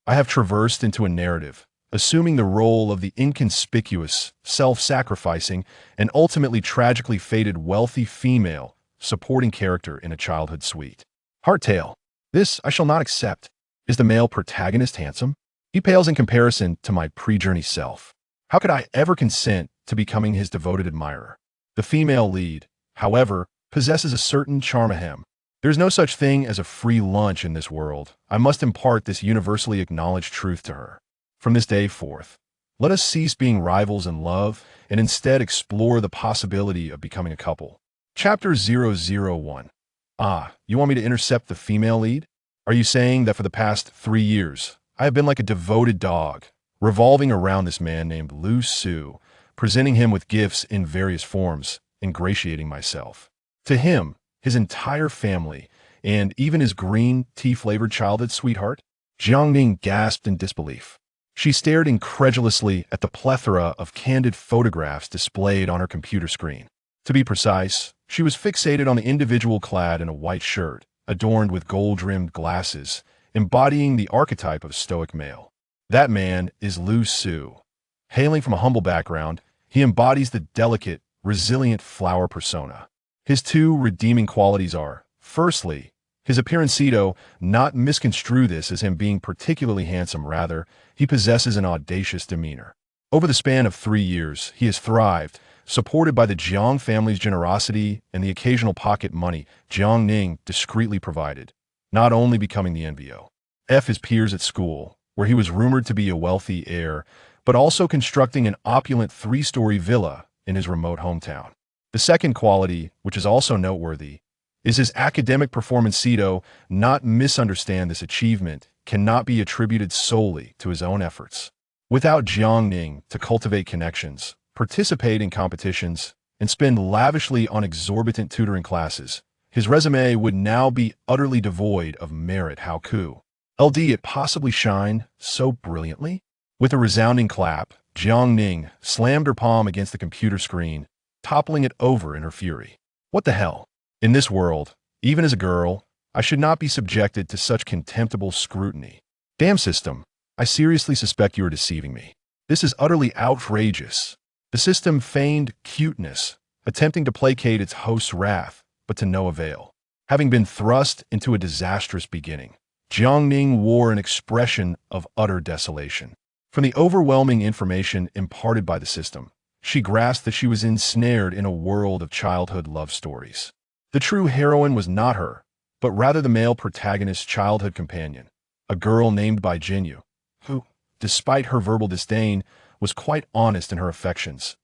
I have traversed into a narrative, assuming the role of the inconspicuous, self-sacrificing, and ultimately tragically fated wealthy female supporting character in a childhood suite. Hardtail. This I shall not accept. Is the male protagonist handsome? He pales in comparison to my pre-journey self. How could I ever consent to becoming his devoted admirer? The female lead, however, possesses a certain charm. Ahem. There's no such thing as a free lunch in this world. I must impart this universally acknowledged truth to her. From this day forth, let us cease being rivals in love and instead explore the possibility of becoming a couple. Chapter 001. Ah, you want me to intercept the female lead? Are you saying that for the past 3 years, I have been like a devoted dog, revolving around this man named Lu Su, presenting him with gifts in various forms, ingratiating myself? To him, his entire family, and even his green tea-flavored childhood sweetheart? Jiangning gasped in disbelief. She stared incredulously at the plethora of candid photographs displayed on her computer screen. To be precise, she was fixated on the individual clad in a white shirt, adorned with gold-rimmed glasses, embodying the archetype of a stoic male. That man is Lu Su. Hailing from a humble background, he embodies the delicate, resilient flower persona. His two redeeming qualities are, firstly, his appearance. Not misconstrue this as him being particularly handsome, rather, he possesses an audacious demeanor. Over the span of 3 years, he has thrived, supported by the Jiang family's generosity and the occasional pocket money Jiang Ning discreetly provided, not only becoming the envy of his peers at school, where he was rumored to be a wealthy heir, but also constructing an opulent 3-story villa in his remote hometown. The second quality, which is also noteworthy, is his academic performance. Not misunderstand this achievement cannot be attributed solely to his own efforts. Without Jiang Ning to cultivate connections, participate in competitions, and spend lavishly on exorbitant tutoring classes, his resume would now be utterly devoid of merit. How could it possibly shine so brilliantly? With a resounding clap, Jiang Ning slammed her palm against the computer screen, toppling it over in her fury. What the hell? In this world, even as a girl, I should not be subjected to such contemptible scrutiny. Damn system, I seriously suspect you are deceiving me. This is utterly outrageous. The system feigned cuteness, attempting to placate its host's wrath, but to no avail. Having been thrust into a disastrous beginning, Jiang Ning wore an expression of utter desolation. From the overwhelming information imparted by the system, she grasped that she was ensnared in a world of childhood love stories. The true heroine was not her, but rather the male protagonist's childhood companion, a girl named by Jinyu, who, despite her verbal disdain, was quite honest in her affections,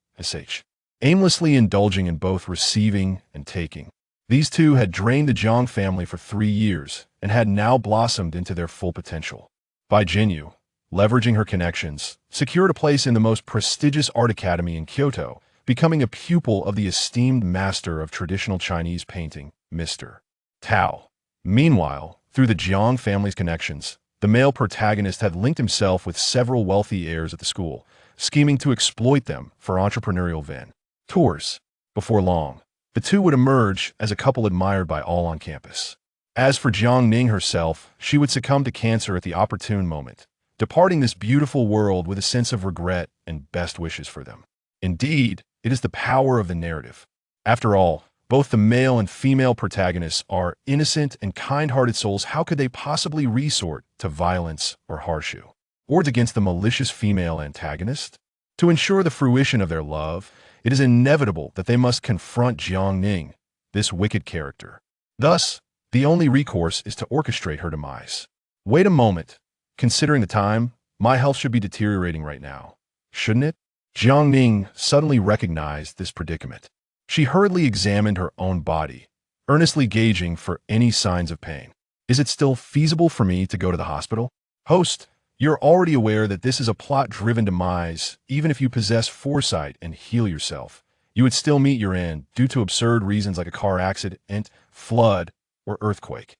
aimlessly indulging in both receiving and taking. These two had drained the Jiang family for 3 years and had now blossomed into their full potential. Bai Jinyu, leveraging her connections, secured a place in the most prestigious art academy in Kyoto, becoming a pupil of the esteemed master of traditional Chinese painting, Mr. Tao. Meanwhile, through the Jiang family's connections, the male protagonist had linked himself with several wealthy heirs at the school, scheming to exploit them for entrepreneurial ventures. Before long, the two would emerge as a couple admired by all on campus. As for Jiang Ning herself, she would succumb to cancer at the opportune moment, departing this beautiful world with a sense of regret and best wishes for them. Indeed, it is the power of the narrative. After all, both the male and female protagonists are innocent and kind-hearted souls. How could they possibly resort to violence or harshness against the malicious female antagonist? To ensure the fruition of their love, it is inevitable that they must confront Jiang Ning, this wicked character. Thus, the only recourse is to orchestrate her demise. Wait a moment. Considering the time, my health should be deteriorating right now, shouldn't it? Jiang Ning suddenly recognized this predicament. She hurriedly examined her own body, earnestly gauging for any signs of pain. Is it still feasible for me to go to the hospital? Host, you're already aware that this is a plot-driven demise. Even if you possess foresight and heal yourself, you would still meet your end due to absurd reasons like a car accident, flood, or earthquake.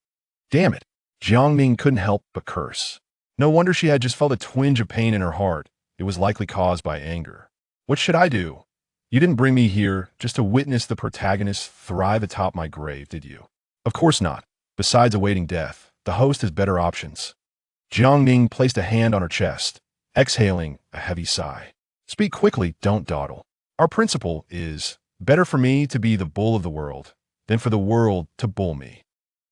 Damn it. Jiang Ning couldn't help but curse. No wonder she had just felt a twinge of pain in her heart. It was likely caused by anger. What should I do? You didn't bring me here just to witness the protagonist thrive atop my grave, did you? Of course not. Besides awaiting death, the host has better options. Jiang Ning placed a hand on her chest, exhaling a heavy sigh. Speak quickly, don't dawdle. Our principle is, better for me to be the bull of the world than for the world to bull me.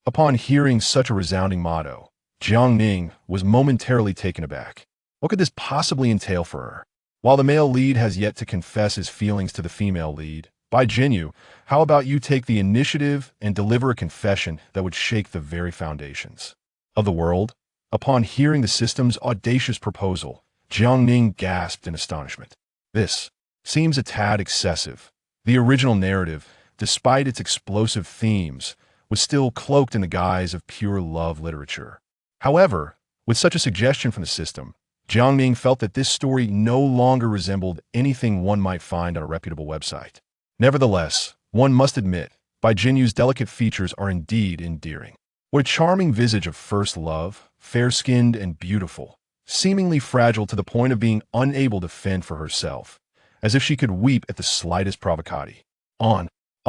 Upon hearing such a resounding motto, Jiang Ning was momentarily taken aback. What could this possibly entail for her? While the male lead has yet to confess his feelings to the female lead, by Jinyu, how about you take the initiative and deliver a confession that would shake the very foundations of the world? Upon hearing the system's audacious proposal, Jiang Ning gasped in astonishment. This seems a tad excessive. The original narrative, despite its explosive themes, was still cloaked in the guise of pure love literature. However, with such a suggestion from the system, Jiang Ning felt that this story no longer resembled anything one might find on a reputable website. Nevertheless, one must admit, Bai Jinyu's delicate features are indeed endearing. What a charming visage of first love, fair-skinned and beautiful, seemingly fragile to the point of being unable to fend for herself, as if she could weep at the slightest provocati.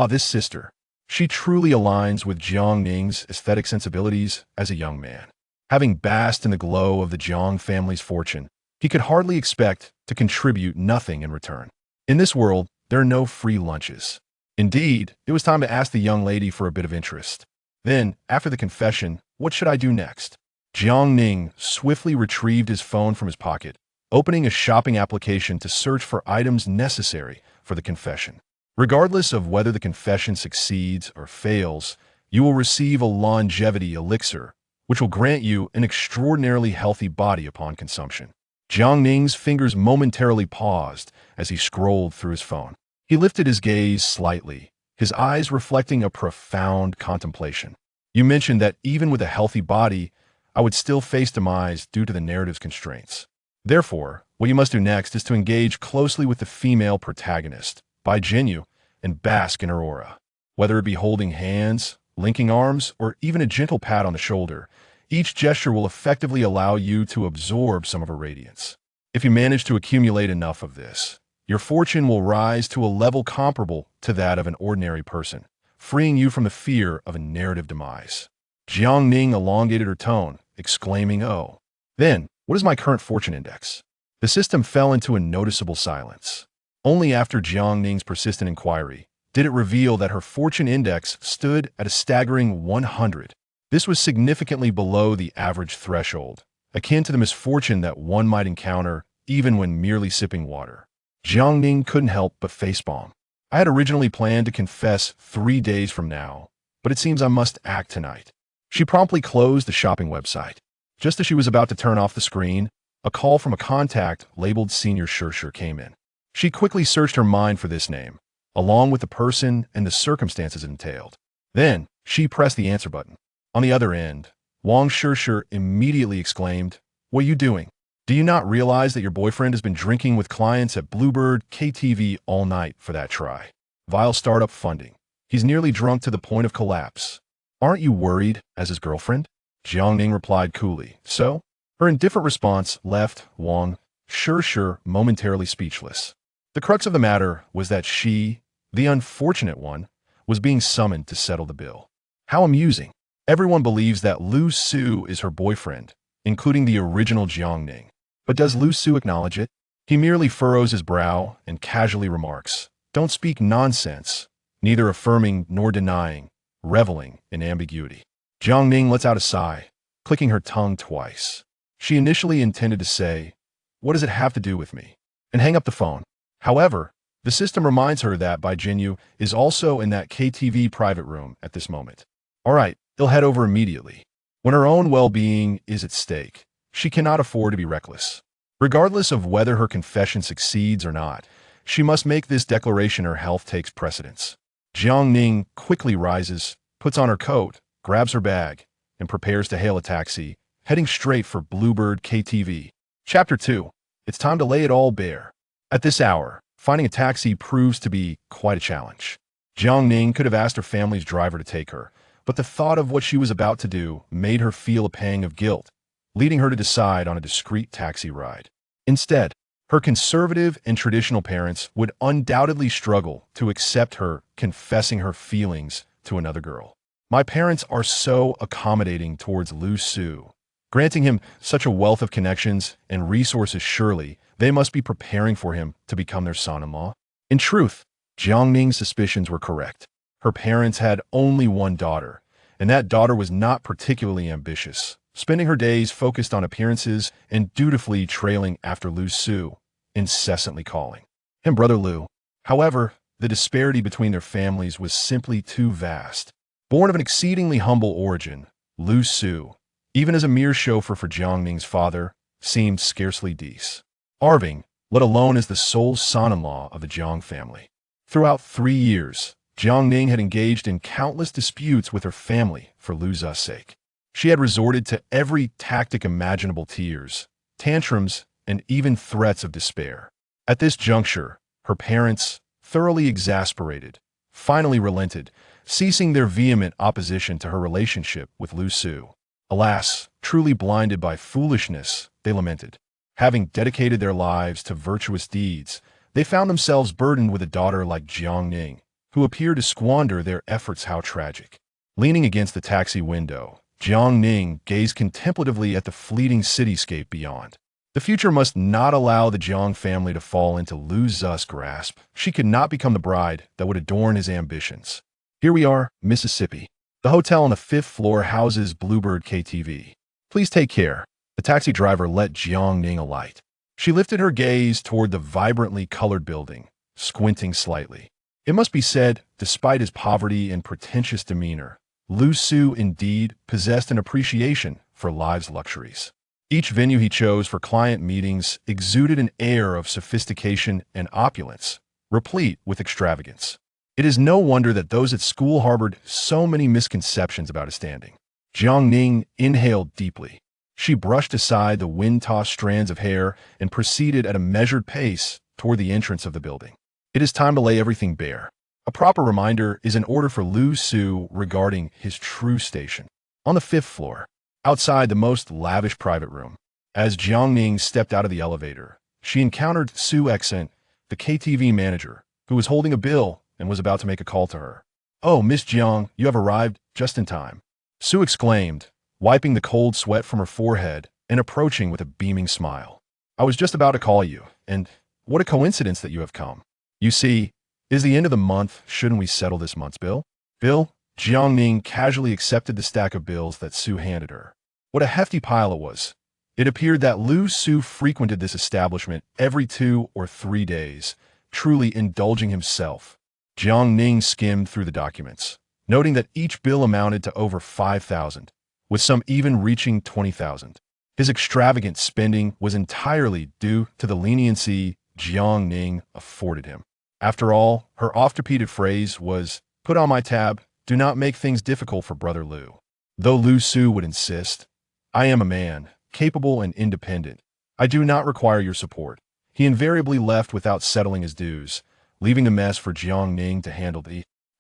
This sister. She truly aligns with Jiang Ning's aesthetic sensibilities as a young man. Having basked in the glow of the Jiang family's fortune, he could hardly expect to contribute nothing in return. In this world, there are no free lunches. Indeed, it was time to ask the young lady for a bit of interest. Then, after the confession, what should I do next? Jiang Ning swiftly retrieved his phone from his pocket, opening a shopping application to search for items necessary for the confession. Regardless of whether the confession succeeds or fails, you will receive a longevity elixir, which will grant you an extraordinarily healthy body upon consumption. Jiang Ning's fingers momentarily paused as he scrolled through his phone. He lifted his gaze slightly, his eyes reflecting a profound contemplation. You mentioned that even with a healthy body, I would still face demise due to the narrative's constraints. Therefore, what you must do next is to engage closely with the female protagonist, Bai Jinyu, and bask in her aura. Whether it be holding hands, linking arms, or even a gentle pat on the shoulder, each gesture will effectively allow you to absorb some of her radiance. If you manage to accumulate enough of this, your fortune will rise to a level comparable to that of an ordinary person, freeing you from the fear of a narrative demise. Jiang Ning elongated her tone, exclaiming, "Oh. Then, what is my current fortune index?" The system fell into a noticeable silence. Only after Jiang Ning's persistent inquiry did it reveal that her fortune index stood at a staggering 100. This was significantly below the average threshold, akin to the misfortune that one might encounter even when merely sipping water. Jiang Ning couldn't help but facepalm. I had originally planned to confess 3 days from now, but it seems I must act tonight. She promptly closed the shopping website. Just as she was about to turn off the screen, a call from a contact labeled Senior Shershur came in. She quickly searched her mind for this name, along with the person and the circumstances it entailed. Then, she pressed the answer button. On the other end, Wang Shershur immediately exclaimed, "What are you doing? Do you not realize that your boyfriend has been drinking with clients at Bluebird KTV all night for that try? Vile startup funding. He's nearly drunk to the point of collapse. Aren't you worried as his girlfriend?" Jiang Ning replied coolly. So? Her indifferent response left Wang Shershur momentarily speechless. The crux of the matter was that she, the unfortunate one, was being summoned to settle the bill. How amusing. Everyone believes that Lu Su is her boyfriend, including the original Jiang Ning. But does Lu Su acknowledge it? He merely furrows his brow and casually remarks, "Don't speak nonsense," neither affirming nor denying, reveling in ambiguity. Jiang Ning lets out a sigh, clicking her tongue twice. She initially intended to say, "What does it have to do with me?" and hang up the phone. However, the system reminds her that Bai Jinyu is also in that KTV private room at this moment. All right, they'll head over immediately. When her own well-being is at stake, she cannot afford to be reckless. Regardless of whether her confession succeeds or not, she must make this declaration her health takes precedence. Jiang Ning quickly rises, puts on her coat, grabs her bag, and prepares to hail a taxi, heading straight for Bluebird KTV. Chapter 2. It's time to lay it all bare. At this hour, finding a taxi proves to be quite a challenge. Jiang Ning could have asked her family's driver to take her, but the thought of what she was about to do made her feel a pang of guilt, leading her to decide on a discreet taxi ride. Instead, her conservative and traditional parents would undoubtedly struggle to accept her confessing her feelings to another girl. My parents are so accommodating towards Lu Su, Granting him such a wealth of connections and resources, surely they must be preparing for him to become their son-in-law. In truth, Jiang Ning's suspicions were correct. Her parents had only one daughter, and that daughter was not particularly ambitious, spending her days focused on appearances and dutifully trailing after Lu Su, incessantly calling him Brother Lu. However, the disparity between their families was simply too vast. Born of an exceedingly humble origin, Lu Su, even as a mere chauffeur for Jiang Ning's father, seemed scarcely deserving, let alone as the sole son-in-law of the Jiang family. Throughout 3 years, Jiang Ning had engaged in countless disputes with her family for Lu's sake. She had resorted to every tactic imaginable: tears, tantrums, and even threats of despair. At this juncture, her parents, thoroughly exasperated, finally relented, ceasing their vehement opposition to her relationship with Lu Su. Alas, truly blinded by foolishness, they lamented. Having dedicated their lives to virtuous deeds, they found themselves burdened with a daughter like Jiang Ning, who appeared to squander their efforts. How tragic. Leaning against the taxi window, Jiang Ning gazed contemplatively at the fleeting cityscape beyond. The future must not allow the Jiang family to fall into Lu Zu's grasp. She could not become the bride that would adorn his ambitions. Here we are, Mississippi. The hotel on the 5th floor houses Bluebird KTV. Please take care. The taxi driver let Jiang Ning alight. She lifted her gaze toward the vibrantly colored building, squinting slightly. It must be said, despite his poverty and pretentious demeanor, Lu Su indeed possessed an appreciation for life's luxuries. Each venue he chose for client meetings exuded an air of sophistication and opulence, replete with extravagance. It is no wonder that those at school harbored so many misconceptions about his standing. Jiang Ning inhaled deeply. She brushed aside the wind-tossed strands of hair and proceeded at a measured pace toward the entrance of the building. It is time to lay everything bare. A proper reminder is in order for Lu Su regarding his true station. On the 5th floor, outside the most lavish private room, as Jiang Ning stepped out of the elevator, she encountered Su Exent, the KTV manager, who was holding a bill and was about to make a call to her. "Oh, Miss Jiang, you have arrived just in time," Su exclaimed, wiping the cold sweat from her forehead and approaching with a beaming smile. "I was just about to call you, and what a coincidence that you have come. You see, it is the end of the month. Shouldn't we settle this month's bill?" "Bill?" Jiang Ning casually accepted the stack of bills that Su handed her. What a hefty pile it was. It appeared that Lu Su frequented this establishment every 2 or 3 days, truly indulging himself. Jiang Ning skimmed through the documents, noting that each bill amounted to over 5,000, with some even reaching 20,000. His extravagant spending was entirely due to the leniency Jiang Ning afforded him. After all, her oft-repeated phrase was, "Put on my tab, do not make things difficult for Brother Lu." Though Lu Su would insist, "I am a man, capable and independent. I do not require your support," he invariably left without settling his dues, leaving the mess for Jiang Ning to handle.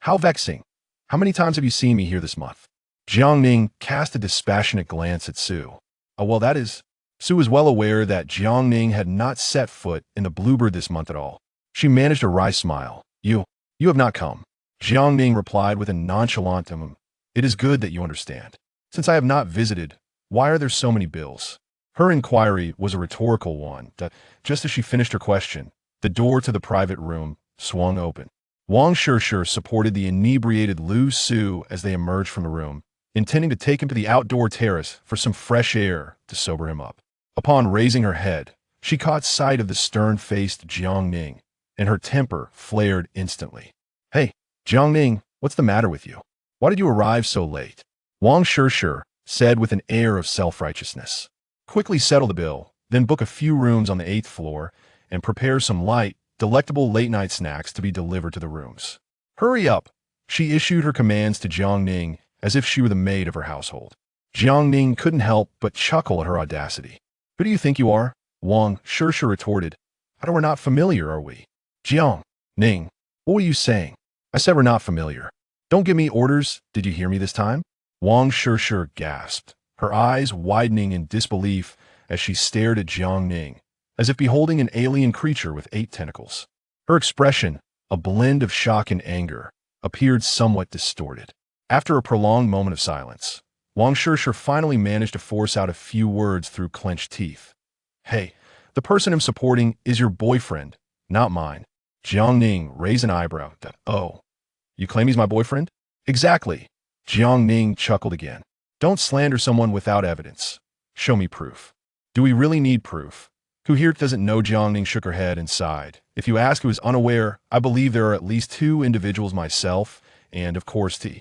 How vexing. How many times have you seen me here this month? Jiang Ning cast a dispassionate glance at Su. "Oh, well, that is..." Su was well aware that Jiang Ning had not set foot in the Bluebird this month at all. She managed a wry smile. You have not come." Jiang Ning replied with a nonchalant "It is good that you understand. Since I have not visited, why are there so many bills?" Her inquiry was a rhetorical one. Just as she finished her question, the door to the private room swung open. Wang Shishir supported the inebriated Lu Su as they emerged from the room, intending to take him to the outdoor terrace for some fresh air to sober him up. Upon raising her head, she caught sight of the stern-faced Jiang Ning, and her temper flared instantly. "Hey, Jiang Ning, what's the matter with you? Why did you arrive so late?" Wang Shishir said with an air of self-righteousness. "Quickly settle the bill, then book a few rooms on the 8th floor, and prepare some light, delectable late-night snacks to be delivered to the rooms. Hurry up!" She issued her commands to Jiang Ning as if she were the maid of her household. Jiang Ning couldn't help but chuckle at her audacity. "Who do you think you are?" Wang Shishir retorted. "We're not familiar, are we?" "Jiang Ning, what were you saying?" "I said we're not familiar. Don't give me orders. Did you hear me this time?" Wang Shishir gasped, her eyes widening in disbelief as she stared at Jiang Ning, as if beholding an alien creature with 8 tentacles. Her expression, a blend of shock and anger, appeared somewhat distorted. After a prolonged moment of silence, Wang Shishi finally managed to force out a few words through clenched teeth. Hey, the person I'm supporting is your boyfriend, not mine. Jiang Ning raised an eyebrow. Oh, you claim he's my boyfriend? Exactly. Jiang Ning chuckled again. Don't slander someone without evidence. Show me proof. Do we really need proof? Who here doesn't know? Jiang Ning shook her head and sighed. If you ask who is unaware, I believe there are at least two individuals, myself and, of course, the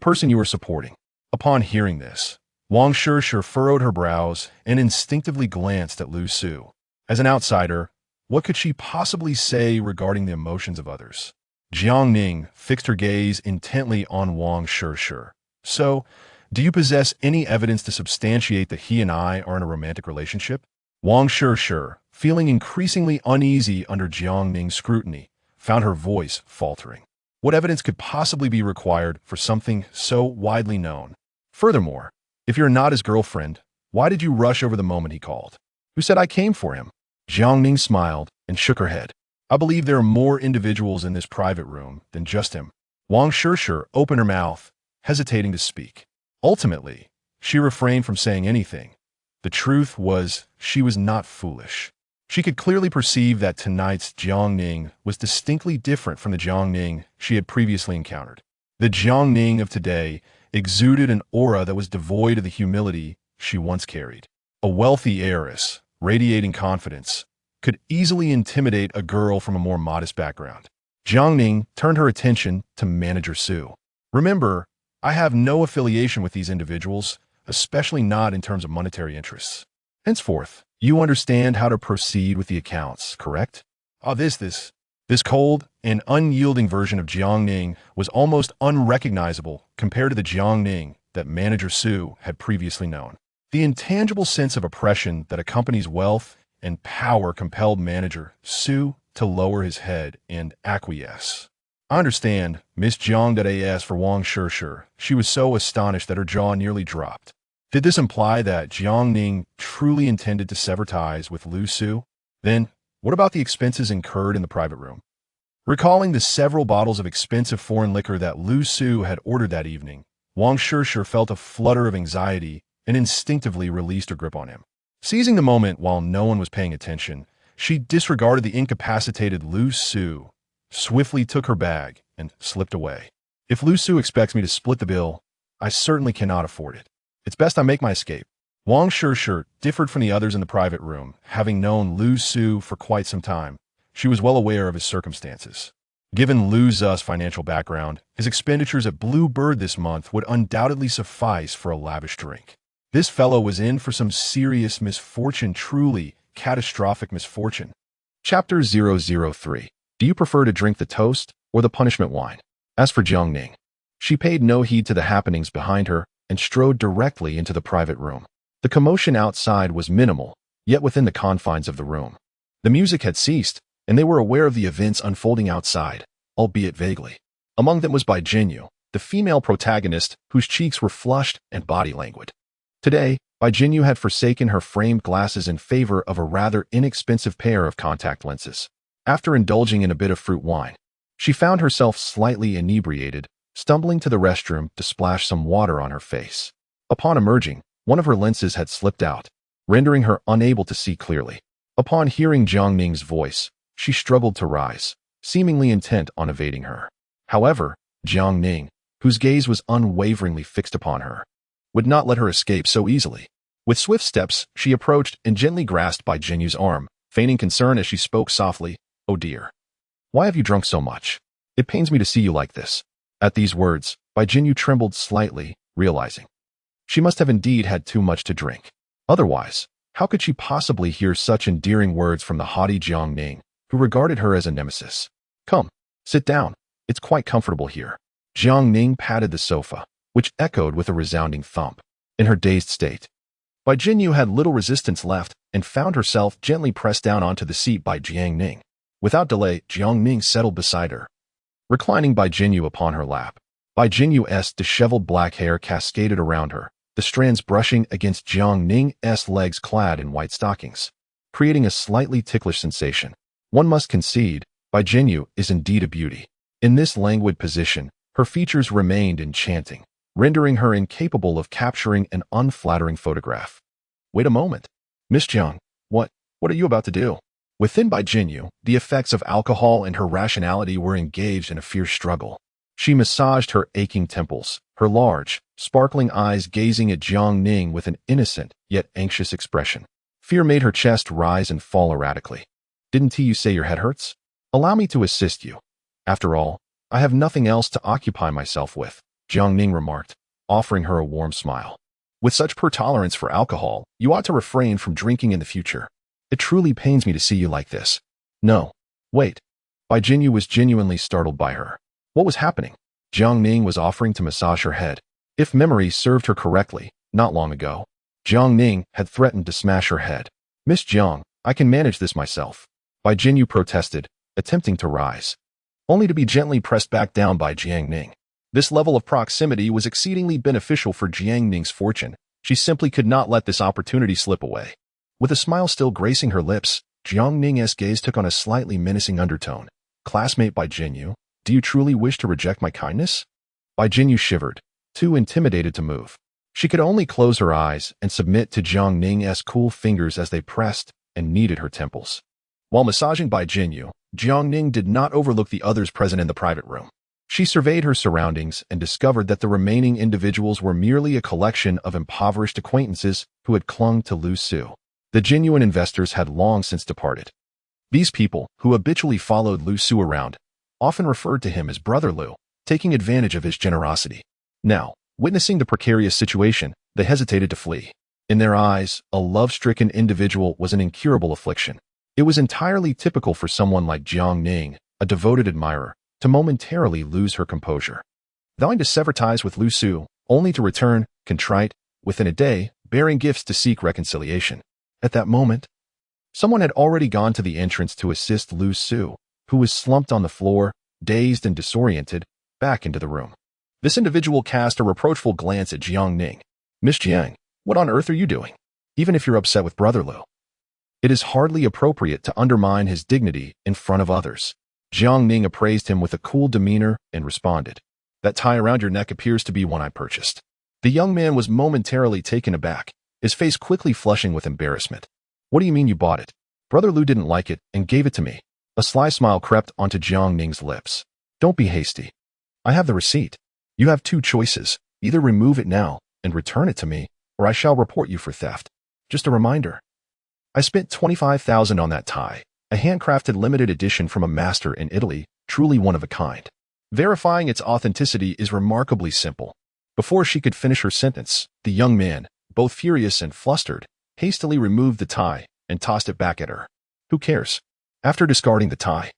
person you are supporting. Upon hearing this, Wang Shishi furrowed her brows and instinctively glanced at Lu Su. As an outsider, what could she possibly say regarding the emotions of others? Jiang Ning fixed her gaze intently on Wang Shishi. So, do you possess any evidence to substantiate that he and I are in a romantic relationship? Wang Shishi, feeling increasingly uneasy under Jiang Ning's scrutiny, found her voice faltering. What evidence could possibly be required for something so widely known? Furthermore, if you're not his girlfriend, why did you rush over the moment he called? Who said I came for him? Jiang Ning smiled and shook her head. I believe there are more individuals in this private room than just him. Wang Shishi opened her mouth, hesitating to speak. Ultimately, she refrained from saying anything. The truth was, she was not foolish. She could clearly perceive that tonight's Jiang Ning was distinctly different from the Jiang Ning she had previously encountered. The Jiang Ning of today exuded an aura that was devoid of the humility she once carried. A wealthy heiress, radiating confidence, could easily intimidate a girl from a more modest background. Jiang Ning turned her attention to Manager Su. Remember, I have no affiliation with these individuals, especially not in terms of monetary interests. Henceforth, you understand how to proceed with the accounts, correct? This cold and unyielding version of Jiang Ning was almost unrecognizable compared to the Jiang Ning that Manager Su had previously known. The intangible sense of oppression that accompanies wealth and power compelled Manager Su to lower his head and acquiesce. I understand, Miss Jiang.as for Wang Shishi. She was so astonished that her jaw nearly dropped. Did this imply that Jiang Ning truly intended to sever ties with Lu Su? Then, what about the expenses incurred in the private room? Recalling the several bottles of expensive foreign liquor that Lu Su had ordered that evening, Wang Shishi felt a flutter of anxiety and instinctively released her grip on him. Seizing the moment while no one was paying attention, she disregarded the incapacitated Lu Su, swiftly took her bag, and slipped away. If Lu Su expects me to split the bill, I certainly cannot afford it. It's best I make my escape. Wang Shishi differed from the others in the private room. Having known Lu Su for quite some time, she was well aware of his circumstances. Given Lu Zu's financial background, his expenditures at Blue Bird this month would undoubtedly suffice for a lavish drink. This fellow was in for some serious misfortune, truly catastrophic misfortune. Chapter 003. Do you prefer to drink the toast or the punishment wine? As for Jiang Ning, she paid no heed to the happenings behind her and strode directly into the private room. The commotion outside was minimal, yet within the confines of the room. The music had ceased, and they were aware of the events unfolding outside, albeit vaguely. Among them was Bai Jinyu, the female protagonist whose cheeks were flushed and body languid. Today, Bai Jinyu had forsaken her framed glasses in favor of a rather inexpensive pair of contact lenses. After indulging in a bit of fruit wine, she found herself slightly inebriated, stumbling to the restroom to splash some water on her face. Upon emerging, one of her lenses had slipped out, rendering her unable to see clearly. Upon hearing Jiang Ning's voice, she struggled to rise, seemingly intent on evading her. However, Jiang Ning, whose gaze was unwaveringly fixed upon her, would not let her escape so easily. With swift steps, she approached and gently grasped Bai Jinyu's arm, feigning concern as she spoke softly, "Oh dear. Why have you drunk so much? It pains me to see you like this." At these words, Bai Jinyu trembled slightly, realizing she must have indeed had too much to drink. Otherwise, how could she possibly hear such endearing words from the haughty Jiang Ning, who regarded her as a nemesis? "Come, sit down. It's quite comfortable here." Jiang Ning patted the sofa, which echoed with a resounding thump. In her dazed state, Bai Jinyu had little resistance left and found herself gently pressed down onto the seat by Jiang Ning. Without delay, Jiang Ning settled beside her, reclining Bai Jinyu upon her lap. Bai Jinyu's disheveled black hair cascaded around her, the strands brushing against Jiang Ning's legs clad in white stockings, creating a slightly ticklish sensation. One must concede, Bai Jinyu is indeed a beauty. In this languid position, her features remained enchanting, rendering her incapable of capturing an unflattering photograph. Wait a moment. Miss Jiang, what are you about to do? Within Bai Jinyu, the effects of alcohol and her rationality were engaged in a fierce struggle. She massaged her aching temples, her large, sparkling eyes gazing at Jiang Ning with an innocent yet anxious expression. Fear made her chest rise and fall erratically. Didn't you say your head hurts? Allow me to assist you. After all, I have nothing else to occupy myself with, Jiang Ning remarked, offering her a warm smile. With such poor tolerance for alcohol, you ought to refrain from drinking in the future. It truly pains me to see you like this. No. Wait. Bai Jinyu was genuinely startled by her. What was happening? Jiang Ning was offering to massage her head. If memory served her correctly, not long ago, Jiang Ning had threatened to smash her head. Miss Jiang, I can manage this myself. Bai Jinyu protested, attempting to rise, only to be gently pressed back down by Jiang Ning. This level of proximity was exceedingly beneficial for Jiang Ning's fortune. She simply could not let this opportunity slip away. With a smile still gracing her lips, Jiang Ning's gaze took on a slightly menacing undertone. Classmate Bai Jinyu, do you truly wish to reject my kindness? Bai Jinyu shivered, too intimidated to move. She could only close her eyes and submit to Jiang Ning's cool fingers as they pressed and kneaded her temples. While massaging Bai Jinyu, Jiang Ning did not overlook the others present in the private room. She surveyed her surroundings and discovered that the remaining individuals were merely a collection of impoverished acquaintances who had clung to Lu Su. The genuine investors had long since departed. These people, who habitually followed Lu Su around, often referred to him as Brother Lu, taking advantage of his generosity. Now, witnessing the precarious situation, they hesitated to flee. In their eyes, a love-stricken individual was an incurable affliction. It was entirely typical for someone like Jiang Ning, a devoted admirer, to momentarily lose her composure. Vowing to sever ties with Lu Su, only to return, contrite, within a day, bearing gifts to seek reconciliation. At that moment, someone had already gone to the entrance to assist Lu Su, who was slumped on the floor, dazed and disoriented, back into the room. This individual cast a reproachful glance at Jiang Ning. Miss Jiang, what on earth are you doing? Even if you're upset with Brother Lu, it is hardly appropriate to undermine his dignity in front of others. Jiang Ning appraised him with a cool demeanor and responded. That tie around your neck appears to be one I purchased. The young man was momentarily taken aback, his face quickly flushing with embarrassment. What do you mean you bought it? Brother Lu didn't like it and gave it to me. A sly smile crept onto Jiang Ning's lips. Don't be hasty. I have the receipt. You have two choices. Either remove it now and return it to me, or I shall report you for theft. Just a reminder. I spent $25,000 on that tie, a handcrafted limited edition from a master in Italy, truly one of a kind. Verifying its authenticity is remarkably simple. Before she could finish her sentence, the young man, both furious and flustered, hastily removed the tie and tossed it back at her. Who cares? After discarding the tie,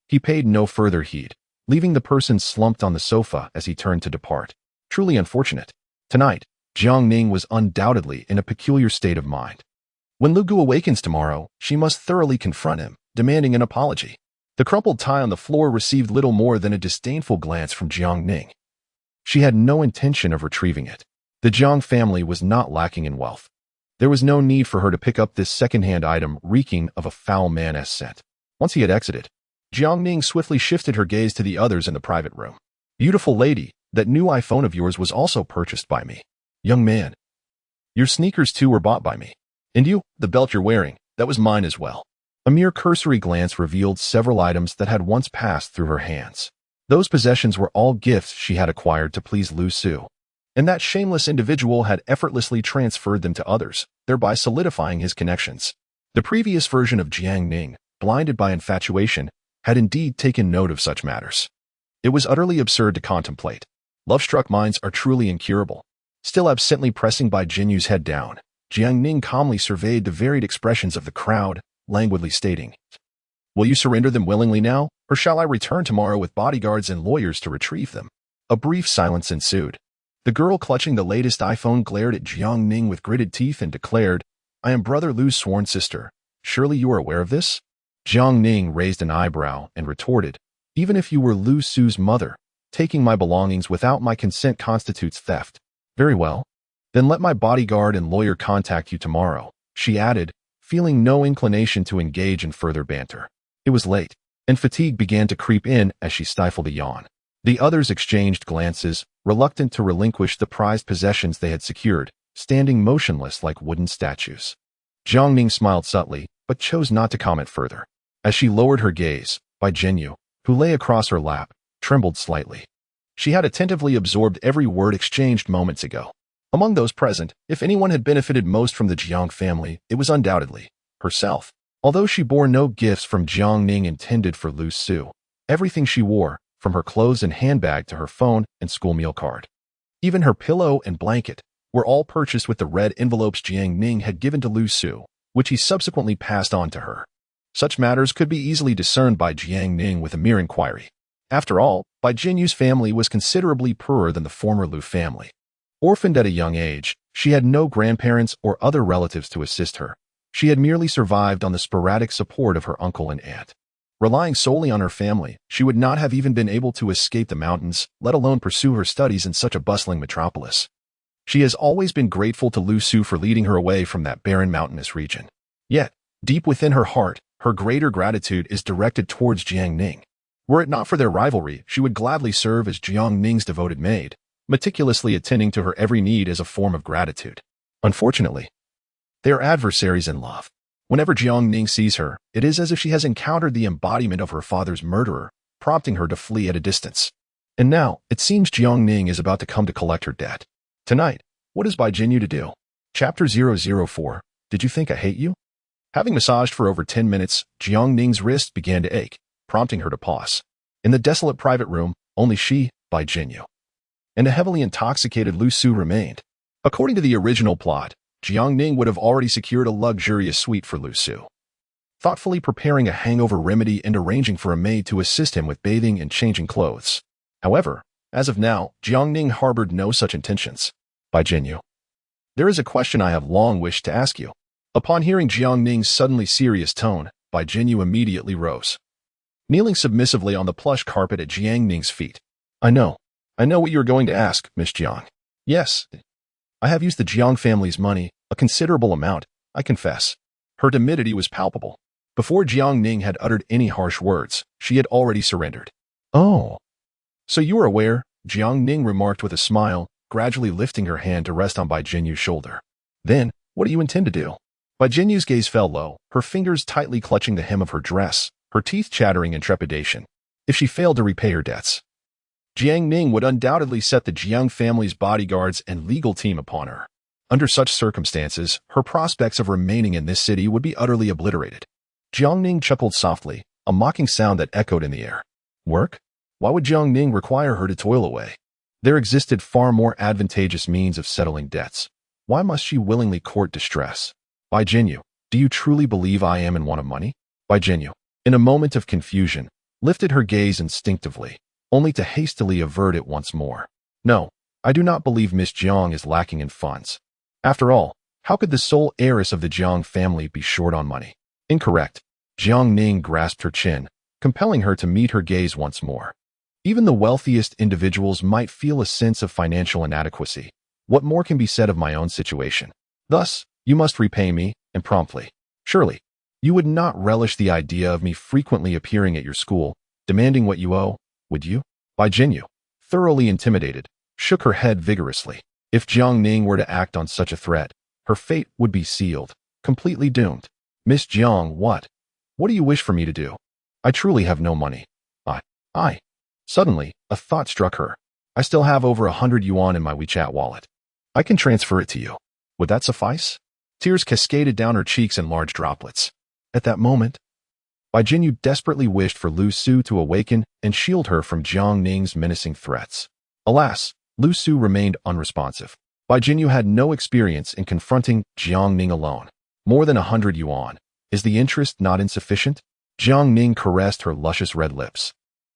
he paid no further heed, leaving the person slumped on the sofa as he turned to depart. Truly unfortunate. Tonight, Jiang Ning was undoubtedly in a peculiar state of mind. When Lu Gu awakens tomorrow, she must thoroughly confront him, demanding an apology. The crumpled tie on the floor received little more than a disdainful glance from Jiang Ning. She had no intention of retrieving it. The Jiang family was not lacking in wealth. There was no need for her to pick up this second-hand item reeking of a foul man's scent. Once he had exited, Jiang Ning swiftly shifted her gaze to the others in the private room. Beautiful lady, that new iPhone of yours was also purchased by me. Young man, your sneakers too were bought by me. And you, the belt you're wearing, that was mine as well. A mere cursory glance revealed several items that had once passed through her hands. Those possessions were all gifts she had acquired to please Lu Su. And that shameless individual had effortlessly transferred them to others, thereby solidifying his connections. The previous version of Jiang Ning, blinded by infatuation, had indeed taken note of such matters. It was utterly absurd to contemplate. Love-struck minds are truly incurable. Still absently pressing Bai Jinyu's head down, Jiang Ning calmly surveyed the varied expressions of the crowd, languidly stating, "Will you surrender them willingly now, or shall I return tomorrow with bodyguards and lawyers to retrieve them?" A brief silence ensued. The girl clutching the latest iPhone glared at Jiang Ning with gritted teeth and declared, "I am Brother Lu's sworn sister. Surely you are aware of this?" Jiang Ning raised an eyebrow and retorted, "Even if you were Lu Su's mother, taking my belongings without my consent constitutes theft." "Very well. Then let my bodyguard and lawyer contact you tomorrow," she added, feeling no inclination to engage in further banter. It was late, and fatigue began to creep in as she stifled a yawn. The others exchanged glances, reluctant to relinquish the prized possessions they had secured, standing motionless like wooden statues. Jiangning smiled subtly, but chose not to comment further. As she lowered her gaze, Bai Jinyu, who lay across her lap, trembled slightly. She had attentively absorbed every word exchanged moments ago. Among those present, if anyone had benefited most from the Jiang family, it was undoubtedly herself. Although she bore no gifts from Jiangning intended for Lu Su, everything she wore, from her clothes and handbag to her phone and school meal card, even her pillow and blanket, were all purchased with the red envelopes Jiangning had given to Lu Su, which he subsequently passed on to her. Such matters could be easily discerned by Jiangning with a mere inquiry. After all, Bai Jinyu's family was considerably poorer than the former Lu family. Orphaned at a young age, she had no grandparents or other relatives to assist her. She had merely survived on the sporadic support of her uncle and aunt. Relying solely on her family, she would not have even been able to escape the mountains, let alone pursue her studies in such a bustling metropolis. She has always been grateful to Lu Su for leading her away from that barren mountainous region. Yet, deep within her heart, her greater gratitude is directed towards Jiangning. Were it not for their rivalry, she would gladly serve as Jiangning's devoted maid, meticulously attending to her every need as a form of gratitude. Unfortunately, they are adversaries in love. Whenever Jiangning sees her, it is as if she has encountered the embodiment of her father's murderer, prompting her to flee at a distance. And now, it seems Jiangning is about to come to collect her debt. Tonight, what is Bai Jinyu to do? Chapter 004, Did you think I hate you? Having massaged for over 10 minutes, Jiangning's wrist began to ache, prompting her to pause. In the desolate private room, only she, Bai Jinyu, and a heavily intoxicated Lu Su remained. According to the original plot, Jiangning would have already secured a luxurious suite for Lu Su, thoughtfully preparing a hangover remedy and arranging for a maid to assist him with bathing and changing clothes. However, as of now, Jiangning harbored no such intentions. Bai Jinyu, there is a question I have long wished to ask you. Upon hearing Jiangning's suddenly serious tone, Bai Jinyu immediately rose, kneeling submissively on the plush carpet at Jiangning's feet. I know what you are going to ask, Miss Jiang. Yes, I have used the Jiang family's money, a considerable amount, I confess. Her timidity was palpable. Before Jiangning had uttered any harsh words, she had already surrendered. Oh, so you are aware, Jiangning remarked with a smile, gradually lifting her hand to rest on Bai Jinyu's shoulder. Then, what do you intend to do? Bai Jinyu's gaze fell low, her fingers tightly clutching the hem of her dress, her teeth chattering in trepidation. If she failed to repay her debts, Jiangning would undoubtedly set the Jiang family's bodyguards and legal team upon her. Under such circumstances, her prospects of remaining in this city would be utterly obliterated. Jiangning chuckled softly, a mocking sound that echoed in the air. Work? Why would Jiangning require her to toil away? There existed far more advantageous means of settling debts. Why must she willingly court distress? Bai Jinyu, do you truly believe I am in want of money? Bai Jinyu, in a moment of confusion, lifted her gaze instinctively, only to hastily avert it once more. No, I do not believe Miss Jiang is lacking in funds. After all, how could the sole heiress of the Jiang family be short on money? Incorrect. Jiangning grasped her chin, compelling her to meet her gaze once more. Even the wealthiest individuals might feel a sense of financial inadequacy. What more can be said of my own situation? Thus, you must repay me, and promptly. Surely, you would not relish the idea of me frequently appearing at your school, demanding what you owe, would you? Bai Jinyu, thoroughly intimidated, shook her head vigorously. If Jiangning were to act on such a threat, her fate would be sealed, completely doomed. Miss Jiang, what? What do you wish for me to do? I truly have no money. I. Suddenly, a thought struck her. I still have over 100 yuan in my WeChat wallet. I can transfer it to you. Would that suffice? Tears cascaded down her cheeks in large droplets. At that moment, Bai Jinyu desperately wished for Lu Su to awaken and shield her from Jiangning's menacing threats. Alas, Lu Su remained unresponsive. Bai Jinyu had no experience in confronting Jiangning alone. More than 100 yuan. Is the interest not insufficient? Jiangning caressed her luscious red lips,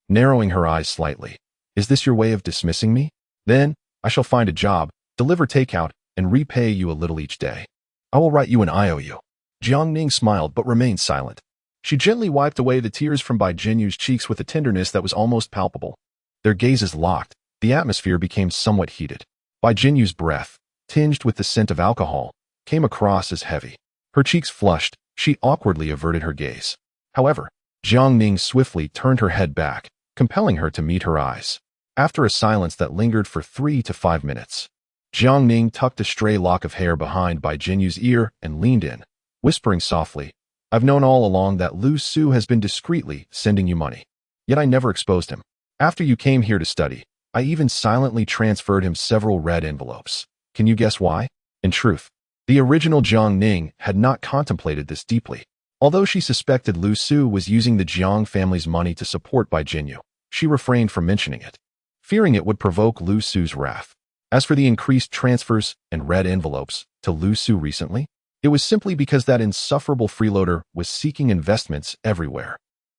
narrowing her eyes slightly. Is this your way of dismissing me? Then, I shall find a job, deliver takeout, and repay you a little each day. I will write you an IOU. Jiangning smiled but remained silent. She gently wiped away the tears from Bai Jinyu's cheeks with a tenderness that was almost palpable. Their gazes locked. The atmosphere became somewhat heated. Bai Jinyu's breath, tinged with the scent of alcohol, came across as heavy. Her cheeks flushed. She awkwardly averted her gaze. However, Jiangning swiftly turned her head back, compelling her to meet her eyes. After a silence that lingered for 3 to 5 minutes, Jiang Ning tucked a stray lock of hair behind Bai Jinyu's ear and leaned in, whispering softly, "I've known all along that Lu Su has been discreetly sending you money. Yet I never exposed him. After you came here to study, I even silently transferred him several red envelopes. Can you guess why?" In truth, the original Jiang Ning had not contemplated this deeply. Although she suspected Lu Su was using the Jiang family's money to support Bai Jinyu, she refrained from mentioning it, fearing it would provoke Lu Su's wrath. As for the increased transfers and red envelopes to Lu Su recently, it was simply because that insufferable freeloader was seeking investments everywhere.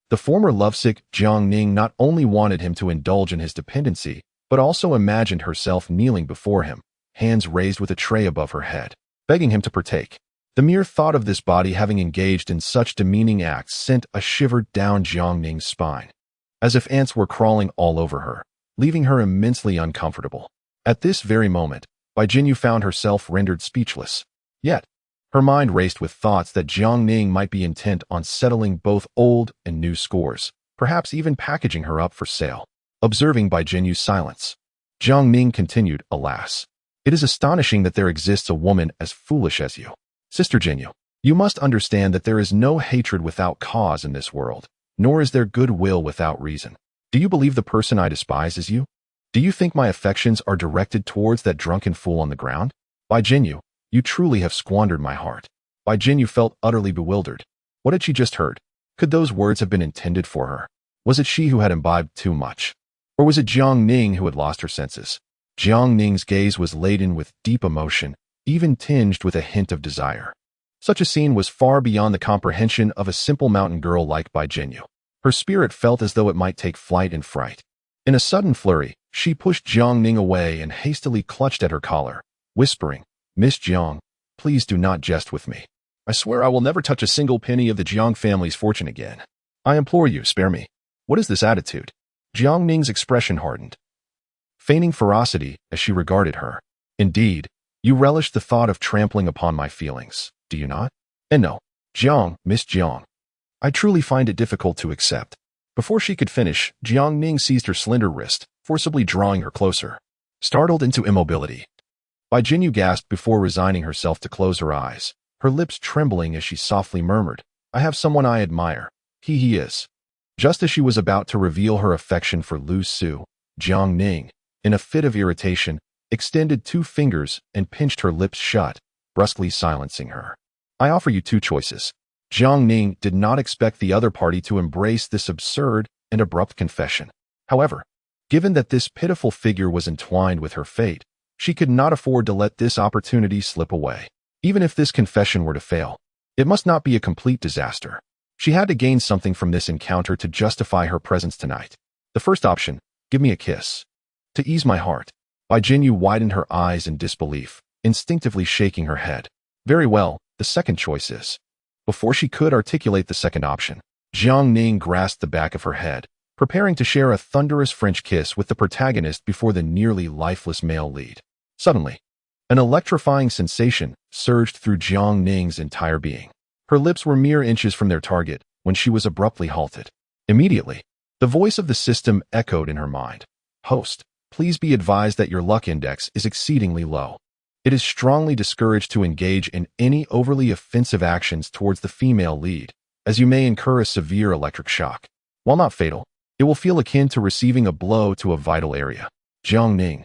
The former lovesick Jiang Ning not only wanted him to indulge in his dependency, but also imagined herself kneeling before him, hands raised with a tray above her head, begging him to partake. The mere thought of this body having engaged in such demeaning acts sent a shiver down Jiang Ning's spine, as if ants were crawling all over her, leaving her immensely uncomfortable. At this very moment, Bai Jinyu found herself rendered speechless. Yet, her mind raced with thoughts that Jiang Ning might be intent on settling both old and new scores, perhaps even packaging her up for sale. Observing Bai Jinyu's silence, Jiang Ning continued, "Alas, it is astonishing that there exists a woman as foolish as you. Sister Jinyu, you must understand that there is no hatred without cause in this world, nor is there goodwill without reason. Do you believe the person I despise is you? Do you think my affections are directed towards that drunken fool on the ground? Bai Jinyu, you truly have squandered my heart." Bai Jinyu felt utterly bewildered. What had she just heard? Could those words have been intended for her? Was it she who had imbibed too much? Or was it Jiang Ning who had lost her senses? Jiang Ning's gaze was laden with deep emotion, even tinged with a hint of desire. Such a scene was far beyond the comprehension of a simple mountain girl like Bai Jinyu. Her spirit felt as though it might take flight in fright. In a sudden flurry, she pushed Jiang Ning away and hastily clutched at her collar, whispering, "Miss Jiang, please do not jest with me. I swear I will never touch a single penny of the Jiang family's fortune again. I implore you, spare me." What is this attitude? Jiang Ning's expression hardened, feigning ferocity as she regarded her. "Indeed, you relish the thought of trampling upon my feelings, do you not? And no, Jiang, Miss Jiang, I truly find it difficult to accept." Before she could finish, Jiang Ning seized her slender wrist, forcibly drawing her closer. Startled into immobility, Bai Jinyu gasped before resigning herself to close her eyes, her lips trembling as she softly murmured, "I have someone I admire. He is." Just as she was about to reveal her affection for Lu Su, Jiang Ning, in a fit of irritation, extended 2 fingers and pinched her lips shut, brusquely silencing her. "I offer you 2 choices." Jiang Ning did not expect the other party to embrace this absurd and abrupt confession. However, given that this pitiful figure was entwined with her fate, she could not afford to let this opportunity slip away. Even if this confession were to fail, it must not be a complete disaster. She had to gain something from this encounter to justify her presence tonight. The first option, give me a kiss. To ease my heart. Bai Jinyu widened her eyes in disbelief, instinctively shaking her head. Very well, the second choice is. Before she could articulate the second option, Jiang Ning grasped the back of her head, preparing to share a thunderous French kiss with the protagonist before the nearly lifeless male lead. Suddenly, an electrifying sensation surged through Jiang Ning's entire being. Her lips were mere inches from their target when she was abruptly halted. Immediately, the voice of the system echoed in her mind. "Host, please be advised that your luck index is exceedingly low. It is strongly discouraged to engage in any overly offensive actions towards the female lead, as you may incur a severe electric shock. While not fatal, it will feel akin to receiving a blow to a vital area." Jiang Ning.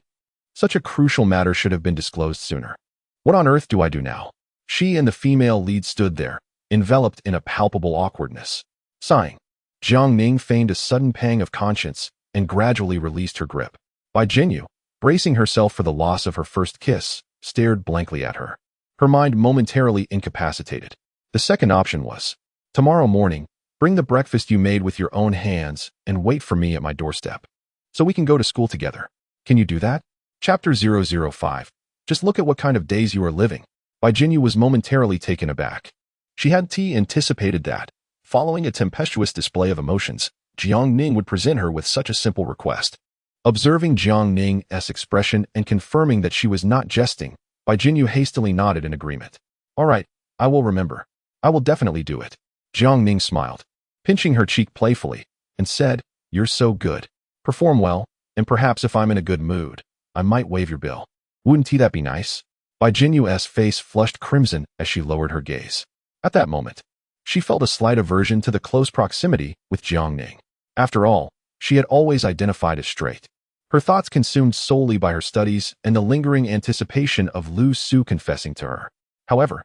Such a crucial matter should have been disclosed sooner. What on earth do I do now? She and the female lead stood there, enveloped in a palpable awkwardness. Sighing, Jiang Ning feigned a sudden pang of conscience and gradually released her grip. Bai Jinyu, bracing herself for the loss of her first kiss, stared blankly at her, her mind momentarily incapacitated. The second option was, "Tomorrow morning, bring the breakfast you made with your own hands and wait for me at my doorstep, so we can go to school together. Can you do that?" Chapter 005. Just look at what kind of days you are living. Bai Jinyu was momentarily taken aback. She had anticipated that, following a tempestuous display of emotions, Jiang Ning would present her with such a simple request. Observing Jiang Ning's expression and confirming that she was not jesting, Bai Jinyu hastily nodded in agreement. "All right, I will remember. I will definitely do it." Jiang Ning smiled, pinching her cheek playfully, and said, "You're so good. Perform well, And perhaps if I'm in a good mood, I might waive your bill. Wouldn't that be nice? Bai Jinyu's face flushed crimson as she lowered her gaze. At that moment, she felt a slight aversion to the close proximity with Jiang Ning. After all, she had always identified as straight. Her thoughts consumed solely by her studies and the lingering anticipation of Lu Su confessing to her. However,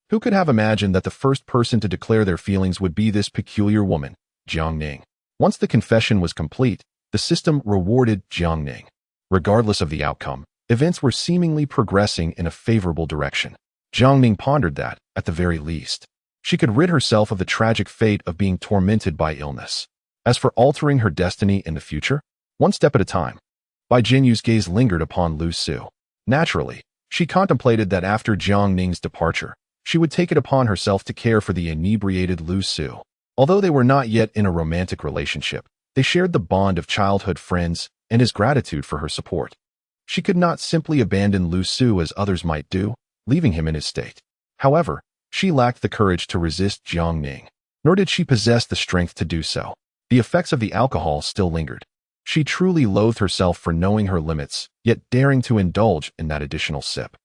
who could have imagined that the first person to declare their feelings would be this peculiar woman, Jiang Ning? Once the confession was complete, the system rewarded Jiang Ning. Regardless of the outcome, events were seemingly progressing in a favorable direction. Jiang Ning pondered that, at the very least, she could rid herself of the tragic fate of being tormented by illness. As for altering her destiny in the future, one step at a time, Bai Jinyu's gaze lingered upon Lu Su. Naturally, she contemplated that after Jiang Ning's departure, she would take it upon herself to care for the inebriated Lu Su. Although they were not yet in a romantic relationship, they shared the bond of childhood friends and his gratitude for her support. She could not simply abandon Lu Su as others might do, leaving him in his state. However, she lacked the courage to resist Jiang Ning, nor did she possess the strength to do so. The effects of the alcohol still lingered. She truly loathed herself for knowing her limits, yet daring to indulge in that additional sip.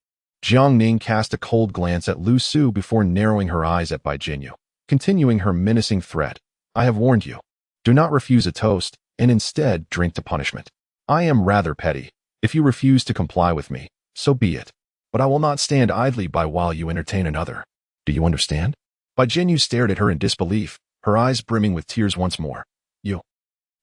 Jiang Ning cast a cold glance at Lu Su before narrowing her eyes at Bai Jinyu, continuing her menacing threat. I have warned you. Do not refuse a toast, and instead drink to punishment. I am rather petty. If you refuse to comply with me, so be it. But I will not stand idly by while you entertain another. Do you understand? Bai Jinyu stared at her in disbelief, her eyes brimming with tears once more.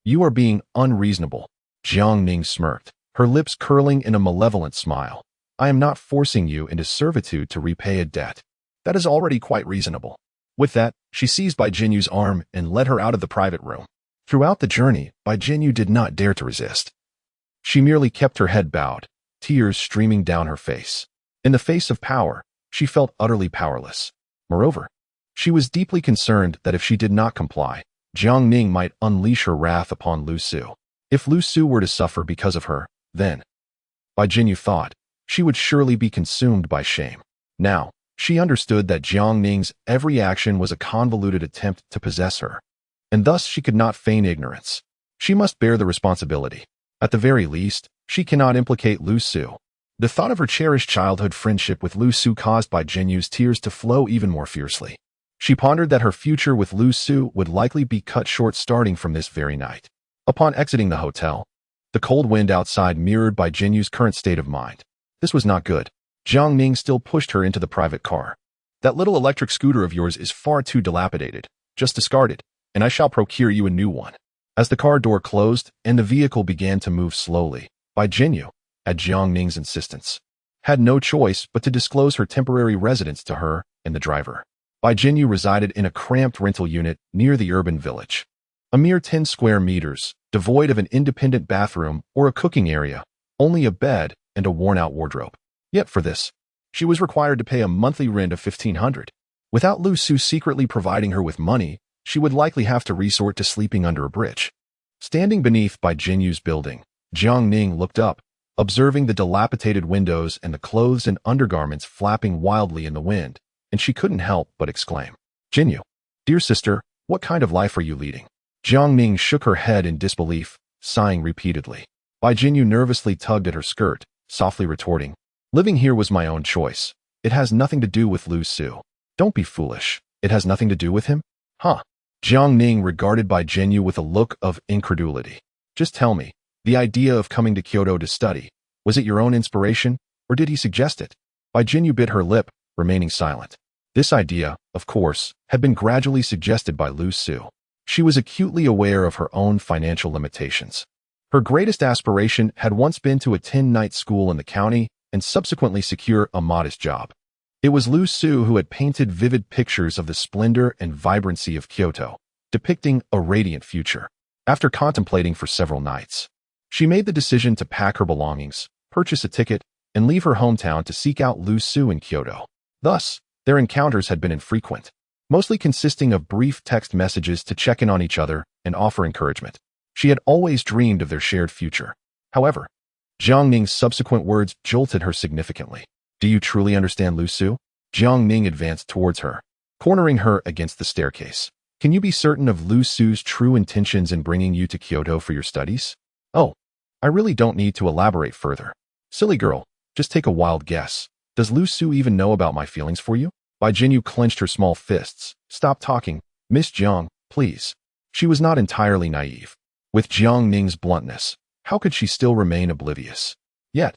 You are being unreasonable. Jiang Ning smirked, her lips curling in a malevolent smile. I am not forcing you into servitude to repay a debt. That is already quite reasonable. With that, she seized Bai Jinyu's arm and led her out of the private room. Throughout the journey, Bai Jinyu did not dare to resist. She merely kept her head bowed, tears streaming down her face. In the face of power, she felt utterly powerless. Moreover, she was deeply concerned that if she did not comply, Jiang Ning might unleash her wrath upon Lu Su. If Lu Su were to suffer because of her, then, Bai Jinyu thought, she would surely be consumed by shame. Now, she understood that Jiang Ning's every action was a convoluted attempt to possess her, and thus she could not feign ignorance. She must bear the responsibility. At the very least, she cannot implicate Lu Su. The thought of her cherished childhood friendship with Lu Su caused Bai Jinyu's tears to flow even more fiercely. She pondered that her future with Lu Su would likely be cut short starting from this very night. Upon exiting the hotel, the cold wind outside mirrored Bai Jinyu's current state of mind. This was not good. Jiang Ning still pushed her into the private car. That little electric scooter of yours is far too dilapidated. Just discard it, and I shall procure you a new one. As the car door closed and the vehicle began to move slowly, Bai Jinyu, at Jiang Ning's insistence, had no choice but to disclose her temporary residence to her and the driver. Bai Jinyu resided in a cramped rental unit near the urban village. A mere 10 square meters, devoid of an independent bathroom or a cooking area, only a bed and a worn-out wardrobe. Yet for this, she was required to pay a monthly rent of 1,500. Without Lu Su secretly providing her with money, she would likely have to resort to sleeping under a bridge. Standing beneath Bai Jinyu's building, Jiang Ning looked up, observing the dilapidated windows and the clothes and undergarments flapping wildly in the wind, and she couldn't help but exclaim, Jinyu, dear sister, what kind of life are you leading? Jiang Ning shook her head in disbelief, sighing repeatedly. Bai Jinyu nervously tugged at her skirt, softly retorting, living here was my own choice. It has nothing to do with Lu Su. Don't be foolish. It has nothing to do with him? Huh? Jiang Ning regarded Bai Jinyu with a look of incredulity. Just tell me, the idea of coming to Kyoto to study, was it your own inspiration, or did he suggest it? Bai Jinyu bit her lip, remaining silent. This idea, of course, had been gradually suggested by Lu Su. She was acutely aware of her own financial limitations. Her greatest aspiration had once been to attend night school in the county and subsequently secure a modest job. It was Lu Su who had painted vivid pictures of the splendor and vibrancy of Kyoto, depicting a radiant future. After contemplating for several nights, she made the decision to pack her belongings, purchase a ticket, and leave her hometown to seek out Lu Su in Kyoto. Thus, their encounters had been infrequent, mostly consisting of brief text messages to check in on each other and offer encouragement. She had always dreamed of their shared future. However, Jiang Ning's subsequent words jolted her significantly. Do you truly understand Lu Su? Jiang Ning advanced towards her, cornering her against the staircase. Can you be certain of Lu Su's true intentions in bringing you to Kyoto for your studies? Oh, I really don't need to elaborate further. Silly girl, just take a wild guess. Does Lu Su even know about my feelings for you? Bai Jinyu clenched her small fists. Stop talking. Miss Jiang, please. She was not entirely naive. With Jiang Ning's bluntness, how could she still remain oblivious? Yet,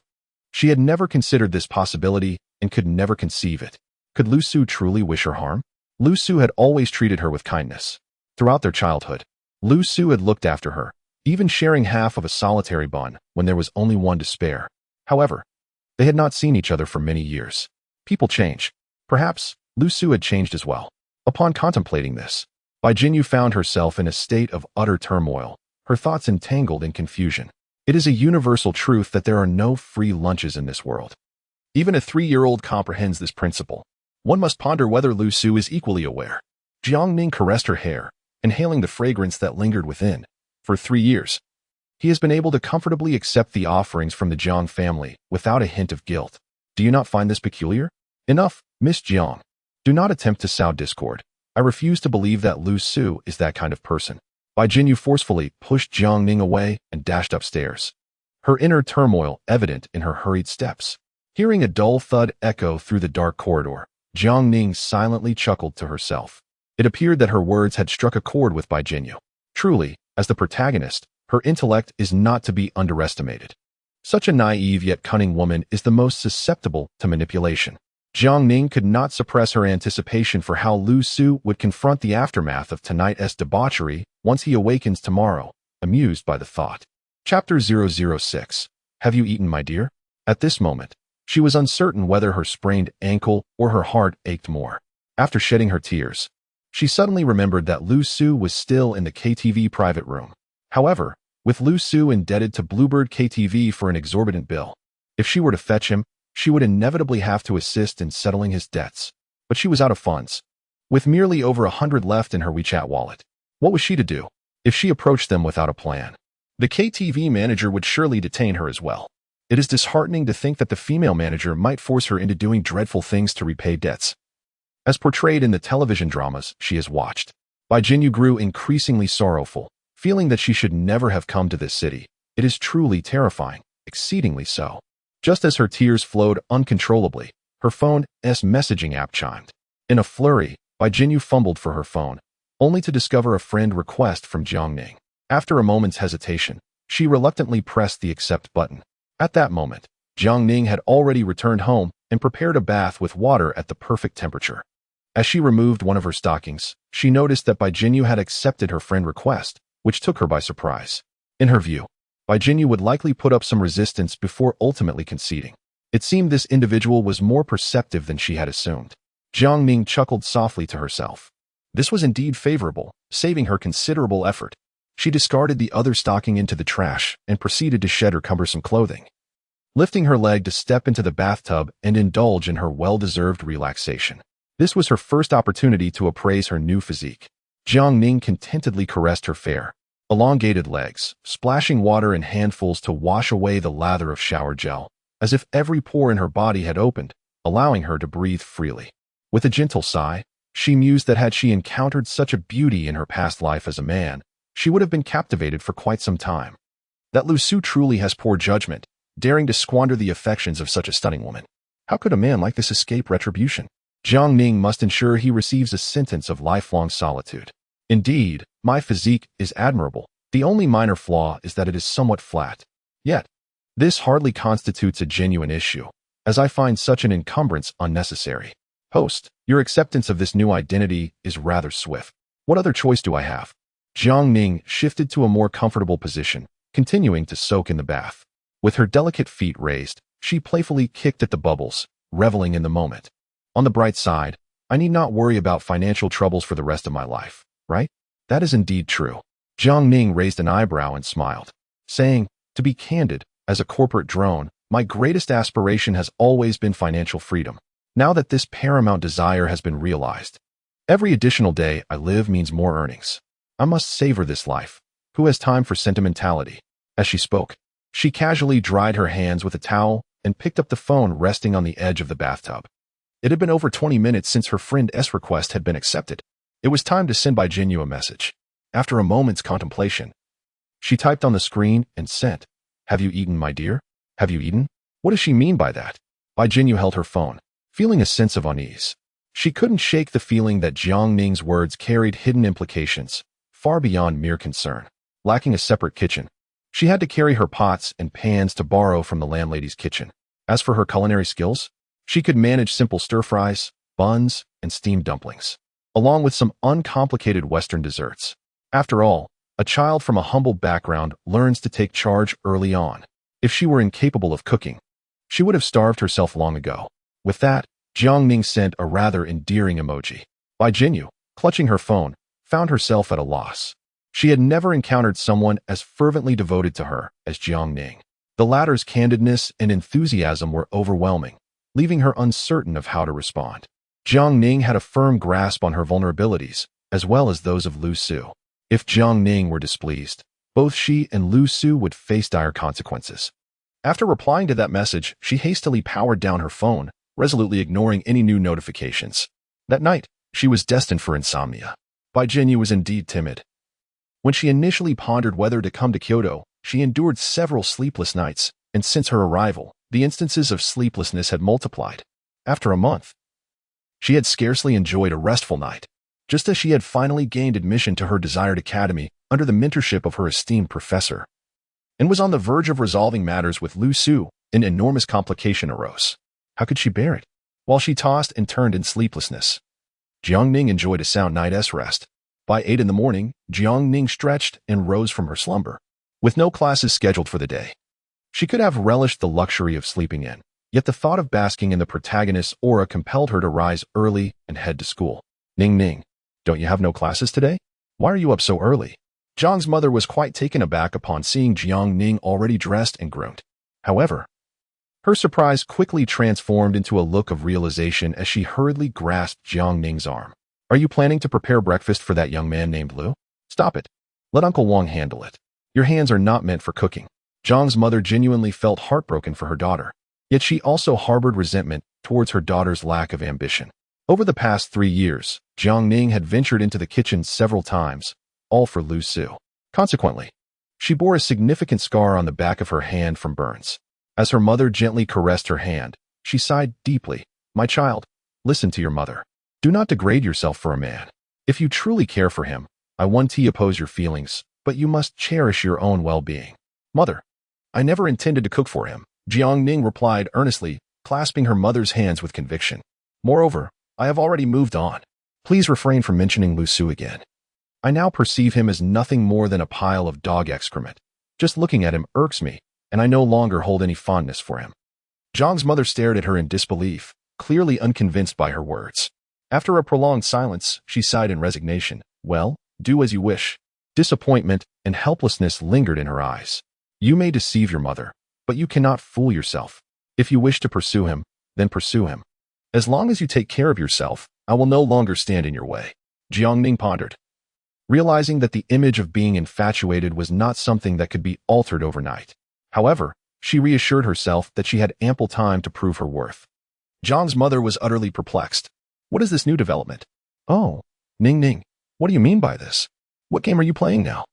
she had never considered this possibility and could never conceive it. Could Lu Su truly wish her harm? Lu Su had always treated her with kindness. Throughout their childhood, Lu Su had looked after her, even sharing half of a solitary bun when there was only one to spare. However, they had not seen each other for many years. People change. Perhaps Lu Su had changed as well. Upon contemplating this, Bai Jinyu found herself in a state of utter turmoil, her thoughts entangled in confusion. It is a universal truth that there are no free lunches in this world. Even a 3-year-old comprehends this principle. One must ponder whether Lu Su is equally aware. Jiang Ning caressed her hair, inhaling the fragrance that lingered within. For 3 years, he has been able to comfortably accept the offerings from the Jiang family without a hint of guilt. Do you not find this peculiar? Enough, Miss Jiang. Do not attempt to sow discord. I refuse to believe that Lu Su is that kind of person. Bai Jinyu forcefully pushed Jiang Ning away and dashed upstairs, her inner turmoil evident in her hurried steps. Hearing a dull thud echo through the dark corridor, Jiang Ning silently chuckled to herself. It appeared that her words had struck a chord with Bai Jinyu. Truly, as the protagonist, her intellect is not to be underestimated. Such a naive yet cunning woman is the most susceptible to manipulation. Jiang Ning could not suppress her anticipation for how Lu Su would confront the aftermath of tonight's debauchery once he awakens tomorrow, amused by the thought. Chapter 006. Have you eaten, my dear? At this moment, she was uncertain whether her sprained ankle or her heart ached more. After shedding her tears, she suddenly remembered that Lu Su was still in the KTV private room. However, with Lu Su indebted to Bluebird KTV for an exorbitant bill, if she were to fetch him, she would inevitably have to assist in settling his debts. But she was out of funds, with merely over 100 left in her WeChat wallet. What was she to do if she approached them without a plan? The KTV manager would surely detain her as well. It is disheartening to think that the female manager might force her into doing dreadful things to repay debts, as portrayed in the television dramas she has watched. Bai Jinyu grew increasingly sorrowful, feeling that she should never have come to this city. It is truly terrifying, exceedingly so. Just as her tears flowed uncontrollably, her phone's messaging app chimed. In a flurry, Bai Jinyu fumbled for her phone, only to discover a friend request from Jiang Ning. After a moment's hesitation, she reluctantly pressed the accept button. At that moment, Jiang Ning had already returned home and prepared a bath with water at the perfect temperature. As she removed one of her stockings, she noticed that Bai Jinyu had accepted her friend request, which took her by surprise. In her view, Bai Jinyu would likely put up some resistance before ultimately conceding. It seemed this individual was more perceptive than she had assumed. Jiang Ning chuckled softly to herself. This was indeed favorable, saving her considerable effort. She discarded the other stocking into the trash and proceeded to shed her cumbersome clothing, lifting her leg to step into the bathtub and indulge in her well-deserved relaxation. This was her first opportunity to appraise her new physique. Jiang Ning contentedly caressed her fair, elongated legs, splashing water in handfuls to wash away the lather of shower gel, as if every pore in her body had opened, allowing her to breathe freely. With a gentle sigh, she mused that had she encountered such a beauty in her past life as a man, she would have been captivated for quite some time. That Lu Su truly has poor judgment, daring to squander the affections of such a stunning woman. How could a man like this escape retribution? Jiang Ning must ensure he receives a sentence of lifelong solitude. Indeed, my physique is admirable. The only minor flaw is that it is somewhat flat. Yet, this hardly constitutes a genuine issue, as I find such an encumbrance unnecessary. Host, your acceptance of this new identity is rather swift. What other choice do I have? Jiang Ning shifted to a more comfortable position, continuing to soak in the bath. With her delicate feet raised, she playfully kicked at the bubbles, reveling in the moment. On the bright side, I need not worry about financial troubles for the rest of my life, right? That is indeed true. Jiang Ning raised an eyebrow and smiled, saying, to be candid, as a corporate drone, my greatest aspiration has always been financial freedom. Now that this paramount desire has been realized, every additional day I live means more earnings. I must savor this life. Who has time for sentimentality? As she spoke, she casually dried her hands with a towel and picked up the phone resting on the edge of the bathtub. It had been over 20 minutes since her friend's request had been accepted. It was time to send Bai Jinyu a message. After a moment's contemplation, she typed on the screen and sent. Have you eaten, my dear? Have you eaten? What does she mean by that? Bai Jinyu held her phone, feeling a sense of unease. She couldn't shake the feeling that Jiang Ning's words carried hidden implications, far beyond mere concern. Lacking a separate kitchen, she had to carry her pots and pans to borrow from the landlady's kitchen. As for her culinary skills, she could manage simple stir-fries, buns, and steamed dumplings, along with some uncomplicated Western desserts. After all, a child from a humble background learns to take charge early on. If she were incapable of cooking, she would have starved herself long ago. With that, Jiang Ning sent a rather endearing emoji. Bai Jinyu, clutching her phone, found herself at a loss. She had never encountered someone as fervently devoted to her as Jiang Ning. The latter's candidness and enthusiasm were overwhelming, leaving her uncertain of how to respond. Jiang Ning had a firm grasp on her vulnerabilities, as well as those of Lu Su. If Jiang Ning were displeased, both she and Lu Su would face dire consequences. After replying to that message, she hastily powered down her phone, resolutely ignoring any new notifications. That night, she was destined for insomnia. Bai Jinyu was indeed timid. When she initially pondered whether to come to Kyoto, she endured several sleepless nights, and since her arrival, the instances of sleeplessness had multiplied. After a month, she had scarcely enjoyed a restful night. Just as she had finally gained admission to her desired academy under the mentorship of her esteemed professor, and was on the verge of resolving matters with Lu Su, an enormous complication arose. How could she bear it? While she tossed and turned in sleeplessness, Jiang Ning enjoyed a sound night's rest. By 8 in the morning, Jiang Ning stretched and rose from her slumber. With no classes scheduled for the day, she could have relished the luxury of sleeping in, yet the thought of basking in the protagonist's aura compelled her to rise early and head to school. Ning Ning, don't you have no classes today? Why are you up so early? Jiang's mother was quite taken aback upon seeing Jiang Ning already dressed and groomed. However, her surprise quickly transformed into a look of realization as she hurriedly grasped Jiang Ning's arm. Are you planning to prepare breakfast for that young man named Lu? Stop it. Let Uncle Wang handle it. Your hands are not meant for cooking. Jiang's mother genuinely felt heartbroken for her daughter, yet she also harbored resentment towards her daughter's lack of ambition. Over the past 3 years, Jiang Ning had ventured into the kitchen several times, all for Lu Su. Consequently, she bore a significant scar on the back of her hand from burns. As her mother gently caressed her hand, she sighed deeply. My child, listen to your mother. Do not degrade yourself for a man. If you truly care for him, I won't oppose your feelings, but you must cherish your own well-being. Mother, I never intended to cook for him, Jiang Ning replied earnestly, clasping her mother's hands with conviction. Moreover, I have already moved on. Please refrain from mentioning Lu Su again. I now perceive him as nothing more than a pile of dog excrement. Just looking at him irks me, and I no longer hold any fondness for him. Jiang's mother stared at her in disbelief, clearly unconvinced by her words. After a prolonged silence, she sighed in resignation. Well, do as you wish. Disappointment and helplessness lingered in her eyes. You may deceive your mother, but you cannot fool yourself. If you wish to pursue him, then pursue him. As long as you take care of yourself, I will no longer stand in your way. Jiang Ning pondered, realizing that the image of being infatuated was not something that could be altered overnight. However, she reassured herself that she had ample time to prove her worth. Jiang's mother was utterly perplexed. What is this new development? Oh, Ning Ning, what do you mean by this? What game are you playing now?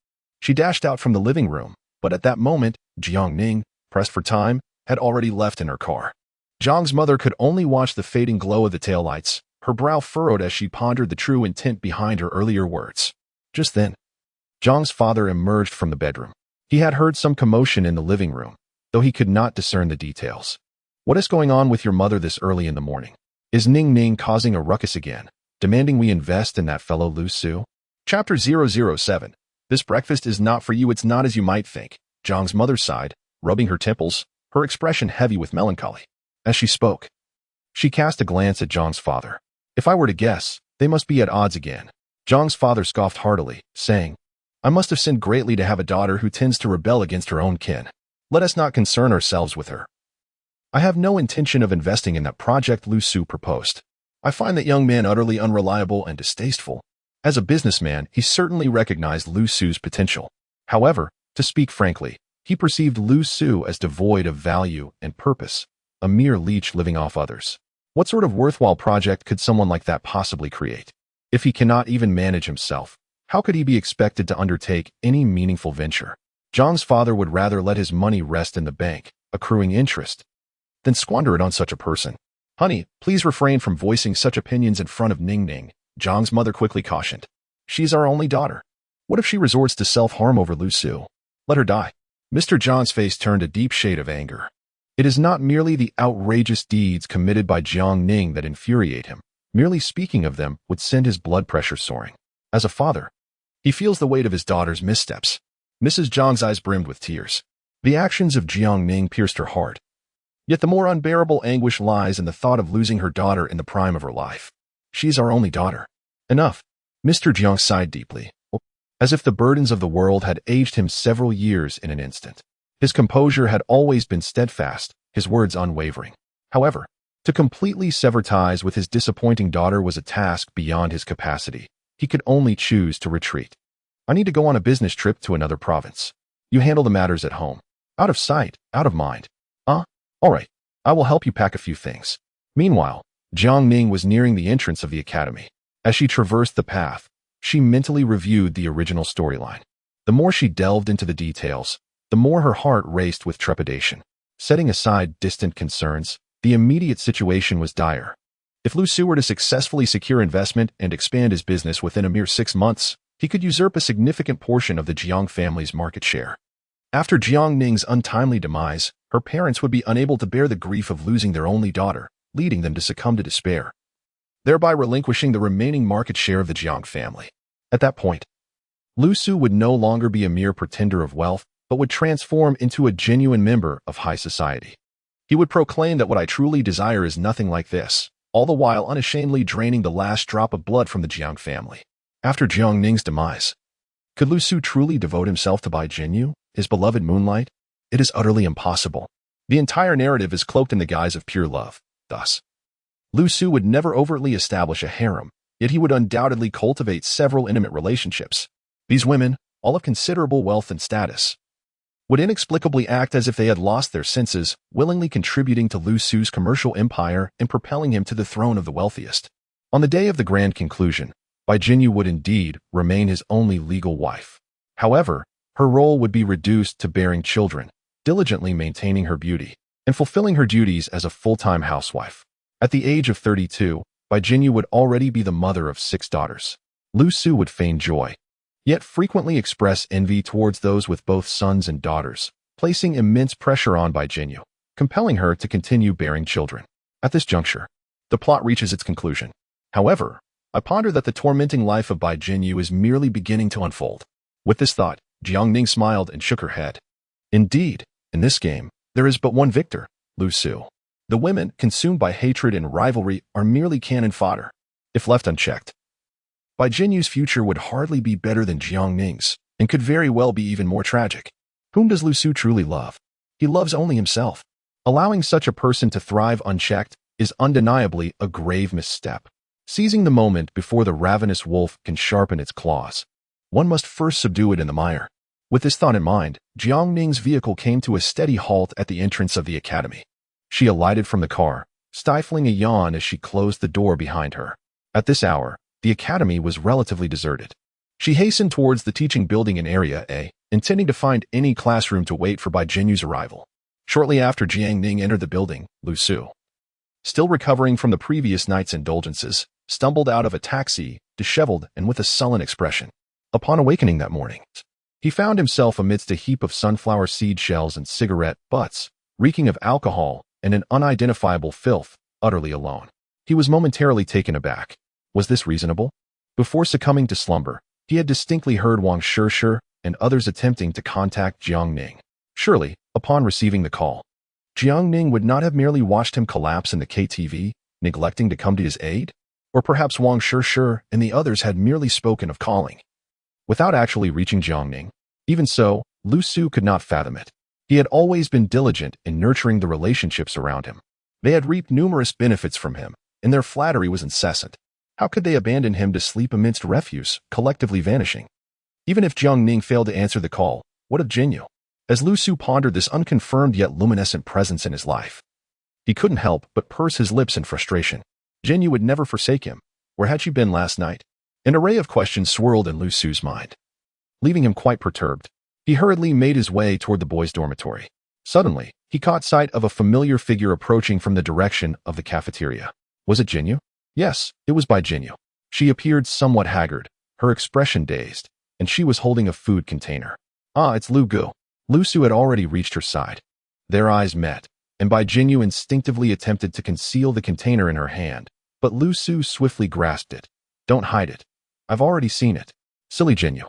She dashed out from the living room, but at that moment, Jiang Ning, pressed for time, had already left in her car. Jiang's mother could only watch the fading glow of the taillights, her brow furrowed as she pondered the true intent behind her earlier words. Just then, Jiang's father emerged from the bedroom. He had heard some commotion in the living room, though he could not discern the details. What is going on with your mother this early in the morning? Is Ning Ning causing a ruckus again, demanding we invest in that fellow Lu Su? Chapter 007. This breakfast is not for you, it's not as you might think. Jiang's mother sighed, rubbing her temples, her expression heavy with melancholy. As she spoke, she cast a glance at Jiang's father. If I were to guess, they must be at odds again. Jiang's father scoffed heartily, saying, I must have sinned greatly to have a daughter who tends to rebel against her own kin. Let us not concern ourselves with her. I have no intention of investing in that project Lu Su proposed. I find that young man utterly unreliable and distasteful. As a businessman, he certainly recognized Lu Su's potential. However, to speak frankly, he perceived Lu Su as devoid of value and purpose, a mere leech living off others. What sort of worthwhile project could someone like that possibly create? If he cannot even manage himself, how could he be expected to undertake any meaningful venture? Zhang's father would rather let his money rest in the bank, accruing interest, than squander it on such a person. Honey, please refrain from voicing such opinions in front of Ning Ning, Zhang's mother quickly cautioned. She's our only daughter. What if she resorts to self-harm over Lu Su? Let her die. Mr. Zhang's face turned a deep shade of anger. It is not merely the outrageous deeds committed by Jiang Ning that infuriate him. Merely speaking of them would send his blood pressure soaring. As a father, he feels the weight of his daughter's missteps. Mrs. Zhang's eyes brimmed with tears. The actions of Jiang Ning pierced her heart. Yet the more unbearable anguish lies in the thought of losing her daughter in the prime of her life. She's our only daughter. Enough. Mr. Jiang sighed deeply, as if the burdens of the world had aged him several years in an instant. His composure had always been steadfast, his words unwavering. However, to completely sever ties with his disappointing daughter was a task beyond his capacity. He could only choose to retreat. I need to go on a business trip to another province. You handle the matters at home. Out of sight, out of mind. All right, I will help you pack a few things. Meanwhile, Jiang Ning was nearing the entrance of the academy. As she traversed the path, she mentally reviewed the original storyline. The more she delved into the details, the more her heart raced with trepidation. Setting aside distant concerns, the immediate situation was dire. If Lu Su were to successfully secure investment and expand his business within a mere 6 months, he could usurp a significant portion of the Jiang family's market share. After Jiang Ning's untimely demise, her parents would be unable to bear the grief of losing their only daughter, leading them to succumb to despair, thereby relinquishing the remaining market share of the Jiang family. At that point, Lu Su would no longer be a mere pretender of wealth, but would transform into a genuine member of high society. He would proclaim that what I truly desire is nothing like this, all the while unashamedly draining the last drop of blood from the Jiang family. After Jiang Ning's demise, could Lu Su truly devote himself to Bai Jinyu, his beloved moonlight? It is utterly impossible. The entire narrative is cloaked in the guise of pure love. Thus, Lu Su would never overtly establish a harem, yet he would undoubtedly cultivate several intimate relationships. These women, all of considerable wealth and status, would inexplicably act as if they had lost their senses, willingly contributing to Lu Su's commercial empire and propelling him to the throne of the wealthiest. On the day of the grand conclusion, Bai Jinyu would indeed remain his only legal wife. However, her role would be reduced to bearing children, diligently maintaining her beauty, and fulfilling her duties as a full-time housewife. At the age of 32, Bai Jinyu would already be the mother of 6 daughters. Lu Su would feign joy, yet frequently express envy towards those with both sons and daughters, placing immense pressure on Bai Jinyu, compelling her to continue bearing children. At this juncture, the plot reaches its conclusion. However, I ponder that the tormenting life of Bai Jinyu is merely beginning to unfold. With this thought, Jiang Ning smiled and shook her head. Indeed, in this game, there is but one victor, Lu Su. The women, consumed by hatred and rivalry, are merely cannon fodder. If left unchecked, Bai Jinyu's future would hardly be better than Jiang Ning's, and could very well be even more tragic. Whom does Lu Su truly love? He loves only himself. Allowing such a person to thrive unchecked is undeniably a grave misstep. Seizing the moment before the ravenous wolf can sharpen its claws, one must first subdue it in the mire. With this thought in mind, Jiang Ning's vehicle came to a steady halt at the entrance of the academy. She alighted from the car, stifling a yawn as she closed the door behind her. At this hour, the academy was relatively deserted. She hastened towards the teaching building in Area A, intending to find any classroom to wait for Bai Jinyu's arrival. Shortly after Jiang Ning entered the building, Lu Su, still recovering from the previous night's indulgences, stumbled out of a taxi, disheveled and with a sullen expression. Upon awakening that morning, he found himself amidst a heap of sunflower seed shells and cigarette butts, reeking of alcohol and an unidentifiable filth, utterly alone. He was momentarily taken aback. Was this reasonable? Before succumbing to slumber, he had distinctly heard Wang Shishir and others attempting to contact Jiang Ning. Surely, upon receiving the call, Jiang Ning would not have merely watched him collapse in the KTV, neglecting to come to his aid? Or perhaps Wang Shishir and the others had merely spoken of calling, without actually reaching Jiang Ning. Even so, Lu Su could not fathom it. He had always been diligent in nurturing the relationships around him. They had reaped numerous benefits from him, and their flattery was incessant. How could they abandon him to sleep amidst refuse, collectively vanishing? Even if Jiang Ning failed to answer the call, what of Jinyu? As Lu Su pondered this unconfirmed yet luminescent presence in his life, he couldn't help but purse his lips in frustration. Jinyu would never forsake him. Where had she been last night? An array of questions swirled in Lu Su's mind, leaving him quite perturbed. He hurriedly made his way toward the boys' dormitory. Suddenly, he caught sight of a familiar figure approaching from the direction of the cafeteria. Was it Jinyu? Yes, it was Jinyu. She appeared somewhat haggard, her expression dazed, and she was holding a food container. Ah, it's Lu Gu. Lu Su had already reached her side. Their eyes met, and Jinyu instinctively attempted to conceal the container in her hand, but Lu Su swiftly grasped it. Don't hide it. I've already seen it. Silly Jinyu.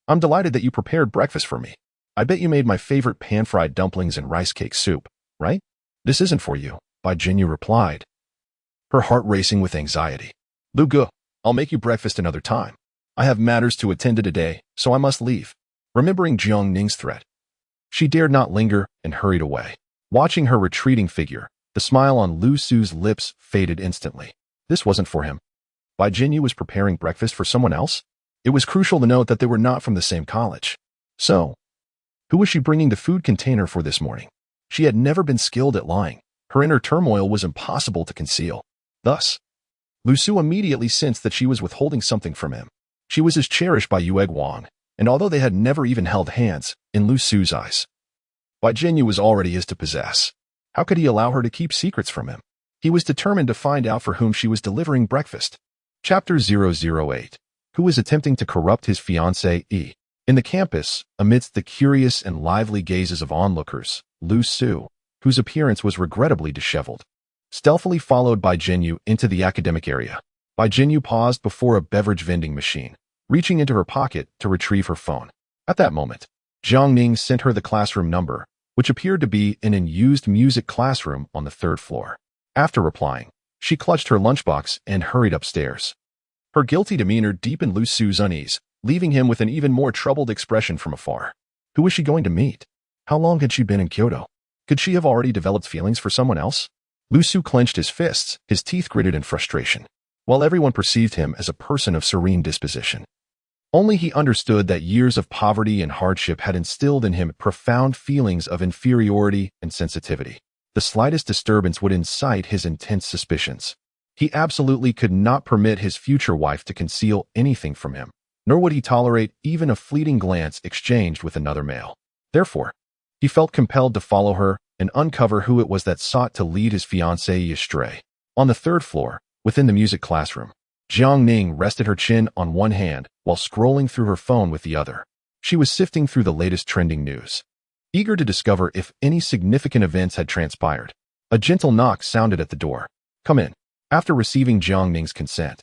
I'm delighted that you prepared breakfast for me. I bet you made my favorite pan-fried dumplings and rice cake soup, right? This isn't for you, Jinyu replied, her heart racing with anxiety. Lu Gu, I'll make you breakfast another time. I have matters to attend to today, so I must leave. Remembering Jiang Ning's threat, she dared not linger and hurried away. Watching her retreating figure, the smile on Lu Su's lips faded instantly. This wasn't for him. Jinyu was preparing breakfast for someone else? It was crucial to note that they were not from the same college. So, who was she bringing the food container for this morning? She had never been skilled at lying. Her inner turmoil was impossible to conceal. Thus, Lu Su immediately sensed that she was withholding something from him. She was as cherished by Yue Guang, and although they had never even held hands, in Lu Su's eyes, Jinyu was already his to possess. How could he allow her to keep secrets from him? He was determined to find out for whom she was delivering breakfast. Chapter 008. Who was attempting to corrupt his fiancée E. In the campus, amidst the curious and lively gazes of onlookers, Lu Su, whose appearance was regrettably disheveled, stealthily followed Jinyu into the academic area. Jinyu paused before a beverage vending machine, reaching into her pocket to retrieve her phone. At that moment, Jiang Ning sent her the classroom number, which appeared to be an unused music classroom on the 3rd floor. After replying, she clutched her lunchbox and hurried upstairs. Her guilty demeanor deepened Lu Su's unease, leaving him with an even more troubled expression from afar. Who was she going to meet? How long had she been in Kyoto? Could she have already developed feelings for someone else? Lu Su clenched his fists, his teeth gritted in frustration, while everyone perceived him as a person of serene disposition. Only he understood that years of poverty and hardship had instilled in him profound feelings of inferiority and sensitivity. The slightest disturbance would incite his intense suspicions. He absolutely could not permit his future wife to conceal anything from him, nor would he tolerate even a fleeting glance exchanged with another male. Therefore, he felt compelled to follow her and uncover who it was that sought to lead his fiancée astray. On the 3rd floor, within the music classroom, Jiang Ning rested her chin on one hand while scrolling through her phone with the other. She was sifting through the latest trending news, eager to discover if any significant events had transpired. A gentle knock sounded at the door. Come in. After receiving Jiang Ning's consent,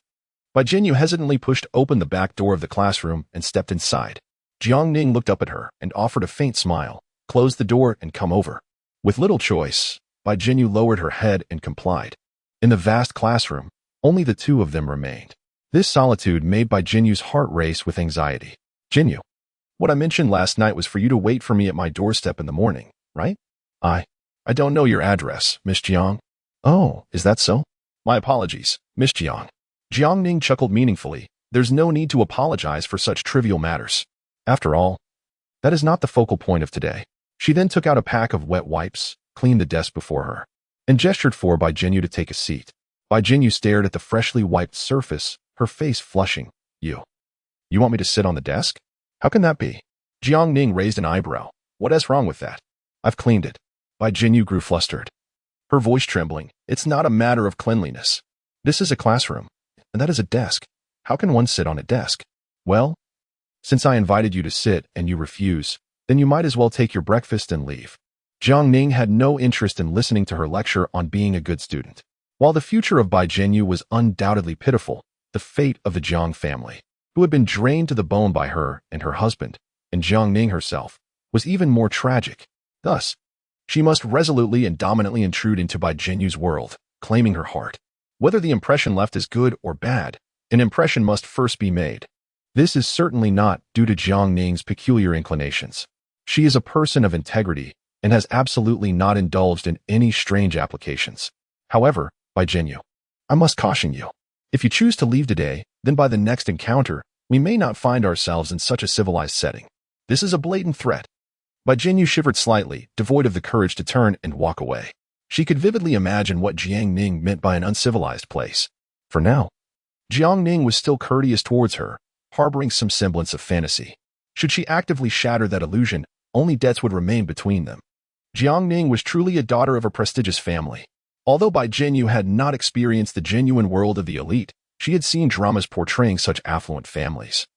Jinyu hesitantly pushed open the back door of the classroom and stepped inside. Jiang Ning looked up at her and offered a faint smile, closed the door and come over. With little choice, Jinyu lowered her head and complied. In the vast classroom, only the two of them remained. This solitude made Jinyu's heart race with anxiety. Jinyu, what I mentioned last night was for you to wait for me at my doorstep in the morning, right? I don't know your address, Miss Jiang. Oh, is that so? My apologies, Miss Jiang. Jiang Ning chuckled meaningfully. There's no need to apologize for such trivial matters. After all, that is not the focal point of today. She then took out a pack of wet wipes, cleaned the desk before her, and gestured for Jinyu to take a seat. Jinyu stared at the freshly wiped surface, her face flushing. You want me to sit on the desk? How can that be? Jiang Ning raised an eyebrow. What is wrong with that? I've cleaned it. Jinyu grew flustered, her voice trembling. It's not a matter of cleanliness. This is a classroom, and that is a desk. How can one sit on a desk? Well, since I invited you to sit and you refuse, then you might as well take your breakfast and leave. Jiang Ning had no interest in listening to her lecture on being a good student. While the future of Jinyu was undoubtedly pitiful, the fate of the Jiang family, who had been drained to the bone by her and her husband, and Jiang Ning herself, was even more tragic. Thus, she must resolutely and dominantly intrude into Jinyu's world, claiming her heart. Whether the impression left is good or bad, an impression must first be made. This is certainly not due to Jiang Ning's peculiar inclinations. She is a person of integrity and has absolutely not indulged in any strange applications. However, Jinyu, I must caution you. If you choose to leave today, then by the next encounter, we may not find ourselves in such a civilized setting. This is a blatant threat. Jinyu shivered slightly, devoid of the courage to turn and walk away. She could vividly imagine what Jiang Ning meant by an uncivilized place. For now, Jiang Ning was still courteous towards her, harboring some semblance of fantasy. Should she actively shatter that illusion, only debts would remain between them. Jiang Ning was truly a daughter of a prestigious family. Although Bai Jinyu had not experienced the genuine world of the elite, she had seen dramas portraying such affluent families.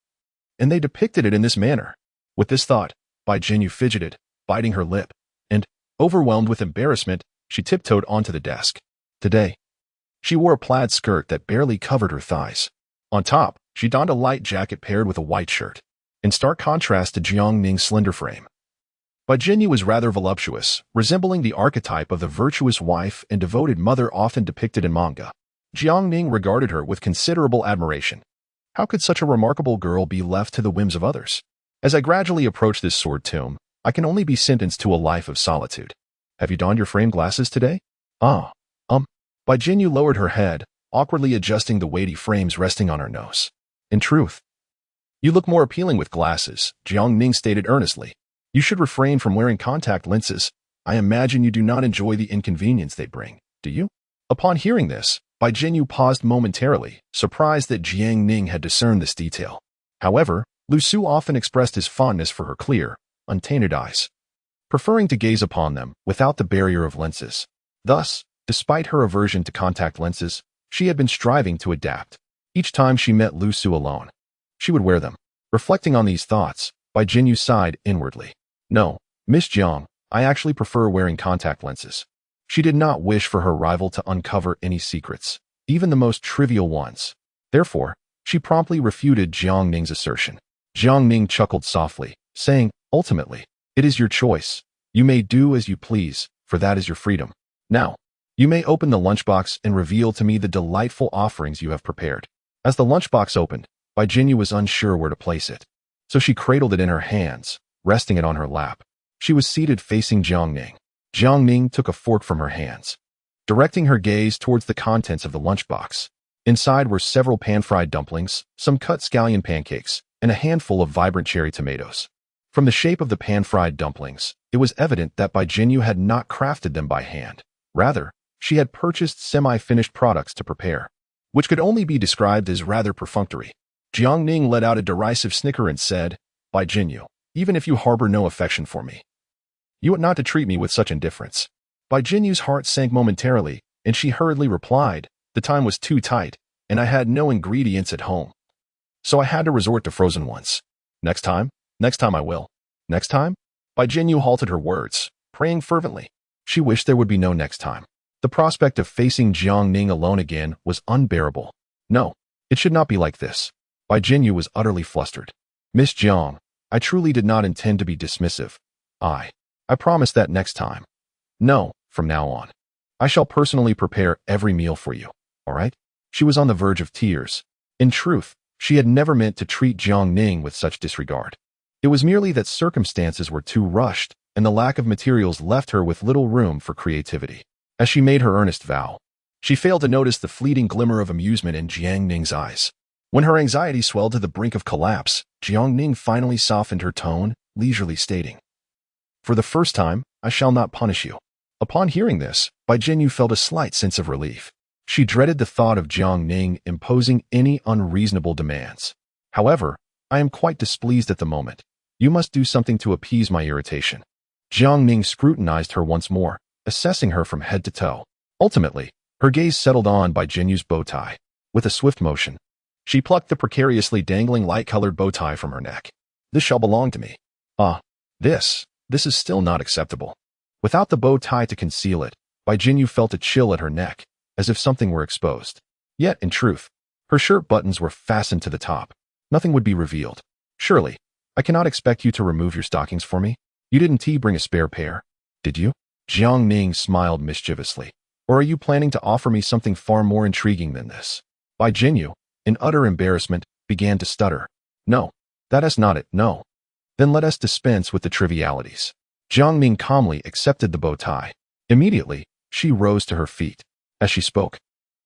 And they depicted it in this manner. With this thought, Bai Jinyu fidgeted, biting her lip, and, overwhelmed with embarrassment, she tiptoed onto the desk. Today, she wore a plaid skirt that barely covered her thighs. On top, she donned a light jacket paired with a white shirt, in stark contrast to Jiang Ning's slender frame. Bai Jinyu was rather voluptuous, resembling the archetype of the virtuous wife and devoted mother often depicted in manga. Jiang Ning regarded her with considerable admiration. How could such a remarkable girl be left to the whims of others? As I gradually approach this sword tomb, I can only be sentenced to a life of solitude. Have you donned your frame glasses today? Bai Jinyu lowered her head, awkwardly adjusting the weighty frames resting on her nose. In truth, you look more appealing with glasses, Jiang Ning stated earnestly. You should refrain from wearing contact lenses. I imagine you do not enjoy the inconvenience they bring, do you? Upon hearing this, Bai Jinyu paused momentarily, surprised that Jiang Ning had discerned this detail. However, Lu Su often expressed his fondness for her clear, untainted eyes, preferring to gaze upon them without the barrier of lenses. Thus, despite her aversion to contact lenses, she had been striving to adapt. Each time she met Lu Su alone, she would wear them. Reflecting on these thoughts, Bai Jinyu sighed inwardly. No, Miss Jiang, I actually prefer wearing contact lenses. She did not wish for her rival to uncover any secrets, even the most trivial ones. Therefore, she promptly refuted Jiang Ning's assertion. Jiang Ning chuckled softly, saying, ultimately, it is your choice. You may do as you please, for that is your freedom. Now, you may open the lunchbox and reveal to me the delightful offerings you have prepared. As the lunchbox opened, Bai Jinyu was unsure where to place it. So she cradled it in her hands, resting it on her lap. She was seated facing Jiang Ning. Jiang Ning took a fork from her hands, directing her gaze towards the contents of the lunchbox. Inside were several pan-fried dumplings, some cut scallion pancakes, and a handful of vibrant cherry tomatoes. From the shape of the pan-fried dumplings, it was evident that Bai Jinyu had not crafted them by hand. Rather, she had purchased semi-finished products to prepare, which could only be described as rather perfunctory. Jiang Ning let out a derisive snicker and said, Bai Jinyu, even if you harbor no affection for me, you ought not to treat me with such indifference. Bai Jinyu's heart sank momentarily, and she hurriedly replied, the time was too tight, and I had no ingredients at home. So I had to resort to frozen ones. Next time I will. Next time? Bai Jinyu halted her words, praying fervently. She wished there would be no next time. The prospect of facing Jiang Ning alone again was unbearable. No, it should not be like this. Bai Jinyu was utterly flustered. Miss Jiang, I truly did not intend to be dismissive. I promise that next time. No, from now on. I shall personally prepare every meal for you, all right? She was on the verge of tears. In truth, she had never meant to treat Jiang Ning with such disregard. It was merely that circumstances were too rushed, and the lack of materials left her with little room for creativity. As she made her earnest vow, she failed to notice the fleeting glimmer of amusement in Jiang Ning's eyes. When her anxiety swelled to the brink of collapse, Jiang Ning finally softened her tone, leisurely stating, for the first time, I shall not punish you. Upon hearing this, Bai Jinyu felt a slight sense of relief. She dreaded the thought of Jiang Ning imposing any unreasonable demands. However, I am quite displeased at the moment. You must do something to appease my irritation. Jiang Ning scrutinized her once more, assessing her from head to toe. Ultimately, her gaze settled on Bai Jinyu's bow tie. With a swift motion, she plucked the precariously dangling light-colored bow tie from her neck. This shall belong to me. This is still not acceptable. Without the bow tie to conceal it, Bai Jinyu felt a chill at her neck, as if something were exposed. Yet, in truth, her shirt buttons were fastened to the top. Nothing would be revealed. Surely, I cannot expect you to remove your stockings for me. You didn't bring a spare pair, did you? Jiang Ning smiled mischievously. Or are you planning to offer me something far more intriguing than this? Bai Jinyu, in utter embarrassment, began to stutter. No, that is not it, no. Then let us dispense with the trivialities. Jiang Ning calmly accepted the bow tie. Immediately, she rose to her feet. As she spoke,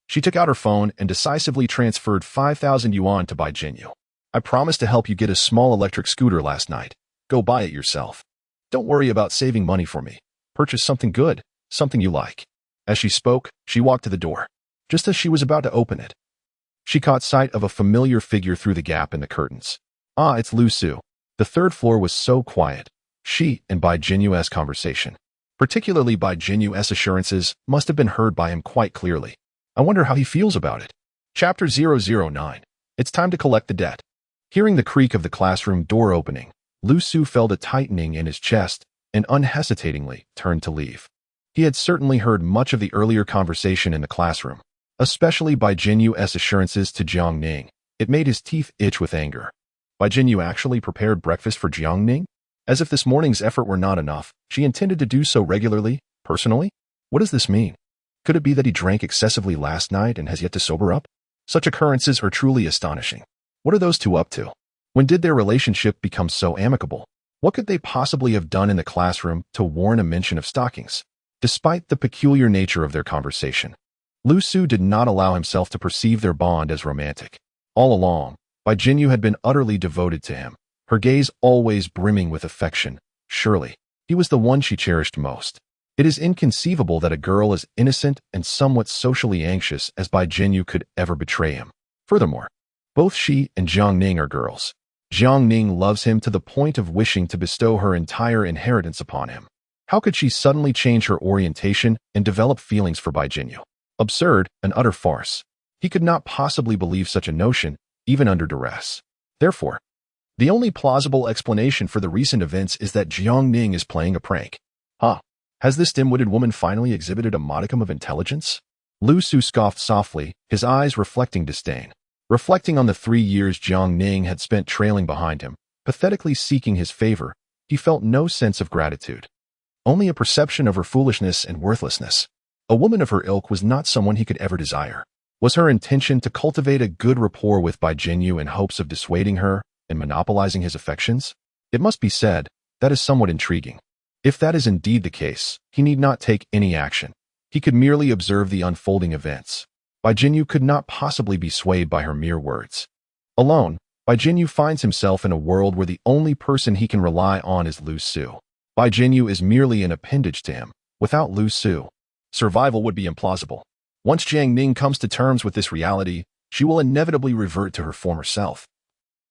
she took out her phone and decisively transferred 5,000 yuan to Bai Jinyu. I promised to help you get a small electric scooter last night. Go buy it yourself. Don't worry about saving money for me. Purchase something good, something you like. As she spoke, she walked to the door. Just as she was about to open it, she caught sight of a familiar figure through the gap in the curtains. Ah, it's Lu Su. The third floor was so quiet. She and Bai Jinyu's conversation, particularly Bai Jinyu's assurances, must have been heard by him quite clearly. I wonder how he feels about it. Chapter 009. It's time to collect the debt. Hearing the creak of the classroom door opening, Lu Su felt a tightening in his chest and unhesitatingly turned to leave. He had certainly heard much of the earlier conversation in the classroom, especially Bai Jinyu's assurances to Jiang Ning. It made his teeth itch with anger. Bai Jinyu actually prepared breakfast for Jiang Ning? As if this morning's effort were not enough, she intended to do so regularly, personally? What does this mean? Could it be that he drank excessively last night and has yet to sober up? Such occurrences are truly astonishing. What are those two up to? When did their relationship become so amicable? What could they possibly have done in the classroom to warrant a mention of stockings? Despite the peculiar nature of their conversation, Lu Su did not allow himself to perceive their bond as romantic. All along, Bai Jinyu had been utterly devoted to him, her gaze always brimming with affection. Surely, he was the one she cherished most. It is inconceivable that a girl as innocent and somewhat socially anxious as Bai Jinyu could ever betray him. Furthermore, both she and Jiang Ning are girls. Jiang Ning loves him to the point of wishing to bestow her entire inheritance upon him. How could she suddenly change her orientation and develop feelings for Bai Jinyu? Absurd, an utter farce. He could not possibly believe such a notion, even under duress. Therefore, the only plausible explanation for the recent events is that Jiang Ning is playing a prank. Has this dim-witted woman finally exhibited a modicum of intelligence? Lu Su scoffed softly, his eyes reflecting disdain. Reflecting on the 3 years Jiang Ning had spent trailing behind him, pathetically seeking his favor, he felt no sense of gratitude. Only a perception of her foolishness and worthlessness. A woman of her ilk was not someone he could ever desire. Was her intention to cultivate a good rapport with Bai Jinyu in hopes of dissuading her and monopolizing his affections? It must be said, that is somewhat intriguing. If that is indeed the case, he need not take any action. He could merely observe the unfolding events. Bai Jinyu could not possibly be swayed by her mere words. Alone, Bai Jinyu finds himself in a world where the only person he can rely on is Lu Su. Bai Jinyu is merely an appendage to him. Without Lu Su, survival would be implausible. Once Jiang Ning comes to terms with this reality, she will inevitably revert to her former self,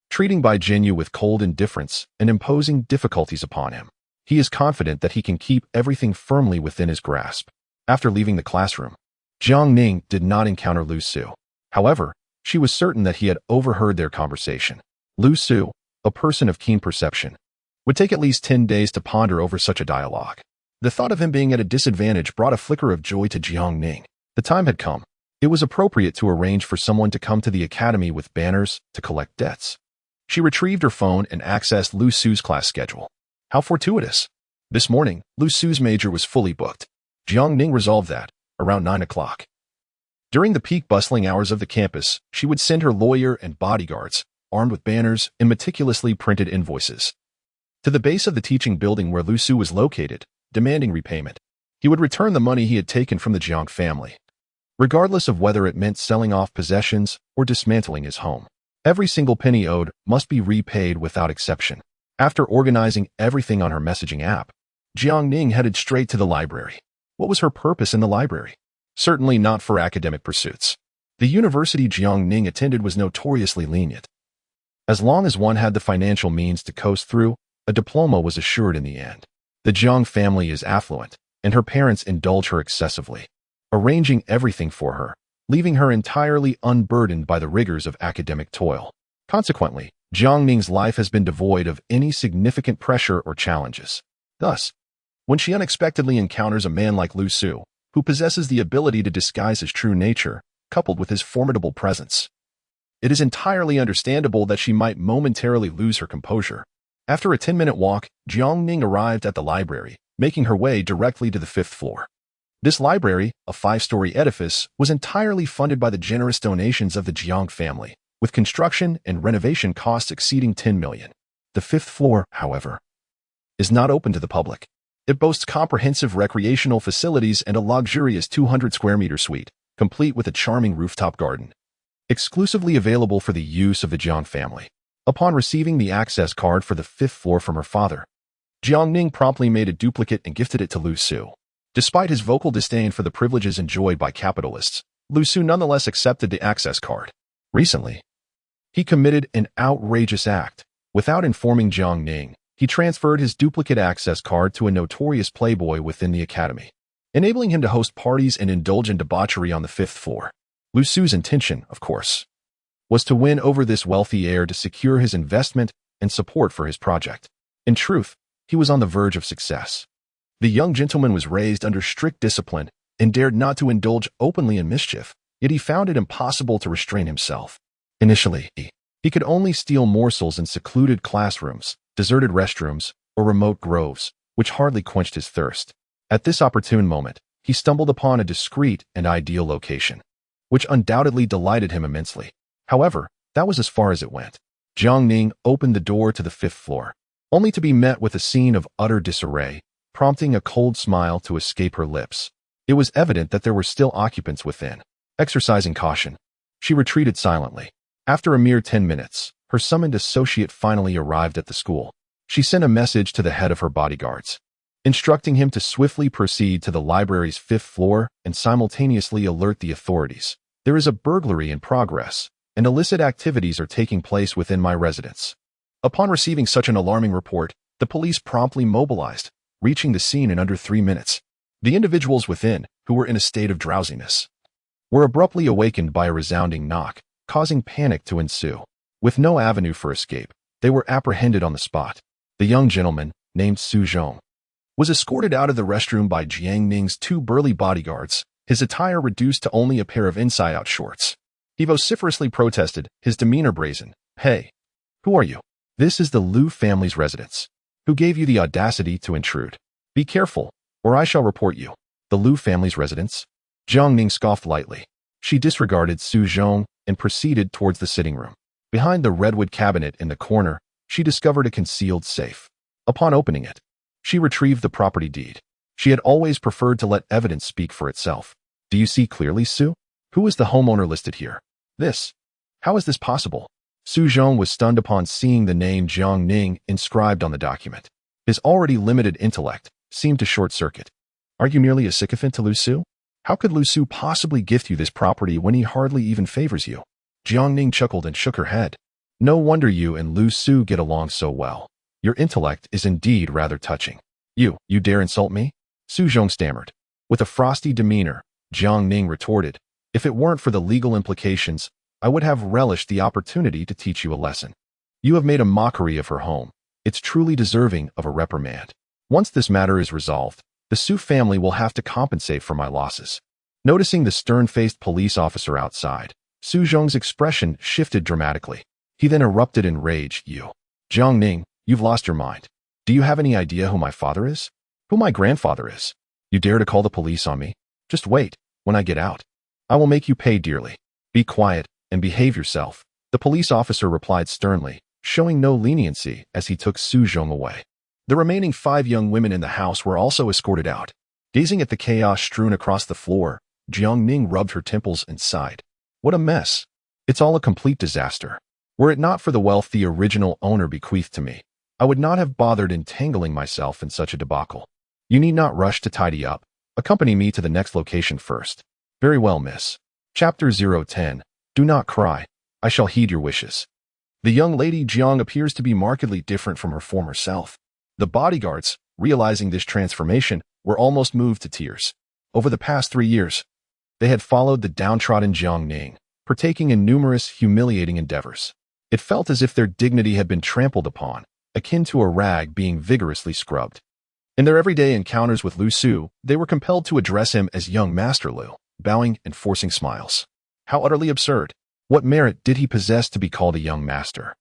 treating Bai Jinyu with cold indifference and imposing difficulties upon him. He is confident that he can keep everything firmly within his grasp. After leaving the classroom, Jiang Ning did not encounter Lu Su. However, she was certain that he had overheard their conversation. Lu Su, a person of keen perception, would take at least 10 days to ponder over such a dialogue. The thought of him being at a disadvantage brought a flicker of joy to Jiang Ning. The time had come. It was appropriate to arrange for someone to come to the academy with banners to collect debts. She retrieved her phone and accessed Lu Su's class schedule. How fortuitous. This morning, Lu Su's major was fully booked. Jiang Ning resolved that, around 9 o'clock. During the peak bustling hours of the campus, she would send her lawyer and bodyguards, armed with banners and meticulously printed invoices, to the base of the teaching building where Lu Su was located, demanding repayment. He would return the money he had taken from the Jiang family, regardless of whether it meant selling off possessions or dismantling his home. Every single penny owed must be repaid without exception. After organizing everything on her messaging app, Jiang Ning headed straight to the library. What was her purpose in the library? Certainly not for academic pursuits. The university Jiang Ning attended was notoriously lenient. As long as one had the financial means to coast through, a diploma was assured in the end. The Jiang family is affluent, and her parents indulge her excessively, arranging everything for her, leaving her entirely unburdened by the rigors of academic toil. Consequently, Jiang Ning's life has been devoid of any significant pressure or challenges. Thus, when she unexpectedly encounters a man like Lu Su, who possesses the ability to disguise his true nature, coupled with his formidable presence, it is entirely understandable that she might momentarily lose her composure. After a 10-minute walk, Jiang Ning arrived at the library, making her way directly to the 5th floor. This library, a 5-story edifice, was entirely funded by the generous donations of the Jiang family, with construction and renovation costs exceeding 10 million. The 5th floor, however, is not open to the public. It boasts comprehensive recreational facilities and a luxurious 200-square-meter suite, complete with a charming rooftop garden, exclusively available for the use of the Jiang family. Upon receiving the access card for the 5th floor from her father, Jiang Ning promptly made a duplicate and gifted it to Lu Su. Despite his vocal disdain for the privileges enjoyed by capitalists, Lu Su nonetheless accepted the access card. Recently, he committed an outrageous act. Without informing Jiang Ning, he transferred his duplicate access card to a notorious playboy within the academy, enabling him to host parties and indulge in debauchery on the 5th floor. Lu Su's intention, of course, was to win over this wealthy heir to secure his investment and support for his project. In truth, he was on the verge of success. The young gentleman was raised under strict discipline and dared not to indulge openly in mischief, yet he found it impossible to restrain himself. Initially, he could only steal morsels in secluded classrooms, deserted restrooms, or remote groves, which hardly quenched his thirst. At this opportune moment, he stumbled upon a discreet and ideal location, which undoubtedly delighted him immensely. However, that was as far as it went. Jiang Ning opened the door to the 5th floor, only to be met with a scene of utter disarray, prompting a cold smile to escape her lips. It was evident that there were still occupants within. Exercising caution, she retreated silently. After a mere 10 minutes, her summoned associate finally arrived at the school. She sent a message to the head of her bodyguards, instructing him to swiftly proceed to the library's 5th floor and simultaneously alert the authorities. There is a burglary in progress, and illicit activities are taking place within my residence. Upon receiving such an alarming report, the police promptly mobilized, reaching the scene in under 3 minutes. The individuals within, who were in a state of drowsiness, were abruptly awakened by a resounding knock, causing panic to ensue. With no avenue for escape, they were apprehended on the spot. The young gentleman, named Su Zhong, was escorted out of the restroom by Jiang Ning's 2 burly bodyguards, his attire reduced to only a pair of inside-out shorts. He vociferously protested, his demeanor brazen. "Hey, who are you? This is the Lu family's residence. Who gave you the audacity to intrude? Be careful, or I shall report you." The Lu family's residence? Jiang Ning scoffed lightly. She disregarded Su Zhong and proceeded towards the sitting room. Behind the redwood cabinet in the corner, she discovered a concealed safe. Upon opening it, she retrieved the property deed. She had always preferred to let evidence speak for itself. "Do you see clearly, Su? Who is the homeowner listed here?" "This. How is this possible?" Su Zhong was stunned upon seeing the name Jiang Ning inscribed on the document. His already limited intellect seemed to short-circuit. "Are you merely a sycophant to Lu Su? How could Lu Su possibly gift you this property when he hardly even favors you?" Jiang Ning chuckled and shook her head. "No wonder you and Lu Su get along so well. Your intellect is indeed rather touching." You dare insult me?" Su Zhong stammered. With a frosty demeanor, Jiang Ning retorted, "If it weren't for the legal implications, I would have relished the opportunity to teach you a lesson. You have made a mockery of her home. It's truly deserving of a reprimand. Once this matter is resolved, the Su family will have to compensate for my losses." Noticing the stern-faced police officer outside, Su Zhong's expression shifted dramatically. He then erupted in rage. Jiang Ning, you've lost your mind. Do you have any idea who my father is? Who my grandfather is? You dare to call the police on me? Just wait. When I get out, I will make you pay dearly. Be quiet and behave yourself." The police officer replied sternly, showing no leniency as he took Su Zhong away. The remaining 5 young women in the house were also escorted out. Gazing at the chaos strewn across the floor, Jiang Ning rubbed her temples and sighed. "What a mess. It's all a complete disaster. Were it not for the wealth the original owner bequeathed to me, I would not have bothered entangling myself in such a debacle. You need not rush to tidy up. Accompany me to the next location first." "Very well, miss." Chapter 010. Do not cry. I shall heed your wishes. The young lady Jiang appears to be markedly different from her former self. The bodyguards, realizing this transformation, were almost moved to tears. Over the past 3 years, they had followed the downtrodden Jiang Ning, partaking in numerous humiliating endeavors. It felt as if their dignity had been trampled upon, akin to a rag being vigorously scrubbed. In their everyday encounters with Lu Su, they were compelled to address him as young Master Lu, bowing and forcing smiles. How utterly absurd. What merit did he possess to be called a young master?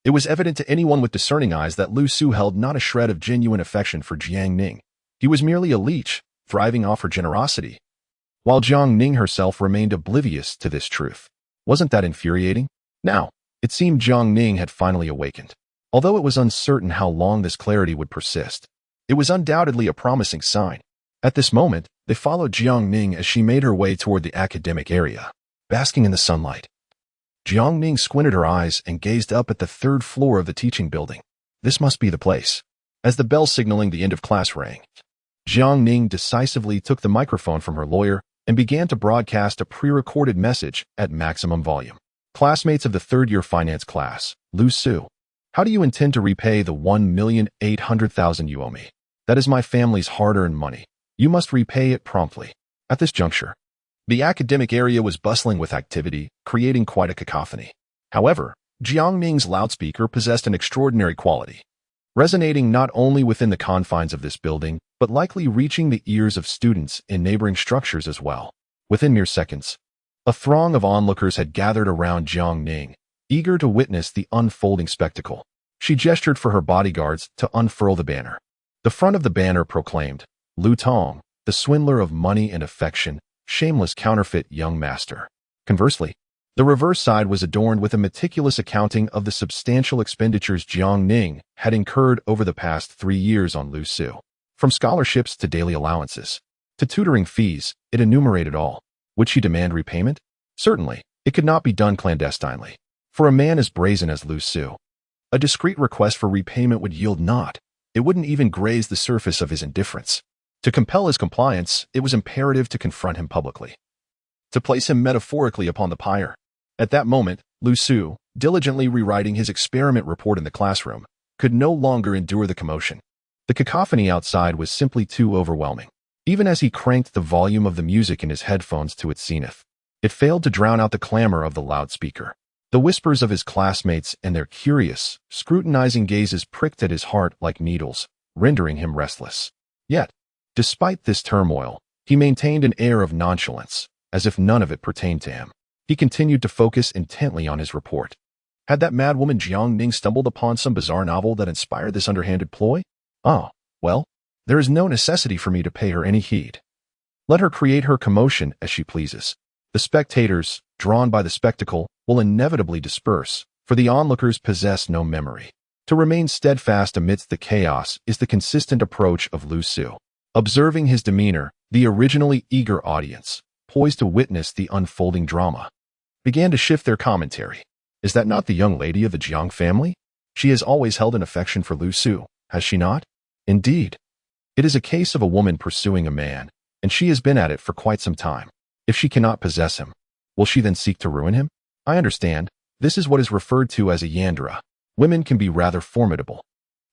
It was evident to anyone with discerning eyes that Lu Su held not a shred of genuine affection for Jiang Ning. He was merely a leech, thriving off her generosity. While Jiang Ning herself remained oblivious to this truth. Wasn't that infuriating? Now, it seemed Jiang Ning had finally awakened. Although it was uncertain how long this clarity would persist, it was undoubtedly a promising sign. At this moment, they followed Jiang Ning as she made her way toward the academic area, basking in the sunlight. Jiang Ning squinted her eyes and gazed up at the 3rd floor of the teaching building. This must be the place. As the bell signaling the end of class rang, Jiang Ning decisively took the microphone from her lawyer and began to broadcast a pre-recorded message at maximum volume. "Classmates of the 3rd-year finance class, Lu Su, How do you intend to repay the 1,800,000 you owe me? That is my family's hard-earned money. You must repay it promptly. At this juncture, the academic area was bustling with activity, creating quite a cacophony. However, Jiang Ning's loudspeaker possessed an extraordinary quality, resonating not only within the confines of this building, but likely reaching the ears of students in neighboring structures as well. Within mere seconds, a throng of onlookers had gathered around Jiang Ning, eager to witness the unfolding spectacle. She gestured for her bodyguards to unfurl the banner. The front of the banner proclaimed, Lu Tong, the swindler of money and affection, shameless counterfeit young master. Conversely, the reverse side was adorned with a meticulous accounting of the substantial expenditures Jiang Ning had incurred over the past 3 years on Lu Su. From scholarships to daily allowances, to tutoring fees, it enumerated all. Would she demand repayment? Certainly, it could not be done clandestinely. For a man as brazen as Lu Su, a discreet request for repayment would yield naught. It wouldn't even graze the surface of his indifference. To compel his compliance, it was imperative to confront him publicly, to place him metaphorically upon the pyre. At that moment, Lu Su, diligently rewriting his experiment report in the classroom, could no longer endure the commotion. The cacophony outside was simply too overwhelming. Even as he cranked the volume of the music in his headphones to its zenith, it failed to drown out the clamor of the loudspeaker. The whispers of his classmates and their curious, scrutinizing gazes pricked at his heart like needles, rendering him restless. Yet, despite this turmoil, he maintained an air of nonchalance, as if none of it pertained to him. He continued to focus intently on his report. Had that madwoman Jiang Ning stumbled upon some bizarre novel that inspired this underhanded ploy? Oh, well, there is no necessity for me to pay her any heed. Let her create her commotion as she pleases. The spectators, drawn by the spectacle, will inevitably disperse, for the onlookers possess no memory. To remain steadfast amidst the chaos is the consistent approach of Lu Su. Observing his demeanor, the originally eager audience, poised to witness the unfolding drama, began to shift their commentary. Is that not the young lady of the Jiang family? She has always held an affection for Lu Su, has she not? Indeed. It is a case of a woman pursuing a man, and she has been at it for quite some time. If she cannot possess him, will she then seek to ruin him? I understand. This is what is referred to as a yandere. Women can be rather formidable.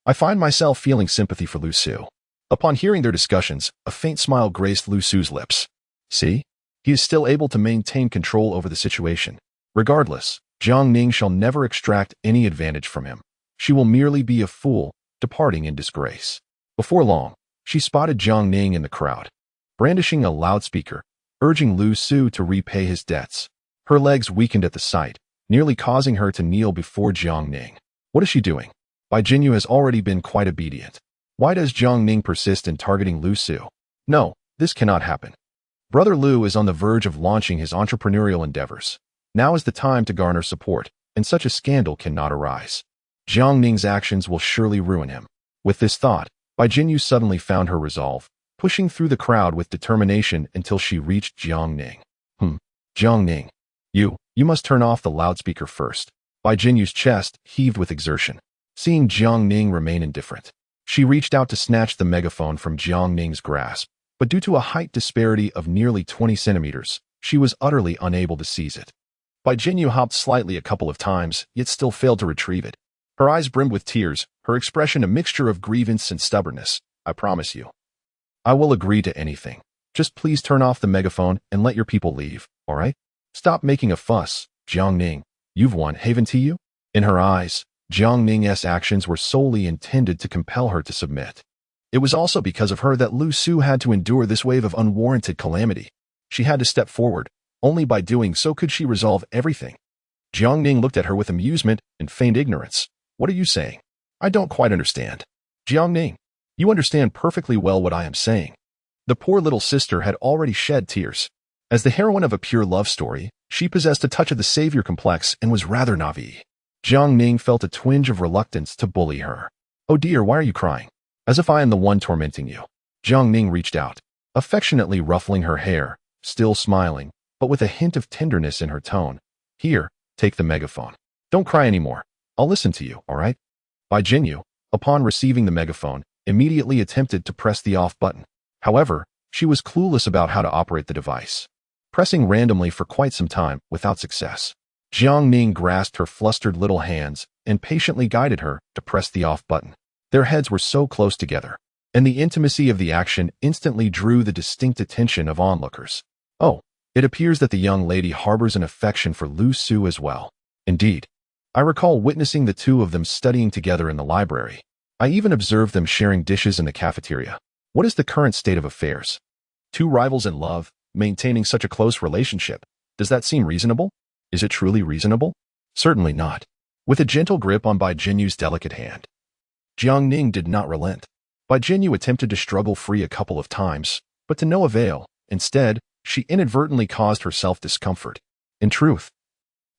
I find myself feeling sympathy for Lu Su. Upon hearing their discussions, a faint smile graced Lu Su's lips. See? He is still able to maintain control over the situation. Regardless, Jiang Ning shall never extract any advantage from him. She will merely be a fool, departing in disgrace. Before long, she spotted Jiang Ning in the crowd, brandishing a loudspeaker, urging Lu Su to repay his debts. Her legs weakened at the sight, nearly causing her to kneel before Jiang Ning. What is she doing? Bai Jinyu has already been quite obedient. Why does Jiang Ning persist in targeting Lu Su? No, this cannot happen. Brother Lu is on the verge of launching his entrepreneurial endeavors. Now is the time to garner support, and such a scandal cannot arise. Jiang Ning's actions will surely ruin him. With this thought, Bai Jinyu suddenly found her resolve, pushing through the crowd with determination until she reached Jiang Ning. Jiang Ning. You must turn off the loudspeaker first. Bai Jinyu's chest heaved with exertion. Seeing Jiang Ning remain indifferent, she reached out to snatch the megaphone from Jiang Ning's grasp, but due to a height disparity of nearly 20 centimeters, she was utterly unable to seize it. Bai Jinyu hopped slightly a couple of times, yet still failed to retrieve it. Her eyes brimmed with tears, her expression a mixture of grievance and stubbornness. I promise you, I will agree to anything. Just please turn off the megaphone and let your people leave, all right? Stop making a fuss, Jiang Ning. You've won, haven't you? In her eyes, Jiang Ning's actions were solely intended to compel her to submit. It was also because of her that Lu Su had to endure this wave of unwarranted calamity. She had to step forward. Only by doing so could she resolve everything. Jiang Ning looked at her with amusement and feigned ignorance. What are you saying? I don't quite understand. Jiang Ning, you understand perfectly well what I am saying. The poor little sister had already shed tears. As the heroine of a pure love story, she possessed a touch of the savior complex and was rather naive. Jiang Ning felt a twinge of reluctance to bully her. Oh dear, why are you crying? As if I am the one tormenting you. Jiang Ning reached out, affectionately ruffling her hair, still smiling, but with a hint of tenderness in her tone. Here, take the megaphone. Don't cry anymore. I'll listen to you, all right? Bai Jinyu, upon receiving the megaphone, immediately attempted to press the off button. However, she was clueless about how to operate the device, pressing randomly for quite some time without success. Jiang Ning grasped her flustered little hands and patiently guided her to press the off button. Their heads were so close together, and the intimacy of the action instantly drew the distinct attention of onlookers. Oh, it appears that the young lady harbors an affection for Lu Su as well. Indeed, I recall witnessing the two of them studying together in the library. I even observed them sharing dishes in the cafeteria. What is the current state of affairs? Two rivals in love, maintaining such a close relationship. Does that seem reasonable? Is it truly reasonable? Certainly not. With a gentle grip on Bai Jinyu's delicate hand, Jiang Ning did not relent. Bai Jinyu attempted to struggle free a couple of times, but to no avail. Instead, she inadvertently caused herself discomfort. In truth,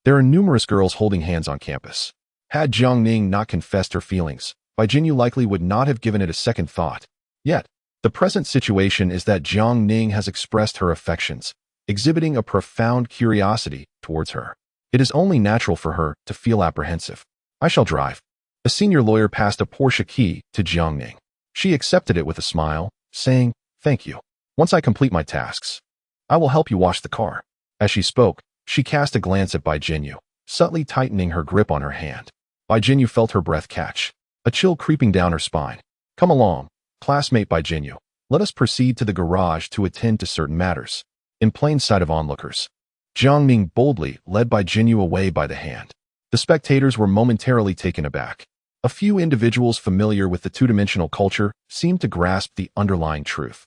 there are numerous girls holding hands on campus. Had Jiang Ning not confessed her feelings, Bai Jinyu likely would not have given it a second thought. Yet, the present situation is that Jiang Ning has expressed her affections, exhibiting a profound curiosity towards her. It is only natural for her to feel apprehensive. I shall drive. A senior lawyer passed a Porsche key to Jiang Ning. She accepted it with a smile, saying, "Thank you. Once I complete my tasks, I will help you wash the car." As she spoke, she cast a glance at Bai Jinyu, subtly tightening her grip on her hand. Bai Jinyu felt her breath catch, a chill creeping down her spine. "Come along, classmate Bai Jinyu. Let us proceed to the garage to attend to certain matters." In plain sight of onlookers, Jiang Ning boldly led Bai Jinyu away by the hand. The spectators were momentarily taken aback. A few individuals familiar with the two-dimensional culture seemed to grasp the underlying truth,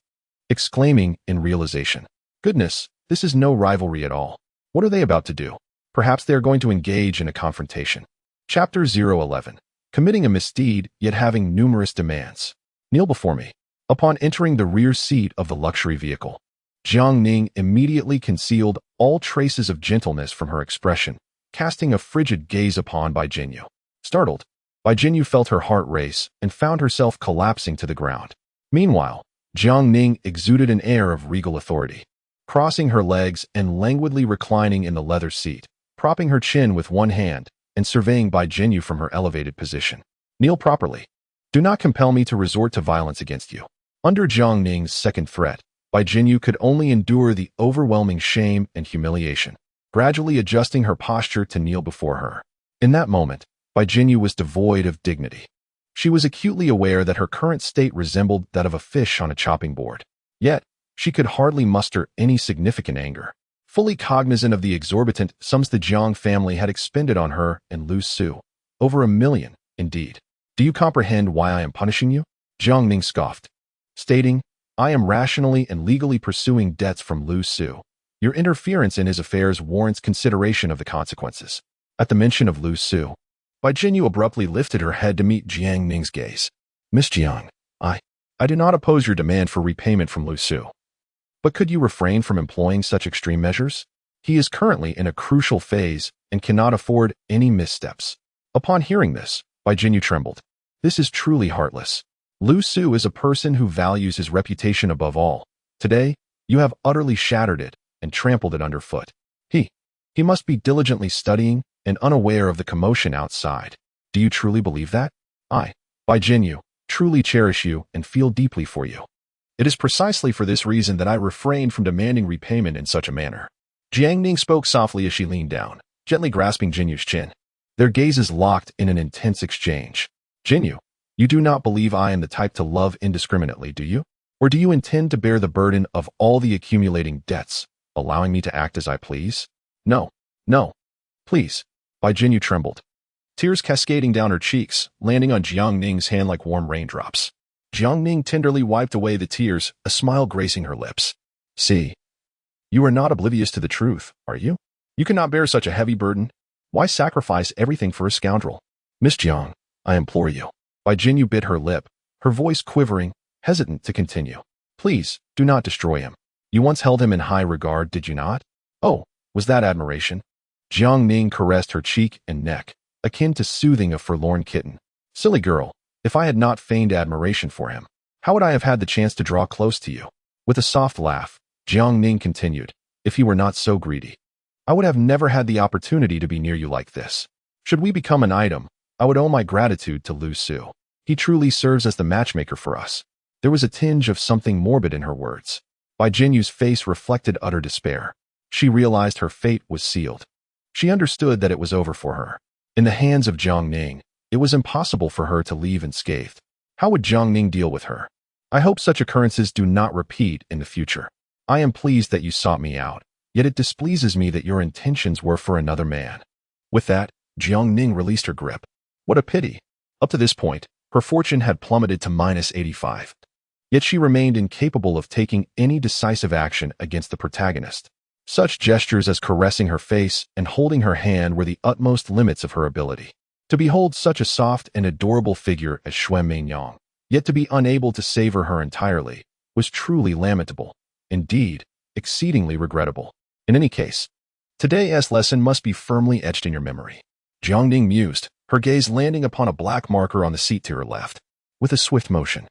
exclaiming in realization, "Goodness, this is no rivalry at all. What are they about to do? Perhaps they are going to engage in a confrontation." Chapter 011. Committing a misdeed, yet having numerous demands. Kneel before me. Upon entering the rear seat of the luxury vehicle, Jiang Ning immediately concealed all traces of gentleness from her expression, casting a frigid gaze upon Bai Jinyu. Startled, Bai Jinyu felt her heart race and found herself collapsing to the ground. Meanwhile, Jiang Ning exuded an air of regal authority, crossing her legs and languidly reclining in the leather seat, propping her chin with one hand and surveying Bai Jinyu from her elevated position. "Kneel properly. Do not compel me to resort to violence against you." Under Jiang Ning's second threat, Bai Jinyu could only endure the overwhelming shame and humiliation, gradually adjusting her posture to kneel before her. In that moment, Bai Jinyu was devoid of dignity. She was acutely aware that her current state resembled that of a fish on a chopping board. Yet, she could hardly muster any significant anger. Fully cognizant of the exorbitant sums the Jiang family had expended on her and Lu Su, over 1 million, indeed. "Do you comprehend why I am punishing you?" Jiang Ning scoffed, stating, "I am rationally and legally pursuing debts from Lu Su. Your interference in his affairs warrants consideration of the consequences." At the mention of Lu Su, Bai Jinyu abruptly lifted her head to meet Jiang Ning's gaze. "Miss Jiang, I do not oppose your demand for repayment from Lu Su. But could you refrain from employing such extreme measures? He is currently in a crucial phase and cannot afford any missteps." Upon hearing this, Bai Jinyu trembled. This is truly heartless. Lu Su is a person who values his reputation above all. Today, you have utterly shattered it and trampled it underfoot. He must be diligently studying and unaware of the commotion outside. Do you truly believe that? I, Bai Jinyu, truly cherish you and feel deeply for you. It is precisely for this reason that I refrained from demanding repayment in such a manner. Jiang Ning spoke softly as she leaned down, gently grasping Jinyu's chin. Their gazes locked in an intense exchange. "Jinyu, you do not believe I am the type to love indiscriminately, do you? Or do you intend to bear the burden of all the accumulating debts, allowing me to act as I please?" No. Please. Bai Jinyu trembled, tears cascading down her cheeks, landing on Jiang Ning's hand like warm raindrops. Jiang Ning tenderly wiped away the tears, a smile gracing her lips. "See, you are not oblivious to the truth, are you? You cannot bear such a heavy burden. Why sacrifice everything for a scoundrel? Miss Jiang, I implore you." Bai Jinyu bit her lip, her voice quivering, hesitant to continue. "Please, do not destroy him. You once held him in high regard, did you not? Oh, was that admiration?" Jiang Ning caressed her cheek and neck, akin to soothing a forlorn kitten. "Silly girl, if I had not feigned admiration for him, how would I have had the chance to draw close to you?" With a soft laugh, Jiang Ning continued, "If he were not so greedy, I would have never had the opportunity to be near you like this. Should we become an item, I would owe my gratitude to Lu Su. He truly serves as the matchmaker for us." There was a tinge of something morbid in her words. Bai Jinyu's face reflected utter despair. She realized her fate was sealed. She understood that it was over for her. In the hands of Jiang Ning, it was impossible for her to leave unscathed. How would Jiang Ning deal with her? I hope such occurrences do not repeat in the future. I am pleased that you sought me out, yet it displeases me that your intentions were for another man. With that, Jiang Ning released her grip. What a pity. Up to this point, her fortune had plummeted to -85. Yet she remained incapable of taking any decisive action against the protagonist. Such gestures as caressing her face and holding her hand were the utmost limits of her ability. To behold such a soft and adorable figure as Xue Meinyang, yet to be unable to savor her entirely, was truly lamentable. Indeed, exceedingly regrettable. In any case, today's lesson must be firmly etched in your memory. Jiang Ning mused, her gaze landing upon a black marker on the seat to her left. With a swift motion,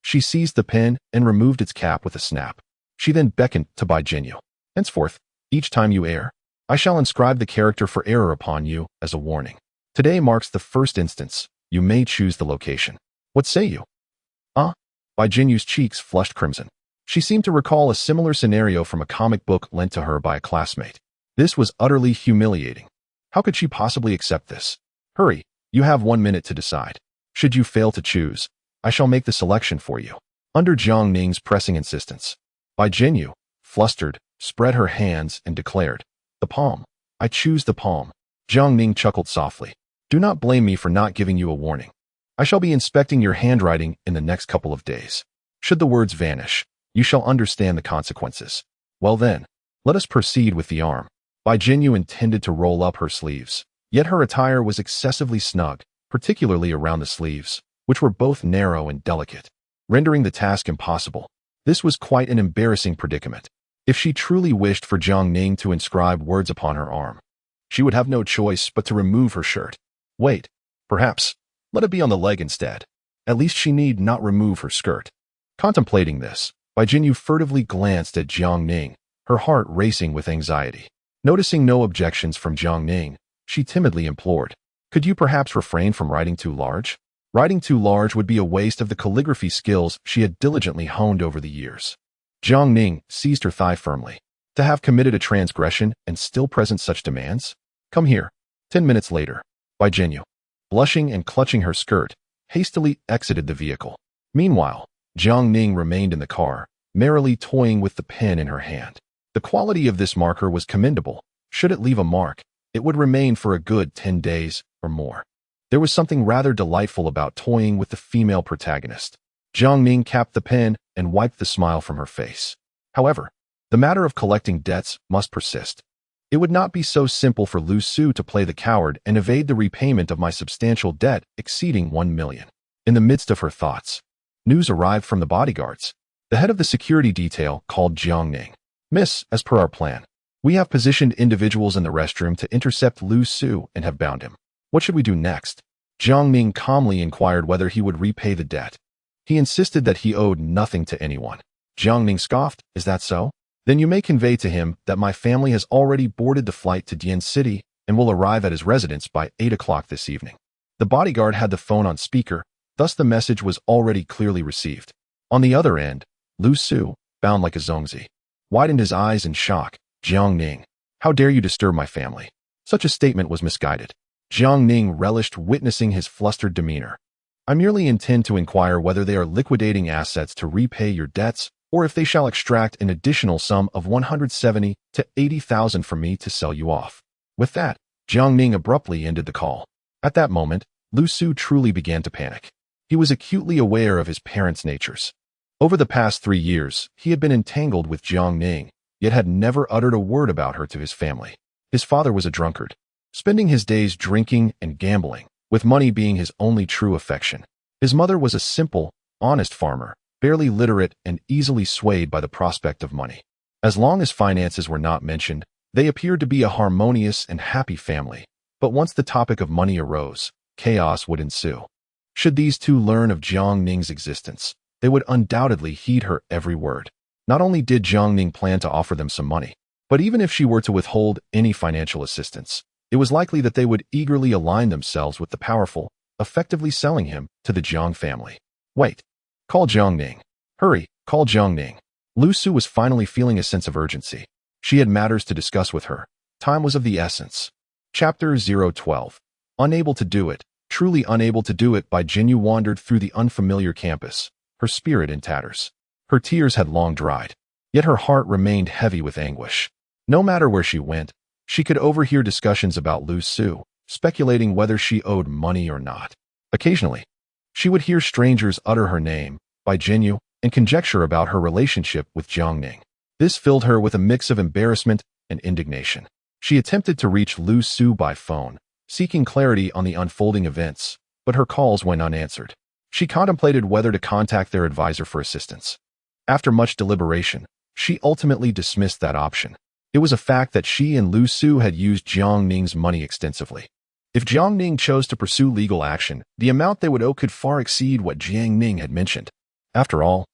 she seized the pen and removed its cap with a snap. She then beckoned to Bai Jinyu. Henceforth, each time you err, I shall inscribe the character for error upon you as a warning. Today marks the first instance. You may choose the location. What say you? Bai Jinyu's cheeks flushed crimson. She seemed to recall a similar scenario from a comic book lent to her by a classmate. This was utterly humiliating. How could she possibly accept this? Hurry, you have 1 minute to decide. Should you fail to choose, I shall make the selection for you. Under Jiang Ning's pressing insistence, Bai Jinyu, flustered, spread her hands and declared, "The palm. I choose the palm." Jiang Ning chuckled softly. "Do not blame me for not giving you a warning. I shall be inspecting your handwriting in the next couple of days. Should the words vanish, you shall understand the consequences. Well then, let us proceed with the arm." Bai Jinyu intended to roll up her sleeves, yet her attire was excessively snug, particularly around the sleeves, which were both narrow and delicate, rendering the task impossible. This was quite an embarrassing predicament. If she truly wished for Jiang Ning to inscribe words upon her arm, she would have no choice but to remove her shirt. Wait, perhaps, let it be on the leg instead. At least she need not remove her skirt. Contemplating this, Bai Jinyu furtively glanced at Jiang Ning, her heart racing with anxiety. Noticing no objections from Jiang Ning, she timidly implored, "Could you perhaps refrain from writing too large?" Writing too large would be a waste of the calligraphy skills she had diligently honed over the years. Jiang Ning seized her thigh firmly. To have committed a transgression and still present such demands? Come here. 10 minutes later, Bai Jinyu, blushing and clutching her skirt, hastily exited the vehicle. Meanwhile, Jiang Ning remained in the car, merrily toying with the pen in her hand. The quality of this marker was commendable. Should it leave a mark, it would remain for a good 10 days or more. There was something rather delightful about toying with the female protagonist. Jiang Ning capped the pen and wiped the smile from her face. However, the matter of collecting debts must persist. It would not be so simple for Lu Su to play the coward and evade the repayment of my substantial debt exceeding 1 million. In the midst of her thoughts, news arrived from the bodyguards. The head of the security detail called Jiang Ning. "Miss, as per our plan, we have positioned individuals in the restroom to intercept Lu Su and have bound him. What should we do next?" Jiang Ning calmly inquired whether he would repay the debt. He insisted that he owed nothing to anyone. Jiang Ning scoffed, "Is that so? Then you may convey to him that my family has already boarded the flight to Dian City and will arrive at his residence by 8 o'clock this evening." The bodyguard had the phone on speaker, thus the message was already clearly received. On the other end, Lu Su, bound like a zongzi, widened his eyes in shock. "Jiang Ning, how dare you disturb my family?" Such a statement was misguided. Jiang Ning relished witnessing his flustered demeanor. "I merely intend to inquire whether they are liquidating assets to repay your debts, or if they shall extract an additional sum of 170 to 80,000 from me to sell you off." With that, Jiang Ning abruptly ended the call. At that moment, Lu Su truly began to panic. He was acutely aware of his parents' natures. Over the past 3 years, he had been entangled with Jiang Ning, yet had never uttered a word about her to his family. His father was a drunkard, spending his days drinking and gambling, with money being his only true affection. His mother was a simple, honest farmer, barely literate and easily swayed by the prospect of money. As long as finances were not mentioned, they appeared to be a harmonious and happy family. But once the topic of money arose, chaos would ensue. Should these two learn of Jiang Ning's existence, they would undoubtedly heed her every word. Not only did Jiang Ning plan to offer them some money, but even if she were to withhold any financial assistance, it was likely that they would eagerly align themselves with the powerful, effectively selling him to the Jiang family. "Wait. Call Jiang Ning. Hurry, call Jiang Ning." Lu Su was finally feeling a sense of urgency. She had matters to discuss with her. Time was of the essence. Chapter 012. Unable to do it. Truly unable to do it. By Jinyu wandered through the unfamiliar campus, her spirit in tatters. Her tears had long dried, yet her heart remained heavy with anguish. No matter where she went, she could overhear discussions about Lu Su, speculating whether she owed money or not. Occasionally, she would hear strangers utter her name, Bai Jinyu, and conjecture about her relationship with Jiangning. This filled her with a mix of embarrassment and indignation. She attempted to reach Lu Su by phone, seeking clarity on the unfolding events, but her calls went unanswered. She contemplated whether to contact their advisor for assistance. After much deliberation, she ultimately dismissed that option. It was a fact that she and Lu Su had used Jiangning's money extensively. If Jiangning chose to pursue legal action, the amount they would owe could far exceed what Jiangning had mentioned. After all,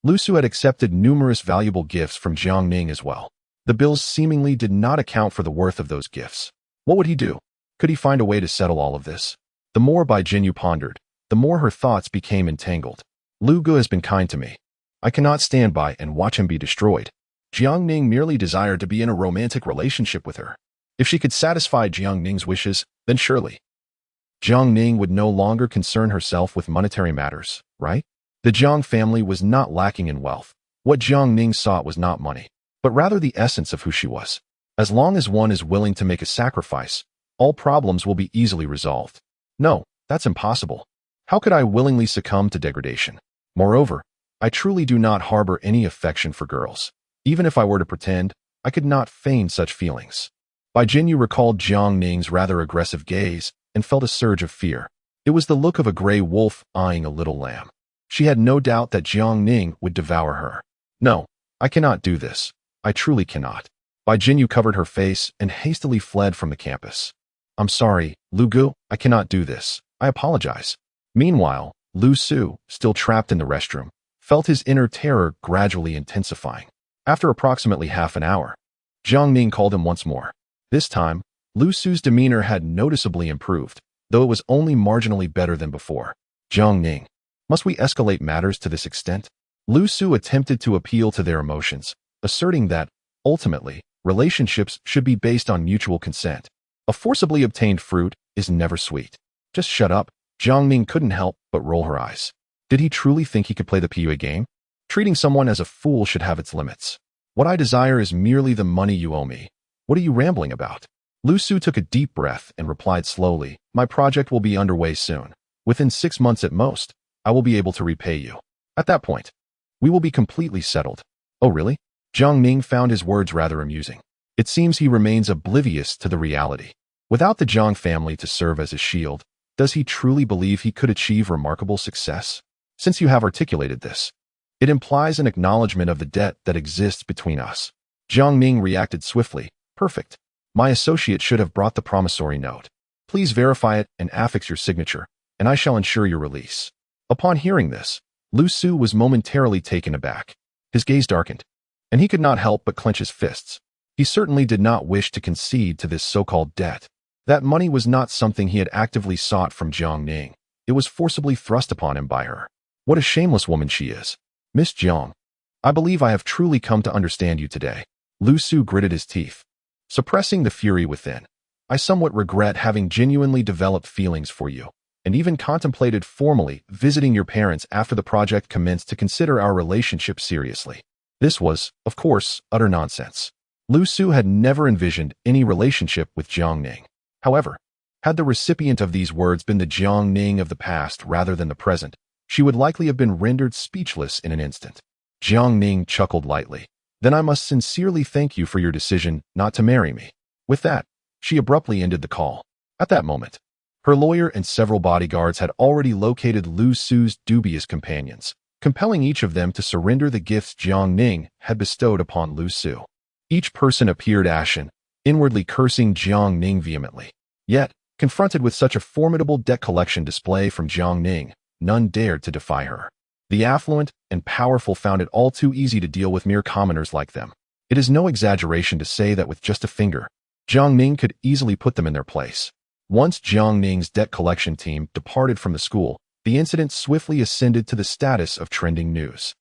Lu Su had accepted numerous valuable gifts from Jiangning as well. The bills seemingly did not account for the worth of those gifts. What would he do? Could he find a way to settle all of this? The more Bai Jinyu pondered, the more her thoughts became entangled. Lu Gu has been kind to me. I cannot stand by and watch him be destroyed. Jiangning merely desired to be in a romantic relationship with her. If she could satisfy Jiangning's wishes, then surely Jiangning would no longer concern herself with monetary matters, right? The Jiang family was not lacking in wealth. What Jiangning sought was not money, but rather the essence of who she was. As long as one is willing to make a sacrifice, all problems will be easily resolved. No, that's impossible. How could I willingly succumb to degradation? Moreover, I truly do not harbor any affection for girls. Even if I were to pretend, I could not feign such feelings. Bai Jinyu recalled Jiangning's rather aggressive gaze and felt a surge of fear. It was the look of a gray wolf eyeing a little lamb. She had no doubt that Jiangning would devour her. No, I cannot do this. I truly cannot. Bai Jinyu covered her face and hastily fled from the campus. I'm sorry, Lu Gu, I cannot do this. I apologize. Meanwhile, Lu Su, still trapped in the restroom, felt his inner terror gradually intensifying. After approximately half an hour, Jiangning called him once more. This time, Lu Su's demeanor had noticeably improved, though it was only marginally better than before. Jiangning, must we escalate matters to this extent? Lu Su attempted to appeal to their emotions, asserting that, ultimately, relationships should be based on mutual consent. A forcibly obtained fruit is never sweet. Just shut up. Jiangning couldn't help but roll her eyes. Did he truly think he could play the PUA game? Treating someone as a fool should have its limits. What I desire is merely the money you owe me. What are you rambling about? Lu Su took a deep breath and replied slowly, my project will be underway soon. Within 6 months at most, I will be able to repay you. At that point, we will be completely settled. Oh really? Jiangning found his words rather amusing. It seems he remains oblivious to the reality. Without the Jiang family to serve as a shield, does he truly believe he could achieve remarkable success? Since you have articulated this, it implies an acknowledgement of the debt that exists between us. Jiangning reacted swiftly. Perfect. My associate should have brought the promissory note. Please verify it and affix your signature, and I shall ensure your release. Upon hearing this, Lu Su was momentarily taken aback. His gaze darkened, and he could not help but clench his fists. He certainly did not wish to concede to this so-called debt. That money was not something he had actively sought from Jiangning. It was forcibly thrust upon him by her. What a shameless woman she is. Miss Jiang, I believe I have truly come to understand you today. Lu Su gritted his teeth, suppressing the fury within. I somewhat regret having genuinely developed feelings for you, and even contemplated formally visiting your parents after the project commenced to consider our relationship seriously. This was, of course, utter nonsense. Lu Su had never envisioned any relationship with Jiangning. However, had the recipient of these words been the Jiangning of the past rather than the present, she would likely have been rendered speechless in an instant. Jiangning chuckled lightly. Then I must sincerely thank you for your decision not to marry me. With that, she abruptly ended the call. At that moment, her lawyer and several bodyguards had already located Lu Su's dubious companions, compelling each of them to surrender the gifts Jiangning had bestowed upon Lu Su. Each person appeared ashen, inwardly cursing Jiangning vehemently. Yet, confronted with such a formidable debt collection display from Jiangning, none dared to defy her. The affluent and powerful found it all too easy to deal with mere commoners like them. It is no exaggeration to say that with just a finger, Jiangning could easily put them in their place. Once Jiangning's debt collection team departed from the school, the incident swiftly ascended to the status of trending news,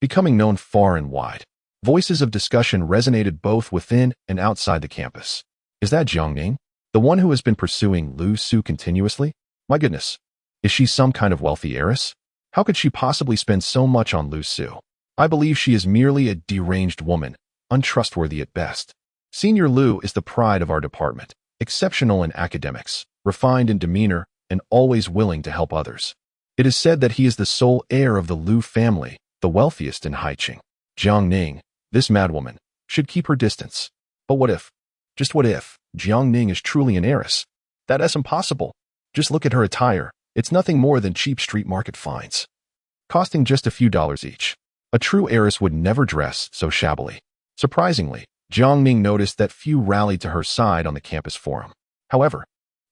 becoming known far and wide. Voices of discussion resonated both within and outside the campus. Is that Jiangning? The one who has been pursuing Lu Su continuously? My goodness. Is she some kind of wealthy heiress? How could she possibly spend so much on Lu Su? I believe she is merely a deranged woman, untrustworthy at best. Senior Lu is the pride of our department, exceptional in academics, refined in demeanor, and always willing to help others. It is said that he is the sole heir of the Lu family, the wealthiest in Haicheng. Jiang Ning, this madwoman, should keep her distance. But what if, just what if, Jiang Ning is truly an heiress? That is impossible. Just look at her attire. It's nothing more than cheap street market finds, costing just a few dollars each. A true heiress would never dress so shabbily. Surprisingly, Jiang Ning noticed that few rallied to her side on the campus forum. However,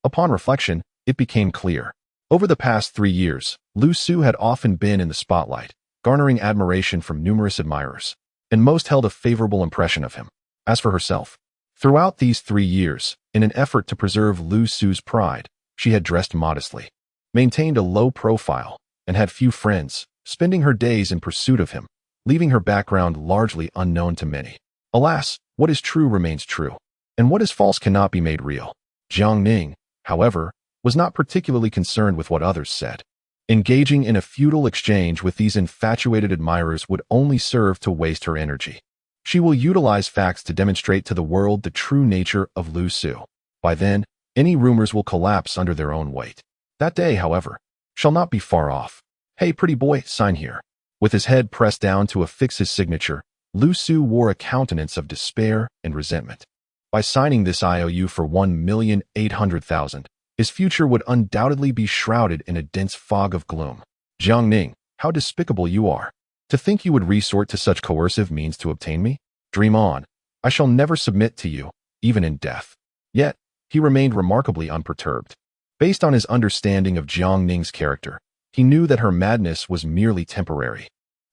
upon reflection, it became clear. Over the past 3 years, Lu Su had often been in the spotlight, garnering admiration from numerous admirers, and most held a favorable impression of him. As for herself, throughout these 3 years, in an effort to preserve Lu Su's pride, she had dressed modestly, maintained a low profile, and had few friends, spending her days in pursuit of him, leaving her background largely unknown to many. Alas, what is true remains true, and what is false cannot be made real. Jiang Ning, however, was not particularly concerned with what others said. Engaging in a futile exchange with these infatuated admirers would only serve to waste her energy. She will utilize facts to demonstrate to the world the true nature of Lu Su. By then, any rumors will collapse under their own weight. That day, however, shall not be far off. Hey, pretty boy, sign here. With his head pressed down to affix his signature, Lu Su wore a countenance of despair and resentment. By signing this IOU for 1,800,000, his future would undoubtedly be shrouded in a dense fog of gloom. Jiang Ning, how despicable you are. To think you would resort to such coercive means to obtain me? Dream on. I shall never submit to you, even in death. Yet, he remained remarkably unperturbed. Based on his understanding of Jiang Ning's character, he knew that her madness was merely temporary,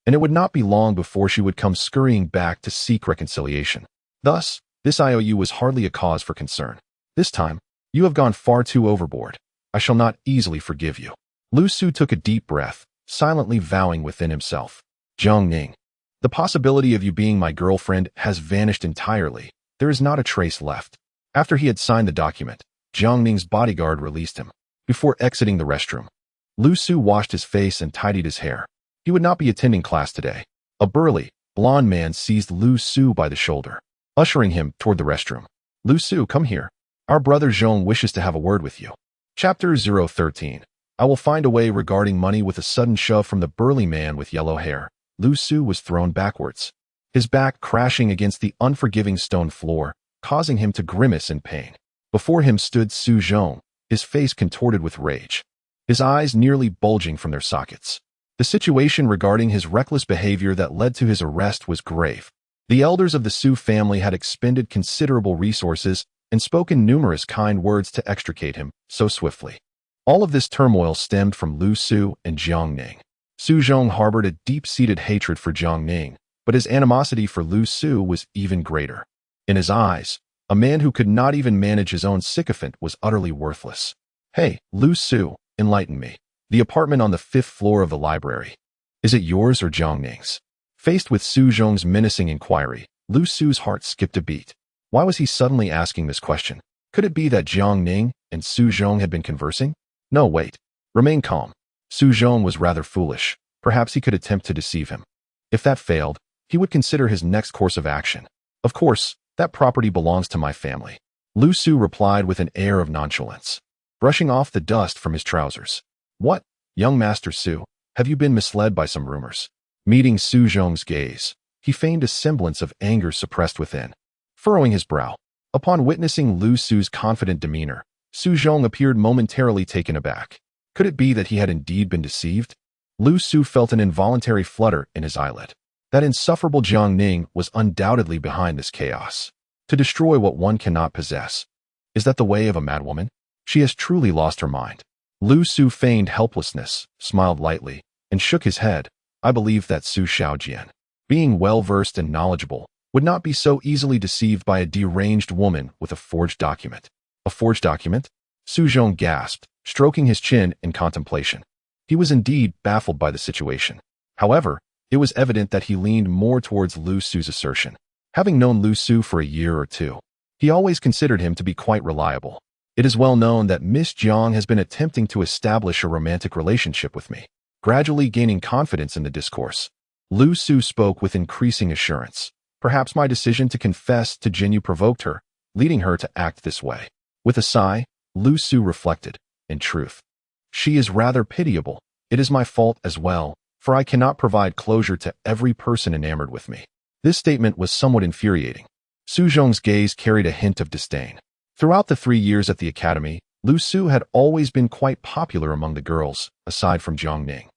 and it would not be long before she would come scurrying back to seek reconciliation. Thus, this IOU was hardly a cause for concern. This time, you have gone far too overboard. I shall not easily forgive you. Lu Su took a deep breath, silently vowing within himself. Jiang Ning, the possibility of you being my girlfriend has vanished entirely. There is not a trace left. After he had signed the document, Jiang Ning's bodyguard released him. Before exiting the restroom, Lu Su washed his face and tidied his hair. He would not be attending class today. A burly, blond man seized Lu Su by the shoulder, ushering him toward the restroom. Lu Su, come here. Our brother Zhong wishes to have a word with you. Chapter 013. I will find a way regarding money. With a sudden shove from the burly man with yellow hair, Lu Su was thrown backwards, his back crashing against the unforgiving stone floor, causing him to grimace in pain. Before him stood Su Zhong, his face contorted with rage, his eyes nearly bulging from their sockets. The situation regarding his reckless behavior that led to his arrest was grave. The elders of the Su family had expended considerable resources and spoken numerous kind words to extricate him so swiftly. All of this turmoil stemmed from Lu Su and Jiang Ning. Su Zhong harbored a deep-seated hatred for Jiang Ning, but his animosity for Lu Su was even greater. In his eyes, a man who could not even manage his own sycophant was utterly worthless. Hey, Lu Su, enlighten me. The apartment on the 5th floor of the library. Is it yours or Jiang Ning's? Faced with Su Zhong's menacing inquiry, Lu Su's heart skipped a beat. Why was he suddenly asking this question? Could it be that Jiang Ning and Su Zhong had been conversing? No, wait. Remain calm. Su Zhong was rather foolish. Perhaps he could attempt to deceive him. If that failed, he would consider his next course of action. Of course, that property belongs to my family. Lu Su replied with an air of nonchalance, brushing off the dust from his trousers. What, young Master Su, have you been misled by some rumors? Meeting Su Zhong's gaze, he feigned a semblance of anger suppressed within, furrowing his brow. Upon witnessing Lu Su's confident demeanor, Su Zhong appeared momentarily taken aback. Could it be that he had indeed been deceived? Lu Su felt an involuntary flutter in his eyelid. That insufferable Jiang Ning was undoubtedly behind this chaos. To destroy what one cannot possess. Is that the way of a madwoman? She has truly lost her mind. Lu Su feigned helplessness, smiled lightly, and shook his head. I believe that Su Xiaojian, being well-versed and knowledgeable, would not be so easily deceived by a deranged woman with a forged document. A forged document? Su Zhong gasped, stroking his chin in contemplation. He was indeed baffled by the situation. However, it was evident that he leaned more towards Lu Su's assertion. Having known Lu Su for a year or two, he always considered him to be quite reliable. It is well known that Miss Jiang has been attempting to establish a romantic relationship with me. Gradually gaining confidence in the discourse, Lu Su spoke with increasing assurance. Perhaps my decision to confess to Jinyu provoked her, leading her to act this way. With a sigh, Lu Su reflected, in truth, she is rather pitiable. It is my fault as well, for I cannot provide closure to every person enamored with me. This statement was somewhat infuriating. Su Zhong's gaze carried a hint of disdain. Throughout the 3 years at the academy, Lu Su had always been quite popular among the girls, aside from Jiang Ning,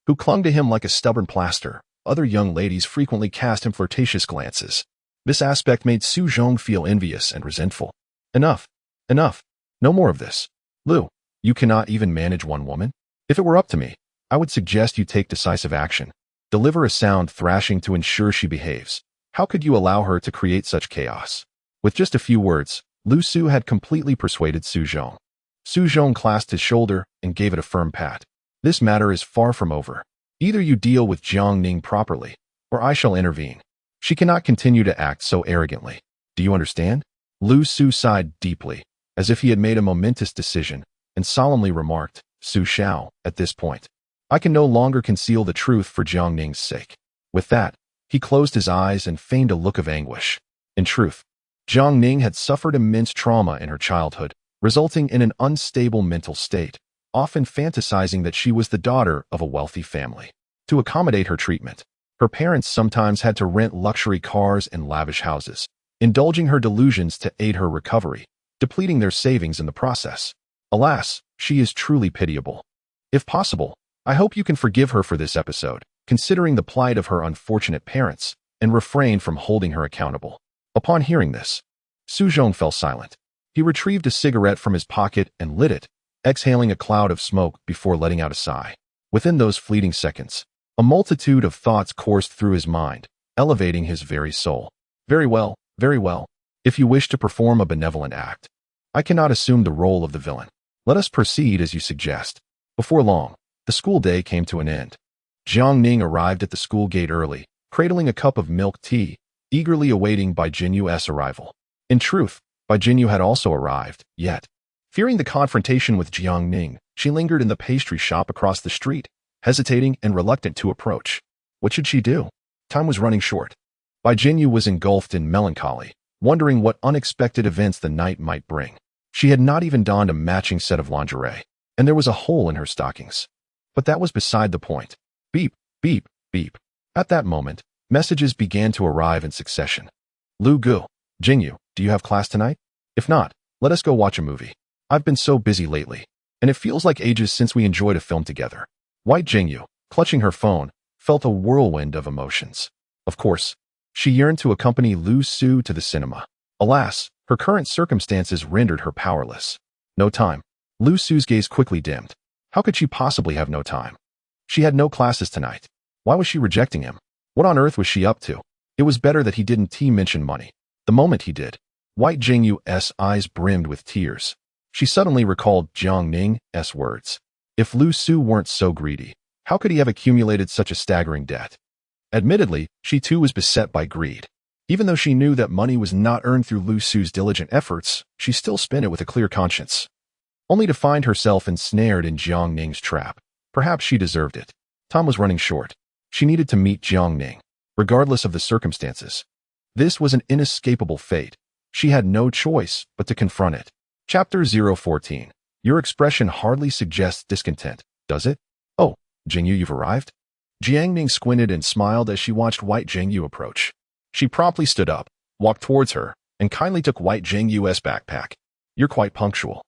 who clung to him like a stubborn plaster. Other young ladies frequently cast him flirtatious glances. This aspect made Su Zhong feel envious and resentful. Enough. Enough. No more of this. Lu, you cannot even manage one woman? If it were up to me, I would suggest you take decisive action. Deliver a sound thrashing to ensure she behaves. How could you allow her to create such chaos? With just a few words, Lu Su had completely persuaded Su Zhong. Su Zhong clasped his shoulder and gave it a firm pat. This matter is far from over. Either you deal with Jiang Ning properly, or I shall intervene. She cannot continue to act so arrogantly. Do you understand? Lu Su sighed deeply, as if he had made a momentous decision, and solemnly remarked, Su Xiao, at this point, I can no longer conceal the truth for Jiang Ning's sake. With that, he closed his eyes and feigned a look of anguish. In truth, Jiang Ning had suffered immense trauma in her childhood, resulting in an unstable mental state, often fantasizing that she was the daughter of a wealthy family. To accommodate her treatment, her parents sometimes had to rent luxury cars and lavish houses, indulging her delusions to aid her recovery, depleting their savings in the process. Alas, she is truly pitiable. If possible, I hope you can forgive her for this episode, considering the plight of her unfortunate parents, and refrain from holding her accountable. Upon hearing this, Su Zhong fell silent. He retrieved a cigarette from his pocket and lit it, exhaling a cloud of smoke before letting out a sigh. Within those fleeting seconds, a multitude of thoughts coursed through his mind, elevating his very soul. Very well, very well. If you wish to perform a benevolent act, I cannot assume the role of the villain. Let us proceed as you suggest. Before long, the school day came to an end. Jiang Ning arrived at the school gate early, cradling a cup of milk tea, eagerly awaiting Bai Jinyu's arrival. In truth, Bai Jinyu had also arrived, yet, fearing the confrontation with Jiang Ning, she lingered in the pastry shop across the street, hesitating and reluctant to approach. What should she do? Time was running short. Bai Jinyu was engulfed in melancholy, wondering what unexpected events the night might bring. She had not even donned a matching set of lingerie, and there was a hole in her stockings. But that was beside the point. Beep, beep, beep. At that moment, messages began to arrive in succession. Lu Gu, Jinyu, do you have class tonight? If not, let us go watch a movie. I've been so busy lately, and it feels like ages since we enjoyed a film together. White Jinyu, clutching her phone, felt a whirlwind of emotions. Of course, she yearned to accompany Lu Su to the cinema. Alas, her current circumstances rendered her powerless. No time. Lu Su's gaze quickly dimmed. How could she possibly have no time? She had no classes tonight. Why was she rejecting him? What on earth was she up to? It was better that he didn't mention money. The moment he did, White Jingyu's eyes brimmed with tears. She suddenly recalled Jiang Ning's words. If Lu Su weren't so greedy, how could he have accumulated such a staggering debt? Admittedly, she too was beset by greed. Even though she knew that money was not earned through Lu Su's diligent efforts, she still spent it with a clear conscience, only to find herself ensnared in Jiang Ning's trap. Perhaps she deserved it. Time was running short. She needed to meet Jiang Ning, regardless of the circumstances. This was an inescapable fate. She had no choice but to confront it. Chapter 014. Your expression hardly suggests discontent, does it? Oh, Jingyu, you've arrived? Jiang Ning squinted and smiled as she watched White Jingyu approach. She promptly stood up, walked towards her, and kindly took White Jingyu's backpack. You're quite punctual.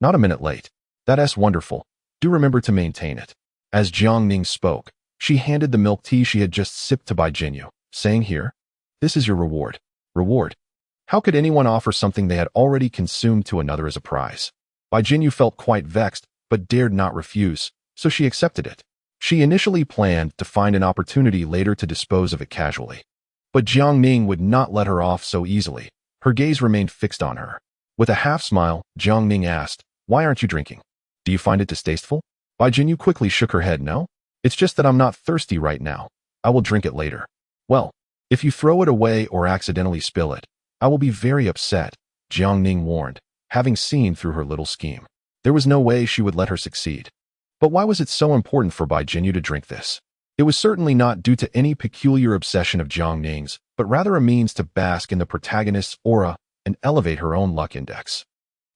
Not a minute late. That's wonderful. Do remember to maintain it. As Jiang Ning spoke, she handed the milk tea she had just sipped to Bai Jinyu, saying, Here, this is your reward. Reward? How could anyone offer something they had already consumed to another as a prize? Bai Jinyu felt quite vexed, but dared not refuse, so she accepted it. She initially planned to find an opportunity later to dispose of it casually. But Jiang Ning would not let her off so easily. Her gaze remained fixed on her. With a half-smile, Jiang Ning asked, Why aren't you drinking? Do you find it distasteful? Bai Jinyu quickly shook her head. No. It's just that I'm not thirsty right now. I will drink it later. Well, if you throw it away or accidentally spill it, I will be very upset, Jiang Ning warned, having seen through her little scheme. There was no way she would let her succeed. But why was it so important for Bai Jinyu to drink this? It was certainly not due to any peculiar obsession of Jiang Ning's, but rather a means to bask in the protagonist's aura and elevate her own luck index.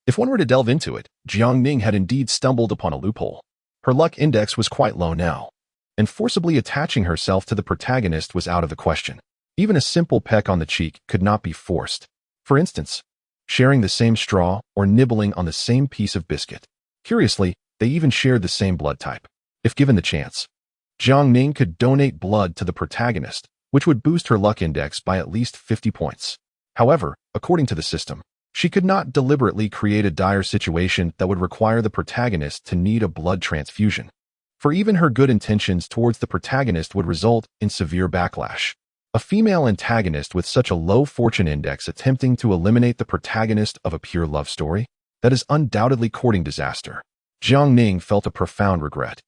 If one were to delve into it, Jiang Ning had indeed stumbled upon a loophole. Her luck index was quite low now, and forcibly attaching herself to the protagonist was out of the question. Even a simple peck on the cheek could not be forced. For instance, sharing the same straw or nibbling on the same piece of biscuit. Curiously, they even shared the same blood type. If given the chance, Jiang Ning could donate blood to the protagonist, which would boost her luck index by at least 50 points. However, according to the system, she could not deliberately create a dire situation that would require the protagonist to need a blood transfusion. For even her good intentions towards the protagonist would result in severe backlash. A female antagonist with such a low fortune index attempting to eliminate the protagonist of a pure love story? That is undoubtedly courting disaster. Jiang Ning felt a profound regret,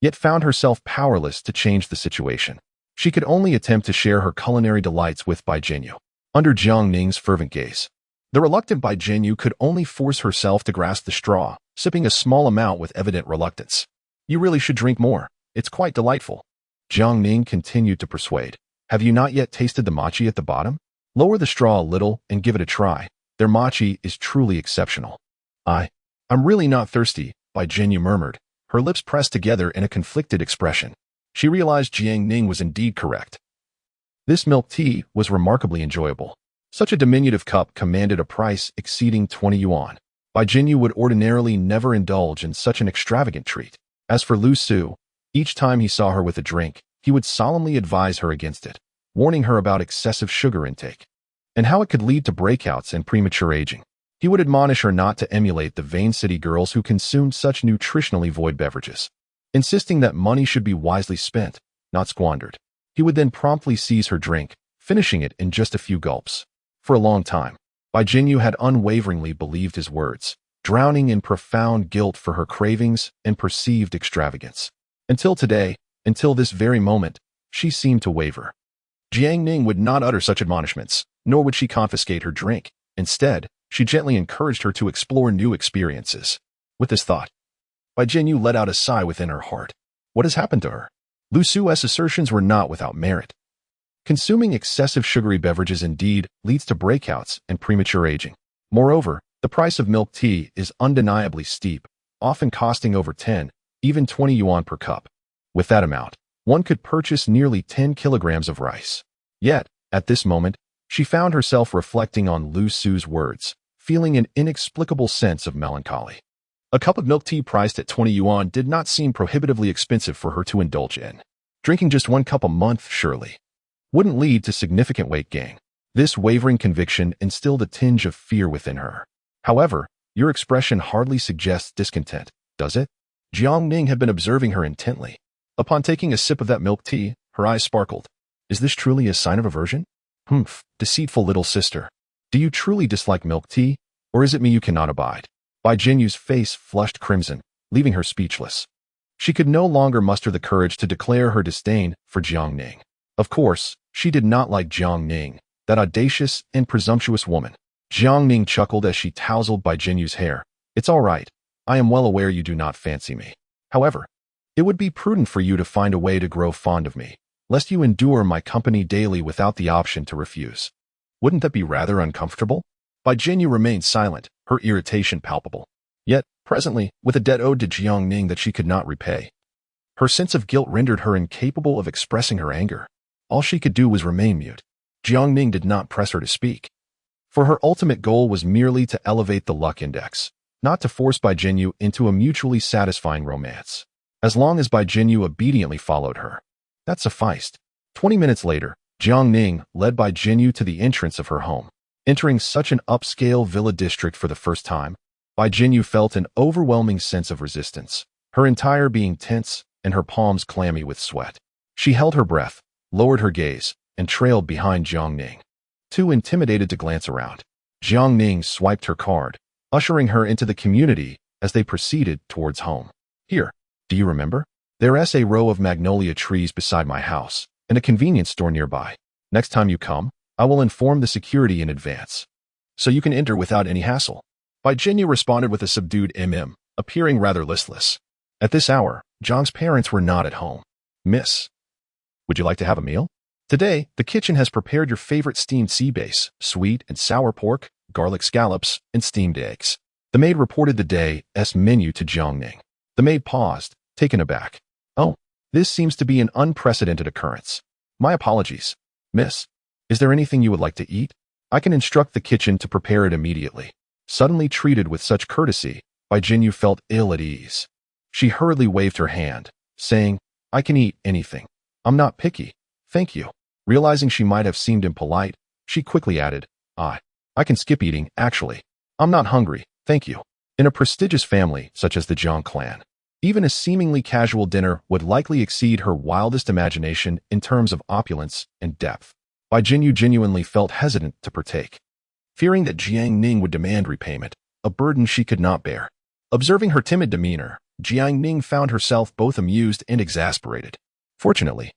yet found herself powerless to change the situation. She could only attempt to share her culinary delights with Bai Jinyu. Under Jiang Ning's fervent gaze, the reluctant Bai Jinyu could only force herself to grasp the straw, sipping a small amount with evident reluctance. You really should drink more. It's quite delightful. Jiang Ning continued to persuade. Have you not yet tasted the mochi at the bottom? Lower the straw a little and give it a try. Their mochi is truly exceptional. I'm really not thirsty, Bai Jinyu murmured, her lips pressed together in a conflicted expression. She realized Jiang Ning was indeed correct. This milk tea was remarkably enjoyable. Such a diminutive cup commanded a price exceeding 20 yuan. Bai Jinyu would ordinarily never indulge in such an extravagant treat. As for Lu Su, each time he saw her with a drink, he would solemnly advise her against it, warning her about excessive sugar intake and how it could lead to breakouts and premature aging. He would admonish her not to emulate the vain city girls who consumed such nutritionally void beverages, insisting that money should be wisely spent, not squandered. He would then promptly seize her drink, finishing it in just a few gulps. For a long time, Bai Jinyu had unwaveringly believed his words, drowning in profound guilt for her cravings and perceived extravagance. Until today, until this very moment, she seemed to waver. Jiang Ning would not utter such admonishments, nor would she confiscate her drink. Instead, she gently encouraged her to explore new experiences. With this thought, Bai Jinyu let out a sigh within her heart. What has happened to her? Lu Su's assertions were not without merit. Consuming excessive sugary beverages indeed leads to breakouts and premature aging. Moreover, the price of milk tea is undeniably steep, often costing over 10, even 20 yuan per cup. With that amount, one could purchase nearly 10 kilograms of rice. Yet, at this moment, she found herself reflecting on Lu Su's words, feeling an inexplicable sense of melancholy. A cup of milk tea priced at 20 yuan did not seem prohibitively expensive for her to indulge in. Drinking just 1 cup a month, surely, wouldn't lead to significant weight gain. This wavering conviction instilled a tinge of fear within her. However, your expression hardly suggests discontent, does it? Jiang Ning had been observing her intently. Upon taking a sip of that milk tea, her eyes sparkled. Is this truly a sign of aversion? Humph, deceitful little sister. Do you truly dislike milk tea, or is it me you cannot abide? Bai Jinyu's face flushed crimson, leaving her speechless. She could no longer muster the courage to declare her disdain for Jiang Ning. Of course, she did not like Jiang Ning, that audacious and presumptuous woman. Jiang Ning chuckled as she tousled Bai Jinyu's hair. It's all right. I am well aware you do not fancy me. However, it would be prudent for you to find a way to grow fond of me, lest you endure my company daily without the option to refuse. Wouldn't that be rather uncomfortable? Bai Jinyu remained silent, her irritation palpable. Yet, presently, with a debt owed to Jiang Ning that she could not repay, her sense of guilt rendered her incapable of expressing her anger. All she could do was remain mute. Jiang Ning did not press her to speak, for her ultimate goal was merely to elevate the luck index, not to force Bai Jinyu into a mutually satisfying romance. As long as Bai Jinyu obediently followed her, that sufficed. 20 minutes later, Jiang Ning led Bai Jinyu to the entrance of her home. Entering such an upscale villa district for the first time, Bai Jinyu felt an overwhelming sense of resistance, her entire being tense and her palms clammy with sweat. She held her breath, lowered her gaze, and trailed behind Jiang Ning, too intimidated to glance around. Jiang Ning swiped her card, ushering her into the community as they proceeded towards home. Here, do you remember? There's a row of magnolia trees beside my house, and a convenience store nearby. Next time you come, I will inform the security in advance, so you can enter without any hassle. Bai Jinyu responded with a subdued appearing rather listless. At this hour, Zhang's parents were not at home. Miss, would you like to have a meal? Today, the kitchen has prepared your favorite steamed sea bass, sweet and sour pork, garlic scallops, and steamed eggs. The maid reported the day's menu to Jiang Ning. The maid paused, taken aback. Oh, this seems to be an unprecedented occurrence. My apologies. Miss, is there anything you would like to eat? I can instruct the kitchen to prepare it immediately. Suddenly treated with such courtesy, Bai Jinyu felt ill at ease. She hurriedly waved her hand, saying, I can eat anything. I'm not picky. Thank you. Realizing she might have seemed impolite, she quickly added, I can skip eating, actually. I'm not hungry, thank you. In a prestigious family such as the Zhang clan, even a seemingly casual dinner would likely exceed her wildest imagination in terms of opulence and depth. Bai Jinyu genuinely felt hesitant to partake, fearing that Jiang Ning would demand repayment, a burden she could not bear. Observing her timid demeanor, Jiang Ning found herself both amused and exasperated. Fortunately,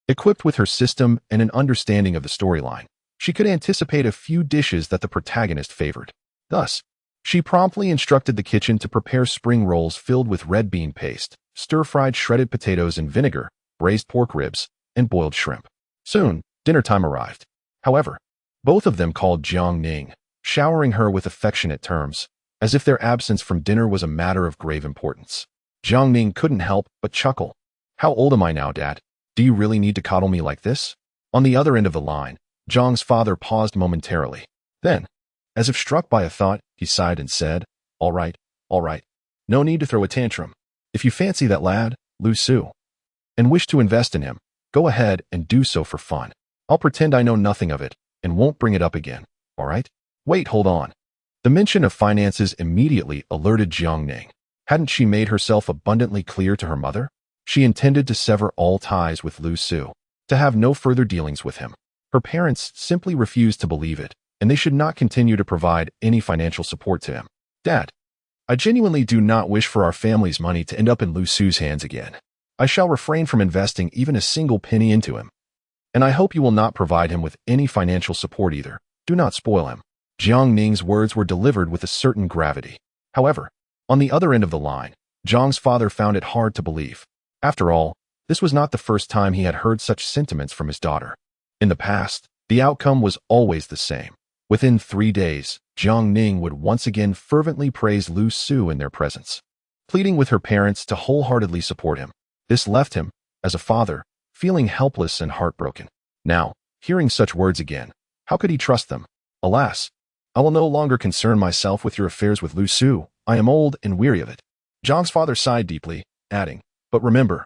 equipped with her system and an understanding of the storyline, she could anticipate a few dishes that the protagonist favored. Thus, she promptly instructed the kitchen to prepare spring rolls filled with red bean paste, stir-fried shredded potatoes in vinegar, braised pork ribs, and boiled shrimp. Soon, dinner time arrived. However, both of them called Jiang Ning, showering her with affectionate terms, as if their absence from dinner was a matter of grave importance. Jiang Ning couldn't help but chuckle. How old am I now, Dad? Do you really need to coddle me like this? On the other end of the line, Zhang's father paused momentarily. Then, as if struck by a thought, he sighed and said, all right. No need to throw a tantrum. If you fancy that lad, Lu Su, and wish to invest in him, go ahead and do so for fun. I'll pretend I know nothing of it and won't bring it up again, all right? Wait, hold on. The mention of finances immediately alerted Jiang Ning. Hadn't she made herself abundantly clear to her mother? She intended to sever all ties with Lu Su, to have no further dealings with him. Her parents simply refused to believe it, and they should not continue to provide any financial support to him. Dad, I genuinely do not wish for our family's money to end up in Lu Su's hands again. I shall refrain from investing even a single penny into him. And I hope you will not provide him with any financial support either. Do not spoil him. Jiang Ning's words were delivered with a certain gravity. However, on the other end of the line, Zhang's father found it hard to believe. After all, this was not the first time he had heard such sentiments from his daughter. In the past, the outcome was always the same. Within 3 days, Jiang Ning would once again fervently praise Lu Su in their presence, pleading with her parents to wholeheartedly support him. This left him, as a father, feeling helpless and heartbroken. Now, hearing such words again, how could he trust them? Alas, I will no longer concern myself with your affairs with Lu Su. I am old and weary of it. Zhang's father sighed deeply, adding, but remember,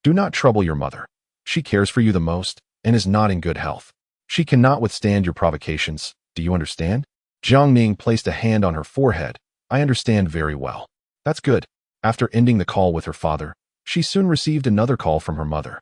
do not trouble your mother. She cares for you the most and is not in good health. She cannot withstand your provocations. Do you understand? Jiang Ning placed a hand on her forehead. I understand very well. That's good. After ending the call with her father, she soon received another call from her mother.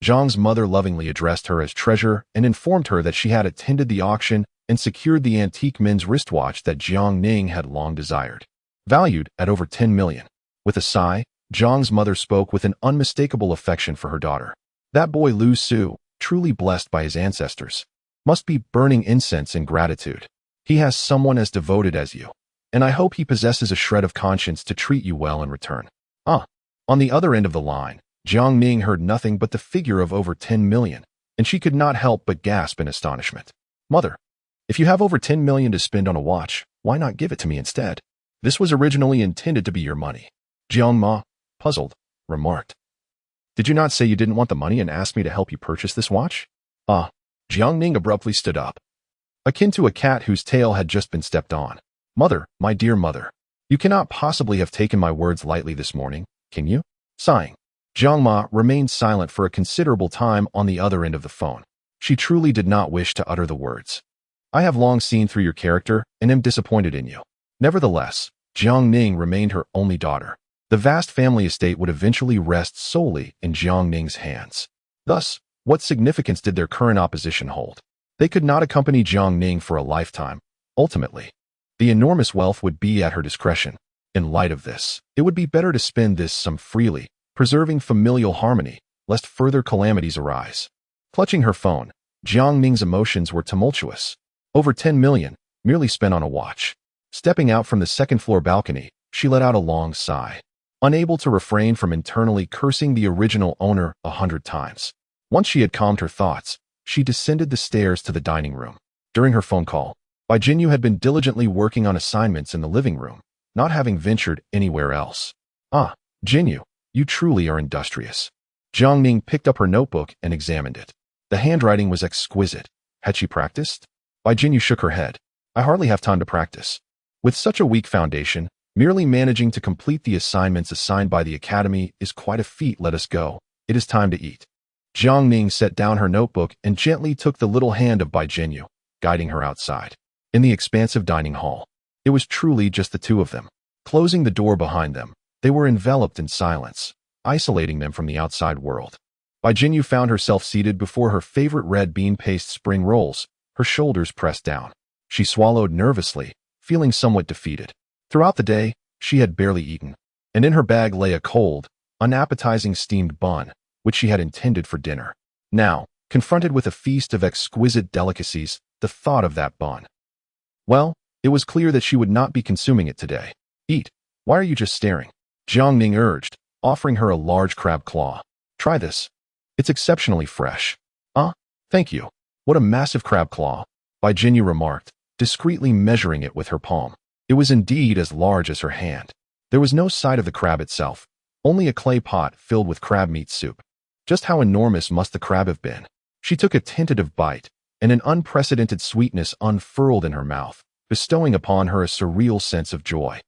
Zhang's mother lovingly addressed her as treasure and informed her that she had attended the auction and secured the antique men's wristwatch that Jiang Ning had long desired, valued at over 10 million. With a sigh, Zhang's mother spoke with an unmistakable affection for her daughter. That boy Lu Su, truly blessed by his ancestors, must be burning incense in gratitude. He has someone as devoted as you, and I hope he possesses a shred of conscience to treat you well in return. On the other end of the line, Jiang Ning heard nothing but the figure of over 10 million, and she could not help but gasp in astonishment. Mother, if you have over 10 million to spend on a watch, why not give it to me instead? This was originally intended to be your money. Jiang Ma, puzzled, remarked. Did you not say you didn't want the money and asked me to help you purchase this watch? Jiang Ning abruptly stood up, akin to a cat whose tail had just been stepped on. Mother, my dear mother, you cannot possibly have taken my words lightly this morning, can you? Sighing, Jiang Ma remained silent for a considerable time on the other end of the phone. She truly did not wish to utter the words. I have long seen through your character and am disappointed in you. Nevertheless, Jiang Ning remained her only daughter. The vast family estate would eventually rest solely in Jiang Ning's hands. Thus, what significance did their current opposition hold? They could not accompany Jiang Ning for a lifetime. Ultimately, the enormous wealth would be at her discretion. In light of this, it would be better to spend this sum freely, preserving familial harmony, lest further calamities arise. Clutching her phone, Jiang Ning's emotions were tumultuous. Over 10 million, merely spent on a watch. Stepping out from the second-floor balcony, she let out a long sigh, unable to refrain from internally cursing the original owner 100 times. Once she had calmed her thoughts, she descended the stairs to the dining room. During her phone call, Bai Jinyu had been diligently working on assignments in the living room, not having ventured anywhere else. Ah, Jinyu, you truly are industrious. Jiang Ning picked up her notebook and examined it. The handwriting was exquisite. Had she practiced? Bai Jinyu shook her head. I hardly have time to practice. With such a weak foundation, merely managing to complete the assignments assigned by the academy is quite a feat. Let us go. It is time to eat. Jiang Ning set down her notebook and gently took the little hand of Bai Jinyu, guiding her outside. In the expansive dining hall, it was truly just the two of them. Closing the door behind them, they were enveloped in silence, isolating them from the outside world. Bai Jinyu found herself seated before her favorite red bean paste spring rolls, her shoulders pressed down. She swallowed nervously, feeling somewhat defeated. Throughout the day, she had barely eaten, and in her bag lay a cold, unappetizing steamed bun, which she had intended for dinner. Now, confronted with a feast of exquisite delicacies, the thought of that bun. Well, it was clear that she would not be consuming it today. Eat. Why are you just staring? Jiang Ning urged, offering her a large crab claw. Try this. It's exceptionally fresh. Thank you. What a massive crab claw, Bai Jinyu remarked, discreetly measuring it with her palm. It was indeed as large as her hand. There was no sight of the crab itself, only a clay pot filled with crab meat soup. Just how enormous must the crab have been? She took a tentative bite, and an unprecedented sweetness unfurled in her mouth, bestowing upon her a surreal sense of joy.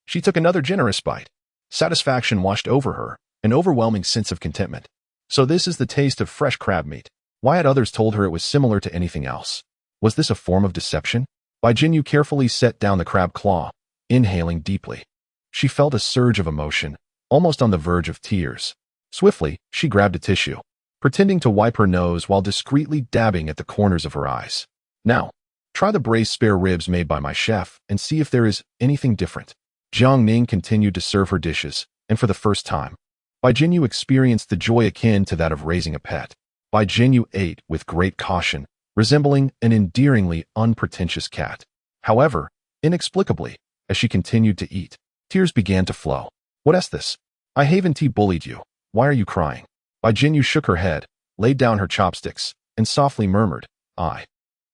She took another generous bite. Satisfaction washed over her, an overwhelming sense of contentment. So this is the taste of fresh crab meat. Why had others told her it was similar to anything else? Was this a form of deception? Bai Jinyu carefully set down the crab claw, inhaling deeply. She felt a surge of emotion, almost on the verge of tears. Swiftly, she grabbed a tissue, pretending to wipe her nose while discreetly dabbing at the corners of her eyes. Now, try the braised spare ribs made by my chef and see if there is anything different. Jiang Ning continued to serve her dishes, and for the first time, Bai Jinyu experienced the joy akin to that of raising a pet. Bai Jinyu ate with great caution, resembling an endearingly unpretentious cat. However, inexplicably, as she continued to eat, tears began to flow. What is this? I haven't bullied you. Why are you crying? Bai Jinyu shook her head, laid down her chopsticks, and softly murmured, I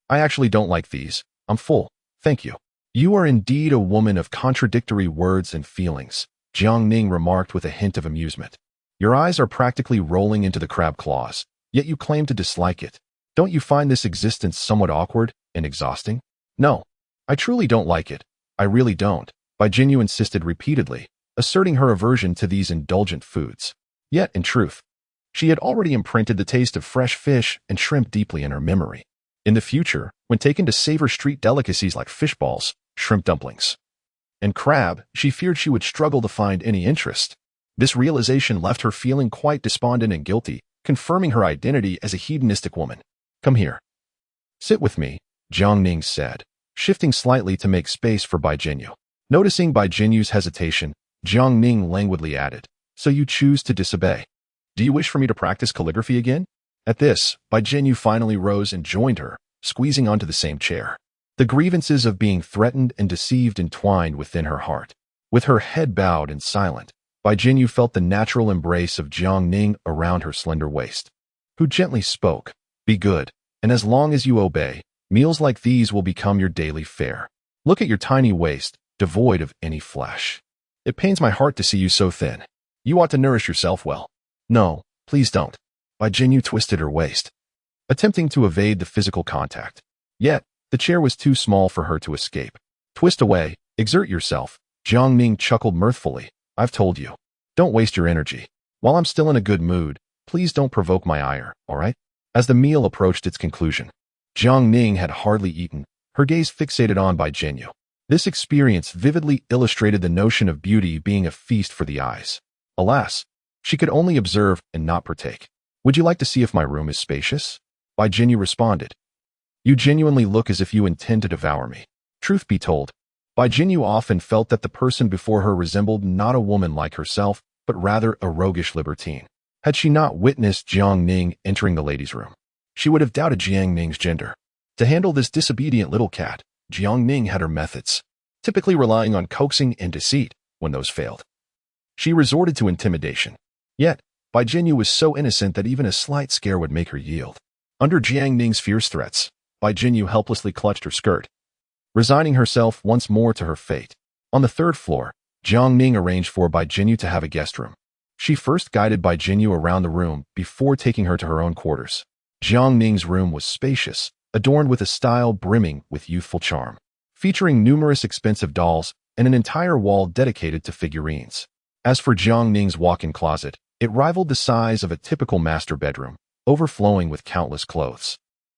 actually don't like these. I'm full. Thank you. You are indeed a woman of contradictory words and feelings, Jiang Ning remarked with a hint of amusement. Your eyes are practically rolling into the crab claws, yet you claim to dislike it. Don't you find this existence somewhat awkward and exhausting? No, I truly don't like it. I really don't, Bai Jinyu insisted repeatedly, asserting her aversion to these indulgent foods. Yet, in truth, she had already imprinted the taste of fresh fish and shrimp deeply in her memory. In the future, when taken to savor street delicacies like fish balls, shrimp dumplings, and crab, she feared she would struggle to find any interest. This realization left her feeling quite despondent and guilty, confirming her identity as a hedonistic woman. Come here. Sit with me, Jiang Ning said, shifting slightly to make space for Bai Jinyu. Noticing Bai Jinyu's hesitation, Jiang Ning languidly added, So you choose to disobey. Do you wish for me to practice calligraphy again? At this, Bai Jinyu finally rose and joined her, squeezing onto the same chair. The grievances of being threatened and deceived entwined within her heart. With her head bowed and silent, Bai Jinyu felt the natural embrace of Jiang Ning around her slender waist, who gently spoke, Be good, and as long as you obey, meals like these will become your daily fare. Look at your tiny waist, devoid of any flesh. It pains my heart to see you so thin. You ought to nourish yourself well. No, please don't. Bai Jinyu twisted her waist, attempting to evade the physical contact. Yet, the chair was too small for her to escape. Twist away, exert yourself, Jiang Ning chuckled mirthfully. I've told you. Don't waste your energy. While I'm still in a good mood, please don't provoke my ire, all right? As the meal approached its conclusion, Jiang Ning had hardly eaten, her gaze fixated on Bai Jinyu. This experience vividly illustrated the notion of beauty being a feast for the eyes. Alas, she could only observe and not partake. Would you like to see if my room is spacious? Bai Jinyu responded. You genuinely look as if you intend to devour me. Truth be told, Bai Jinyu often felt that the person before her resembled not a woman like herself, but rather a roguish libertine. Had she not witnessed Jiang Ning entering the ladies' room, she would have doubted Jiang Ning's gender. To handle this disobedient little cat, Jiang Ning had her methods. typically relying on coaxing and deceit. When those failed, she resorted to intimidation. Yet, Bai Jinyu was so innocent that even a slight scare would make her yield. Under Jiang Ning's fierce threats, Bai Jinyu helplessly clutched her skirt, resigning herself once more to her fate. On the third floor, Jiang Ning arranged for Bai Jinyu to have a guest room. She first guided Bai Jinyu around the room before taking her to her own quarters. Jiang Ning's room was spacious, adorned with a style brimming with youthful charm, featuring numerous expensive dolls and an entire wall dedicated to figurines. As for Jiang Ning's walk-in closet, it rivaled the size of a typical master bedroom, overflowing with countless clothes,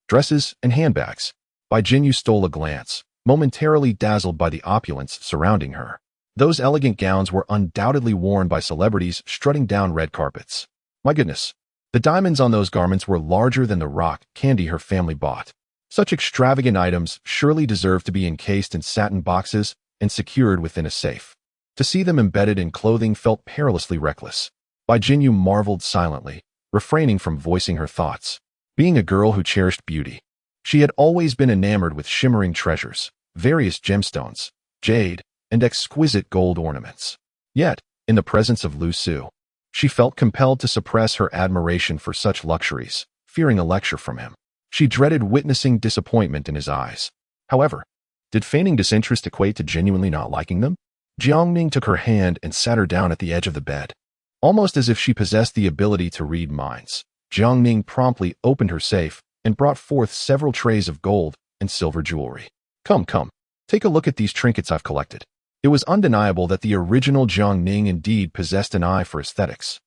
dresses, and handbags. Bai Jinyu stole a glance, momentarily dazzled by the opulence surrounding her. Those elegant gowns were undoubtedly worn by celebrities strutting down red carpets. My goodness, the diamonds on those garments were larger than the rock candy her family bought. Such extravagant items surely deserved to be encased in satin boxes and secured within a safe. To see them embedded in clothing felt perilously reckless. Bai Jinyu marveled silently, refraining from voicing her thoughts. Being a girl who cherished beauty, she had always been enamored with shimmering treasures, various gemstones, jade, and exquisite gold ornaments. Yet, in the presence of Lu Su, she felt compelled to suppress her admiration for such luxuries, fearing a lecture from him. She dreaded witnessing disappointment in his eyes. However, did feigning disinterest equate to genuinely not liking them? Jiang Ning took her hand and sat her down at the edge of the bed. Almost as if she possessed the ability to read minds, Jiang Ning promptly opened her safe and brought forth several trays of gold and silver jewelry. Come, take a look at these trinkets I've collected. It was undeniable that the original Jiang Ning indeed possessed an eye for aesthetics.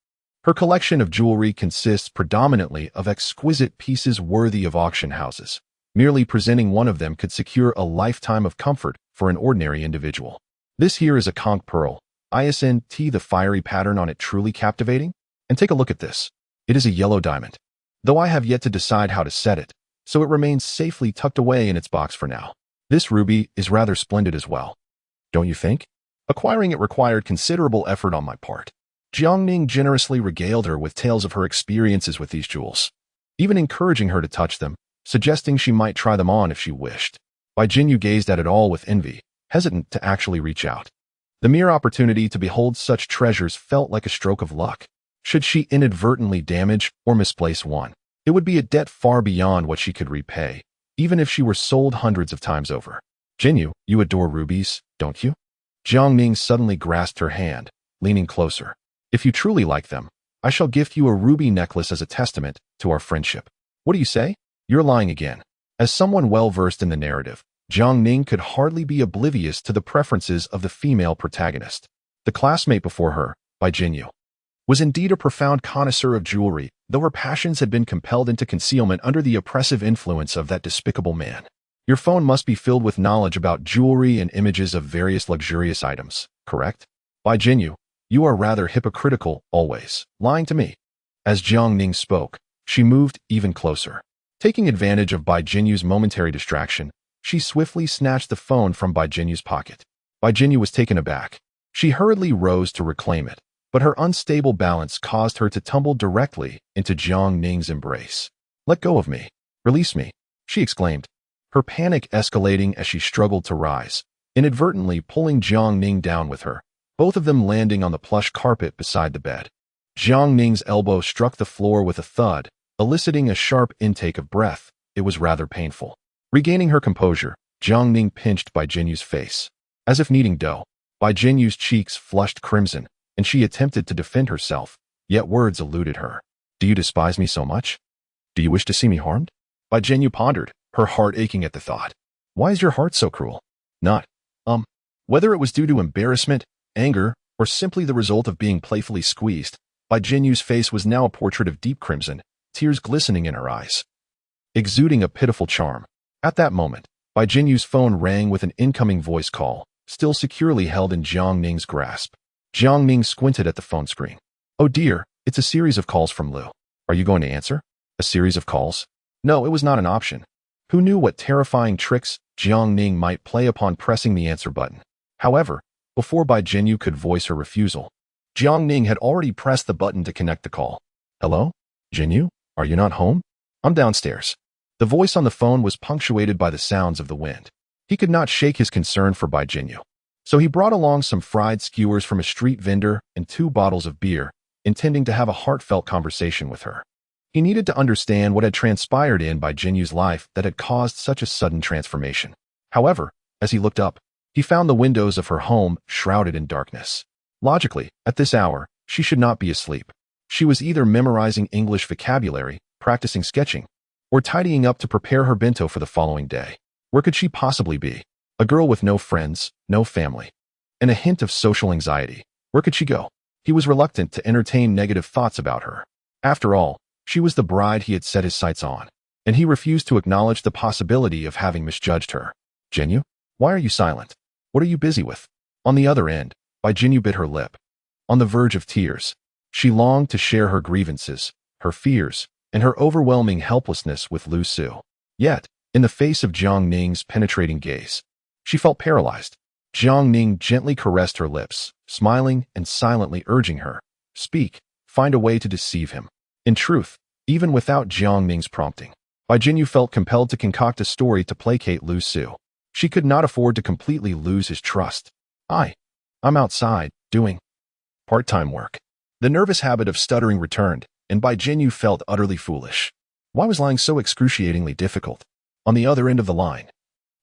Her collection of jewelry consists predominantly of exquisite pieces worthy of auction houses. Merely presenting one of them could secure a lifetime of comfort for an ordinary individual. This here is a conch pearl. Isn't the fiery pattern on it truly captivating? And take a look at this. It is a yellow diamond. Though I have yet to decide how to set it, so it remains safely tucked away in its box for now. This ruby is rather splendid as well. Don't you think? Acquiring it required considerable effort on my part. Jiang Ning generously regaled her with tales of her experiences with these jewels, even encouraging her to touch them, suggesting she might try them on if she wished. Bai Jinyu gazed at it all with envy, hesitant to actually reach out. The mere opportunity to behold such treasures felt like a stroke of luck. Should she inadvertently damage or misplace one, it would be a debt far beyond what she could repay, even if she were sold hundreds of times over. Jinyu, you adore rubies, don't you? Jiang Ning suddenly grasped her hand, leaning closer. If you truly like them, I shall gift you a ruby necklace as a testament to our friendship. What do you say? You're lying again. As someone well-versed in the narrative, Jiang Ning could hardly be oblivious to the preferences of the female protagonist. The classmate before her, Bai Jinyu, was indeed a profound connoisseur of jewelry, though her passions had been compelled into concealment under the oppressive influence of that despicable man. Your phone must be filled with knowledge about jewelry and images of various luxurious items, correct? Bai Jinyu, you are rather hypocritical, always lying to me. As Jiang Ning spoke, she moved even closer. Taking advantage of Bai Jinyu's momentary distraction, she swiftly snatched the phone from Bai Jinyu's pocket. Bai Jinyu was taken aback. She hurriedly rose to reclaim it, but her unstable balance caused her to tumble directly into Jiang Ning's embrace. Let go of me. Release me, she exclaimed, her panic escalating as she struggled to rise, inadvertently pulling Jiang Ning down with her, both of them landing on the plush carpet beside the bed. Jiang Ning's elbow struck the floor with a thud, eliciting a sharp intake of breath. It was rather painful. Regaining her composure, Jiang Ning pinched Bai Jinyu's face. As if kneading dough, Bai Jinyu's cheeks flushed crimson, and she attempted to defend herself, yet words eluded her. Do you despise me so much? Do you wish to see me harmed? Bai Jinyu pondered, her heart aching at the thought. Why is your heart so cruel? Not, whether it was due to embarrassment, anger, or simply the result of being playfully squeezed, Bai Jinyu's face was now a portrait of deep crimson, tears glistening in her eyes, exuding a pitiful charm. At that moment, Bai Jinyu's phone rang with an incoming voice call, still securely held in Jiang Ning's grasp. Jiang Ning squinted at the phone screen. Oh dear, it's a series of calls from Lu. Are you going to answer? A series of calls? No, it was not an option. Who knew what terrifying tricks Jiang Ning might play upon pressing the answer button? However, before Bai Jinyu could voice her refusal, Jiang Ning had already pressed the button to connect the call. Hello? Jinyu? Are you not home? I'm downstairs. The voice on the phone was punctuated by the sounds of the wind. He could not shake his concern for Bai Jinyu. So he brought along some fried skewers from a street vendor and 2 bottles of beer, intending to have a heartfelt conversation with her. He needed to understand what had transpired in Bai Jinyu's life that had caused such a sudden transformation. However, as he looked up, he found the windows of her home shrouded in darkness. Logically, at this hour, she should not be asleep. She was either memorizing English vocabulary, practicing sketching, or tidying up to prepare her bento for the following day. Where could she possibly be? A girl with no friends, no family, and a hint of social anxiety. Where could she go? He was reluctant to entertain negative thoughts about her. After all, she was the bride he had set his sights on, and he refused to acknowledge the possibility of having misjudged her. Jinyu, why are you silent? What are you busy with? On the other end, Bai Jinyu bit her lip. On the verge of tears, she longed to share her grievances, her fears, and her overwhelming helplessness with Lu Su. Yet, in the face of Jiang Ning's penetrating gaze, she felt paralyzed. Jiang Ning gently caressed her lips, smiling and silently urging her, "Speak, find a way to deceive him." In truth, even without Jiang Ning's prompting, Bai Jinyu felt compelled to concoct a story to placate Lu Su. She could not afford to completely lose his trust. I'm outside, doing part-time work." The nervous habit of stuttering returned, and Bai Jinyu felt utterly foolish. Why was lying so excruciatingly difficult? On the other end of the line,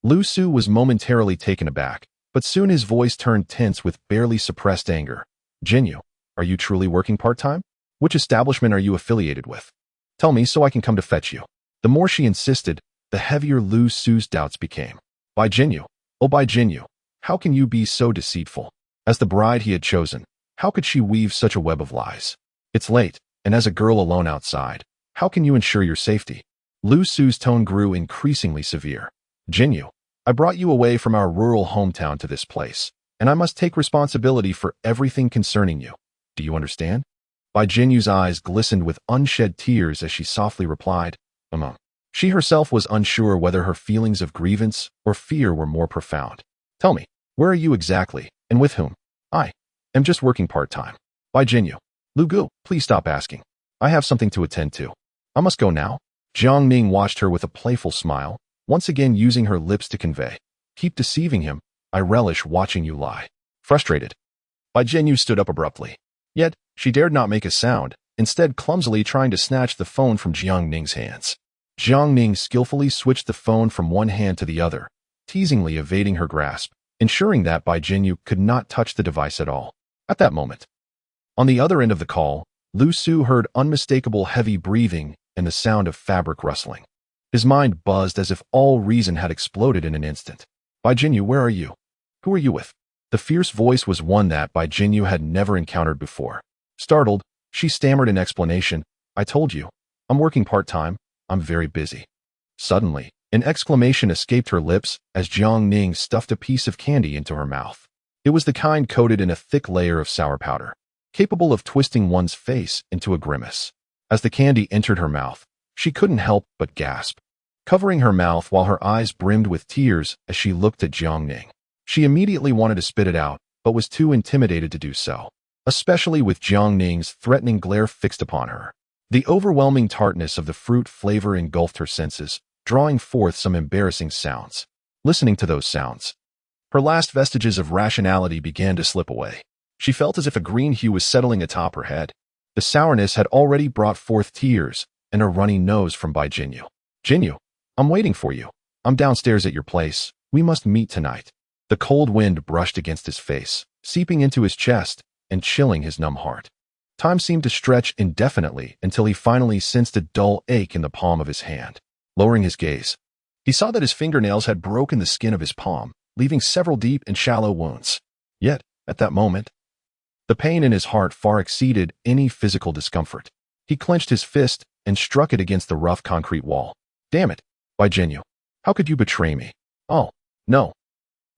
Lu Su was momentarily taken aback, but soon his voice turned tense with barely suppressed anger. "Jinyu, are you truly working part-time? Which establishment are you affiliated with? Tell me so I can come to fetch you." The more she insisted, the heavier Lu Su's doubts became. "Bai Jinyu, oh Bai Jinyu, how can you be so deceitful? As the bride he had chosen, how could she weave such a web of lies? It's late, and as a girl alone outside, how can you ensure your safety?" Lu Su's tone grew increasingly severe. "Jinyu, I brought you away from our rural hometown to this place, and I must take responsibility for everything concerning you. Do you understand?" Bai Jinyu's eyes glistened with unshed tears as she softly replied, She herself was unsure whether her feelings of grievance or fear were more profound. "Tell me, where are you exactly, and with whom?" "I am just working part-time." "Bai Jinyu, Lu Gu, please stop asking. I have something to attend to. I must go now." Jiang Ning watched her with a playful smile, once again using her lips to convey, "Keep deceiving him. I relish watching you lie." Frustrated, Bai Jinyu stood up abruptly. Yet, she dared not make a sound, instead clumsily trying to snatch the phone from Jiang Ning's hands. Jiang Ning skillfully switched the phone from one hand to the other, teasingly evading her grasp, ensuring that Bai Jinyu could not touch the device at all. At that moment, on the other end of the call, Lu Su heard unmistakable heavy breathing and the sound of fabric rustling. His mind buzzed as if all reason had exploded in an instant. "Bai Jinyu, where are you? Who are you with?" The fierce voice was one that Bai Jinyu had never encountered before. Startled, she stammered an explanation. "I told you, I'm working part-time. I'm very busy." Suddenly, an exclamation escaped her lips as Jiang Ning stuffed a piece of candy into her mouth. It was the kind coated in a thick layer of sour powder, capable of twisting one's face into a grimace. As the candy entered her mouth, she couldn't help but gasp, covering her mouth while her eyes brimmed with tears as she looked at Jiang Ning. She immediately wanted to spit it out, but was too intimidated to do so, especially with Jiang Ning's threatening glare fixed upon her. The overwhelming tartness of the fruit flavor engulfed her senses, drawing forth some embarrassing sounds. Listening to those sounds, her last vestiges of rationality began to slip away. She felt as if a green hue was settling atop her head. The sourness had already brought forth tears and a runny nose from Bai Jinyu. "Jinyu, I'm waiting for you. I'm downstairs at your place. We must meet tonight." The cold wind brushed against his face, seeping into his chest and chilling his numb heart. Time seemed to stretch indefinitely until he finally sensed a dull ache in the palm of his hand. Lowering his gaze, he saw that his fingernails had broken the skin of his palm, leaving several deep and shallow wounds. Yet, at that moment, the pain in his heart far exceeded any physical discomfort. He clenched his fist and struck it against the rough concrete wall. "Damn it, Bai Jinyu, how could you betray me?" "Oh, no.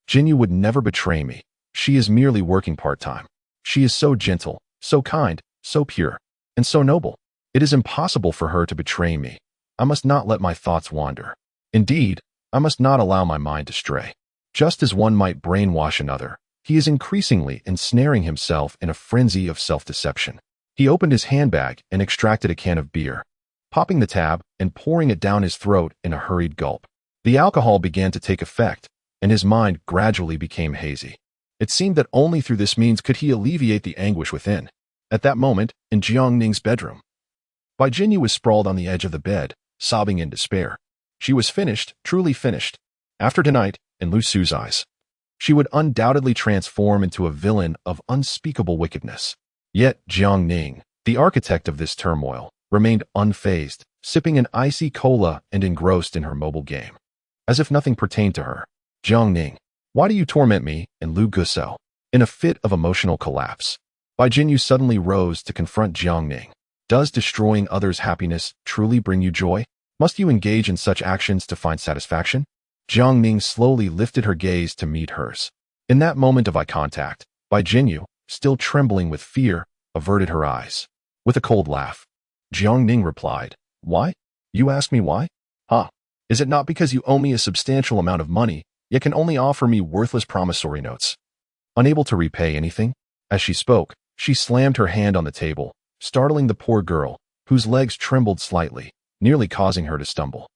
Jinyu would never betray me. She is merely working part-time. She is so gentle, so kind, so pure, and so noble. It is impossible for her to betray me. I must not let my thoughts wander. Indeed, I must not allow my mind to stray. Just as one might brainwash another, he is increasingly ensnaring himself in a frenzy of self-deception." He opened his handbag and extracted a can of beer, popping the tab and pouring it down his throat in a hurried gulp. The alcohol began to take effect, and his mind gradually became hazy. It seemed that only through this means could he alleviate the anguish within. At that moment, in Jiang Ning's bedroom, Bai Jinyu was sprawled on the edge of the bed, sobbing in despair. She was finished, truly finished. After tonight, in Lu Su's eyes, she would undoubtedly transform into a villain of unspeakable wickedness. Yet Jiang Ning, the architect of this turmoil, remained unfazed, sipping an icy cola and engrossed in her mobile game. As if nothing pertained to her. Jiang Ning, why do you torment me? And Lu Gusao, in a fit of emotional collapse, Bai Jinyu suddenly rose to confront Jiang Ning. Does destroying others' happiness truly bring you joy? Must you engage in such actions to find satisfaction? Jiang Ning slowly lifted her gaze to meet hers. In that moment of eye contact, Bai Jinyu, still trembling with fear, averted her eyes. With a cold laugh, Jiang Ning replied, Why? You ask me why? Huh? Is it not because you owe me a substantial amount of money, yet can only offer me worthless promissory notes? Unable to repay anything? As she spoke, she slammed her hand on the table, startling the poor girl, whose legs trembled slightly, nearly causing her to stumble.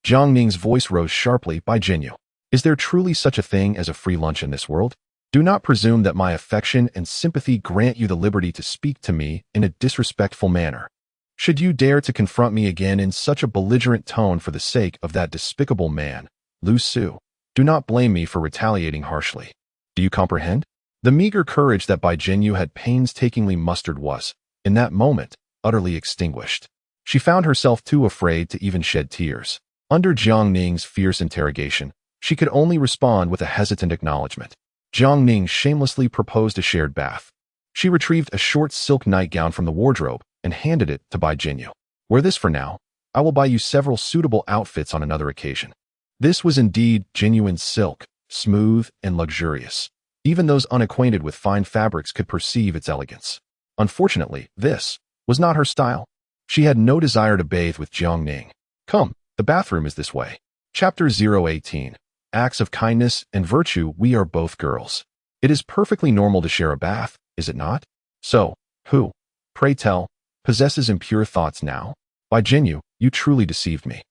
Jiang Ning's voice rose sharply. Bai Jinyu, is there truly such a thing as a free lunch in this world? Do not presume that my affection and sympathy grant you the liberty to speak to me in a disrespectful manner. Should you dare to confront me again in such a belligerent tone for the sake of that despicable man, Lu Su, do not blame me for retaliating harshly. Do you comprehend? The meager courage that Bai Jinyu had painstakingly mustered was, in that moment, utterly extinguished. She found herself too afraid to even shed tears. Under Jiang Ning's fierce interrogation, she could only respond with a hesitant acknowledgement. Jiang Ning shamelessly proposed a shared bath. She retrieved a short silk nightgown from the wardrobe and handed it to Bai Jinyu. Wear this for now. I will buy you several suitable outfits on another occasion. This was indeed genuine silk, smooth and luxurious. Even those unacquainted with fine fabrics could perceive its elegance. Unfortunately, this was not her style. She had no desire to bathe with Jiang Ning. Come, the bathroom is this way. Chapter 018. Acts of kindness and virtue. We are both girls. It is perfectly normal to share a bath, is it not? So, who, pray tell, possesses impure thoughts now? Bai Jinyu, you truly deceived me.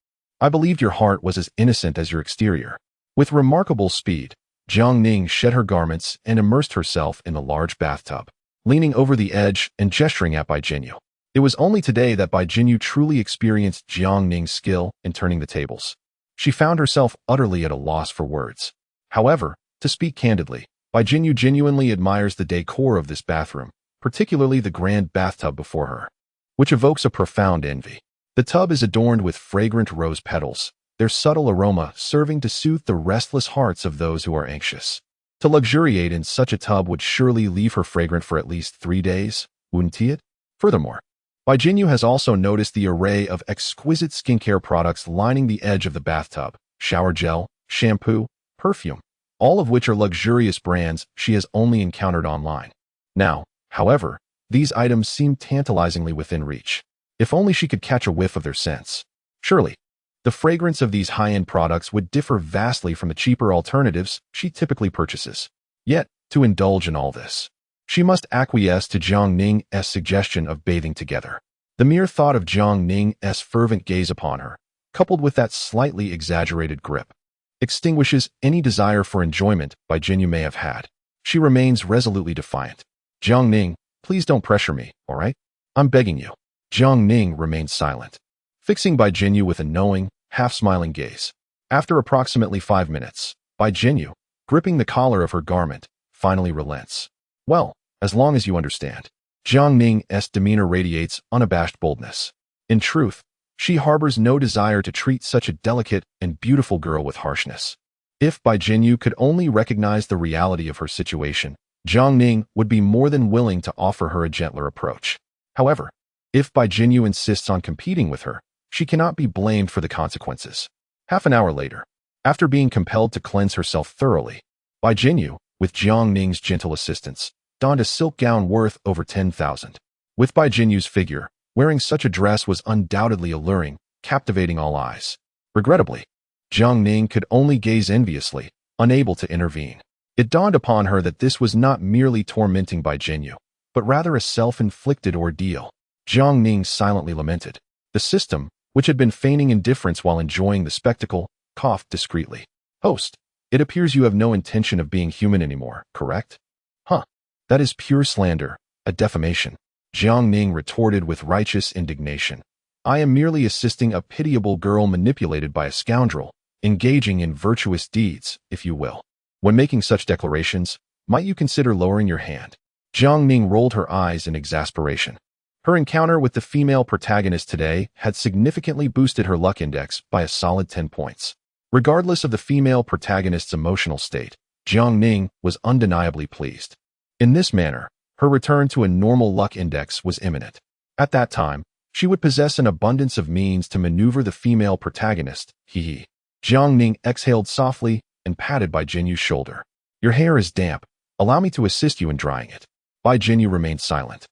I believed your heart was as innocent as your exterior. With remarkable speed, Jiang Ning shed her garments and immersed herself in the large bathtub, leaning over the edge and gesturing at Bai Jinyu. It was only today that Bai Jinyu truly experienced Jiang Ning's skill in turning the tables. She found herself utterly at a loss for words. However, to speak candidly, Bai Jinyu genuinely admires the decor of this bathroom, particularly the grand bathtub before her, which evokes a profound envy. The tub is adorned with fragrant rose petals, their subtle aroma serving to soothe the restless hearts of those who are anxious. To luxuriate in such a tub would surely leave her fragrant for at least 3 days, wouldn't it? Furthermore, Bai Jinyu has also noticed the array of exquisite skincare products lining the edge of the bathtub: shower gel, shampoo, perfume, all of which are luxurious brands she has only encountered online. Now, however, these items seem tantalizingly within reach. If only she could catch a whiff of their scents. Surely, the fragrance of these high-end products would differ vastly from the cheaper alternatives she typically purchases. Yet, to indulge in all this, she must acquiesce to Jiang Ning's suggestion of bathing together. The mere thought of Jiang Ning's fervent gaze upon her, coupled with that slightly exaggerated grip, extinguishes any desire for enjoyment Bai Jinyu may have had. She remains resolutely defiant. Jiang Ning, please don't pressure me, all right? I'm begging you. Jiang Ning remained silent, fixing Bai Jinyu with a knowing, half-smiling gaze. After approximately 5 minutes, Bai Jinyu, gripping the collar of her garment, finally relents. Well, as long as you understand. Jiang Ning's demeanor radiates unabashed boldness. In truth, she harbors no desire to treat such a delicate and beautiful girl with harshness. If Bai Jinyu could only recognize the reality of her situation, Jiang Ning would be more than willing to offer her a gentler approach. However, if Bai Jinyu insists on competing with her, she cannot be blamed for the consequences. Half an hour later, after being compelled to cleanse herself thoroughly, Bai Jinyu, with Jiang Ning's gentle assistance, donned a silk gown worth over 10,000. With Bai Jinyu's figure, wearing such a dress was undoubtedly alluring, captivating all eyes. Regrettably, Jiang Ning could only gaze enviously, unable to intervene. It dawned upon her that this was not merely tormenting Bai Jinyu, but rather a self-inflicted ordeal. Jiang Ning silently lamented. The system, which had been feigning indifference while enjoying the spectacle, coughed discreetly. Host, it appears you have no intention of being human anymore, correct? That is pure slander, a defamation. Jiang Ning retorted with righteous indignation. I am merely assisting a pitiable girl manipulated by a scoundrel, engaging in virtuous deeds, if you will. When making such declarations, might you consider lowering your hand? Jiang Ning rolled her eyes in exasperation. Her encounter with the female protagonist today had significantly boosted her luck index by a solid 10 points. Regardless of the female protagonist's emotional state, Jiang Ning was undeniably pleased. In this manner, her return to a normal luck index was imminent. At that time, she would possess an abundance of means to maneuver the female protagonist. Jiang Ning exhaled softly and patted Bai Jinyu's shoulder. Your hair is damp. Allow me to assist you in drying it. Bai Jinyu remained silent,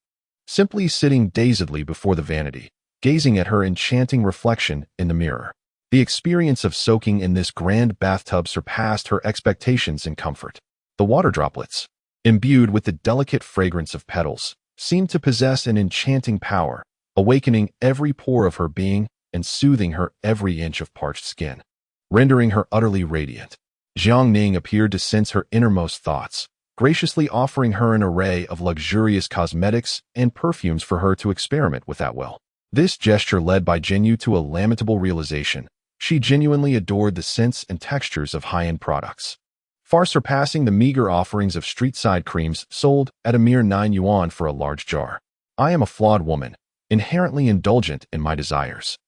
simply sitting dazedly before the vanity, gazing at her enchanting reflection in the mirror. The experience of soaking in this grand bathtub surpassed her expectations in comfort. The water droplets, imbued with the delicate fragrance of petals, seemed to possess an enchanting power, awakening every pore of her being and soothing her every inch of parched skin, rendering her utterly radiant. Jiang Ning appeared to sense her innermost thoughts, graciously offering her an array of luxurious cosmetics and perfumes for her to experiment with at will. This gesture led Bai Jinyu to a lamentable realization. She genuinely adored the scents and textures of high-end products, far surpassing the meager offerings of street-side creams sold at a mere 9 yuan for a large jar. I am a flawed woman, inherently indulgent in my desires.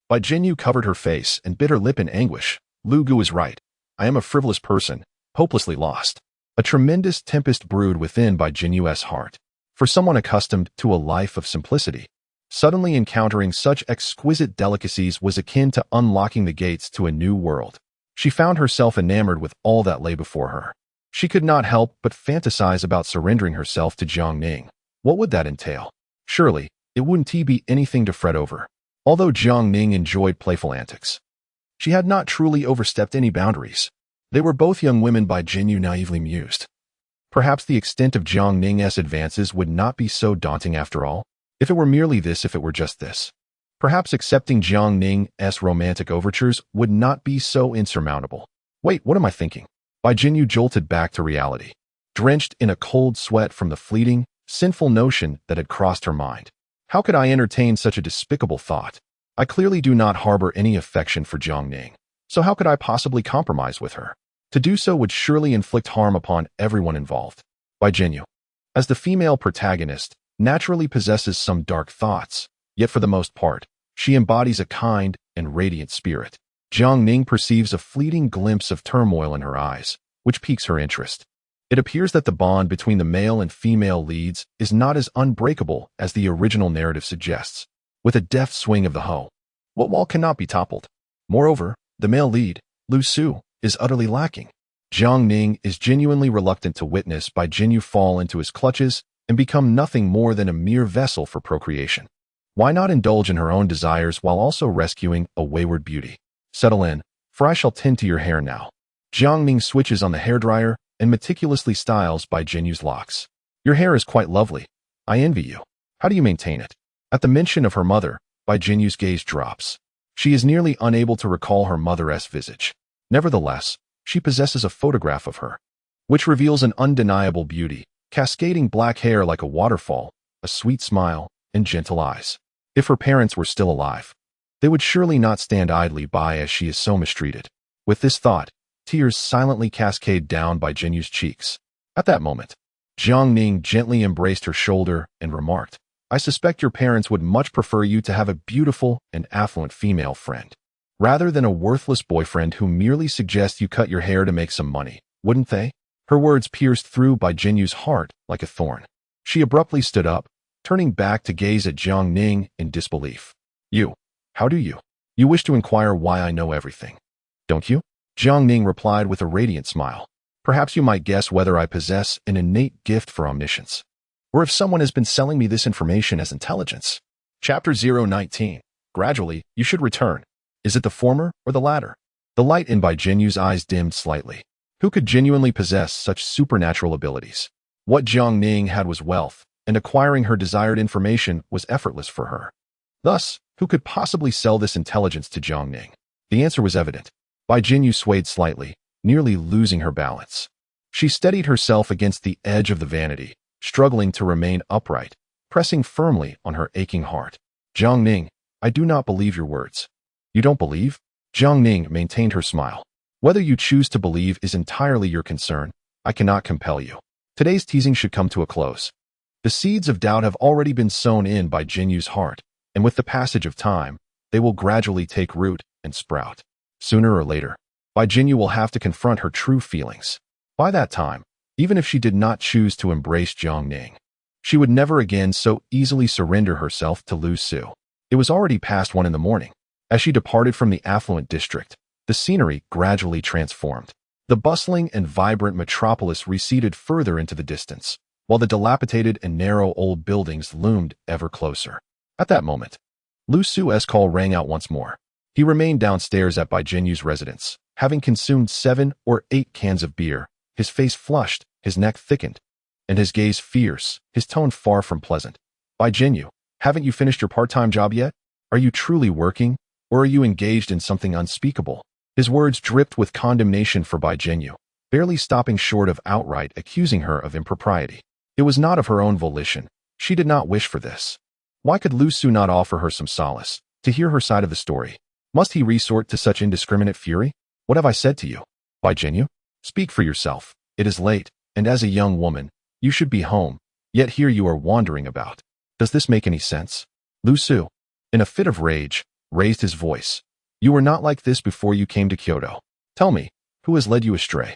Bai Jinyu covered her face and bit her lip in anguish. Lu Gu is right. I am a frivolous person, hopelessly lost. A tremendous tempest brewed within Bai Jinyu's heart. For someone accustomed to a life of simplicity, suddenly encountering such exquisite delicacies was akin to unlocking the gates to a new world. She found herself enamored with all that lay before her. She could not help but fantasize about surrendering herself to Jiang Ning. What would that entail? Surely, it wouldn't be anything to fret over. Although Jiang Ning enjoyed playful antics, she had not truly overstepped any boundaries. They were both young women. Bai Jinyu naively mused. Perhaps the extent of Jiang Ning's advances would not be so daunting after all. If it were just this. Perhaps accepting Jiang Ning's romantic overtures would not be so insurmountable. Wait, what am I thinking? Bai Jinyu jolted back to reality, drenched in a cold sweat from the fleeting, sinful notion that had crossed her mind. How could I entertain such a despicable thought? I clearly do not harbor any affection for Jiang Ning, so how could I possibly compromise with her? To do so would surely inflict harm upon everyone involved. Bai Jinyu, as the female protagonist, naturally possesses some dark thoughts, yet for the most part, she embodies a kind and radiant spirit. Jiang Ning perceives a fleeting glimpse of turmoil in her eyes, which piques her interest. It appears that the bond between the male and female leads is not as unbreakable as the original narrative suggests. With a deft swing of the hoe, what wall cannot be toppled? Moreover, the male lead, Lu Su, is utterly lacking. Jiang Ning is genuinely reluctant to witness Bai Jinyu fall into his clutches and become nothing more than a mere vessel for procreation. Why not indulge in her own desires while also rescuing a wayward beauty? Settle in, for I shall tend to your hair now. Jiang Ning switches on the hairdryer and meticulously styles Bai Jinyu's locks. Your hair is quite lovely. I envy you. How do you maintain it? At the mention of her mother, Bai Jinyu's gaze drops. She is nearly unable to recall her mother's visage. Nevertheless, she possesses a photograph of her, which reveals an undeniable beauty, cascading black hair like a waterfall, a sweet smile, and gentle eyes. If her parents were still alive, they would surely not stand idly by as she is so mistreated. With this thought, tears silently cascade down Bai Jinyu's cheeks. At that moment, Jiang Ning gently embraced her shoulder and remarked, I suspect your parents would much prefer you to have a beautiful and affluent female friend, rather than a worthless boyfriend who merely suggests you cut your hair to make some money, wouldn't they? Her words pierced through Bai Jinyu's heart like a thorn. She abruptly stood up, turning back to gaze at Jiang Ning in disbelief. How do you? You wish to inquire why I know everything, don't you? Jiang Ning replied with a radiant smile. Perhaps you might guess whether I possess an innate gift for omniscience, or if someone has been selling me this information as intelligence. Chapter 019. Gradually, you should return. Is it the former or the latter? The light in Bai Jinyu's eyes dimmed slightly. Who could genuinely possess such supernatural abilities? What Jiang Ning had was wealth, and acquiring her desired information was effortless for her. Thus, who could possibly sell this intelligence to Jiang Ning? The answer was evident. Bai Jinyu swayed slightly, nearly losing her balance. She steadied herself against the edge of the vanity, struggling to remain upright, pressing firmly on her aching heart. Jiang Ning, I do not believe your words. You don't believe? Jiang Ning maintained her smile. Whether you choose to believe is entirely your concern. I cannot compel you. Today's teasing should come to a close. The seeds of doubt have already been sown in by Jinyu's heart, and with the passage of time, they will gradually take root and sprout. Sooner or later, Bai Jinyu will have to confront her true feelings. By that time, even if she did not choose to embrace Jiang Ning, she would never again so easily surrender herself to Lu Su. It was already past 1 in the morning. As she departed from the affluent district, the scenery gradually transformed. The bustling and vibrant metropolis receded further into the distance, while the dilapidated and narrow old buildings loomed ever closer. At that moment, Lu Su's call rang out once more. He remained downstairs at Bai Jinyu's residence, having consumed 7 or 8 cans of beer, his face flushed, his neck thickened, and his gaze fierce, his tone far from pleasant. Bai Jinyu, haven't you finished your part-time job yet? Are you truly working, or are you engaged in something unspeakable? His words dripped with condemnation for Bai Jinyu, barely stopping short of outright accusing her of impropriety. It was not of her own volition. She did not wish for this. Why could Lu Su not offer her some solace, to hear her side of the story? Must he resort to such indiscriminate fury? What have I said to you? Bai Jinyu? Speak for yourself. It is late, and as a young woman, you should be home, yet here you are wandering about. Does this make any sense? Lu Su, in a fit of rage, raised his voice. You were not like this before you came to Kyoto. Tell me, who has led you astray?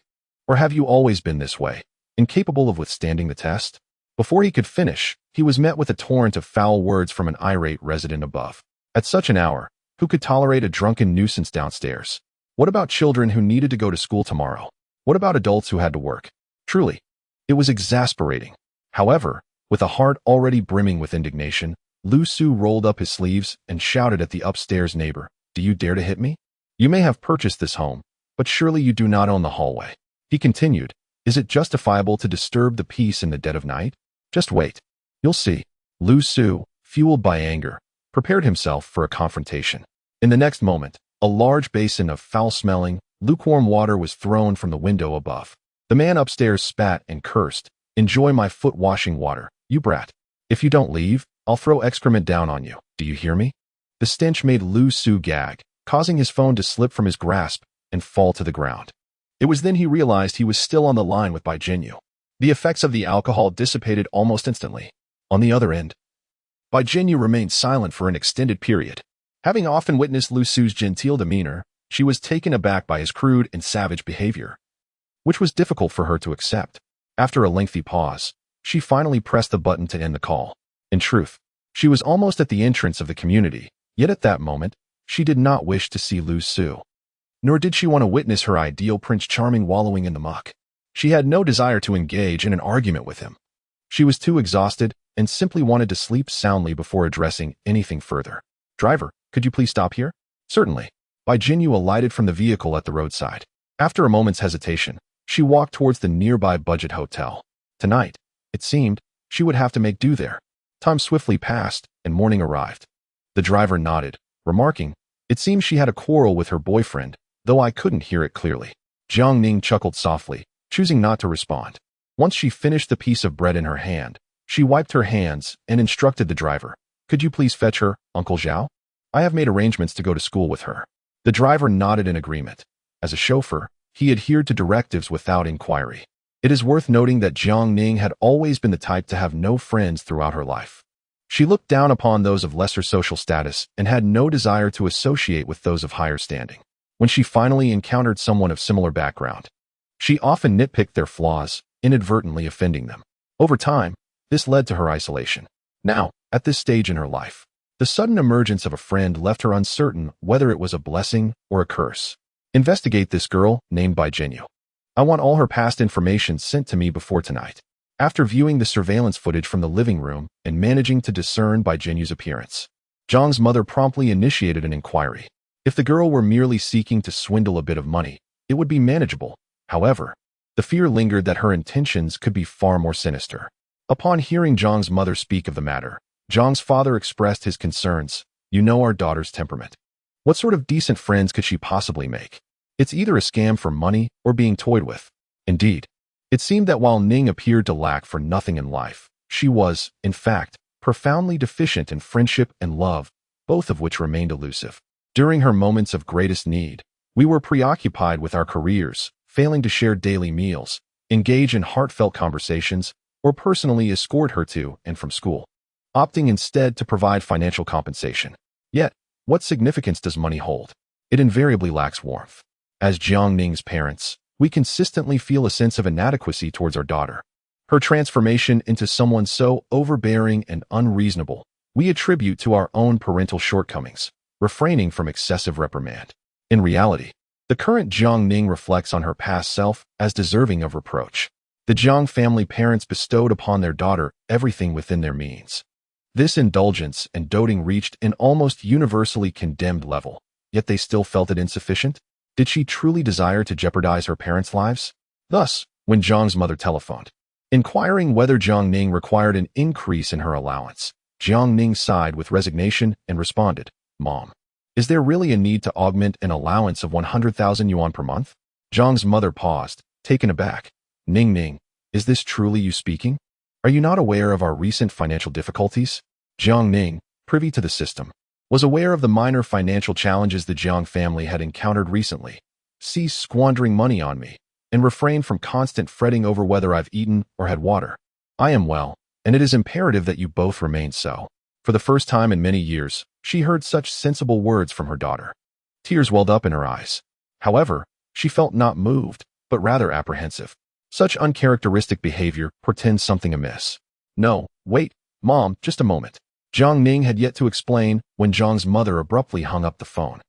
Or have you always been this way, incapable of withstanding the test? Before he could finish, he was met with a torrent of foul words from an irate resident above. At such an hour, who could tolerate a drunken nuisance downstairs? What about children who needed to go to school tomorrow? What about adults who had to work? Truly, it was exasperating. However, with a heart already brimming with indignation, Lu Su rolled up his sleeves and shouted at the upstairs neighbor, Do you dare to hit me? You may have purchased this home, but surely you do not own the hallway. He continued, Is it justifiable to disturb the peace in the dead of night? Just wait. You'll see. Lu Su, fueled by anger, prepared himself for a confrontation. In the next moment, a large basin of foul-smelling, lukewarm water was thrown from the window above. The man upstairs spat and cursed, Enjoy my foot-washing water, you brat. If you don't leave, I'll throw excrement down on you. Do you hear me? The stench made Lu Su gag, causing his phone to slip from his grasp and fall to the ground. It was then he realized he was still on the line with Bai Jinyu. The effects of the alcohol dissipated almost instantly. On the other end, Bai Jinyu remained silent for an extended period. Having often witnessed Lu Su's genteel demeanor, she was taken aback by his crude and savage behavior, which was difficult for her to accept. After a lengthy pause, she finally pressed the button to end the call. In truth, she was almost at the entrance of the community, yet at that moment, she did not wish to see Lu Su. Nor did she want to witness her ideal Prince Charming wallowing in the muck. She had no desire to engage in an argument with him. She was too exhausted and simply wanted to sleep soundly before addressing anything further. Driver, could you please stop here? Certainly. Bai Jinyu alighted from the vehicle at the roadside. After a moment's hesitation, she walked towards the nearby budget hotel. Tonight, it seemed, she would have to make do there. Time swiftly passed, and morning arrived. The driver nodded, remarking, It seems she had a quarrel with her boyfriend, though I couldn't hear it clearly. Jiang Ning chuckled softly, choosing not to respond. Once she finished the piece of bread in her hand, she wiped her hands and instructed the driver, Could you please fetch her, Uncle Zhao? I have made arrangements to go to school with her. The driver nodded in agreement. As a chauffeur, he adhered to directives without inquiry. It is worth noting that Jiang Ning had always been the type to have no friends throughout her life. She looked down upon those of lesser social status and had no desire to associate with those of higher standing. When she finally encountered someone of similar background, she often nitpicked their flaws, inadvertently offending them. Over time, this led to her isolation. Now, at this stage in her life, the sudden emergence of a friend left her uncertain whether it was a blessing or a curse. Investigate this girl, named Bai Jinyu. I want all her past information sent to me before tonight. After viewing the surveillance footage from the living room and managing to discern Bai Jinyu's appearance, Zhang's mother promptly initiated an inquiry. If the girl were merely seeking to swindle a bit of money, it would be manageable. However, the fear lingered that her intentions could be far more sinister. Upon hearing Zhang's mother speak of the matter, Zhang's father expressed his concerns. You know our daughter's temperament. What sort of decent friends could she possibly make? It's either a scam for money or being toyed with. Indeed, It seemed that while Ning appeared to lack for nothing in life, she was, in fact, profoundly deficient in friendship and love, both of which remained elusive. During her moments of greatest need, we were preoccupied with our careers, failing to share daily meals, engage in heartfelt conversations, or personally escort her to and from school, opting instead to provide financial compensation. Yet, what significance does money hold? It invariably lacks warmth. As Jiang Ning's parents, we consistently feel a sense of inadequacy towards our daughter. Her transformation into someone so overbearing and unreasonable, we attribute to our own parental shortcomings, refraining from excessive reprimand. In reality, the current Jiang Ning reflects on her past self as deserving of reproach. The Jiang family parents bestowed upon their daughter everything within their means. This indulgence and doting reached an almost universally condemned level, yet they still felt it insufficient. Did she truly desire to jeopardize her parents' lives? Thus, when Jiang's mother telephoned, inquiring whether Jiang Ning required an increase in her allowance, Jiang Ning sighed with resignation and responded, "Mom, is there really a need to augment an allowance of 100,000 yuan per month?" Jiang's mother paused, taken aback. "Ning, is this truly you speaking? Are you not aware of our recent financial difficulties?" Jiang Ning, privy to the system, was aware of the minor financial challenges the Jiang family had encountered recently. "Cease squandering money on me, and refrain from constant fretting over whether I've eaten or had water. I am well, and it is imperative that you both remain so." For the first time in many years, she heard such sensible words from her daughter. Tears welled up in her eyes. However, she felt not moved, but rather apprehensive. Such uncharacteristic behavior portends something amiss. "No, wait, Mom, just a moment." Jiang Ning had yet to explain when Jiang's mother abruptly hung up the phone.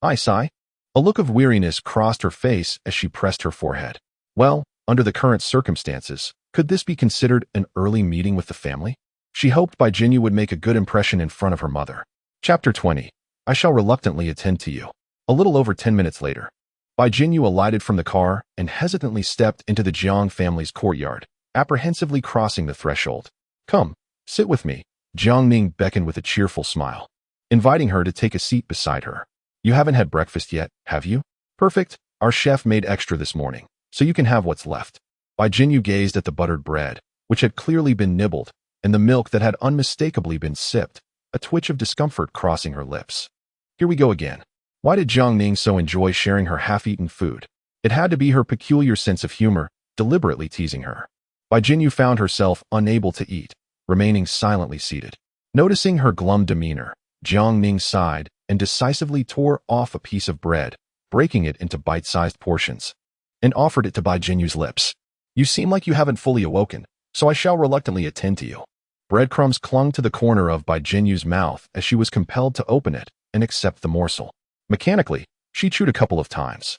I sigh. A look of weariness crossed her face as she pressed her forehead. Well, under the current circumstances, could this be considered an early meeting with the family? She hoped Bai Jinyu would make a good impression in front of her mother. Chapter 20. I shall reluctantly attend to you. A little over 10 minutes later, Bai Jinyu alighted from the car and hesitantly stepped into the Jiang family's courtyard, apprehensively crossing the threshold. "Come, sit with me." Jiang Ning beckoned with a cheerful smile, inviting her to take a seat beside her. "You haven't had breakfast yet, have you?" "Perfect. Our chef made extra this morning, so you can have what's left." Bai Jinyu gazed at the buttered bread, which had clearly been nibbled, and the milk that had unmistakably been sipped, a twitch of discomfort crossing her lips. Here we go again. Why did Jiang Ning so enjoy sharing her half-eaten food? It had to be her peculiar sense of humor, deliberately teasing her. Bai Jinyu found herself unable to eat, remaining silently seated. Noticing her glum demeanor, Jiang Ning sighed and decisively tore off a piece of bread, breaking it into bite-sized portions, and offered it to Bai Jinyu's lips. "You seem like you haven't fully awoken, so I shall reluctantly attend to you." Breadcrumbs clung to the corner of Bai Jinyu's mouth as she was compelled to open it and accept the morsel. Mechanically, she chewed a couple of times,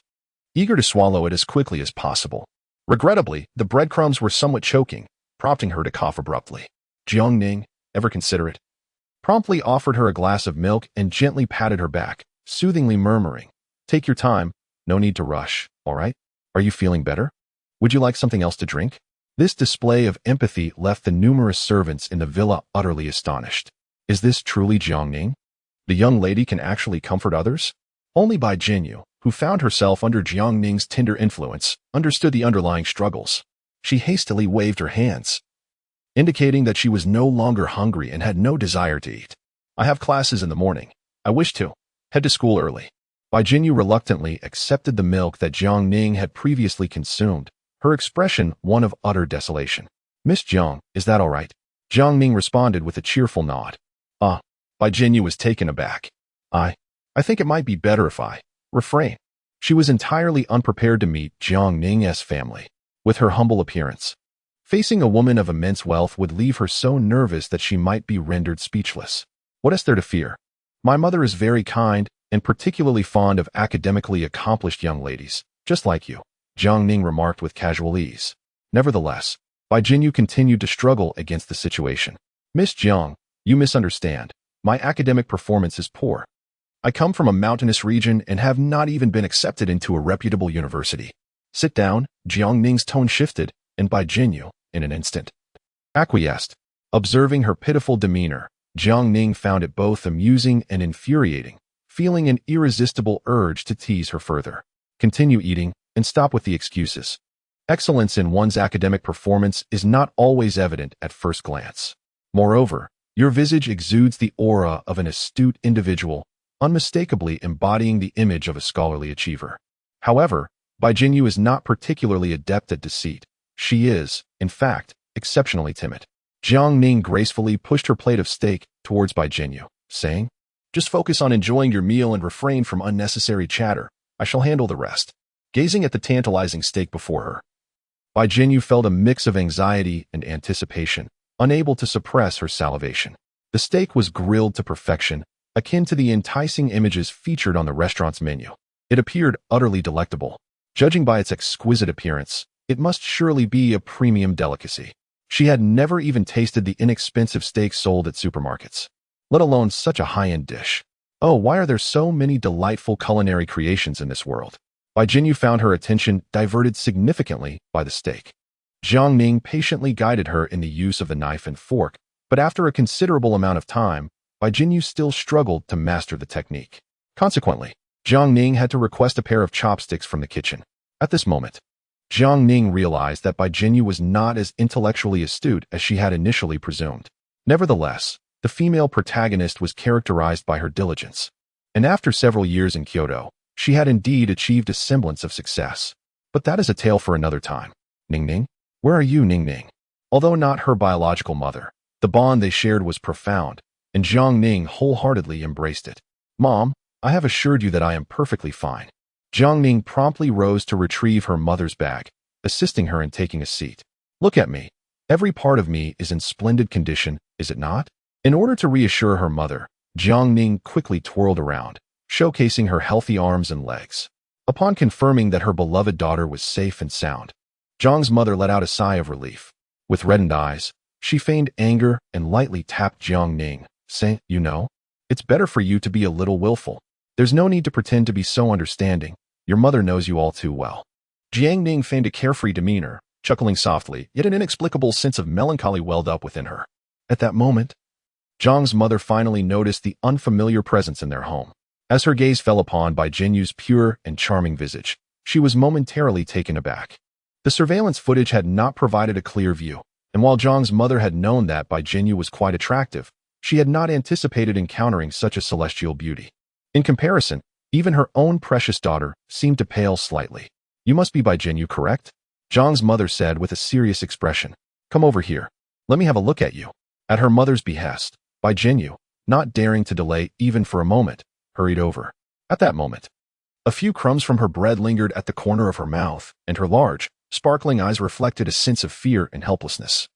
eager to swallow it as quickly as possible. Regrettably, the breadcrumbs were somewhat choking, prompting her to cough abruptly. Jiang Ning, ever considerate, promptly offered her a glass of milk and gently patted her back, soothingly murmuring, "Take your time, no need to rush, all right? Are you feeling better? Would you like something else to drink?" This display of empathy left the numerous servants in the villa utterly astonished. Is this truly Jiang Ning? The young lady can actually comfort others? Only Bai Jinyu, who found herself under Jiang Ning's tender influence, understood the underlying struggles. She hastily waved her hands, indicating that she was no longer hungry and had no desire to eat. "I have classes in the morning. I wish to head to school early." Bai Jinyu reluctantly accepted the milk that Jiang Ning had previously consumed, her expression one of utter desolation. "Miss Jiang, is that all right?" Jiang Ning responded with a cheerful nod. Bai Jinyu was taken aback. I think it might be better if I refrain." She was entirely unprepared to meet Jiang Ning's family. With her humble appearance, facing a woman of immense wealth would leave her so nervous that she might be rendered speechless. What is there to fear? My mother is very kind and particularly fond of academically accomplished young ladies, just like you, Jiang Ning remarked with casual ease. Nevertheless, Bai Jinyu continued to struggle against the situation. "Miss Jiang, you misunderstand. My academic performance is poor. I come from a mountainous region and have not even been accepted into a reputable university." "Sit down." Jiang Ning's tone shifted, and Bai Jinyu, in an instant, acquiesced. Observing her pitiful demeanor, Jiang Ning found it both amusing and infuriating, feeling an irresistible urge to tease her further. "Continue eating, and stop with the excuses." Excellence in one's academic performance is not always evident at first glance. Moreover, your visage exudes the aura of an astute individual, unmistakably embodying the image of a scholarly achiever. However, Bai Jinyu is not particularly adept at deceit. She is, in fact, exceptionally timid. Jiang Ning gracefully pushed her plate of steak towards Bai Jinyu, saying, "Just focus on enjoying your meal and refrain from unnecessary chatter. I shall handle the rest." Gazing at the tantalizing steak before her, Bai Jinyu felt a mix of anxiety and anticipation, unable to suppress her salivation. The steak was grilled to perfection, akin to the enticing images featured on the restaurant's menu. It appeared utterly delectable. Judging by its exquisite appearance, it must surely be a premium delicacy. She had never even tasted the inexpensive steaks sold at supermarkets, let alone such a high-end dish. Oh, why are there so many delightful culinary creations in this world? Bai Jinyu found her attention diverted significantly by the steak. Jiang Ning patiently guided her in the use of the knife and fork, but after a considerable amount of time, Bai Jinyu still struggled to master the technique. Consequently, Jiang Ning had to request a pair of chopsticks from the kitchen. At this moment, Jiang Ning realized that Bai Jinyu was not as intellectually astute as she had initially presumed. Nevertheless, the female protagonist was characterized by her diligence, and after several years in Kyoto, she had indeed achieved a semblance of success. But that is a tale for another time. Ning Ning? Where are you, Ning Ning? Although not her biological mother, the bond they shared was profound, and Jiang Ning wholeheartedly embraced it. Mom, I have assured you that I am perfectly fine. Jiang Ning promptly rose to retrieve her mother's bag, assisting her in taking a seat. Look at me. Every part of me is in splendid condition, is it not? In order to reassure her mother, Jiang Ning quickly twirled around, showcasing her healthy arms and legs. Upon confirming that her beloved daughter was safe and sound, Jiang's mother let out a sigh of relief. With reddened eyes, she feigned anger and lightly tapped Jiang Ning, saying, "You know, it's better for you to be a little willful. There's no need to pretend to be so understanding. Your mother knows you all too well." Jiang Ning feigned a carefree demeanor, chuckling softly, yet an inexplicable sense of melancholy welled up within her. At that moment, Jiang's mother finally noticed the unfamiliar presence in their home. As her gaze fell upon Bai Jinyu's pure and charming visage, she was momentarily taken aback. The surveillance footage had not provided a clear view, and while Jiang's mother had known that Bai Jinyu was quite attractive, she had not anticipated encountering such a celestial beauty. In comparison, even her own precious daughter seemed to pale slightly. "You must be Bai Jinyu, correct?" Jiang's mother said with a serious expression. "Come over here. Let me have a look at you." At her mother's behest, Bai Jinyu, not daring to delay even for a moment, hurried over. At that moment, a few crumbs from her bread lingered at the corner of her mouth, and her large, sparkling eyes reflected a sense of fear and helplessness.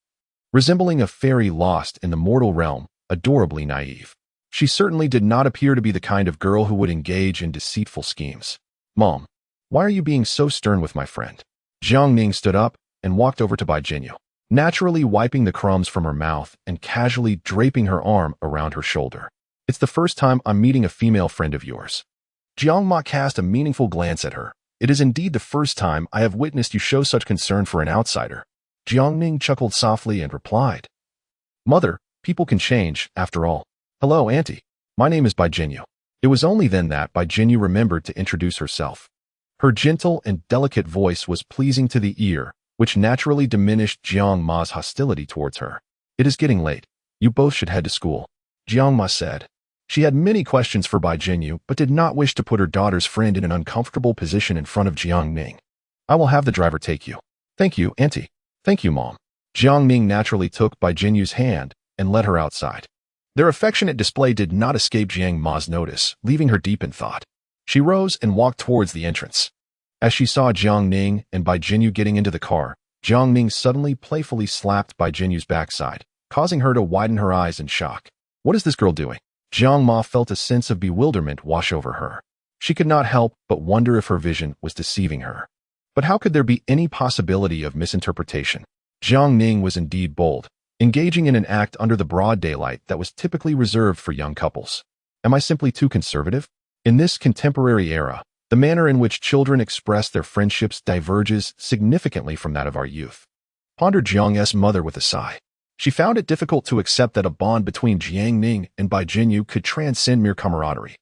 Resembling a fairy lost in the mortal realm, adorably naive, she certainly did not appear to be the kind of girl who would engage in deceitful schemes. "Mom, why are you being so stern with my friend?" Jiang Ning stood up and walked over to Bai Jinyu, naturally wiping the crumbs from her mouth and casually draping her arm around her shoulder. "It's the first time I'm meeting a female friend of yours." Jiang Ma cast a meaningful glance at her. "It is indeed the first time I have witnessed you show such concern for an outsider." Jiang Ning chuckled softly and replied, "Mother, people can change, after all. Hello, Auntie. My name is Bai Jinyu." It was only then that Bai Jinyu remembered to introduce herself. Her gentle and delicate voice was pleasing to the ear, which naturally diminished Jiang Ma's hostility towards her. "It is getting late. You both should head to school," Jiang Ma said. She had many questions for Bai Jinyu, but did not wish to put her daughter's friend in an uncomfortable position in front of Jiang Ning. "I will have the driver take you." "Thank you, Auntie." "Thank you, Mom." Jiang Ning naturally took Bai Jinyu's hand and led her outside. Their affectionate display did not escape Jiang Ma's notice, leaving her deep in thought. She rose and walked towards the entrance. As she saw Jiang Ning and Bai Jinyu getting into the car, Jiang Ning suddenly playfully slapped Bai Jinyu's backside, causing her to widen her eyes in shock. "What is this girl doing?" Jiang Ma felt a sense of bewilderment wash over her. She could not help but wonder if her vision was deceiving her. But how could there be any possibility of misinterpretation? Jiang Ning was indeed bold, engaging in an act under the broad daylight that was typically reserved for young couples. Am I simply too conservative? In this contemporary era, the manner in which children express their friendships diverges significantly from that of our youth, pondered Jiang's mother with a sigh. She found it difficult to accept that a bond between Jiang Ning and Bai Jinyu could transcend mere camaraderie.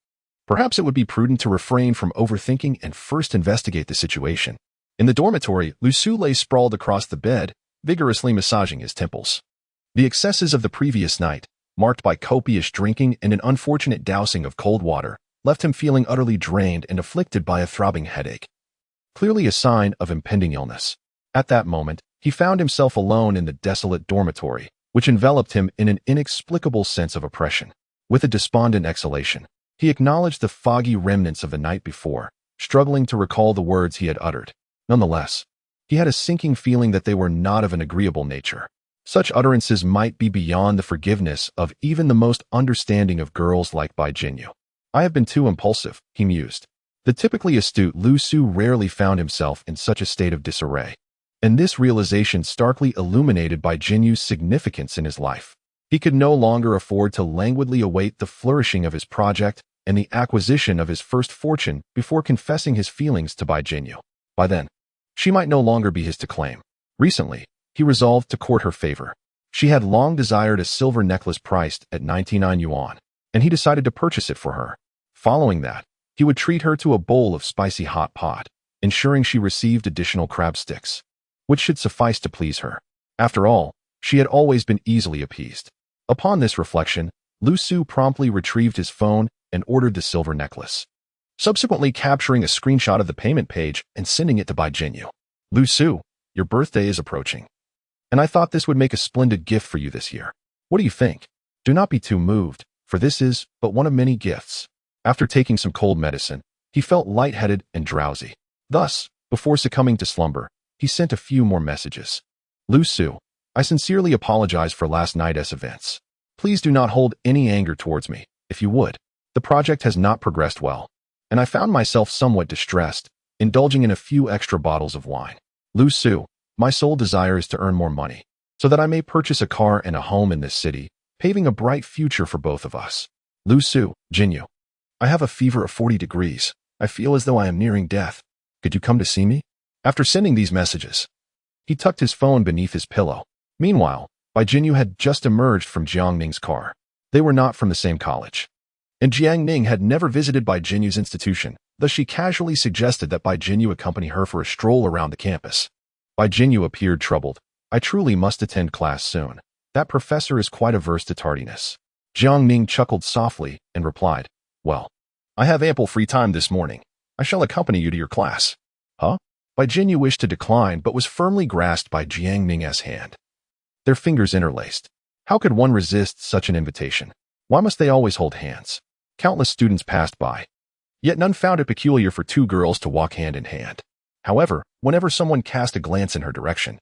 Perhaps it would be prudent to refrain from overthinking and first investigate the situation. In the dormitory, Lu Su lay sprawled across the bed, vigorously massaging his temples. The excesses of the previous night, marked by copious drinking and an unfortunate dousing of cold water, left him feeling utterly drained and afflicted by a throbbing headache. Clearly a sign of impending illness. At that moment, he found himself alone in the desolate dormitory, which enveloped him in an inexplicable sense of oppression. With a despondent exhalation, he acknowledged the foggy remnants of the night before, struggling to recall the words he had uttered. Nonetheless, he had a sinking feeling that they were not of an agreeable nature. Such utterances might be beyond the forgiveness of even the most understanding of girls like Bai Jinyu. I have been too impulsive, he mused. The typically astute Lu Su rarely found himself in such a state of disarray, and this realization starkly illuminated Bai Jinyu's significance in his life. He could no longer afford to languidly await the flourishing of his project and the acquisition of his first fortune before confessing his feelings to Bai Jinyu. By then, she might no longer be his to claim. Recently, he resolved to court her favor. She had long desired a silver necklace priced at 99 yuan, and he decided to purchase it for her. Following that, he would treat her to a bowl of spicy hot pot, ensuring she received additional crab sticks, which should suffice to please her. After all, she had always been easily appeased. Upon this reflection, Lu Su promptly retrieved his phone and ordered the silver necklace, subsequently capturing a screenshot of the payment page and sending it to Bai Jinyu. Lu Su, your birthday is approaching, and I thought this would make a splendid gift for you this year. What do you think? Do not be too moved, for this is but one of many gifts. After taking some cold medicine, he felt lightheaded and drowsy. Thus, before succumbing to slumber, he sent a few more messages. Lu Su, I sincerely apologize for last night's events. Please do not hold any anger towards me, if you would. The project has not progressed well, and I found myself somewhat distressed, indulging in a few extra bottles of wine. Lu Su, my sole desire is to earn more money, so that I may purchase a car and a home in this city, paving a bright future for both of us. Lu Su, Jinyu, I have a fever of 40 degrees. I feel as though I am nearing death. Could you come to see me? After sending these messages, he tucked his phone beneath his pillow. Meanwhile, Bai Jinyu had just emerged from Jiang Ning's car. They were not from the same college, and Jiang Ning had never visited Bai Jinyu's institution, thus she casually suggested that Bai Jinyu accompany her for a stroll around the campus. Bai Jinyu appeared troubled. I truly must attend class soon. That professor is quite averse to tardiness. Jiang Ning chuckled softly and replied, well, I have ample free time this morning. I shall accompany you to your class. Huh? Bai Jinyu wished to decline but was firmly grasped by Jiang Ning's hand. Their fingers interlaced. How could one resist such an invitation? Why must they always hold hands? Countless students passed by, yet none found it peculiar for two girls to walk hand in hand. However, whenever someone cast a glance in her direction,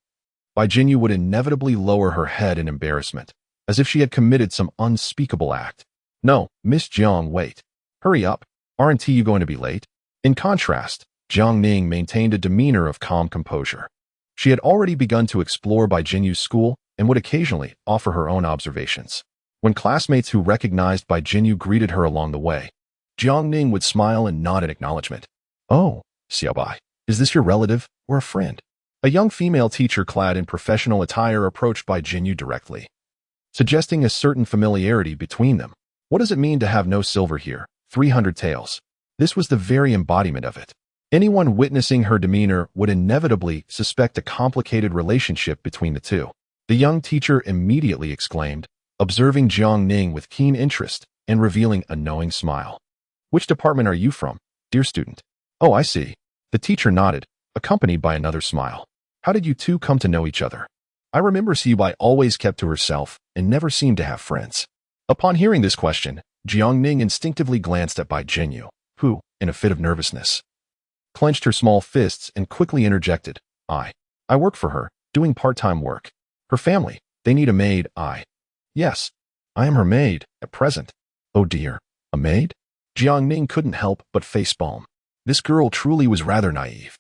Bai Jinyu would inevitably lower her head in embarrassment, as if she had committed some unspeakable act. No, Miss Jiang, wait. Hurry up. Aren't you going to be late? In contrast, Jiang Ning maintained a demeanor of calm composure. She had already begun to explore Bai Jinyu's school and would occasionally offer her own observations. When classmates who recognized Bai Jinyu greeted her along the way, Jiang Ning would smile and nod in acknowledgement. Oh, Xiaobai, is this your relative or a friend? A young female teacher clad in professional attire approached Bai Jinyu directly, suggesting a certain familiarity between them. What does it mean to have no silver here? 300 taels. This was the very embodiment of it. Anyone witnessing her demeanor would inevitably suspect a complicated relationship between the two. The young teacher immediately exclaimed, observing Jiang Ning with keen interest and revealing a knowing smile. Which department are you from, dear student? Oh, I see. The teacher nodded, accompanied by another smile. How did you two come to know each other? I remember Xiaobai always kept to herself and never seemed to have friends. Upon hearing this question, Jiang Ning instinctively glanced at Bai Jinyu, who, in a fit of nervousness, clenched her small fists and quickly interjected, I work for her, doing part-time work. Her family, they need a maid. Yes, I am her maid, at present. Oh dear, a maid? Jiang Ning couldn't help but facepalm. This girl truly was rather naive.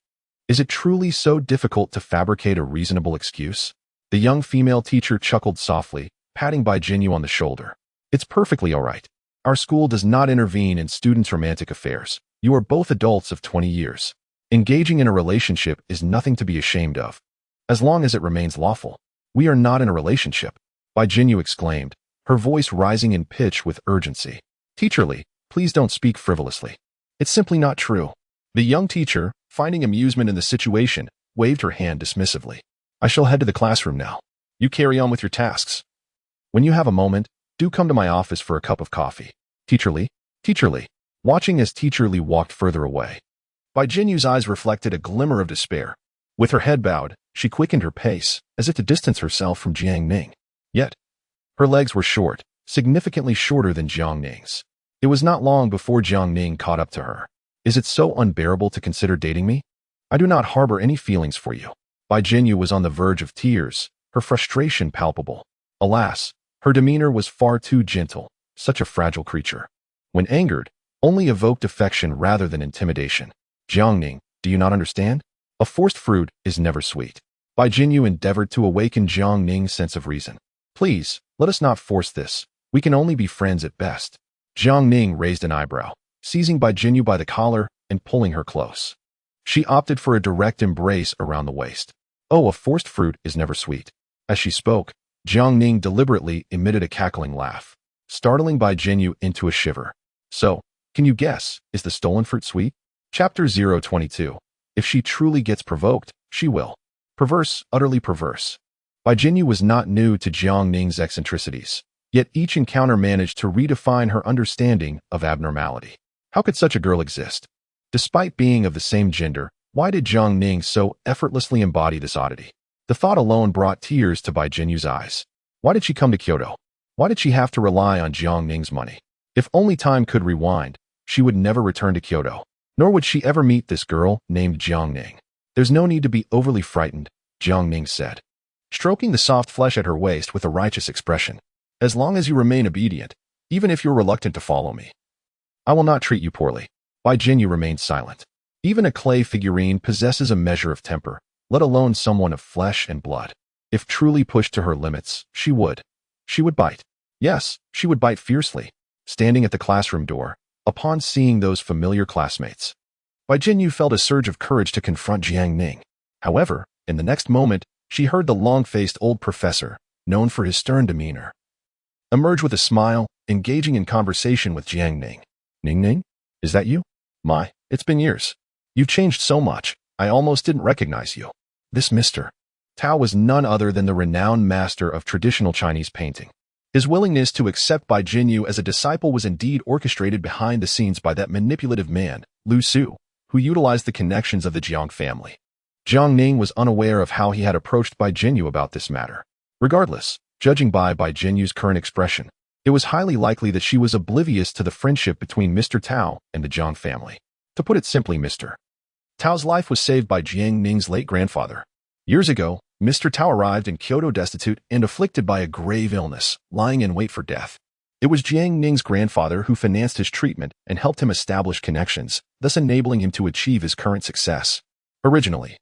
Is it truly so difficult to fabricate a reasonable excuse? The young female teacher chuckled softly, patting Bai Jinyu on the shoulder. It's perfectly all right. Our school does not intervene in students' romantic affairs. You are both adults of 20 years. Engaging in a relationship is nothing to be ashamed of, as long as it remains lawful. We are not in a relationship, Bai Jinyu exclaimed, her voice rising in pitch with urgency. Teacher Li, please don't speak frivolously. It's simply not true. The young teacher, finding amusement in the situation, waved her hand dismissively. I shall head to the classroom now. You carry on with your tasks. When you have a moment, do come to my office for a cup of coffee. Teacher Lee? Teacher Lee. Watching as Teacher Lee walked further away, Bai Jinyu's eyes reflected a glimmer of despair. With her head bowed, she quickened her pace, as if to distance herself from Jiang Ning. Yet, her legs were short, significantly shorter than Jiang Ning's. It was not long before Jiang Ning caught up to her. Is it so unbearable to consider dating me? I do not harbor any feelings for you. Bai Jinyu was on the verge of tears, her frustration palpable. Alas, her demeanor was far too gentle, such a fragile creature. When angered, only evoked affection rather than intimidation. Jiang Ning, do you not understand? A forced fruit is never sweet. Bai Jinyu endeavored to awaken Jiang Ning's sense of reason. Please, let us not force this. We can only be friends at best. Jiang Ning raised an eyebrow, seizing Bai Jinyu by the collar and pulling her close. She opted for a direct embrace around the waist. Oh, a forced fruit is never sweet. As she spoke, Jiang Ning deliberately emitted a cackling laugh, startling Bai Jinyu into a shiver. So, can you guess, is the stolen fruit sweet? Chapter 022. If she truly gets provoked, she will. Perverse, utterly perverse. Bai Jinyu was not new to Jiang Ning's eccentricities, yet each encounter managed to redefine her understanding of abnormality. How could such a girl exist? Despite being of the same gender, why did Jiang Ning so effortlessly embody this oddity? The thought alone brought tears to Bai Jinyu's eyes. Why did she come to Kyoto? Why did she have to rely on Jiang Ning's money? If only time could rewind, she would never return to Kyoto, nor would she ever meet this girl named Jiang Ning. There's no need to be overly frightened, Jiang Ning said, stroking the soft flesh at her waist with a righteous expression. As long as you remain obedient, even if you're reluctant to follow me, I will not treat you poorly. Bai Jinyu remained silent. Even a clay figurine possesses a measure of temper, let alone someone of flesh and blood. If truly pushed to her limits, she would. She would bite. Yes, she would bite fiercely. Standing at the classroom door, upon seeing those familiar classmates, Bai Jinyu felt a surge of courage to confront Jiang Ning. However, in the next moment, she heard the long-faced old professor, known for his stern demeanor, emerge with a smile, engaging in conversation with Jiang Ning. Ning Ning? Is that you? My, it's been years. You've changed so much, I almost didn't recognize you. This Mr. Tao was none other than the renowned master of traditional Chinese painting. His willingness to accept Bai Jinyu as a disciple was indeed orchestrated behind the scenes by that manipulative man, Lu Su, who utilized the connections of the Jiang family. Jiang Ning was unaware of how he had approached Bai Jinyu about this matter. Regardless, judging by Bai Jinyu's current expression, it was highly likely that she was oblivious to the friendship between Mr. Tao and the Jiang family. To put it simply, Mr. Tao's life was saved by Jiang Ning's late grandfather. Years ago, Mr. Tao arrived in Kyoto destitute and afflicted by a grave illness, lying in wait for death. It was Jiang Ning's grandfather who financed his treatment and helped him establish connections, thus enabling him to achieve his current success. Originally,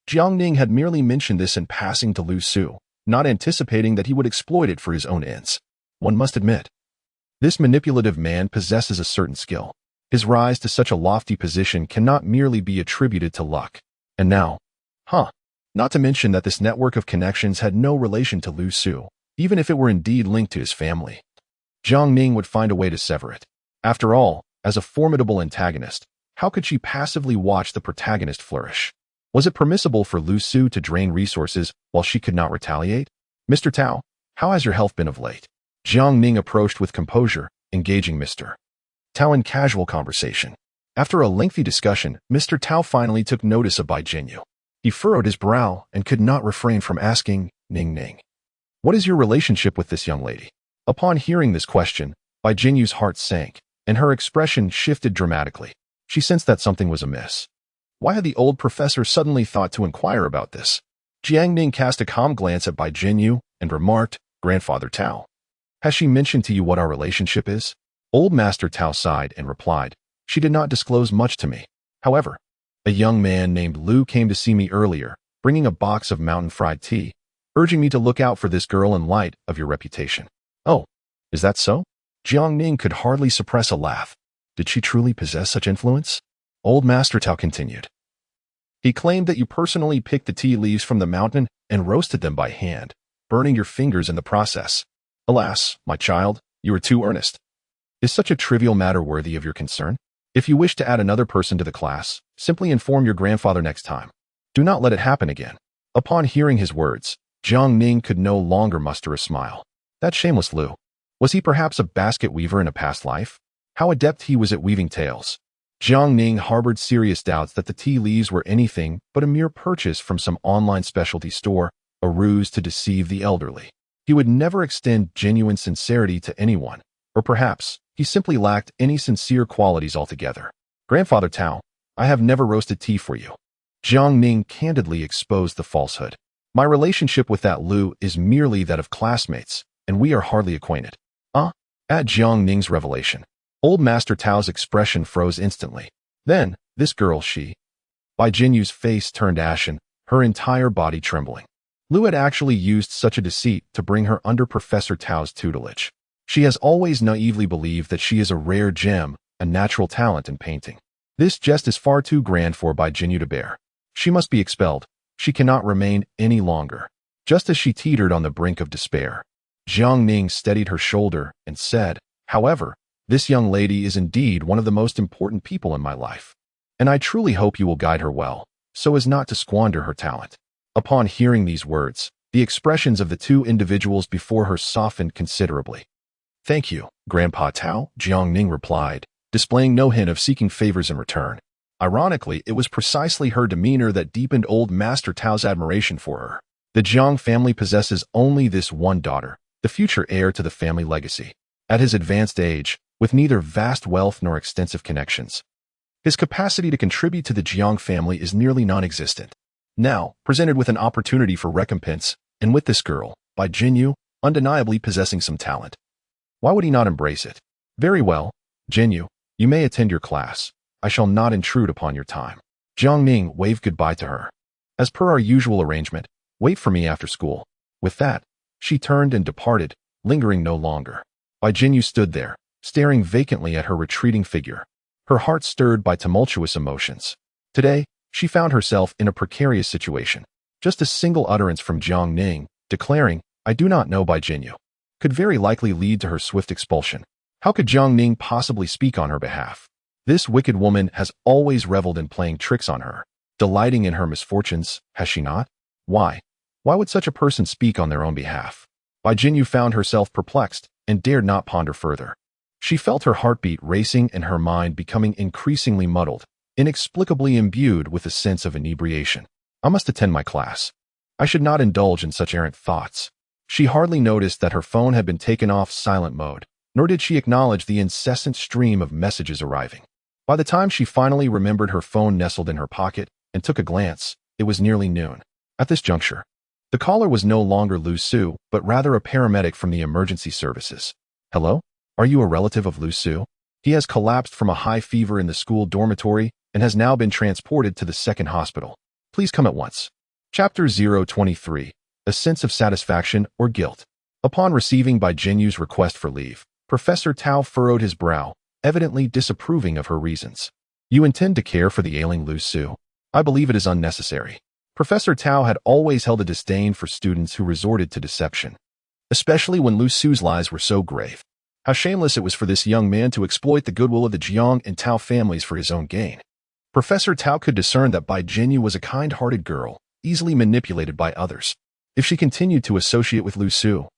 Jiang Ning had merely mentioned this in passing to Lu Su, not anticipating that he would exploit it for his own ends. One must admit, this manipulative man possesses a certain skill. His rise to such a lofty position cannot merely be attributed to luck. And now, not to mention that this network of connections had no relation to Lu Su, even if it were indeed linked to his family. Jiang Ning would find a way to sever it. After all, as a formidable antagonist, how could she passively watch the protagonist flourish? Was it permissible for Lu Su to drain resources while she could not retaliate? Mr. Tao, how has your health been of late? Jiang Ning approached with composure, engaging Mr. Tao in casual conversation. After a lengthy discussion, Mr. Tao finally took notice of Bai Jinyu. He furrowed his brow and could not refrain from asking, Ning Ning, what is your relationship with this young lady? Upon hearing this question, Bai Jinyu's heart sank, and her expression shifted dramatically. She sensed that something was amiss. Why had the old professor suddenly thought to inquire about this? Jiang Ning cast a calm glance at Bai Jinyu and remarked, Grandfather Tao, has she mentioned to you what our relationship is? Old Master Tao sighed and replied, she did not disclose much to me. However, a young man named Lu came to see me earlier, bringing a box of mountain fried tea, urging me to look out for this girl in light of your reputation. Oh, is that so? Jiang Ning could hardly suppress a laugh. Did she truly possess such influence? Old Master Tao continued. He claimed that you personally picked the tea leaves from the mountain and roasted them by hand, burning your fingers in the process. Alas, my child, you are too earnest. Is such a trivial matter worthy of your concern? If you wish to add another person to the class, Simply inform your grandfather next time. Do not let it happen again." Upon hearing his words, Jiang Ning could no longer muster a smile. That shameless Lu. Was he perhaps a basket weaver in a past life? How adept he was at weaving tales. Jiang Ning harbored serious doubts that the tea leaves were anything but a mere purchase from some online specialty store, a ruse to deceive the elderly. He would never extend genuine sincerity to anyone, or perhaps he simply lacked any sincere qualities altogether. "Grandfather Tao, I have never roasted tea for you." Jiang Ning candidly exposed the falsehood. "My relationship with that Lu is merely that of classmates, and we are hardly acquainted." At Jiang Ning's revelation, Old Master Tao's expression froze instantly. Then, this girl, Bai Jinyu's face turned ashen, her entire body trembling. Lu had actually used such a deceit to bring her under Professor Tao's tutelage. She has always naively believed that she is a rare gem, a natural talent in painting. This jest is far too grand for Bai Jinyu to bear. She must be expelled. She cannot remain any longer. Just as she teetered on the brink of despair, Jiang Ning steadied her shoulder and said, "However, this young lady is indeed one of the most important people in my life, and I truly hope you will guide her well, so as not to squander her talent." Upon hearing these words, the expressions of the two individuals before her softened considerably. "Thank you, Grandpa Tao," Jiang Ning replied, displaying no hint of seeking favors in return. Ironically, it was precisely her demeanor that deepened Old Master Tao's admiration for her. The Jiang family possesses only this one daughter, the future heir to the family legacy. At his advanced age, with neither vast wealth nor extensive connections, his capacity to contribute to the Jiang family is nearly non-existent. Now, presented with an opportunity for recompense, and with this girl, Bai Jinyu, undeniably possessing some talent, why would he not embrace it? "Very well, Jinyu, you may attend your class. I shall not intrude upon your time." Jiang Ning waved goodbye to her. "As per our usual arrangement, wait for me after school." With that, she turned and departed, lingering no longer. Bai Jinyu stood there, staring vacantly at her retreating figure, her heart stirred by tumultuous emotions. Today, she found herself in a precarious situation. Just a single utterance from Jiang Ning, declaring, "I do not know Bai Jinyu," could very likely lead to her swift expulsion. How could Jiang Ning possibly speak on her behalf? This wicked woman has always reveled in playing tricks on her, delighting in her misfortunes, has she not? Why? Why would such a person speak on their own behalf? Bai Jinyu found herself perplexed and dared not ponder further. She felt her heartbeat racing and her mind becoming increasingly muddled, inexplicably imbued with a sense of inebriation. "I must attend my class. I should not indulge in such errant thoughts." She hardly noticed that her phone had been taken off silent mode, nor did she acknowledge the incessant stream of messages arriving. By the time she finally remembered her phone nestled in her pocket and took a glance, it was nearly noon. At this juncture, the caller was no longer Lu Su, but rather a paramedic from the emergency services. "Hello? Are you a relative of Lu Su? He has collapsed from a high fever in the school dormitory and has now been transported to the second hospital. Please come at once." Chapter 023. A Sense of Satisfaction or Guilt. Upon receiving Bai Jinyu's request for leave, Professor Tao furrowed his brow, evidently disapproving of her reasons. "You intend to care for the ailing Lu Su? I believe it is unnecessary." Professor Tao had always held a disdain for students who resorted to deception, especially when Lu Su's lies were so grave. How shameless it was for this young man to exploit the goodwill of the Jiang and Tao families for his own gain. Professor Tao could discern that Bai Jinyu was a kind-hearted girl, easily manipulated by others. If she continued to associate with Lu Su,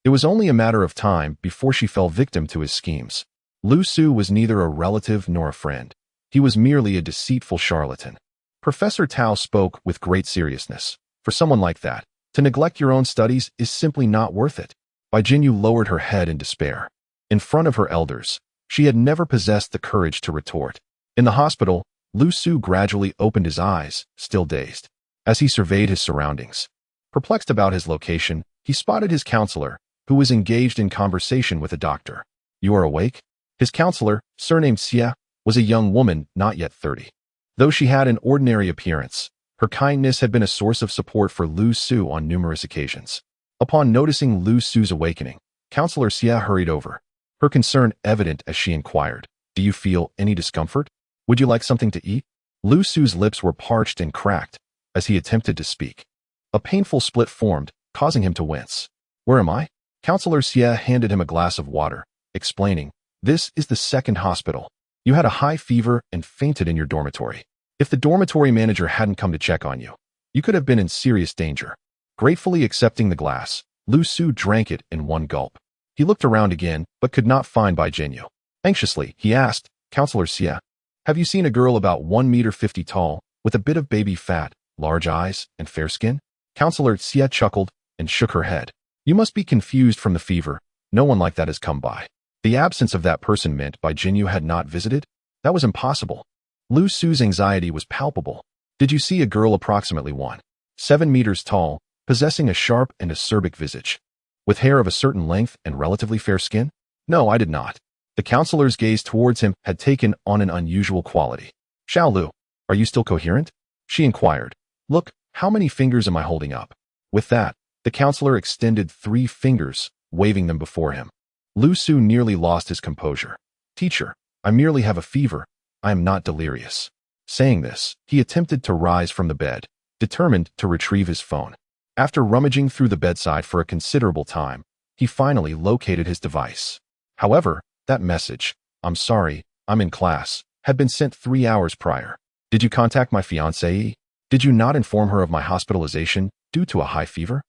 it was only a matter of time before she fell victim to his schemes. Lu Su was neither a relative nor a friend. He was merely a deceitful charlatan. Professor Tao spoke with great seriousness. "For someone like that, to neglect your own studies is simply not worth it." Bai Jinyu lowered her head in despair. In front of her elders, she had never possessed the courage to retort. In the hospital, Lu Su gradually opened his eyes, still dazed. As he surveyed his surroundings, perplexed about his location, he spotted his counselor, who was engaged in conversation with a doctor. "You are awake?" His counselor, surnamed Xia, was a young woman not yet 30. Though she had an ordinary appearance, her kindness had been a source of support for Lu Su on numerous occasions. Upon noticing Lu Su's awakening, Counselor Xia hurried over, her concern evident as she inquired, "Do you feel any discomfort? Would you like something to eat?" Lu Su's lips were parched and cracked as he attempted to speak. A painful split formed, causing him to wince. "Where am I?" Counselor Xia handed him a glass of water, explaining, "This is the second hospital. You had a high fever and fainted in your dormitory. If the dormitory manager hadn't come to check on you, you could have been in serious danger. Gratefully accepting the glass, Lu Su drank it in one gulp. He looked around again, but could not find Bai Jinyu. Anxiously, he asked, Counselor Xie, have you seen a girl about 1.50 meters tall, with a bit of baby fat, large eyes, and fair skin? Counselor Xie chuckled and shook her head. You must be confused from the fever. No one like that has come by. The absence of that person meant Bai Jinyu had not visited? That was impossible. Lu Su's anxiety was palpable. Did you see a girl approximately 1.7 meters tall, possessing a sharp and acerbic visage, with hair of a certain length and relatively fair skin? No, I did not. The counselor's gaze towards him had taken on an unusual quality. Xiao Lu, are you still coherent? She inquired. Look, how many fingers am I holding up? With that, the counselor extended 3 fingers, waving them before him. Lu Su nearly lost his composure. Teacher, I merely have a fever. I am not delirious. Saying this, he attempted to rise from the bed, determined to retrieve his phone. After rummaging through the bedside for a considerable time, he finally located his device. However, that message, I'm sorry, I'm in class, had been sent 3 hours prior. Did you contact my fiancée? Did you not inform her of my hospitalization due to a high fever?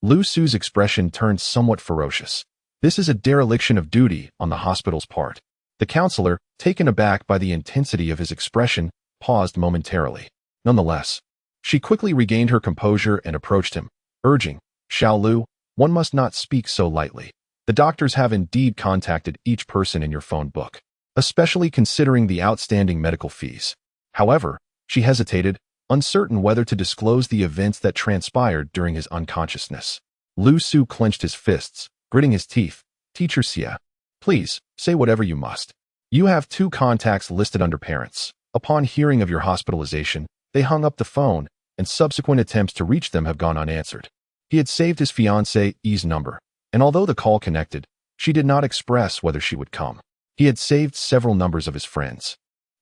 Lu Su's expression turned somewhat ferocious. This is a dereliction of duty on the hospital's part. The counselor, taken aback by the intensity of his expression, paused momentarily. Nonetheless, she quickly regained her composure and approached him, urging, Xiao Lu, one must not speak so lightly. The doctors have indeed contacted each person in your phone book, especially considering the outstanding medical fees. However, she hesitated, uncertain whether to disclose the events that transpired during his unconsciousness. Lu Su clenched his fists, gritting his teeth. Teacher Xie, please, say whatever you must. You have 2 contacts listed under parents. Upon hearing of your hospitalization, they hung up the phone, and subsequent attempts to reach them have gone unanswered. He had saved his fiancée's number, and although the call connected, she did not express whether she would come. He had saved several numbers of his friends,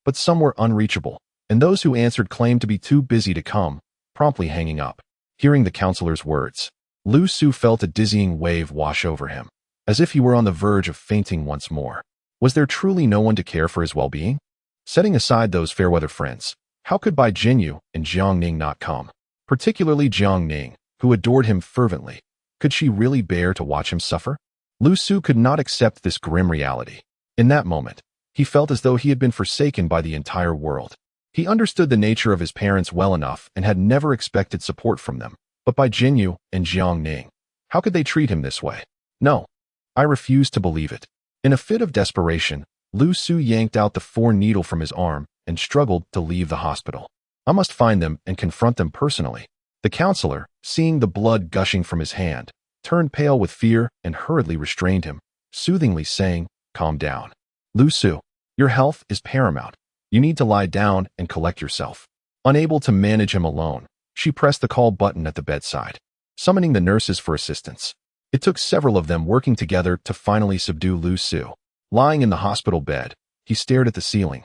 but some were unreachable, and those who answered claimed to be too busy to come, promptly hanging up. Hearing the counselor's words, Lu Su felt a dizzying wave wash over him, as if he were on the verge of fainting once more. Was there truly no one to care for his well-being? Setting aside those fair-weather friends, how could Bai Jinyu and Jiang Ning not come? Particularly Jiang Ning, who adored him fervently. Could she really bear to watch him suffer? Lu Su could not accept this grim reality. In that moment, he felt as though he had been forsaken by the entire world. He understood the nature of his parents well enough and had never expected support from them. But Bai Jinyu and Jiang Ning, how could they treat him this way? No, I refuse to believe it. In a fit of desperation, Lu Su yanked out the 4 needle from his arm and struggled to leave the hospital. I must find them and confront them personally. The counselor, seeing the blood gushing from his hand, turned pale with fear and hurriedly restrained him, soothingly saying, Calm down. Lu Su, your health is paramount. You need to lie down and collect yourself. Unable to manage him alone, she pressed the call button at the bedside, summoning the nurses for assistance. It took several of them working together to finally subdue Lu Su. Lying in the hospital bed, he stared at the ceiling,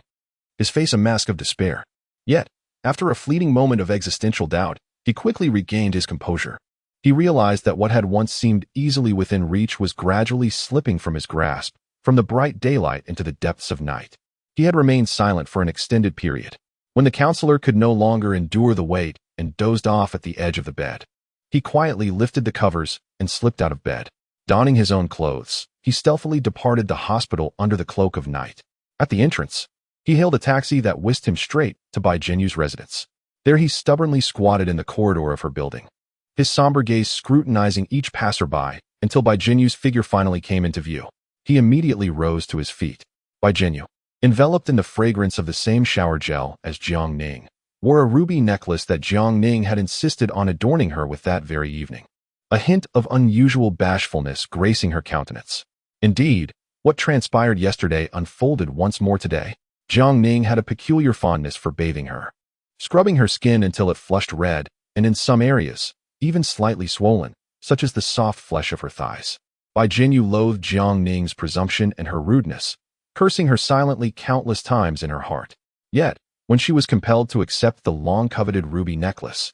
his face a mask of despair. Yet, after a fleeting moment of existential doubt, he quickly regained his composure. He realized that what had once seemed easily within reach was gradually slipping from his grasp, from the bright daylight into the depths of night. He had remained silent for an extended period. When the counselor could no longer endure the weight and dozed off at the edge of the bed, he quietly lifted the covers and slipped out of bed. Donning his own clothes, he stealthily departed the hospital under the cloak of night. At the entrance, he hailed a taxi that whisked him straight to Bai Jinyu's residence. There he stubbornly squatted in the corridor of her building, his somber gaze scrutinizing each passerby until Bai Jinyu's figure finally came into view. He immediately rose to his feet. Bai Jinyu, enveloped in the fragrance of the same shower gel as Jiang Ning, wore a ruby necklace that Jiang Ning had insisted on adorning her with that very evening, a hint of unusual bashfulness gracing her countenance. Indeed, what transpired yesterday unfolded once more today. Jiang Ning had a peculiar fondness for bathing her, scrubbing her skin until it flushed red, and in some areas, even slightly swollen, such as the soft flesh of her thighs. Bai Jinyu loathed Jiang Ning's presumption and her rudeness, cursing her silently countless times in her heart. Yet, when she was compelled to accept the long-coveted ruby necklace,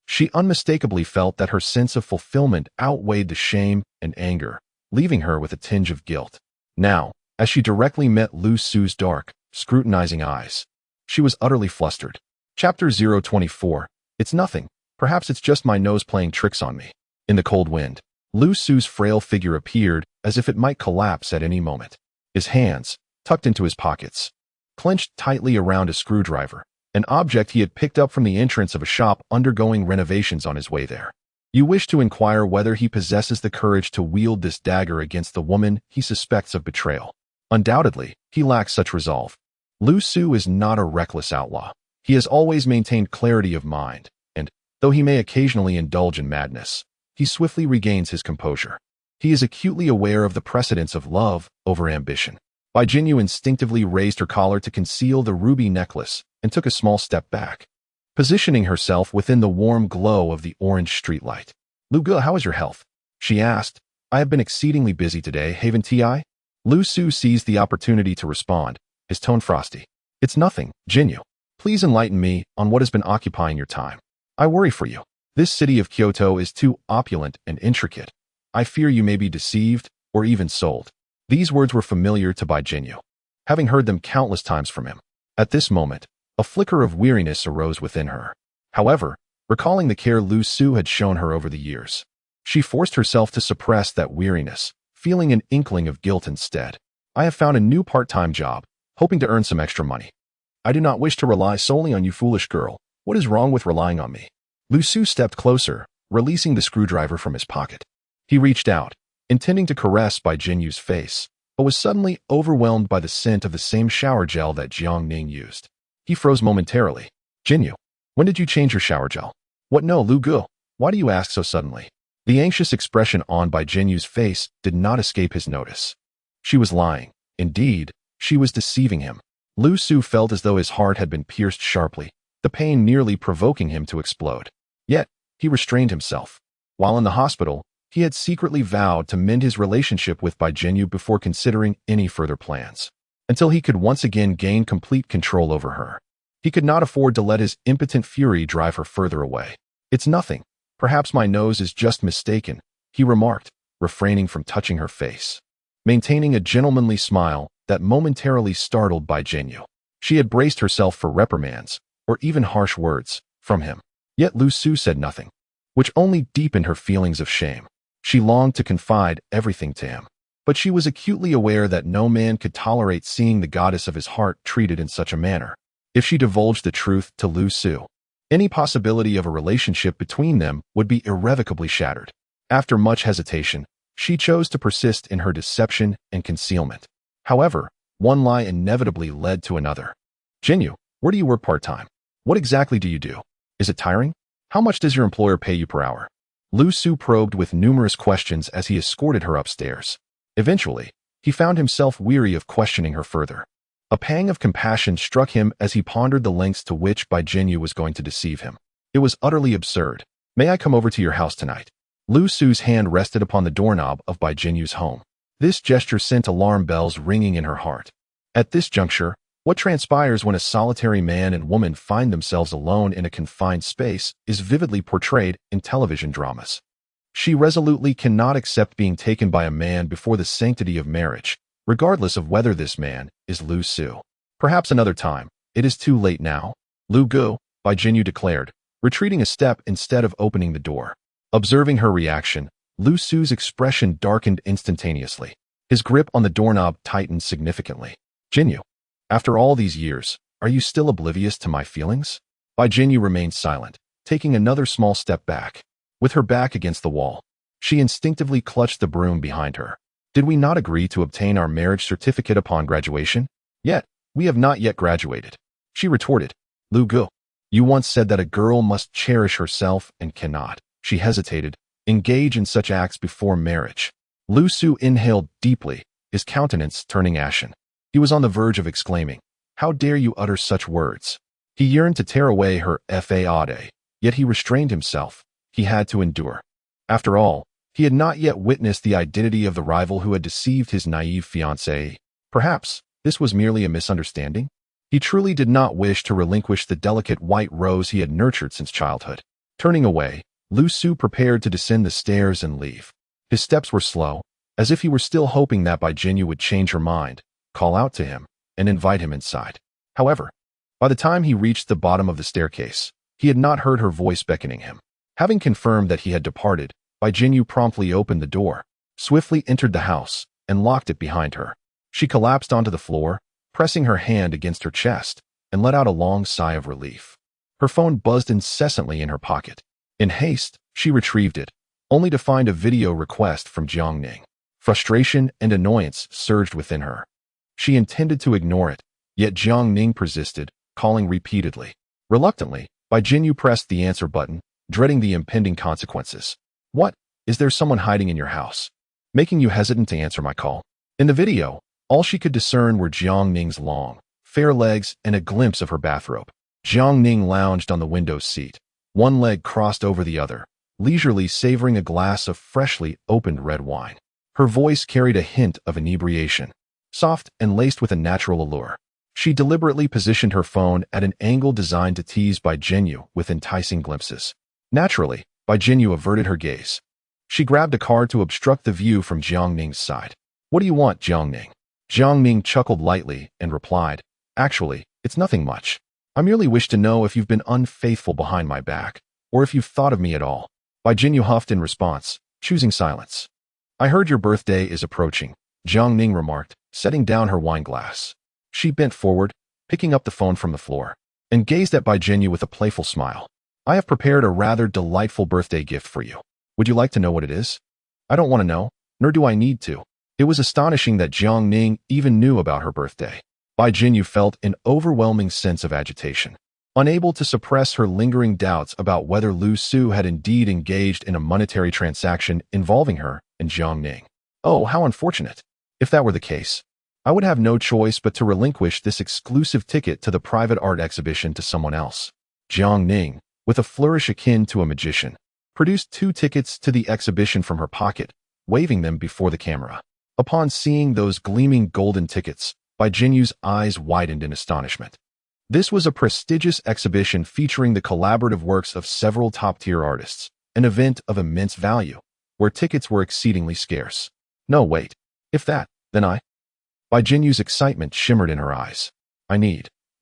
she unmistakably felt that her sense of fulfillment outweighed the shame and anger, leaving her with a tinge of guilt. Now, as she directly met Lu Su's dark, scrutinizing eyes, she was utterly flustered. Chapter 024. It's nothing. Perhaps it's just my nose playing tricks on me. In the cold wind, Lu Su's frail figure appeared as if it might collapse at any moment. His hands, tucked into his pockets, clenched tightly around a screwdriver, an object he had picked up from the entrance of a shop undergoing renovations on his way there. You wish to inquire whether he possesses the courage to wield this dagger against the woman he suspects of betrayal. Undoubtedly, he lacks such resolve. Lu Su is not a reckless outlaw. He has always maintained clarity of mind, and, though he may occasionally indulge in madness, he swiftly regains his composure. He is acutely aware of the precedence of love over ambition. Bai Jinyu instinctively raised her collar to conceal the ruby necklace and took a small step back, positioning herself within the warm glow of the orange streetlight. Lu Ge, how is your health? She asked. I have been exceedingly busy today, haven't I? Lu Su seized the opportunity to respond, his tone frosty. It's nothing, Jinyu. Please enlighten me on what has been occupying your time. I worry for you. This city of Kyoto is too opulent and intricate. I fear you may be deceived or even sold. These words were familiar to Bai Jinyu, having heard them countless times from him. At this moment, a flicker of weariness arose within her. However, recalling the care Lu Su had shown her over the years, she forced herself to suppress that weariness, feeling an inkling of guilt instead. I have found a new part-time job, hoping to earn some extra money. I do not wish to rely solely on you, foolish girl. What is wrong with relying on me? Lu Su stepped closer, releasing the screwdriver from his pocket. He reached out, intending to caress Bai Jinyu's face, but was suddenly overwhelmed by the scent of the same shower gel that Jiang Ning used. He froze momentarily. Jinyu, when did you change your shower gel? What? No, Lu Ge, why do you ask so suddenly? The anxious expression on Bai Jinyu's face did not escape his notice. She was lying. Indeed, she was deceiving him. Lu Su felt as though his heart had been pierced sharply, the pain nearly provoking him to explode. Yet, he restrained himself. While in the hospital, he had secretly vowed to mend his relationship with Bai Jinyu before considering any further plans, until he could once again gain complete control over her. He could not afford to let his impotent fury drive her further away. It's nothing. Perhaps my nose is just mistaken, he remarked, refraining from touching her face, maintaining a gentlemanly smile that momentarily startled Bai Jinyu. She had braced herself for reprimands, or even harsh words, from him. Yet Lu Su said nothing, which only deepened her feelings of shame. She longed to confide everything to him, but she was acutely aware that no man could tolerate seeing the goddess of his heart treated in such a manner. If she divulged the truth to Lu Su, any possibility of a relationship between them would be irrevocably shattered. After much hesitation, she chose to persist in her deception and concealment. However, one lie inevitably led to another. Jinyu, where do you work part-time? What exactly do you do? Is it tiring? How much does your employer pay you per hour? Lu Su probed with numerous questions as he escorted her upstairs. Eventually, he found himself weary of questioning her further. A pang of compassion struck him as he pondered the lengths to which Bai Jinyu was going to deceive him. It was utterly absurd. May I come over to your house tonight? Lu Su's hand rested upon the doorknob of Bai Jinyu's home. This gesture sent alarm bells ringing in her heart. At this juncture, what transpires when a solitary man and woman find themselves alone in a confined space is vividly portrayed in television dramas. She resolutely cannot accept being taken by a man before the sanctity of marriage, regardless of whether this man is Lu Su. Perhaps another time. It is too late now. Lu Ge, Bai Jinyu declared, retreating a step instead of opening the door. Observing her reaction, Lu Su's expression darkened instantaneously. His grip on the doorknob tightened significantly. Jinyu, after all these years, are you still oblivious to my feelings? Bai Jinyu remained silent, taking another small step back. With her back against the wall, she instinctively clutched the broom behind her. Did we not agree to obtain our marriage certificate upon graduation? Yet, we have not yet graduated. She retorted. Lu Ge, you once said that a girl must cherish herself and cannot. She hesitated. Engage in such acts before marriage. Lu Su inhaled deeply, his countenance turning ashen. He was on the verge of exclaiming, how dare you utter such words? He yearned to tear away her faade, yet he restrained himself. He had to endure. After all, he had not yet witnessed the identity of the rival who had deceived his naive fiancée. Perhaps this was merely a misunderstanding? He truly did not wish to relinquish the delicate white rose he had nurtured since childhood. Turning away, Lu Su prepared to descend the stairs and leave. His steps were slow, as if he were still hoping that Bai Jinyu would change her mind, call out to him, and invite him inside. However, By the time he reached the bottom of the staircase, he had not heard her voice beckoning him. Having confirmed that he had departed, Bai Jinyu promptly opened the door, swiftly entered the house, and locked it behind her. She collapsed onto the floor, pressing her hand against her chest, and let out a long sigh of relief. Her phone buzzed incessantly in her pocket. In haste, she retrieved it, only to find a video request from Jiang Ning. Frustration and annoyance surged within her. She intended to ignore it, yet Jiang Ning persisted, calling repeatedly. Reluctantly, Bai Jinyu pressed the answer button, dreading the impending consequences. What? Is there someone hiding in your house, making you hesitant to answer my call? In the video, all she could discern were Jiang Ning's long, fair legs and a glimpse of her bathrobe. Jiang Ning lounged on the window seat, one leg crossed over the other, leisurely savoring a glass of freshly opened red wine. Her voice carried a hint of inebriation, soft and laced with a natural allure. She deliberately positioned her phone at an angle designed to tease Bai Jinyu with enticing glimpses. Naturally, Bai Jinyu averted her gaze. She grabbed a card to obstruct the view from Jiang Ning's side. What do you want, Jiang Ning? Jiang Ning chuckled lightly and replied, Actually, it's nothing much. I merely wish to know if you've been unfaithful behind my back, or if you've thought of me at all. Bai Jinyu huffed in response, choosing silence. I heard your birthday is approaching, Jiang Ning remarked, setting down her wine glass. She bent forward, picking up the phone from the floor, and gazed at Bai Jinyu with a playful smile. I have prepared a rather delightful birthday gift for you. Would you like to know what it is? I don't want to know, nor do I need to. It was astonishing that Jiang Ning even knew about her birthday. Bai Jinyu felt an overwhelming sense of agitation. Unable to suppress her lingering doubts about whether Lu Su had indeed engaged in a monetary transaction involving her and Jiang Ning. Oh, how unfortunate. If that were the case, I would have no choice but to relinquish this exclusive ticket to the private art exhibition to someone else. Jiang Ning, with a flourish akin to a magician, produced 2 tickets to the exhibition from her pocket, waving them before the camera. Upon seeing those gleaming golden tickets, Bai Jinyu's eyes widened in astonishment. This was a prestigious exhibition featuring the collaborative works of several top-tier artists, an event of immense value, where tickets were exceedingly scarce. No, wait. If that, then Bai Jinyu's excitement shimmered in her eyes.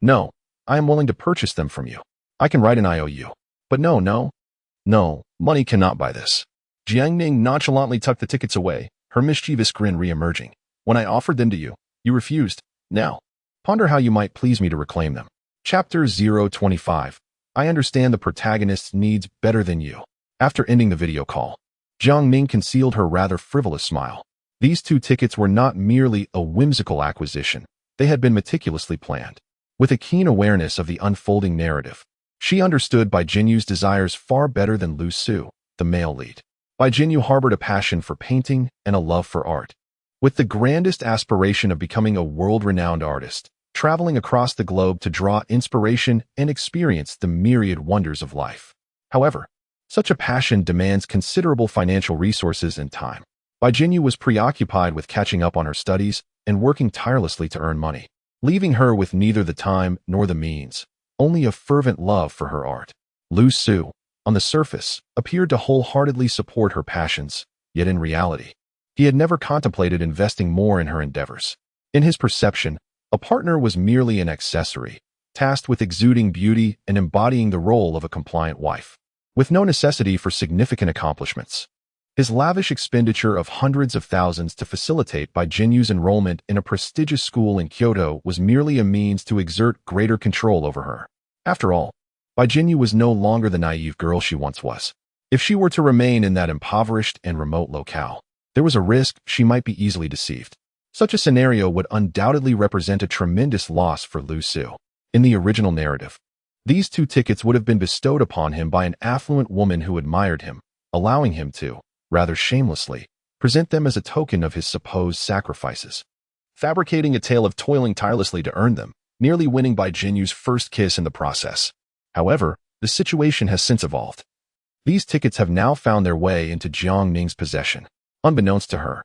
No, I am willing to purchase them from you. I can write an IOU. But no, money cannot buy this. Jiang Ning nonchalantly tucked the tickets away, her mischievous grin re-emerging. When I offered them to you, you refused. Now, ponder how you might please me to reclaim them. Chapter 025. I understand the protagonist's needs better than you. After ending the video call, Jiang Ning concealed her rather frivolous smile. These 2 tickets were not merely a whimsical acquisition. They had been meticulously planned. With a keen awareness of the unfolding narrative, she understood Bai Jinyu's desires far better than Lu Su, the male lead. Bai Jinyu harbored a passion for painting and a love for art. With the grandest aspiration of becoming a world-renowned artist, traveling across the globe to draw inspiration and experience the myriad wonders of life. However, such a passion demands considerable financial resources and time. Bai Jinyu was preoccupied with catching up on her studies and working tirelessly to earn money, leaving her with neither the time nor the means, only a fervent love for her art. Lu Su, on the surface, appeared to wholeheartedly support her passions, yet in reality, he had never contemplated investing more in her endeavors. In his perception, a partner was merely an accessory, tasked with exuding beauty and embodying the role of a compliant wife, with no necessity for significant accomplishments. His lavish expenditure of hundreds of thousands to facilitate Bai Jinyu's enrollment in a prestigious school in Kyoto was merely a means to exert greater control over her. After all, Bai Jinyu was no longer the naive girl she once was. If she were to remain in that impoverished and remote locale, there was a risk she might be easily deceived. Such a scenario would undoubtedly represent a tremendous loss for Lu Su. In the original narrative, these 2 tickets would have been bestowed upon him by an affluent woman who admired him, allowing him to, rather shamelessly, present them as a token of his supposed sacrifices, fabricating a tale of toiling tirelessly to earn them, nearly winning Bai Jinyu's first kiss in the process. However, the situation has since evolved. These tickets have now found their way into Jiang Ning's possession. Unbeknownst to her,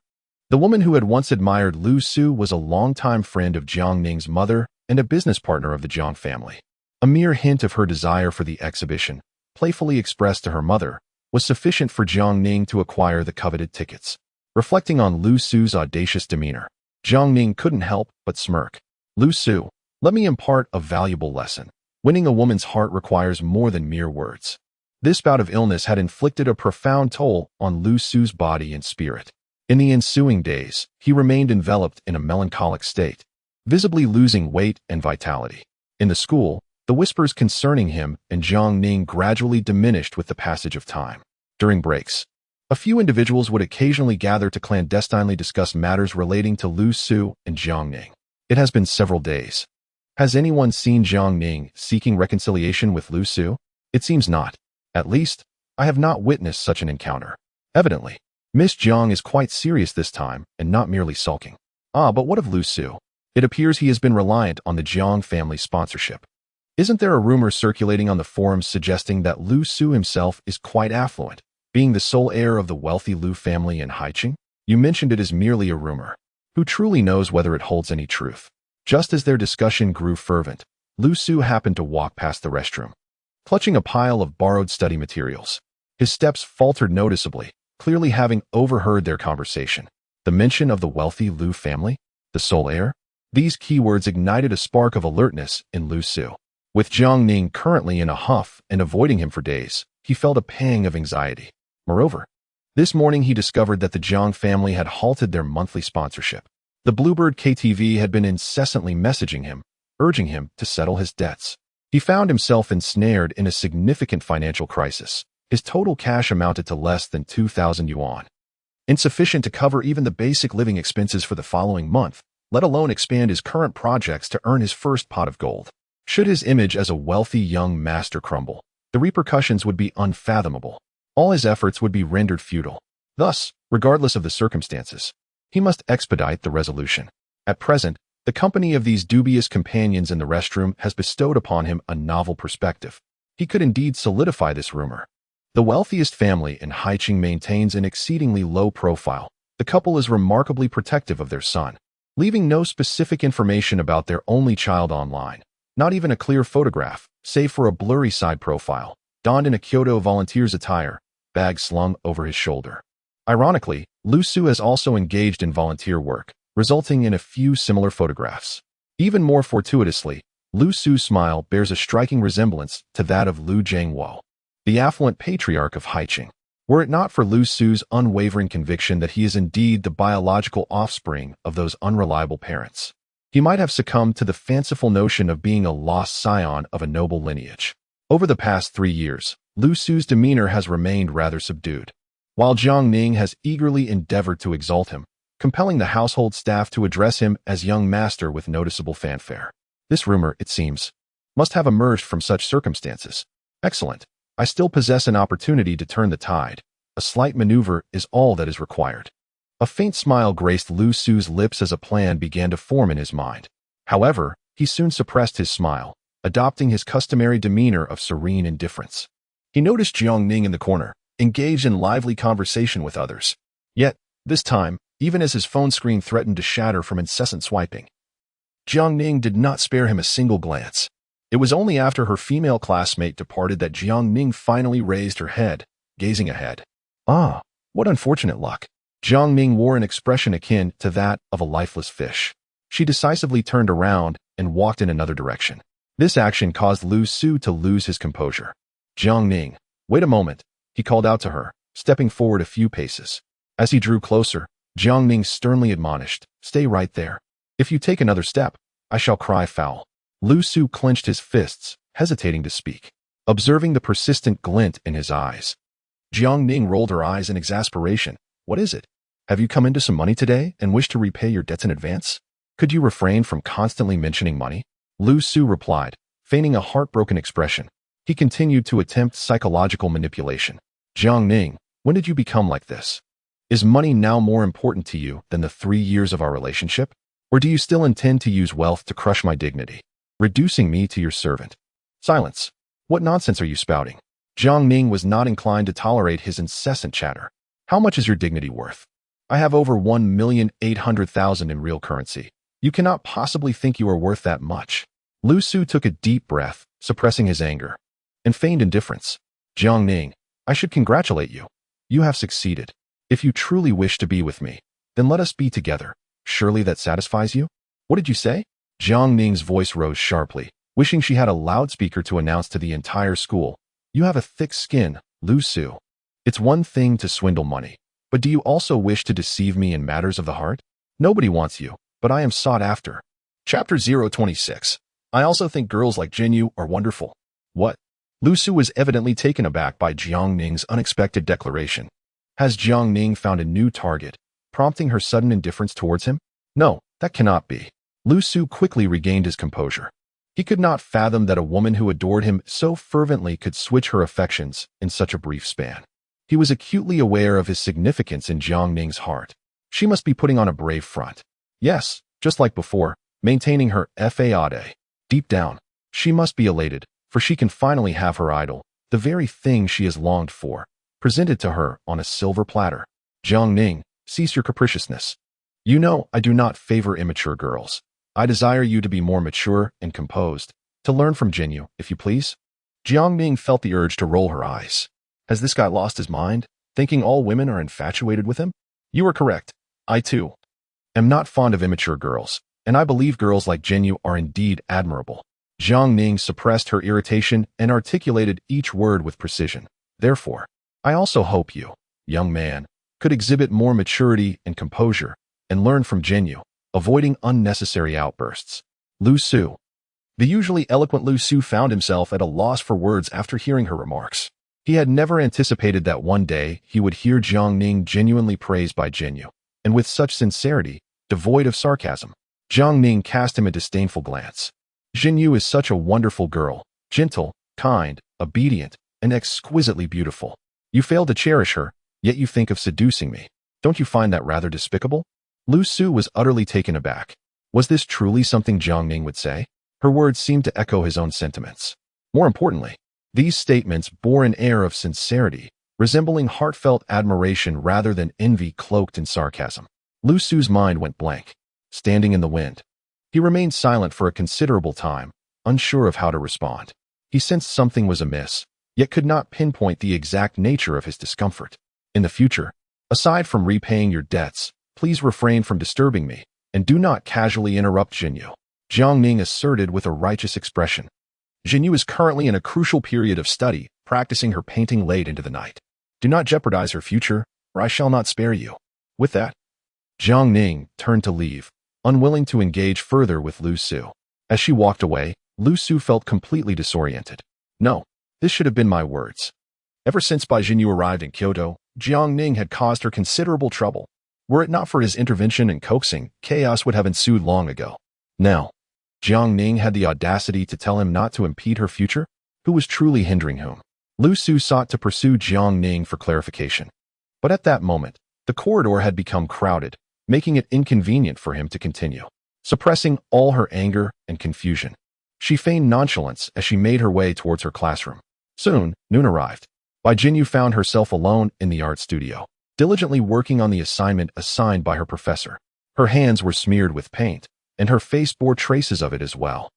the woman who had once admired Lu Su was a longtime friend of Jiang Ning's mother and a business partner of the Jiang family. A mere hint of her desire for the exhibition, playfully expressed to her mother, was sufficient for Jiang Ning to acquire the coveted tickets. Reflecting on Lu Su's audacious demeanor, Jiang Ning couldn't help but smirk. Lu Su, Let me impart a valuable lesson. Winning a woman's heart requires more than mere words. This bout of illness had inflicted a profound toll on Lu Su's body and spirit. In the ensuing days, he remained enveloped in a melancholic state, visibly losing weight and vitality. In the school, the whispers concerning him and Jiang Ning gradually diminished with the passage of time. During breaks, a few individuals would occasionally gather to clandestinely discuss matters relating to Lu Su and Jiang Ning. It has been several days. Has anyone seen Jiang Ning seeking reconciliation with Lu Su? It seems not. At least, I have not witnessed such an encounter. Evidently, Miss Jiang is quite serious this time and not merely sulking. But what of Lu Su? It appears he has been reliant on the Jiang family's sponsorship. Isn't there a rumor circulating on the forums suggesting that Lu Su himself is quite affluent, being the sole heir of the wealthy Lu family in Haiqing? You mentioned it as merely a rumor. Who truly knows whether it holds any truth? Just as their discussion grew fervent, Lu Su happened to walk past the restroom, clutching a pile of borrowed study materials. His steps faltered noticeably, clearly having overheard their conversation. The mention of the wealthy Lu family, the sole heir? These keywords ignited a spark of alertness in Lu Su. With Jiang Ning currently in a huff and avoiding him for days, he felt a pang of anxiety. Moreover, this morning he discovered that the Jiang family had halted their monthly sponsorship. The Bluebird KTV had been incessantly messaging him, urging him to settle his debts. He found himself ensnared in a significant financial crisis. His total cash amounted to less than 2,000 yuan, insufficient to cover even the basic living expenses for the following month, let alone expand his current projects to earn his first pot of gold. Should his image as a wealthy young master crumble, the repercussions would be unfathomable. All his efforts would be rendered futile. Thus, regardless of the circumstances, he must expedite the resolution. At present, the company of these dubious companions in the restroom has bestowed upon him a novel perspective. He could indeed solidify this rumor. The wealthiest family in Haiqing maintains an exceedingly low profile. The couple is remarkably protective of their son, leaving no specific information about their only child online. Not even a clear photograph, save for a blurry side profile, donned in a Kyoto volunteer's attire, bag slung over his shoulder. Ironically, Lu Su has also engaged in volunteer work, resulting in a few similar photographs. Even more fortuitously, Lu Su's smile bears a striking resemblance to that of Lu Jiangwo, the affluent patriarch of Haiqing. Were it not for Lu Su's unwavering conviction that he is indeed the biological offspring of those unreliable parents, he might have succumbed to the fanciful notion of being a lost scion of a noble lineage. Over the past 3 years, Lu Su's demeanor has remained rather subdued, while Jiang Ning has eagerly endeavored to exalt him, compelling the household staff to address him as young master with noticeable fanfare. This rumor, it seems, must have emerged from such circumstances. Excellent. I still possess an opportunity to turn the tide. A slight maneuver is all that is required. A faint smile graced Lu Su's lips as a plan began to form in his mind. However, he soon suppressed his smile, adopting his customary demeanor of serene indifference. He noticed Jiang Ning in the corner, engaged in lively conversation with others. Yet, this time, even as his phone screen threatened to shatter from incessant swiping, Jiang Ning did not spare him a single glance. It was only after her female classmate departed that Jiang Ning finally raised her head, gazing ahead. What unfortunate luck. Jiang Ning wore an expression akin to that of a lifeless fish. She decisively turned around and walked in another direction. This action caused Lu Su to lose his composure. Jiang Ning, wait a moment, he called out to her, stepping forward a few paces. As he drew closer, Jiang Ning sternly admonished, stay right there. If you take another step, I shall cry foul. Lu Su clenched his fists, hesitating to speak, observing the persistent glint in his eyes. Jiang Ning rolled her eyes in exasperation. What is it? Have you come into some money today and wish to repay your debts in advance? Could you refrain from constantly mentioning money? Lu Su replied, feigning a heartbroken expression. He continued to attempt psychological manipulation. Jiang Ning, when did you become like this? Is money now more important to you than the 3 years of our relationship? Or do you still intend to use wealth to crush my dignity, reducing me to your servant? Silence. What nonsense are you spouting? Jiang Ning was not inclined to tolerate his incessant chatter. How much is your dignity worth? I have over 1,800,000 in real currency. You cannot possibly think you are worth that much. Lu Su took a deep breath, suppressing his anger, and feigned indifference. Jiang Ning, I should congratulate you. You have succeeded. If you truly wish to be with me, then let us be together. Surely that satisfies you? What did you say? Jiang Ning's voice rose sharply, wishing she had a loudspeaker to announce to the entire school. You have a thick skin, Lu Su. It's one thing to swindle money, but do you also wish to deceive me in matters of the heart? Nobody wants you, but I am sought after. Chapter 026. I also think girls like Jinyu are wonderful. What? Lu Su was evidently taken aback by Jiang Ning's unexpected declaration. Has Jiang Ning found a new target, prompting her sudden indifference towards him? No, that cannot be. Lu Su quickly regained his composure. He could not fathom that a woman who adored him so fervently could switch her affections in such a brief span. He was acutely aware of his significance in Jiang Ning's heart. She must be putting on a brave front. Yes, just like before, maintaining her faade. Deep down, she must be elated, for she can finally have her idol, the very thing she has longed for, presented to her on a silver platter. Jiang Ning, cease your capriciousness. You know I do not favor immature girls. I desire you to be more mature and composed, to learn from Jinyu, if you please. Jiang Ning felt the urge to roll her eyes. Has this guy lost his mind, thinking all women are infatuated with him? You are correct. I, too, am not fond of immature girls, and I believe girls like Jinyu are indeed admirable. Jiang Ning suppressed her irritation and articulated each word with precision. Therefore, I also hope you, young man, could exhibit more maturity and composure and learn from Jinyu, avoiding unnecessary outbursts. Lu Su. The usually eloquent Lu Su found himself at a loss for words after hearing her remarks. He had never anticipated that one day he would hear Jiang Ning genuinely praised by Jinyu, and with such sincerity, devoid of sarcasm. Jiang Ning cast him a disdainful glance. Jinyu is such a wonderful girl, gentle, kind, obedient, and exquisitely beautiful. You fail to cherish her, yet you think of seducing me. Don't you find that rather despicable? Lu Su was utterly taken aback. Was this truly something Jiang Ning would say? Her words seemed to echo his own sentiments. More importantly, these statements bore an air of sincerity, resembling heartfelt admiration rather than envy cloaked in sarcasm. Lu Su's mind went blank, standing in the wind. He remained silent for a considerable time, unsure of how to respond. He sensed something was amiss, yet could not pinpoint the exact nature of his discomfort. In the future, aside from repaying your debts, please refrain from disturbing me, and do not casually interrupt Jinyu. Jiang Ning asserted with a righteous expression. Jinyu is currently in a crucial period of study, practicing her painting late into the night. Do not jeopardize her future, or I shall not spare you. With that, Jiang Ning turned to leave, unwilling to engage further with Lu Su. As she walked away, Lu Su felt completely disoriented. No, this should have been my words. Ever since Bai Jinyu arrived in Kyoto, Jiang Ning had caused her considerable trouble. Were it not for his intervention and coaxing, chaos would have ensued long ago. Now, Jiang Ning had the audacity to tell him not to impede her future? Who was truly hindering whom? Lu Su sought to pursue Jiang Ning for clarification. But at that moment, the corridor had become crowded, making it inconvenient for him to continue. Suppressing all her anger and confusion, she feigned nonchalance as she made her way towards her classroom. Soon, noon arrived. Bai Jinyu found herself alone in the art studio, diligently working on the assignment assigned by her professor. Her hands were smeared with paint, and her face bore traces of it as well,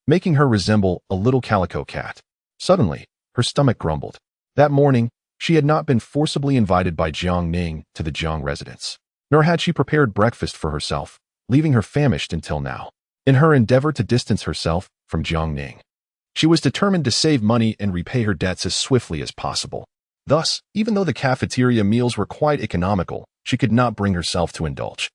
making her resemble a little calico cat. Suddenly, her stomach grumbled. That morning, she had not been forcibly invited by Jiang Ning to the Jiang residence, nor had she prepared breakfast for herself, leaving her famished until now. In her endeavor to distance herself from Jiang Ning, she was determined to save money and repay her debts as swiftly as possible. Thus, even though the cafeteria meals were quite economical, she could not bring herself to indulge,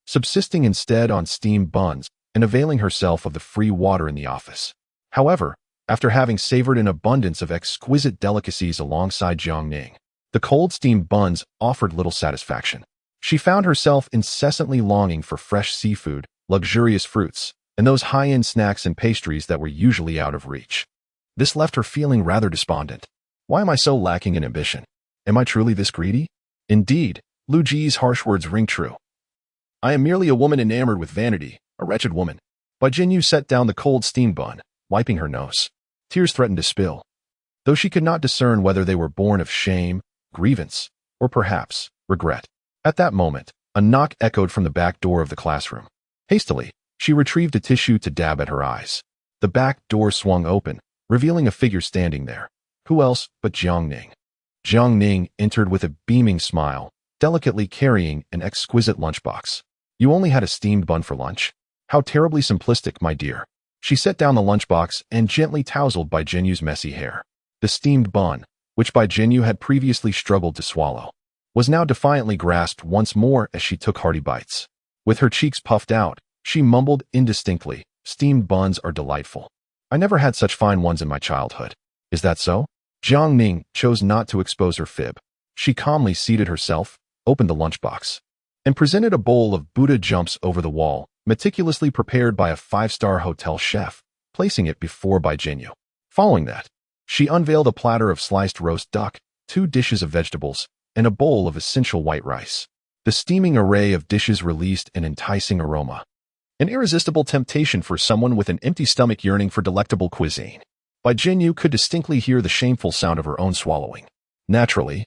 subsisting instead on steamed buns and availing herself of the free water in the office. However, after having savored an abundance of exquisite delicacies alongside Jiang Ning, the cold steamed buns offered little satisfaction. She found herself incessantly longing for fresh seafood, luxurious fruits, and those high-end snacks and pastries that were usually out of reach. This left her feeling rather despondent. Why am I so lacking in ambition? Am I truly this greedy? Indeed, Lu Ji's harsh words ring true. I am merely a woman enamored with vanity, a wretched woman. Bai Jinyu set down the cold steamed bun, wiping her nose. Tears threatened to spill, though she could not discern whether they were born of shame, grievance, or perhaps regret. At that moment, a knock echoed from the back door of the classroom. Hastily, she retrieved a tissue to dab at her eyes. The back door swung open, revealing a figure standing there. Who else but Jiang Ning? Jiang Ning entered with a beaming smile, delicately carrying an exquisite lunchbox. You only had a steamed bun for lunch? How terribly simplistic, my dear. She set down the lunchbox and gently tousled Bai Jinyu's messy hair. The steamed bun, which Bai Jinyu had previously struggled to swallow, was now defiantly grasped once more as she took hearty bites. With her cheeks puffed out, she mumbled indistinctly, "Steamed buns are delightful. I never had such fine ones in my childhood." "Is that so?" Jiang Ning chose not to expose her fib. She calmly seated herself, opened the lunchbox, and presented a bowl of Buddha jumps over the wall, meticulously prepared by a five-star hotel chef, placing it before Bai Jinyu. Following that, she unveiled a platter of sliced roast duck, 2 dishes of vegetables, and a bowl of essential white rice. The steaming array of dishes released an enticing aroma, an irresistible temptation for someone with an empty stomach yearning for delectable cuisine. Bai Jinyu could distinctly hear the shameful sound of her own swallowing. Naturally,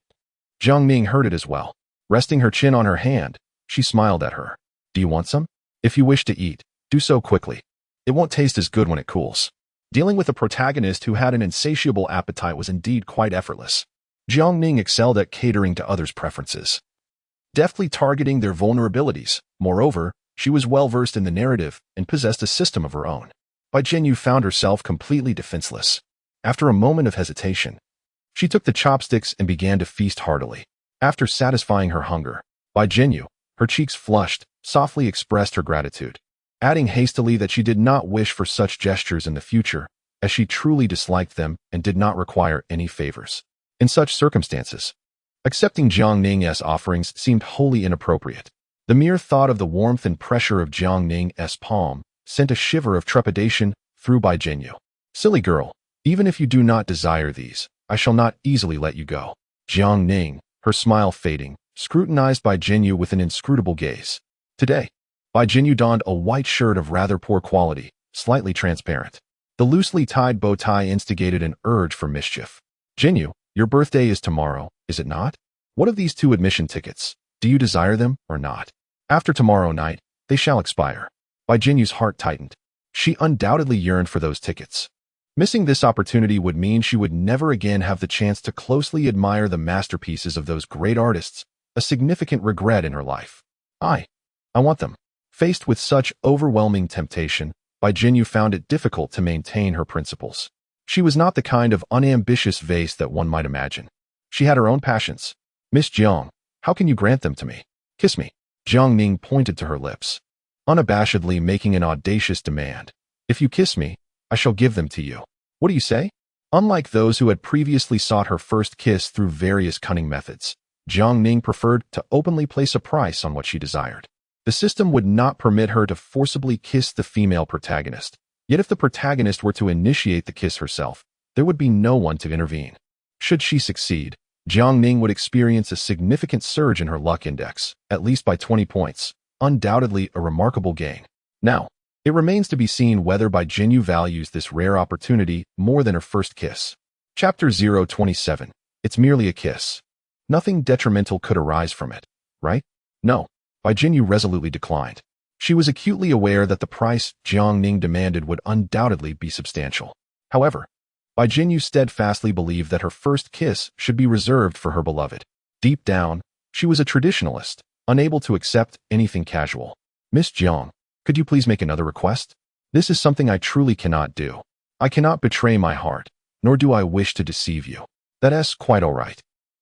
Jiang Ning heard it as well. Resting her chin on her hand, she smiled at her. "Do you want some? If you wish to eat, do so quickly. It won't taste as good when it cools." Dealing with a protagonist who had an insatiable appetite was indeed quite effortless. Jiang Ning excelled at catering to others' preferences, deftly targeting their vulnerabilities. Moreover, she was well-versed in the narrative and possessed a system of her own. Bai Jinyu found herself completely defenseless. After a moment of hesitation, she took the chopsticks and began to feast heartily. After satisfying her hunger, Bai Jinyu, her cheeks flushed, softly expressed her gratitude, adding hastily that she did not wish for such gestures in the future, as she truly disliked them and did not require any favors. In such circumstances, accepting Jiang Ning's offerings seemed wholly inappropriate. The mere thought of the warmth and pressure of Jiang Ning's palm sent a shiver of trepidation through Bai Jinyu. "Silly girl, even if you do not desire these, I shall not easily let you go." Jiang Ning, her smile fading, scrutinized Bai Jinyu with an inscrutable gaze. Today, Bai Jinyu donned a white shirt of rather poor quality, slightly transparent. The loosely tied bow tie instigated an urge for mischief. "Jinyu, your birthday is tomorrow, is it not? What of these 2 admission tickets? Do you desire them or not? After tomorrow night, they shall expire." Bai Jinyu's heart tightened. She undoubtedly yearned for those tickets. Missing this opportunity would mean she would never again have the chance to closely admire the masterpieces of those great artists, a significant regret in her life. I want them." Faced with such overwhelming temptation, Bai Jinyu found it difficult to maintain her principles. She was not the kind of unambitious vase that one might imagine. She had her own passions. "Miss Jiang, how can you grant them to me? Kiss me." Jiang Ning pointed to her lips, unabashedly making an audacious demand. "If you kiss me, I shall give them to you. What do you say?" Unlike those who had previously sought her first kiss through various cunning methods, Jiang Ning preferred to openly place a price on what she desired. The system would not permit her to forcibly kiss the female protagonist. Yet if the protagonist were to initiate the kiss herself, there would be no one to intervene. Should she succeed, Jiang Ning would experience a significant surge in her luck index, at least by 20 points, undoubtedly a remarkable gain. Now, it remains to be seen whether Bai Jinyu values this rare opportunity more than her first kiss. Chapter 027. It's merely a kiss. Nothing detrimental could arise from it, right? No. Bai Jinyu resolutely declined. She was acutely aware that the price Jiang Ning demanded would undoubtedly be substantial. However, Bai Jinyu steadfastly believed that her first kiss should be reserved for her beloved. Deep down, she was a traditionalist, unable to accept anything casual. "Miss Jiang, could you please make another request? This is something I truly cannot do. I cannot betray my heart, nor do I wish to deceive you. That's quite all right.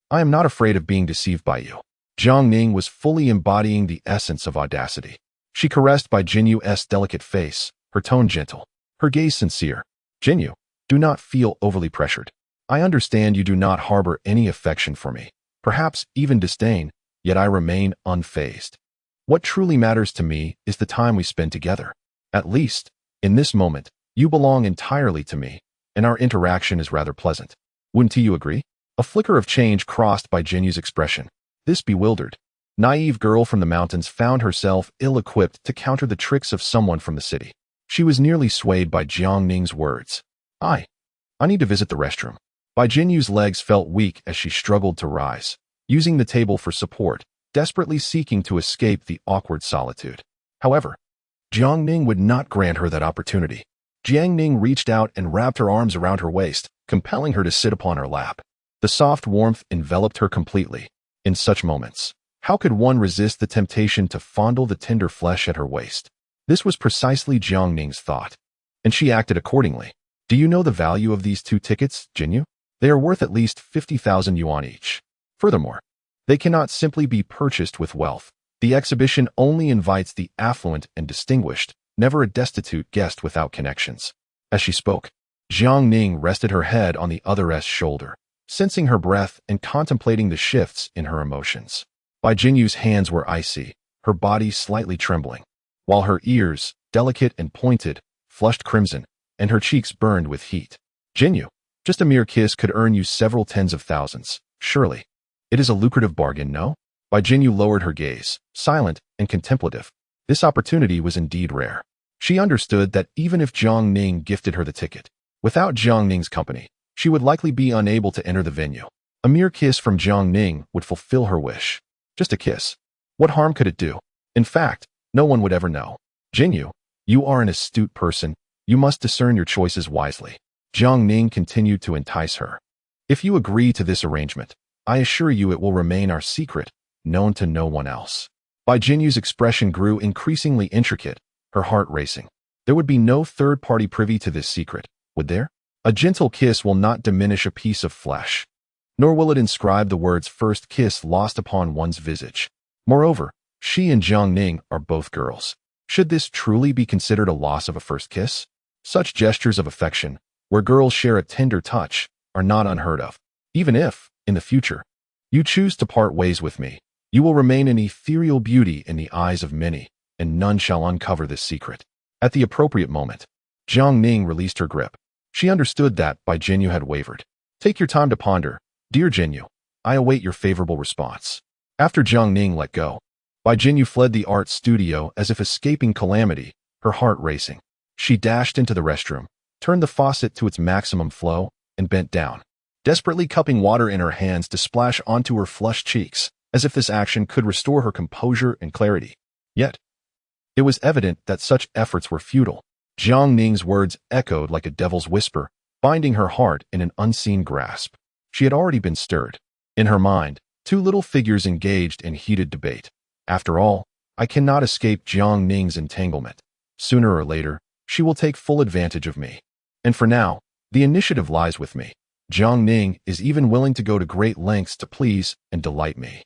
I am not afraid of being deceived by you." Jiang Ning was fully embodying the essence of audacity. She caressed Bai Jinyu's delicate face, her tone gentle, her gaze sincere. "Jinyu, do not feel overly pressured. I understand you do not harbor any affection for me, perhaps even disdain, yet I remain unfazed. What truly matters to me is the time we spend together. At least, in this moment, you belong entirely to me, and our interaction is rather pleasant. Wouldn't you agree?" A flicker of change crossed Bai Jinyu's expression. This bewildered, naive girl from the mountains found herself ill-equipped to counter the tricks of someone from the city. She was nearly swayed by Jiang Ning's words. I need to visit the restroom." Bai Jinyu's legs felt weak as she struggled to rise, using the table for support, desperately seeking to escape the awkward solitude. However, Jiang Ning would not grant her that opportunity. Jiang Ning reached out and wrapped her arms around her waist, compelling her to sit upon her lap. The soft warmth enveloped her completely. In such moments, how could one resist the temptation to fondle the tender flesh at her waist? This was precisely Jiang Ning's thought, and she acted accordingly. Do you know the value of these 2 tickets, Jinyu? They are worth at least 50,000 yuan each. Furthermore, they cannot simply be purchased with wealth. The exhibition only invites the affluent and distinguished, never a destitute guest without connections. As she spoke, Jiang Ning rested her head on the other's shoulder, sensing her breath and contemplating the shifts in her emotions. Bai Jinyu's hands were icy, her body slightly trembling, while her ears, delicate and pointed, flushed crimson, and her cheeks burned with heat. Jinyu, just a mere kiss could earn you several tens of thousands, surely. It is a lucrative bargain, no? Bai Jinyu lowered her gaze, silent and contemplative. This opportunity was indeed rare. She understood that even if Jiang Ning gifted her the ticket, without Jiang Ning's company, she would likely be unable to enter the venue. A mere kiss from Jiang Ning would fulfill her wish. Just a kiss. What harm could it do? In fact, no one would ever know. Jinyu, you are an astute person. You must discern your choices wisely. Jiang Ning continued to entice her. If you agree to this arrangement, I assure you it will remain our secret, known to no one else. Bai Jinyu's expression grew increasingly intricate, her heart racing. There would be no third party privy to this secret, would there? A gentle kiss will not diminish a piece of flesh, nor will it inscribe the words first kiss lost upon one's visage. Moreover, she and Jiang Ning are both girls. Should this truly be considered a loss of a first kiss? Such gestures of affection, where girls share a tender touch, are not unheard of. Even if, in the future, you choose to part ways with me, you will remain an ethereal beauty in the eyes of many, and none shall uncover this secret. At the appropriate moment, Jiang Ning released her grip. She understood that Bai Jinyu had wavered. Take your time to ponder, dear Jinyu. I await your favorable response. After Jiang Ning let go, Bai Jinyu fled the art studio as if escaping calamity, her heart racing. She dashed into the restroom, turned the faucet to its maximum flow, and bent down, desperately cupping water in her hands to splash onto her flushed cheeks, as if this action could restore her composure and clarity. Yet, it was evident that such efforts were futile. Jiang Ning's words echoed like a devil's whisper, binding her heart in an unseen grasp. She had already been stirred. In her mind, 2 little figures engaged in heated debate. After all, I cannot escape Jiang Ning's entanglement. Sooner or later, she will take full advantage of me. And for now, the initiative lies with me. Jiang Ning is even willing to go to great lengths to please and delight me.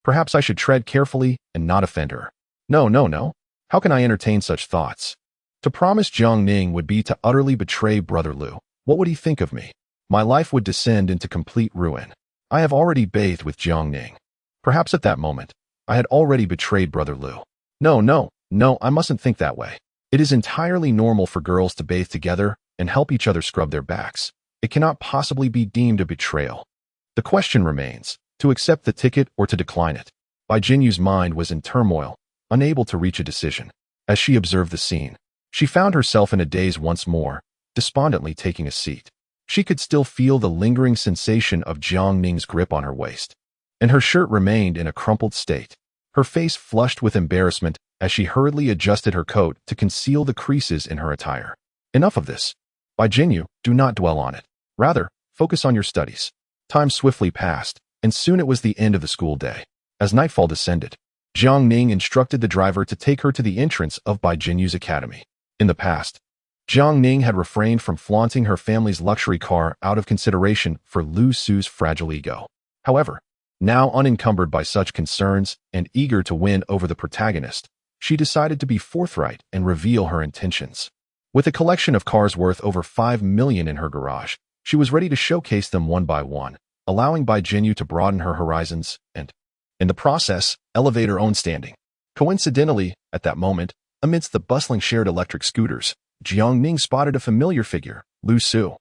Perhaps I should tread carefully and not offend her. No. How can I entertain such thoughts? To promise Jiang Ning would be to utterly betray Brother Lu. What would he think of me? My life would descend into complete ruin. I have already bathed with Jiang Ning. Perhaps at that moment, I had already betrayed Brother Lu. No, I mustn't think that way. It is entirely normal for girls to bathe together and help each other scrub their backs. It cannot possibly be deemed a betrayal. The question remains, to accept the ticket or to decline it. Bai Jinyu's mind was in turmoil, unable to reach a decision. As she observed the scene, she found herself in a daze once more, despondently taking a seat. She could still feel the lingering sensation of Jiang Ning's grip on her waist, and her shirt remained in a crumpled state. Her face flushed with embarrassment as she hurriedly adjusted her coat to conceal the creases in her attire. Enough of this. Bai Jinyu, do not dwell on it. Rather, focus on your studies. Time swiftly passed, and soon it was the end of the school day. As nightfall descended, Jiang Ning instructed the driver to take her to the entrance of Bai Jinyu's academy. In the past, Jiang Ning had refrained from flaunting her family's luxury car out of consideration for Lu Su's fragile ego. However, now unencumbered by such concerns and eager to win over the protagonist, she decided to be forthright and reveal her intentions. With a collection of cars worth over 5 million in her garage, she was ready to showcase them one by one, allowing Bai Jinyu to broaden her horizons and, in the process, elevate her own standing. Coincidentally, at that moment, amidst the bustling shared electric scooters, Jiang Ning spotted a familiar figure, Lu Su.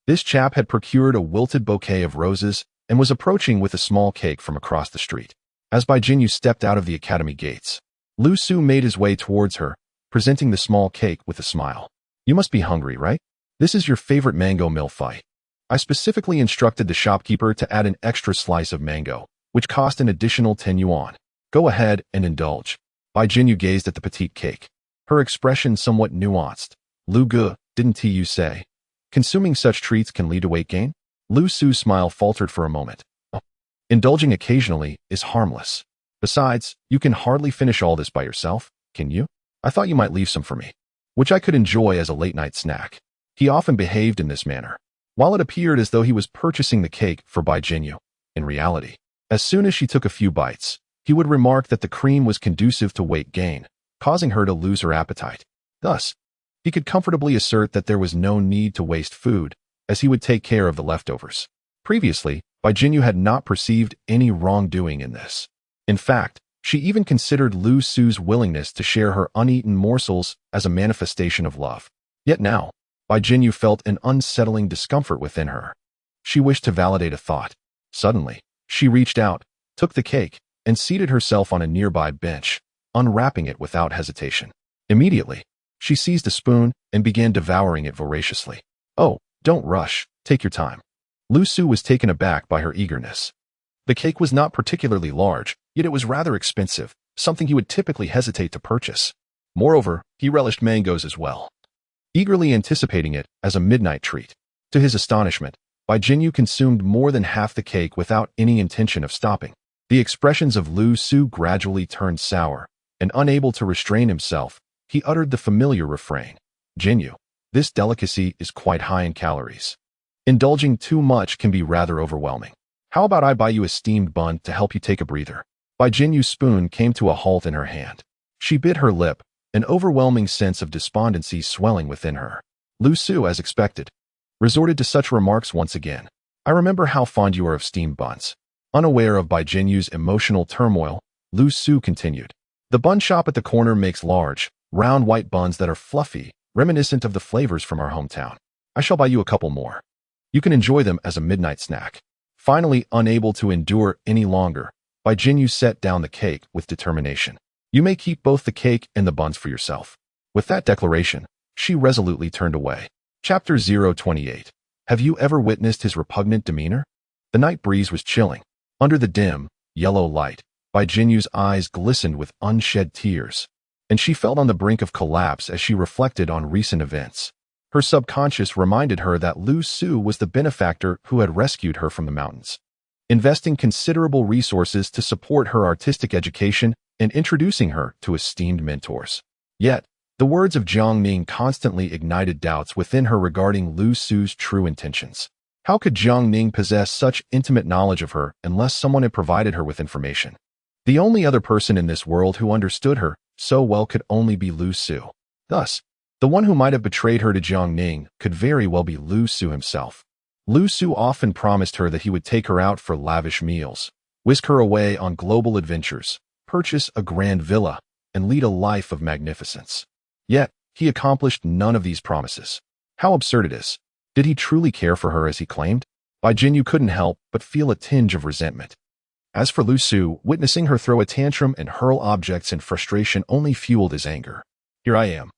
This chap had procured a wilted bouquet of roses and was approaching with a small cake from across the street. As Bai Jinyu stepped out of the academy gates, Lu Su made his way towards her, presenting the small cake with a smile. You must be hungry, right? This is your favorite mango mille-feuille. I specifically instructed the shopkeeper to add an extra slice of mango, which cost an additional 10 yuan. Go ahead and indulge. Bai Jinyu gazed at the petite cake, her expression somewhat nuanced. Lu Gu, didn't you say? Consuming such treats can lead to weight gain? Lu Su's smile faltered for a moment. Oh, indulging occasionally is harmless. Besides, you can hardly finish all this by yourself, can you? I thought you might leave some for me, which I could enjoy as a late-night snack. He often behaved in this manner. While it appeared as though he was purchasing the cake for Bai Jinyu, in reality, as soon as she took a few bites, he would remark that the cream was conducive to weight gain, causing her to lose her appetite. Thus, he could comfortably assert that there was no need to waste food, as he would take care of the leftovers. Previously, Bai Jinyu had not perceived any wrongdoing in this. In fact, she even considered Lu Su's willingness to share her uneaten morsels as a manifestation of love. Yet now, Bai Jinyu felt an unsettling discomfort within her. She wished to validate a thought. Suddenly, she reached out, took the cake, and seated herself on a nearby bench, unwrapping it without hesitation. Immediately, she seized a spoon and began devouring it voraciously. Oh, don't rush, take your time. Lu Su was taken aback by her eagerness. The cake was not particularly large, yet it was rather expensive, something he would typically hesitate to purchase. Moreover, he relished mangoes as well, eagerly anticipating it as a midnight treat. To his astonishment, Bai Jinyu consumed more than half the cake without any intention of stopping. The expressions of Lu Su gradually turned sour, and unable to restrain himself, he uttered the familiar refrain, "Jinyu, this delicacy is quite high in calories. Indulging too much can be rather overwhelming. How about I buy you a steamed bun to help you take a breather?" Bai Jinyu's spoon came to a halt in her hand. She bit her lip, an overwhelming sense of despondency swelling within her. Lu Su, as expected, resorted to such remarks once again. "I remember how fond you are of steamed buns." Unaware of Bai Jinyu's emotional turmoil, Lu Su continued, "The bun shop at the corner makes large, round white buns that are fluffy, reminiscent of the flavors from our hometown. I shall buy you a couple more. You can enjoy them as a midnight snack." Finally, unable to endure any longer, Bai Jinyu set down the cake with determination. "You may keep both the cake and the buns for yourself." With that declaration, she resolutely turned away. Chapter 028. Have you ever witnessed his repugnant demeanor? The night breeze was chilling. Under the dim, yellow light, Bai Jinyu's eyes glistened with unshed tears, and she felt on the brink of collapse as she reflected on recent events. Her subconscious reminded her that Lu Su was the benefactor who had rescued her from the mountains, investing considerable resources to support her artistic education and introducing her to esteemed mentors. Yet, the words of Jiang Ning constantly ignited doubts within her regarding Lu Su's true intentions. How could Jiang Ning possess such intimate knowledge of her unless someone had provided her with information? The only other person in this world who understood her so well could only be Lu Su. Thus, the one who might have betrayed her to Jiang Ning could very well be Lu Su himself. Lu Su often promised her that he would take her out for lavish meals, whisk her away on global adventures, purchase a grand villa, and lead a life of magnificence. Yet, he accomplished none of these promises. How absurd it is. Did he truly care for her as he claimed? Bai Jinyu couldn't help but feel a tinge of resentment. As for Lu Su, witnessing her throw a tantrum and hurl objects in frustration only fueled his anger. Here I am,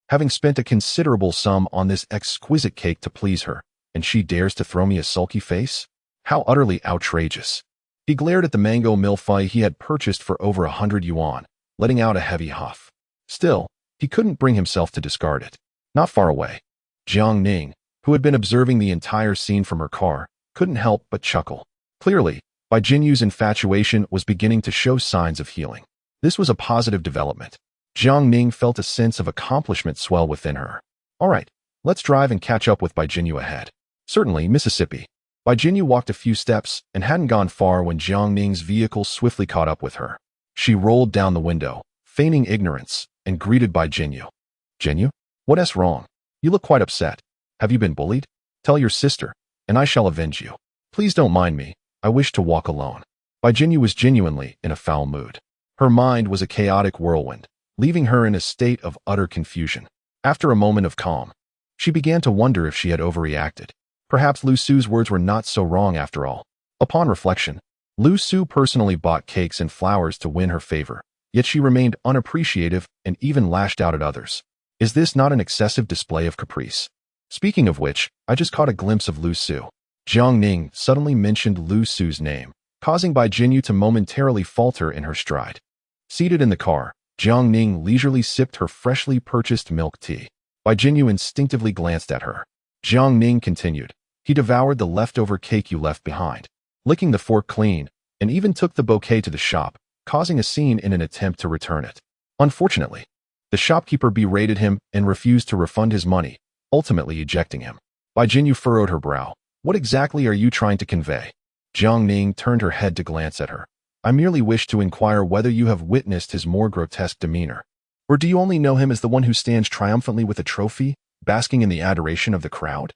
having spent a considerable sum on this exquisite cake to please her, and she dares to throw me a sulky face? How utterly outrageous. He glared at the mango millefeuille he had purchased for over 100 yuan, letting out a heavy huff. Still, he couldn't bring himself to discard it. Not far away, Jiang Ning, who had been observing the entire scene from her car, couldn't help but chuckle. Clearly, Bai Jinyu's infatuation was beginning to show signs of healing. This was a positive development. Jiang Ning felt a sense of accomplishment swell within her. All right, let's drive and catch up with Bai Jinyu ahead. Certainly, Mississippi. Bai Jinyu walked a few steps and hadn't gone far when Jiang Ning's vehicle swiftly caught up with her. She rolled down the window, feigning ignorance, and greeted Bai Jinyu. "Jinyu? What's wrong? You look quite upset. Have you been bullied? Tell your sister, and I shall avenge you. Please don't mind me. I wish to walk alone." Bai Jinyu was genuinely in a foul mood. Her mind was a chaotic whirlwind, leaving her in a state of utter confusion. After a moment of calm, she began to wonder if she had overreacted. Perhaps Lu Su's words were not so wrong after all. Upon reflection, Lu Su personally bought cakes and flowers to win her favor, yet she remained unappreciative and even lashed out at others. Is this not an excessive display of caprice? Speaking of which, I just caught a glimpse of Lu Su. Jiang Ning suddenly mentioned Lu Su's name, causing Bai Jinyu to momentarily falter in her stride. Seated in the car, Jiang Ning leisurely sipped her freshly purchased milk tea. Bai Jinyu instinctively glanced at her. Jiang Ning continued, "He devoured the leftover cake you left behind, licking the fork clean, and even took the bouquet to the shop, causing a scene in an attempt to return it. Unfortunately, The shopkeeper berated him and refused to refund his money, ultimately ejecting him. Bai Jinyu furrowed her brow. What exactly are you trying to convey? Jiang Ning turned her head to glance at her. I merely wish to inquire whether you have witnessed his more grotesque demeanor. Or do you only know him as the one who stands triumphantly with a trophy, basking in the adoration of the crowd?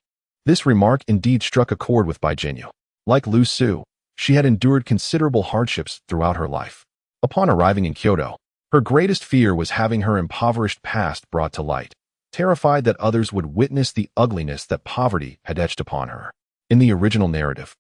This remark indeed struck a chord with Bai Jinyu. Like Lu Su, she had endured considerable hardships throughout her life. Upon arriving in Kyoto, her greatest fear was having her impoverished past brought to light, terrified that others would witness the ugliness that poverty had etched upon her. In the original narrative,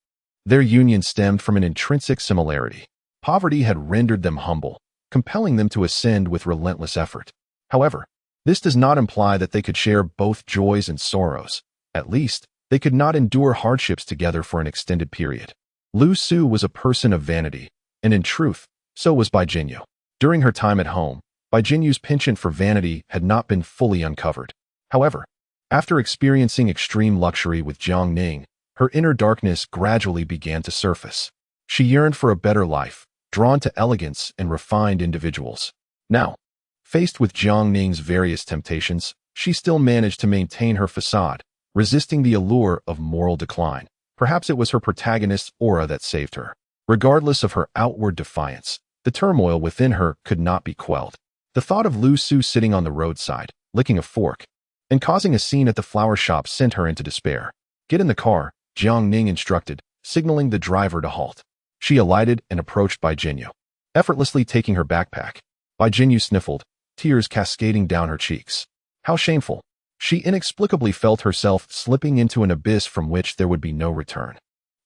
their union stemmed from an intrinsic similarity. Poverty had rendered them humble, compelling them to ascend with relentless effort. However, this does not imply that they could share both joys and sorrows. At least, they could not endure hardships together for an extended period. Lu Su was a person of vanity, and in truth, so was Bai Jinyu. During her time at home, Bai Jinyu's penchant for vanity had not been fully uncovered. However, after experiencing extreme luxury with Jiang Ning, her inner darkness gradually began to surface. She yearned for a better life, drawn to elegance and refined individuals. Now, faced with Jiang Ning's various temptations, she still managed to maintain her facade, resisting the allure of moral decline. Perhaps it was her protagonist's aura that saved her. Regardless of her outward defiance, the turmoil within her could not be quelled. The thought of Lu Su sitting on the roadside, licking a fork, and causing a scene at the flower shop sent her into despair. Get in the car, Jiang Ning instructed, signaling the driver to halt. She alighted and approached Bai Jinyu, effortlessly taking her backpack. Bai Jinyu sniffled, tears cascading down her cheeks. How shameful. She inexplicably felt herself slipping into an abyss from which there would be no return.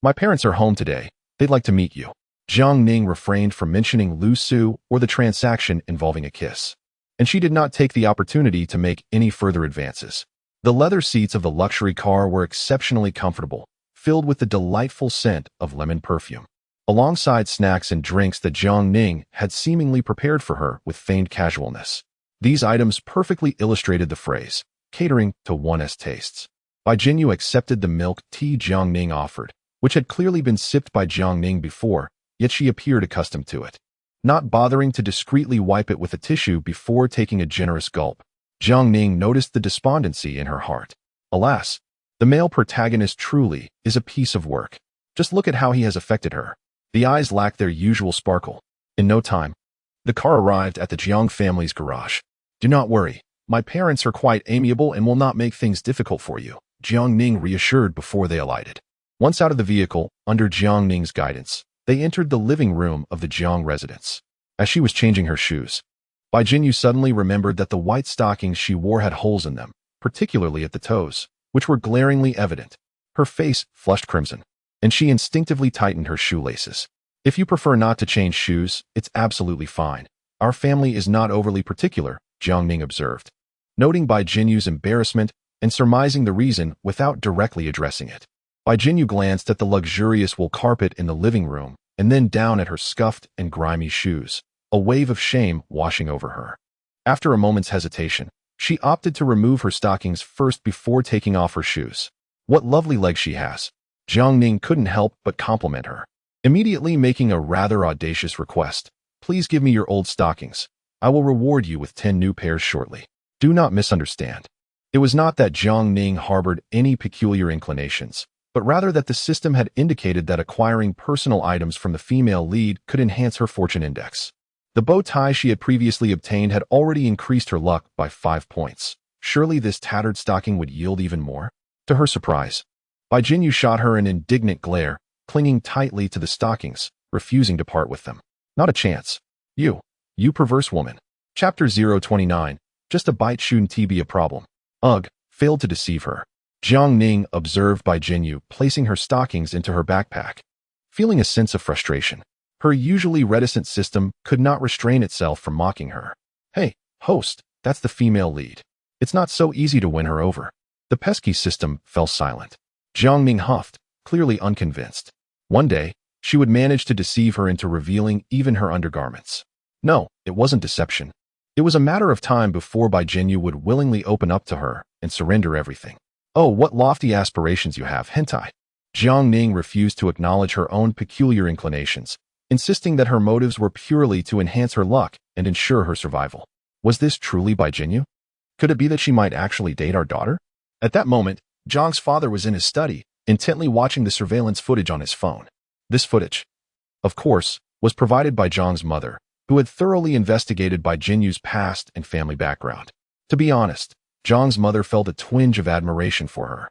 My parents are home today. They'd like to meet you. Jiang Ning refrained from mentioning Lu Su or the transaction involving a kiss, and she did not take the opportunity to make any further advances. The leather seats of the luxury car were exceptionally comfortable, filled with the delightful scent of lemon perfume, alongside snacks and drinks that Jiang Ning had seemingly prepared for her with feigned casualness. These items perfectly illustrated the phrase, catering to one's tastes. Bai Jinyu accepted the milk tea Jiang Ning offered, which had clearly been sipped by Jiang Ning before, yet she appeared accustomed to it. Not bothering to discreetly wipe it with a tissue before taking a generous gulp, Jiang Ning noticed the despondency in her heart. Alas, the male protagonist truly is a piece of work. Just look at how he has affected her. The eyes lacked their usual sparkle. In no time, the car arrived at the Jiang family's garage. Do not worry, my parents are quite amiable and will not make things difficult for you, Jiang Ning reassured before they alighted. Once out of the vehicle, under Jiang Ning's guidance, they entered the living room of the Jiang residence. As she was changing her shoes, Bai Jinyu suddenly remembered that the white stockings she wore had holes in them, particularly at the toes, which were glaringly evident. Her face flushed crimson, and she instinctively tightened her shoelaces. If you prefer not to change shoes, it's absolutely fine. Our family is not overly particular, Jiang Ning observed, noting Bai Jinyu's embarrassment and surmising the reason without directly addressing it. Bai Jinyu glanced at the luxurious wool carpet in the living room and then down at her scuffed and grimy shoes, a wave of shame washing over her. After a moment's hesitation, she opted to remove her stockings first before taking off her shoes. What lovely legs she has. Jiang Ning couldn't help but compliment her, immediately making a rather audacious request. Please give me your old stockings. I will reward you with 10 new pairs shortly. Do not misunderstand. It was not that Jiang Ning harbored any peculiar inclinations, but rather that the system had indicated that acquiring personal items from the female lead could enhance her fortune index. The bow tie she had previously obtained had already increased her luck by 5 points. Surely this tattered stocking would yield even more? To her surprise, Bai Jinyu shot her an indignant glare, clinging tightly to the stockings, refusing to part with them. Not a chance. You perverse woman. Chapter 029. Just a bite shouldn't be a problem. Ugh, failed to deceive her. Jiang Ning observed Bai Jinyu placing her stockings into her backpack. Feeling a sense of frustration, her usually reticent system could not restrain itself from mocking her. Hey, host, that's the female lead. It's not so easy to win her over. The pesky system fell silent. Jiang Ning huffed, clearly unconvinced. One day, she would manage to deceive her into revealing even her undergarments. No, it wasn't deception. It was a matter of time before Bai Jinyu would willingly open up to her and surrender everything. Oh, what lofty aspirations you have, hentai. Jiang Ning refused to acknowledge her own peculiar inclinations, insisting that her motives were purely to enhance her luck and ensure her survival. Was this truly Bai Jinyu? Could it be that she might actually date our daughter? At that moment, Zhang's father was in his study, intently watching the surveillance footage on his phone. This footage, of course, was provided by Zhang's mother, who had thoroughly investigated Bai Jinyu's past and family background. To be honest, Zhang's mother felt a twinge of admiration for her.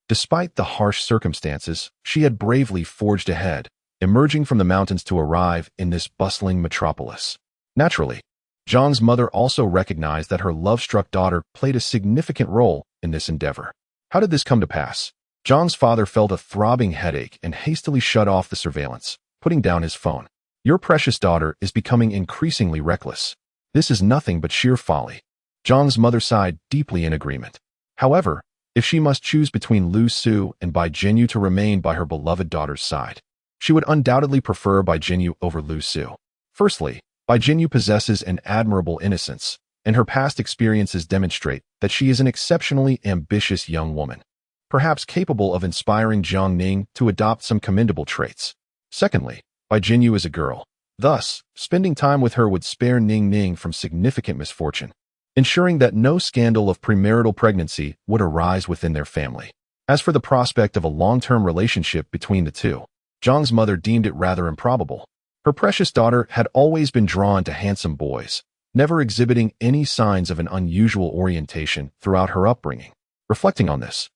Despite the harsh circumstances, she had bravely forged ahead, emerging from the mountains to arrive in this bustling metropolis. Naturally, Zhang's mother also recognized that her love-struck daughter played a significant role in this endeavor. How did this come to pass? Zhang's father felt a throbbing headache and hastily shut off the surveillance, putting down his phone. Your precious daughter is becoming increasingly reckless. This is nothing but sheer folly. Zhang's mother sighed deeply in agreement. However, if she must choose between Lu Su and Bai Jinyu to remain by her beloved daughter's side, she would undoubtedly prefer Bai Jinyu over Lu Su. Firstly, Bai Jinyu possesses an admirable innocence, and her past experiences demonstrate that she is an exceptionally ambitious young woman, perhaps capable of inspiring Jiang Ning to adopt some commendable traits. Secondly, Bai Jinyu is a girl. Thus, spending time with her would spare Ning Ning from significant misfortune, ensuring that no scandal of premarital pregnancy would arise within their family. As for the prospect of a long-term relationship between the two, Zhang's mother deemed it rather improbable. Her precious daughter had always been drawn to handsome boys, never exhibiting any signs of an unusual orientation throughout her upbringing. Reflecting on this,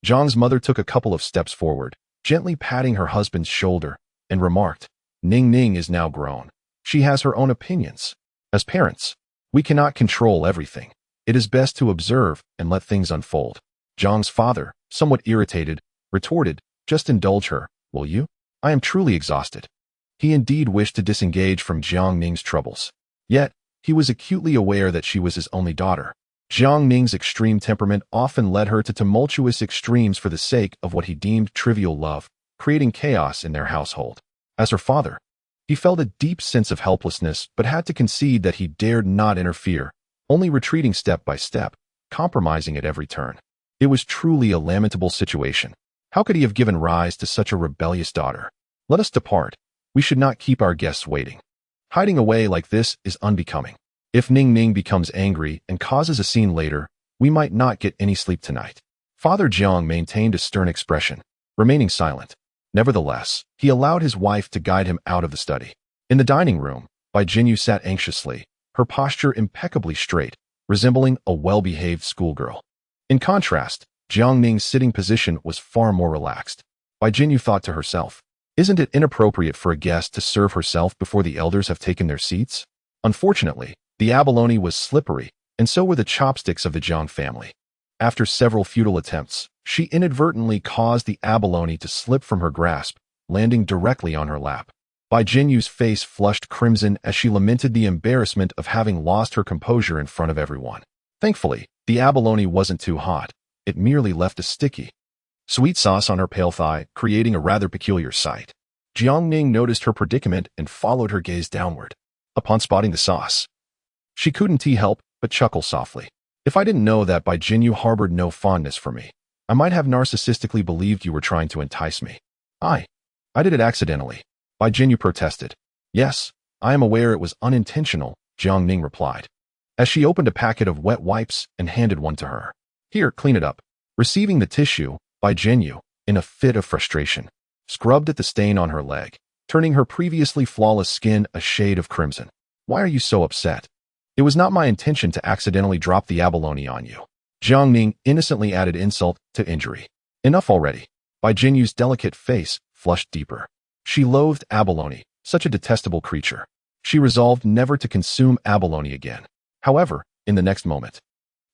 Zhang's mother took a couple of steps forward, gently patting her husband's shoulder, and remarked, "Ning Ning is now grown. She has her own opinions. As parents, we cannot control everything. It is best to observe and let things unfold." Zhang's father, somewhat irritated, retorted, "Just indulge her, will you? I am truly exhausted." He indeed wished to disengage from Jiang Ning's troubles. Yet, he was acutely aware that she was his only daughter. Jiang Ning's extreme temperament often led her to tumultuous extremes for the sake of what he deemed trivial love, creating chaos in their household. As her father, he felt a deep sense of helplessness but had to concede that he dared not interfere, only retreating step by step, compromising at every turn. It was truly a lamentable situation. How could he have given rise to such a rebellious daughter? Let us depart. We should not keep our guests waiting. Hiding away like this is unbecoming. If Ning Ning becomes angry and causes a scene later, we might not get any sleep tonight. Father Jiang maintained a stern expression, remaining silent. Nevertheless, he allowed his wife to guide him out of the study. In the dining room, Bai Jinyu sat anxiously, her posture impeccably straight, resembling a well-behaved schoolgirl. In contrast, Jiang Ning's sitting position was far more relaxed. Bai Jinyu thought to herself, "Isn't it inappropriate for a guest to serve herself before the elders have taken their seats?" Unfortunately, the abalone was slippery, and so were the chopsticks of the Jiang family. After several futile attempts, she inadvertently caused the abalone to slip from her grasp, landing directly on her lap. Bai Jinyu's face flushed crimson as she lamented the embarrassment of having lost her composure in front of everyone. Thankfully, the abalone wasn't too hot. It merely left a sticky, sweet sauce on her pale thigh, creating a rather peculiar sight. Jiang Ning noticed her predicament and followed her gaze downward. Upon spotting the sauce, she couldn't help but chuckle softly. "If I didn't know that Bai Jinyu harbored no fondness for me, I might have narcissistically believed you were trying to entice me." I did it accidentally," Bai Jinyu protested. "Yes, I am aware it was unintentional," Jiang Ning replied, as she opened a packet of wet wipes and handed one to her. "Here, clean it up." Receiving the tissue, Bai Jinyu, in a fit of frustration, scrubbed at the stain on her leg, turning her previously flawless skin a shade of crimson. "Why are you so upset? It was not my intention to accidentally drop the abalone on you." Jiang Ning innocently added insult to injury. "Enough already." Bai Jinyu's delicate face flushed deeper. She loathed abalone, such a detestable creature. She resolved never to consume abalone again. However, in the next moment,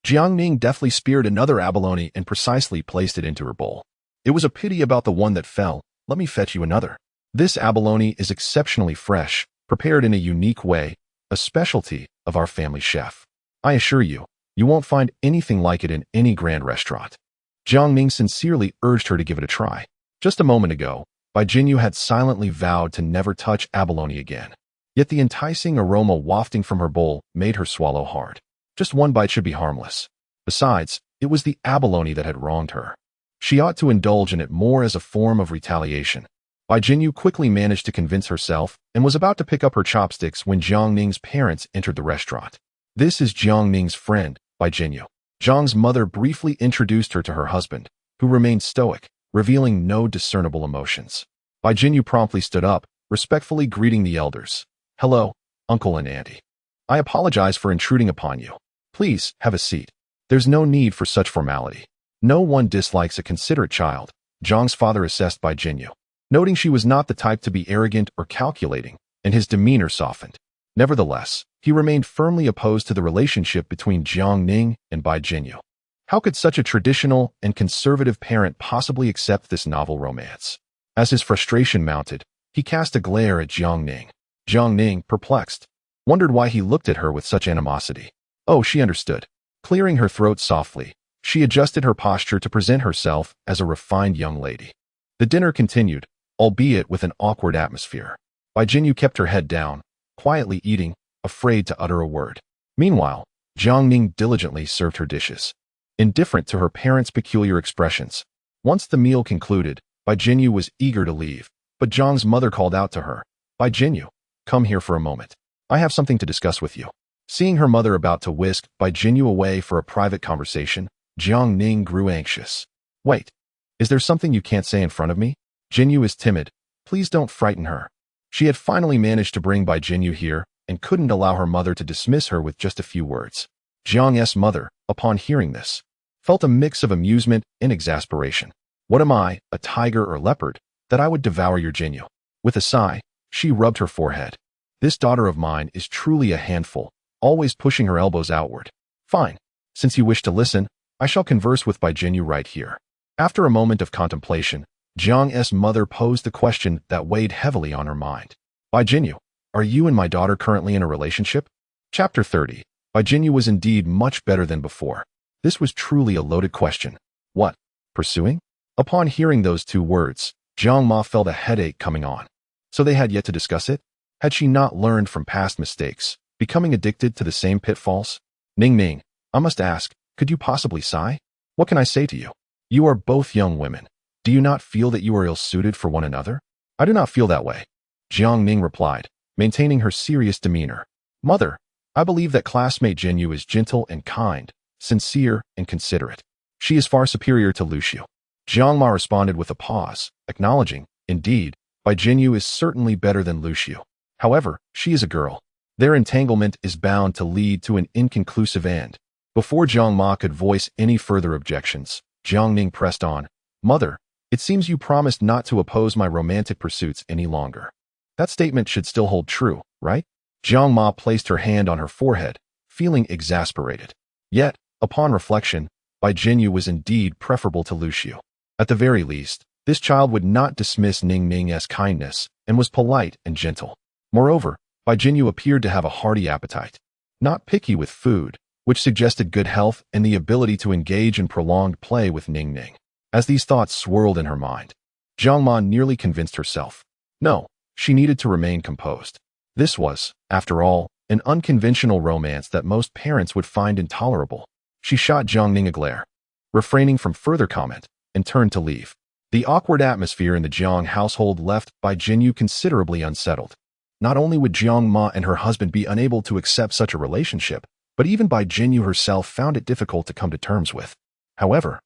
Jiang Ning deftly speared another abalone and precisely placed it into her bowl. "It was a pity about the one that fell. Let me fetch you another. This abalone is exceptionally fresh, prepared in a unique way, a specialty of our family chef. I assure you, you won't find anything like it in any grand restaurant." Jiang Ning sincerely urged her to give it a try. Just a moment ago, Bai Jinyu had silently vowed to never touch abalone again. Yet the enticing aroma wafting from her bowl made her swallow hard. Just one bite should be harmless. Besides, it was the abalone that had wronged her. She ought to indulge in it more as a form of retaliation. Bai Jinyu quickly managed to convince herself and was about to pick up her chopsticks when Jiang Ning's parents entered the restaurant. This is Jiang Ning's friend, Bai Jinyu. Jiang's mother briefly introduced her to her husband, who remained stoic, revealing no discernible emotions. Bai Jinyu promptly stood up, respectfully greeting the elders. Hello, uncle and auntie. I apologize for intruding upon you. Please, have a seat. There's no need for such formality. No one dislikes a considerate child, Jiang's father assessed Bai Jinyu, noting she was not the type to be arrogant or calculating, and his demeanor softened. Nevertheless, he remained firmly opposed to the relationship between Jiang Ning and Bai Jinyu. How could such a traditional and conservative parent possibly accept this novel romance? As his frustration mounted, he cast a glare at Jiang Ning. Jiang Ning, perplexed, wondered why he looked at her with such animosity. Oh, she understood. Clearing her throat softly, she adjusted her posture to present herself as a refined young lady. The dinner continued, albeit with an awkward atmosphere. Bai Jinyu kept her head down, quietly eating, afraid to utter a word. Meanwhile, Jiang Ning diligently served her dishes, indifferent to her parents' peculiar expressions. Once the meal concluded, Bai Jinyu was eager to leave, but Jiang's mother called out to her. Bai Jinyu, come here for a moment. I have something to discuss with you. Seeing her mother about to whisk Bai Jinyu away for a private conversation, Jiang Ning grew anxious. Wait, is there something you can't say in front of me? Jinyu is timid. Please don't frighten her. She had finally managed to bring Bai Jinyu here and couldn't allow her mother to dismiss her with just a few words. Jiang's mother, upon hearing this, felt a mix of amusement and exasperation. What am I, a tiger or leopard, that I would devour your Jinyu? With a sigh, she rubbed her forehead. This daughter of mine is truly a handful, always pushing her elbows outward. Fine. Since you wish to listen, I shall converse with Bai Jinyu right here. After a moment of contemplation, Jiang's mother posed the question that weighed heavily on her mind. Bai Jinyu, are you and my daughter currently in a relationship? Chapter 30. Bai Jinyu was indeed much better than before. This was truly a loaded question. What? Pursuing? Upon hearing those two words, Jiang Ma felt a headache coming on. So they had yet to discuss it? Had she not learned from past mistakes, becoming addicted to the same pitfalls? Ning, I must ask, could you possibly sigh? What can I say to you? You are both young women. Do you not feel that you are ill-suited for one another? I do not feel that way. Jiang Ning replied, maintaining her serious demeanor. Mother, I believe that classmate Jinyu is gentle and kind, sincere and considerate. She is far superior to Luciu. Jiang Ma responded with a pause, acknowledging, indeed, Bai Jinyu is certainly better than Luciu. However, she is a girl. Their entanglement is bound to lead to an inconclusive end. Before Jiang Ma could voice any further objections, Jiang Ning pressed on. Mother, it seems you promised not to oppose my romantic pursuits any longer. That statement should still hold true, right? Jiang Ma placed her hand on her forehead, feeling exasperated. Yet, upon reflection, Bai Jinyu was indeed preferable to Luciu. At the very least, this child would not dismiss Ning's kindness and was polite and gentle. Moreover, Bai Jinyu appeared to have a hearty appetite, not picky with food, which suggested good health and the ability to engage in prolonged play with Ning. As these thoughts swirled in her mind, Jiang Ma nearly convinced herself. No, she needed to remain composed. This was, after all, an unconventional romance that most parents would find intolerable. She shot Jiang Ning a glare, refraining from further comment, and turned to leave. The awkward atmosphere in the Jiang household left Bai Jinyu considerably unsettled. Not only would Jiang Ma and her husband be unable to accept such a relationship, but even Bai Jinyu herself found it difficult to come to terms with. However,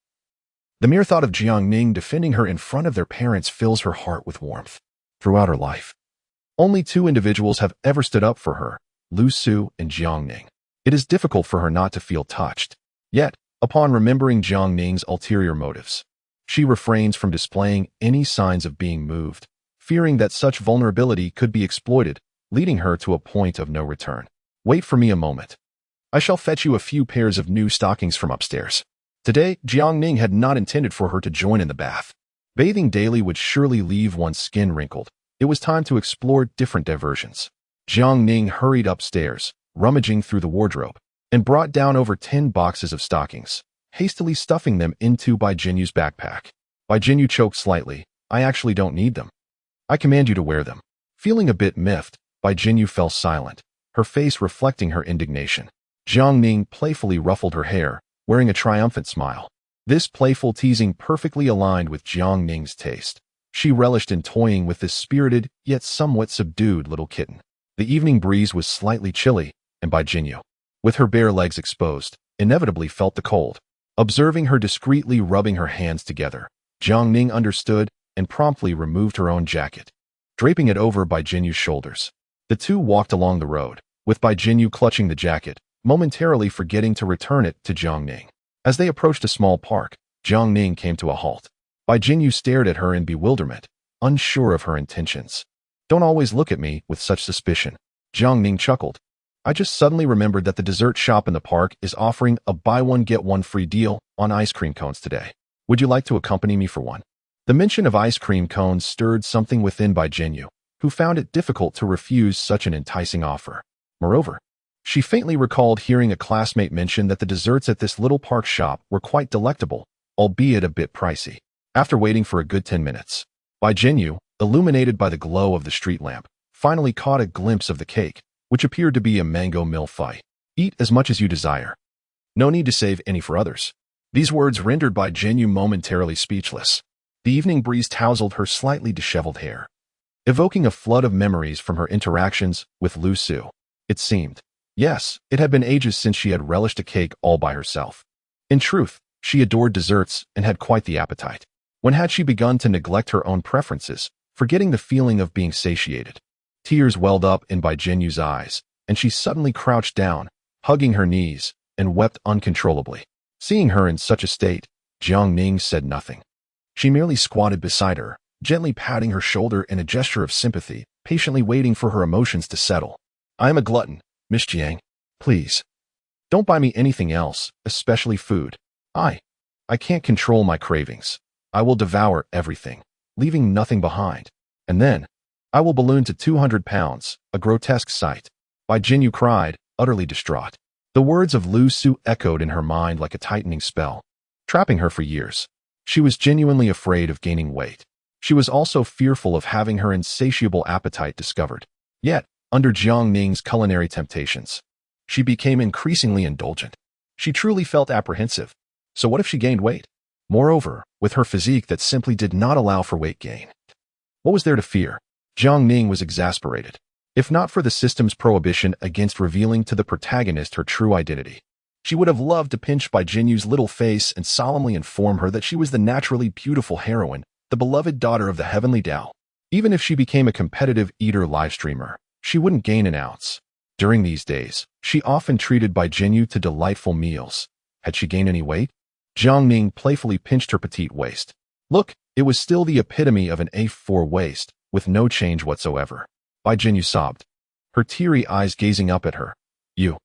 the mere thought of Jiang Ning defending her in front of their parents fills her heart with warmth. Throughout her life, only two individuals have ever stood up for her, Lu Su and Jiang Ning. It is difficult for her not to feel touched. Yet, upon remembering Jiang Ning's ulterior motives, she refrains from displaying any signs of being moved, fearing that such vulnerability could be exploited, leading her to a point of no return. Wait for me a moment. I shall fetch you a few pairs of new stockings from upstairs. Today, Jiang Ning had not intended for her to join in the bath. Bathing daily would surely leave one's skin wrinkled. It was time to explore different diversions. Jiang Ning hurried upstairs, rummaging through the wardrobe, and brought down over 10 boxes of stockings, hastily stuffing them into Bai Jinyu's backpack. Bai Jinyu choked slightly. I actually don't need them. I command you to wear them. Feeling a bit miffed, Bai Jinyu fell silent, her face reflecting her indignation. Jiang Ning playfully ruffled her hair, wearing a triumphant smile. This playful teasing perfectly aligned with Jiang Ning's taste. She relished in toying with this spirited, yet somewhat subdued little kitten. The evening breeze was slightly chilly, and Bai Jinyu, with her bare legs exposed, inevitably felt the cold. Observing her discreetly rubbing her hands together, Jiang Ning understood and promptly removed her own jacket, draping it over Bai Jinyu's shoulders. The two walked along the road, with Bai Jinyu clutching the jacket, momentarily forgetting to return it to Jiang Ning. As they approached a small park, Jiang Ning came to a halt. Bai Jinyu stared at her in bewilderment, unsure of her intentions. "Don't always look at me with such suspicion." Jiang Ning chuckled. "I just suddenly remembered that the dessert shop in the park is offering a buy one get one free deal on ice cream cones today. Would you like to accompany me for one?" The mention of ice cream cones stirred something within Bai Jinyu, who found it difficult to refuse such an enticing offer. Moreover, she faintly recalled hearing a classmate mention that the desserts at this little park shop were quite delectable, albeit a bit pricey. After waiting for a good 10 minutes, Bai Jinyu, illuminated by the glow of the street lamp, finally caught a glimpse of the cake, which appeared to be a mango millefeuille. "Eat as much as you desire. No need to save any for others." These words rendered Bai Jinyu momentarily speechless. The evening breeze tousled her slightly disheveled hair, evoking a flood of memories from her interactions with Lu Su. It seemed, yes, it had been ages since she had relished a cake all by herself. In truth, she adored desserts and had quite the appetite. When had she begun to neglect her own preferences, forgetting the feeling of being satiated? Tears welled up in Bai Jinyu's eyes, and she suddenly crouched down, hugging her knees, and wept uncontrollably. Seeing her in such a state, Jiang Ning said nothing. She merely squatted beside her, gently patting her shoulder in a gesture of sympathy, patiently waiting for her emotions to settle. "I am a glutton, Miss Jiang. Please, don't buy me anything else, especially food. I can't control my cravings. I will devour everything, leaving nothing behind. And then, I will balloon to 200 pounds, a grotesque sight." Bai Jinyu cried, utterly distraught. The words of Lu Su echoed in her mind like a tightening spell, trapping her for years. She was genuinely afraid of gaining weight. She was also fearful of having her insatiable appetite discovered. Yet, under Jiang Ning's culinary temptations, she became increasingly indulgent. She truly felt apprehensive. So what if she gained weight? Moreover, with her physique that simply did not allow for weight gain. What was there to fear? Jiang Ning was exasperated. If not for the system's prohibition against revealing to the protagonist her true identity, she would have loved to pinch Bai Jinyu's little face and solemnly inform her that she was the naturally beautiful heroine, the beloved daughter of the heavenly Tao. Even if she became a competitive eater live streamer, she wouldn't gain an ounce. During these days, she often treated Bai Jinyu to delightful meals. Had she gained any weight? Jiang Ning playfully pinched her petite waist. Look, it was still the epitome of an A4 waist, with no change whatsoever. Bai Jinyu sobbed, her teary eyes gazing up at her. "You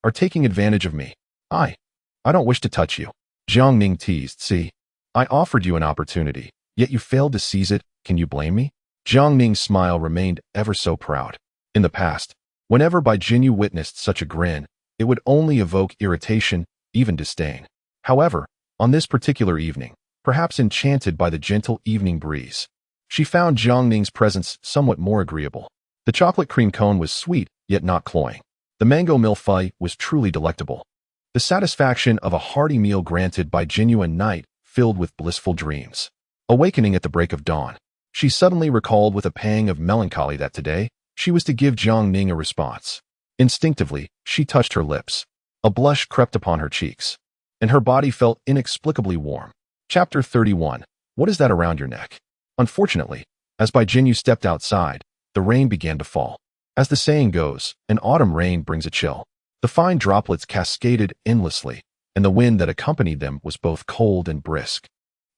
are taking advantage of me. I don't wish to touch you." Jiang Ning teased. "See, I offered you an opportunity, yet you failed to seize it. Can you blame me?" Jiang Ning's smile remained ever so proud. In the past, whenever Bai Jinyu witnessed such a grin, it would only evoke irritation, even disdain. However, on this particular evening, perhaps enchanted by the gentle evening breeze, she found Jiang Ning's presence somewhat more agreeable. The chocolate cream cone was sweet, yet not cloying. The mango millefeuille was truly delectable. The satisfaction of a hearty meal granted Bai Jinyu a night filled with blissful dreams. Awakening at the break of dawn, she suddenly recalled with a pang of melancholy that today, she was to give Jiang Ning a response. Instinctively, she touched her lips. A blush crept upon her cheeks, and her body felt inexplicably warm. Chapter 31. What is that around your neck? Unfortunately, as Bai Jinyu stepped outside, the rain began to fall. As the saying goes, an autumn rain brings a chill. The fine droplets cascaded endlessly, and the wind that accompanied them was both cold and brisk,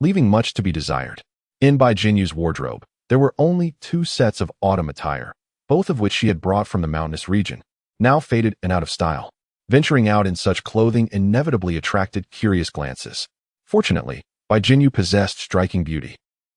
leaving much to be desired. In Bai Jinyu's wardrobe, there were only 2 sets of autumn attire, both of which she had brought from the mountainous region, now faded and out of style. Venturing out in such clothing inevitably attracted curious glances. Fortunately, Bai Jinyu possessed striking beauty.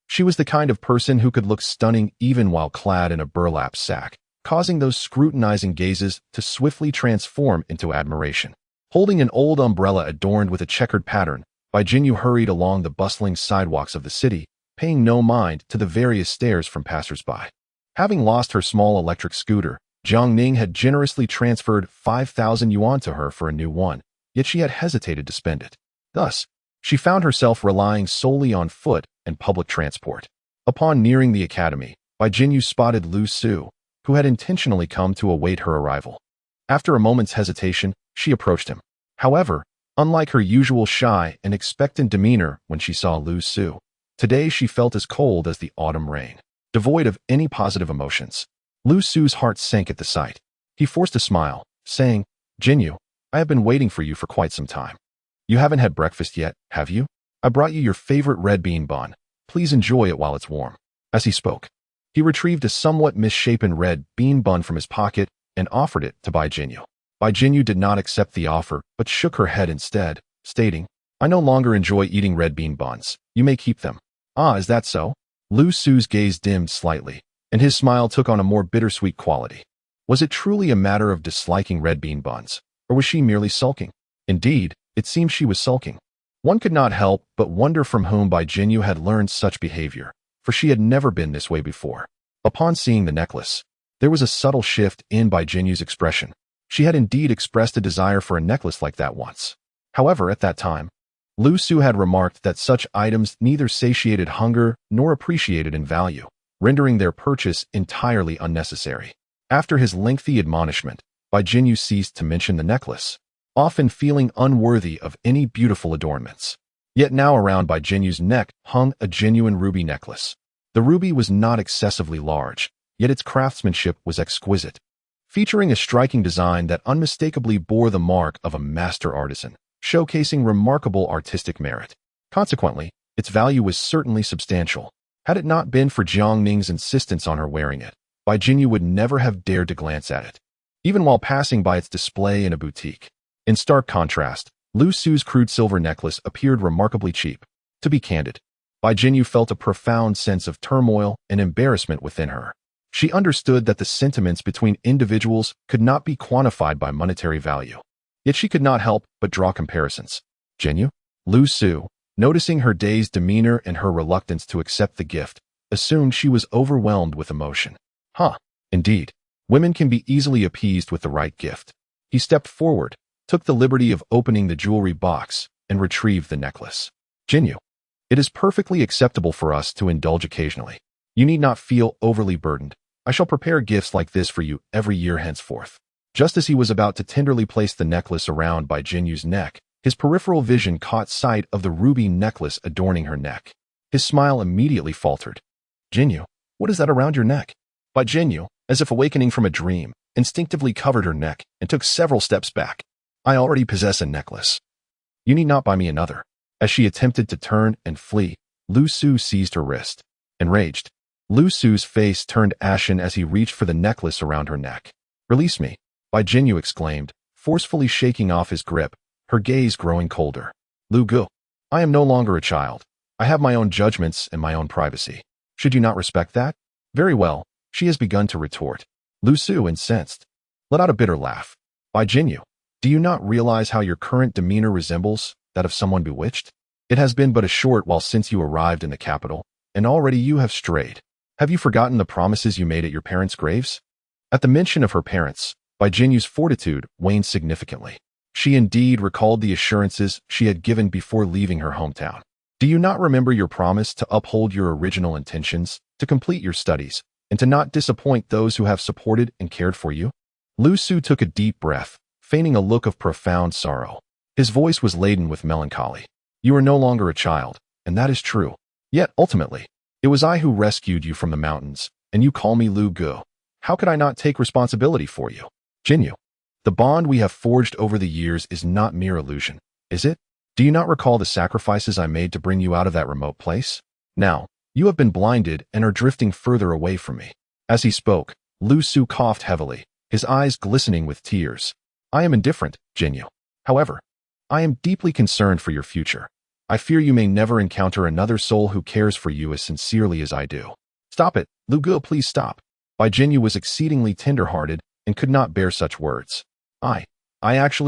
She was the kind of person who could look stunning even while clad in a burlap sack, causing those scrutinizing gazes to swiftly transform into admiration. Holding an old umbrella adorned with a checkered pattern, Bai Jinyu hurried along the bustling sidewalks of the city, paying no mind to the various stares from passers-by. Having lost her small electric scooter, Jiang Ning had generously transferred 5,000 yuan to her for a new one, yet she had hesitated to spend it. Thus, she found herself relying solely on foot and public transport. Upon nearing the academy, Bai Jinyu spotted Lu Su, who had intentionally come to await her arrival. After a moment's hesitation, she approached him. However, unlike her usual shy and expectant demeanor when she saw Lu Su, today she felt as cold as the autumn rain, devoid of any positive emotions. Lu Su's heart sank at the sight. He forced a smile, saying, "Jinyu, I have been waiting for you for quite some time. You haven't had breakfast yet, have you? I brought you your favorite red bean bun. Please enjoy it while it's warm." As he spoke, he retrieved a somewhat misshapen red bean bun from his pocket and offered it to Bai Jinyu. Bai Jinyu did not accept the offer, but shook her head instead, stating, "I no longer enjoy eating red bean buns. You may keep them." "Ah, is that so?" Lu Su's gaze dimmed slightly, and his smile took on a more bittersweet quality. Was it truly a matter of disliking red bean buns, or was she merely sulking? Indeed, it seemed she was sulking. One could not help but wonder from whom Bai Jinyu had learned such behavior, for she had never been this way before. Upon seeing the necklace, there was a subtle shift in Bai Jinyu's expression. She had indeed expressed a desire for a necklace like that once. However, at that time, Lu Su had remarked that such items neither satiated hunger nor appreciated in value, rendering their purchase entirely unnecessary. After his lengthy admonishment, Bai Jinyu ceased to mention the necklace, often feeling unworthy of any beautiful adornments. Yet now around Bai Jinyu's neck hung a genuine ruby necklace. The ruby was not excessively large, yet its craftsmanship was exquisite, featuring a striking design that unmistakably bore the mark of a master artisan, showcasing remarkable artistic merit. Consequently, its value was certainly substantial. Had it not been for Jiang Ning's insistence on her wearing it, Bai Jinyu would never have dared to glance at it, even while passing by its display in a boutique. In stark contrast, Lu Su's crude silver necklace appeared remarkably cheap. To be candid, Bai Jinyu felt a profound sense of turmoil and embarrassment within her. She understood that the sentiments between individuals could not be quantified by monetary value. Yet she could not help but draw comparisons. Jinyu? Lu Su, noticing her dazed demeanor and her reluctance to accept the gift, assumed she was overwhelmed with emotion. Indeed, women can be easily appeased with the right gift. He stepped forward, took the liberty of opening the jewelry box, and retrieved the necklace. Jinyu, it is perfectly acceptable for us to indulge occasionally. You need not feel overly burdened. I shall prepare gifts like this for you every year henceforth. Just as he was about to tenderly place the necklace around Bai Jinyu's neck, his peripheral vision caught sight of the ruby necklace adorning her neck. His smile immediately faltered. "Jinyu, what is that around your neck?" Bai Jinyu, as if awakening from a dream, instinctively covered her neck and took several steps back. "I already possess a necklace. You need not buy me another." As she attempted to turn and flee, Lu Su seized her wrist. Enraged, Lu Su's face turned ashen as he reached for the necklace around her neck. "Release me," Bai Jinyu exclaimed, forcefully shaking off his grip, her gaze growing colder. "Lu Gu, I am no longer a child. I have my own judgments and my own privacy. Should you not respect that?" "Very well," she has begun to retort. Lu Su, incensed, let out a bitter laugh. "Bai Jinyu, do you not realize how your current demeanor resembles that of someone bewitched? It has been but a short while since you arrived in the capital, and already you have strayed. Have you forgotten the promises you made at your parents' graves?" At the mention of her parents, Bai Jinyu's fortitude waned significantly. She indeed recalled the assurances she had given before leaving her hometown. "Do you not remember your promise to uphold your original intentions, to complete your studies, and to not disappoint those who have supported and cared for you?" Lu Su took a deep breath, feigning a look of profound sorrow. His voice was laden with melancholy. "You are no longer a child, and that is true. Yet, ultimately, it was I who rescued you from the mountains, and you call me Lu Gu. How could I not take responsibility for you? Jinyu, the bond we have forged over the years is not mere illusion, is it? Do you not recall the sacrifices I made to bring you out of that remote place? Now, you have been blinded and are drifting further away from me." As he spoke, Lu Su coughed heavily, his eyes glistening with tears. "I am indifferent, Jinyu. However, I am deeply concerned for your future. I fear you may never encounter another soul who cares for you as sincerely as I do." "Stop it, Lu Gu, please stop." Bai Jinyu was exceedingly tender-hearted and could not bear such words.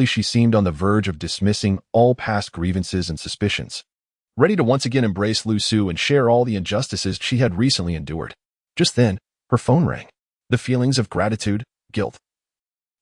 She seemed on the verge of dismissing all past grievances and suspicions, ready to once again embrace Lu Su and share all the injustices she had recently endured. Just then, her phone rang. The feelings of gratitude, guilt,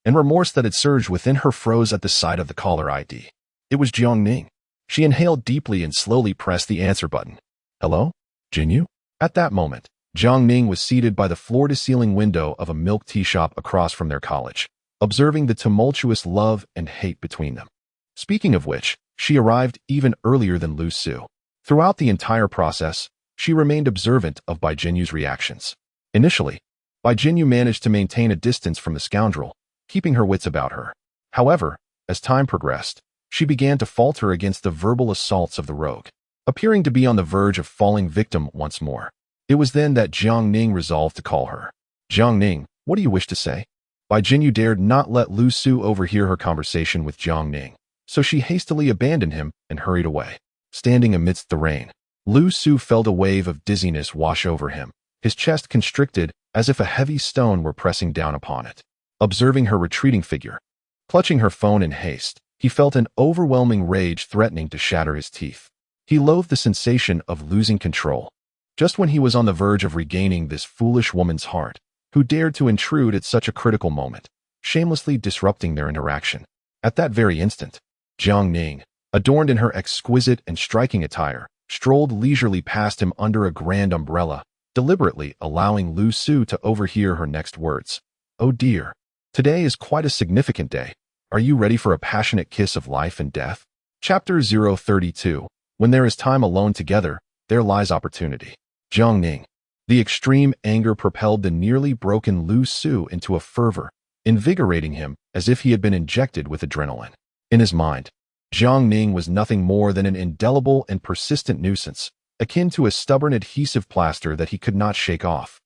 and remorse that had surged within her froze at the sight of the caller ID. It was Jiang Ning. She inhaled deeply and slowly pressed the answer button. "Hello? Jinyu?" At that moment, Jiang Ning was seated by the floor-to-ceiling window of a milk tea shop across from their college. observing the tumultuous love and hate between them. Speaking of which, she arrived even earlier than Lu Su. Throughout the entire process, she remained observant of Bai Jinyu's reactions. Initially, Bai Jinyu managed to maintain a distance from the scoundrel, keeping her wits about her. However, as time progressed, she began to falter against the verbal assaults of the rogue, appearing to be on the verge of falling victim once more. It was then that Jiang Ning resolved to call her. "Jiang Ning, what do you wish to say?" Bai Jinyu dared not let Lu Su overhear her conversation with Jiang Ning, so she hastily abandoned him and hurried away. Standing amidst the rain, Lu Su felt a wave of dizziness wash over him, his chest constricted as if a heavy stone were pressing down upon it. Observing her retreating figure, clutching her phone in haste, he felt an overwhelming rage threatening to shatter his teeth. He loathed the sensation of losing control. Just when he was on the verge of regaining this foolish woman's heart, who dared to intrude at such a critical moment, shamelessly disrupting their interaction. At that very instant, Jiang Ning, adorned in her exquisite and striking attire, strolled leisurely past him under a grand umbrella, deliberately allowing Lu Su to overhear her next words. "Oh dear, today is quite a significant day. Are you ready for a passionate kiss of life and death?" Chapter 032. When there is time alone together, there lies opportunity. Jiang Ning. The extreme anger propelled the nearly broken Lu Su into a fervor, invigorating him as if he had been injected with adrenaline. In his mind, Jiang Ning was nothing more than an indelible and persistent nuisance, akin to a stubborn adhesive plaster that he could not shake off.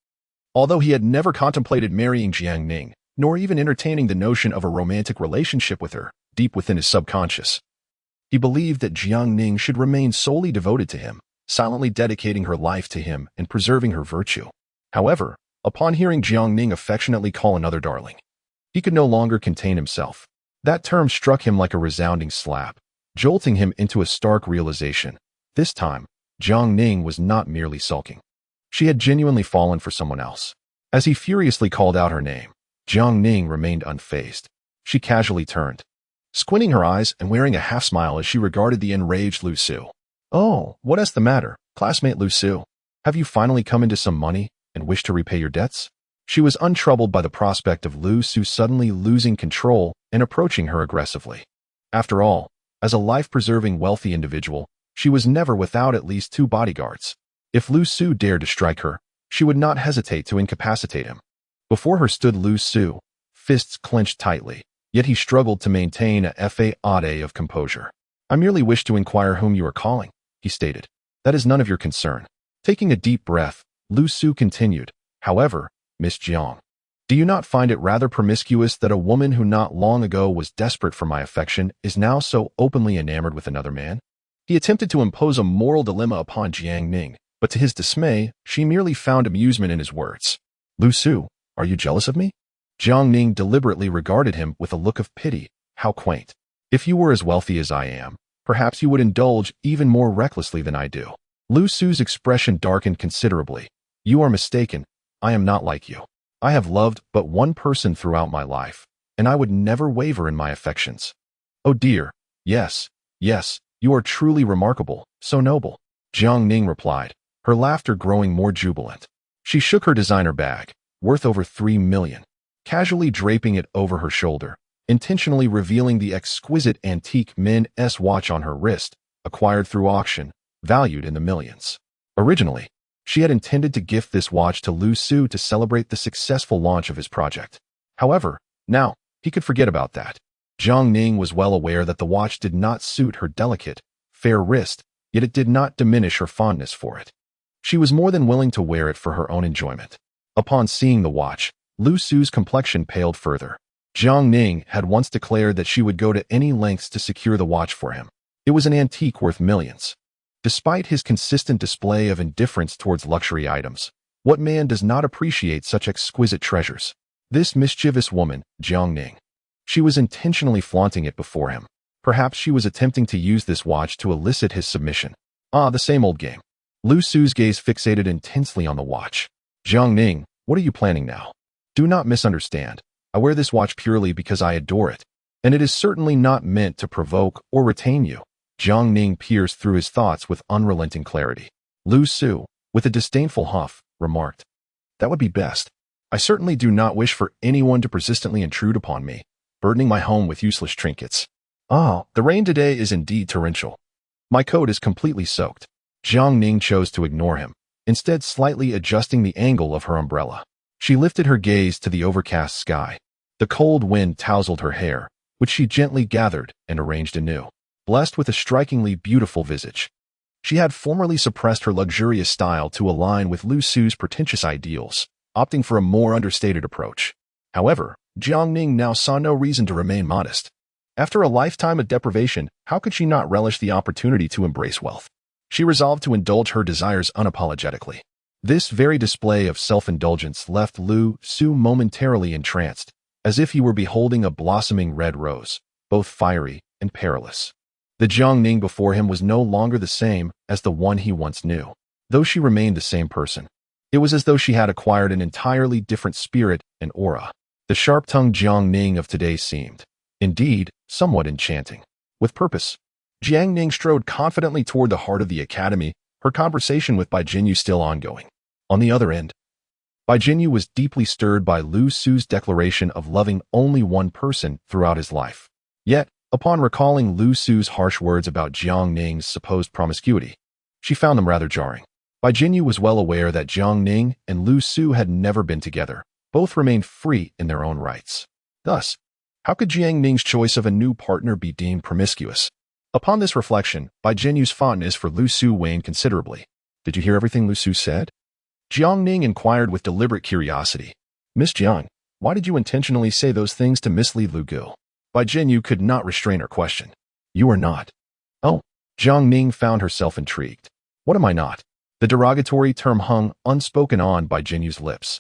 Although he had never contemplated marrying Jiang Ning, nor even entertaining the notion of a romantic relationship with her, deep within his subconscious, he believed that Jiang Ning should remain solely devoted to him, silently dedicating her life to him and preserving her virtue. However, upon hearing Jiang Ning affectionately call another darling, he could no longer contain himself. That term struck him like a resounding slap, jolting him into a stark realization. This time, Jiang Ning was not merely sulking. She had genuinely fallen for someone else. As he furiously called out her name, Jiang Ning remained unfazed. She casually turned, squinting her eyes and wearing a half-smile as she regarded the enraged Lu Su. "Oh, what is the matter, classmate Lu Su? Have you finally come into some money and wish to repay your debts?" She was untroubled by the prospect of Lu Su suddenly losing control and approaching her aggressively. After all, as a life-preserving wealthy individual, she was never without at least 2 bodyguards. If Lu Su dared to strike her, she would not hesitate to incapacitate him. Before her stood Lu Su, fists clenched tightly, yet he struggled to maintain a facade of composure. "I merely wish to inquire whom you are calling," he stated. "That is none of your concern." Taking a deep breath, Lu Su continued, "However, Miss Jiang, do you not find it rather promiscuous that a woman who not long ago was desperate for my affection is now so openly enamored with another man?" He attempted to impose a moral dilemma upon Jiang Ning, but to his dismay, she merely found amusement in his words. "Lu Su, are you jealous of me?" Jiang Ning deliberately regarded him with a look of pity. "How quaint. If you were as wealthy as I am, perhaps you would indulge even more recklessly than I do." Lu Su's expression darkened considerably. "You are mistaken. I am not like you. I have loved but one person throughout my life, and I would never waver in my affections." "Oh dear, yes, yes, you are truly remarkable, so noble," Jiang Ning replied, her laughter growing more jubilant. She shook her designer bag, worth over 3 million, casually draping it over her shoulder, intentionally revealing the exquisite antique Min-S watch on her wrist, acquired through auction, valued in the millions. Originally, she had intended to gift this watch to Lu Su to celebrate the successful launch of his project. However, now, he could forget about that. Jiang Ning was well aware that the watch did not suit her delicate, fair wrist, yet it did not diminish her fondness for it. She was more than willing to wear it for her own enjoyment. Upon seeing the watch, Lu Su's complexion paled further. Jiang Ning had once declared that she would go to any lengths to secure the watch for him. It was an antique worth millions. Despite his consistent display of indifference towards luxury items, what man does not appreciate such exquisite treasures? This mischievous woman, Jiang Ning. She was intentionally flaunting it before him. Perhaps she was attempting to use this watch to elicit his submission. The same old game. Lu Su's gaze fixated intensely on the watch. "Jiang Ning, what are you planning now? Do not misunderstand. I wear this watch purely because I adore it, and it is certainly not meant to provoke or retain you." Jiang Ning pierced through his thoughts with unrelenting clarity. Lu Su, with a disdainful huff, remarked, "That would be best. I certainly do not wish for anyone to persistently intrude upon me, burdening my home with useless trinkets. Ah, the rain today is indeed torrential. My coat is completely soaked. Jiang Ning chose to ignore him, instead slightly adjusting the angle of her umbrella. She lifted her gaze to the overcast sky. The cold wind tousled her hair, which she gently gathered and arranged anew, blessed with a strikingly beautiful visage. She had formerly suppressed her luxurious style to align with Lu Su's pretentious ideals, opting for a more understated approach. However, Jiang Ning now saw no reason to remain modest. After a lifetime of deprivation, how could she not relish the opportunity to embrace wealth? She resolved to indulge her desires unapologetically. This very display of self-indulgence left Lu Su momentarily entranced, as if he were beholding a blossoming red rose, both fiery and perilous. The Jiang Ning before him was no longer the same as the one he once knew, though she remained the same person. It was as though she had acquired an entirely different spirit and aura. The sharp-tongued Jiang Ning of today seemed, indeed, somewhat enchanting. With purpose, Jiang Ning strode confidently toward the heart of the academy, her conversation with Bai Jinyu still ongoing. On the other end, Bai Jinyu was deeply stirred by Lu Su's declaration of loving only one person throughout his life. Yet, upon recalling Lu Su's harsh words about Jiang Ning's supposed promiscuity, she found them rather jarring. Bai Jinyu was well aware that Jiang Ning and Lu Su had never been together. Both remained free in their own rights. Thus, how could Jiang Ning's choice of a new partner be deemed promiscuous? Upon this reflection, Bai Jinyu's fondness for Lu Su waned considerably. Did you hear everything Lu Su said? Jiang Ning inquired with deliberate curiosity. Miss Jiang, why did you intentionally say those things to mislead Lu Gu? Bai Jinyu could not restrain her question. You are not. Oh, Jiang Ning found herself intrigued. What am I not? The derogatory term hung unspoken on Bai Jinyu's lips.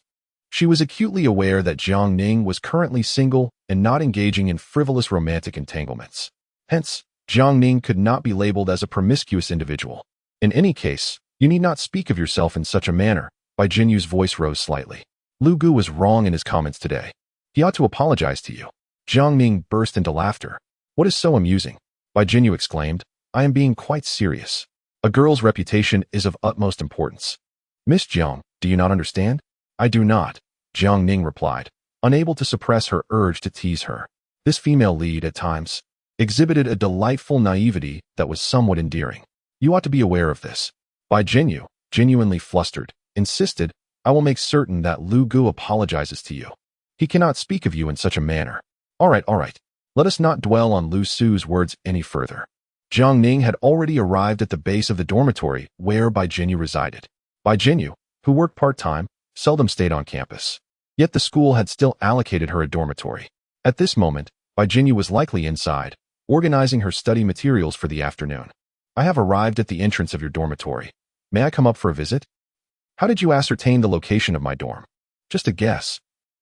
She was acutely aware that Jiang Ning was currently single and not engaging in frivolous romantic entanglements. Hence, Jiang Ning could not be labeled as a promiscuous individual. In any case, you need not speak of yourself in such a manner. Bai Jinyu's voice rose slightly. Lu Gu was wrong in his comments today. He ought to apologize to you. Jiang Ning burst into laughter. What is so amusing? Bai Jinyu exclaimed. I am being quite serious. A girl's reputation is of utmost importance. Miss Jiang, do you not understand? I do not, Jiang Ning replied, unable to suppress her urge to tease her. This female lead, at times, exhibited a delightful naivety that was somewhat endearing. You ought to be aware of this. Bai Jinyu, genuinely flustered, insisted, I will make certain that Lu Gu apologizes to you. He cannot speak of you in such a manner. All right. Let us not dwell on Lu Su's words any further. Jiang Ning had already arrived at the base of the dormitory where Bai Jinyu resided. Bai Jinyu, who worked part-time, seldom stayed on campus. Yet the school had still allocated her a dormitory. At this moment, Bai Jinyu was likely inside, organizing her study materials for the afternoon. I have arrived at the entrance of your dormitory. May I come up for a visit? How did you ascertain the location of my dorm? Just a guess.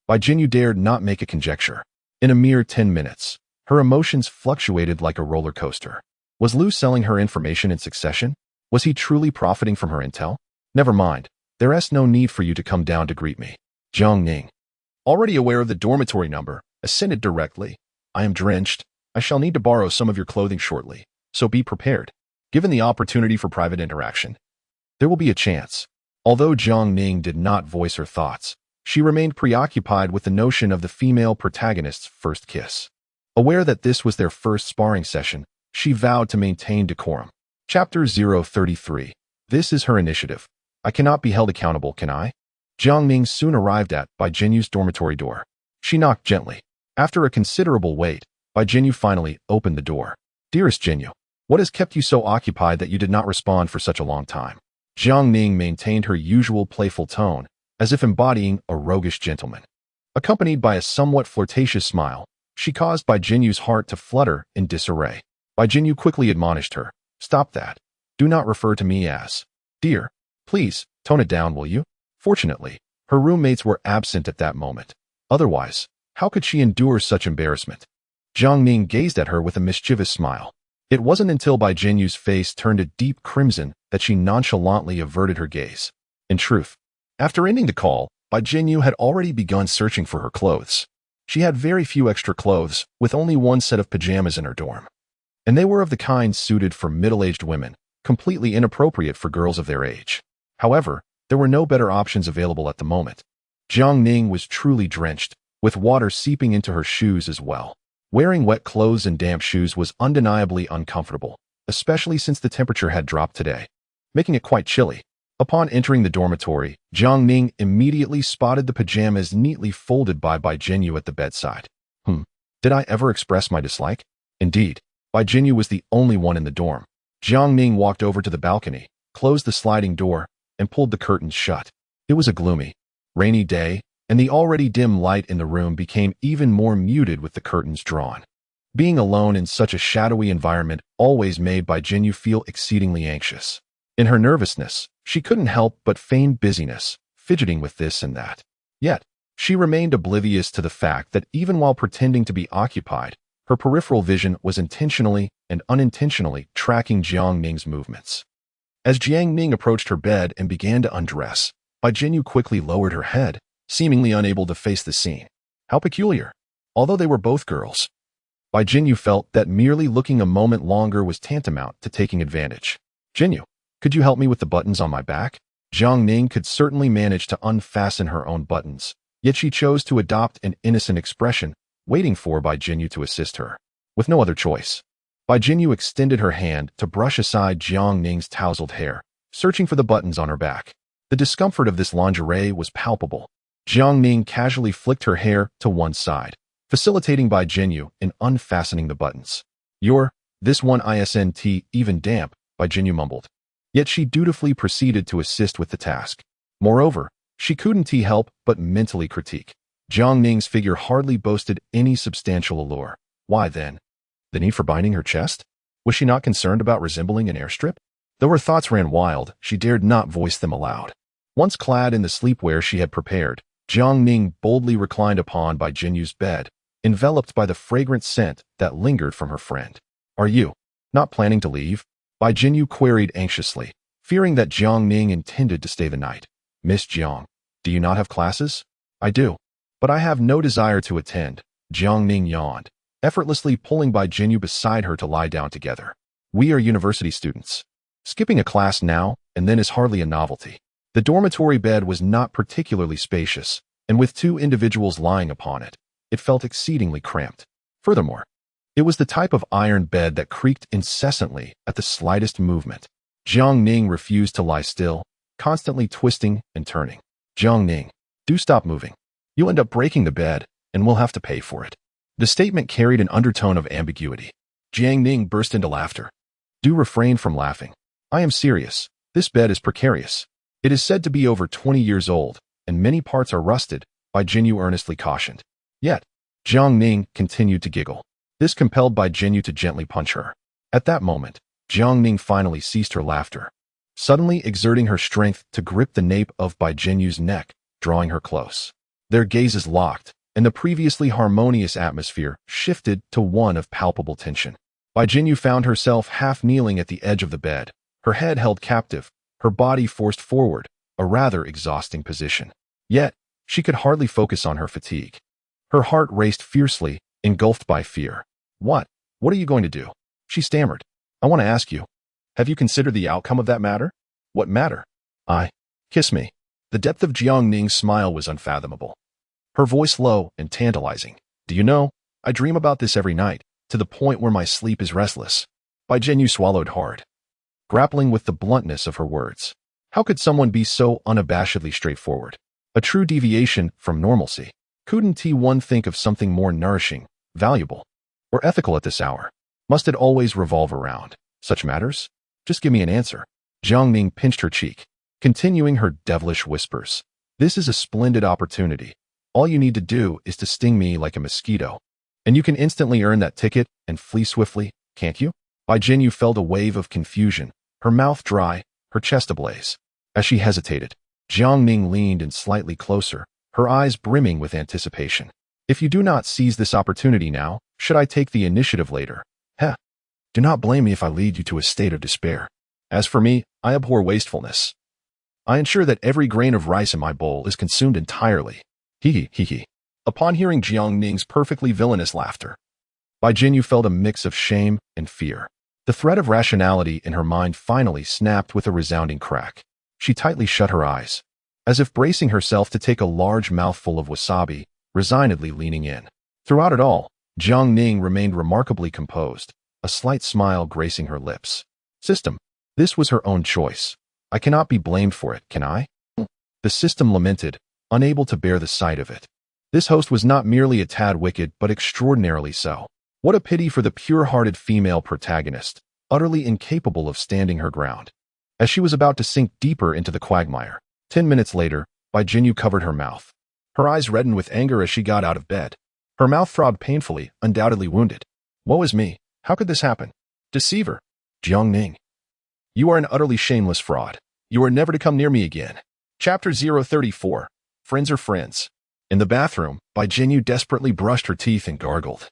Bai Jinyu dared not make a conjecture. In a mere 10 minutes, her emotions fluctuated like a roller coaster. Was Lu selling her information in succession? Was he truly profiting from her intel? Never mind. There is no need for you to come down to greet me. Jiang Ning, already aware of the dormitory number, assented directly. I am drenched. I shall need to borrow some of your clothing shortly, so be prepared. Given the opportunity for private interaction, there will be a chance. Although Jiang Ning did not voice her thoughts, she remained preoccupied with the notion of the female protagonist's first kiss. Aware that this was their first sparring session, she vowed to maintain decorum. Chapter 033. This is her initiative. I cannot be held accountable, can I? Jiang Ning soon arrived at Bai Jinyu's dormitory door. She knocked gently. After a considerable wait, Bai Jinyu finally opened the door. Dearest Jinyu, what has kept you so occupied that you did not respond for such a long time? Jiang Ning maintained her usual playful tone, as if embodying a roguish gentleman. Accompanied by a somewhat flirtatious smile, she caused Bai Jinyu's heart to flutter in disarray. Bai Jinyu quickly admonished her. Stop that. Do not refer to me as dear. Please, tone it down, will you? Fortunately, her roommates were absent at that moment. Otherwise, how could she endure such embarrassment? Jiang Ning gazed at her with a mischievous smile. It wasn't until Bai Jinyu's face turned a deep crimson that she nonchalantly averted her gaze. In truth, after ending the call, Bai Jinyu had already begun searching for her clothes. She had very few extra clothes, with only one set of pajamas in her dorm. And they were of the kind suited for middle-aged women, completely inappropriate for girls of their age. However, there were no better options available at the moment. Jiang Ning was truly drenched, with water seeping into her shoes as well. Wearing wet clothes and damp shoes was undeniably uncomfortable, especially since the temperature had dropped today, making it quite chilly. Upon entering the dormitory, Jiang Ning immediately spotted the pajamas neatly folded by Jinyu at the bedside. Did I ever express my dislike? Indeed, Jinyu was the only one in the dorm. Jiang Ning walked over to the balcony, closed the sliding door, and pulled the curtains shut. It was a gloomy, rainy day, and the already dim light in the room became even more muted with the curtains drawn. Being alone in such a shadowy environment always made Jinyu feel exceedingly anxious. In her nervousness, she couldn't help but feign busyness, fidgeting with this and that. Yet, she remained oblivious to the fact that even while pretending to be occupied, her peripheral vision was intentionally and unintentionally tracking Jiang Ning's movements. As Jiang Ning approached her bed and began to undress, Jinyu quickly lowered her head, seemingly unable to face the scene. How peculiar. Although they were both girls, Jinyu felt that merely looking a moment longer was tantamount to taking advantage. Jinyu, could you help me with the buttons on my back? Jiang Ning could certainly manage to unfasten her own buttons, yet she chose to adopt an innocent expression, waiting for Jinyu to assist her. With no other choice, Jinyu extended her hand to brush aside Jiang Ning's tousled hair, searching for the buttons on her back. The discomfort of this lingerie was palpable. Jiang Ning casually flicked her hair to one side, facilitating Jinyu in unfastening the buttons. This one isn't even damp, Jinyu mumbled. Yet she dutifully proceeded to assist with the task. Moreover, she couldn't help but mentally critique. Jiang Ning's figure hardly boasted any substantial allure. Why then? The need for binding her chest? Was she not concerned about resembling an airstrip? Though her thoughts ran wild, she dared not voice them aloud. Once clad in the sleepwear she had prepared, Jiang Ning boldly reclined upon Jinyu's bed, enveloped by the fragrant scent that lingered from her friend. Are you not planning to leave? Jinyu queried anxiously, fearing that Jiang Ning intended to stay the night. Miss Jiang, do you not have classes? I do, but I have no desire to attend. Jiang Ning yawned, effortlessly pulling Jinyu beside her to lie down together. We are university students. Skipping a class now and then is hardly a novelty. The dormitory bed was not particularly spacious, and with two individuals lying upon it, it felt exceedingly cramped. Furthermore, it was the type of iron bed that creaked incessantly at the slightest movement. Jiang Ning refused to lie still, constantly twisting and turning. Jiang Ning, do stop moving. You'll end up breaking the bed, and we'll have to pay for it. The statement carried an undertone of ambiguity. Jiang Ning burst into laughter. Do refrain from laughing. I am serious. This bed is precarious. It is said to be over 20 years old, and many parts are rusted, Jinyu earnestly cautioned. Yet, Jiang Ning continued to giggle. This compelled Jinyu to gently punch her. At that moment, Jiang Ning finally ceased her laughter, suddenly exerting her strength to grip the nape of Jinyu's neck, drawing her close. Their gazes locked, and the previously harmonious atmosphere shifted to one of palpable tension. Jinyu found herself half kneeling at the edge of the bed, her head held captive, her body forced forward, a rather exhausting position. Yet, she could hardly focus on her fatigue. Her heart raced fiercely, engulfed by fear. What are you going to do? She stammered. I want to ask you, have you considered the outcome of that matter? What matter? Kiss me. The depth of Jiang Ning's smile was unfathomable. Her voice low and tantalizing. Do you know, I dream about this every night, to the point where my sleep is restless. Jinyu swallowed hard, grappling with the bluntness of her words. How could someone be so unabashedly straightforward? A true deviation from normalcy. Couldn't one think of something more nourishing, valuable, or ethical at this hour? Must it always revolve around such matters? Just give me an answer. Jiang Ning pinched her cheek, continuing her devilish whispers. This is a splendid opportunity. All you need to do is to sting me like a mosquito, and you can instantly earn that ticket and flee swiftly, can't you? Jinyu felt a wave of confusion, her mouth dry, her chest ablaze. As she hesitated, Jiang Ning leaned in slightly closer, her eyes brimming with anticipation. If you do not seize this opportunity now, should I take the initiative later? Do not blame me if I lead you to a state of despair. As for me, I abhor wastefulness. I ensure that every grain of rice in my bowl is consumed entirely. Hee. Upon hearing Jiang Ning's perfectly villainous laughter, Jinyu felt a mix of shame and fear. The thread of rationality in her mind finally snapped with a resounding crack. She tightly shut her eyes. as if bracing herself to take a large mouthful of wasabi, resignedly leaning in. Throughout it all, Jiang Ning remained remarkably composed, a slight smile gracing her lips. System. This was her own choice. I cannot be blamed for it, can I? The system lamented, unable to bear the sight of it. This host was not merely a tad wicked, but extraordinarily so. What a pity for the pure-hearted female protagonist, utterly incapable of standing her ground. As she was about to sink deeper into the quagmire, 10 minutes later, Bai Jinyu covered her mouth. Her eyes reddened with anger as she got out of bed. Her mouth throbbed painfully, undoubtedly wounded. Woe is me. How could this happen? Deceiver. Jiang Ning. You are an utterly shameless fraud. You are never to come near me again. Chapter 034. Friends are friends. In the bathroom, Bai Jinyu desperately brushed her teeth and gargled,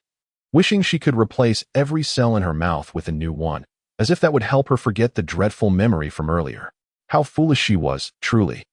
wishing she could replace every cell in her mouth with a new one, as if that would help her forget the dreadful memory from earlier. How foolish she was, truly.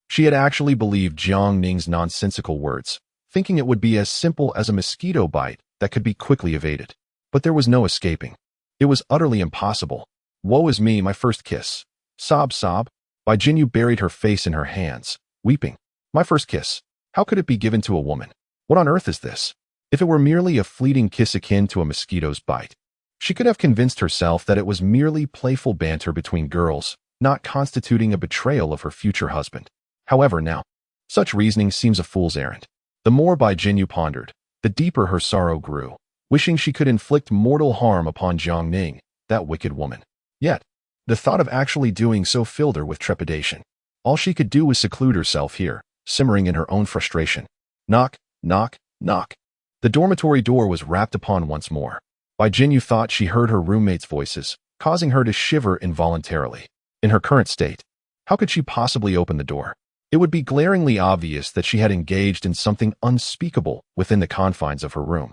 She had actually believed Jiang Ning's nonsensical words, thinking it would be as simple as a mosquito bite that could be quickly evaded. But there was no escaping. It was utterly impossible. Woe is me, my first kiss. Sob, sob. Bai Jinyu buried her face in her hands, weeping. My first kiss. How could it be given to a woman? What on earth is this? If it were merely a fleeting kiss akin to a mosquito's bite, she could have convinced herself that it was merely playful banter between girls, not constituting a betrayal of her future husband. However, now, such reasoning seems a fool's errand. The more Bai Jinyu pondered, the deeper her sorrow grew, wishing she could inflict mortal harm upon Jiang Ning, that wicked woman. Yet, the thought of actually doing so filled her with trepidation. All she could do was seclude herself here, simmering in her own frustration. Knock, knock, knock. The dormitory door was rapped upon once more. Bai Jinyu thought she heard her roommates' voices, causing her to shiver involuntarily. In her current state, how could she possibly open the door? It would be glaringly obvious that she had engaged in something unspeakable within the confines of her room.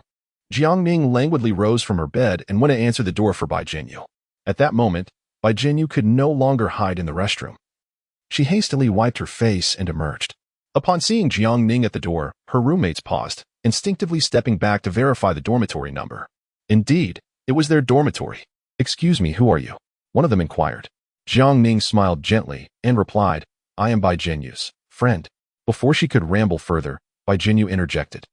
Jiang Ning languidly rose from her bed and went to answer the door for Bai Jinyu. At that moment, Bai Jinyu could no longer hide in the restroom. She hastily wiped her face and emerged. Upon seeing Jiang Ning at the door, her roommates paused, instinctively stepping back to verify the dormitory number. Indeed, it was their dormitory. Excuse me, who are you? One of them inquired. Jiang Ning smiled gently and replied, I am Bai Jinyu's friend. Before she could ramble further, Bai Jinyu interjected,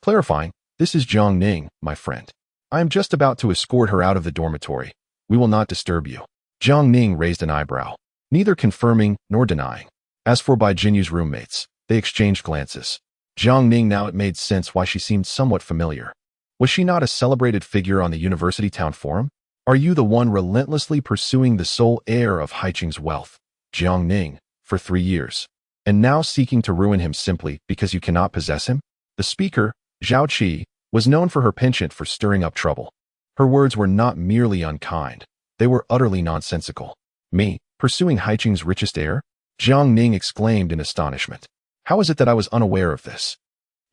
clarifying, this is Jiang Ning, my friend. I am just about to escort her out of the dormitory. We will not disturb you. Jiang Ning raised an eyebrow, neither confirming nor denying. As for Bai Jinyu's roommates, they exchanged glances. Jiang Ning now it made sense why she seemed somewhat familiar. Was she not a celebrated figure on the University Town Forum? Are you the one relentlessly pursuing the sole heir of Haiqing's wealth, Jiang Ning, for 3 years, and now seeking to ruin him simply because you cannot possess him? The speaker, Zhao Qi, was known for her penchant for stirring up trouble. Her words were not merely unkind, they were utterly nonsensical. Me, pursuing Haiqing's richest heir? Jiang Ning exclaimed in astonishment. How is it that I was unaware of this?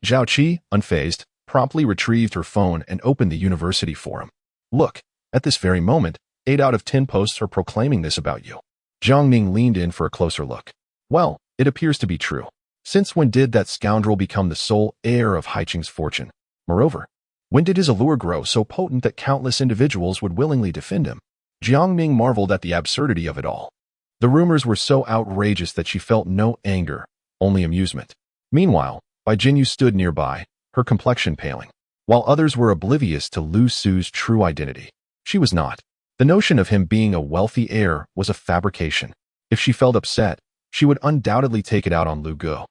Zhao Qi, unfazed, promptly retrieved her phone and opened the university forum. Look, at this very moment, 8 out of 10 posts are proclaiming this about you. Jiang Ning leaned in for a closer look. Well, it appears to be true. Since when did that scoundrel become the sole heir of Haiqing's fortune? Moreover, when did his allure grow so potent that countless individuals would willingly defend him? Jiang Ning marveled at the absurdity of it all. The rumors were so outrageous that she felt no anger, only amusement. Meanwhile, Bai Jinyu stood nearby, her complexion paling. While others were oblivious to Lu Su's true identity, she was not. The notion of him being a wealthy heir was a fabrication. If she felt upset, she would undoubtedly take it out on Lu Go.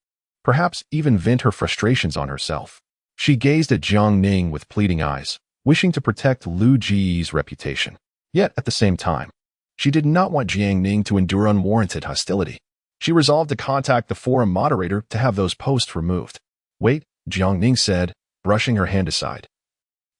Perhaps even vent her frustrations on herself. She gazed at Jiang Ning with pleading eyes, wishing to protect Lu Ji's reputation. Yet, at the same time, she did not want Jiang Ning to endure unwarranted hostility. She resolved to contact the forum moderator to have those posts removed. Wait, Jiang Ning said, brushing her hand aside.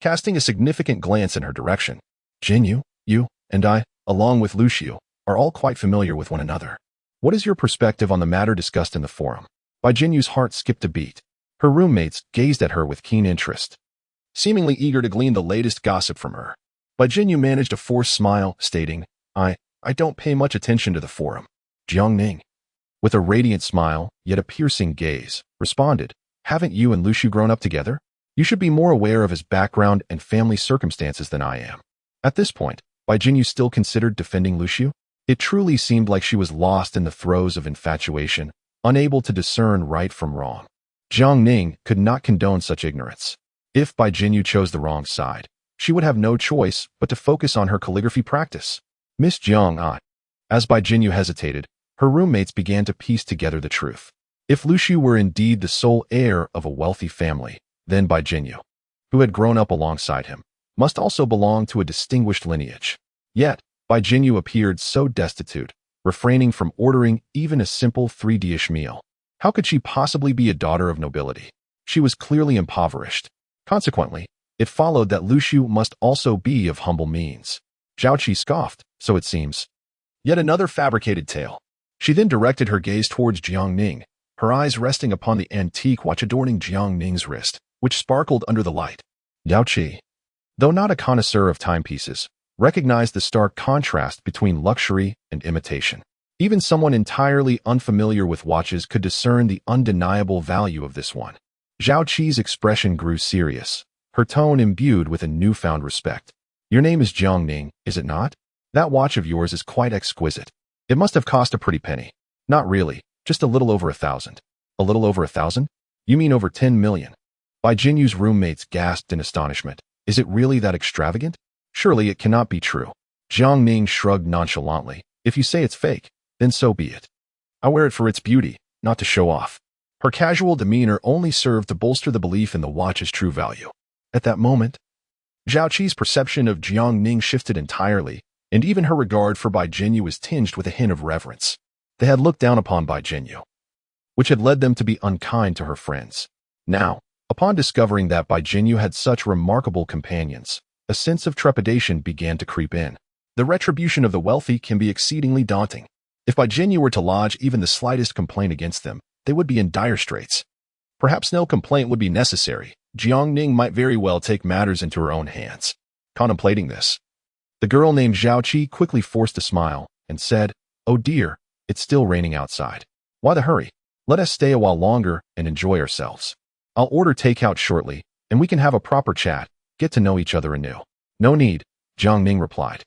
Casting a significant glance in her direction. Jinyu, you, and I, along with Lu Xiu, are all quite familiar with one another. What is your perspective on the matter discussed in the forum? Bai Jinyu's heart skipped a beat. Her roommates gazed at her with keen interest, seemingly eager to glean the latest gossip from her. Bai Jinyu managed a forced smile, stating, I don't pay much attention to the forum. Jiang Ning, with a radiant smile, yet a piercing gaze, responded, haven't you and Lu Xiu grown up together? You should be more aware of his background and family circumstances than I am. At this point, Bai Jinyu still considered defending Lu Xiu. It truly seemed like she was lost in the throes of infatuation, unable to discern right from wrong. Jiang Ning could not condone such ignorance. If Bai Jinyu chose the wrong side, she would have no choice but to focus on her calligraphy practice. Miss Jiang. As Bai Jinyu hesitated, her roommates began to piece together the truth. If Lu Xu were indeed the sole heir of a wealthy family, then Bai Jinyu, who had grown up alongside him, must also belong to a distinguished lineage. Yet, Bai Jinyu appeared so destitute, refraining from ordering even a simple 3D-ish meal. How could she possibly be a daughter of nobility? She was clearly impoverished. Consequently, it followed that Lu Xu must also be of humble means. Zhao Qi scoffed, so it seems. Yet another fabricated tale. She then directed her gaze towards Jiang Ning, her eyes resting upon the antique watch adorning Jiang Ning's wrist, which sparkled under the light. Zhao Qi, though not a connoisseur of timepieces, recognized the stark contrast between luxury and imitation. Even someone entirely unfamiliar with watches could discern the undeniable value of this one. Zhao Qi's expression grew serious, her tone imbued with a newfound respect. Your name is Jiang Ning, is it not? That watch of yours is quite exquisite. It must have cost a pretty penny. Not really, just a little over 1,000. A little over 1,000? You mean over 10 million? Bai Jinyu's roommates gasped in astonishment. Is it really that extravagant? Surely it cannot be true. Jiang Ning shrugged nonchalantly. If you say it's fake, then so be it. I wear it for its beauty, not to show off. Her casual demeanor only served to bolster the belief in the watch's true value. At that moment, Zhao Qi's perception of Jiang Ning shifted entirely, and even her regard for Bai Jinyu was tinged with a hint of reverence. They had looked down upon Bai Jinyu, which had led them to be unkind to her friends. Now, upon discovering that Bai Jinyu had such remarkable companions, a sense of trepidation began to creep in. The retribution of the wealthy can be exceedingly daunting. If Bai Jinyu were to lodge even the slightest complaint against them, they would be in dire straits. Perhaps no complaint would be necessary. Jiang Ning might very well take matters into her own hands. Contemplating this, the girl named Zhao Qi quickly forced a smile and said, "Oh dear, it's still raining outside. Why the hurry? Let us stay a while longer and enjoy ourselves. I'll order takeout shortly, and we can have a proper chat, get to know each other anew." "No need," Jiang Ning replied,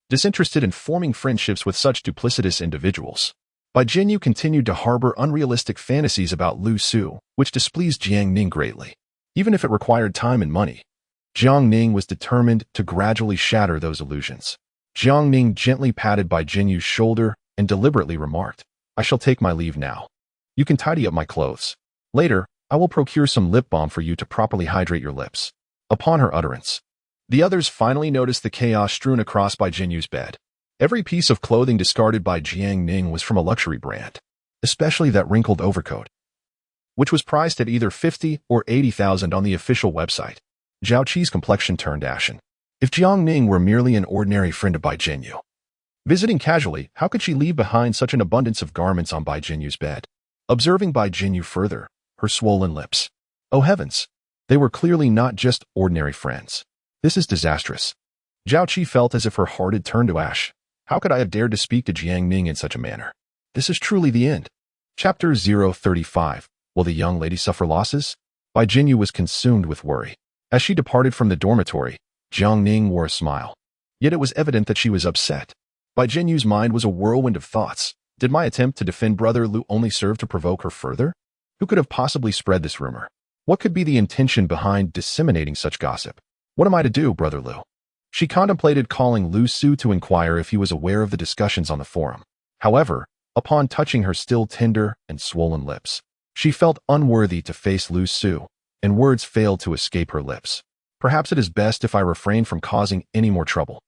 disinterested in forming friendships with such duplicitous individuals. Bai Jinyu continued to harbor unrealistic fantasies about Lu Xu, which displeased Jiang Ning greatly. Even if it required time and money, Jiang Ning was determined to gradually shatter those illusions. Jiang Ning gently patted Bai Jinyu's shoulder and deliberately remarked, "I shall take my leave now. You can tidy up my clothes. Later, I will procure some lip balm for you to properly hydrate your lips." Upon her utterance, the others finally noticed the chaos strewn across Bai Jinyu's bed. Every piece of clothing discarded by Jiang Ning was from a luxury brand, especially that wrinkled overcoat, which was priced at either 50 or 80,000 on the official website. Zhao Qi's complexion turned ashen. If Jiang Ning were merely an ordinary friend of Bai Jinyu, visiting casually, how could she leave behind such an abundance of garments on Bai Jinyu's bed? Observing Bai Jinyu further, her swollen lips. Oh heavens! They were clearly not just ordinary friends. This is disastrous. Zhao Qi felt as if her heart had turned to ash. How could I have dared to speak to Jiang Ning in such a manner? This is truly the end. Chapter 035. Will the young lady suffer losses? Bai Jinyu was consumed with worry. As she departed from the dormitory, Jiang Ning wore a smile. Yet it was evident that she was upset. Bai Jinyu's mind was a whirlwind of thoughts. Did my attempt to defend Brother Lu only serve to provoke her further? Who could have possibly spread this rumor? What could be the intention behind disseminating such gossip? What am I to do, Brother Lu? She contemplated calling Lu Xu to inquire if he was aware of the discussions on the forum. However, upon touching her still tender and swollen lips, she felt unworthy to face Lu Xu, and words failed to escape her lips. Perhaps it is best if I refrain from causing any more trouble.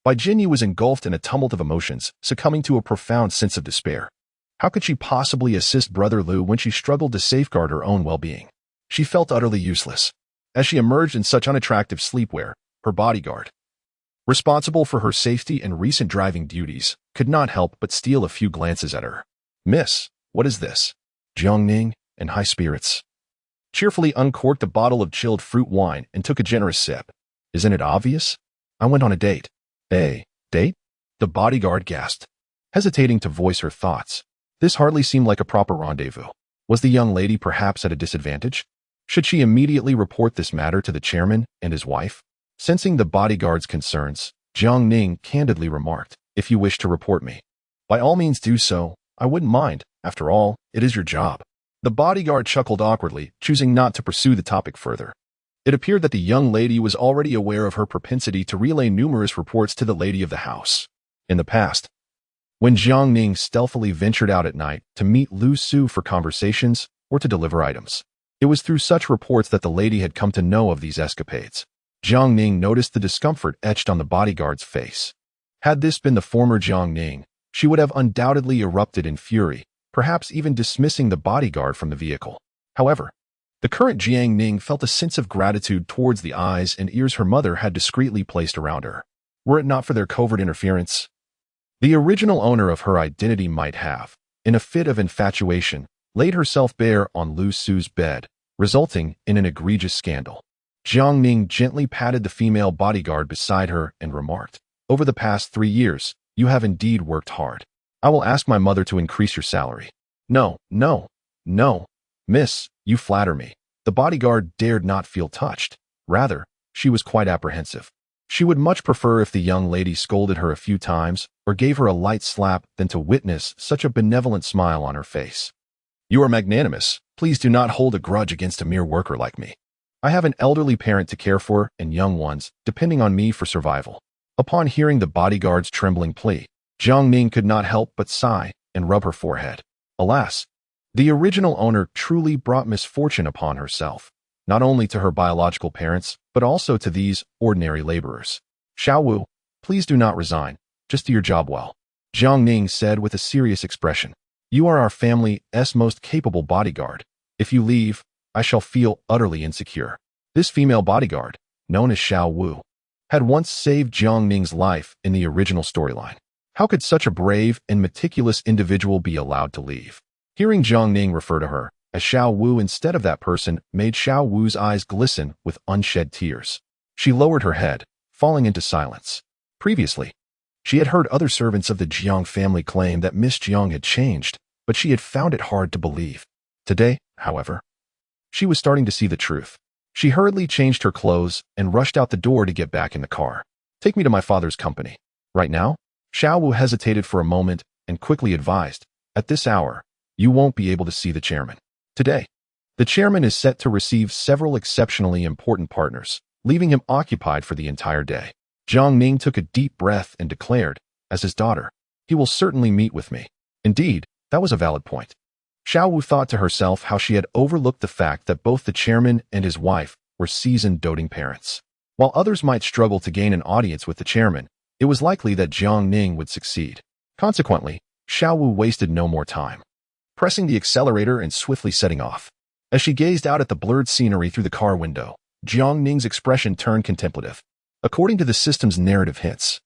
Bai Jinyu was engulfed in a tumult of emotions, succumbing to a profound sense of despair. How could she possibly assist Brother Lu when she struggled to safeguard her own well-being? She felt utterly useless. As she emerged in such unattractive sleepwear, her bodyguard, responsible for her safety and recent driving duties, could not help but steal a few glances at her. "Miss, what is this?" Jiang Ning, in high spirits, cheerfully uncorked a bottle of chilled fruit wine and took a generous sip. "Isn't it obvious? I went on a date." "A date?" The bodyguard gasped, hesitating to voice her thoughts. This hardly seemed like a proper rendezvous. Was the young lady perhaps at a disadvantage? Should she immediately report this matter to the chairman and his wife? Sensing the bodyguard's concerns, Jiang Ning candidly remarked, "If you wish to report me, by all means do so. I wouldn't mind. After all, it is your job. The bodyguard chuckled awkwardly, choosing not to pursue the topic further. It appeared that the young lady was already aware of her propensity to relay numerous reports to the lady of the house. In the past, when Jiang Ning stealthily ventured out at night to meet Lu Su for conversations or to deliver items, it was through such reports that the lady had come to know of these escapades. Jiang Ning noticed the discomfort etched on the bodyguard's face. Had this been the former Jiang Ning, she would have undoubtedly erupted in fury, perhaps even dismissing the bodyguard from the vehicle. However, the current Jiang Ning felt a sense of gratitude towards the eyes and ears her mother had discreetly placed around her. Were it not for their covert interference, the original owner of her identity might have, in a fit of infatuation, laid herself bare on Lu Su's bed, resulting in an egregious scandal. Jiang Ning gently patted the female bodyguard beside her and remarked, "Over the past 3 years, you have indeed worked hard. I will ask my mother to increase your salary." No, miss, you flatter me." The bodyguard dared not feel touched. Rather, she was quite apprehensive. She would much prefer if the young lady scolded her a few times or gave her a light slap than to witness such a benevolent smile on her face. "You are magnanimous. Please do not hold a grudge against a mere worker like me. I have an elderly parent to care for and young ones depending on me for survival." Upon hearing the bodyguard's trembling plea, Jiang Ning could not help but sigh and rub her forehead. Alas, the original owner truly brought misfortune upon herself, not only to her biological parents, but also to these ordinary laborers. "Xiao Wu, please do not resign. Just do your job well," Jiang Ning said with a serious expression. "You are our family's most capable bodyguard. If you leave, I shall feel utterly insecure." This female bodyguard, known as Xiao Wu, had once saved Jiang Ning's life in the original storyline. How could such a brave and meticulous individual be allowed to leave? Hearing Jiang Ning refer to her as Xiao Wu instead of that person made Xiao Wu's eyes glisten with unshed tears. She lowered her head, falling into silence. Previously, she had heard other servants of the Jiang family claim that Miss Jiang had changed, but she had found it hard to believe. Today, however, she was starting to see the truth. She hurriedly changed her clothes and rushed out the door to get back in the car. "Take me to my father's company." "Right now?" Xiao Wu hesitated for a moment and quickly advised, "At this hour, you won't be able to see the chairman. Today, the chairman is set to receive several exceptionally important partners, leaving him occupied for the entire day." Jiang Ning took a deep breath and declared, as his daughter, "He will certainly meet with me." Indeed, that was a valid point. Xiao Wu thought to herself how she had overlooked the fact that both the chairman and his wife were seasoned doting parents. While others might struggle to gain an audience with the chairman, it was likely that Jiang Ning would succeed. Consequently, Xiao Wu wasted no more time, pressing the accelerator and swiftly setting off. As she gazed out at the blurred scenery through the car window, Jiang Ning's expression turned contemplative. According to the system's narrative hints,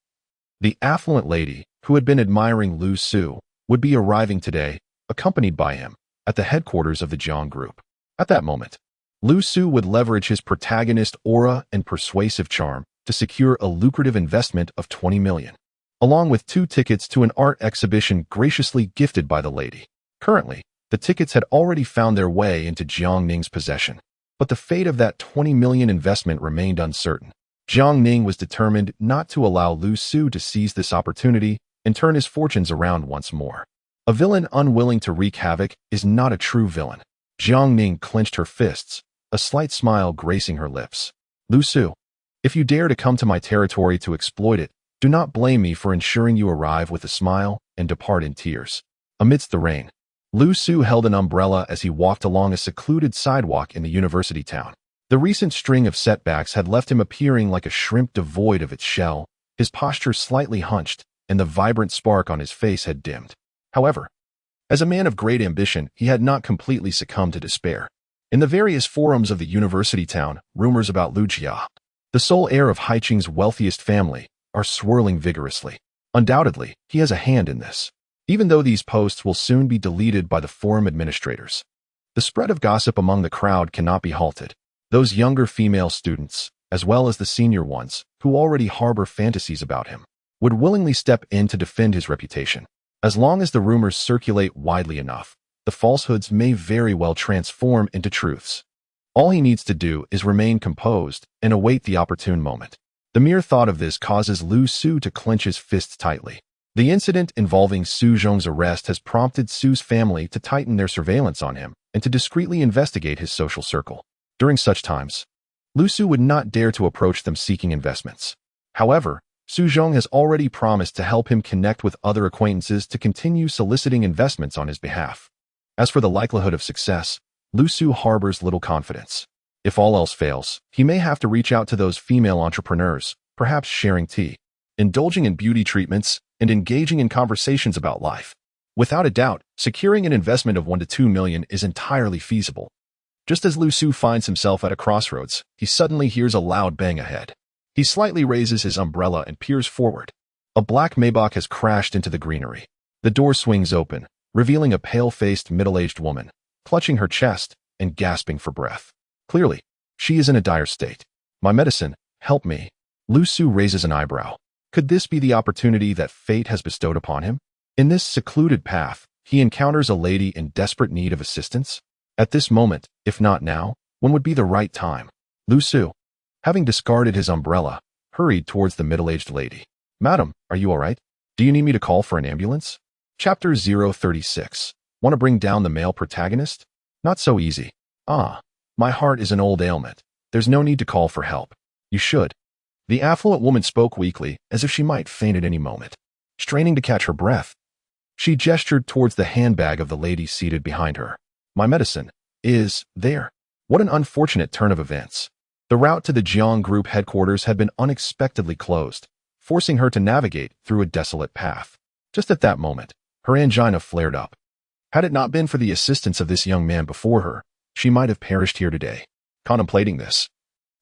the affluent lady, who had been admiring Lu Su, would be arriving today, accompanied by him, at the headquarters of the Jiang Group. At that moment, Lu Su would leverage his protagonist aura and persuasive charm to secure a lucrative investment of 20 million, along with 2 tickets to an art exhibition graciously gifted by the lady. Currently, the tickets had already found their way into Jiang Ning's possession, but the fate of that 20 million investment remained uncertain. Jiang Ning was determined not to allow Lu Su to seize this opportunity and turn his fortunes around once more. A villain unwilling to wreak havoc is not a true villain. Jiang Ning clenched her fists, a slight smile gracing her lips. "Lu Su, if you dare to come to my territory to exploit it, do not blame me for ensuring you arrive with a smile and depart in tears." Amidst the rain, Lu Su held an umbrella as he walked along a secluded sidewalk in the university town. The recent string of setbacks had left him appearing like a shrimp devoid of its shell, his posture slightly hunched, and the vibrant spark on his face had dimmed. However, as a man of great ambition, he had not completely succumbed to despair. In the various forums of the university town, rumors about Lu Jia, the sole heir of Haiqing's wealthiest family, are swirling vigorously. Undoubtedly, he has a hand in this, even though these posts will soon be deleted by the forum administrators. The spread of gossip among the crowd cannot be halted. Those younger female students, as well as the senior ones, who already harbor fantasies about him, would willingly step in to defend his reputation. As long as the rumors circulate widely enough, the falsehoods may very well transform into truths. All he needs to do is remain composed and await the opportune moment. The mere thought of this causes Lu Su to clench his fists tightly. The incident involving Su Zhong's arrest has prompted Su's family to tighten their surveillance on him and to discreetly investigate his social circle. During such times, Lu Su would not dare to approach them seeking investments. However, Su Zhong has already promised to help him connect with other acquaintances to continue soliciting investments on his behalf. As for the likelihood of success, Lu Su harbors little confidence. If all else fails, he may have to reach out to those female entrepreneurs, perhaps sharing tea, indulging in beauty treatments, and engaging in conversations about life. Without a doubt, securing an investment of 1 to 2 million is entirely feasible. Just as Lu Su finds himself at a crossroads, he suddenly hears a loud bang ahead. He slightly raises his umbrella and peers forward. A black Maybach has crashed into the greenery. The door swings open, revealing a pale-faced, middle-aged woman, clutching her chest and gasping for breath. Clearly, she is in a dire state. "My medicine, help me." Lu Su raises an eyebrow. Could this be the opportunity that fate has bestowed upon him? In this secluded path, he encounters a lady in desperate need of assistance. At this moment, if not now, when would be the right time? Lu Su, having discarded his umbrella, hurried towards the middle-aged lady. "Madam, are you all right? Do you need me to call for an ambulance?" Chapter 036. Want to bring down the male protagonist? Not so easy. My heart is an old ailment. There's no need to call for help. You should. The affluent woman spoke weakly, as if she might faint at any moment. Straining to catch her breath, she gestured towards the handbag of the lady seated behind her. "My medicine is there." What an unfortunate turn of events. The route to the Jiang Group headquarters had been unexpectedly closed, forcing her to navigate through a desolate path. Just at that moment, her angina flared up. Had it not been for the assistance of this young man before her, she might have perished here today. Contemplating this,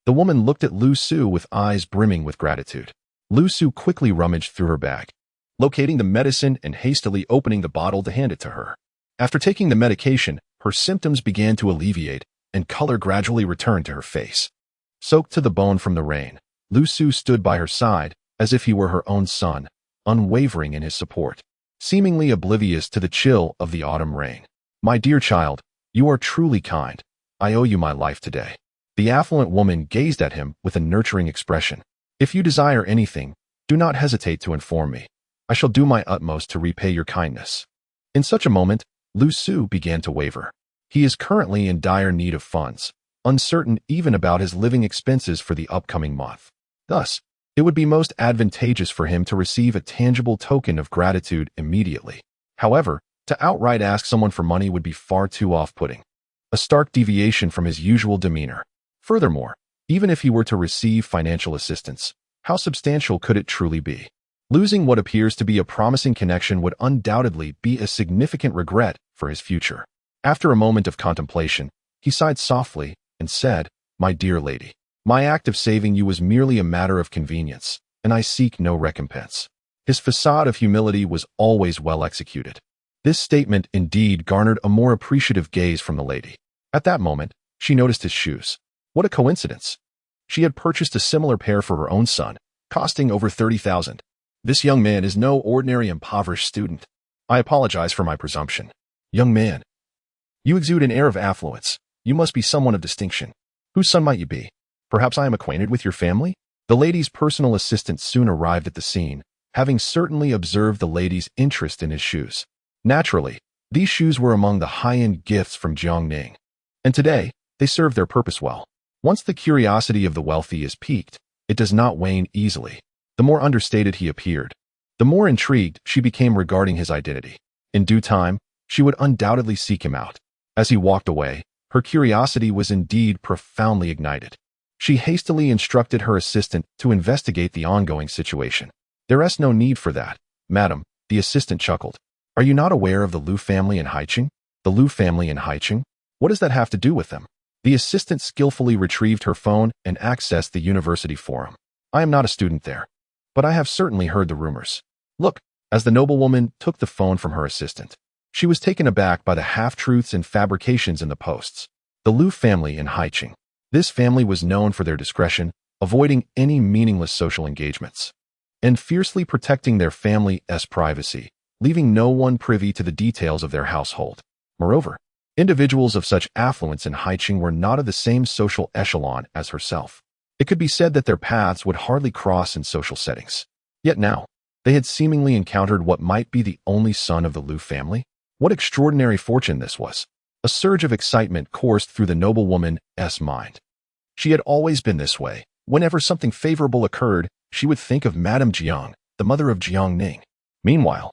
the woman looked at Lu Su with eyes brimming with gratitude. Lu Su quickly rummaged through her bag, locating the medicine and hastily opening the bottle to hand it to her. After taking the medication, her symptoms began to alleviate, and color gradually returned to her face. Soaked to the bone from the rain, Lu Su stood by her side, as if he were her own son, unwavering in his support, seemingly oblivious to the chill of the autumn rain. "My dear child, you are truly kind. I owe you my life today." The affluent woman gazed at him with a nurturing expression. "If you desire anything, do not hesitate to inform me. I shall do my utmost to repay your kindness." In such a moment, Lu Su began to waver. He is currently in dire need of funds, uncertain even about his living expenses for the upcoming month. Thus, it would be most advantageous for him to receive a tangible token of gratitude immediately. However, to outright ask someone for money would be far too off-putting, a stark deviation from his usual demeanor. Furthermore, even if he were to receive financial assistance, how substantial could it truly be? Losing what appears to be a promising connection would undoubtedly be a significant regret for his future. After a moment of contemplation, he sighed softly and said, "My dear lady, my act of saving you was merely a matter of convenience, and I seek no recompense." His facade of humility was always well executed. This statement indeed garnered a more appreciative gaze from the lady. At that moment, she noticed his shoes. What a coincidence! She had purchased a similar pair for her own son, costing over 30,000. This young man is no ordinary impoverished student. I apologize for my presumption. Young man, you exude an air of affluence. You must be someone of distinction. Whose son might you be? Perhaps I am acquainted with your family? The lady's personal assistant soon arrived at the scene, having certainly observed the lady's interest in his shoes. Naturally, these shoes were among the high-end gifts from Jiangning, and today, they served their purpose well. Once the curiosity of the wealthy is piqued, it does not wane easily. The more understated he appeared, the more intrigued she became regarding his identity. In due time, she would undoubtedly seek him out. As he walked away, her curiosity was indeed profoundly ignited. She hastily instructed her assistant to investigate the ongoing situation. "There is no need for that, madam," the assistant chuckled. "Are you not aware of the Liu family in Haicheng?" "The Liu family in Haicheng? What does that have to do with them?" The assistant skillfully retrieved her phone and accessed the university forum. "I am not a student there, but I have certainly heard the rumors." "Look," as the noblewoman took the phone from her assistant. She was taken aback by the half-truths and fabrications in the posts. The Liu family in Haicheng. This family was known for their discretion, avoiding any meaningless social engagements, and fiercely protecting their family's privacy, leaving no one privy to the details of their household. Moreover, individuals of such affluence in Haicheng were not of the same social echelon as herself. It could be said that their paths would hardly cross in social settings. Yet now, They had seemingly encountered what might be the only son of the Liu family. What extraordinary fortune this was! A surge of excitement coursed through the noblewoman's mind. She had always been this way. Whenever something favorable occurred, she would think of Madame Jiang, the mother of Jiang Ning. Meanwhile,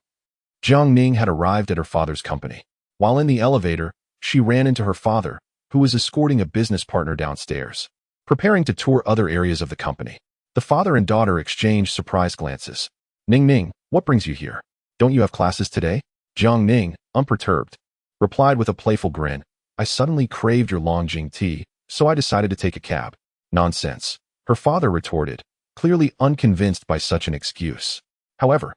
Jiang Ning had arrived at her father's company. While in the elevator, she ran into her father, who was escorting a business partner downstairs, preparing to tour other areas of the company. The father and daughter exchanged surprised glances. Ning Ning, what brings you here? Don't you have classes today? Jiang Ning, unperturbed, replied with a playful grin. I suddenly craved your Longjing tea, so I decided to take a cab. Nonsense, her father retorted, clearly unconvinced by such an excuse. However,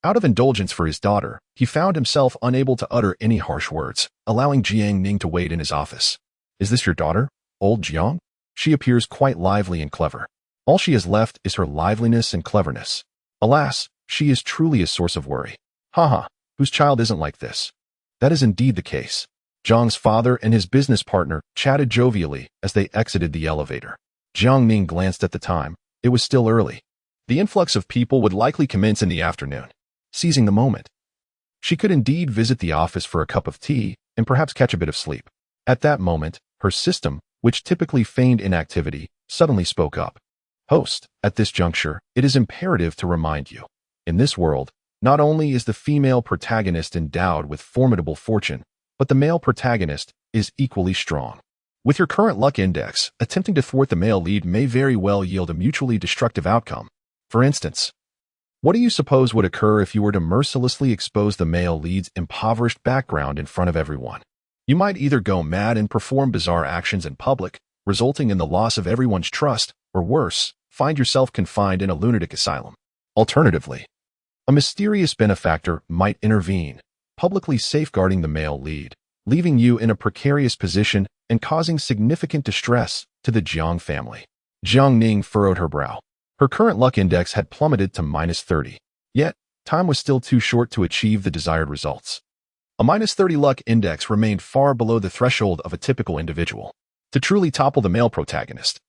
out of indulgence for his daughter, he found himself unable to utter any harsh words, allowing Jiang Ning to wait in his office. Is this your daughter, old Jiang? She appears quite lively and clever. All she has left is her liveliness and cleverness. Alas, she is truly a source of worry. Haha, whose child isn't like this? That is indeed the case. Jiang's father and his business partner chatted jovially as they exited the elevator. Jiang Ning glanced at the time. It was still early. The influx of people would likely commence in the afternoon. Seizing the moment, she could indeed visit the office for a cup of tea and perhaps catch a bit of sleep. At that moment, her system, which typically feigned inactivity, suddenly spoke up. Host, at this juncture, it is imperative to remind you. In this world, not only is the female protagonist endowed with formidable fortune, but the male protagonist is equally strong. With your current luck index, attempting to thwart the male lead may very well yield a mutually destructive outcome. For instance, what do you suppose would occur if you were to mercilessly expose the male lead's impoverished background in front of everyone? You might either go mad and perform bizarre actions in public, resulting in the loss of everyone's trust, or worse, find yourself confined in a lunatic asylum. Alternatively, a mysterious benefactor might intervene, publicly safeguarding the male lead, leaving you in a precarious position and causing significant distress to the Jiang family. Jiang Ning furrowed her brow. Her current luck index had plummeted to -30. Yet, time was still too short to achieve the desired results. A -30 luck index remained far below the threshold of a typical individual. To truly topple the male protagonist,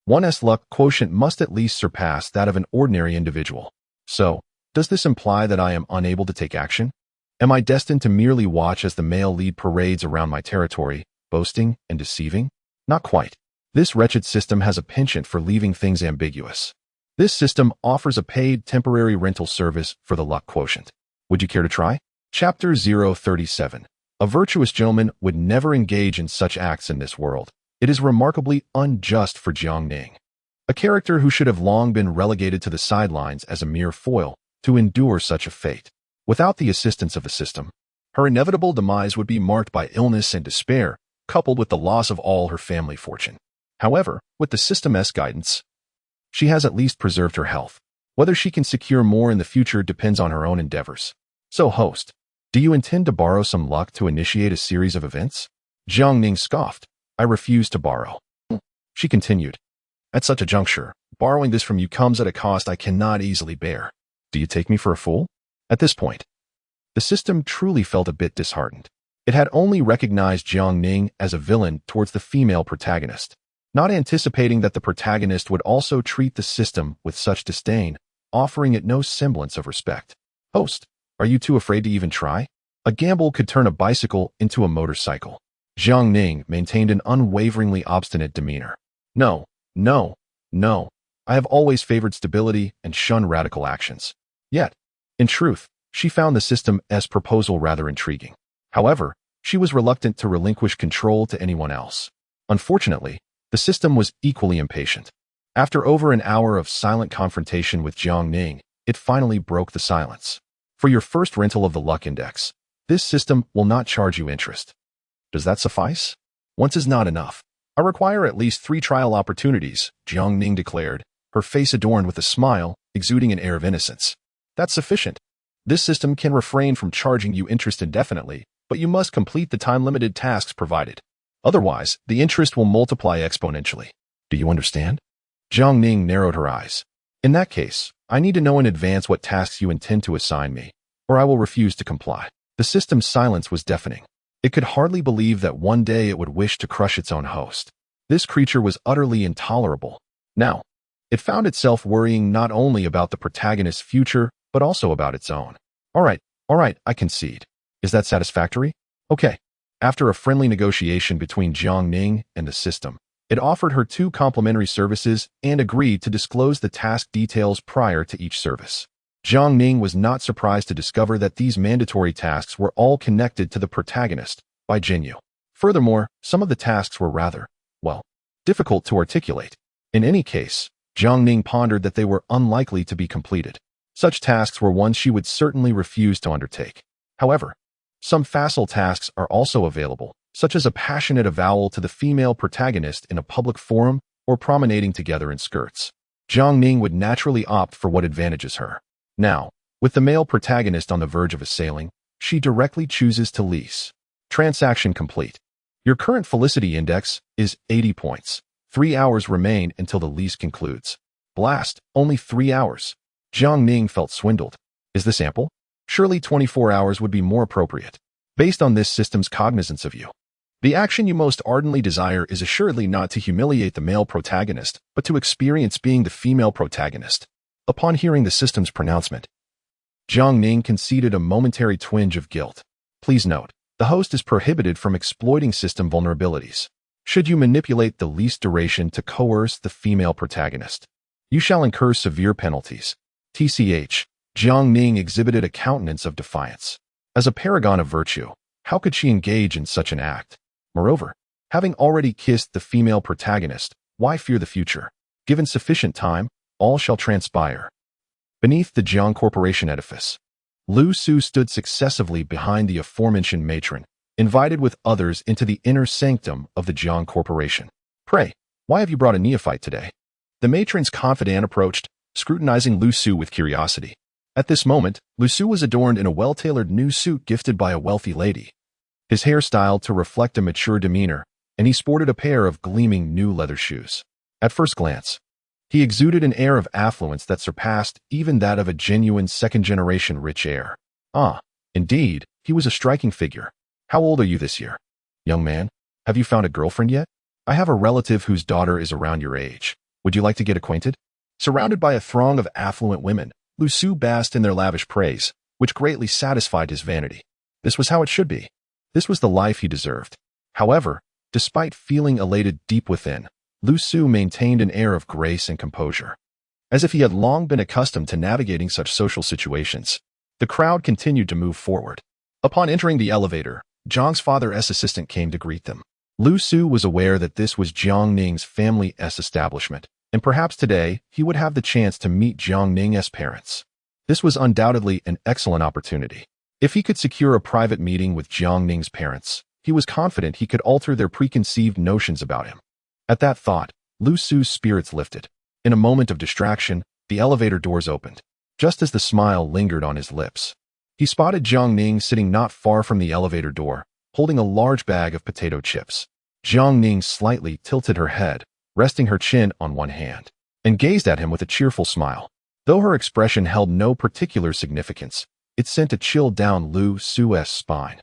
one's luck quotient must at least surpass that of an ordinary individual. So, does this imply that I am unable to take action? Am I destined to merely watch as the male lead parades around my territory, boasting and deceiving? Not quite. This wretched system has a penchant for leaving things ambiguous. This system offers a paid temporary rental service for the luck quotient. Would you care to try? Chapter 037. A virtuous gentleman would never engage in such acts in this world. It is remarkably unjust for Jiang Ning, a character who should have long been relegated to the sidelines as a mere foil, to endure such a fate. Without the assistance of the system, her inevitable demise would be marked by illness and despair, coupled with the loss of all her family fortune. However, with the system's guidance, she has at least preserved her health. Whether she can secure more in the future depends on her own endeavors. So, host, do you intend to borrow some luck to initiate a series of events? Jiang Ning scoffed. I refuse to borrow. She continued. At such a juncture, borrowing this from you comes at a cost I cannot easily bear. Do you take me for a fool? At this point, the system truly felt a bit disheartened. It had only recognized Jiang Ning as a villain towards the female protagonist, not anticipating that the protagonist would also treat the system with such disdain, offering it no semblance of respect. Host, are you too afraid to even try? A gamble could turn a bicycle into a motorcycle. Jiang Ning maintained an unwaveringly obstinate demeanor. No, no, no. I have always favored stability and shunned radical actions. Yet, in truth, she found the system's proposal rather intriguing. However, she was reluctant to relinquish control to anyone else. Unfortunately, the system was equally impatient. After over an hour of silent confrontation with Jiang Ning, it finally broke the silence. For your first rental of the luck index, this system will not charge you interest. Does that suffice? Once is not enough. I require at least 3 trial opportunities, Jiang Ning declared, her face adorned with a smile, exuding an air of innocence. That's sufficient. This system can refrain from charging you interest indefinitely, but you must complete the time-limited tasks provided. Otherwise, the interest will multiply exponentially. Do you understand? Jiang Ning narrowed her eyes. In that case, I need to know in advance what tasks you intend to assign me, or I will refuse to comply. The system's silence was deafening. It could hardly believe that one day it would wish to crush its own host. This creature was utterly intolerable. Now, it found itself worrying not only about the protagonist's future, but also about its own. All right, I concede. Is that satisfactory? Okay. After a friendly negotiation between Jiang Ning and the system, it offered her 2 complimentary services and agreed to disclose the task details prior to each service. Jiang Ning was not surprised to discover that these mandatory tasks were all connected to the protagonist by Jinyu. Furthermore, some of the tasks were rather, difficult to articulate. In any case, Jiang Ning pondered that they were unlikely to be completed. Such tasks were ones she would certainly refuse to undertake. However, some facile tasks are also available, such as a passionate avowal to the female protagonist in a public forum or promenading together in skirts. Jiang Ning would naturally opt for what advantages her. Now, with the male protagonist on the verge of assailing, she directly chooses to lease. Transaction complete. Your current felicity index is 80 points. 3 hours remain until the lease concludes. Blast, only 3 hours. Jiang Ning felt swindled. Is this ample? Surely 24 hours would be more appropriate. Based on this system's cognizance of you. The action you most ardently desire is assuredly not to humiliate the male protagonist, but to experience being the female protagonist. Upon hearing the system's pronouncement, Jiang Ning conceded a momentary twinge of guilt. Please note, the host is prohibited from exploiting system vulnerabilities. Should you manipulate the least duration to coerce the female protagonist, you shall incur severe penalties. TCH, Jiang Ning exhibited a countenance of defiance. As a paragon of virtue, how could she engage in such an act? Moreover, having already kissed the female protagonist, why fear the future? Given sufficient time, all shall transpire. Beneath the Jiang Corporation edifice, Lu Su stood successively behind the aforementioned matron, invited with others into the inner sanctum of the Jiang Corporation. Pray, why have you brought a neophyte today? The matron's confidant approached, scrutinizing Lu Su with curiosity. At this moment, Lu Su was adorned in a well-tailored new suit gifted by a wealthy lady. His hair styled to reflect a mature demeanor, and he sported a pair of gleaming new leather shoes. At first glance, he exuded an air of affluence that surpassed even that of a genuine second-generation rich heir. Ah, indeed, he was a striking figure. How old are you this year? Young man, have you found a girlfriend yet? I have a relative whose daughter is around your age. Would you like to get acquainted? Surrounded by a throng of affluent women, Lu Su basked in their lavish praise, which greatly satisfied his vanity. This was how it should be. This was the life he deserved. However, despite feeling elated deep within, Lu Su maintained an air of grace and composure. As if he had long been accustomed to navigating such social situations, the crowd continued to move forward. Upon entering the elevator, Jiang's father's assistant came to greet them. Lu Su was aware that this was Jiang Ning's family's establishment, and perhaps today he would have the chance to meet Jiang Ning's parents. This was undoubtedly an excellent opportunity. If he could secure a private meeting with Jiang Ning's parents, he was confident he could alter their preconceived notions about him. At that thought, Lu Su's spirits lifted. In a moment of distraction, the elevator doors opened. Just as the smile lingered on his lips, he spotted Jiang Ning sitting not far from the elevator door, holding a large bag of potato chips. Jiang Ning slightly tilted her head, resting her chin on one hand, and gazed at him with a cheerful smile. Though her expression held no particular significance, it sent a chill down Lu Su's spine,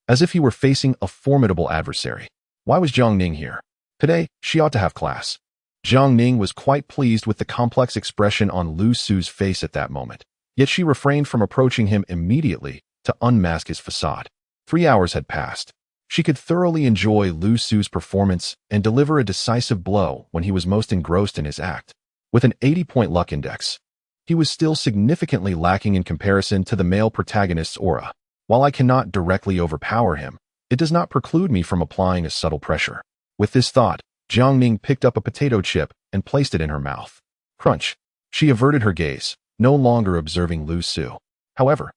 as if he were facing a formidable adversary. Why was Jiang Ning here? Today, she ought to have class. Jiang Ning was quite pleased with the complex expression on Lu Su's face at that moment, yet she refrained from approaching him immediately to unmask his facade. 3 hours had passed. She could thoroughly enjoy Lu Su's performance and deliver a decisive blow when he was most engrossed in his act. With an 80-point luck index, he was still significantly lacking in comparison to the male protagonist's aura. While I cannot directly overpower him, it does not preclude me from applying a subtle pressure. With this thought, Jiang Ning picked up a potato chip and placed it in her mouth. Crunch. She averted her gaze, no longer observing Lu Su. However,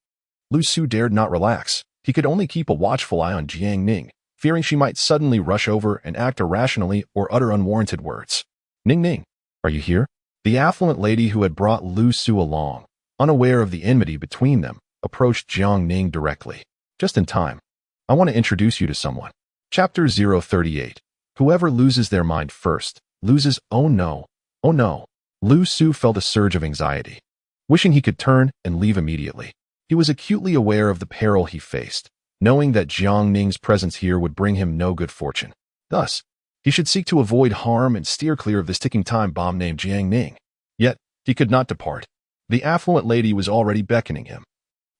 Lu Su dared not relax. He could only keep a watchful eye on Jiang Ning, fearing she might suddenly rush over and act irrationally or utter unwarranted words. Ning Ning, are you here? The affluent lady who had brought Lu Su along, unaware of the enmity between them, approached Jiang Ning directly. Just in time. I want to introduce you to someone. Chapter 038. Whoever loses their mind first, loses. Oh no. Oh no. Lu Su felt a surge of anxiety, wishing he could turn and leave immediately. He was acutely aware of the peril he faced, knowing that Jiang Ning's presence here would bring him no good fortune. Thus, he should seek to avoid harm and steer clear of this ticking time bomb named Jiang Ning. Yet, he could not depart. The affluent lady was already beckoning him,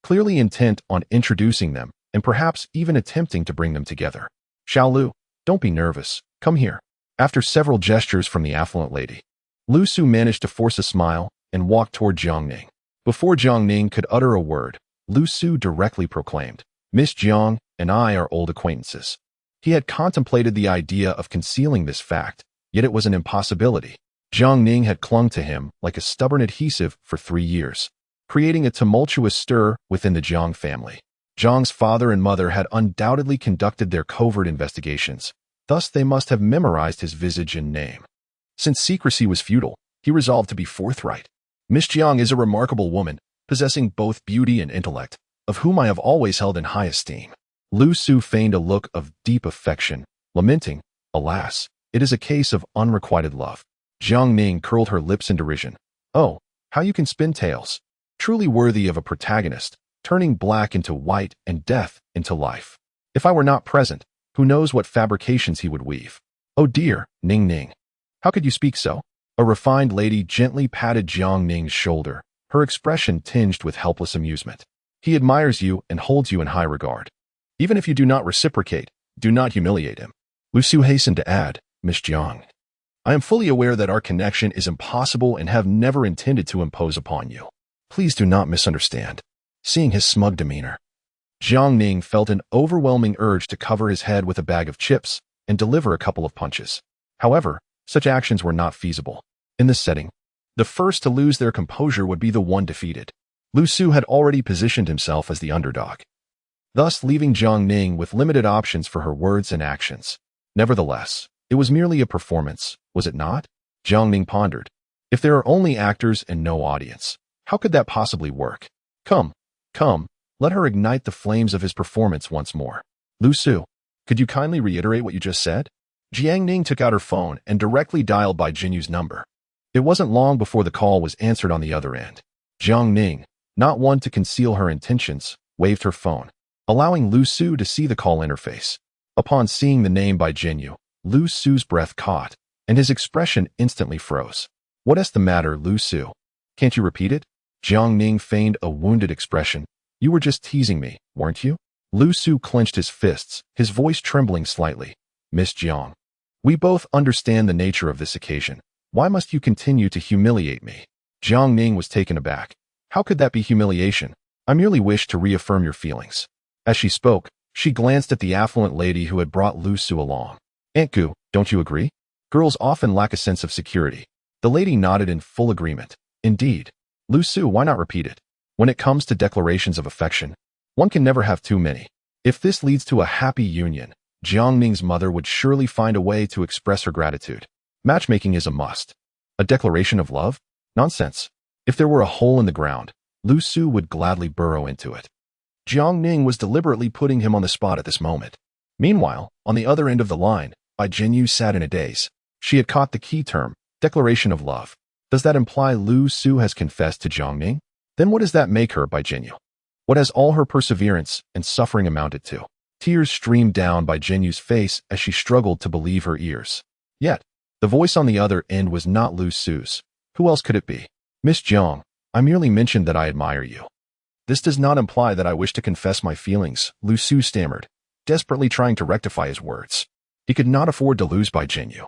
clearly intent on introducing them and perhaps even attempting to bring them together. Xiaolu, don't be nervous. Come here. After several gestures from the affluent lady, Lu Su managed to force a smile and walked toward Jiang Ning. Before Jiang Ning could utter a word, Lu Su directly proclaimed, "Miss Jiang and I are old acquaintances." He had contemplated the idea of concealing this fact, yet it was an impossibility. Jiang Ning had clung to him like a stubborn adhesive for 3 years, creating a tumultuous stir within the Jiang family. Jiang's father and mother had undoubtedly conducted their covert investigations, thus they must have memorized his visage and name. Since secrecy was futile, he resolved to be forthright. "Miss Jiang is a remarkable woman, possessing both beauty and intellect, of whom I have always held in high esteem." Lu Su feigned a look of deep affection, lamenting, "Alas, it is a case of unrequited love." Jiang Ning curled her lips in derision. "Oh, how you can spin tales. Truly worthy of a protagonist, turning black into white and death into life. If I were not present, who knows what fabrications he would weave." "Oh dear, Ning Ning. How could you speak so?" A refined lady gently patted Jiang Ning's shoulder, her expression tinged with helpless amusement. "He admires you and holds you in high regard. Even if you do not reciprocate, do not humiliate him." Lu Su hastened to add, "Miss Jiang, I am fully aware that our connection is impossible and have never intended to impose upon you. Please do not misunderstand." Seeing his smug demeanor, Jiang Ning felt an overwhelming urge to cover his head with a bag of chips and deliver a couple of punches. However, such actions were not feasible. In this setting, the first to lose their composure would be the one defeated. Lu Su had already positioned himself as the underdog, thus leaving Jiang Ning with limited options for her words and actions. Nevertheless, it was merely a performance, was it not? Jiang Ning pondered. If there are only actors and no audience, how could that possibly work? Come, let her ignite the flames of his performance once more. "Lu Su, could you kindly reiterate what you just said?" Jiang Ning took out her phone and directly dialed by Jinyu's number. It wasn't long before the call was answered on the other end. Jiang Ning, not one to conceal her intentions, waved her phone, allowing Lu Su to see the call interface. Upon seeing the name by Jinyu, Lu Su's breath caught, and his expression instantly froze. "What is the matter, Lu Su? Can't you repeat it?" Jiang Ning feigned a wounded expression. "You were just teasing me, weren't you?" Lu Su clenched his fists, his voice trembling slightly. "Miss Jiang, we both understand the nature of this occasion. Why must you continue to humiliate me?" Jiang Ning was taken aback. "How could that be humiliation? I merely wished to reaffirm your feelings." As she spoke, she glanced at the affluent lady who had brought Lu Su along. "Aunt Gu, don't you agree? Girls often lack a sense of security." The lady nodded in full agreement. "Indeed. Lu Su, why not repeat it? When it comes to declarations of affection, one can never have too many. If this leads to a happy union, Jiang Ning's mother would surely find a way to express her gratitude. Matchmaking is a must. A declaration of love? Nonsense. If there were a hole in the ground, Lu Su would gladly burrow into it." Jiang Ning was deliberately putting him on the spot at this moment. Meanwhile, on the other end of the line, Bai Jinyu sat in a daze. She had caught the key term, declaration of love. Does that imply Lu Su has confessed to Jiang Ning? Then what does that make her, Bai Jinyu? What has all her perseverance and suffering amounted to? Tears streamed down Bai Jinyu's face as she struggled to believe her ears. Yet, the voice on the other end was not Lu Su's. Who else could it be? "Miss Jiang, I merely mentioned that I admire you. This does not imply that I wish to confess my feelings," Lu Su stammered, desperately trying to rectify his words. He could not afford to lose Bai Jinyu.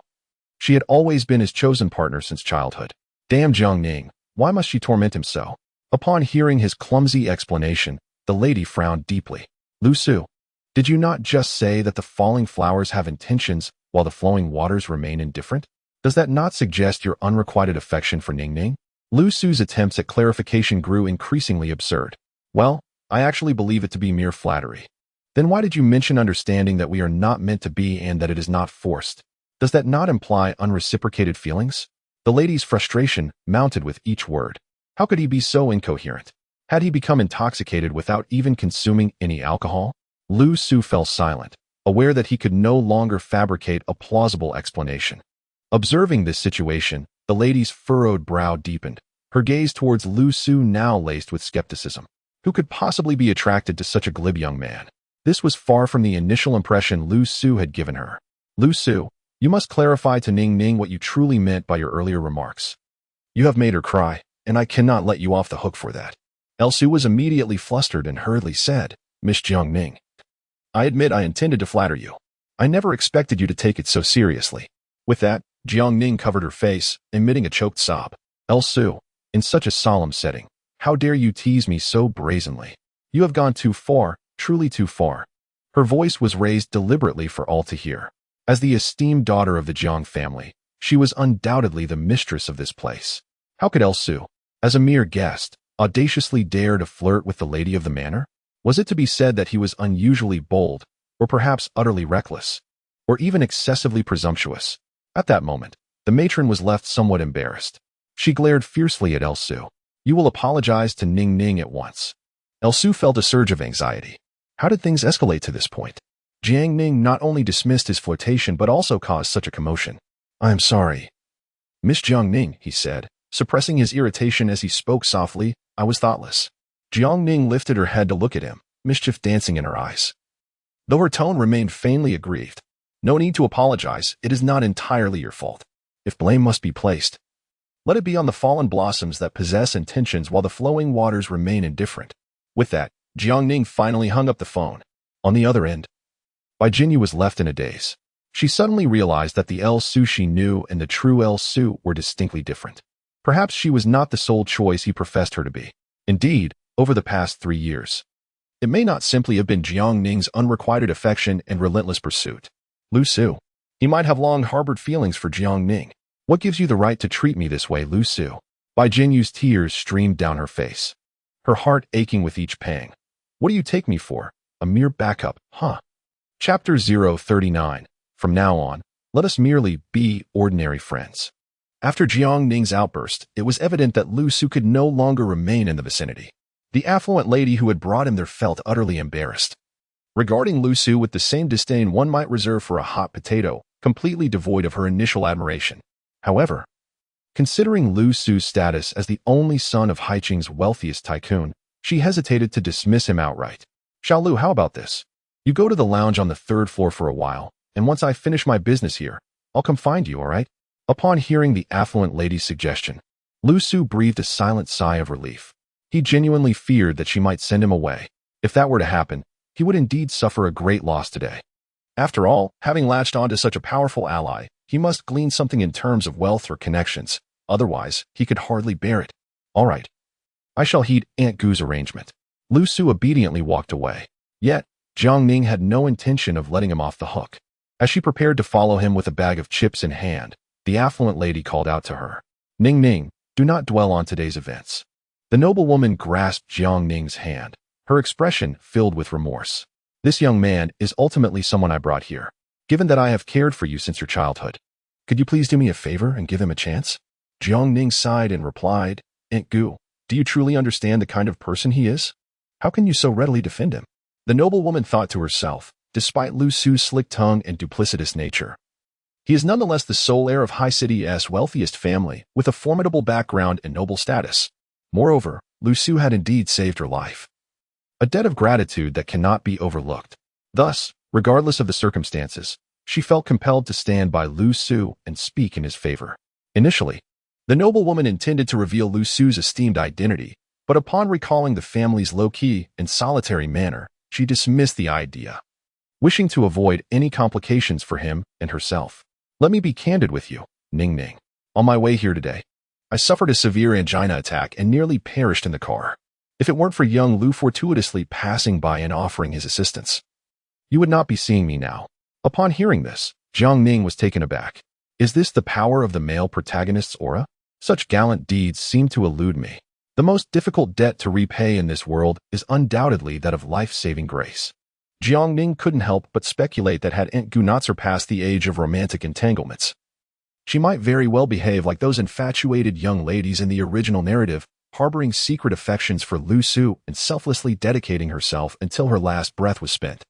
She had always been his chosen partner since childhood. Damn Jiang Ning, why must she torment him so? Upon hearing his clumsy explanation, the lady frowned deeply. "Lu Su, did you not just say that the falling flowers have intentions while the flowing waters remain indifferent? Does that not suggest your unrequited affection for Ning Ning?" Lu Su's attempts at clarification grew increasingly absurd. "Well, I actually believe it to be mere flattery." "Then why did you mention understanding that we are not meant to be and that it is not forced? Does that not imply unreciprocated feelings?" The lady's frustration mounted with each word. How could he be so incoherent? Had he become intoxicated without even consuming any alcohol? Lu Su fell silent, aware that he could no longer fabricate a plausible explanation. Observing this situation, the lady's furrowed brow deepened, her gaze towards Lu Su now laced with skepticism. Who could possibly be attracted to such a glib young man? This was far from the initial impression Lu Su had given her. "Lu Su, you must clarify to Ning Ning what you truly meant by your earlier remarks. You have made her cry, and I cannot let you off the hook for that." Elsu was immediately flustered and hurriedly said, "Miss Jiangning, I admit I intended to flatter you. I never expected you to take it so seriously." With that, Jiangning covered her face, emitting a choked sob. "Elsu, in such a solemn setting, how dare you tease me so brazenly? You have gone too far, truly too far." Her voice was raised deliberately for all to hear. As the esteemed daughter of the Jiang family, she was undoubtedly the mistress of this place. How could Elsu, as a mere guest, audaciously dare to flirt with the lady of the manor? Was it to be said that he was unusually bold, or perhaps utterly reckless, or even excessively presumptuous? At that moment, the matron was left somewhat embarrassed. She glared fiercely at Elsu. "You will apologize to Ning Ning at once." Elsu felt a surge of anxiety. How did things escalate to this point? Jiang Ning not only dismissed his flirtation but also caused such a commotion. "I am sorry, Miss Jiang Ning," he said, suppressing his irritation as he spoke softly. "I was thoughtless." Jiang Ning lifted her head to look at him, mischief dancing in her eyes. Though her tone remained faintly aggrieved. "No need to apologize. It is not entirely your fault. If blame must be placed, let it be on the fallen blossoms that possess intentions while the flowing waters remain indifferent." With that, Jiang Ning finally hung up the phone. On the other end, Bai Jinyu was left in a daze. She suddenly realized that the Elsu she knew and the true Elsu were distinctly different. Perhaps she was not the sole choice he professed her to be. Indeed, over the past 3 years, it may not simply have been Jiang Ning's unrequited affection and relentless pursuit. Lu Su. He might have long harbored feelings for Jiang Ning. "What gives you the right to treat me this way, Lu Su?" Bai Jinyu's tears streamed down her face, her heart aching with each pang. "What do you take me for? A mere backup, huh?" Chapter 039. From now on, let us merely be ordinary friends. After Jiang Ning's outburst, it was evident that Lu Su could no longer remain in the vicinity. The affluent lady who had brought him there felt utterly embarrassed. Regarding Lu Su with the same disdain one might reserve for a hot potato, completely devoid of her initial admiration. However, considering Lu Su's status as the only son of Haiqing's wealthiest tycoon, she hesitated to dismiss him outright. "Xiao Lu, how about this? You go to the lounge on the 3rd floor for a while, and once I finish my business here, I'll come find you, all right?" Upon hearing the affluent lady's suggestion, Lu Su breathed a silent sigh of relief. He genuinely feared that she might send him away. If that were to happen, he would indeed suffer a great loss today. After all, having latched on to such a powerful ally, he must glean something in terms of wealth or connections. Otherwise, he could hardly bear it. "All right. I shall heed Aunt Gu's arrangement." Lu Su obediently walked away. Yet, Jiang Ning had no intention of letting him off the hook. As she prepared to follow him with a bag of chips in hand, the affluent lady called out to her, "Ning Ning, do not dwell on today's events." The noblewoman grasped Jiang Ning's hand, her expression filled with remorse. "This young man is ultimately someone I brought here. Given that I have cared for you since your childhood, could you please do me a favor and give him a chance?" Jiang Ning sighed and replied, "Aunt Gu, do you truly understand the kind of person he is? How can you so readily defend him?" The noblewoman thought to herself, despite Lu Su's slick tongue and duplicitous nature, he is nonetheless the sole heir of High City's wealthiest family, with a formidable background and noble status. Moreover, Lu Su had indeed saved her life. A debt of gratitude that cannot be overlooked. Thus, regardless of the circumstances, she felt compelled to stand by Lu Su and speak in his favor. Initially, the noblewoman intended to reveal Lu Su's esteemed identity, but upon recalling the family's low-key and solitary manner, she dismissed the idea, wishing to avoid any complications for him and herself. "Let me be candid with you, Ning Ning. On my way here today, I suffered a severe angina attack and nearly perished in the car. If it weren't for young Lu fortuitously passing by and offering his assistance, you would not be seeing me now." Upon hearing this, Jiang Ning was taken aback. Is this the power of the male protagonist's aura? Such gallant deeds seem to elude me. The most difficult debt to repay in this world is undoubtedly that of life-saving grace. Jiang Ning couldn't help but speculate that had Aunt Gu not surpassed the age of romantic entanglements, she might very well behave like those infatuated young ladies in the original narrative, harboring secret affections for Lu Su and selflessly dedicating herself until her last breath was spent.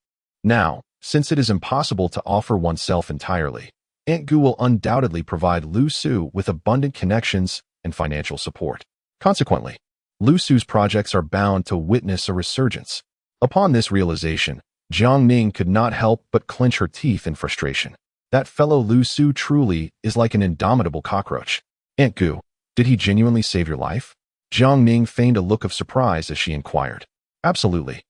Now, since it is impossible to offer oneself entirely, Aunt Gu will undoubtedly provide Lu Su with abundant connections and financial support. Consequently, Lu Su's projects are bound to witness a resurgence. Upon this realization, Jiang Ning could not help but clench her teeth in frustration. That fellow Lu Su truly is like an indomitable cockroach. "Aunt Gu, did he genuinely save your life?" Jiang Ning feigned a look of surprise as she inquired. Absolutely.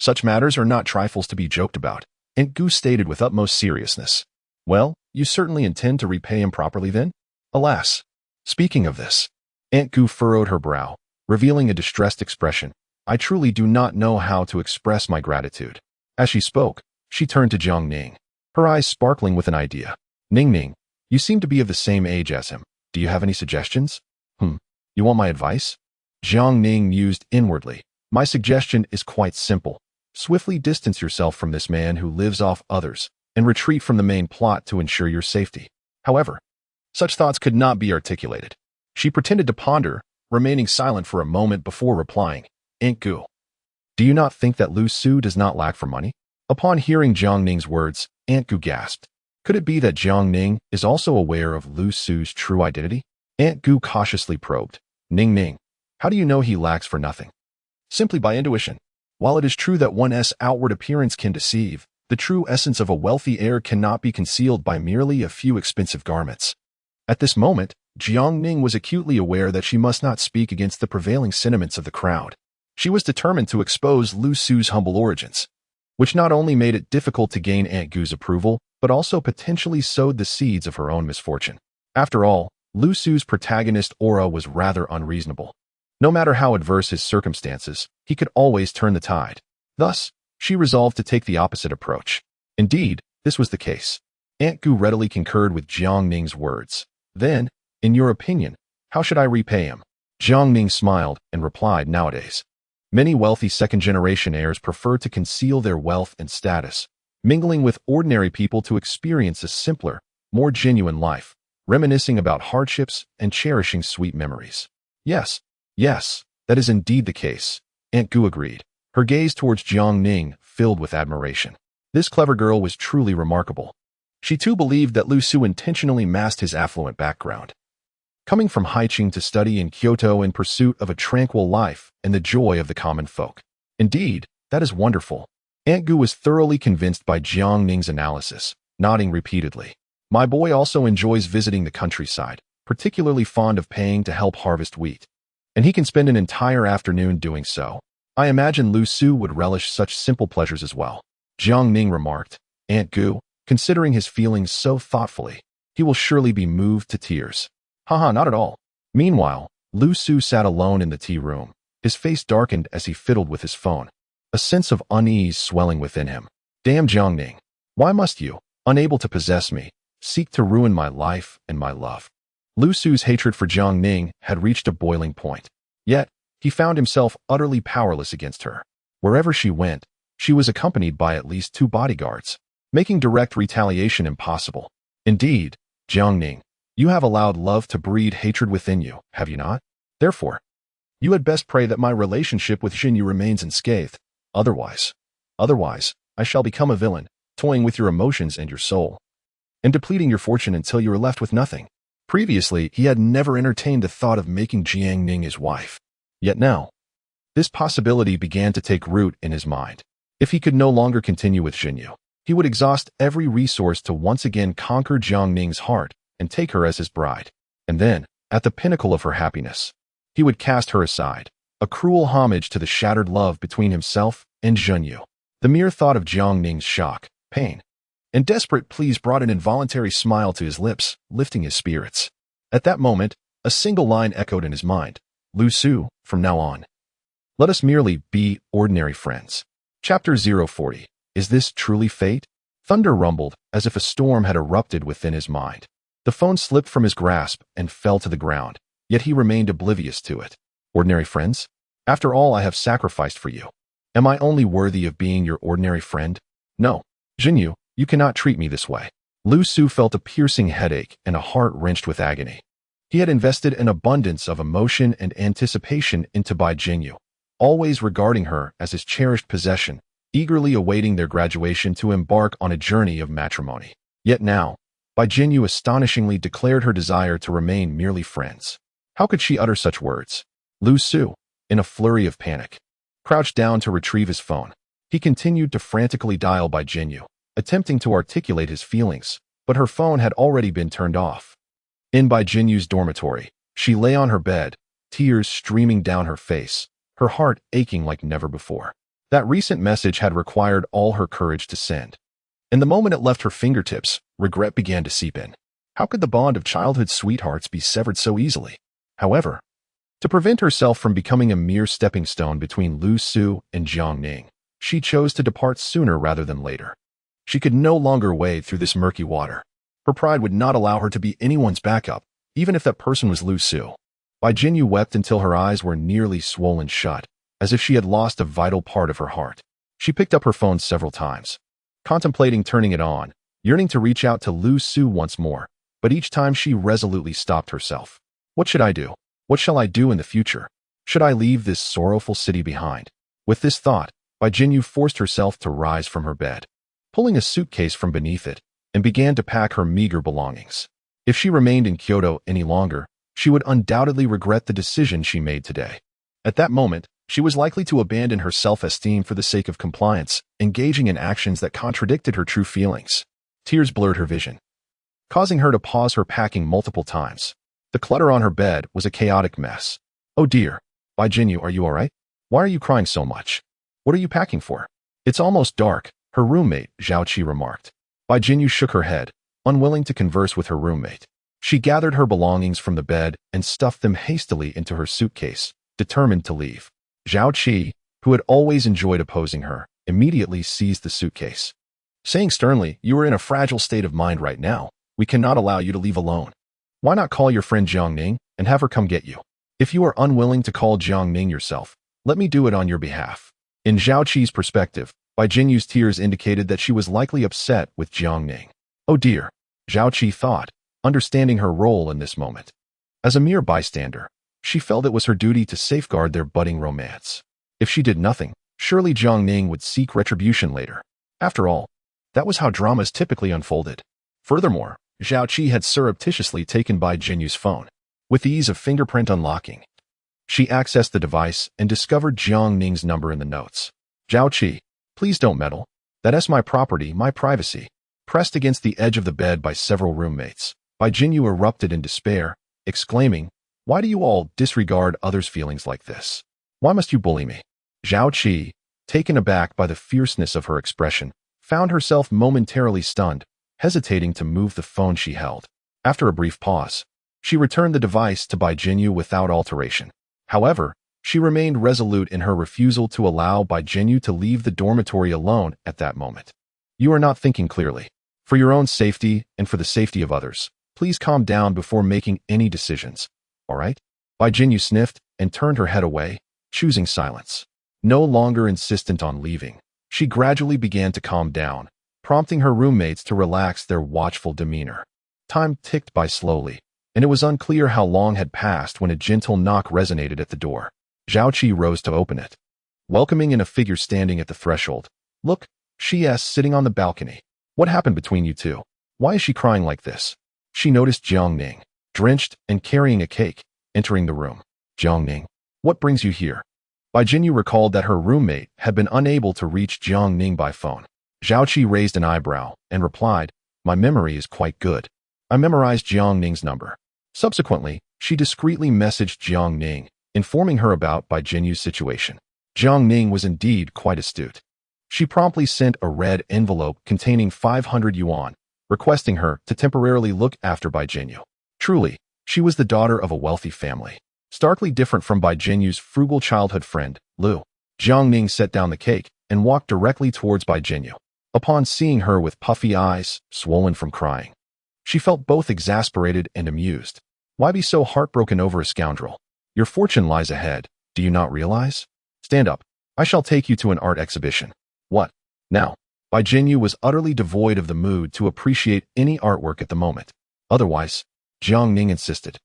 Such matters are not trifles to be joked about, Aunt Gu stated with utmost seriousness. Well, you certainly intend to repay him properly then? Alas. Speaking of this, Aunt Gu furrowed her brow, revealing a distressed expression. I truly do not know how to express my gratitude. As she spoke, she turned to Jiang Ning, her eyes sparkling with an idea. Ning, you seem to be of the same age as him. Do you have any suggestions? You want my advice? Jiang Ning mused inwardly. My suggestion is quite simple. Swiftly distance yourself from this man who lives off others, and retreat from the main plot to ensure your safety. However, such thoughts could not be articulated. She pretended to ponder, remaining silent for a moment before replying. Aunt Gu, do you not think that Lu Su does not lack for money? Upon hearing Jiang Ning's words, Aunt Gu gasped. Could it be that Jiang Ning is also aware of Lu Su's true identity? Aunt Gu cautiously probed. Ning, how do you know he lacks for nothing? Simply by intuition. While it is true that one's outward appearance can deceive, the true essence of a wealthy heir cannot be concealed by merely a few expensive garments. At this moment, Jiang Ning was acutely aware that she must not speak against the prevailing sentiments of the crowd. She was determined to expose Lu Su's humble origins, which not only made it difficult to gain Aunt Gu's approval, but also potentially sowed the seeds of her own misfortune. After all, Lu Su's protagonist aura was rather unreasonable. No matter how adverse his circumstances, he could always turn the tide. Thus, she resolved to take the opposite approach. Indeed, this was the case. Aunt Gu readily concurred with Jiang Ning's words. Then, in your opinion, how should I repay him? Jiang Ning smiled and replied, nowadays, many wealthy second-generation heirs prefer to conceal their wealth and status, mingling with ordinary people to experience a simpler, more genuine life, reminiscing about hardships and cherishing sweet memories. Yes, that is indeed the case, Aunt Gu agreed, her gaze towards Jiang Ning filled with admiration. This clever girl was truly remarkable. She too believed that Lu Su intentionally masked his affluent background, coming from Haiqing to study in Kyoto in pursuit of a tranquil life and the joy of the common folk. Indeed, that is wonderful. Aunt Gu was thoroughly convinced by Jiang Ning's analysis, nodding repeatedly. My boy also enjoys visiting the countryside, particularly fond of paying to help harvest wheat. And he can spend an entire afternoon doing so. I imagine Lu Su would relish such simple pleasures as well. Jiang Ning remarked. Aunt Gu, considering his feelings so thoughtfully, he will surely be moved to tears. Haha, not at all. Meanwhile, Lu Su sat alone in the tea room. His face darkened as he fiddled with his phone, a sense of unease swelling within him. Damn Jiang Ning, why must you, unable to possess me, seek to ruin my life and my love? Lu Su's hatred for Jiang Ning had reached a boiling point. Yet, he found himself utterly powerless against her. Wherever she went, she was accompanied by at least 2 bodyguards, making direct retaliation impossible. Indeed, Jiang Ning, you have allowed love to breed hatred within you, have you not? Therefore, you had best pray that my relationship with Xinyu remains unscathed. Otherwise, I shall become a villain, toying with your emotions and your soul, and depleting your fortune until you are left with nothing. Previously, he had never entertained the thought of making Jiang Ning his wife. Yet now, this possibility began to take root in his mind. If he could no longer continue with Xinyu, he would exhaust every resource to once again conquer Jiang Ning's heart and take her as his bride. And then, at the pinnacle of her happiness, he would cast her aside, a cruel homage to the shattered love between himself and Xinyu. The mere thought of Jiang Ning's shock, pain, and desperate pleas brought an involuntary smile to his lips, lifting his spirits. At that moment, a single line echoed in his mind. Lu Su, from now on, let us merely be ordinary friends. Chapter 040. Is this truly fate? Thunder rumbled, as if a storm had erupted within his mind. The phone slipped from his grasp and fell to the ground, yet he remained oblivious to it. Ordinary friends? After all I have sacrificed for you, am I only worthy of being your ordinary friend? No. Xinyu, you cannot treat me this way. Lu Su felt a piercing headache and a heart wrenched with agony. He had invested an abundance of emotion and anticipation into Bai Jingyu, always regarding her as his cherished possession, eagerly awaiting their graduation to embark on a journey of matrimony. Yet now, Bai Jingyu astonishingly declared her desire to remain merely friends. How could she utter such words? Lu Su, in a flurry of panic, crouched down to retrieve his phone. He continued to frantically dial Bai Jingyu, attempting to articulate his feelings, but her phone had already been turned off. In Bai Jinyu's dormitory, she lay on her bed, tears streaming down her face, her heart aching like never before. That recent message had required all her courage to send. And the moment it left her fingertips, regret began to seep in. How could the bond of childhood sweethearts be severed so easily? However, to prevent herself from becoming a mere stepping stone between Lu Su and Jiang Ning, she chose to depart sooner rather than later. She could no longer wade through this murky water. Her pride would not allow her to be anyone's backup, even if that person was Lu Su. Bai Jinyu wept until her eyes were nearly swollen shut, as if she had lost a vital part of her heart. She picked up her phone several times, contemplating turning it on, yearning to reach out to Lu Su once more, but each time she resolutely stopped herself. What should I do? What shall I do in the future? Should I leave this sorrowful city behind? With this thought, Bai Jinyu forced herself to rise from her bed, pulling a suitcase from beneath it, and began to pack her meager belongings. If she remained in Kyoto any longer, she would undoubtedly regret the decision she made today. At that moment, she was likely to abandon her self-esteem for the sake of compliance, engaging in actions that contradicted her true feelings. Tears blurred her vision, causing her to pause her packing multiple times. The clutter on her bed was a chaotic mess. Oh dear, Bai Jinyu, are you all right? Why are you crying so much? What are you packing for? It's almost dark, her roommate, Zhao Qi, remarked. Bai Jinyu shook her head, unwilling to converse with her roommate. She gathered her belongings from the bed and stuffed them hastily into her suitcase, determined to leave. Zhao Qi, who had always enjoyed opposing her, immediately seized the suitcase, saying sternly, "You are in a fragile state of mind right now. We cannot allow you to leave alone. Why not call your friend Jiang Ning and have her come get you? If you are unwilling to call Jiang Ning yourself, let me do it on your behalf." In Zhao Qi's perspective, Bai Jinyu's tears indicated that she was likely upset with Jiang Ning. Oh dear, Zhao Qi thought, understanding her role in this moment. As a mere bystander, she felt it was her duty to safeguard their budding romance. If she did nothing, surely Jiang Ning would seek retribution later. After all, that was how dramas typically unfolded. Furthermore, Zhao Qi had surreptitiously taken Bai Jinyu's phone. With the ease of fingerprint unlocking, she accessed the device and discovered Jiang Ning's number in the notes. Zhao Qi, please don't meddle. That's my property, my privacy. Pressed against the edge of the bed by several roommates, Bai Jinyu erupted in despair, exclaiming, "Why do you all disregard others' feelings like this? Why must you bully me?" Zhao Qi, taken aback by the fierceness of her expression, found herself momentarily stunned, hesitating to move the phone she held. After a brief pause, she returned the device to Bai Jinyu without alteration. However, she remained resolute in her refusal to allow Bai Jinyu to leave the dormitory alone at that moment. "You are not thinking clearly. For your own safety and for the safety of others, please calm down before making any decisions. All right?" Bai Jinyu sniffed and turned her head away, choosing silence. No longer insistent on leaving, she gradually began to calm down, prompting her roommates to relax their watchful demeanor. Time ticked by slowly, and it was unclear how long had passed when a gentle knock resonated at the door. Zhao Qi rose to open it, welcoming in a figure standing at the threshold. "Look," she asked, sitting on the balcony. "What happened between you two? Why is she crying like this?" She noticed Jiang Ning, drenched and carrying a cake, entering the room. "Jiang Ning, what brings you here?" Bai Jinyu recalled that her roommate had been unable to reach Jiang Ning by phone. Zhao Qi raised an eyebrow and replied, "My memory is quite good. I memorized Jiang Ning's number." Subsequently, she discreetly messaged Jiang Ning, informing her about Bai Jinyu's situation. Jiang Ning was indeed quite astute. She promptly sent a red envelope containing 500 yuan, requesting her to temporarily look after Bai Jinyu. Truly, she was the daughter of a wealthy family, starkly different from Bai Jinyu's frugal childhood friend, Lu. Jiang Ning set down the cake and walked directly towards Bai Jinyu. Upon seeing her with puffy eyes, swollen from crying, she felt both exasperated and amused. Why be so heartbroken over a scoundrel? Your fortune lies ahead, do you not realize? Stand up. I shall take you to an art exhibition. What? Now? Bai Jinyu was utterly devoid of the mood to appreciate any artwork at the moment. Otherwise, Jiang Ning insisted,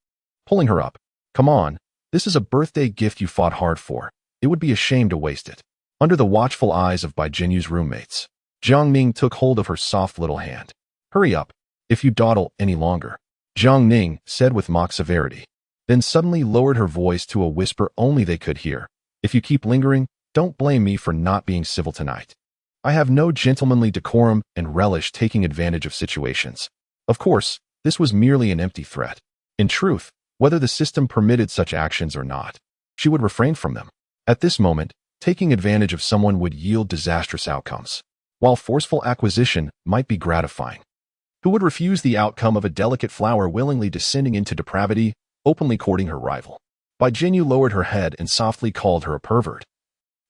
pulling her up. "Come on, this is a birthday gift you fought hard for. It would be a shame to waste it." Under the watchful eyes of Bai Jinyu's roommates, Jiang Ning took hold of her soft little hand. "Hurry up, if you dawdle any longer," Jiang Ning said with mock severity, then suddenly lowered her voice to a whisper only they could hear. "If you keep lingering, don't blame me for not being civil tonight. I have no gentlemanly decorum and relish taking advantage of situations." Of course, this was merely an empty threat. In truth, Whether the system permitted such actions or not, she would refrain from them. At this moment, taking advantage of someone would yield disastrous outcomes, while forceful acquisition might be gratifying. Who would refuse the outcome of a delicate flower willingly descending into depravity, openly courting her rival? Bai Jinyu lowered her head and softly called her a pervert,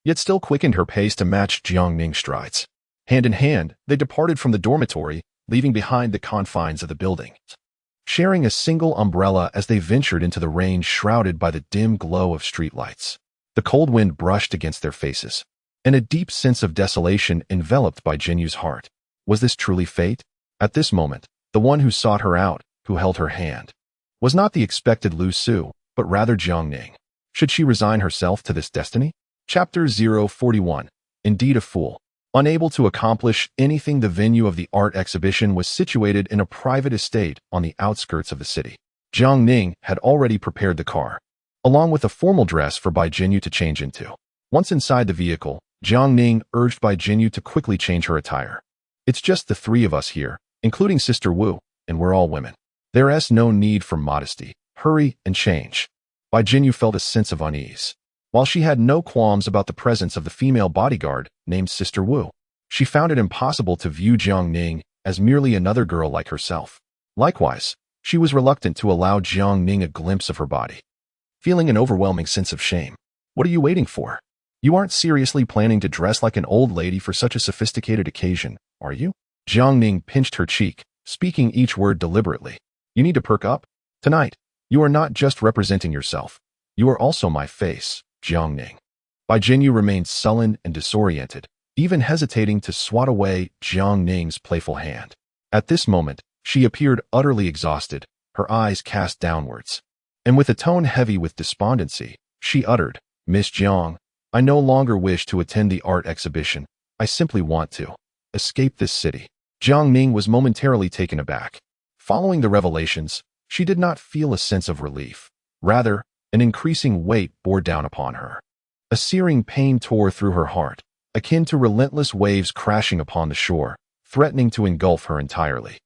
yet still quickened her pace to match Jiang Ning's strides. Hand in hand, they departed from the dormitory, leaving behind the confines of the building, sharing a single umbrella as they ventured into the rain shrouded by the dim glow of streetlights. The cold wind brushed against their faces, and a deep sense of desolation enveloped Bai Jinyu's heart. Was this truly fate? At this moment, the one who sought her out, who held her hand, was not the expected Lu Su, but rather Jiang Ning. Should she resign herself to this destiny? Chapter 041. Indeed a fool. Unable to accomplish anything, the venue of the art exhibition was situated in a private estate on the outskirts of the city. Jiang Ning had already prepared the car, along with a formal dress for Bai Jinyu to change into. Once inside the vehicle, Jiang Ning urged Bai Jinyu to quickly change her attire. It's just the three of us here, including Sister Wu, and we're all women. There's no need for modesty. Hurry and change. Bai Jinyu felt a sense of unease. While she had no qualms about the presence of the female bodyguard named Sister Wu, she found it impossible to view Jiang Ning as merely another girl like herself. Likewise, she was reluctant to allow Jiang Ning a glimpse of her body, feeling an overwhelming sense of shame. What are you waiting for? You aren't seriously planning to dress like an old lady for such a sophisticated occasion, are you? Jiang Ning pinched her cheek, speaking each word deliberately. You need to perk up. Tonight, you are not just representing yourself. You are also my face, Jiang Ning. Bai Jinyu remained sullen and disoriented, even hesitating to swat away Jiang Ning's playful hand. At this moment, she appeared utterly exhausted, her eyes cast downwards. And with a tone heavy with despondency, she uttered, Miss Jiang, I no longer wish to attend the art exhibition. I simply want to escape this city. Jiang Ning was momentarily taken aback. Following the revelations, she did not feel a sense of relief. Rather, an increasing weight bore down upon her. A searing pain tore through her heart, akin to relentless waves crashing upon the shore, threatening to engulf her entirely.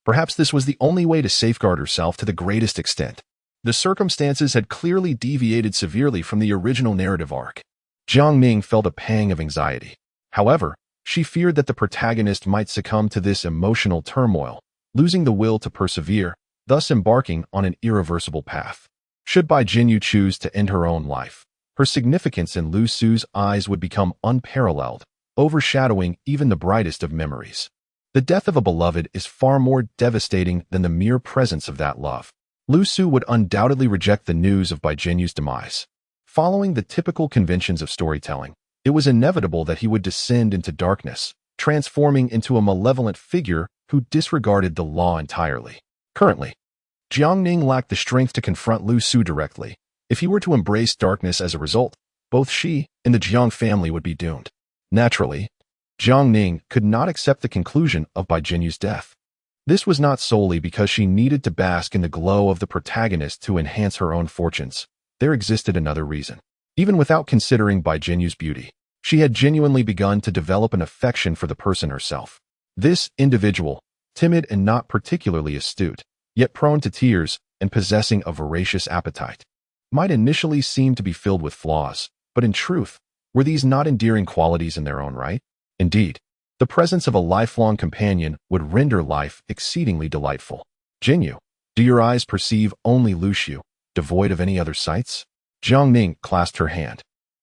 Perhaps this was the only way to safeguard herself to the greatest extent. The circumstances had clearly deviated severely from the original narrative arc. Jiang Ning felt a pang of anxiety. However, she feared that the protagonist might succumb to this emotional turmoil, losing the will to persevere, thus embarking on an irreversible path. Should Bai Jinyu choose to end her own life, her significance in Lu Su's eyes would become unparalleled, overshadowing even the brightest of memories. The death of a beloved is far more devastating than the mere presence of that love. Lu Su would undoubtedly reject the news of Bai Jinyu's demise. Following the typical conventions of storytelling, it was inevitable that he would descend into darkness, transforming into a malevolent figure who disregarded the law entirely. Currently, Jiang Ning lacked the strength to confront Lu Su directly. If he were to embrace darkness as a result, both she and the Jiang family would be doomed. Naturally, Jiang Ning could not accept the conclusion of Bai Jinyu's death. This was not solely because she needed to bask in the glow of the protagonist to enhance her own fortunes. There existed another reason. Even without considering Bai Jinyu's beauty, she had genuinely begun to develop an affection for the person herself. This individual, timid and not particularly astute, yet prone to tears and possessing a voracious appetite, might initially seem to be filled with flaws, but in truth, were these not endearing qualities in their own right? Indeed, the presence of a lifelong companion would render life exceedingly delightful. Jinyu, do your eyes perceive only Lu Su, devoid of any other sights? Jiang Ning clasped her hand.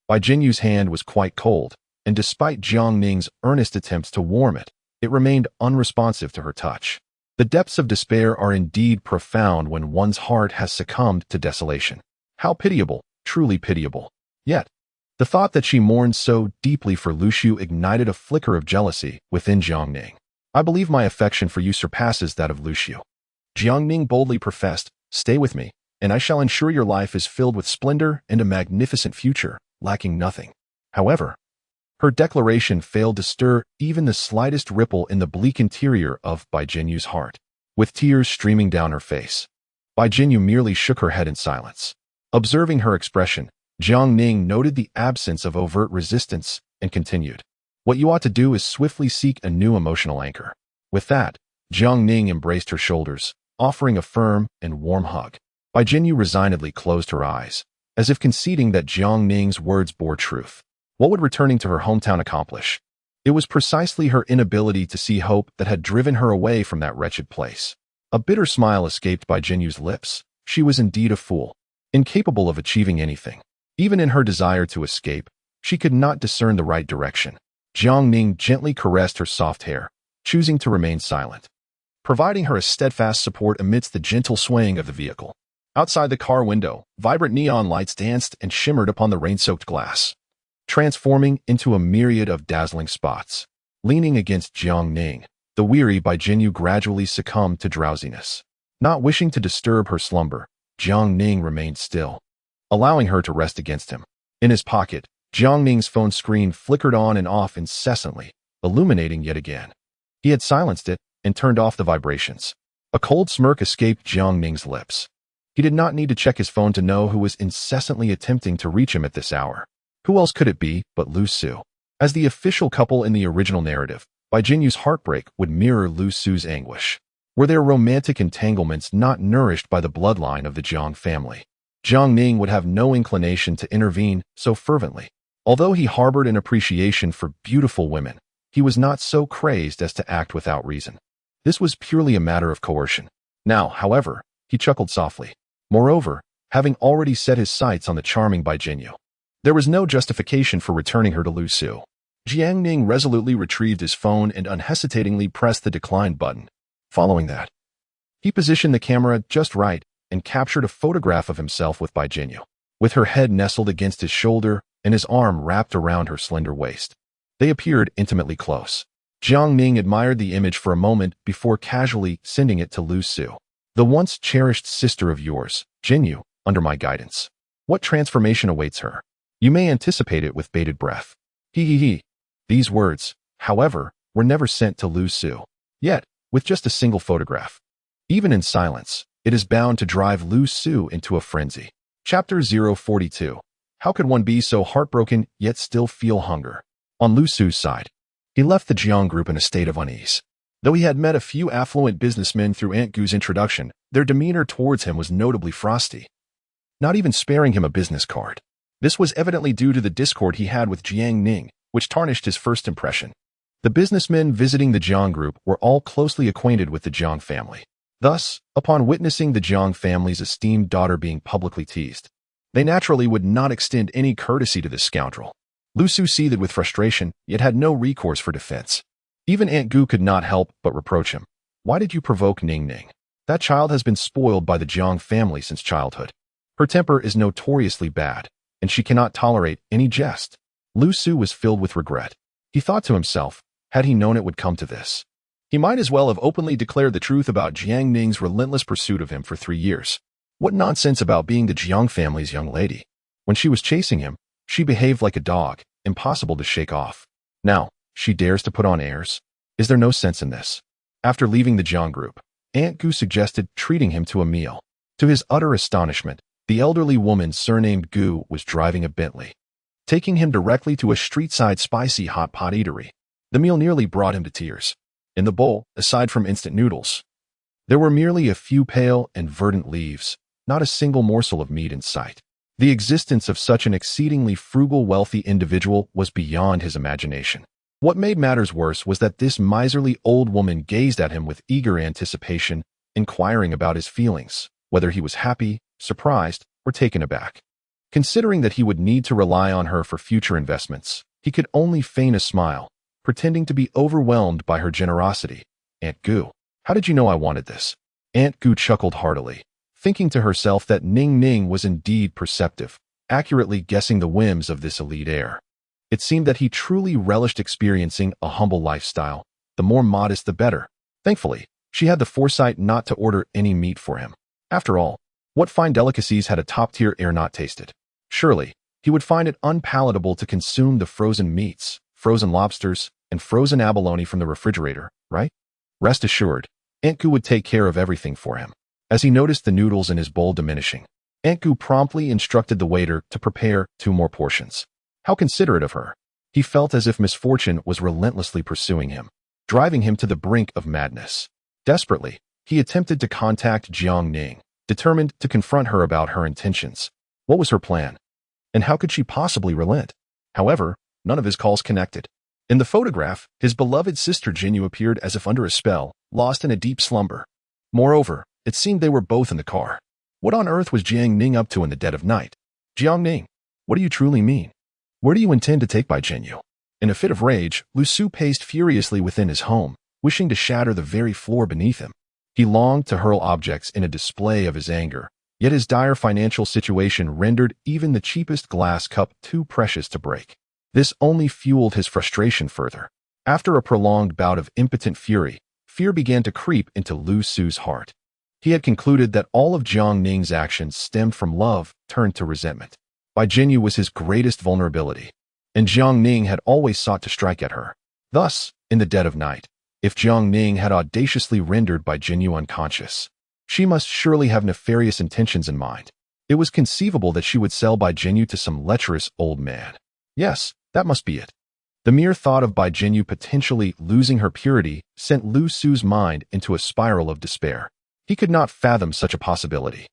Bai Jinyu's hand was quite cold, and despite Jiang Ning's earnest attempts to warm it, it remained unresponsive to her touch. The depths of despair are indeed profound when one's heart has succumbed to desolation. How pitiable, truly pitiable. Yet, the thought that she mourned so deeply for Lu Su ignited a flicker of jealousy within Jiang Ning. I believe my affection for you surpasses that of Lu Su. Jiang Ning boldly professed, stay with me, and I shall ensure your life is filled with splendor and a magnificent future, lacking nothing. However, her declaration failed to stir even the slightest ripple in the bleak interior of Bai Jinyu's heart. With tears streaming down her face, Bai Jinyu merely shook her head in silence. Observing her expression, Jiang Ning noted the absence of overt resistance and continued. What you ought to do is swiftly seek a new emotional anchor. With that, Jiang Ning embraced her shoulders, offering a firm and warm hug. Bai Jinyu resignedly closed her eyes, as if conceding that Jiang Ning's words bore truth. What would returning to her hometown accomplish? It was precisely her inability to see hope that had driven her away from that wretched place. A bitter smile escaped Bai Jinyu's lips. She was indeed a fool, incapable of achieving anything. Even in her desire to escape, she could not discern the right direction. Jiang Ning gently caressed her soft hair, choosing to remain silent, providing her a steadfast support amidst the gentle swaying of the vehicle. Outside the car window, vibrant neon lights danced and shimmered upon the rain-soaked glass, transforming into a myriad of dazzling spots. Leaning against Jiang Ning, the weary Bai Jinyu gradually succumbed to drowsiness. Not wishing to disturb her slumber, Jiang Ning remained still, allowing her to rest against him. In his pocket, Jiang Ning's phone screen flickered on and off incessantly, illuminating yet again. He had silenced it and turned off the vibrations. A cold smirk escaped Jiang Ning's lips. He did not need to check his phone to know who was incessantly attempting to reach him at this hour. Who else could it be but Lu Su? As the official couple in the original narrative, Bai Jinyu's heartbreak would mirror Lu Su's anguish. Were their romantic entanglements not nourished by the bloodline of the Jiang family? Jiang Ning would have no inclination to intervene so fervently. Although he harbored an appreciation for beautiful women, he was not so crazed as to act without reason. This was purely a matter of coercion. Now, however, he chuckled softly. Moreover, having already set his sights on the charming Bai Jinyu, there was no justification for returning her to Lu Su. Jiang Ning resolutely retrieved his phone and unhesitatingly pressed the decline button. Following that, he positioned the camera just right and captured a photograph of himself with Bai Jinyu, with her head nestled against his shoulder and his arm wrapped around her slender waist. They appeared intimately close. Jiang Ning admired the image for a moment before casually sending it to Lu Su. The once cherished sister of yours, Jinyu, under my guidance. What transformation awaits her? You may anticipate it with bated breath. He. These words, however, were never sent to Lu Su. Yet, with just a single photograph, even in silence, it is bound to drive Lu Su into a frenzy. Chapter 042. How could one be so heartbroken yet still feel hunger? On Lu Su's side, he left the Jiang group in a state of unease. Though he had met a few affluent businessmen through Aunt Gu's introduction, their demeanor towards him was notably frosty, not even sparing him a business card. This was evidently due to the discord he had with Jiang Ning, which tarnished his first impression. The businessmen visiting the Jiang group were all closely acquainted with the Jiang family. Thus, upon witnessing the Jiang family's esteemed daughter being publicly teased, they naturally would not extend any courtesy to this scoundrel. Lu Su seethed with frustration, yet had no recourse for defense. Even Aunt Gu could not help but reproach him. Why did you provoke Ning Ning? That child has been spoiled by the Jiang family since childhood. Her temper is notoriously bad, and she cannot tolerate any jest. Lu Su was filled with regret. He thought to himself, had he known it would come to this, he might as well have openly declared the truth about Jiang Ning's relentless pursuit of him for 3 years. What nonsense about being the Jiang family's young lady. When she was chasing him, she behaved like a dog, impossible to shake off. Now, she dares to put on airs? Is there no sense in this? After leaving the Jiang group, Aunt Gu suggested treating him to a meal. To his utter astonishment, the elderly woman surnamed Gu was driving a Bentley, taking him directly to a street-side spicy hot pot eatery. The meal nearly brought him to tears. In the bowl, aside from instant noodles, there were merely a few pale and verdant leaves, not a single morsel of meat in sight. The existence of such an exceedingly frugal, wealthy individual was beyond his imagination. What made matters worse was that this miserly old woman gazed at him with eager anticipation, inquiring about his feelings, whether he was happy, surprised, or taken aback. Considering that he would need to rely on her for future investments, he could only feign a smile, pretending to be overwhelmed by her generosity. Aunt Gu, how did you know I wanted this? Aunt Gu chuckled heartily, thinking to herself that Ning Ning was indeed perceptive, accurately guessing the whims of this elite heir. It seemed that he truly relished experiencing a humble lifestyle, the more modest the better. Thankfully, she had the foresight not to order any meat for him. After all, what fine delicacies had a top-tier heir not tasted? Surely, he would find it unpalatable to consume the frozen meats, frozen lobsters, and frozen abalone from the refrigerator, right? Rest assured, Aunt Gu would take care of everything for him. As he noticed the noodles in his bowl diminishing, Aunt Gu promptly instructed the waiter to prepare 2 more portions. How considerate of her. He felt as if misfortune was relentlessly pursuing him, driving him to the brink of madness. Desperately, he attempted to contact Jiang Ning, determined to confront her about her intentions. What was her plan? And how could she possibly relent? However, none of his calls connected. In the photograph, his beloved sister Jinyu appeared as if under a spell, lost in a deep slumber. Moreover, it seemed they were both in the car. What on earth was Jiang Ning up to in the dead of night? Jiang Ning, what do you truly mean? Where do you intend to take Bai Jinyu? In a fit of rage, Lu Su paced furiously within his home, wishing to shatter the very floor beneath him. He longed to hurl objects in a display of his anger, yet his dire financial situation rendered even the cheapest glass cup too precious to break. This only fueled his frustration further. After a prolonged bout of impotent fury, fear began to creep into Lu Su's heart. He had concluded that all of Jiang Ning's actions stemmed from love turned to resentment. Bai Jinyu was his greatest vulnerability, and Jiang Ning had always sought to strike at her. Thus, in the dead of night, if Jiang Ning had audaciously rendered Bai Jinyu unconscious, she must surely have nefarious intentions in mind. It was conceivable that she would sell Bai Jinyu to some lecherous old man. Yes, that must be it. The mere thought of Bai Jinyu potentially losing her purity sent Lu Su's mind into a spiral of despair. He could not fathom such a possibility.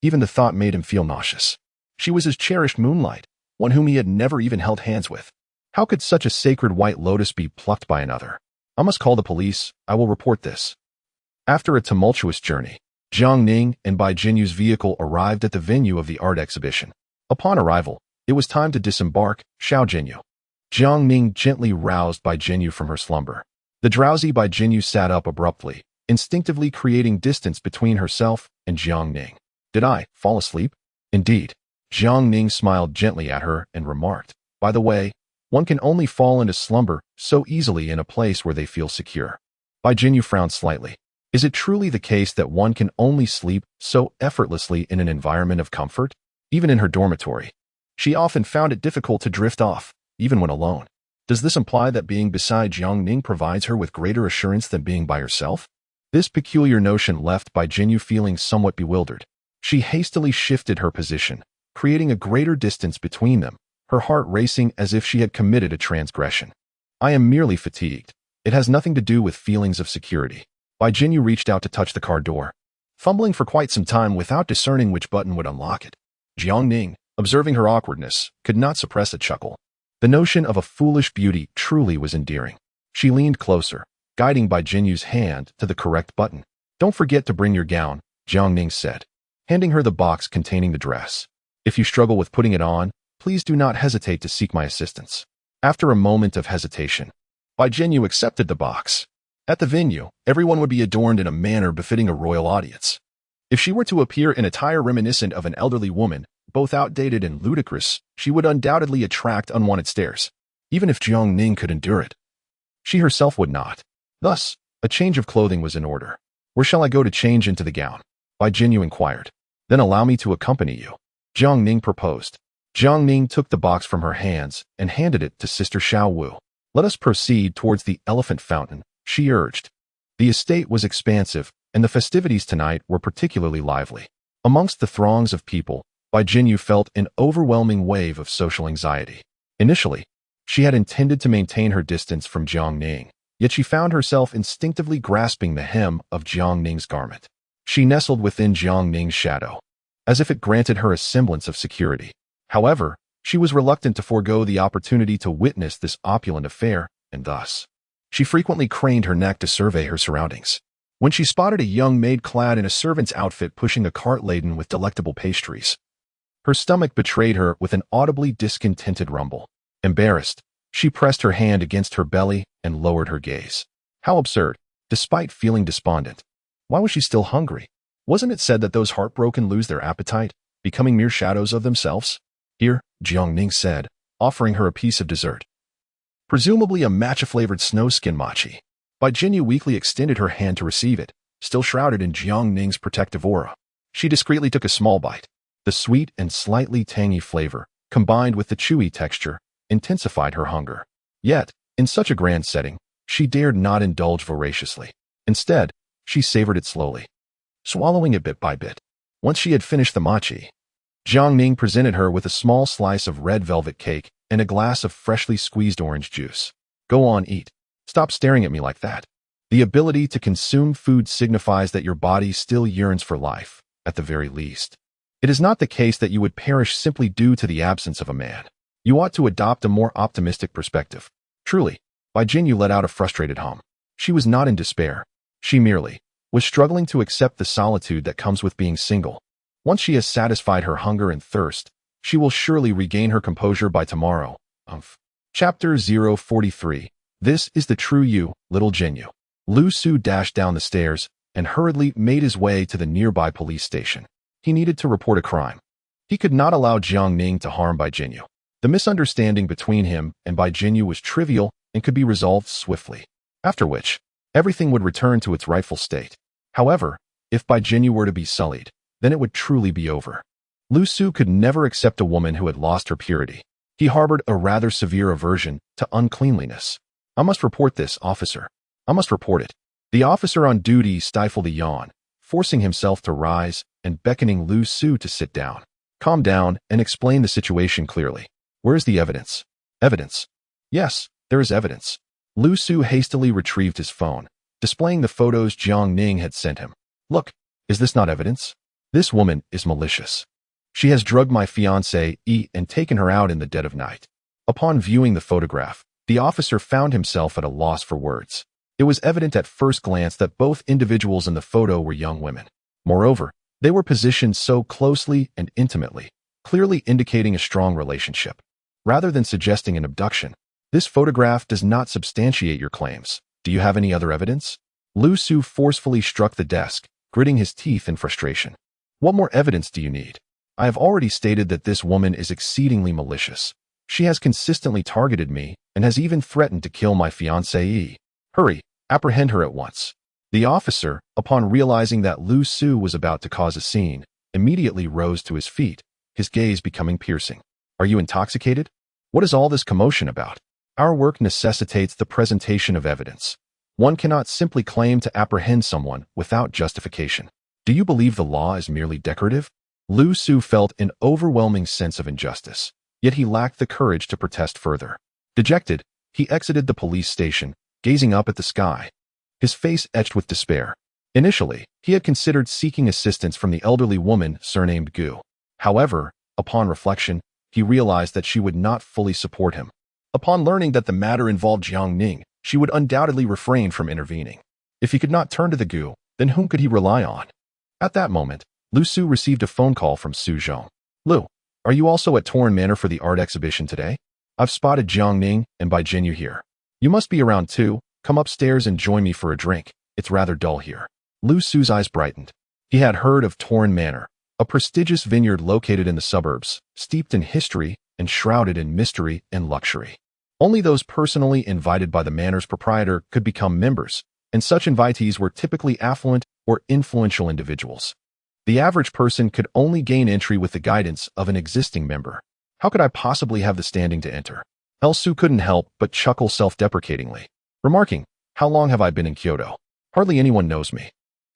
Even the thought made him feel nauseous. She was his cherished moonlight, one whom he had never even held hands with. How could such a sacred white lotus be plucked by another? I must call the police. I will report this. After a tumultuous journey, Jiang Ning and Bai Jinyu's vehicle arrived at the venue of the art exhibition. Upon arrival, it was time to disembark, Xiao Jinyu. Jiang Ning gently roused Bai Jinyu from her slumber. The drowsy Bai Jinyu sat up abruptly, instinctively creating distance between herself and Jiang Ning. Did I fall asleep? Indeed. Jiang Ning smiled gently at her and remarked, by the way, one can only fall into slumber so easily in a place where they feel secure. Bai Jinyu frowned slightly. Is it truly the case that one can only sleep so effortlessly in an environment of comfort? Even in her dormitory, she often found it difficult to drift off, even when alone. Does this imply that being beside Jiang Ning provides her with greater assurance than being by herself? This peculiar notion left Bai Jinyu feeling somewhat bewildered. She hastily shifted her position, creating a greater distance between them, her heart racing as if she had committed a transgression. I am merely fatigued. It has nothing to do with feelings of security. Bai Jinyu reached out to touch the car door, fumbling for quite some time without discerning which button would unlock it. Jiang Ning, observing her awkwardness, could not suppress a chuckle. The notion of a foolish beauty truly was endearing. She leaned closer, guiding Bai Jinyu's hand to the correct button. Don't forget to bring your gown, Jiang Ning said, handing her the box containing the dress. If you struggle with putting it on, please do not hesitate to seek my assistance. After a moment of hesitation, Bai Jinyu accepted the box. At the venue, everyone would be adorned in a manner befitting a royal audience. If she were to appear in attire reminiscent of an elderly woman, both outdated and ludicrous, she would undoubtedly attract unwanted stares, even if Jiang Ning could endure it. She herself would not. Thus, a change of clothing was in order. Where shall I go to change into the gown? Bai Jinyu inquired. Then allow me to accompany you, Jiang Ning proposed. Jiang Ning took the box from her hands and handed it to Sister Xiao Wu. Let us proceed towards the elephant fountain, she urged. The estate was expansive, and the festivities tonight were particularly lively. Amongst the throngs of people, Bai Jinyu felt an overwhelming wave of social anxiety. Initially, she had intended to maintain her distance from Jiang Ning, yet she found herself instinctively grasping the hem of Jiang Ning's garment. She nestled within Jiang Ning's shadow, as if it granted her a semblance of security. However, she was reluctant to forego the opportunity to witness this opulent affair, and thus, she frequently craned her neck to survey her surroundings. When she spotted a young maid clad in a servant's outfit pushing a cart laden with delectable pastries, her stomach betrayed her with an audibly discontented rumble. Embarrassed, she pressed her hand against her belly and lowered her gaze. How absurd, despite feeling despondent. Why was she still hungry? Wasn't it said that those heartbroken lose their appetite, becoming mere shadows of themselves? Here, Jiang Ning said, offering her a piece of dessert. Presumably a matcha-flavored snowskin mochi. Bai Jinyu weakly extended her hand to receive it, still shrouded in Jiang Ning's protective aura. She discreetly took a small bite. The sweet and slightly tangy flavor, combined with the chewy texture, intensified her hunger. Yet, in such a grand setting, she dared not indulge voraciously. Instead, she savored it slowly, swallowing it bit by bit. Once she had finished the mochi, Jiang Ning presented her with a small slice of red velvet cake and a glass of freshly squeezed orange juice. Go on, eat. Stop staring at me like that. The ability to consume food signifies that your body still yearns for life. at the very least. It is not the case that you would perish simply due to the absence of a man. You ought to adopt a more optimistic perspective. Truly, Bai Jinyu let out a frustrated hum. She was not in despair. She merely was struggling to accept the solitude that comes with being single. Once she has satisfied her hunger and thirst, she will surely regain her composure by tomorrow. Chapter 043. This is the true you, little Jinyu. Lu Su dashed down the stairs and hurriedly made his way to the nearby police station. He needed to report a crime. He could not allow Jiang Ning to harm Bai Jinyu. The misunderstanding between him and Bai Jinyu was trivial and could be resolved swiftly, after which everything would return to its rightful state. However, if Bai Jinyu were to be sullied, then it would truly be over. Lu Su could never accept a woman who had lost her purity. He harbored a rather severe aversion to uncleanliness. I must report this, officer. I must report it. The officer on duty stifled a yawn, forcing himself to rise and beckoning Lu Su to sit down. Calm down and explain the situation clearly. Where is the evidence? Evidence? Yes, there is evidence. Lu Su hastily retrieved his phone, displaying the photos Jiang Ning had sent him. Look, is this not evidence? This woman is malicious. She has drugged my fiancée and taken her out in the dead of night. Upon viewing the photograph, the officer found himself at a loss for words. It was evident at first glance that both individuals in the photo were young women. Moreover, they were positioned so closely and intimately, clearly indicating a strong relationship. Rather than suggesting an abduction, this photograph does not substantiate your claims. Do you have any other evidence? Lu Su forcefully struck the desk, gritting his teeth in frustration. What more evidence do you need? I have already stated that this woman is exceedingly malicious. She has consistently targeted me and has even threatened to kill my fiancée. Hurry, apprehend her at once. The officer, upon realizing that Lu Su was about to cause a scene, immediately rose to his feet, his gaze becoming piercing. Are you intoxicated? What is all this commotion about? Our work necessitates the presentation of evidence. One cannot simply claim to apprehend someone without justification. Do you believe the law is merely decorative? Lu Su felt an overwhelming sense of injustice, yet he lacked the courage to protest further. Dejected, he exited the police station, gazing up at the sky, his face etched with despair. Initially, he had considered seeking assistance from the elderly woman surnamed Gu. However, upon reflection, he realized that she would not fully support him. Upon learning that the matter involved Jiang Ning, she would undoubtedly refrain from intervening. If he could not turn to the Gu, then whom could he rely on? At that moment, Lu Su received a phone call from Su Zhong. Lu, are you also at Torren Manor for the art exhibition today? I've spotted Jiang Ning and Bai Jinyu here. You must be around too. Come upstairs and join me for a drink. It's rather dull here. Lu Su's eyes brightened. He had heard of Torren Manor, a prestigious vineyard located in the suburbs, steeped in history and shrouded in mystery and luxury. Only those personally invited by the manor's proprietor could become members, and such invitees were typically affluent or influential individuals. The average person could only gain entry with the guidance of an existing member. How could I possibly have the standing to enter? Su couldn't help but chuckle self-deprecatingly, remarking, how long have I been in Kyoto? Hardly anyone knows me.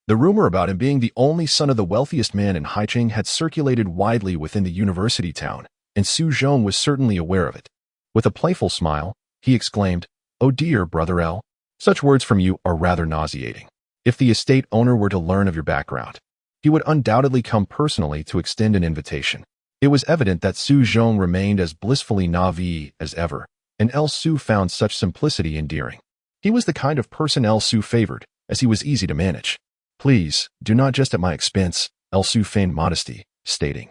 The rumor about him being the only son of the wealthiest man in Haicheng had circulated widely within the university town, and Su Zhong was certainly aware of it. With a playful smile, he exclaimed, "Oh dear, Brother L. Such words from you are rather nauseating. If the estate owner were to learn of your background, he would undoubtedly come personally to extend an invitation." It was evident that Su Zhong remained as blissfully naive as ever, and Su found such simplicity endearing. He was the kind of person Su favored, as he was easy to manage. "Please, do not jest at my expense," Su feigned modesty, stating,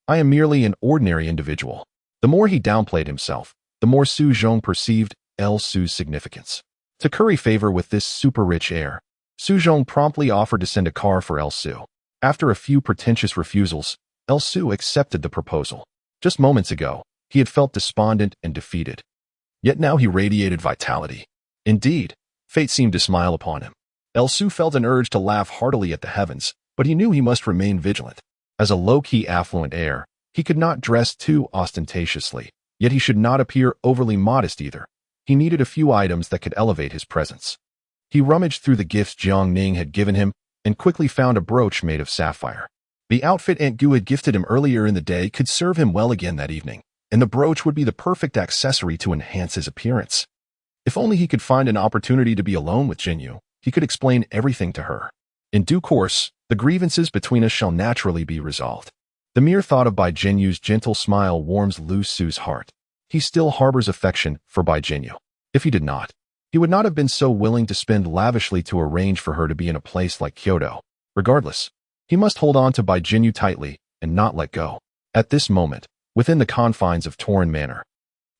"I am merely an ordinary individual." The more he downplayed himself, the more Su Zhong perceived Su's significance. To curry favor with this super-rich heir, Su Zhong promptly offered to send a car for Su. After a few pretentious refusals, Su accepted the proposal. Just moments ago, he had felt despondent and defeated. Yet now he radiated vitality. Indeed, fate seemed to smile upon him. Su felt an urge to laugh heartily at the heavens, but he knew he must remain vigilant. As a low-key affluent heir, he could not dress too ostentatiously, yet he should not appear overly modest either. He needed a few items that could elevate his presence. He rummaged through the gifts Jiang Ning had given him and quickly found a brooch made of sapphire. The outfit Aunt Gu had gifted him earlier in the day could serve him well again that evening, and the brooch would be the perfect accessory to enhance his appearance. If only he could find an opportunity to be alone with Jinyu, he could explain everything to her. In due course, The grievances between us shall naturally be resolved. The mere thought of Bai Jinyu's gentle smile warms Lu Su's heart. He still harbors affection for Bai Jinyu. If he did not, he would not have been so willing to spend lavishly to arrange for her to be in a place like Kyoto. Regardless, he must hold on to Bai Jinyu tightly and not let go. At this moment, within the confines of Torin Manor,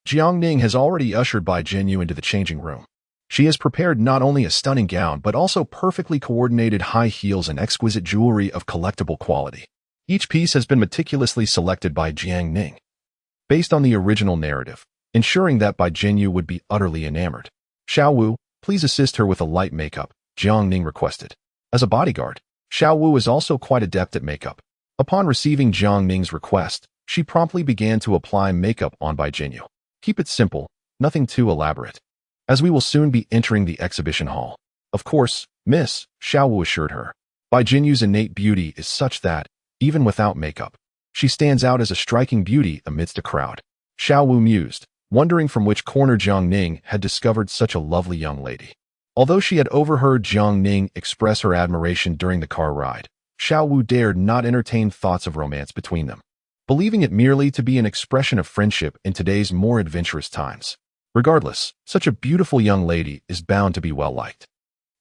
Jiangning has already ushered Bai Jinyu into the changing room. She has prepared not only a stunning gown but also perfectly coordinated high heels and exquisite jewelry of collectible quality. Each piece has been meticulously selected by Jiangning, based on the original narrative, ensuring that Bai Jinyu would be utterly enamored. Xiao Wu, please assist her with a light makeup, Jiangning requested. As a bodyguard, Xiao Wu is also quite adept at makeup. Upon receiving Jiangning's request, she promptly began to apply makeup on Bai Jinyu. Keep it simple, nothing too elaborate, as we will soon be entering the exhibition hall. Of course, Miss, Xiao Wu assured her. Bai Jinyu's innate beauty is such that, even without makeup, she stands out as a striking beauty amidst a crowd. Xiao Wu mused, wondering from which corner Jiangning had discovered such a lovely young lady. Although she had overheard Jiangning express her admiration during the car ride, Xiao Wu dared not entertain thoughts of romance between them, believing it merely to be an expression of friendship in today's more adventurous times. Regardless, such a beautiful young lady is bound to be well-liked.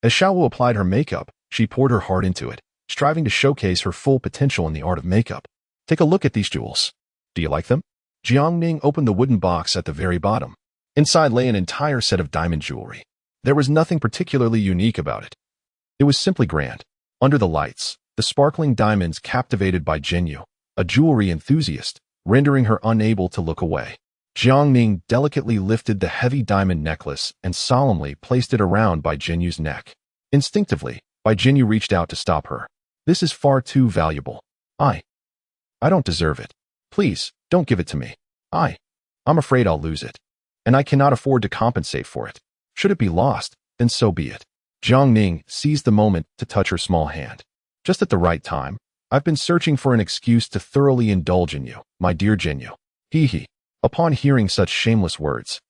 As Xiao Wu applied her makeup, she poured her heart into it, striving to showcase her full potential in the art of makeup. Take a look at these jewels. Do you like them? Jiangning opened the wooden box at the very bottom. Inside lay an entire set of diamond jewelry. There was nothing particularly unique about it. It was simply grand. Under the lights, the sparkling diamonds captivated Bai Jinyu, a jewelry enthusiast, rendering her unable to look away. Jiangning delicately lifted the heavy diamond necklace and solemnly placed it around Bai Jinyu's neck. Instinctively, Bai Jinyu reached out to stop her. This is far too valuable. I don't deserve it. Please, don't give it to me. I'm afraid I'll lose it. And I cannot afford to compensate for it. Should it be lost, then so be it. Jiangning seized the moment to touch her small hand. Just at the right time, I've been searching for an excuse to thoroughly indulge in you, my dear Jinyu. Hee. Upon hearing such shameless words,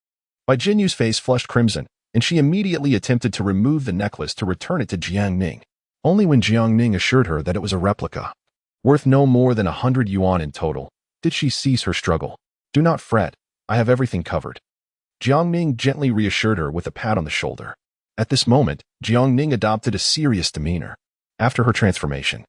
Bai Jinyu's face flushed crimson, and she immediately attempted to remove the necklace to return it to Jiangning. Only when Jiangning assured her that it was a replica, worth no more than 100 yuan in total, did she cease her struggle. Do not fret, I have everything covered. Jiangning gently reassured her with a pat on the shoulder. At this moment, Jiangning adopted a serious demeanor. After her transformation,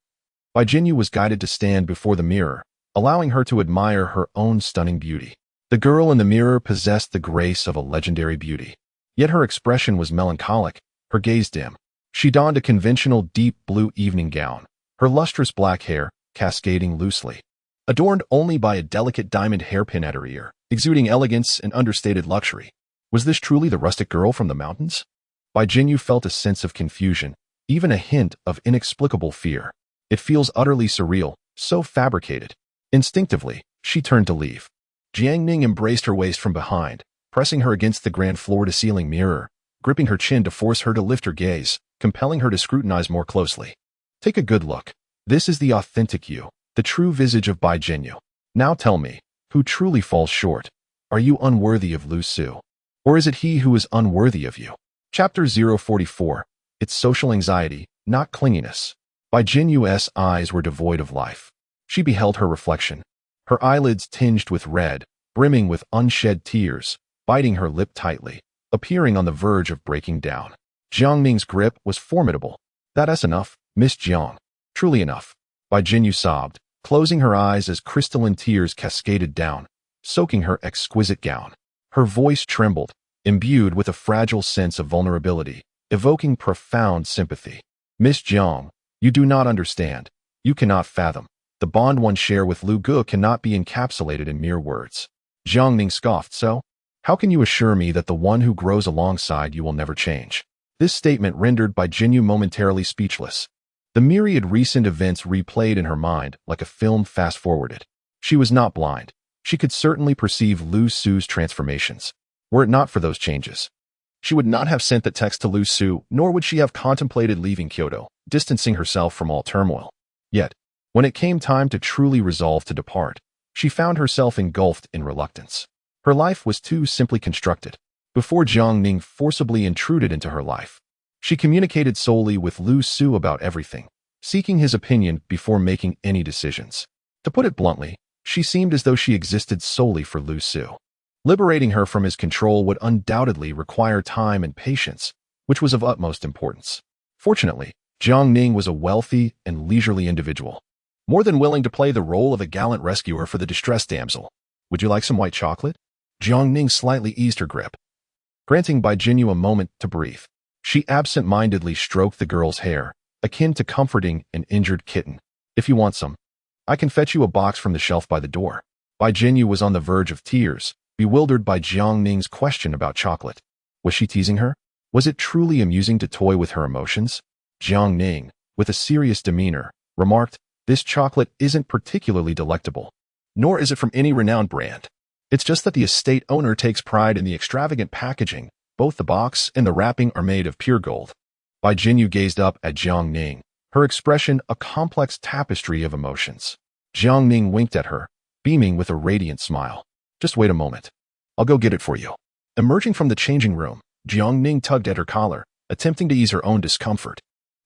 Bai Jinyu was guided to stand before the mirror, allowing her to admire her own stunning beauty. The girl in the mirror possessed the grace of a legendary beauty. Yet her expression was melancholic, her gaze dim. She donned a conventional deep blue evening gown, her lustrous black hair cascading loosely, adorned only by a delicate diamond hairpin at her ear, exuding elegance and understated luxury. Was this truly the rustic girl from the mountains? Bai Jinyu felt a sense of confusion, even a hint of inexplicable fear. It feels utterly surreal, so fabricated. Instinctively, she turned to leave. Jiangning embraced her waist from behind, pressing her against the grand floor-to-ceiling mirror, gripping her chin to force her to lift her gaze, compelling her to scrutinize more closely. Take a good look. This is the authentic you, the true visage of Bai Jinyu. Now tell me, who truly falls short? Are you unworthy of Lu Su? Or is it he who is unworthy of you? Chapter 044. It's social anxiety, not clinginess. Bai Jinyu's eyes were devoid of life. She beheld her reflection, her eyelids tinged with red, brimming with unshed tears, biting her lip tightly, appearing on the verge of breaking down. Jiangning's grip was formidable. That's enough, Miss Jiang. Truly enough. Bai Jinyu sobbed, closing her eyes as crystalline tears cascaded down, soaking her exquisite gown. Her voice trembled, imbued with a fragile sense of vulnerability, evoking profound sympathy. Miss Jiang, you do not understand. You cannot fathom. The bond one share with Lu Gu cannot be encapsulated in mere words. Jiangning scoffed. So? How can you assure me that the one who grows alongside you will never change? This statement rendered Bai Jinyu momentarily speechless. The myriad recent events replayed in her mind like a film fast-forwarded. She was not blind. She could certainly perceive Lu Su's transformations. Were it not for those changes, she would not have sent that text to Lu Su, nor would she have contemplated leaving Kyoto, distancing herself from all turmoil. Yet, when it came time to truly resolve to depart, she found herself engulfed in reluctance. Her life was too simply constructed. Before Jiangning forcibly intruded into her life, she communicated solely with Lu Su about everything, seeking his opinion before making any decisions. To put it bluntly, she seemed as though she existed solely for Lu Su. Liberating her from his control would undoubtedly require time and patience, which was of utmost importance. Fortunately, Jiang Ning was a wealthy and leisurely individual, more than willing to play the role of a gallant rescuer for the distressed damsel. Would you like some white chocolate? Jiang Ning slightly eased her grip, granting Bai Jinyu a moment to breathe. She absent-mindedly stroked the girl's hair, akin to comforting an injured kitten. If you want some, I can fetch you a box from the shelf by the door. Bai Jinyu was on the verge of tears, bewildered by Jiang Ning's question about chocolate. Was she teasing her? Was it truly amusing to toy with her emotions? Jiang Ning, with a serious demeanor, remarked, "This chocolate isn't particularly delectable, nor is it from any renowned brand. It's just that the estate owner takes pride in the extravagant packaging. Both the box and the wrapping are made of pure gold." Bai Jinyu gazed up at Jiang Ning, her expression a complex tapestry of emotions. Jiang Ning winked at her, beaming with a radiant smile. "Just wait a moment. I'll go get it for you." Emerging from the changing room, Jiang Ning tugged at her collar, attempting to ease her own discomfort.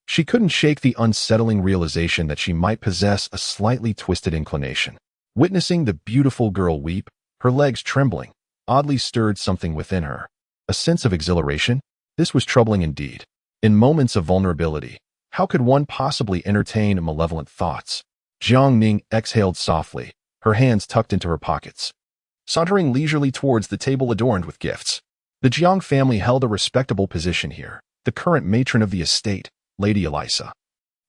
She couldn't shake the unsettling realization that she might possess a slightly twisted inclination. Witnessing the beautiful girl weep, her legs trembling, oddly stirred something within her. A sense of exhilaration? This was troubling indeed. In moments of vulnerability, how could one possibly entertain malevolent thoughts? Jiang Ning exhaled softly, her hands tucked into her pockets. Sauntering leisurely towards the table adorned with gifts. The Jiang family held a respectable position here. The current matron of the estate, Lady Elisa,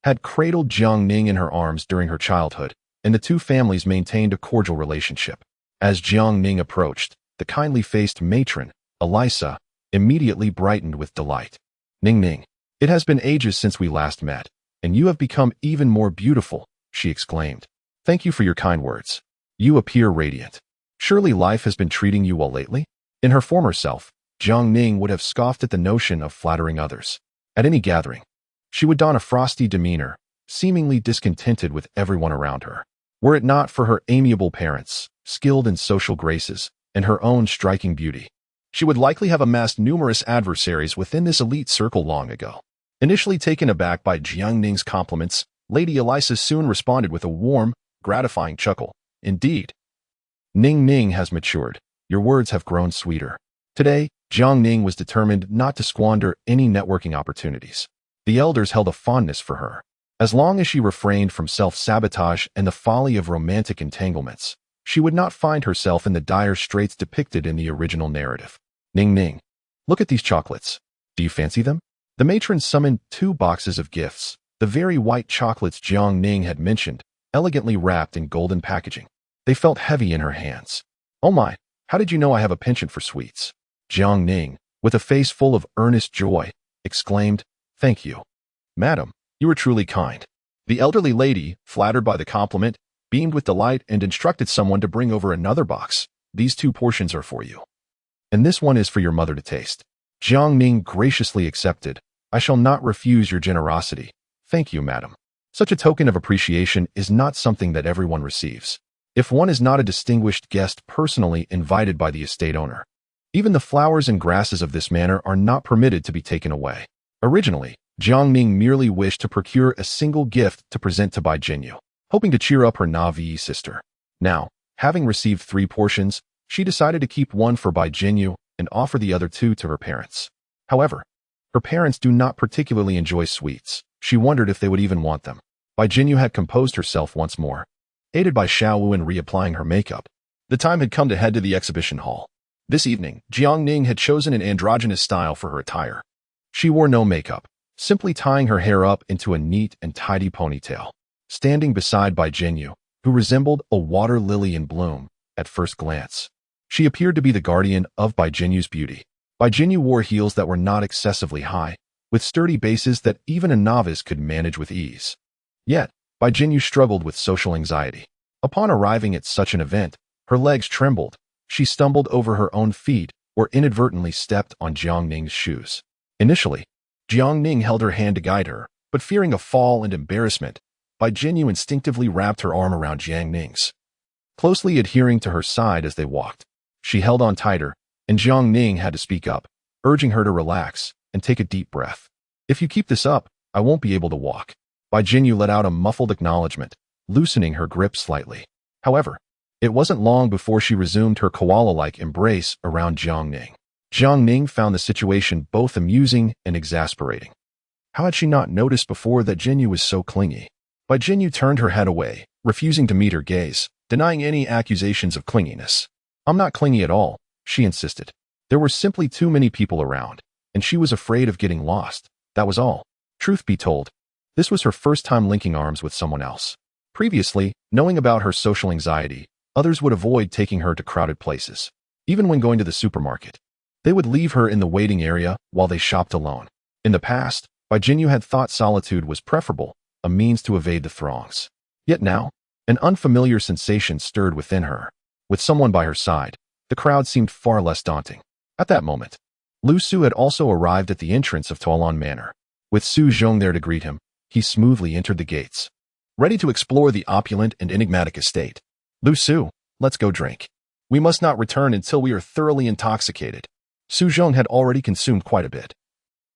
had cradled Jiang Ning in her arms during her childhood, and the two families maintained a cordial relationship. As Jiang Ning approached, the kindly-faced matron, Elisa, immediately brightened with delight. "Ning Ning, it has been ages since we last met, and you have become even more beautiful," she exclaimed. "Thank you for your kind words. You appear radiant. Surely life has been treating you well lately?" In her former self, Jiang Ning would have scoffed at the notion of flattering others. At any gathering, she would don a frosty demeanor, seemingly discontented with everyone around her. Were it not for her amiable parents, skilled in social graces, and her own striking beauty, she would likely have amassed numerous adversaries within this elite circle long ago. Initially taken aback by Jiang Ning's compliments, Lady Elisa soon responded with a warm, gratifying chuckle. "Indeed, Ning Ning has matured. Your words have grown sweeter." Today, Jiang Ning was determined not to squander any networking opportunities. The elders held a fondness for her. As long as she refrained from self-sabotage and the folly of romantic entanglements, she would not find herself in the dire straits depicted in the original narrative. "Ning Ning, look at these chocolates. Do you fancy them?" The matron summoned 2 boxes of gifts, the very white chocolates Jiang Ning had mentioned, elegantly wrapped in golden packaging. They felt heavy in her hands. "Oh my, how did you know I have a penchant for sweets?" Jiang Ning, with a face full of earnest joy, exclaimed, "Thank you, madam. You are truly kind." The elderly lady, flattered by the compliment, beamed with delight and instructed someone to bring over another box. "These 2 portions are for you, and this one is for your mother to taste." Jiang Ning graciously accepted. "I shall not refuse your generosity. Thank you, madam." Such a token of appreciation is not something that everyone receives, if one is not a distinguished guest personally invited by the estate owner. Even the flowers and grasses of this manor are not permitted to be taken away. Originally, Jiang Ning merely wished to procure a single gift to present to Bai Jinyu, hoping to cheer up her Na'vi sister. Now, having received 3 portions, she decided to keep one for Bai Jinyu and offer the other 2 to her parents. However, her parents do not particularly enjoy sweets. She wondered if they would even want them. Bai Jinyu had composed herself once more, aided by Xiao Wu in reapplying her makeup. The time had come to head to the exhibition hall. This evening, Jiang Ning had chosen an androgynous style for her attire. She wore no makeup, simply tying her hair up into a neat and tidy ponytail. Standing beside Bai Jinyu, who resembled a water lily in bloom at first glance, she appeared to be the guardian of Bai Jinyu's beauty. Bai Jinyu wore heels that were not excessively high, with sturdy bases that even a novice could manage with ease. Yet, Bai Jinyu struggled with social anxiety. Upon arriving at such an event, her legs trembled. She stumbled over her own feet or inadvertently stepped on Jiang Ning's shoes. Initially, Jiang Ning held her hand to guide her, but fearing a fall and embarrassment, Bai Jinyu instinctively wrapped her arm around Jiang Ning's, closely adhering to her side as they walked. She held on tighter, and Jiang Ning had to speak up, urging her to relax and take a deep breath. "If you keep this up, I won't be able to walk." Bai Jinyu let out a muffled acknowledgement, loosening her grip slightly. However, it wasn't long before she resumed her koala-like embrace around Jiang Ning. Jiang Ning found the situation both amusing and exasperating. How had she not noticed before that Jinyu was so clingy? Bai Jinyu turned her head away, refusing to meet her gaze, denying any accusations of clinginess. "I'm not clingy at all," she insisted. There were simply too many people around, and she was afraid of getting lost. That was all. Truth be told, this was her first time linking arms with someone else. Previously, knowing about her social anxiety, others would avoid taking her to crowded places. Even when going to the supermarket, they would leave her in the waiting area while they shopped alone. In the past, Bai Jinyu had thought solitude was preferable, a means to evade the throngs. Yet now, an unfamiliar sensation stirred within her. With someone by her side, the crowd seemed far less daunting. At that moment, Lu Su had also arrived at the entrance of Tolan Manor. With Su Zhong there to greet him, he smoothly entered the gates. Ready to explore the opulent and enigmatic estate. "Lu Su, let's go drink. We must not return until we are thoroughly intoxicated." Su Zhong had already consumed quite a bit.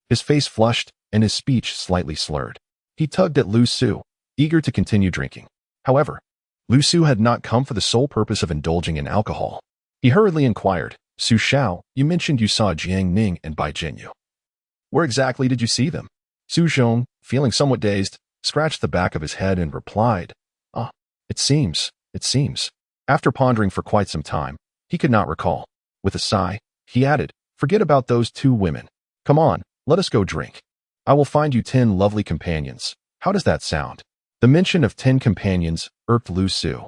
His face flushed and his speech slightly slurred. He tugged at Lu Su, eager to continue drinking. However, Lu Su had not come for the sole purpose of indulging in alcohol. He hurriedly inquired, "Su Xiao, you mentioned you saw Jiang Ning and Bai Jinyu. Where exactly did you see them?" Su Zhong, feeling somewhat dazed, scratched the back of his head and replied, it seems. After pondering for quite some time, he could not recall. With a sigh, he added, "Forget about those two women. Come on, let us go drink. I will find you 10 lovely companions. How does that sound?" The mention of 10 companions irked Lu Su.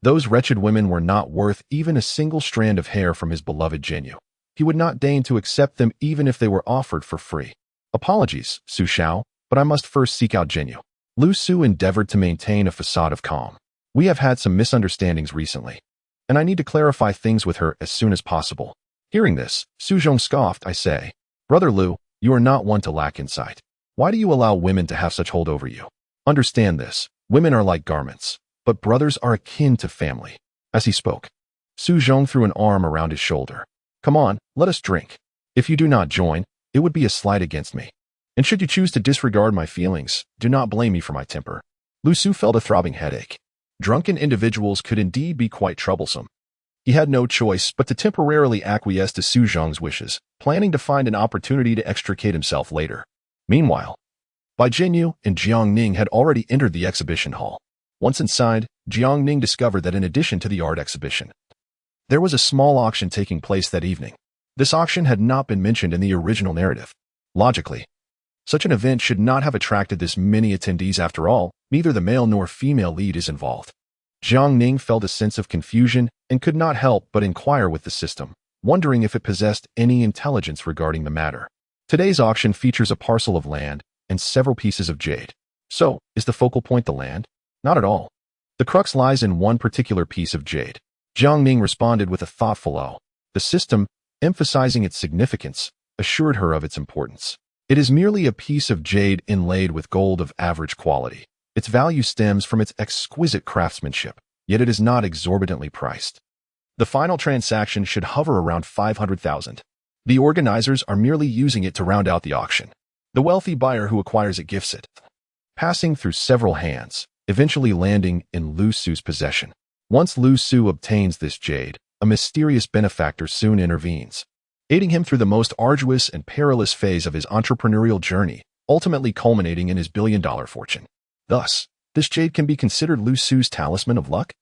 Those wretched women were not worth even a single strand of hair from his beloved Jinyu. He would not deign to accept them even if they were offered for free. "Apologies, Su Xiao, but I must first seek out Jinyu." Lu Su endeavored to maintain a facade of calm. "We have had some misunderstandings recently, and I need to clarify things with her as soon as possible." Hearing this, Su Zhong scoffed. "I say, Brother Lu, you are not one to lack insight. Why do you allow women to have such hold over you? Understand this, women are like garments, but brothers are akin to family." As he spoke, Su Zhong threw an arm around his shoulder. "Come on, let us drink. If you do not join, it would be a slight against me. And should you choose to disregard my feelings, do not blame me for my temper." Lu Su felt a throbbing headache. Drunken individuals could indeed be quite troublesome. He had no choice but to temporarily acquiesce to Su Zhong's wishes, planning to find an opportunity to extricate himself later. Meanwhile, Bai Jinyu and Jiang Ning had already entered the exhibition hall. Once inside, Jiang Ning discovered that in addition to the art exhibition, there was a small auction taking place that evening. This auction had not been mentioned in the original narrative. Logically, such an event should not have attracted this many attendees after all. Neither the male nor female lead is involved. Jiang Ning felt a sense of confusion and could not help but inquire with the system, wondering if it possessed any intelligence regarding the matter. Today's auction features a parcel of land and several pieces of jade. So, is the focal point the land? Not at all. The crux lies in one particular piece of jade. Jiang Ning responded with a thoughtful "oh." The system, emphasizing its significance, assured her of its importance. It is merely a piece of jade inlaid with gold of average quality. Its value stems from its exquisite craftsmanship, yet it is not exorbitantly priced. The final transaction should hover around 500,000. The organizers are merely using it to round out the auction. The wealthy buyer who acquires it gifts it, passing through several hands, eventually landing in Lu Su's possession. Once Lu Su obtains this jade, a mysterious benefactor soon intervenes, aiding him through the most arduous and perilous phase of his entrepreneurial journey, ultimately culminating in his billion-dollar fortune. Thus, this jade can be considered Lu Su's talisman of luck?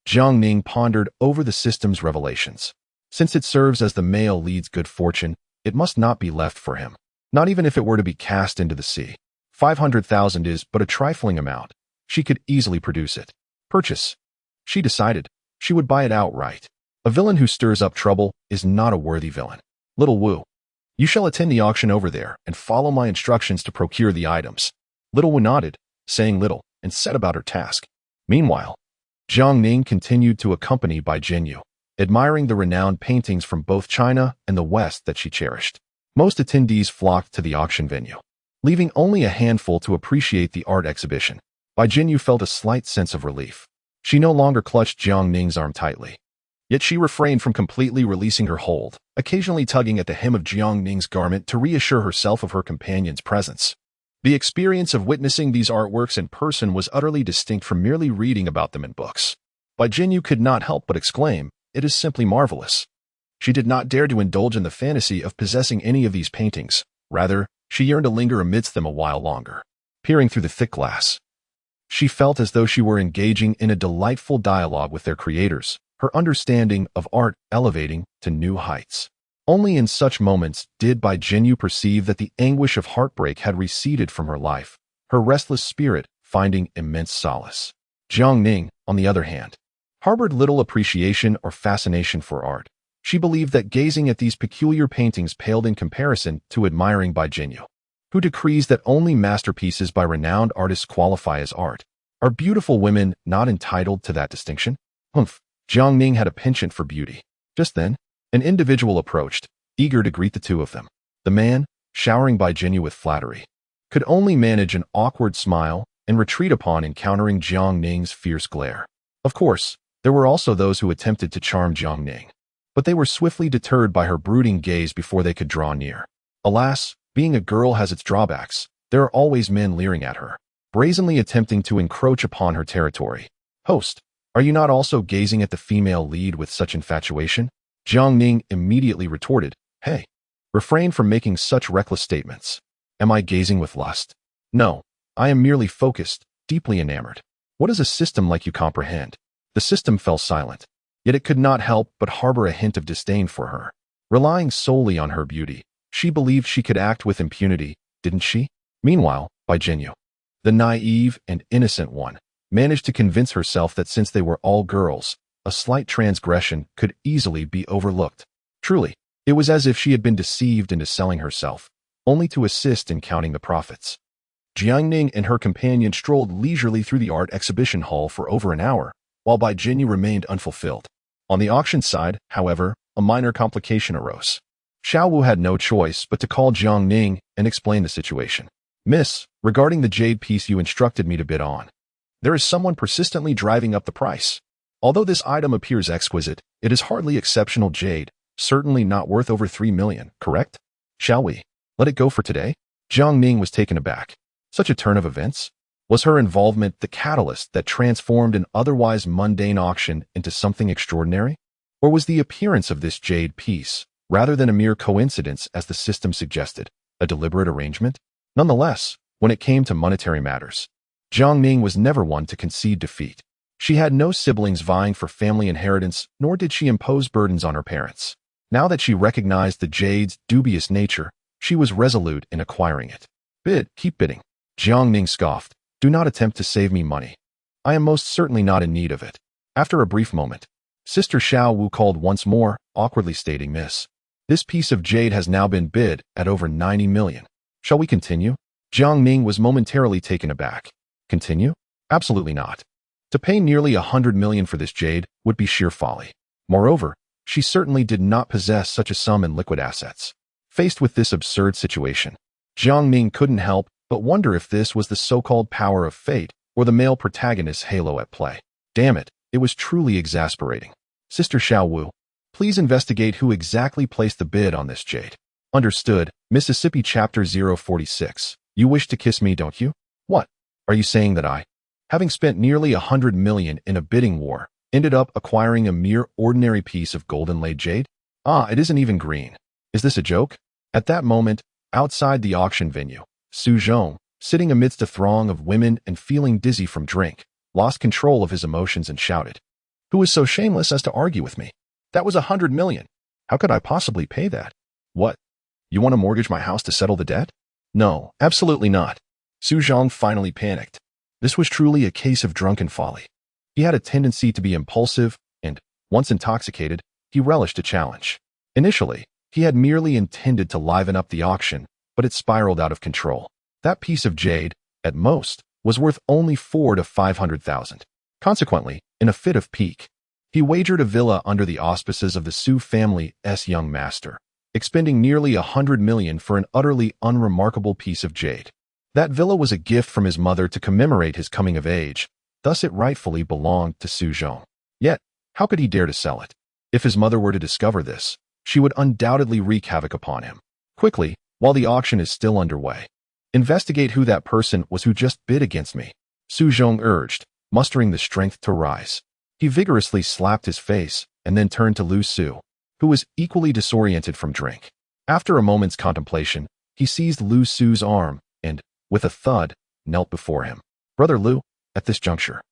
Jiang Ning pondered over the system's revelations. Since it serves as the male lead's good fortune, it must not be left for him, not even if it were to be cast into the sea. 500,000 is but a trifling amount. She could easily produce it. Purchase. She decided she would buy it outright. A villain who stirs up trouble is not a worthy villain. Little Wu, you shall attend the auction over there and follow my instructions to procure the items. Little Wu nodded, saying little, and set about her task. Meanwhile, Jiang Ning continued to accompany Bai Jinyu, admiring the renowned paintings from both China and the West that she cherished. Most attendees flocked to the auction venue, leaving only a handful to appreciate the art exhibition. Bai Jinyu felt a slight sense of relief. She no longer clutched Jiang Ning's arm tightly. Yet she refrained from completely releasing her hold, occasionally tugging at the hem of Jiang Ning's garment to reassure herself of her companion's presence. The experience of witnessing these artworks in person was utterly distinct from merely reading about them in books. Bai Jinyu could not help but exclaim, "It is simply marvelous." She did not dare to indulge in the fantasy of possessing any of these paintings. Rather, she yearned to linger amidst them a while longer. Peering through the thick glass, she felt as though she were engaging in a delightful dialogue with their creators, her understanding of art elevating to new heights. Only in such moments did Bai Jinyu perceive that the anguish of heartbreak had receded from her life, her restless spirit finding immense solace. Jiang Ning, on the other hand, harbored little appreciation or fascination for art. She believed that gazing at these peculiar paintings paled in comparison to admiring Bai Jinyu, who decrees that only masterpieces by renowned artists qualify as art. Are beautiful women not entitled to that distinction? Humph. Jiang Ning had a penchant for beauty. Just then, an individual approached, eager to greet the two of them. The man, showering Bai Jinyu with flattery, could only manage an awkward smile and retreat upon encountering Jiang Ning's fierce glare. Of course, there were also those who attempted to charm Jiang Ning, but they were swiftly deterred by her brooding gaze before they could draw near. Alas, being a girl has its drawbacks. There are always men leering at her, brazenly attempting to encroach upon her territory. Host, are you not also gazing at the female lead with such infatuation? Jiang Ning immediately retorted, Hey, refrain from making such reckless statements. Am I gazing with lust? No, I am merely focused, deeply enamored. What does a system like you comprehend? The system fell silent, yet it could not help but harbor a hint of disdain for her. Relying solely on her beauty, she believed she could act with impunity, didn't she? Meanwhile, Bai Jinyu, the naive and innocent one, managed to convince herself that since they were all girls, a slight transgression could easily be overlooked. Truly, it was as if she had been deceived into selling herself, only to assist in counting the profits. Jiang Ning and her companion strolled leisurely through the art exhibition hall for over an hour, while Bai Jinyu remained unfulfilled. On the auction side, however, a minor complication arose. Xiao Wu had no choice but to call Jiang Ning and explain the situation. Miss, regarding the jade piece you instructed me to bid on, there is someone persistently driving up the price. Although this item appears exquisite, it is hardly exceptional jade, certainly not worth over 3 million, correct? Shall we let it go for today? Jiang Ning was taken aback. Such a turn of events? Was her involvement the catalyst that transformed an otherwise mundane auction into something extraordinary? Or was the appearance of this jade piece, rather than a mere coincidence as the system suggested, a deliberate arrangement? Nonetheless, when it came to monetary matters, Jiang Ning was never one to concede defeat. She had no siblings vying for family inheritance, nor did she impose burdens on her parents. Now that she recognized the jade's dubious nature, she was resolute in acquiring it. Bid, keep bidding. Jiang Ning scoffed. Do not attempt to save me money. I am most certainly not in need of it. After a brief moment, Sister Xiao Wu called once more, awkwardly stating, Miss, this piece of jade has now been bid at over 90 million. Shall we continue? Jiang Ning was momentarily taken aback. Continue? Absolutely not. To pay nearly 100 million for this jade would be sheer folly. Moreover, she certainly did not possess such a sum in liquid assets. Faced with this absurd situation, Jiang Ning couldn't help but wonder if this was the so-called power of fate or the male protagonist's halo at play. Damn it, it was truly exasperating. Sister Xiao Wu, please investigate who exactly placed the bid on this jade. Understood. Mississippi Chapter 046. You wish to kiss me, don't you? What? Are you saying that I, having spent nearly 100 million in a bidding war, ended up acquiring a mere ordinary piece of golden-laid jade? Ah, it isn't even green. Is this a joke? At that moment, outside the auction venue, Su Zhong, sitting amidst a throng of women and feeling dizzy from drink, lost control of his emotions and shouted, Who is so shameless as to argue with me? That was 100 million. How could I possibly pay that? What? You want to mortgage my house to settle the debt? No, absolutely not. Su Zhong finally panicked. This was truly a case of drunken folly. He had a tendency to be impulsive, and, once intoxicated, he relished a challenge. Initially, he had merely intended to liven up the auction, but it spiraled out of control. That piece of jade, at most, was worth only 400 to 500,000. Consequently, in a fit of pique, he wagered a villa under the auspices of the Su family's young master, expending nearly 100 million for an utterly unremarkable piece of jade. That villa was a gift from his mother to commemorate his coming of age, thus it rightfully belonged to Su Zhong. Yet, how could he dare to sell it? If his mother were to discover this, she would undoubtedly wreak havoc upon him. Quickly, while the auction is still underway, Investigate who that person was who just bid against me, Su Zhong urged, mustering the strength to rise. He vigorously slapped his face and then turned to Lu Su, who was equally disoriented from drink. After a moment's contemplation, he seized Lu Su's arm and, with a thud, knelt before him. Brother Lu, at this juncture,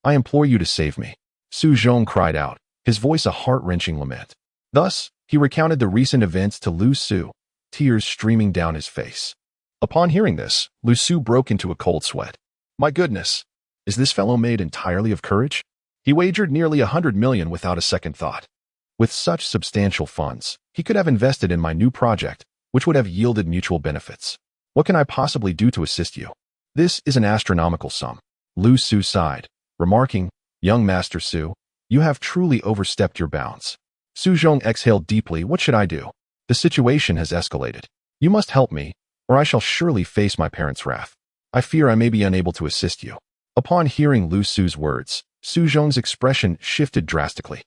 I implore you to save me, Su Zhong cried out, his voice a heart-wrenching lament. Thus, he recounted the recent events to Lu Su, tears streaming down his face. Upon hearing this, Lu Su broke into a cold sweat. My goodness, is this fellow made entirely of courage? He wagered nearly 100 million without a second thought. With such substantial funds, he could have invested in my new project, which would have yielded mutual benefits. What can I possibly do to assist you? This is an astronomical sum. Lu Su sighed, remarking, Young Master Su, you have truly overstepped your bounds. Su Zhong exhaled deeply. What should I do? The situation has escalated. You must help me, or I shall surely face my parents' wrath. I fear I may be unable to assist you. Upon hearing Lu Su's words, Su Zhong's expression shifted drastically.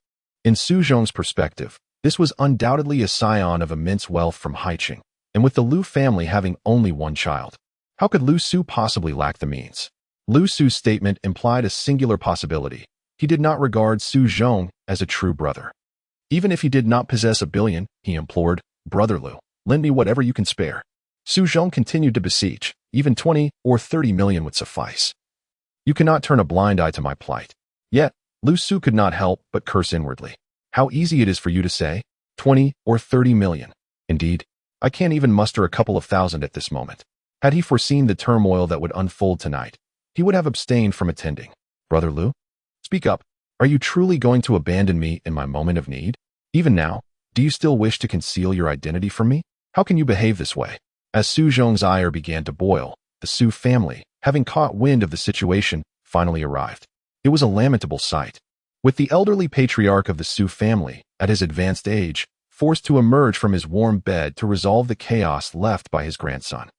In Su Zhong's perspective, this was undoubtedly a scion of immense wealth from Haiqing, and with the Lu family having only one child, how could Lu Su possibly lack the means? Lu Su's statement implied a singular possibility. He did not regard Su Zhong as a true brother. Even if he did not possess a billion, he implored, Brother Lu, lend me whatever you can spare. Su Zhong continued to beseech, even 20 or 30 million would suffice. You cannot turn a blind eye to my plight. Yet, Lu Su could not help but curse inwardly. How easy it is for you to say, 20 or 30 million. Indeed, I can't even muster a couple of thousand at this moment. Had he foreseen the turmoil that would unfold tonight, he would have abstained from attending. Brother Lu, speak up. Are you truly going to abandon me in my moment of need? Even now, do you still wish to conceal your identity from me? How can you behave this way? As Su Zhong's ire began to boil, the Su family, having caught wind of the situation, finally arrived. It was a lamentable sight. With the elderly patriarch of the Su family, at his advanced age, forced to emerge from his warm bed to resolve the chaos left by his grandson.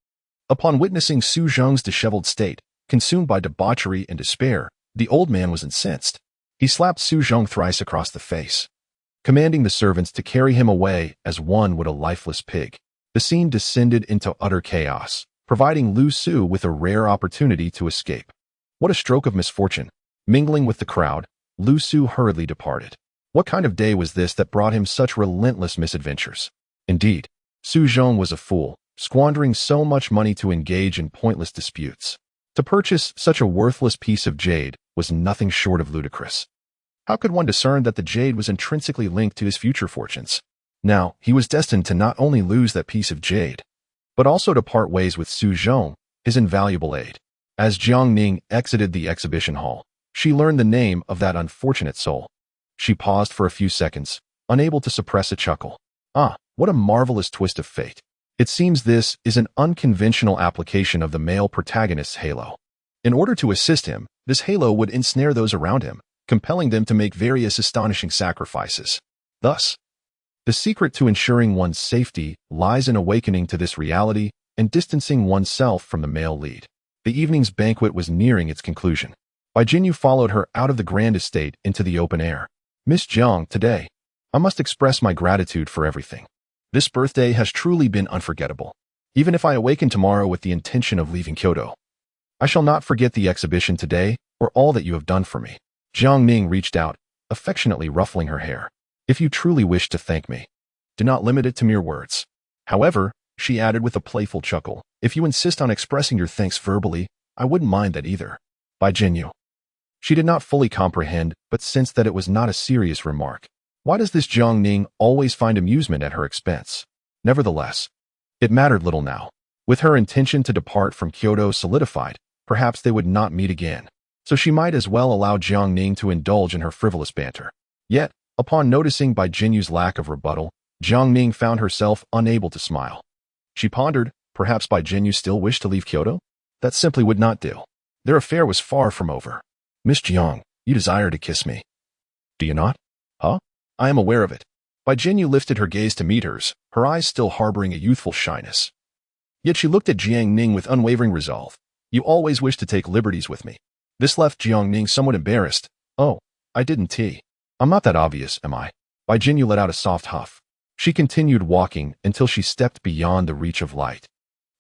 Upon witnessing Su Zhong's disheveled state, consumed by debauchery and despair, the old man was incensed. He slapped Su Zhong thrice across the face, commanding the servants to carry him away as one would a lifeless pig. The scene descended into utter chaos, providing Lu Su with a rare opportunity to escape. What a stroke of misfortune! Mingling with the crowd, Lu Su hurriedly departed. What kind of day was this that brought him such relentless misadventures? Indeed, Su Zhong was a fool, squandering so much money to engage in pointless disputes. To purchase such a worthless piece of jade was nothing short of ludicrous. How could one discern that the jade was intrinsically linked to his future fortunes? Now, he was destined to not only lose that piece of jade, but also to part ways with Su Zhong, his invaluable aide. As Jiang Ning exited the exhibition hall, she learned the name of that unfortunate soul. She paused for a few seconds, unable to suppress a chuckle. Ah, what a marvelous twist of fate. It seems this is an unconventional application of the male protagonist's halo. In order to assist him, this halo would ensnare those around him, compelling them to make various astonishing sacrifices. Thus, the secret to ensuring one's safety lies in awakening to this reality and distancing oneself from the male lead. The evening's banquet was nearing its conclusion. Bai Jinyu followed her out of the grand estate into the open air. Miss Jiang, today, I must express my gratitude for everything. This birthday has truly been unforgettable. Even if I awaken tomorrow with the intention of leaving Kyoto, I shall not forget the exhibition today or all that you have done for me. Jiang Ning reached out, affectionately ruffling her hair. If you truly wish to thank me, do not limit it to mere words. However, she added with a playful chuckle, if you insist on expressing your thanks verbally, I wouldn't mind that either. Bai Jinyu. She did not fully comprehend, but sensed that it was not a serious remark. Why does this Jiang Ning always find amusement at her expense? Nevertheless, it mattered little now. With her intention to depart from Kyoto solidified, perhaps they would not meet again. So she might as well allow Jiang Ning to indulge in her frivolous banter. Yet, upon noticing Bai Jinyu's lack of rebuttal, Jiang Ning found herself unable to smile. She pondered, perhaps Bai Jinyu still wished to leave Kyoto? That simply would not do. Their affair was far from over. Miss Jiang, you desire to kiss me. Do you not? Huh? I am aware of it. Bai Jinyu lifted her gaze to meet hers, her eyes still harboring a youthful shyness. Yet she looked at Jiang Ning with unwavering resolve. You always wish to take liberties with me. This left Jiang Ning somewhat embarrassed. Oh, I didn't tea. I'm not that obvious, am I? Bai Jinyu let out a soft huff. She continued walking until she stepped beyond the reach of light.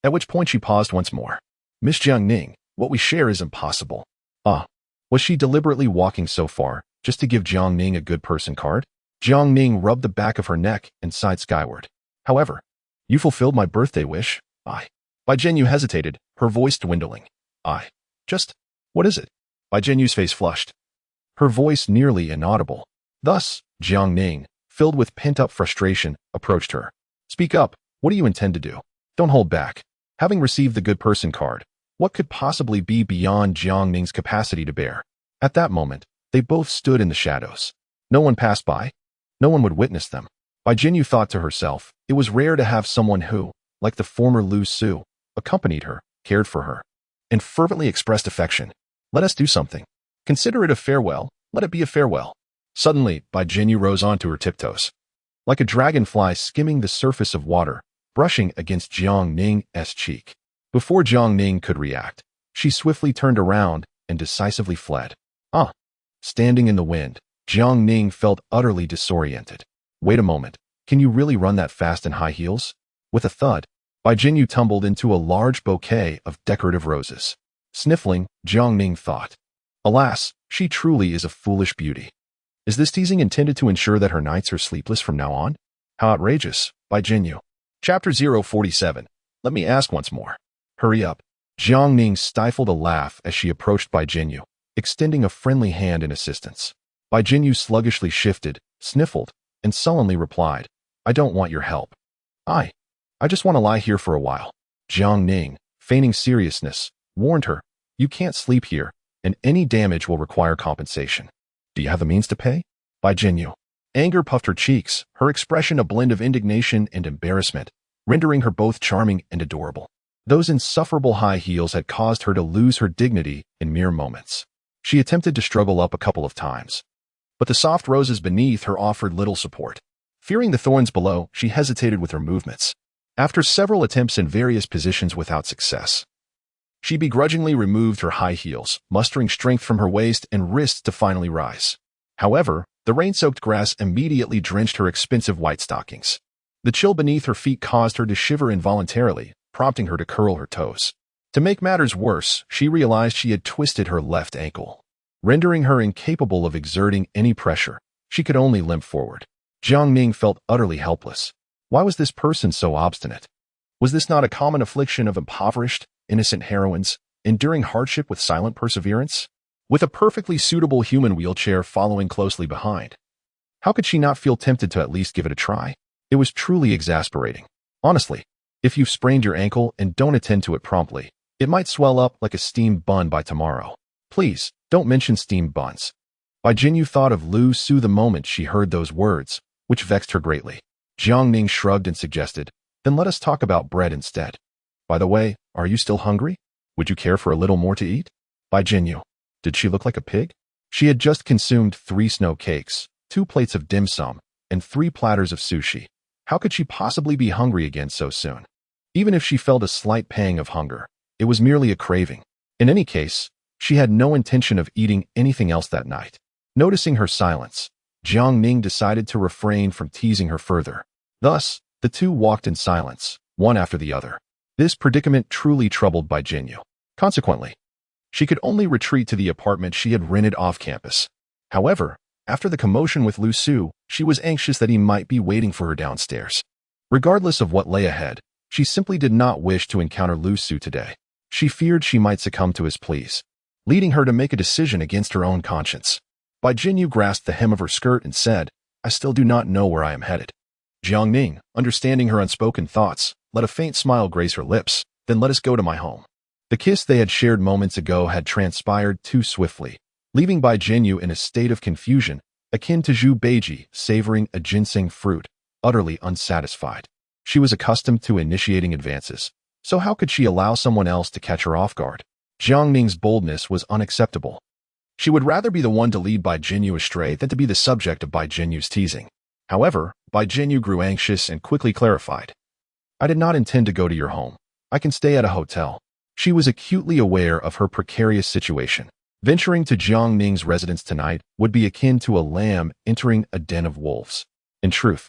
at which point she paused once more. Miss Jiangning, what we share is impossible. Ah, was she deliberately walking so far just to give Jiangning a good person card? Jiangning rubbed the back of her neck and sighed skyward. However, you fulfilled my birthday wish. Bai Jinyu hesitated, her voice dwindling. What is it? Bai Jinyu's face flushed, her voice nearly inaudible. Thus, Jiangning, filled with pent-up frustration, approached her. Speak up, what do you intend to do? Don't hold back. Having received the good person card, what could possibly be beyond Jiangning's capacity to bear? At that moment, they both stood in the shadows. No one passed by. No one would witness them. Bai Jinyu thought to herself, it was rare to have someone who, like the former Lu Su, accompanied her, cared for her, and fervently expressed affection. Let us do something. Consider it a farewell. Let it be a farewell. Suddenly, Bai Jinyu rose onto her tiptoes. Like a dragonfly skimming the surface of water, brushing against Jiangning's cheek. Before Jiangning could react, she swiftly turned around and decisively fled. Standing in the wind, Jiangning felt utterly disoriented. Wait a moment, can you really run that fast in high heels? With a thud, Bai Jinyu tumbled into a large bouquet of decorative roses. Sniffling, Jiangning thought, alas, she truly is a foolish beauty. Is this teasing intended to ensure that her nights are sleepless from now on? How outrageous, Bai Jinyu. Chapter 047. Let me ask once more. Hurry up. Jiangning stifled a laugh as she approached Bai Jinyu, extending a friendly hand in assistance. Bai Jinyu sluggishly shifted, sniffled, and sullenly replied, I don't want your help. I just want to lie here for a while. Jiangning, feigning seriousness, warned her, you can't sleep here, and any damage will require compensation. Do you have the means to pay? Bai Jinyu. Anger puffed her cheeks, her expression a blend of indignation and embarrassment, rendering her both charming and adorable. Those insufferable high heels had caused her to lose her dignity in mere moments. She attempted to struggle up a couple of times, but the soft roses beneath her offered little support. Fearing the thorns below, she hesitated with her movements. After several attempts in various positions without success, she begrudgingly removed her high heels, mustering strength from her waist and wrists to finally rise. However, the rain-soaked grass immediately drenched her expensive white stockings. The chill beneath her feet caused her to shiver involuntarily, prompting her to curl her toes. To make matters worse, she realized she had twisted her left ankle, rendering her incapable of exerting any pressure. She could only limp forward. Jiangning felt utterly helpless. Why was this person so obstinate? Was this not a common affliction of impoverished, innocent heroines, enduring hardship with silent perseverance? With a perfectly suitable human wheelchair following closely behind. How could she not feel tempted to at least give it a try? It was truly exasperating. Honestly, if you've sprained your ankle and don't attend to it promptly, it might swell up like a steamed bun by tomorrow. Please, don't mention steamed buns. Bai Jinyu thought of Lu Su the moment she heard those words, which vexed her greatly. Jiangning shrugged and suggested, then let us talk about bread instead. By the way, are you still hungry? Would you care for a little more to eat? Bai Jinyu. Did she look like a pig? She had just consumed 3 snow cakes, 2 plates of dim sum, and 3 platters of sushi. How could she possibly be hungry again so soon? Even if she felt a slight pang of hunger, it was merely a craving. In any case, she had no intention of eating anything else that night. Noticing her silence, Jiangning decided to refrain from teasing her further. Thus, the two walked in silence, one after the other. This predicament truly troubled Bai Jinyu. Consequently, she could only retreat to the apartment she had rented off campus. However, after the commotion with Lu Su, she was anxious that he might be waiting for her downstairs. Regardless of what lay ahead, she simply did not wish to encounter Lu Su today. She feared she might succumb to his pleas, leading her to make a decision against her own conscience. Bai Jinyu grasped the hem of her skirt and said, I still do not know where I am headed. Jiangning, understanding her unspoken thoughts, let a faint smile grace her lips, then let us go to my home. The kiss they had shared moments ago had transpired too swiftly, leaving Bai Jinyu in a state of confusion, akin to Zhu Beiji savoring a ginseng fruit, utterly unsatisfied. She was accustomed to initiating advances, so how could she allow someone else to catch her off guard? Jiangning's boldness was unacceptable. She would rather be the one to lead Bai Jinyu astray than to be the subject of Bai Jinyu's teasing. However, Bai Jinyu grew anxious and quickly clarified. I did not intend to go to your home. I can stay at a hotel. She was acutely aware of her precarious situation. Venturing to Jiangning's residence tonight would be akin to a lamb entering a den of wolves. In truth,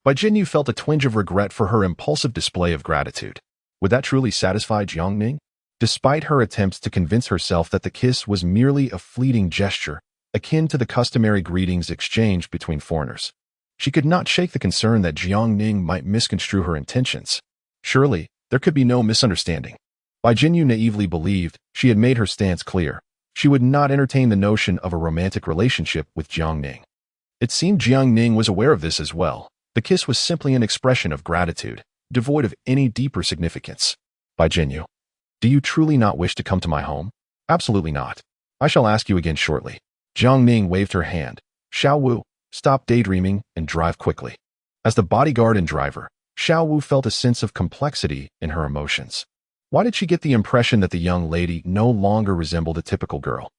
Bai Jinyu felt a twinge of regret for her impulsive display of gratitude. Would that truly satisfy Jiang Ning? Despite her attempts to convince herself that the kiss was merely a fleeting gesture, akin to the customary greetings exchanged between foreigners, she could not shake the concern that Jiang Ning might misconstrue her intentions. Surely, there could be no misunderstanding. Bai Jinyu naively believed she had made her stance clear. She would not entertain the notion of a romantic relationship with Jiang Ning. It seemed Jiang Ning was aware of this as well. The kiss was simply an expression of gratitude, devoid of any deeper significance. Bai Jinyu, do you truly not wish to come to my home? Absolutely not. I shall ask you again shortly. Jiang Ning waved her hand. Xiao Wu, stop daydreaming and drive quickly. As the bodyguard and driver, Xiao Wu felt a sense of complexity in her emotions. Why did she get the impression that the young lady no longer resembled a typical girl?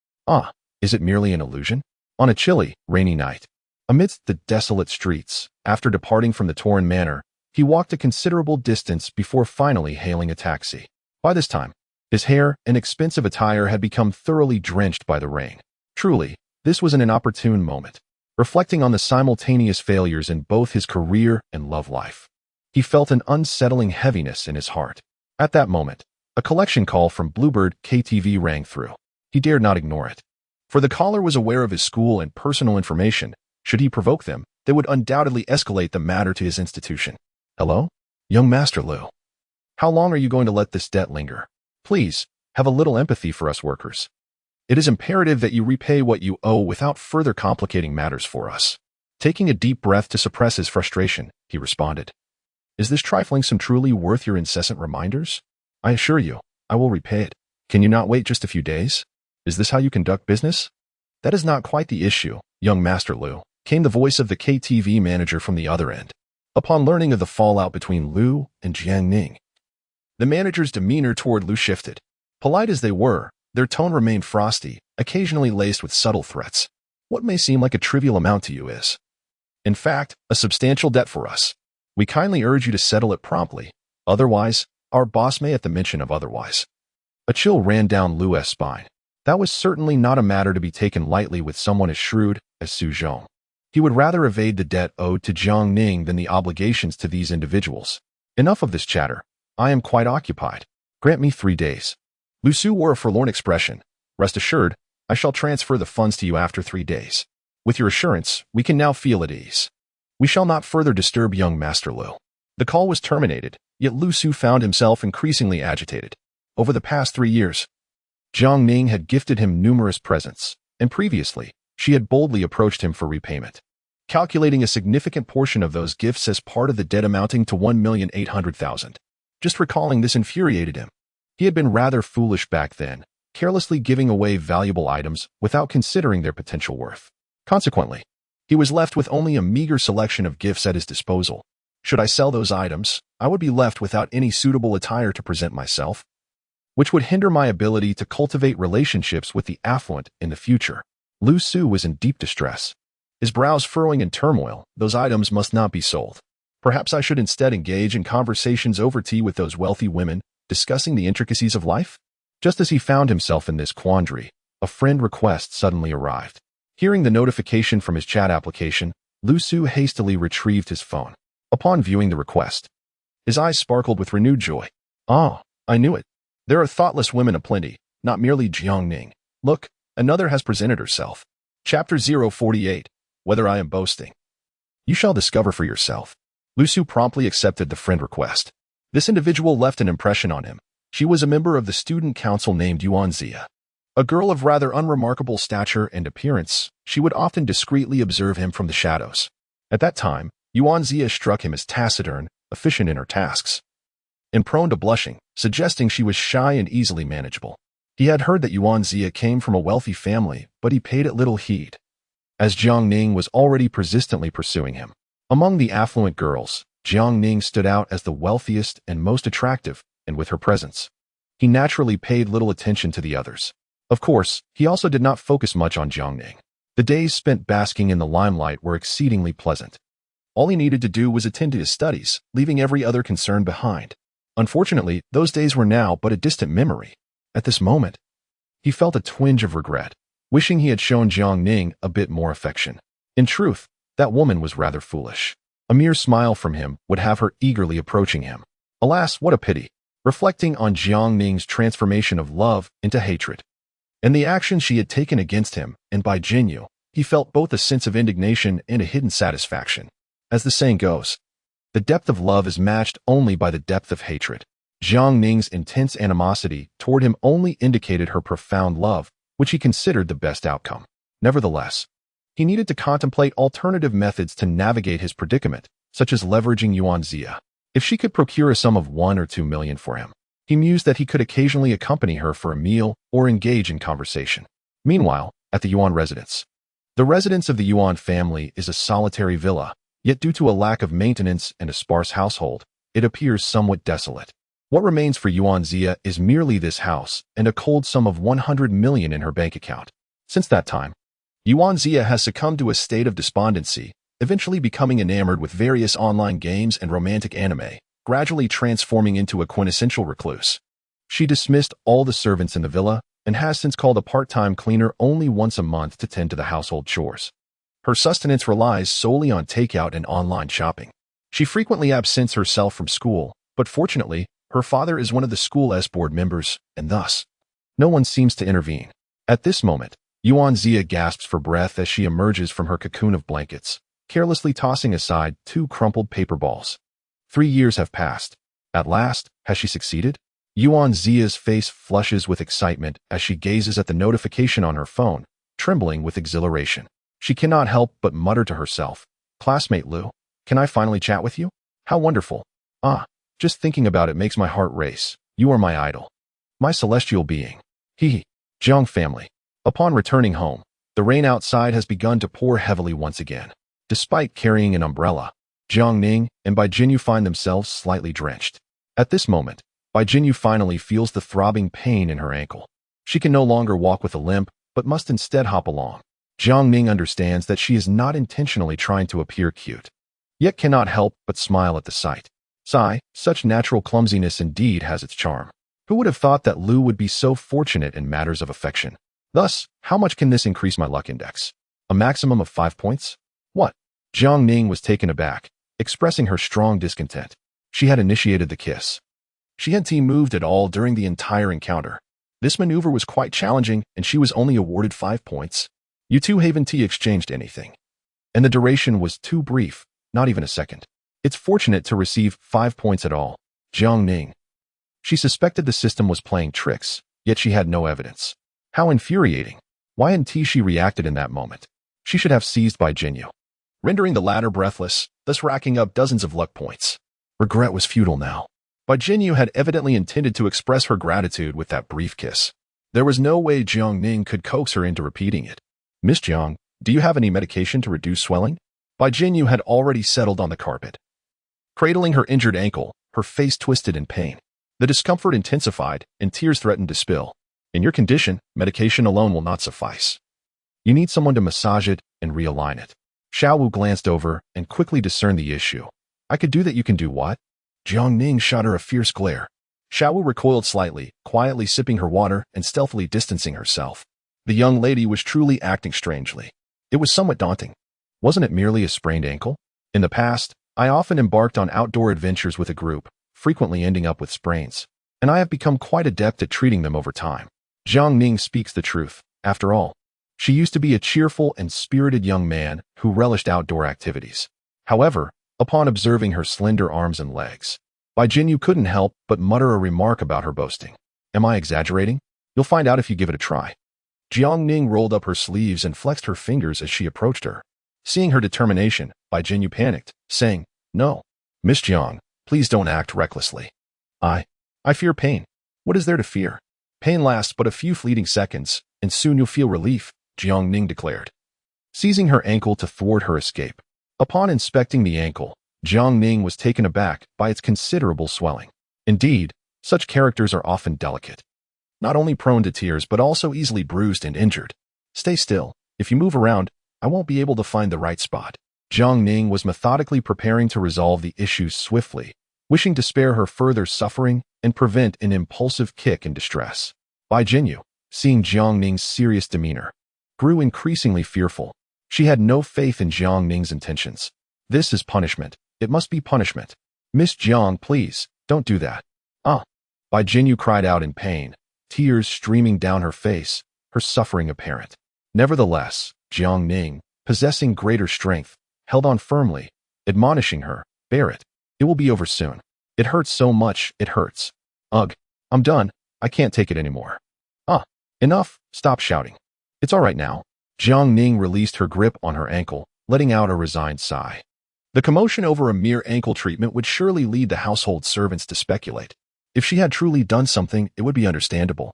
Is it merely an illusion? On a chilly, rainy night, amidst the desolate streets, after departing from the Torin Manor, he walked a considerable distance before finally hailing a taxi. By this time, his hair and expensive attire had become thoroughly drenched by the rain. Truly, this was an inopportune moment. Reflecting on the simultaneous failures in both his career and love life, he felt an unsettling heaviness in his heart. At that moment, a collection call from Bluebird KTV rang through. He dared not ignore it. For the caller was aware of his school and personal information. Should he provoke them, they would undoubtedly escalate the matter to his institution. Hello? Young Master Liu. How long are you going to let this debt linger? Please, have a little empathy for us workers. It is imperative that you repay what you owe without further complicating matters for us. Taking a deep breath to suppress his frustration, he responded. Is this trifling sum truly worth your incessant reminders? I assure you, I will repay it. Can you not wait just a few days? Is this how you conduct business? That is not quite the issue, young Master Liu, came the voice of the KTV manager from the other end. Upon learning of the fallout between Liu and Jiang Ning, the manager's demeanor toward Liu shifted. Polite as they were, their tone remained frosty, occasionally laced with subtle threats. What may seem like a trivial amount to you is, in fact, a substantial debt for us. We kindly urge you to settle it promptly. Otherwise, our boss may at the mention of otherwise. A chill ran down Liu's spine. That was certainly not a matter to be taken lightly with someone as shrewd as Su Zhong. He would rather evade the debt owed to Jiang Ning than the obligations to these individuals. Enough of this chatter. I am quite occupied. Grant me 3 days. Lu Su wore a forlorn expression. Rest assured, I shall transfer the funds to you after 3 days. With your assurance, we can now feel at ease. We shall not further disturb young Master Liu. The call was terminated, yet Lu Su found himself increasingly agitated. Over the past 3 years, Jiang Ning had gifted him numerous presents, and previously, she had boldly approached him for repayment, calculating a significant portion of those gifts as part of the debt amounting to 1,800,000. Just recalling this infuriated him. He had been rather foolish back then, carelessly giving away valuable items without considering their potential worth. Consequently, he was left with only a meager selection of gifts at his disposal. Should I sell those items, I would be left without any suitable attire to present myself, which would hinder my ability to cultivate relationships with the affluent in the future. Lu Su was in deep distress. His brows furrowing in turmoil, those items must not be sold. Perhaps I should instead engage in conversations over tea with those wealthy women, discussing the intricacies of life? Just as he found himself in this quandary, a friend request suddenly arrived. Hearing the notification from his chat application, Lu Su hastily retrieved his phone. Upon viewing the request, his eyes sparkled with renewed joy. Ah, I knew it. There are thoughtless women aplenty, not merely Jiang Ning. Look, another has presented herself. Chapter 048, Whether I Am Boasting. You shall discover for yourself. Lu Su promptly accepted the friend request. This individual left an impression on him. She was a member of the student council named Yuan Zia. A girl of rather unremarkable stature and appearance, she would often discreetly observe him from the shadows. At that time, Yuan Zia struck him as taciturn, efficient in her tasks, and prone to blushing, suggesting she was shy and easily manageable. He had heard that Yuan Zia came from a wealthy family, but he paid it little heed, as Jiang Ning was already persistently pursuing him. Among the affluent girls, Jiang Ning stood out as the wealthiest and most attractive, and with her presence, he naturally paid little attention to the others. Of course, he also did not focus much on Jiang Ning. The days spent basking in the limelight were exceedingly pleasant. All he needed to do was attend to his studies, leaving every other concern behind. Unfortunately, those days were now but a distant memory. At this moment, he felt a twinge of regret, wishing he had shown Jiang Ning a bit more affection. In truth, that woman was rather foolish. A mere smile from him would have her eagerly approaching him. Alas, what a pity. reflecting on Jiang Ning's transformation of love into hatred, and the action she had taken against him, and by Jinyu, he felt both a sense of indignation and a hidden satisfaction. As the saying goes, the depth of love is matched only by the depth of hatred. Jiang Ning's intense animosity toward him only indicated her profound love, which he considered the best outcome. Nevertheless, he needed to contemplate alternative methods to navigate his predicament, such as leveraging Yuan Zia. If she could procure a sum of 1 or 2 million for him, he mused that he could occasionally accompany her for a meal or engage in conversation. Meanwhile, at the Yuan residence. The residence of the Yuan family is a solitary villa, yet due to a lack of maintenance and a sparse household, it appears somewhat desolate. What remains for Yuan Zia is merely this house and a cold sum of 100 million in her bank account. Since that time, Yuan Zia has succumbed to a state of despondency, eventually becoming enamored with various online games and romantic anime, gradually transforming into a quintessential recluse. She dismissed all the servants in the villa and has since called a part-time cleaner only once a month to tend to the household chores. Her sustenance relies solely on takeout and online shopping. She frequently absents herself from school, but fortunately, her father is one of the school's board members, and thus, no one seems to intervene. At this moment, Yuan Zia gasps for breath as she emerges from her cocoon of blankets, carelessly tossing aside 2 crumpled paper balls. 3 years have passed. At last, has she succeeded? Yuan Zia's face flushes with excitement as she gazes at the notification on her phone, trembling with exhilaration. She cannot help but mutter to herself, "Classmate Lu, can I finally chat with you? How wonderful. Just thinking about it makes my heart race. You are my idol. My celestial being." Jiang family. Upon returning home, the rain outside has begun to pour heavily once again. Despite carrying an umbrella, Jiang Ning and Bai Jinyu find themselves slightly drenched. At this moment, Bai Jinyu finally feels the throbbing pain in her ankle. She can no longer walk with a limp, but must instead hop along. Jiang Ning understands that she is not intentionally trying to appear cute, yet cannot help but smile at the sight. Sigh, such natural clumsiness indeed has its charm. Who would have thought that Lu would be so fortunate in matters of affection? Thus, how much can this increase my luck index? A maximum of 5 points? What? Jiang Ning was taken aback, expressing her strong discontent. She had initiated the kiss. She hadn't moved at all during the entire encounter. This maneuver was quite challenging, and she was only awarded 5 points. You two haven't exchanged anything. And the duration was too brief, not even a second. It's fortunate to receive 5 points at all. Jiang Ning. She suspected the system was playing tricks, yet she had no evidence. How infuriating. Why hadn't she reacted in that moment? She should have seized Bai Jinyu, rendering the latter breathless, thus racking up dozens of luck points. Regret was futile now. Bai Jinyu had evidently intended to express her gratitude with that brief kiss. There was no way Jiang Ning could coax her into repeating it. "Miss Jiang, do you have any medication to reduce swelling?" Bai Jinyu had already settled on the carpet. Cradling her injured ankle, her face twisted in pain. The discomfort intensified, and tears threatened to spill. "In your condition, medication alone will not suffice. You need someone to massage it and realign it." Xiao Wu glanced over and quickly discerned the issue. "I could do that. You can do what?" Jiang Ning shot her a fierce glare. Xiao Wu recoiled slightly, quietly sipping her water and stealthily distancing herself. The young lady was truly acting strangely. It was somewhat daunting. Wasn't it merely a sprained ankle? In the past, I often embarked on outdoor adventures with a group, frequently ending up with sprains, and I have become quite adept at treating them over time. Jiang Ning speaks the truth. After all, she used to be a cheerful and spirited young man who relished outdoor activities. However, upon observing her slender arms and legs, Bai Jinyu couldn't help but mutter a remark about her boasting. "Am I exaggerating? You'll find out if you give it a try." Jiang Ning rolled up her sleeves and flexed her fingers as she approached her. Seeing her determination, Bai Jinyu panicked, saying, "No. Miss Jiang, please don't act recklessly. I fear pain." "What is there to fear? Pain lasts but a few fleeting seconds, and soon you'll feel relief," Jiang Ning declared, seizing her ankle to thwart her escape. Upon inspecting the ankle, Jiang Ning was taken aback by its considerable swelling. Indeed, such characters are often delicate. Not only prone to tears but also easily bruised and injured. "Stay still. If you move around, I won't be able to find the right spot." Jiang Ning was methodically preparing to resolve the issues swiftly, wishing to spare her further suffering and prevent an impulsive kick in distress. Bai Jinyu, seeing Jiang Ning's serious demeanor, grew increasingly fearful. She had no faith in Jiang Ning's intentions. "This is punishment. It must be punishment. Miss Jiang, please, don't do that." Bai Jinyu cried out in pain, tears streaming down her face, her suffering apparent. Nevertheless, Jiang Ning, possessing greater strength, held on firmly, admonishing her, "Bear it. It will be over soon. It hurts so much, it hurts. Ugh, I'm done. I can't take it anymore." Enough, stop shouting. It's all right now. Jiang Ning released her grip on her ankle, letting out a resigned sigh. The commotion over a mere ankle treatment would surely lead the household servants to speculate. If she had truly done something, it would be understandable.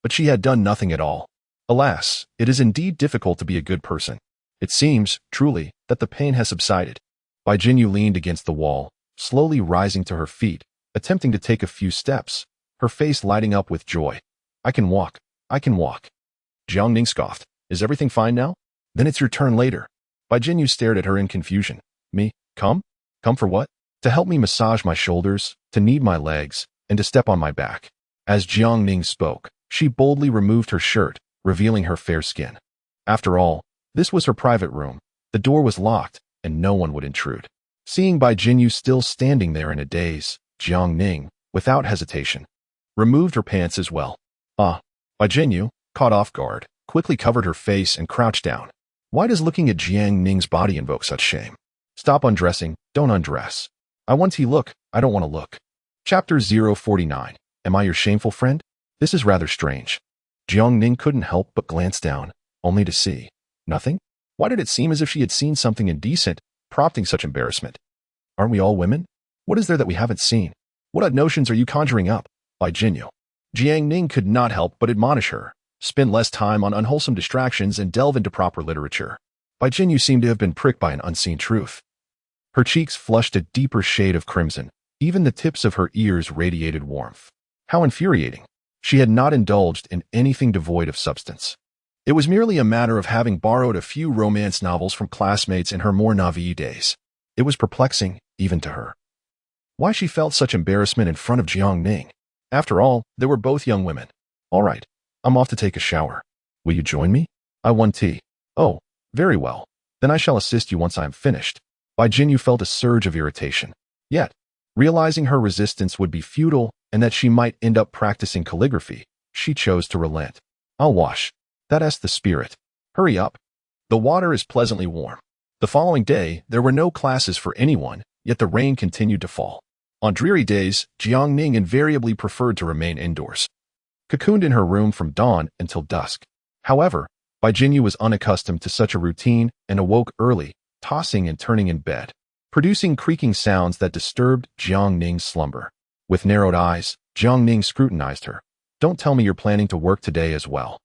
But she had done nothing at all. Alas, it is indeed difficult to be a good person. It seems, truly, that the pain has subsided. Bai Jinyu leaned against the wall, slowly rising to her feet, attempting to take a few steps, her face lighting up with joy. I can walk. I can walk. Jiang Ning scoffed. Is everything fine now? Then it's your turn later. Bai Jinyu stared at her in confusion. Me? Come? Come for what? To help me massage my shoulders, to knead my legs, and to step on my back. As Jiang Ning spoke, she boldly removed her shirt, revealing her fair skin. After all, this was her private room. The door was locked, and no one would intrude. Seeing Bai Jinyu still standing there in a daze, Jiang Ning, without hesitation, removed her pants as well. Bai Jinyu, caught off guard, quickly covered her face and crouched down. Why does looking at Jiang Ning's body invoke such shame? Stop undressing, don't undress. I want to look, I don't want to look. Chapter 049. Am I your shameful friend? This is rather strange. Jiang Ning couldn't help but glance down, only to see nothing. Why did it seem as if she had seen something indecent, prompting such embarrassment? Aren't we all women? What is there that we haven't seen? What odd notions are you conjuring up? Bai Jinyu. Jiang Ning could not help but admonish her. Spend less time on unwholesome distractions and delve into proper literature. Bai Jinyu seemed to have been pricked by an unseen truth. Her cheeks flushed a deeper shade of crimson. Even the tips of her ears radiated warmth. How infuriating. She had not indulged in anything devoid of substance. It was merely a matter of having borrowed a few romance novels from classmates in her more naive days. It was perplexing, even to her. Why she felt such embarrassment in front of Jiang Ning. After all, they were both young women. All right, I'm off to take a shower. Will you join me? I want tea. Oh, very well. Then I shall assist you once I am finished. Bai Jinyu felt a surge of irritation. Yet, realizing her resistance would be futile and that she might end up practicing calligraphy, she chose to relent. I'll wash. That's the spirit. Hurry up. The water is pleasantly warm. The following day, there were no classes for anyone, yet the rain continued to fall. On dreary days, Jiang Ning invariably preferred to remain indoors, cocooned in her room from dawn until dusk. However, Bai Jinyu was unaccustomed to such a routine and awoke early, tossing and turning in bed, producing creaking sounds that disturbed Jiang Ning's slumber. With narrowed eyes, Jiang Ning scrutinized her. Don't tell me you're planning to work today as well.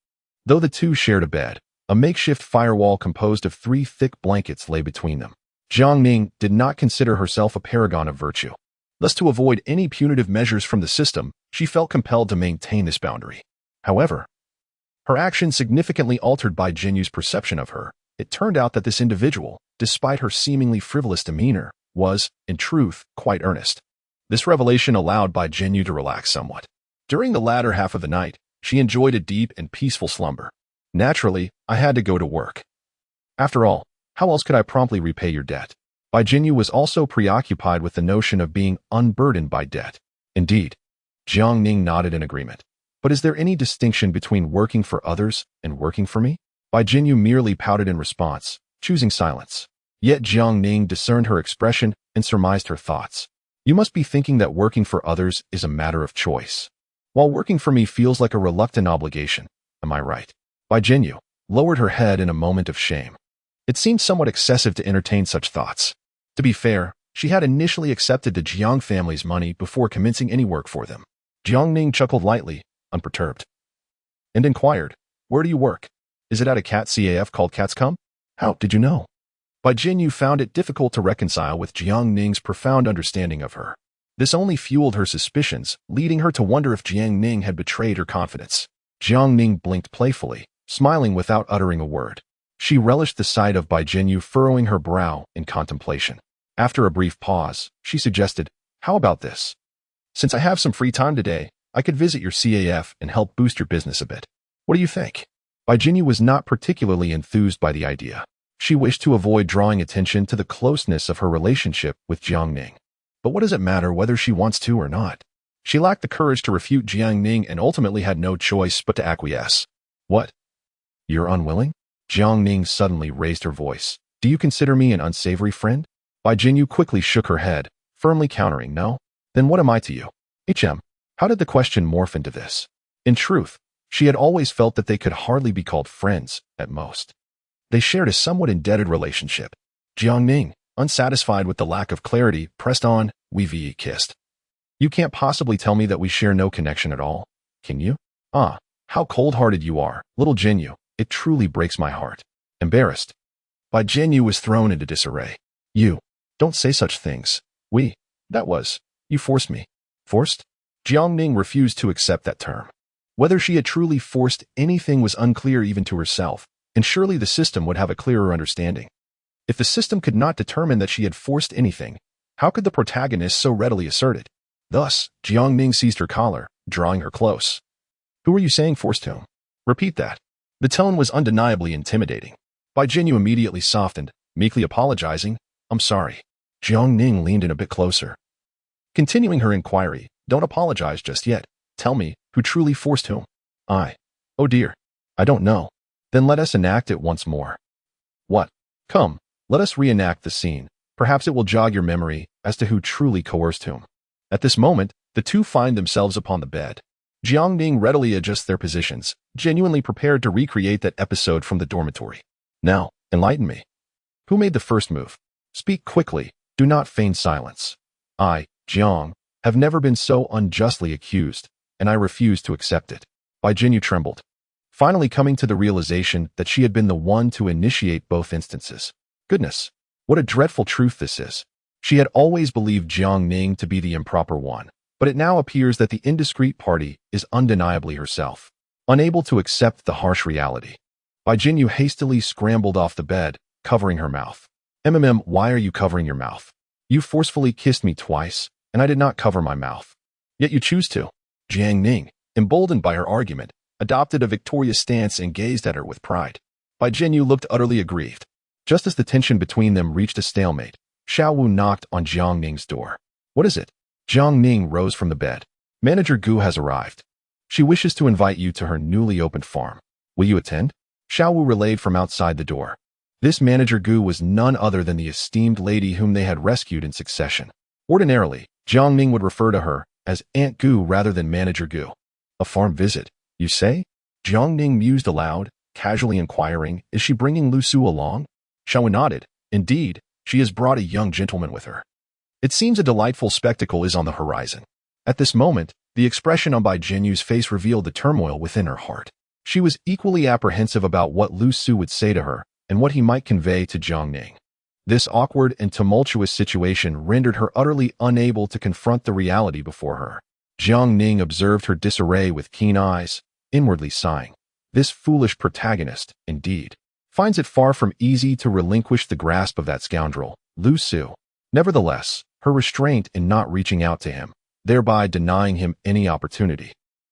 Though the two shared a bed, a makeshift firewall composed of 3 thick blankets lay between them. Jiang Ning did not consider herself a paragon of virtue. Thus, to avoid any punitive measures from the system, she felt compelled to maintain this boundary. However, her actions significantly altered Bai Jinyu's perception of her. It turned out that this individual, despite her seemingly frivolous demeanor, was, in truth, quite earnest. This revelation allowed Bai Jinyu to relax somewhat. During the latter half of the night, she enjoyed a deep and peaceful slumber. Naturally, I had to go to work. After all, how else could I promptly repay your debt? Bai Jinyu was also preoccupied with the notion of being unburdened by debt. Indeed, Jiang Ning nodded in agreement. But is there any distinction between working for others and working for me? Bai Jinyu merely pouted in response, choosing silence. Yet Jiang Ning discerned her expression and surmised her thoughts. You must be thinking that working for others is a matter of choice, while working for me feels like a reluctant obligation. Am I right? Bai Jinyu lowered her head in a moment of shame. It seemed somewhat excessive to entertain such thoughts. To be fair, she had initially accepted the Jiang family's money before commencing any work for them. Jiang Ning chuckled lightly, unperturbed, and inquired, where do you work? Is it at a cat CAF called Cat's Come? How did you know? Bai Jinyu found it difficult to reconcile with Jiang Ning's profound understanding of her. This only fueled her suspicions, leading her to wonder if Jiang Ning had betrayed her confidence. Jiang Ning blinked playfully, smiling without uttering a word. She relished the sight of Bai Jinyu furrowing her brow in contemplation. After a brief pause, she suggested, how about this? Since I have some free time today, I could visit your CAF and help boost your business a bit. What do you think? Bai Jinyu was not particularly enthused by the idea. She wished to avoid drawing attention to the closeness of her relationship with Jiang Ning. But what does it matter whether she wants to or not? She lacked the courage to refute Jiang Ning and ultimately had no choice but to acquiesce. What? You're unwilling? Jiang Ning suddenly raised her voice. Do you consider me an unsavory friend? Bai Jinyu quickly shook her head, firmly countering, no? Then what am I to you? Ahem. How did the question morph into this? In truth, she had always felt that they could hardly be called friends, at most. They shared a somewhat indebted relationship. Jiang Ning, unsatisfied with the lack of clarity, pressed on, we kissed. You can't possibly tell me that we share no connection at all, can you? Ah, how cold-hearted you are, little Jinyu. It truly breaks my heart. Embarrassed. Bai Jinyu was thrown into disarray. You. Don't say such things. You forced me. Forced? Jiang Ning refused to accept that term. Whether she had truly forced anything was unclear even to herself, and surely the system would have a clearer understanding. If the system could not determine that she had forced anything, how could the protagonist so readily assert it? Thus, Jiang Ning seized her collar, drawing her close. Who are you saying forced whom? Repeat that. The tone was undeniably intimidating. Bai Jinyu immediately softened, meekly apologizing. I'm sorry. Jiang Ning leaned in a bit closer. Continuing her inquiry, don't apologize just yet. Tell me, who truly forced whom? Oh dear. I don't know. Then let us enact it once more. What? Come, let us reenact the scene. Perhaps it will jog your memory as to who truly coerced whom. At this moment, the two find themselves upon the bed. Jiang Ning readily adjusts their positions, genuinely prepared to recreate that episode from the dormitory. Now, enlighten me. Who made the first move? Speak quickly, do not feign silence. I, Jiang, have never been so unjustly accused, and I refuse to accept it. Bai Jinyu trembled, finally coming to the realization that she had been the one to initiate both instances. Goodness, what a dreadful truth this is. She had always believed Jiang Ning to be the improper one, but it now appears that the indiscreet party is undeniably herself, unable to accept the harsh reality. Bai Jinyu hastily scrambled off the bed, covering her mouth. Why are you covering your mouth? You forcefully kissed me twice, and I did not cover my mouth. Yet you choose to. Jiang Ning, emboldened by her argument, adopted a victorious stance and gazed at her with pride. Bai Jinyu looked utterly aggrieved. Just as the tension between them reached a stalemate, Xiao Wu knocked on Jiang Ning's door. What is it? Jiang Ning rose from the bed. Manager Gu has arrived. She wishes to invite you to her newly opened farm. Will you attend? Xiao Wu relayed from outside the door. This Manager Gu was none other than the esteemed lady whom they had rescued in succession. Ordinarily, Jiang Ning would refer to her as Aunt Gu rather than Manager Gu. A farm visit, you say? Jiang Ning mused aloud, casually inquiring, is she bringing Lu Su along? Xiao Wu nodded. Indeed, she has brought a young gentleman with her. It seems a delightful spectacle is on the horizon. At this moment, the expression on Bai Jinyu's face revealed the turmoil within her heart. She was equally apprehensive about what Lu Su would say to her and what he might convey to Jiang Ning. This awkward and tumultuous situation rendered her utterly unable to confront the reality before her. Jiang Ning observed her disarray with keen eyes, inwardly sighing. This foolish protagonist, indeed, finds it far from easy to relinquish the grasp of that scoundrel, Lu Su. Nevertheless, her restraint in not reaching out to him, thereby denying him any opportunity,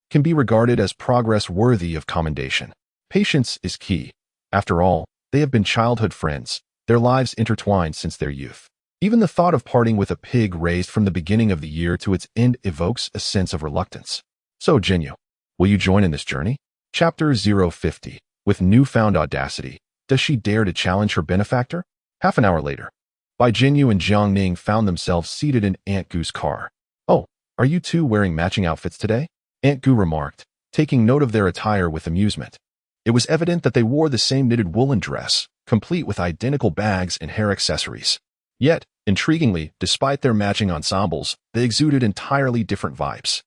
can be regarded as progress worthy of commendation. Patience is key. After all, they have been childhood friends, their lives intertwined since their youth. Even the thought of parting with a pig raised from the beginning of the year to its end evokes a sense of reluctance. So, Jinyu, will you join in this journey? Chapter 050. With newfound audacity, does she dare to challenge her benefactor? Half an hour later, Bai Jinyu and Jiang Ning found themselves seated in Aunt Gu's car. Oh, are you two wearing matching outfits today? Aunt Gu remarked, taking note of their attire with amusement. It was evident that they wore the same knitted woolen dress, complete with identical bags and hair accessories. Yet, intriguingly, despite their matching ensembles, they exuded entirely different vibes.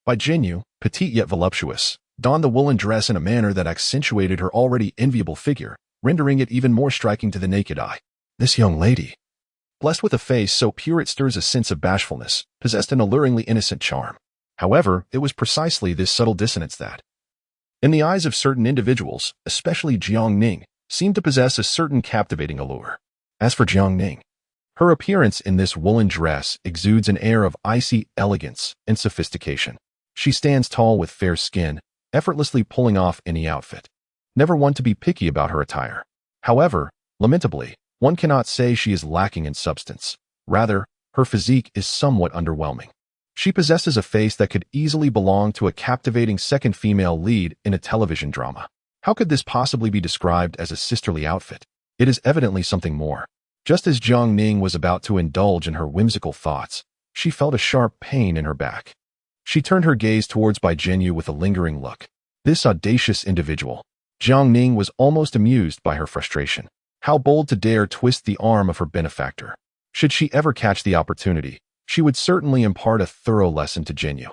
Bai Jinyu, petite yet voluptuous, donned the woolen dress in a manner that accentuated her already enviable figure, rendering it even more striking to the naked eye. This young lady, blessed with a face so pure it stirs a sense of bashfulness, possessed an alluringly innocent charm. However, it was precisely this subtle dissonance that, in the eyes of certain individuals, especially Jiang Ning, seemed to possess a certain captivating allure. As for Jiang Ning, her appearance in this woolen dress exudes an air of icy elegance and sophistication. She stands tall with fair skin, effortlessly pulling off any outfit. Never one to be picky about her attire. However, lamentably, one cannot say she is lacking in substance. Rather, her physique is somewhat underwhelming. She possesses a face that could easily belong to a captivating second female lead in a television drama. How could this possibly be described as a sisterly outfit? It is evidently something more. Just as Jiang Ning was about to indulge in her whimsical thoughts, she felt a sharp pain in her back. She turned her gaze towards Bai Jinyu with a lingering look. This audacious individual. Jiang Ning was almost amused by her frustration. How bold to dare twist the arm of her benefactor. Should she ever catch the opportunity, she would certainly impart a thorough lesson to Jinyu,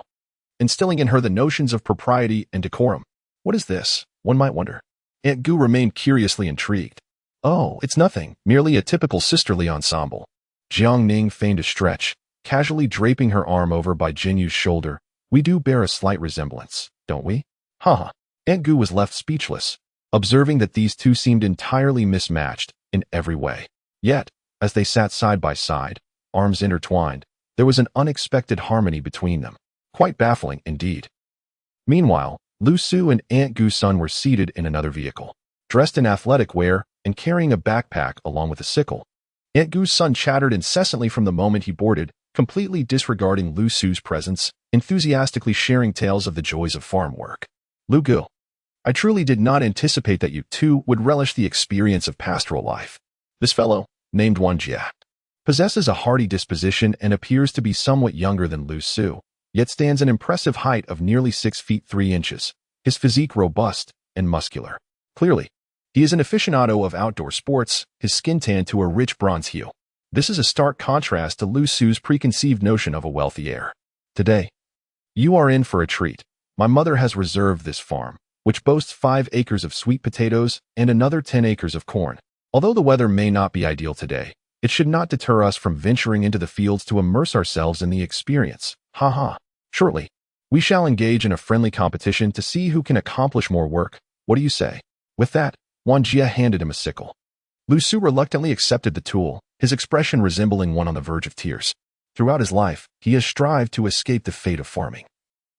instilling in her the notions of propriety and decorum. What is this, one might wonder? Aunt Gu remained curiously intrigued. Oh, it's nothing, merely a typical sisterly ensemble. Jiang Ning feigned a stretch, casually draping her arm over Bai Jinyu's shoulder. We do bear a slight resemblance, don't we? Haha. Aunt Gu was left speechless, observing that these two seemed entirely mismatched in every way. Yet, as they sat side by side, arms intertwined, there was an unexpected harmony between them. Quite baffling indeed. Meanwhile, Lu Su and Aunt Gu's son were seated in another vehicle, dressed in athletic wear and carrying a backpack along with a sickle. Aunt Gu's son chattered incessantly from the moment he boarded, completely disregarding Lu Su's presence, enthusiastically sharing tales of the joys of farm work. Lu Gu, I truly did not anticipate that you two would relish the experience of pastoral life. This fellow, named Wan Jia, possesses a hearty disposition and appears to be somewhat younger than Lu Su, yet stands an impressive height of nearly 6 feet 3 inches, his physique robust and muscular. Clearly, he is an aficionado of outdoor sports, his skin tanned to a rich bronze hue. This is a stark contrast to Lu Su's preconceived notion of a wealthy heir. Today, you are in for a treat. My mother has reserved this farm, which boasts 5 acres of sweet potatoes and another 10 acres of corn. Although the weather may not be ideal today, it should not deter us from venturing into the fields to immerse ourselves in the experience. Ha. Shortly, we shall engage in a friendly competition to see who can accomplish more work. What do you say? With that, Wan Jia handed him a sickle. Lu Su reluctantly accepted the tool, his expression resembling one on the verge of tears. Throughout his life, he has strived to escape the fate of farming,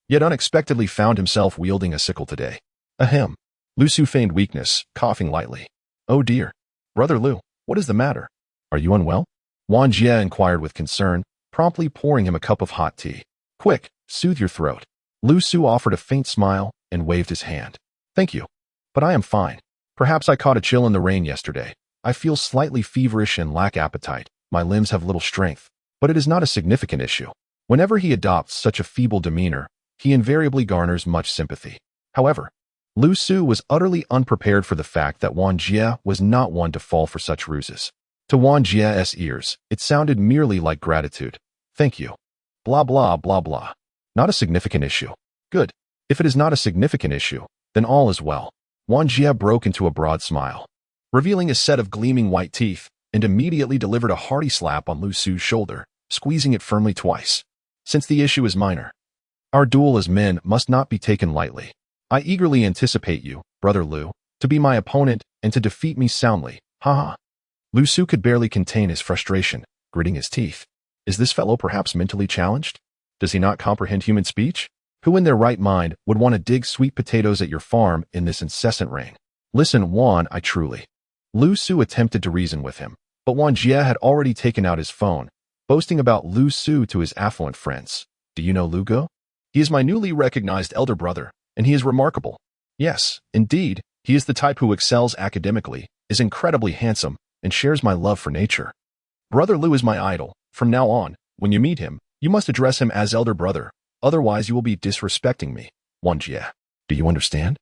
yet unexpectedly found himself wielding a sickle today. Ahem. Lu Su feigned weakness, coughing lightly. Oh dear. Brother Lu, what is the matter? Are you unwell? Wan Jia inquired with concern, promptly pouring him a cup of hot tea. Quick, soothe your throat. Lu Su offered a faint smile and waved his hand. Thank you. But I am fine. Perhaps I caught a chill in the rain yesterday. I feel slightly feverish and lack appetite. My limbs have little strength, but it is not a significant issue. Whenever he adopts such a feeble demeanor, he invariably garners much sympathy. However, Lu Su was utterly unprepared for the fact that Wan Jia was not one to fall for such ruses. To Wan Jia's ears, it sounded merely like gratitude. Thank you. Blah blah blah blah. Not a significant issue. Good. If it is not a significant issue, then all is well. Wan Jia broke into a broad smile, revealing a set of gleaming white teeth, and immediately delivered a hearty slap on Lu Su's shoulder, squeezing it firmly twice. Since the issue is minor, our duel as men must not be taken lightly. I eagerly anticipate you, Brother Lu, to be my opponent and to defeat me soundly. Haha. Lu Su could barely contain his frustration, gritting his teeth. Is this fellow perhaps mentally challenged? Does he not comprehend human speech? Who in their right mind would want to dig sweet potatoes at your farm in this incessant rain? Listen, Wan, I truly. Lu Su attempted to reason with him, but Wan Jia had already taken out his phone, boasting about Lu Su to his affluent friends. Do you know Lu Gu? He is my newly recognized elder brother, and he is remarkable. Yes, indeed, he is the type who excels academically, is incredibly handsome, and shares my love for nature. Brother Lu is my idol. From now on, when you meet him, you must address him as elder brother, otherwise you will be disrespecting me. Wan Jia. Do you understand?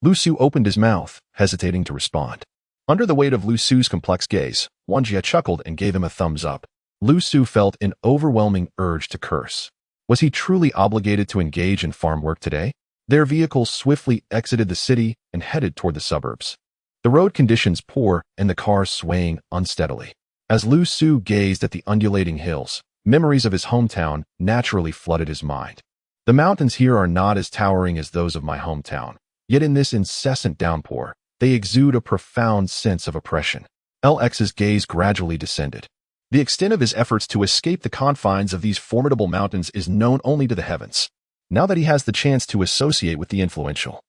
Lu Su opened his mouth, hesitating to respond. Under the weight of Lu Su's complex gaze, Wan Jia chuckled and gave him a thumbs up. Lu Su felt an overwhelming urge to curse. Was he truly obligated to engage in farm work today? Their vehicles swiftly exited the city and headed toward the suburbs. The road conditions poor and the car swaying unsteadily. As Lu Su gazed at the undulating hills, memories of his hometown naturally flooded his mind. The mountains here are not as towering as those of my hometown, yet in this incessant downpour, they exude a profound sense of oppression. LX's gaze gradually descended. The extent of his efforts to escape the confines of these formidable mountains is known only to the heavens. Now that he has the chance to associate with the influential,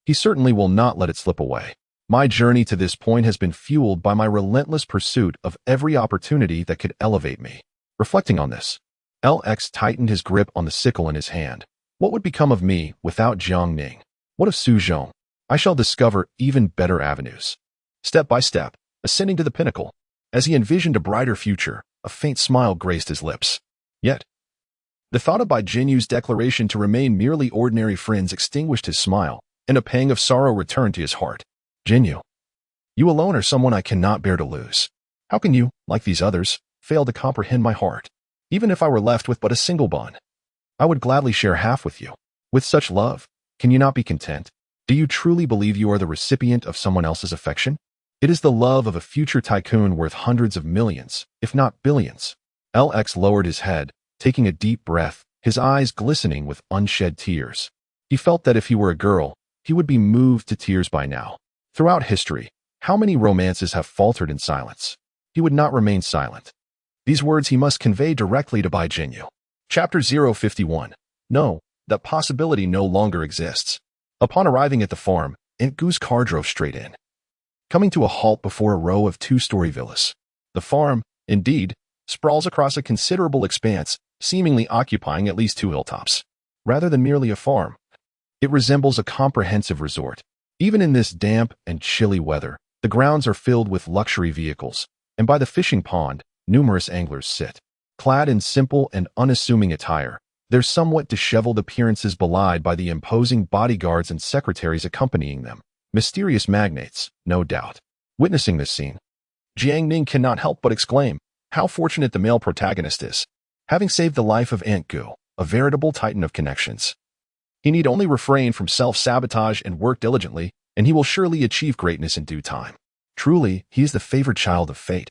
he certainly will not let it slip away. My journey to this point has been fueled by my relentless pursuit of every opportunity that could elevate me. Reflecting on this, LX tightened his grip on the sickle in his hand. What would become of me without Jiang Ning? What of Su Zhong? I shall discover even better avenues. Step by step, ascending to the pinnacle. As he envisioned a brighter future, a faint smile graced his lips. Yet, the thought of Bai Jinyu's declaration to remain merely ordinary friends extinguished his smile, and a pang of sorrow returned to his heart. Jinyu, you alone are someone I cannot bear to lose. How can you, like these others, fail to comprehend my heart? Even if I were left with but a single bond, I would gladly share half with you. With such love, can you not be content? Do you truly believe you are the recipient of someone else's affection? It is the love of a future tycoon worth hundreds of millions, if not billions. LX lowered his head, taking a deep breath, his eyes glistening with unshed tears. He felt that if he were a girl, he would be moved to tears by now. Throughout history, how many romances have faltered in silence? He would not remain silent. These words he must convey directly to Bai Jinyu. Chapter 051. No, that possibility no longer exists. Upon arriving at the farm, Aunt Gu's car drove straight in, coming to a halt before a row of two-story villas. The farm, indeed, sprawls across a considerable expanse, seemingly occupying at least two hilltops. Rather than merely a farm, it resembles a comprehensive resort. Even in this damp and chilly weather, the grounds are filled with luxury vehicles, and by the fishing pond, numerous anglers sit. Clad in simple and unassuming attire, their somewhat disheveled appearances belied by the imposing bodyguards and secretaries accompanying them. Mysterious magnates, no doubt. Witnessing this scene, Jiang Ning cannot help but exclaim, how fortunate the male protagonist is, having saved the life of Aunt Gu, a veritable titan of connections. He need only refrain from self-sabotage and work diligently, and he will surely achieve greatness in due time. Truly, he is the favored child of fate.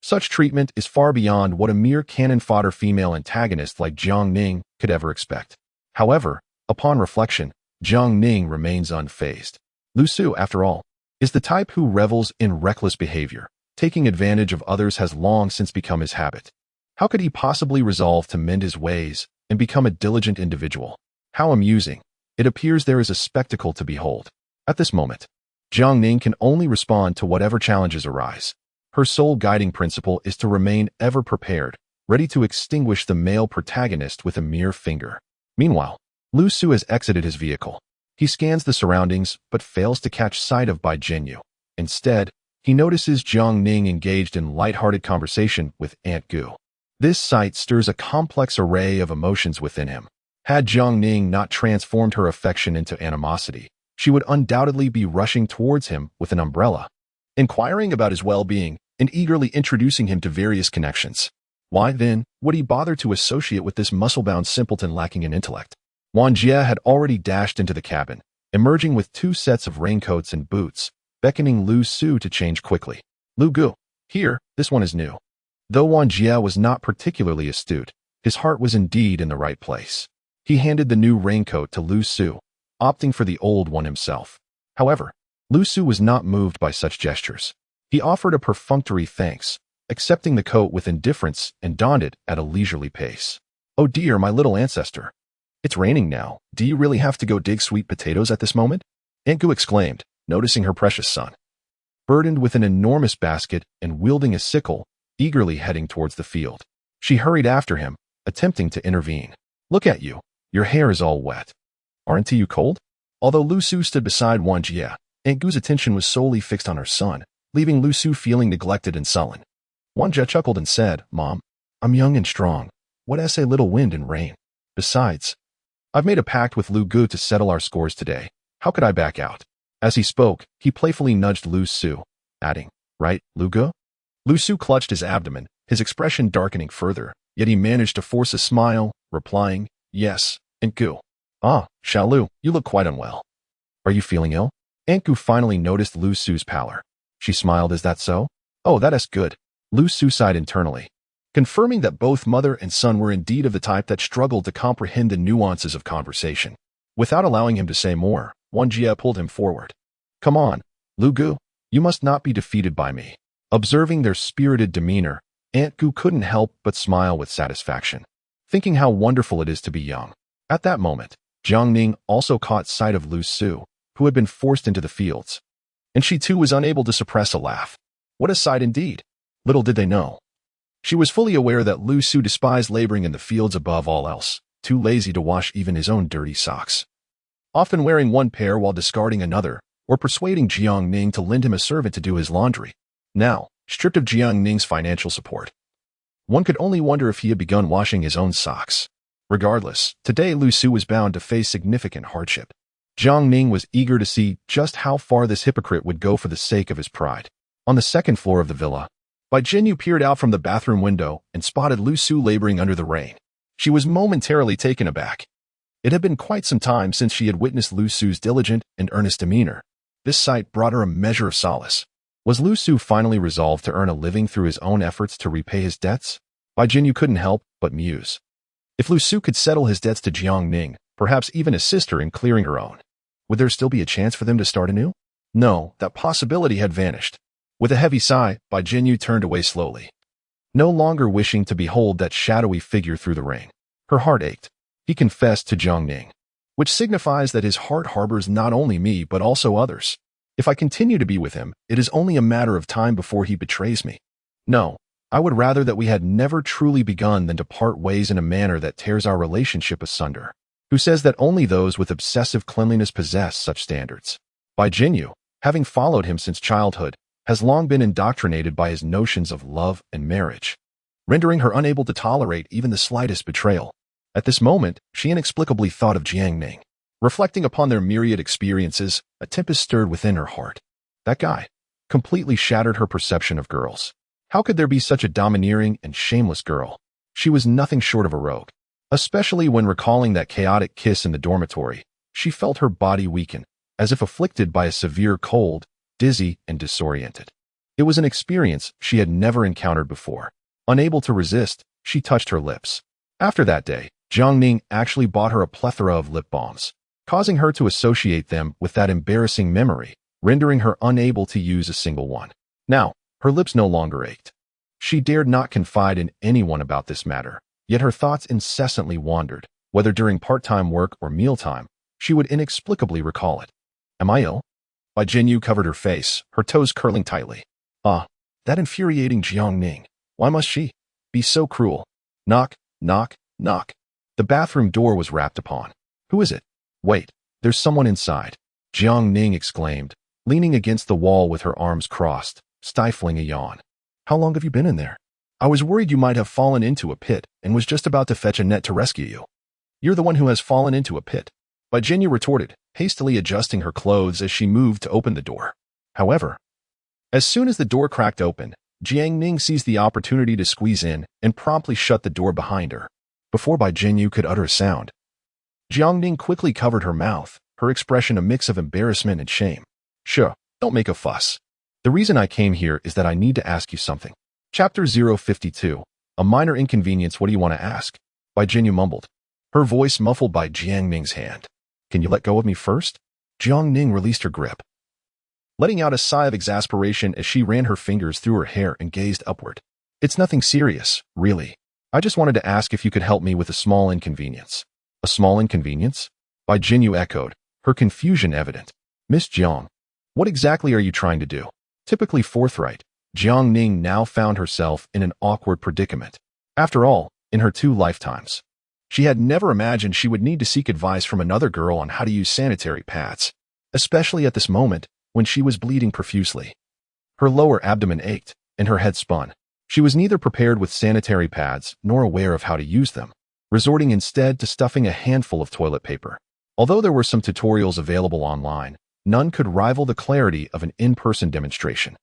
Such treatment is far beyond what a mere cannon-fodder female antagonist like Jiang Ning could ever expect. However, upon reflection, Jiang Ning remains unfazed. Lu Su, after all, is the type who revels in reckless behavior. Taking advantage of others has long since become his habit. How could he possibly resolve to mend his ways and become a diligent individual? How amusing. It appears there is a spectacle to behold. At this moment, Jiang Ning can only respond to whatever challenges arise. Her sole guiding principle is to remain ever prepared, ready to extinguish the male protagonist with a mere finger. Meanwhile, Lu Su has exited his vehicle. He scans the surroundings, but fails to catch sight of Bai Jinyu. Instead, he notices Jiang Ning engaged in light-hearted conversation with Aunt Gu. This sight stirs a complex array of emotions within him. Had Jiang Ning not transformed her affection into animosity, she would undoubtedly be rushing towards him with an umbrella, inquiring about his well-being and eagerly introducing him to various connections. Why, then, would he bother to associate with this muscle-bound simpleton lacking in intellect? Wang Jie had already dashed into the cabin, emerging with 2 sets of raincoats and boots, beckoning Lu Su to change quickly. Lu Gu, here, this one is new. Though Wang Jie was not particularly astute, his heart was indeed in the right place. He handed the new raincoat to Lu Su, opting for the old one himself. However, Lu Su was not moved by such gestures. He offered a perfunctory thanks, accepting the coat with indifference and donned it at a leisurely pace. Oh dear, my little ancestor. It's raining now. Do you really have to go dig sweet potatoes at this moment? Aunt Gu exclaimed, noticing her precious son, burdened with an enormous basket and wielding a sickle, eagerly heading towards the field. She hurried after him, attempting to intervene. Look at you. Your hair is all wet. Aren't you cold? Although Lu Su stood beside Wang Jie, Aunt Gu's attention was solely fixed on her son, leaving Lu Su feeling neglected and sullen. Wang Jie chuckled and said, Mom, I'm young and strong. What has a little wind and rain? Besides, I've made a pact with Lu Gu to settle our scores today. How could I back out? As he spoke, he playfully nudged Lu Su, adding, Right, Lu Gu? Lu Su clutched his abdomen, his expression darkening further, yet he managed to force a smile, replying, Yes, Aunt Gu. Ah, Xiaolu, you look quite unwell. Are you feeling ill? Aunt Gu finally noticed Lu Su's pallor. She smiled, Is that so? Oh, that is good. Lu Su sighed internally, confirming that both mother and son were indeed of the type that struggled to comprehend the nuances of conversation. Without allowing him to say more, Wang Jie pulled him forward. Come on, Lu Gu, you must not be defeated by me. Observing their spirited demeanor, Aunt Gu couldn't help but smile with satisfaction, thinking how wonderful it is to be young. At that moment, Jiang Ning also caught sight of Lu Su, who had been forced into the fields, and she too was unable to suppress a laugh. What a sight indeed! Little did they know, She was fully aware that Lu Su despised laboring in the fields above all else, too lazy to wash even his own dirty socks. Often wearing one pair while discarding another, or persuading Jiang Ning to lend him a servant to do his laundry. Now, stripped of Jiang Ning's financial support, one could only wonder if he had begun washing his own socks. Regardless, today Lu Su was bound to face significant hardship. Jiang Ning was eager to see just how far this hypocrite would go for the sake of his pride. On the second floor of the villa, Bai Jinyu peered out from the bathroom window and spotted Lu Su laboring under the rain. She was momentarily taken aback. It had been quite some time since she had witnessed Lu Su's diligent and earnest demeanor. This sight brought her a measure of solace. Was Lu Su finally resolved to earn a living through his own efforts to repay his debts? Bai Jinyu couldn't help but muse. If Lu Su could settle his debts to Jiang Ning, perhaps even assist her in clearing her own, would there still be a chance for them to start anew? No, that possibility had vanished. With a heavy sigh, Bai Jinyu turned away slowly, no longer wishing to behold that shadowy figure through the rain. Her heart ached. He confessed to Jiang Ning, which signifies that his heart harbors not only me but also others. If I continue to be with him, it is only a matter of time before he betrays me. No, I would rather that we had never truly begun than to part ways in a manner that tears our relationship asunder. Who says that only those with obsessive cleanliness possess such standards? Bai Jinyu, having followed him since childhood, has long been indoctrinated by his notions of love and marriage, rendering her unable to tolerate even the slightest betrayal. At this moment, she inexplicably thought of Jiang Ning. Reflecting upon their myriad experiences, a tempest stirred within her heart. That guy completely shattered her perception of girls. How could there be such a domineering and shameless girl? She was nothing short of a rogue. Especially when recalling that chaotic kiss in the dormitory, she felt her body weaken, as if afflicted by a severe cold, dizzy and disoriented. It was an experience she had never encountered before. Unable to resist, she touched her lips. After that day, Jiang Ning actually bought her a plethora of lip balms, causing her to associate them with that embarrassing memory, rendering her unable to use a single one. Now, her lips no longer ached. She dared not confide in anyone about this matter, yet her thoughts incessantly wandered. Whether during part-time work or mealtime, she would inexplicably recall it. Am I ill? Bai Jinyu covered her face, her toes curling tightly. Ah, that infuriating Jiang Ning. Why must she be so cruel? Knock, knock, knock. The bathroom door was rapped upon. Who is it? Wait, there's someone inside, Jiang Ning exclaimed, leaning against the wall with her arms crossed, stifling a yawn. How long have you been in there? I was worried you might have fallen into a pit and was just about to fetch a net to rescue you. You're the one who has fallen into a pit, Bai Jinyu retorted, hastily adjusting her clothes as she moved to open the door. However, as soon as the door cracked open, Jiang Ning seized the opportunity to squeeze in and promptly shut the door behind her. Before Bai Jinyu could utter a sound, Jiang Ning quickly covered her mouth, her expression a mix of embarrassment and shame. Sure, don't make a fuss. The reason I came here is that I need to ask you something. Chapter 052. A minor inconvenience. What do you want to ask? Bai Jinyu mumbled, her voice muffled by Jiang Ning's hand. Can you let go of me first? Jiang Ning released her grip, letting out a sigh of exasperation as she ran her fingers through her hair and gazed upward. It's nothing serious, really. I just wanted to ask if you could help me with a small inconvenience. A small inconvenience? Bai Jinyu echoed, her confusion evident. Miss Jiang, what exactly are you trying to do? Typically forthright, Jiang Ning now found herself in an awkward predicament. After all, in her 2 lifetimes, she had never imagined she would need to seek advice from another girl on how to use sanitary pads, especially at this moment when she was bleeding profusely. Her lower abdomen ached, and her head spun. She was neither prepared with sanitary pads nor aware of how to use them, resorting instead to stuffing a handful of toilet paper. Although there were some tutorials available online, none could rival the clarity of an in-person demonstration.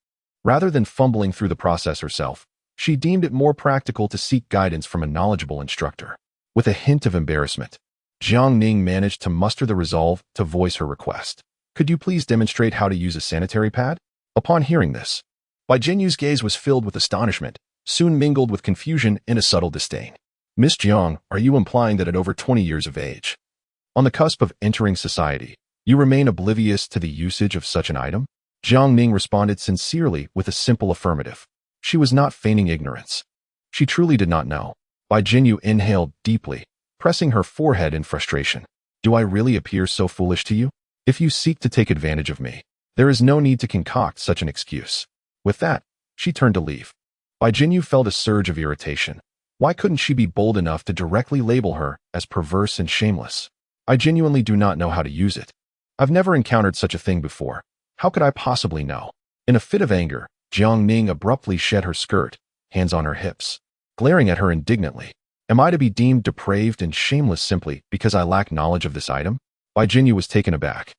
Rather than fumbling through the process herself, she deemed it more practical to seek guidance from a knowledgeable instructor. With a hint of embarrassment, Jiang Ning managed to muster the resolve to voice her request. Could you please demonstrate how to use a sanitary pad? Upon hearing this, Bai Jinyu's gaze was filled with astonishment, soon mingled with confusion and a subtle disdain. Miss Jiang, are you implying that at over 20 years of age, on the cusp of entering society, you remain oblivious to the usage of such an item? Jiang Ning responded sincerely with a simple affirmative. She was not feigning ignorance. She truly did not know. Bai Jinyu inhaled deeply, pressing her forehead in frustration. Do I really appear so foolish to you? If you seek to take advantage of me, there is no need to concoct such an excuse. With that, she turned to leave. Bai Jinyu felt a surge of irritation. Why couldn't she be bold enough to directly label her as perverse and shameless? I genuinely do not know how to use it. I've never encountered such a thing before. How could I possibly know? In a fit of anger, Jiang Ning abruptly shed her skirt, hands on her hips, glaring at her indignantly. Am I to be deemed depraved and shameless simply because I lack knowledge of this item? Bai Jinyu was taken aback.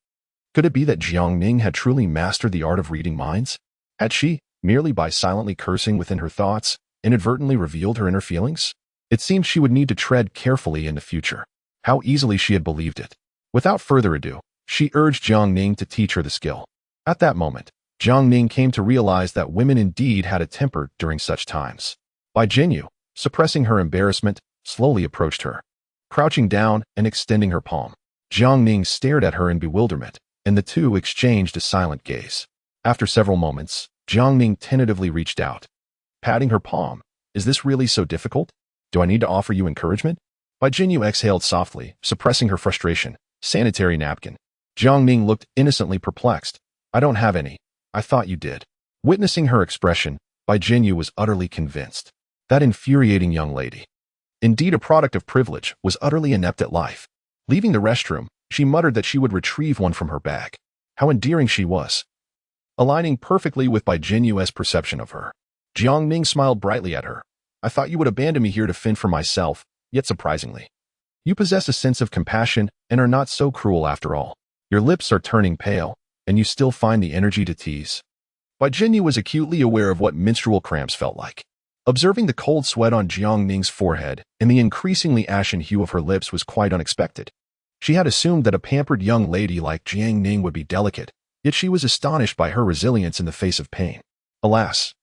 Could it be that Jiang Ning had truly mastered the art of reading minds? Had she, merely by silently cursing within her thoughts, inadvertently revealed her inner feelings? It seemed she would need to tread carefully in the future. How easily she had believed it. Without further ado, she urged Jiang Ning to teach her the skill. At that moment, Jiang Ning came to realize that women indeed had a temper during such times. Bai Jinyu, suppressing her embarrassment, slowly approached her. Crouching down and extending her palm, Jiang Ning stared at her in bewilderment, and the two exchanged a silent gaze. After several moments, Jiang Ning tentatively reached out, patting her palm. Is this really so difficult? Do I need to offer you encouragement? Bai Jinyu exhaled softly, suppressing her frustration. Sanitary napkin. Jiang Ning looked innocently perplexed. I don't have any. I thought you did. Witnessing her expression, Bai Jinyu was utterly convinced. That infuriating young lady, indeed a product of privilege, was utterly inept at life. Leaving the restroom, she muttered that she would retrieve one from her bag. How endearing she was. Aligning perfectly with Bai Jinyu's perception of her, Jiang Ning smiled brightly at her. I thought you would abandon me here to fend for myself, yet surprisingly, you possess a sense of compassion and are not so cruel after all. Your lips are turning pale, and you still find the energy to tease. Bai Jinyu was acutely aware of what menstrual cramps felt like. Observing the cold sweat on Jiang Ning's forehead and the increasingly ashen hue of her lips was quite unexpected. She had assumed that a pampered young lady like Jiang Ning would be delicate, yet she was astonished by her resilience in the face of pain. Alas,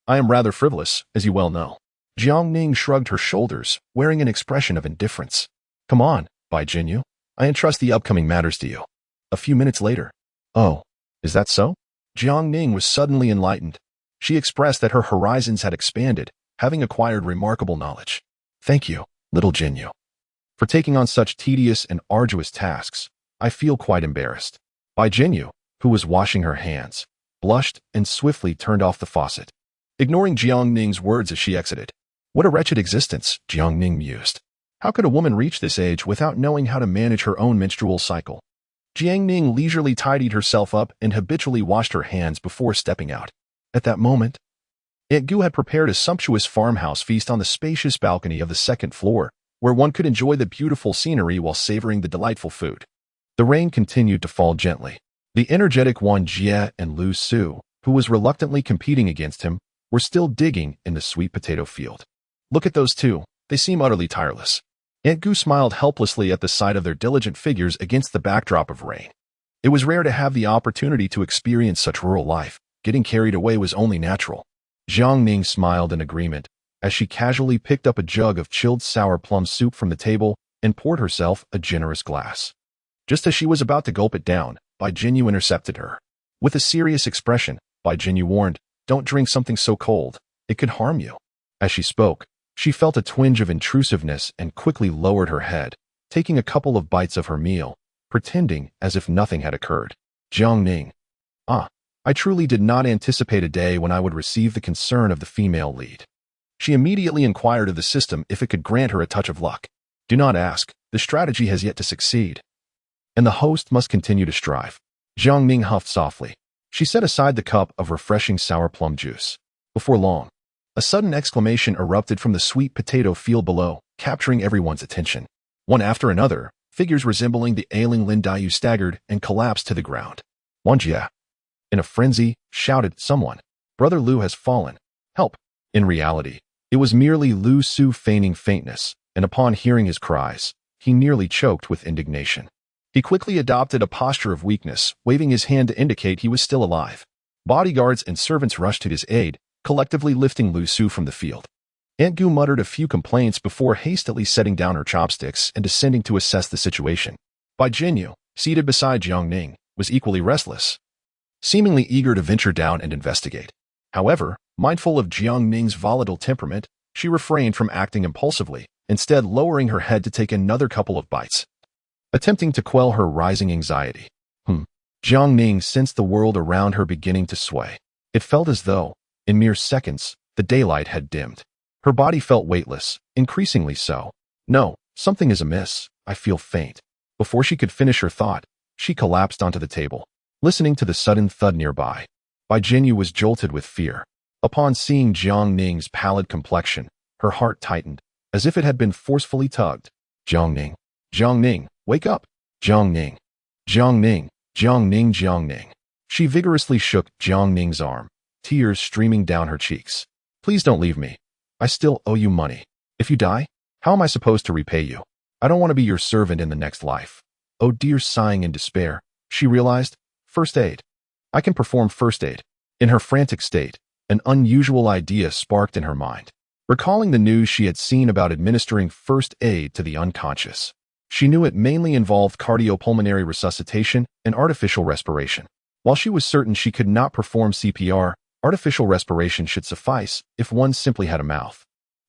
I am rather frivolous, as you well know. Jiang Ning shrugged her shoulders, wearing an expression of indifference. Come on, Bai Jinyu. I entrust the upcoming matters to you. A few minutes later. Oh, is that so? Jiang Ning was suddenly enlightened. She expressed that her horizons had expanded, having acquired remarkable knowledge. Thank you, little Jinyu. For taking on such tedious and arduous tasks, I feel quite embarrassed. Bai Jinyu, who was washing her hands, blushed and swiftly turned off the faucet, ignoring Jiang Ning's words as she exited. What a wretched existence, Jiang Ning mused. How could a woman reach this age without knowing how to manage her own menstrual cycle? Jiang Ning leisurely tidied herself up and habitually washed her hands before stepping out. At that moment, Aunt Gu had prepared a sumptuous farmhouse feast on the spacious balcony of the second floor, where one could enjoy the beautiful scenery while savoring the delightful food. The rain continued to fall gently. The energetic Wang Jie and Lu Su, who was reluctantly competing against him, were still digging in the sweet potato field. Look at those two. They seem utterly tireless. Aunt Gu smiled helplessly at the sight of their diligent figures against the backdrop of rain. It was rare to have the opportunity to experience such rural life. Getting carried away was only natural. Jiang Ning smiled in agreement as she casually picked up a jug of chilled sour plum soup from the table and poured herself a generous glass. Just as she was about to gulp it down, Bai Jinyu intercepted her. With a serious expression, Bai Jinyu warned, "Don't drink something so cold. It could harm you." As she spoke, she felt a twinge of intrusiveness and quickly lowered her head, taking a couple of bites of her meal, pretending as if nothing had occurred. Jiang Ning. I truly did not anticipate a day when I would receive the concern of the female lead. She immediately inquired of the system if it could grant her a touch of luck. Do not ask, the strategy has yet to succeed. And the host must continue to strive. Jiang Ning huffed softly. She set aside the cup of refreshing sour plum juice. Before long, a sudden exclamation erupted from the sweet potato field below, capturing everyone's attention. One after another, figures resembling the ailing Lin Daiyu staggered and collapsed to the ground. Wang Jie, in a frenzy, shouted, "Someone! Brother Lu has fallen! Help!" In reality, it was merely Lu Su feigning faintness, and upon hearing his cries, he nearly choked with indignation. He quickly adopted a posture of weakness, waving his hand to indicate he was still alive. Bodyguards and servants rushed to his aid, collectively lifting Lu Su from the field. Aunt Gu muttered a few complaints before hastily setting down her chopsticks and descending to assess the situation. Bai Jinyu, seated beside Jiang Ning, was equally restless, seemingly eager to venture down and investigate. However, mindful of Jiang Ning's volatile temperament, she refrained from acting impulsively, instead lowering her head to take another couple of bites, attempting to quell her rising anxiety. Jiang Ning sensed the world around her beginning to sway. It felt as though, in mere seconds, The daylight had dimmed. Her body felt weightless, increasingly so. No, something is amiss. I feel faint. Before she could finish her thought, she collapsed onto the table, listening to the sudden thud nearby. Bai Jinyu was jolted with fear. Upon seeing Jiang Ning's pallid complexion, her heart tightened, as if it had been forcefully tugged. Jiang Ning. Jiang Ning, wake up! Jiang Ning. Jiang Ning. Jiang Ning. Jiang Ning. She vigorously shook Jiang Ning's arm, tears streaming down her cheeks. Please don't leave me. I still owe you money. If you die, how am I supposed to repay you? I don't want to be your servant in the next life. Oh dear, sighing in despair, she realized, first aid. I can perform first aid. In her frantic state, an unusual idea sparked in her mind. Recalling the news she had seen about administering first aid to the unconscious, she knew it mainly involved cardiopulmonary resuscitation and artificial respiration. While she was certain she could not perform CPR, artificial respiration should suffice if one simply had a mouth.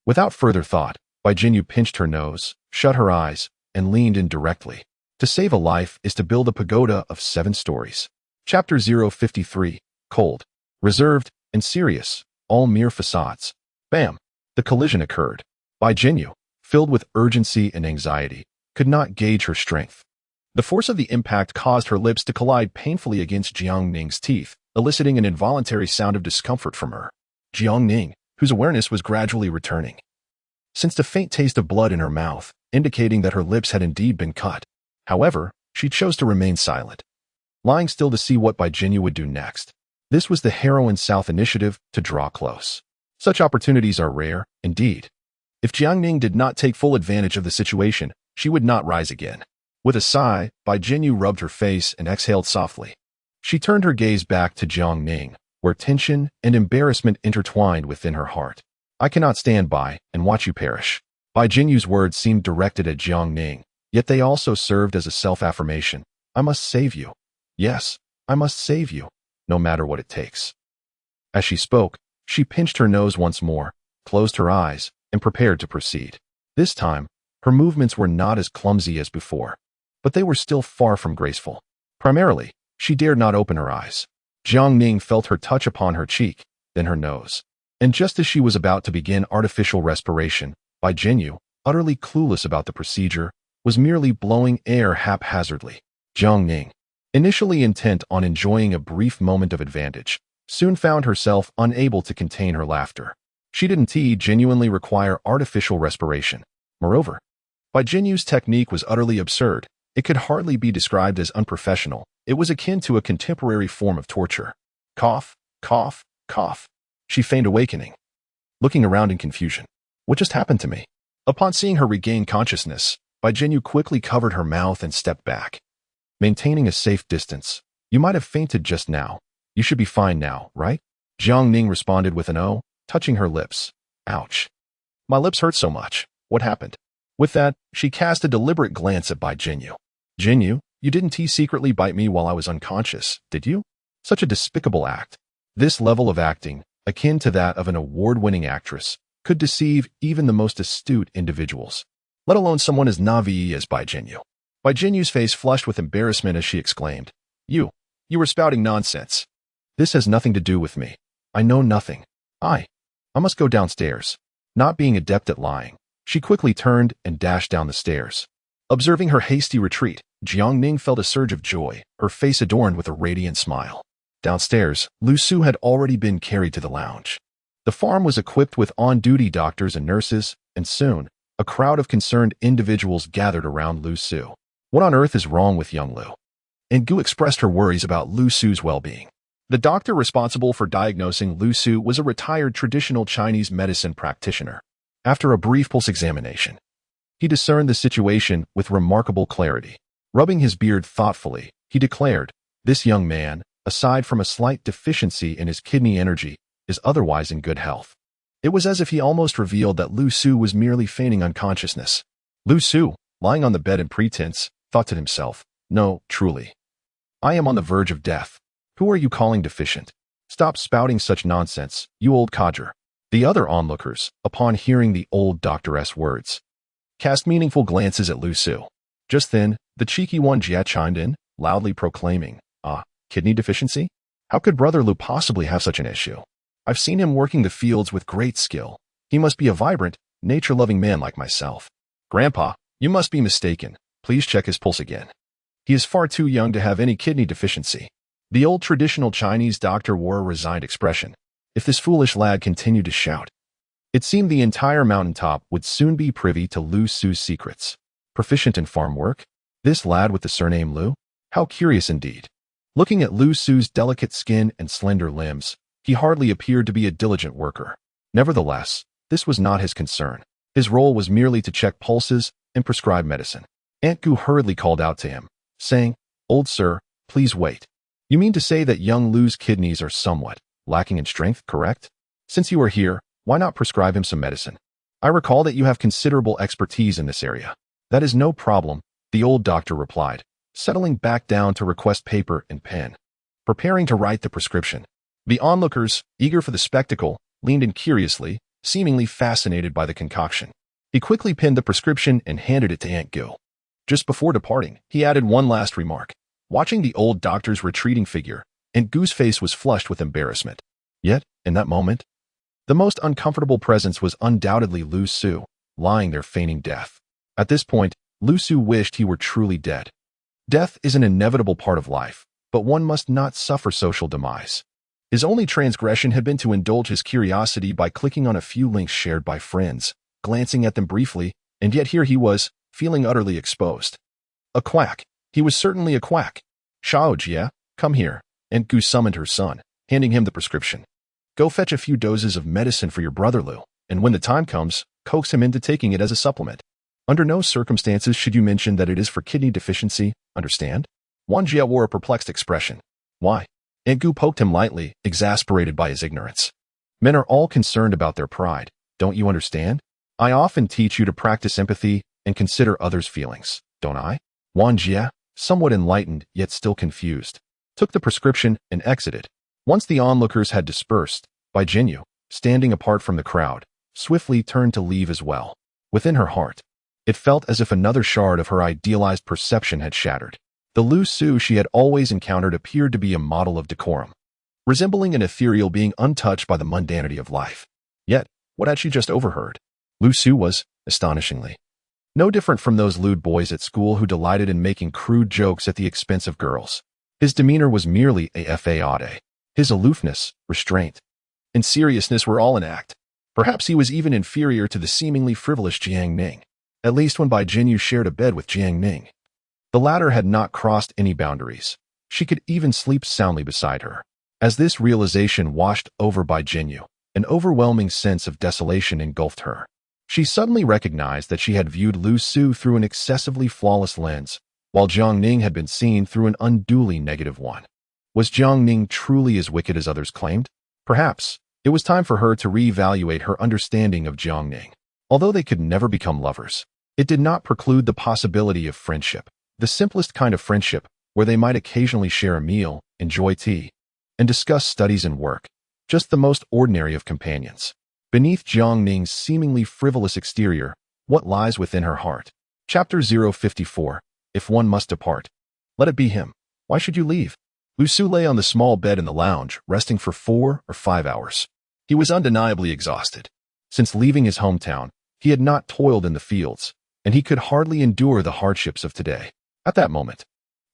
Without further thought, Bai Jinyu pinched her nose, shut her eyes, and leaned in directly. To save a life is to build a pagoda of 7 stories. Chapter 053, Cold, Reserved, and Serious, all mere facades. Bam! The collision occurred. Bai Jinyu, filled with urgency and anxiety, could not gauge her strength. The force of the impact caused her lips to collide painfully against Jiang Ning's teeth, eliciting an involuntary sound of discomfort from her. Jiang Ning, whose awareness was gradually returning, sensed a faint taste of blood in her mouth, indicating that her lips had indeed been cut. However, she chose to remain silent, lying still to see what Bai Jinyu would do next. This was the heroine's South initiative to draw close. Such opportunities are rare, indeed. If Jiang Ning did not take full advantage of the situation, she would not rise again. With a sigh, Bai Jinyu rubbed her face and exhaled softly. She turned her gaze back to Jiang Ning, where tension and embarrassment intertwined within her heart. I cannot stand by and watch you perish. Bai Jinyu's words seemed directed at Jiang Ning, yet they also served as a self-affirmation. I must save you. Yes, I must save you, no matter what it takes. As she spoke, she pinched her nose once more, closed her eyes, and prepared to proceed. This time, her movements were not as clumsy as before, but they were still far from graceful. Primarily, she dared not open her eyes. Jiang Ning felt her touch upon her cheek, then her nose. And just as she was about to begin artificial respiration, Bai Jinyu, utterly clueless about the procedure, was merely blowing air haphazardly. Jiang Ning, initially intent on enjoying a brief moment of advantage, soon found herself unable to contain her laughter. She didn't genuinely require artificial respiration. Moreover, Bai Jinyu's technique was utterly absurd. It could hardly be described as unprofessional. It was akin to a contemporary form of torture. Cough, cough, cough. She feigned awakening, looking around in confusion. What just happened to me? Upon seeing her regain consciousness, Bai Jinyu quickly covered her mouth and stepped back, maintaining a safe distance. You might have fainted just now. You should be fine now, right? Jiang Ning responded with an "oh," touching her lips. Ouch. My lips hurt so much. What happened? With that, she cast a deliberate glance at Bai Jinyu. Jinyu, you didn't secretly bite me while I was unconscious, did you? Such a despicable act. This level of acting, akin to that of an award-winning actress, could deceive even the most astute individuals, let alone someone as naive as Bai Jinyu. Bai Jinyu's face flushed with embarrassment as she exclaimed, You were spouting nonsense. This has nothing to do with me. I know nothing. I must go downstairs. Not being adept at lying, she quickly turned and dashed down the stairs. Observing her hasty retreat, Jiang Ning felt a surge of joy, her face adorned with a radiant smile. Downstairs, Lu Su had already been carried to the lounge. The farm was equipped with on-duty doctors and nurses, and soon, a crowd of concerned individuals gathered around Lu Su. What on earth is wrong with young Lu? And Gu expressed her worries about Lu Su's well-being. The doctor responsible for diagnosing Lu Su was a retired traditional Chinese medicine practitioner. After a brief pulse examination, he discerned the situation with remarkable clarity. Rubbing his beard thoughtfully, he declared, This young man, aside from a slight deficiency in his kidney energy, is otherwise in good health. It was as if he almost revealed that Lu Su was merely feigning unconsciousness. Lu Su, lying on the bed in pretense, thought to himself, No, truly. I am on the verge of death. Who are you calling deficient? Stop spouting such nonsense, you old codger. The other onlookers, upon hearing the old doctoress words, cast meaningful glances at Lu Su. Just then, the cheeky one Jia chimed in, loudly proclaiming, kidney deficiency? How could Brother Lu possibly have such an issue? I've seen him working the fields with great skill. He must be a vibrant, nature-loving man like myself. Grandpa, you must be mistaken. Please check his pulse again. He is far too young to have any kidney deficiency. The old traditional Chinese doctor wore a resigned expression. If this foolish lad continued to shout, it seemed the entire mountaintop would soon be privy to Lu Su's secrets. Proficient in farm work? This lad with the surname Lu? How curious indeed. Looking at Lu Su's delicate skin and slender limbs, he hardly appeared to be a diligent worker. Nevertheless, this was not his concern. His role was merely to check pulses and prescribe medicine. Aunt Gu hurriedly called out to him, saying, "Old sir, please wait. You mean to say that young Lu's kidneys are somewhat lacking in strength, correct? Since you are here, why not prescribe him some medicine? I recall that you have considerable expertise in this area." "That is no problem," the old doctor replied, settling back down to request paper and pen, preparing to write the prescription. The onlookers, eager for the spectacle, leaned in curiously, seemingly fascinated by the concoction. He quickly penned the prescription and handed it to Aunt Gu. Just before departing, he added one last remark. Watching the old doctor's retreating figure, Aunt Gu's face was flushed with embarrassment. Yet, in that moment, the most uncomfortable presence was undoubtedly Lu Su, lying there feigning death. At this point, Lu Su wished he were truly dead. Death is an inevitable part of life, but one must not suffer social demise. His only transgression had been to indulge his curiosity by clicking on a few links shared by friends, glancing at them briefly, and yet here he was, feeling utterly exposed. A quack. He was certainly a quack. "Shao Jia, come here," Aunt Gu summoned her son, handing him the prescription. "Go fetch a few doses of medicine for your brother Lu, and when the time comes, coax him into taking it as a supplement. Under no circumstances should you mention that it is for kidney deficiency, understand?" Wang Jia wore a perplexed expression. "Why?" Aunt Gu poked him lightly, exasperated by his ignorance. "Men are all concerned about their pride. Don't you understand? I often teach you to practice empathy and consider others' feelings, don't I?" Wang Jia, somewhat enlightened yet still confused, took the prescription and exited. Once the onlookers had dispersed, Bai Jinyu, standing apart from the crowd, swiftly turned to leave as well. Within her heart, it felt as if another shard of her idealized perception had shattered. The Lu Su she had always encountered appeared to be a model of decorum, resembling an ethereal being untouched by the mundanity of life. Yet, what had she just overheard? Lu Su was, astonishingly, no different from those lewd boys at school who delighted in making crude jokes at the expense of girls. His demeanor was merely a fade. His aloofness, restraint, and seriousness were all an act. Perhaps he was even inferior to the seemingly frivolous Jiang Ning, at least when Bai Jinyu shared a bed with Jiang Ning. The latter had not crossed any boundaries. She could even sleep soundly beside her. As this realization washed over Bai Jinyu, an overwhelming sense of desolation engulfed her. She suddenly recognized that she had viewed Lu Su through an excessively flawless lens, while Jiang Ning had been seen through an unduly negative one. Was Jiang Ning truly as wicked as others claimed? Perhaps it was time for her to reevaluate her understanding of Jiang Ning. Although they could never become lovers, it did not preclude the possibility of friendship. The simplest kind of friendship, where they might occasionally share a meal, enjoy tea, and discuss studies and work. Just the most ordinary of companions. Beneath Jiang Ning's seemingly frivolous exterior, what lies within her heart? Chapter 054. If one must depart, let it be him. Why should you leave? Lu Su lay on the small bed in the lounge, resting for 4 or 5 hours. He was undeniably exhausted. Since leaving his hometown, he had not toiled in the fields, and he could hardly endure the hardships of today. At that moment,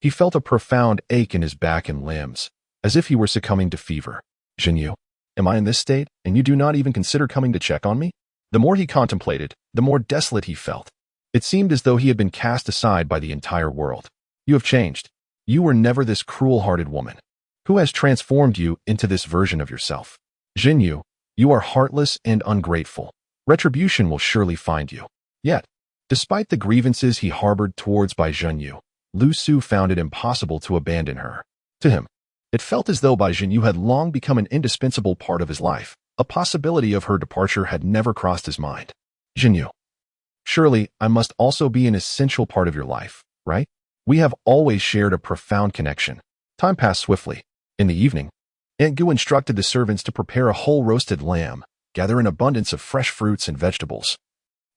he felt a profound ache in his back and limbs, as if he were succumbing to fever. "Jinyu, am I in this state, and you do not even consider coming to check on me?" The more he contemplated, the more desolate he felt. It seemed as though he had been cast aside by the entire world. "You have changed. You were never this cruel-hearted woman. Who has transformed you into this version of yourself? Jinyu, you are heartless and ungrateful. Retribution will surely find you." Yet, despite the grievances he harbored towards Bai Jinyu, Lu Su found it impossible to abandon her. To him, it felt as though Bai Jinyu had long become an indispensable part of his life. A possibility of her departure had never crossed his mind. "Jinyu, surely I must also be an essential part of your life, right? We have always shared a profound connection." Time passed swiftly. In the evening, Aunt Gu instructed the servants to prepare a whole roasted lamb, gather an abundance of fresh fruits and vegetables,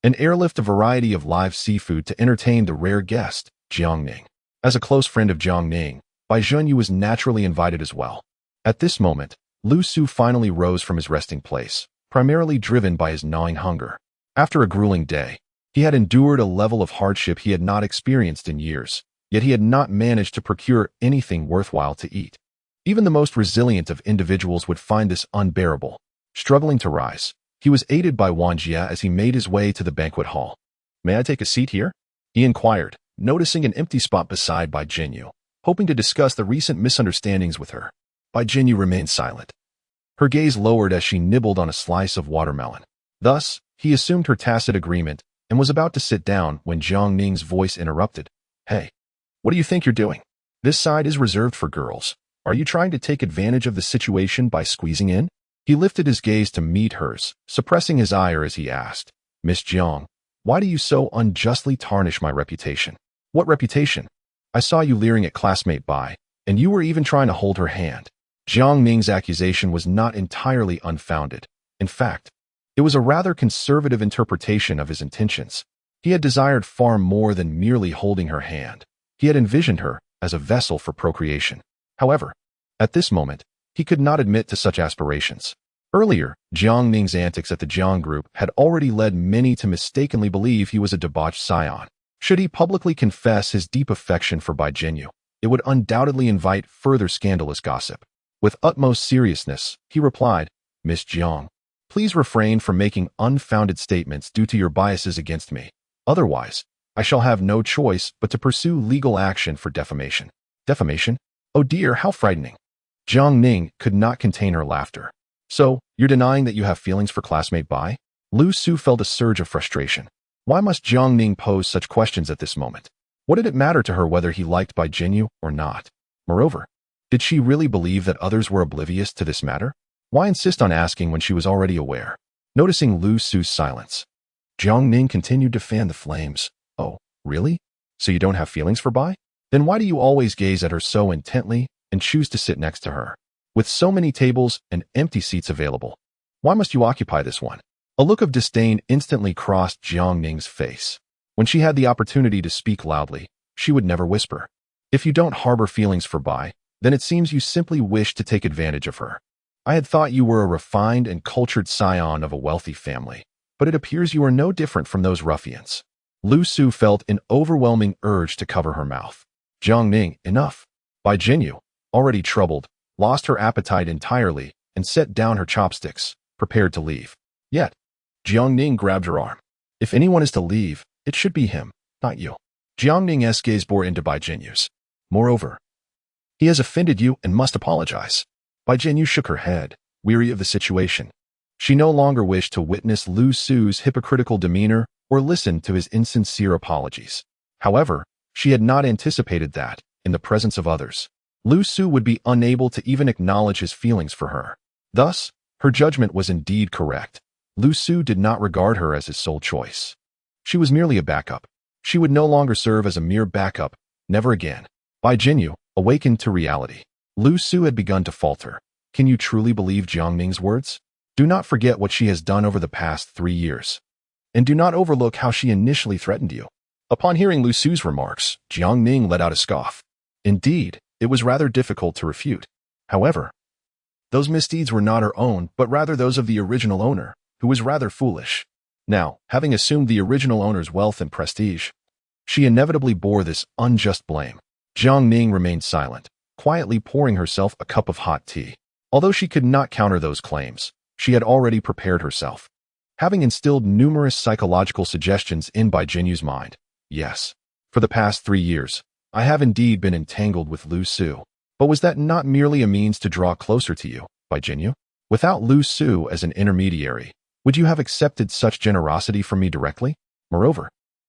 and airlift a variety of live seafood to entertain the rare guest, Jiang Ning. As a close friend of Jiang Ning, Bai Jinyu was naturally invited as well. At this moment, Lu Su finally rose from his resting place, primarily driven by his gnawing hunger. After a grueling day, he had endured a level of hardship he had not experienced in years, yet he had not managed to procure anything worthwhile to eat. Even the most resilient of individuals would find this unbearable. Struggling to rise, he was aided by Wang Jia as he made his way to the banquet hall. "May I take a seat here?" he inquired, noticing an empty spot beside Bai Jinyu, hoping to discuss the recent misunderstandings with her. Bai Jinyu remained silent. Her gaze lowered as she nibbled on a slice of watermelon. Thus, he assumed her tacit agreement and was about to sit down when Jiang Ning's voice interrupted. "Hey, what do you think you're doing? This side is reserved for girls. Are you trying to take advantage of the situation by squeezing in?" He lifted his gaze to meet hers, suppressing his ire as he asked, "Miss Jiang, why do you so unjustly tarnish my reputation?" "What reputation? I saw you leering at classmate Bai, and you were even trying to hold her hand." Jiang Ning's accusation was not entirely unfounded. In fact, it was a rather conservative interpretation of his intentions. He had desired far more than merely holding her hand. He had envisioned her as a vessel for procreation. However, at this moment, he could not admit to such aspirations. Earlier, Jiang Ning's antics at the Jiang group had already led many to mistakenly believe he was a debauched scion. Should he publicly confess his deep affection for Bai Jinyu, it would undoubtedly invite further scandalous gossip. With utmost seriousness, he replied, "Miss Jiang, please refrain from making unfounded statements due to your biases against me. Otherwise, I shall have no choice but to pursue legal action for defamation." "Defamation? Oh dear, how frightening." Jiang Ning could not contain her laughter. "So, you're denying that you have feelings for classmate Bai?" Lu Su felt a surge of frustration. Why must Jiang Ning pose such questions at this moment? What did it matter to her whether he liked Bai Jinyu or not? Moreover, did she really believe that others were oblivious to this matter? Why insist on asking when she was already aware? Noticing Lu Su's silence, Jiang Ning continued to fan the flames. "Oh, really? So you don't have feelings for Bai? Then why do you always gaze at her so intently and choose to sit next to her? With so many tables and empty seats available, why must you occupy this one?" A look of disdain instantly crossed Jiang Ning's face. When she had the opportunity to speak loudly, she would never whisper. "If you don't harbor feelings for Bai, then it seems you simply wish to take advantage of her. I had thought you were a refined and cultured scion of a wealthy family, but it appears you are no different from those ruffians." Lu Su felt an overwhelming urge to cover her mouth. Jiang Ning, enough. Bai Jinyu, already troubled, lost her appetite entirely and set down her chopsticks, prepared to leave. Yet, Jiang Ning grabbed her arm. "If anyone is to leave, it should be him, not you." Jiang Ning's gaze bore into Bai Jinyu's. "Moreover, he has offended you and must apologize." Bai Jinyu shook her head, weary of the situation. She no longer wished to witness Lu Su's hypocritical demeanor or listen to his insincere apologies. However, she had not anticipated that, in the presence of others, Lu Su would be unable to even acknowledge his feelings for her. Thus, her judgment was indeed correct. Lu Su did not regard her as his sole choice. She was merely a backup. She would no longer serve as a mere backup, never again. Bai Jinyu awakened to reality. Lu Su had begun to falter. Can you truly believe Jiang Ning's words? Do not forget what she has done over the past 3 years. And do not overlook how she initially threatened you. Upon hearing Lu Su's remarks, Jiang Ning let out a scoff. Indeed, it was rather difficult to refute. However, those misdeeds were not her own, but rather those of the original owner, who was rather foolish. Now, having assumed the original owner's wealth and prestige, she inevitably bore this unjust blame. Jiang Ning remained silent, quietly pouring herself a cup of hot tea. Although she could not counter those claims, she had already prepared herself. Having instilled numerous psychological suggestions in Bai Jinyu's mind. Yes, for the past 3 years, I have indeed been entangled with Lu Su. But was that not merely a means to draw closer to you, Bai Jinyu? Without Lu Su as an intermediary, would you have accepted such generosity from me directly? Moreover,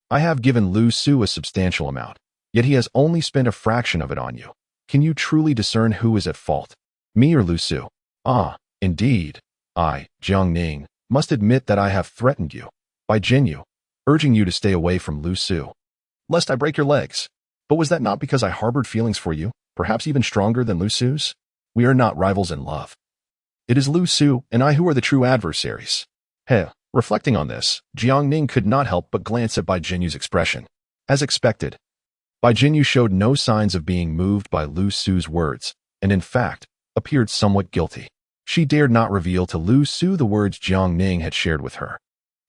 I have given Lu Su a substantial amount, yet he has only spent a fraction of it on you. Can you truly discern who is at fault, me or Lu Su? Ah, indeed. I, Jiang Ning, must admit that I have threatened you, Bai Jinyu, urging you to stay away from Lu Su, lest I break your legs. But was that not because I harbored feelings for you, perhaps even stronger than Lu Su's? We are not rivals in love. It is Lu Su and I who are the true adversaries. Reflecting on this, Jiang Ning could not help but glance at Bai Jinyu's expression. As expected, Bai Jinyu showed no signs of being moved by Lu Su's words, and in fact, appeared somewhat guilty. She dared not reveal to Lu Su the words Jiang Ning had shared with her.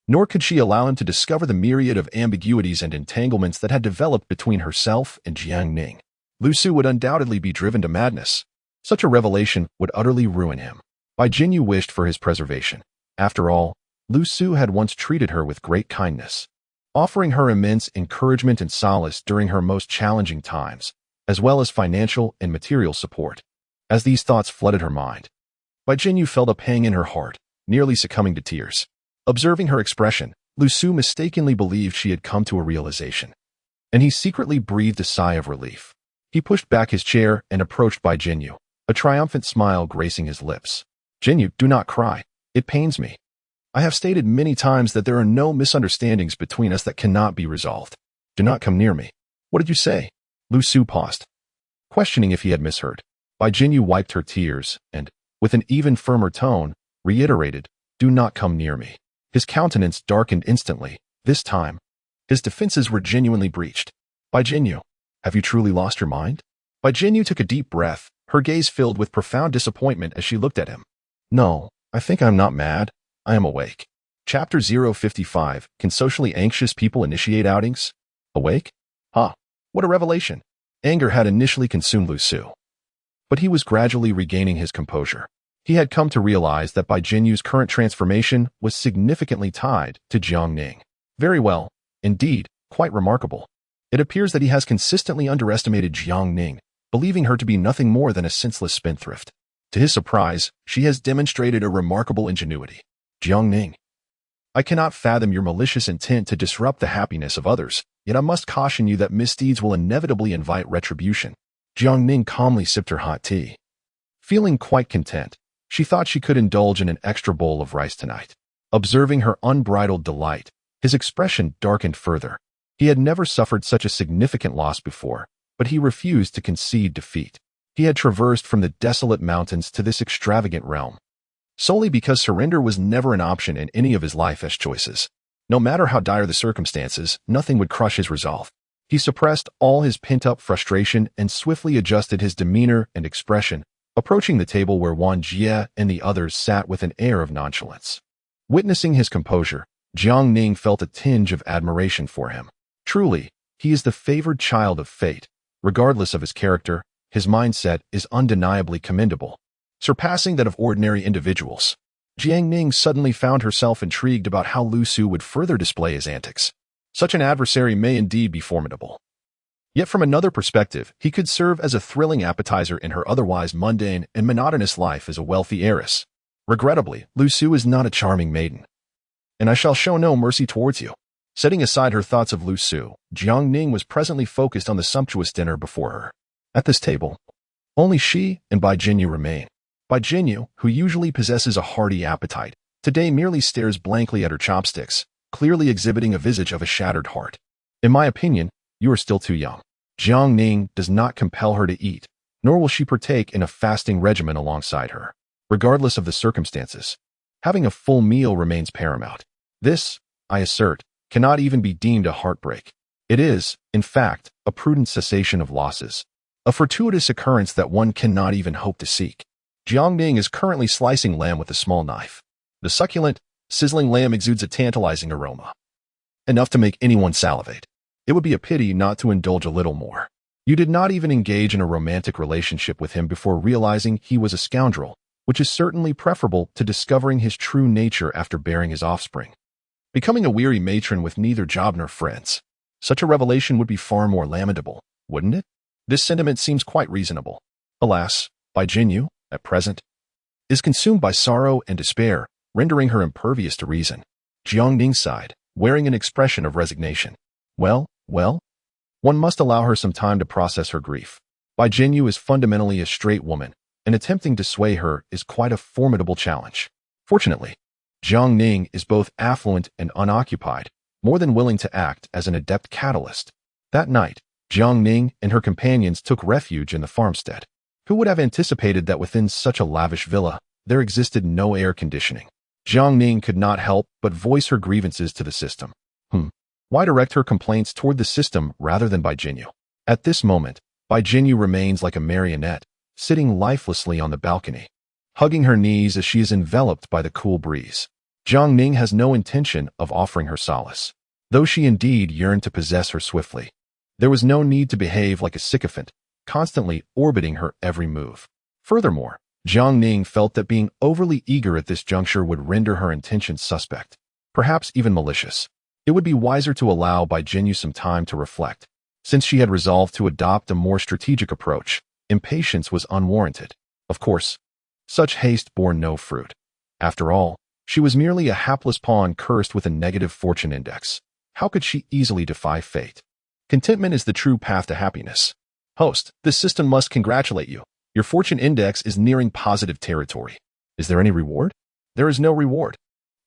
Nor could she allow him to discover the myriad of ambiguities and entanglements that had developed between herself and Jiang Ning. Lu Su would undoubtedly be driven to madness. Such a revelation would utterly ruin him. Bai Jinyu wished for his preservation. After all, Lu Su had once treated her with great kindness, offering her immense encouragement and solace during her most challenging times, as well as financial and material support. As these thoughts flooded her mind, Bai Jinyu felt a pang in her heart, nearly succumbing to tears. Observing her expression, Lu Su mistakenly believed she had come to a realization, and he secretly breathed a sigh of relief. He pushed back his chair and approached Bai Jinyu, a triumphant smile gracing his lips. Jinyu, do not cry. It pains me. I have stated many times that there are no misunderstandings between us that cannot be resolved. Do not come near me. What did you say? Lu Su paused, questioning if he had misheard. Bai Jinyu wiped her tears and, with an even firmer tone, reiterated, do not come near me. His countenance darkened instantly. This time, his defenses were genuinely breached. Bai Jinyu, have you truly lost your mind? Bai Jinyu took a deep breath, her gaze filled with profound disappointment as she looked at him. No, I think I'm not mad. I am awake. Chapter 055, Can Socially Anxious People Initiate Outings? Awake? Huh. What a revelation. Anger had initially consumed Lu Su, but he was gradually regaining his composure. He had come to realize that Bai Jinyu's current transformation was significantly tied to Jiang Ning. Very well, indeed, quite remarkable. It appears that he has consistently underestimated Jiang Ning, believing her to be nothing more than a senseless spendthrift. To his surprise, she has demonstrated a remarkable ingenuity. Jiang Ning, I cannot fathom your malicious intent to disrupt the happiness of others, yet I must caution you that misdeeds will inevitably invite retribution. Jiang Ning calmly sipped her hot tea. Feeling quite content, she thought she could indulge in an extra bowl of rice tonight. Observing her unbridled delight, his expression darkened further. He had never suffered such a significant loss before, but he refused to concede defeat. He had traversed from the desolate mountains to this extravagant realm, solely because surrender was never an option in any of his life's choices. No matter how dire the circumstances, nothing would crush his resolve. He suppressed all his pent-up frustration and swiftly adjusted his demeanor and expression, approaching the table where Wang Jie and the others sat with an air of nonchalance. Witnessing his composure, Jiang Ning felt a tinge of admiration for him. Truly, he is the favored child of fate. Regardless of his character, his mindset is undeniably commendable, surpassing that of ordinary individuals. Jiang Ning suddenly found herself intrigued about how Lu Su would further display his antics. Such an adversary may indeed be formidable. Yet from another perspective, he could serve as a thrilling appetizer in her otherwise mundane and monotonous life as a wealthy heiress. Regrettably, Lu Su is not a charming maiden, and I shall show no mercy towards you. Setting aside her thoughts of Lu Su, Jiang Ning was presently focused on the sumptuous dinner before her. At this table, only she and Bai Jinyu remain. Bai Jinyu, who usually possesses a hearty appetite, today merely stares blankly at her chopsticks, clearly exhibiting a visage of a shattered heart. In my opinion, you are still too young. Jiang Ning does not compel her to eat, nor will she partake in a fasting regimen alongside her. Regardless of the circumstances, having a full meal remains paramount. This, I assert, cannot even be deemed a heartbreak. It is, in fact, a prudent cessation of losses, a fortuitous occurrence that one cannot even hope to seek. Jiang Ning is currently slicing lamb with a small knife. The succulent, sizzling lamb exudes a tantalizing aroma, enough to make anyone salivate. It would be a pity not to indulge a little more. You did not even engage in a romantic relationship with him before realizing he was a scoundrel, which is certainly preferable to discovering his true nature after bearing his offspring. Becoming a weary matron with neither job nor friends. Such a revelation would be far more lamentable, wouldn't it? This sentiment seems quite reasonable. Alas, Bai Jinyu, at present, is consumed by sorrow and despair, rendering her impervious to reason. Jiang Ning sighed, wearing an expression of resignation. Well, one must allow her some time to process her grief. Bai Jinyu is fundamentally a straight woman, and attempting to sway her is quite a formidable challenge. Fortunately, Jiang Ning is both affluent and unoccupied, more than willing to act as an adept catalyst. That night, Jiang Ning and her companions took refuge in the farmstead. Who would have anticipated that within such a lavish villa, there existed no air conditioning? Jiang Ning could not help but voice her grievances to the system. Why direct her complaints toward the system rather than Bai Jinyu? At this moment, Bai Jinyu remains like a marionette, sitting lifelessly on the balcony. hugging her knees as she is enveloped by the cool breeze. Jiang Ning has no intention of offering her solace, though she indeed yearned to possess her swiftly. There was no need to behave like a sycophant, constantly orbiting her every move. Furthermore, Jiang Ning felt that being overly eager at this juncture would render her intentions suspect, perhaps even malicious. It would be wiser to allow Bai Jinyu some time to reflect. Since she had resolved to adopt a more strategic approach, impatience was unwarranted. Of course, such haste bore no fruit. After all, she was merely a hapless pawn cursed with a negative fortune index. How could she easily defy fate? Contentment is the true path to happiness. Host, this system must congratulate you. Your fortune index is nearing positive territory. Is there any reward? There is no reward.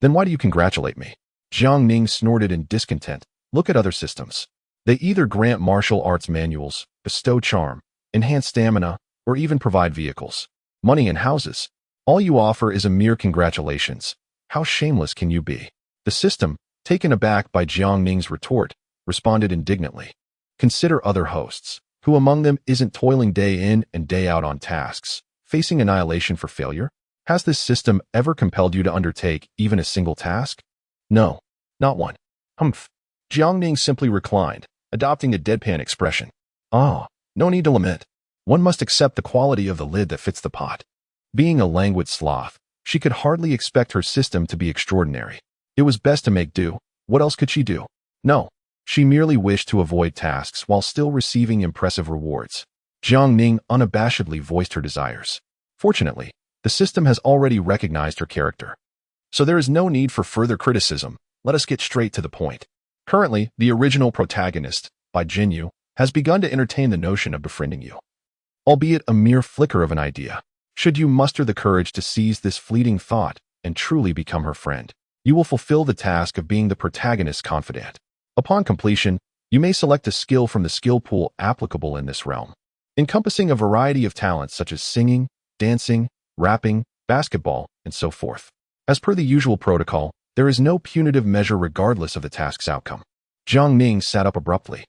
Then why do you congratulate me? Jiang Ning snorted in discontent. Look at other systems. They either grant martial arts manuals, bestow charm, enhance stamina, or even provide vehicles, money, and houses. All you offer is a mere congratulations. How shameless can you be? The system, taken aback by Jiang Ning's retort, responded indignantly. Consider other hosts. Who among them isn't toiling day in and day out on tasks, facing annihilation for failure? Has this system ever compelled you to undertake even a single task? No, not one. Humph. Jiang Ning simply reclined, adopting a deadpan expression. Ah, no need to lament. One must accept the quality of the lid that fits the pot. Being a languid sloth, she could hardly expect her system to be extraordinary. It was best to make do. What else could she do? No. She merely wished to avoid tasks while still receiving impressive rewards. Jiang Ning unabashedly voiced her desires. Fortunately, the system has already recognized her character. So there is no need for further criticism. Let us get straight to the point. Currently, the original protagonist, Bai Jinyu, has begun to entertain the notion of befriending you. Albeit a mere flicker of an idea, should you muster the courage to seize this fleeting thought and truly become her friend, you will fulfill the task of being the protagonist's confidant. Upon completion, you may select a skill from the skill pool applicable in this realm, encompassing a variety of talents such as singing, dancing, rapping, basketball, and so forth. As per the usual protocol, there is no punitive measure regardless of the task's outcome. Jiang Ning sat up abruptly.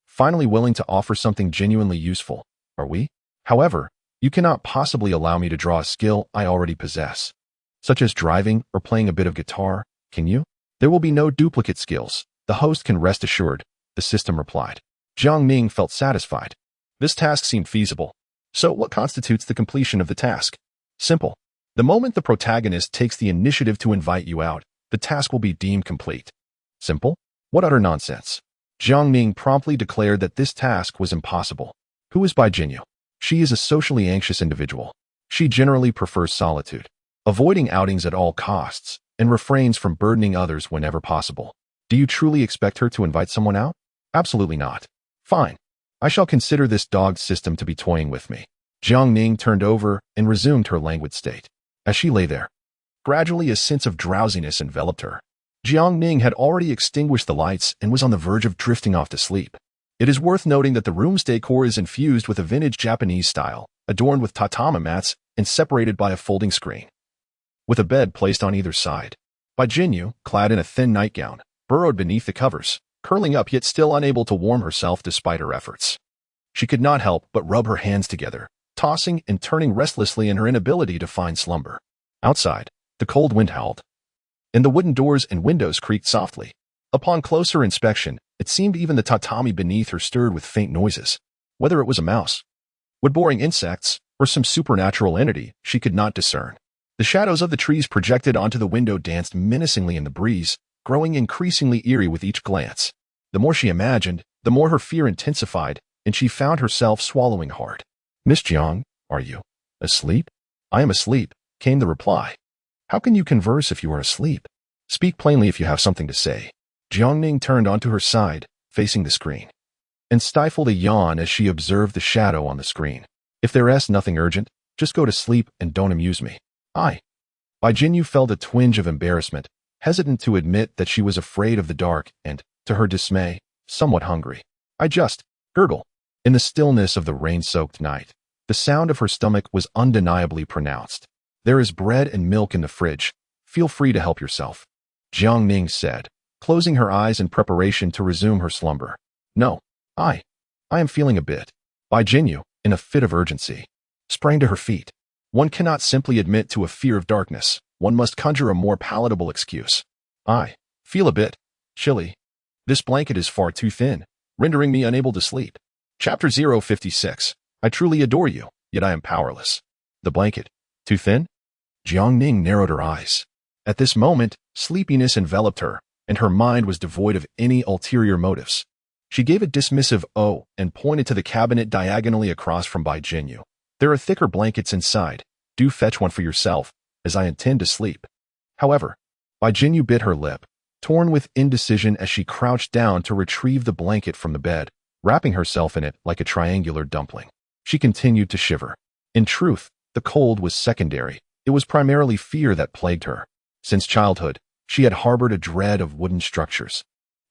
Finally willing to offer something genuinely useful, are we? However, you cannot possibly allow me to draw a skill I already possess, such as driving or playing a bit of guitar, can you? There will be no duplicate skills. The host can rest assured, the system replied. Jiang Ning felt satisfied. This task seemed feasible. So what constitutes the completion of the task? Simple. The moment the protagonist takes the initiative to invite you out, the task will be deemed complete. Simple? What utter nonsense. Jiang Ning promptly declared that this task was impossible. Who is Bai Jinyu? She is a socially anxious individual. She generally prefers solitude, avoiding outings at all costs, and refrains from burdening others whenever possible. Do you truly expect her to invite someone out? Absolutely not. Fine. I shall consider this dogged system to be toying with me. Jiang Ning turned over and resumed her languid state. As she lay there, gradually a sense of drowsiness enveloped her. Jiang Ning had already extinguished the lights and was on the verge of drifting off to sleep. It is worth noting that the room's decor is infused with a vintage Japanese style, adorned with tatami mats and separated by a folding screen, with a bed placed on either side. Bai Jinyu, clad in a thin nightgown, burrowed beneath the covers, curling up yet still unable to warm herself despite her efforts. She could not help but rub her hands together, tossing and turning restlessly in her inability to find slumber. Outside, the cold wind howled, and the wooden doors and windows creaked softly. Upon closer inspection, it seemed even the tatami beneath her stirred with faint noises. Whether it was a mouse, wood-boring insects, or some supernatural entity, she could not discern. The shadows of the trees projected onto the window danced menacingly in the breeze, growing increasingly eerie with each glance. The more she imagined, the more her fear intensified, and she found herself swallowing hard. Miss Jiang, are you asleep? I am asleep, came the reply. How can you converse if you are asleep? Speak plainly if you have something to say. Jiang Ning turned onto her side, facing the screen, and stifled a yawn as she observed the shadow on the screen. If there's nothing urgent, just go to sleep and don't amuse me. Bai Jinyu felt a twinge of embarrassment, hesitant to admit that she was afraid of the dark and, to her dismay, somewhat hungry. I just gurgle. In the stillness of the rain-soaked night, the sound of her stomach was undeniably pronounced. There is bread and milk in the fridge. Feel free to help yourself, Jiang Ning said, closing her eyes in preparation to resume her slumber. No, I am feeling a bit. Bai Jinyu, in a fit of urgency, sprang to her feet. One cannot simply admit to a fear of darkness. One must conjure a more palatable excuse. I feel a bit chilly. This blanket is far too thin, rendering me unable to sleep. Chapter 056. I truly adore you, yet I am powerless. The blanket. Too thin? Jiangning narrowed her eyes. At this moment, sleepiness enveloped her, and her mind was devoid of any ulterior motives. She gave a dismissive "oh" and pointed to the cabinet diagonally across from Bai Jinyu. There are thicker blankets inside. Do fetch one for yourself, as I intend to sleep. However, Bai Jinyu bit her lip, torn with indecision as she crouched down to retrieve the blanket from the bed, wrapping herself in it like a triangular dumpling. She continued to shiver. In truth, the cold was secondary. It was primarily fear that plagued her. Since childhood, she had harbored a dread of wooden structures.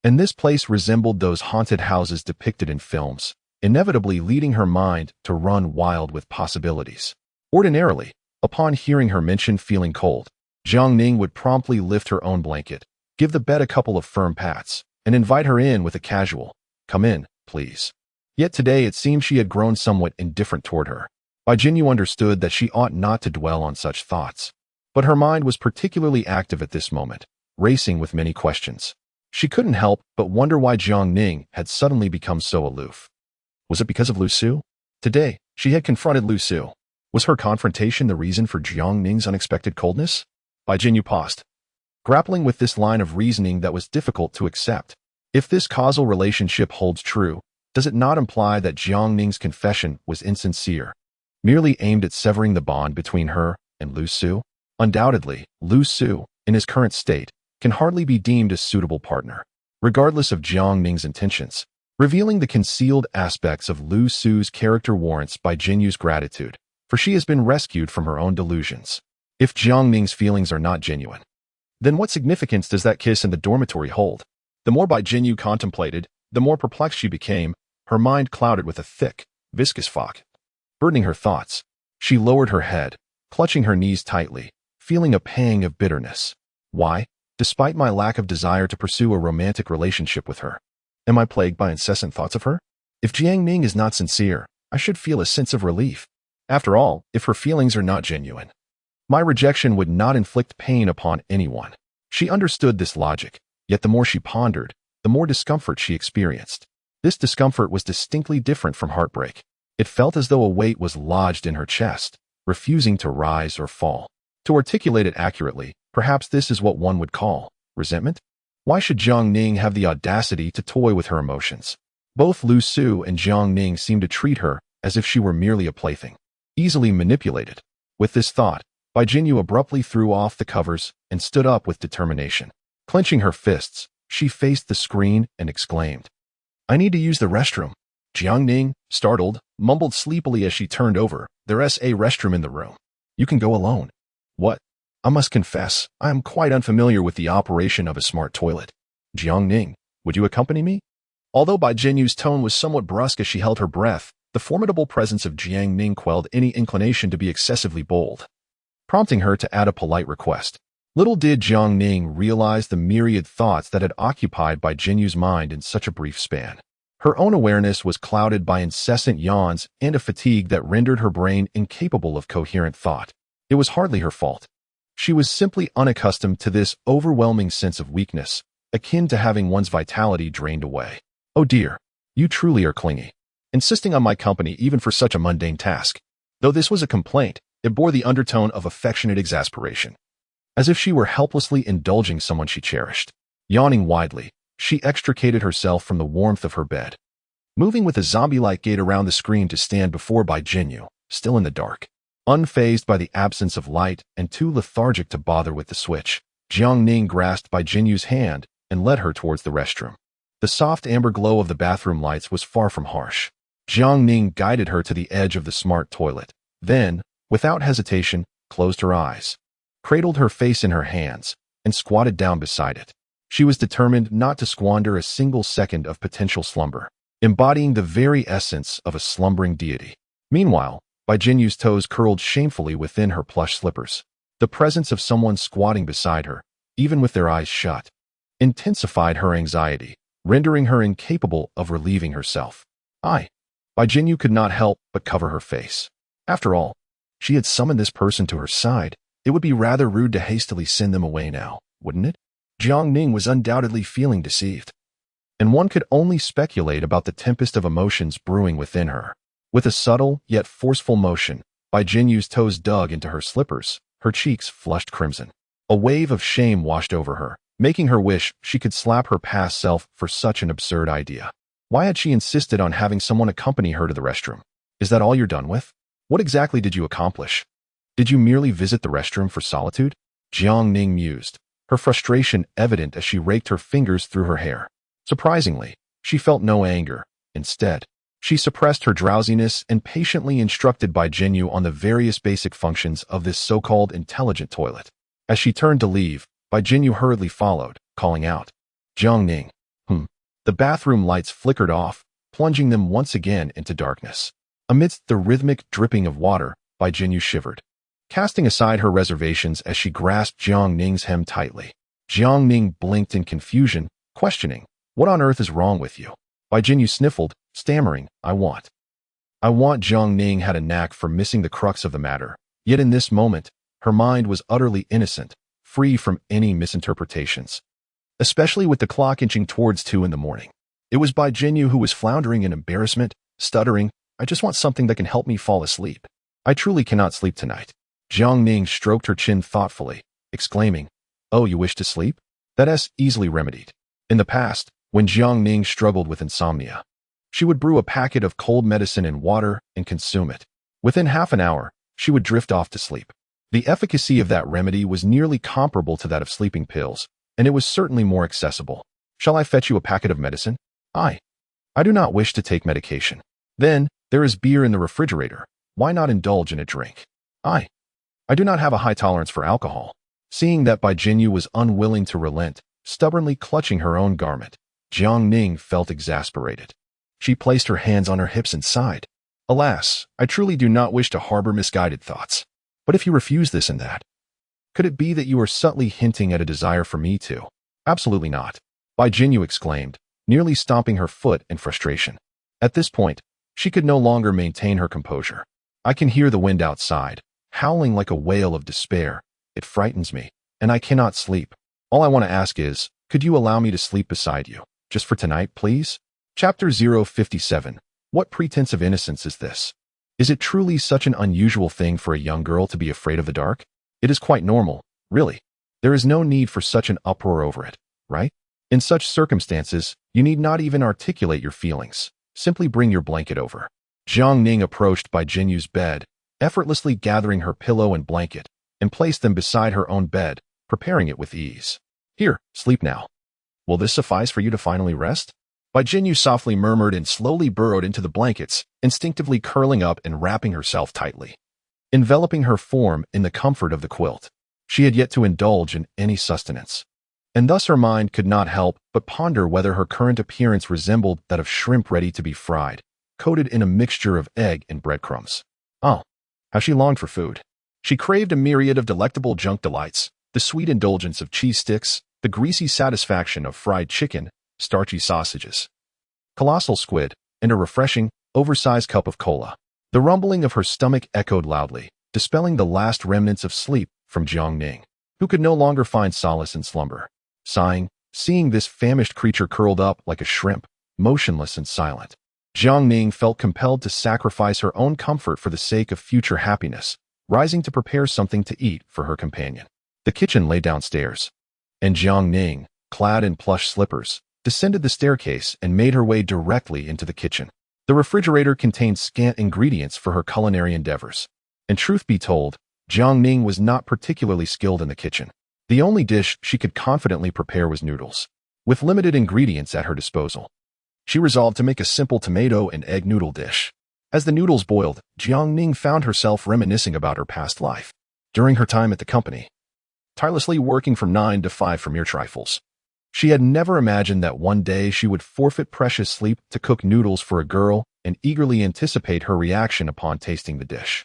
And this place resembled those haunted houses depicted in films, inevitably leading her mind to run wild with possibilities. Ordinarily, upon hearing her mention feeling cold, Jiangning would promptly lift her own blanket, give the bed a couple of firm pats, and invite her in with a casual, "Come in, please." Yet today it seemed she had grown somewhat indifferent toward her. Bai Jinyu understood that she ought not to dwell on such thoughts. But her mind was particularly active at this moment, racing with many questions. She couldn't help but wonder why Jiangning had suddenly become so aloof. Was it because of Lu Su? Today, she had confronted Lu Su. Was her confrontation the reason for Jiangning's unexpected coldness? Bai Jinyu paused, grappling with this line of reasoning that was difficult to accept. If this causal relationship holds true, does it not imply that Jiangning's confession was insincere, merely aimed at severing the bond between her and Lu Su? Undoubtedly, Lu Su, in his current state, can hardly be deemed a suitable partner, regardless of Jiangning's intentions. Revealing the concealed aspects of Lu Su's character warrants Bai Jinyu's gratitude, for she has been rescued from her own delusions. If Jiangning's feelings are not genuine, then what significance does that kiss in the dormitory hold? The more Bai Jinyu contemplated, the more perplexed she became, her mind clouded with a thick, viscous fog, burdening her thoughts. She lowered her head, clutching her knees tightly, feeling a pang of bitterness. Why, despite my lack of desire to pursue a romantic relationship with her, am I plagued by incessant thoughts of her? If Jiangning is not sincere, I should feel a sense of relief. After all, if her feelings are not genuine, my rejection would not inflict pain upon anyone. She understood this logic, yet the more she pondered, the more discomfort she experienced. This discomfort was distinctly different from heartbreak. It felt as though a weight was lodged in her chest, refusing to rise or fall. To articulate it accurately, perhaps this is what one would call resentment? Why should Jiangning have the audacity to toy with her emotions? Both Lu Su and Jiangning seemed to treat her as if she were merely a plaything, easily manipulated. With this thought, Bai Jinyu abruptly threw off the covers and stood up with determination. Clenching her fists, she faced the screen and exclaimed, "I need to use the restroom." Jiangning, startled, mumbled sleepily as she turned over. "There's a restroom in the room. You can go alone." "What?" "I must confess, I am quite unfamiliar with the operation of a smart toilet." "Jiangning, would you accompany me?" Although Bai Jinyu's tone was somewhat brusque as she held her breath, the formidable presence of Jiangning quelled any inclination to be excessively bold, prompting her to add a polite request. Little did Jiangning realize the myriad thoughts that had occupied Bai Jinyu's mind in such a brief span. Her own awareness was clouded by incessant yawns and a fatigue that rendered her brain incapable of coherent thought. It was hardly her fault. She was simply unaccustomed to this overwhelming sense of weakness, akin to having one's vitality drained away. "Oh dear, you truly are clingy, insisting on my company even for such a mundane task." Though this was a complaint, it bore the undertone of affectionate exasperation, as if she were helplessly indulging someone she cherished. Yawning widely, she extricated herself from the warmth of her bed, moving with a zombie-like gait around the screen to stand before Bai Jinyu, still in the dark. Unfazed by the absence of light and too lethargic to bother with the switch, Jiangning grasped Bai Jinyu's hand and led her towards the restroom. The soft amber glow of the bathroom lights was far from harsh. Jiangning guided her to the edge of the smart toilet, then, without hesitation, closed her eyes, cradled her face in her hands, and squatted down beside it. She was determined not to squander a single second of potential slumber, embodying the very essence of a slumbering deity. Meanwhile, Bai Jinyu's toes curled shamefully within her plush slippers. The presence of someone squatting beside her, even with their eyes shut, intensified her anxiety, rendering her incapable of relieving herself. Bai Jinyu could not help but cover her face. After all, She had summoned this person to her side. It would be rather rude to hastily send them away now, wouldn't it? Jiang Ning was undoubtedly feeling deceived, and one could only speculate about the tempest of emotions brewing within her. With a subtle yet forceful motion, Bai Jinyu's toes dug into her slippers, her cheeks flushed crimson. A wave of shame washed over her, making her wish she could slap her past self for such an absurd idea. Why had she insisted on having someone accompany her to the restroom? Is that all you're done with? What exactly did you accomplish? Did you merely visit the restroom for solitude? Jiang Ning mused, her frustration evident as she raked her fingers through her hair. Surprisingly, she felt no anger. Instead, she suppressed her drowsiness and patiently instructed Bai Jinyu on the various basic functions of this so-called intelligent toilet. As she turned to leave, Bai Jinyu hurriedly followed, calling out, "Jiang Ning." The bathroom lights flickered off, plunging them once again into darkness. Amidst the rhythmic dripping of water, Bai Jinyu shivered, casting aside her reservations as she grasped Jiang Ning's hem tightly. Jiang Ning blinked in confusion, questioning, "What on earth is wrong with you?" Bai Jinyu sniffled, stammering, I want. Jiang Ning had a knack for missing the crux of the matter, yet in this moment, her mind was utterly innocent, free from any misinterpretations. Especially with the clock inching towards 2 in the morning. It was Bai Jinyu who was floundering in embarrassment, stuttering, "I just want something that can help me fall asleep. I truly cannot sleep tonight." Jiang Ning stroked her chin thoughtfully, exclaiming, "Oh, you wish to sleep? That's easily remedied." In the past, when Jiang Ning struggled with insomnia, she would brew a packet of cold medicine in water and consume it. Within half an hour, she would drift off to sleep. The efficacy of that remedy was nearly comparable to that of sleeping pills, and it was certainly more accessible. "Shall I fetch you a packet of medicine?" I do not wish to take medication." "Then, there is beer in the refrigerator. Why not indulge in a drink?" I do not have a high tolerance for alcohol." Seeing that Bai Jinyu was unwilling to relent, stubbornly clutching her own garment, Jiang Ning felt exasperated. She placed her hands on her hips and sighed. "Alas, I truly do not wish to harbor misguided thoughts. But if you refuse this and that, could it be that you are subtly hinting at a desire for me too?" "Absolutely not," Bai Jinyu exclaimed, nearly stomping her foot in frustration. At this point, she could no longer maintain her composure. "I can hear the wind outside, howling like a wail of despair. It frightens me, and I cannot sleep. All I want to ask is, could you allow me to sleep beside you, just for tonight, please?" Chapter 057. What pretense of innocence is this? Is it truly such an unusual thing for a young girl to be afraid of the dark? It is quite normal, really. There is no need for such an uproar over it, right? In such circumstances, you need not even articulate your feelings. Simply bring your blanket over. Jiang Ning approached Bai Jinyu's bed, effortlessly gathering her pillow and blanket, and placed them beside her own bed, preparing it with ease. "Here, sleep now. Will this suffice for you to finally rest?" Bai Jinyu softly murmured and slowly burrowed into the blankets, instinctively curling up and wrapping herself tightly, enveloping her form in the comfort of the quilt. She had yet to indulge in any sustenance, and thus her mind could not help but ponder whether her current appearance resembled that of shrimp ready to be fried, coated in a mixture of egg and breadcrumbs. Oh, how she longed for food. She craved a myriad of delectable junk delights, the sweet indulgence of cheese sticks, the greasy satisfaction of fried chicken, starchy sausages, colossal squid, and a refreshing, oversized cup of cola. The rumbling of her stomach echoed loudly, dispelling the last remnants of sleep from Jiang Ning, who could no longer find solace in slumber. Sighing, seeing this famished creature curled up like a shrimp, motionless and silent, Jiang Ning felt compelled to sacrifice her own comfort for the sake of future happiness, rising to prepare something to eat for her companion. The kitchen lay downstairs, and Jiang Ning, clad in plush slippers, descended the staircase and made her way directly into the kitchen. The refrigerator contained scant ingredients for her culinary endeavors, and truth be told, Jiang Ning was not particularly skilled in the kitchen. The only dish she could confidently prepare was noodles. With limited ingredients at her disposal, she resolved to make a simple tomato and egg noodle dish. As the noodles boiled, Jiang Ning found herself reminiscing about her past life. During her time at the company, tirelessly working from 9 to 5 for mere trifles, she had never imagined that one day she would forfeit precious sleep to cook noodles for a girl and eagerly anticipate her reaction upon tasting the dish.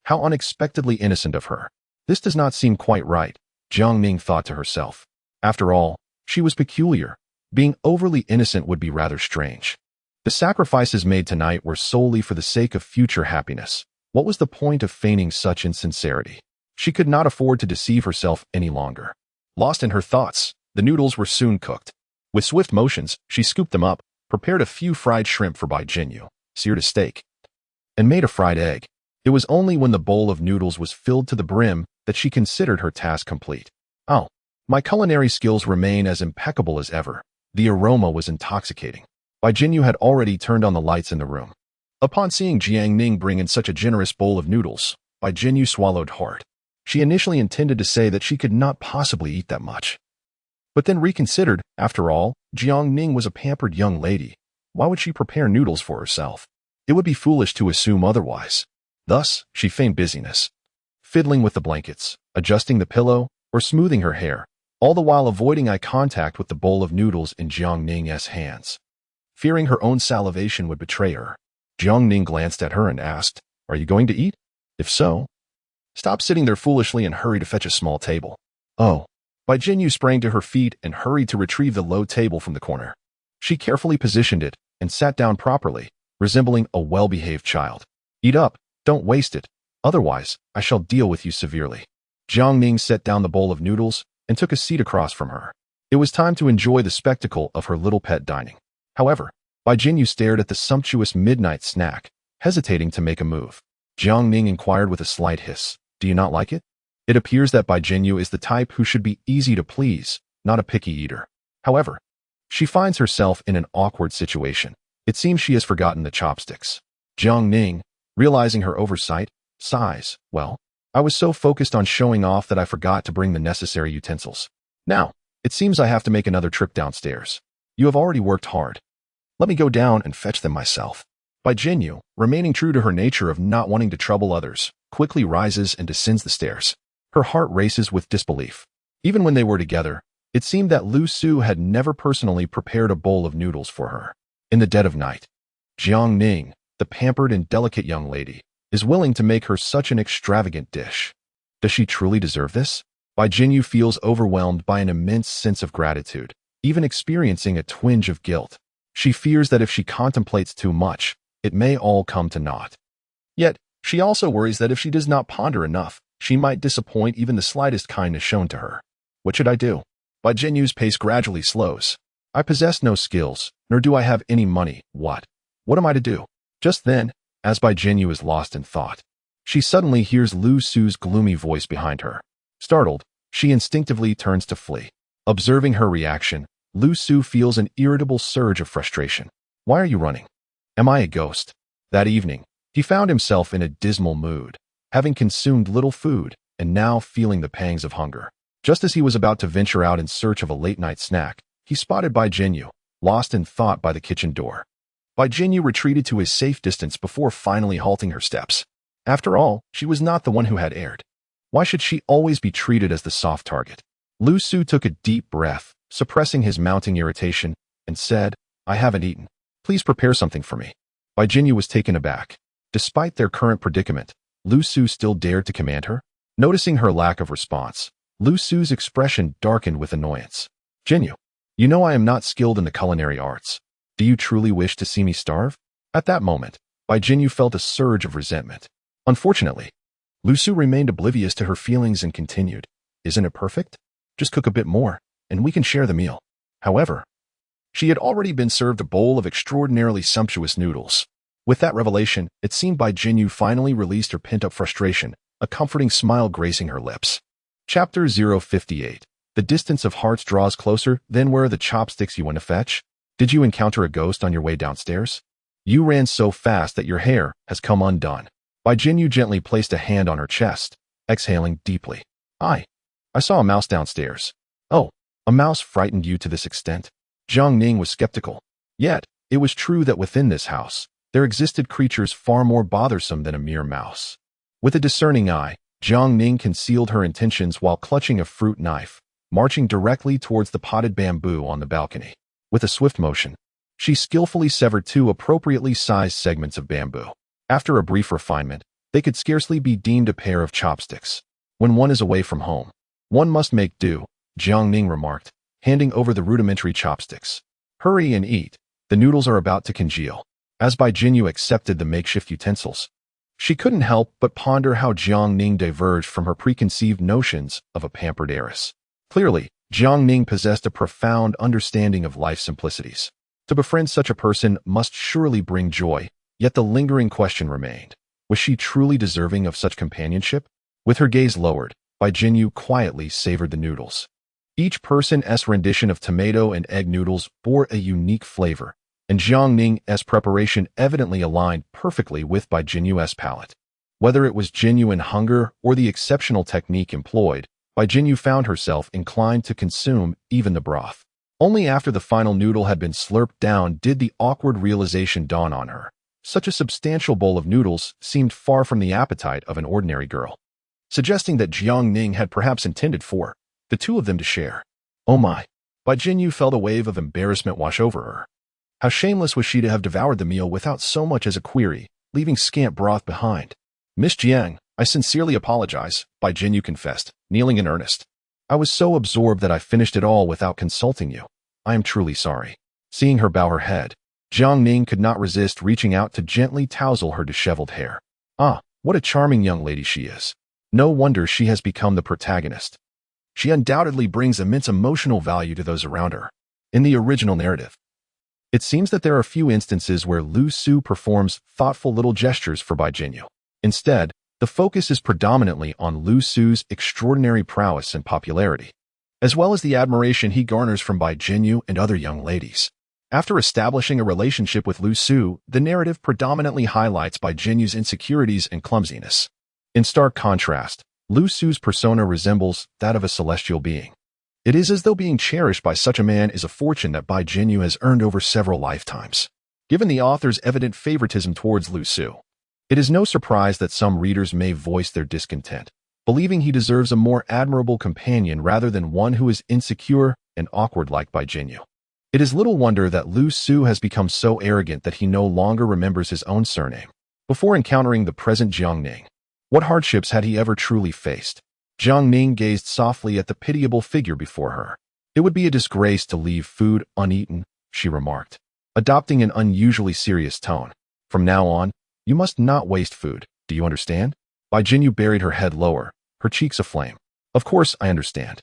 How unexpectedly innocent of her. This does not seem quite right, Jiang Ning thought to herself. After all, she was peculiar. Being overly innocent would be rather strange. The sacrifices made tonight were solely for the sake of future happiness, What was the point of feigning such insincerity? She could not afford to deceive herself any longer. Lost in her thoughts, the noodles were soon cooked. With swift motions, she scooped them up, prepared a few fried shrimp for Bai Jinyu, seared a steak, and made a fried egg. It was only when the bowl of noodles was filled to the brim that she considered her task complete. Oh, my culinary skills remain as impeccable as ever. The aroma was intoxicating. Bai Jinyu had already turned on the lights in the room. Upon seeing Jiang Ning bring in such a generous bowl of noodles, Bai Jinyu swallowed hard. She initially intended to say that she could not possibly eat that much, but then reconsidered. After all, Jiang Ning was a pampered young lady. Why would she prepare noodles for herself? It would be foolish to assume otherwise. Thus, she feigned busyness, fiddling with the blankets, adjusting the pillow, or smoothing her hair, all the while avoiding eye contact with the bowl of noodles in Jiang Ning's hands. Fearing her own salivation would betray her, Jiang Ning glanced at her and asked, "Are you going to eat? If so, stop sitting there foolishly and hurry to fetch a small table." Oh. Bai Jinyu sprang to her feet and hurried to retrieve the low table from the corner. She carefully positioned it and sat down properly, resembling a well-behaved child. "Eat up, don't waste it, otherwise I shall deal with you severely." Jiang Ning set down the bowl of noodles and took a seat across from her. It was time to enjoy the spectacle of her little pet dining. However, Bai Jinyu stared at the sumptuous midnight snack, hesitating to make a move. Jiang Ning inquired with a slight hiss, "Do you not like it?" It appears that Bai Jinyu is the type who should be easy to please, not a picky eater. However, she finds herself in an awkward situation. It seems she has forgotten the chopsticks. Jiang Ning, realizing her oversight, sighs, "Well, I was so focused on showing off that I forgot to bring the necessary utensils. Now, it seems I have to make another trip downstairs. You have already worked hard. Let me go down and fetch them myself." Bai Jinyu, remaining true to her nature of not wanting to trouble others, quickly rises and descends the stairs. Her heart races with disbelief. Even when they were together, it seemed that Lu Su had never personally prepared a bowl of noodles for her. In the dead of night, Jiang Ning, the pampered and delicate young lady, is willing to make her such an extravagant dish. Does she truly deserve this? Bai Jinyu feels overwhelmed by an immense sense of gratitude, even experiencing a twinge of guilt. She fears that if she contemplates too much, it may all come to naught. Yet, she also worries that if she does not ponder enough, she might disappoint even the slightest kindness shown to her. What should I do? Bai Jinyu's pace gradually slows. I possess no skills, nor do I have any money. What am I to do? Just then, as Bai Jinyu is lost in thought, she suddenly hears Lu Su's gloomy voice behind her. Startled, she instinctively turns to flee. Observing her reaction, Lu Su feels an irritable surge of frustration. "Why are you running? Am I a ghost?" That evening, he found himself in a dismal mood, having consumed little food and now feeling the pangs of hunger. Just as he was about to venture out in search of a late-night snack, he spotted Bai Jinyu, lost in thought by the kitchen door. Bai Jinyu retreated to a safe distance before finally halting her steps. After all, she was not the one who had erred. Why should she always be treated as the soft target? Lu Su took a deep breath, suppressing his mounting irritation, and said, "I haven't eaten. Please prepare something for me." Bai Jinyu was taken aback. Despite their current predicament, Lu Su still dared to command her? Noticing her lack of response, Lu Su's expression darkened with annoyance. "Jinyu, you know I am not skilled in the culinary arts. Do you truly wish to see me starve?" At that moment, Bai Jinyu felt a surge of resentment. Unfortunately, Lu Su remained oblivious to her feelings and continued, "Isn't it perfect? Just cook a bit more, and we can share the meal." However, she had already been served a bowl of extraordinarily sumptuous noodles. With that revelation, it seemed Bai Jinyu finally released her pent-up frustration, a comforting smile gracing her lips. Chapter 058. The distance of hearts draws closer. Then where are the chopsticks you went to fetch? Did you encounter a ghost on your way downstairs? You ran so fast that your hair has come undone. Bai Jinyu gently placed a hand on her chest, exhaling deeply. I saw a mouse downstairs." "Oh, a mouse frightened you to this extent?" Jiang Ning was skeptical. Yet, it was true that within this house, there existed creatures far more bothersome than a mere mouse. With a discerning eye, Jiang Ning concealed her intentions while clutching a fruit knife, marching directly towards the potted bamboo on the balcony. With a swift motion, she skillfully severed two appropriately sized segments of bamboo. After a brief refinement, they could scarcely be deemed a pair of chopsticks. When one is away from home, one must make do, Jiang Ning remarked, handing over the rudimentary chopsticks. "Hurry and eat. The noodles are about to congeal." As Bai Jinyu accepted the makeshift utensils, She couldn't help but ponder how Jiang Ning diverged from her preconceived notions of a pampered heiress. Clearly, Jiang Ning possessed a profound understanding of life's simplicities. To befriend such a person must surely bring joy, yet the lingering question remained. Was she truly deserving of such companionship? With her gaze lowered, Bai Jinyu quietly savored the noodles. Each person's rendition of tomato and egg noodles bore a unique flavor, and Jiang Ning's preparation evidently aligned perfectly with Bai Jinyu's palate. Whether it was genuine hunger or the exceptional technique employed, Bai Jinyu found herself inclined to consume even the broth. Only after the final noodle had been slurped down did the awkward realization dawn on her. Such a substantial bowl of noodles seemed far from the appetite of an ordinary girl, suggesting that Jiang Ning had perhaps intended for the two of them to share. Oh my! Bai Jinyu felt a wave of embarrassment wash over her. How shameless was she to have devoured the meal without so much as a query, leaving scant broth behind. Miss Jiang, I sincerely apologize, Bai Jinyu confessed, kneeling in earnest. I was so absorbed that I finished it all without consulting you. I am truly sorry. Seeing her bow her head, Jiang Ning could not resist reaching out to gently tousle her disheveled hair. Ah, what a charming young lady she is. No wonder she has become the protagonist. She undoubtedly brings immense emotional value to those around her. In the original narrative, it seems that there are few instances where Lu Su performs thoughtful little gestures for Bai Jinyu. Instead, the focus is predominantly on Lu Su's extraordinary prowess and popularity, as well as the admiration he garners from Bai Jinyu and other young ladies. After establishing a relationship with Lu Su, the narrative predominantly highlights Bai Jinyu's insecurities and clumsiness. In stark contrast, Lu Su's persona resembles that of a celestial being. It is as though being cherished by such a man is a fortune that Bai Jinyu has earned over several lifetimes. Given the author's evident favoritism towards Lu Su, it is no surprise that some readers may voice their discontent, believing he deserves a more admirable companion rather than one who is insecure and awkward like Bai Jinyu. It is little wonder that Lu Su has become so arrogant that he no longer remembers his own surname. Before encountering the present Jiang Ning, what hardships had he ever truly faced? Jiang Ning gazed softly at the pitiable figure before her. It would be a disgrace to leave food uneaten, she remarked, adopting an unusually serious tone. From now on, you must not waste food, do you understand? Bai Jinyu buried her head lower, her cheeks aflame. Of course I understand.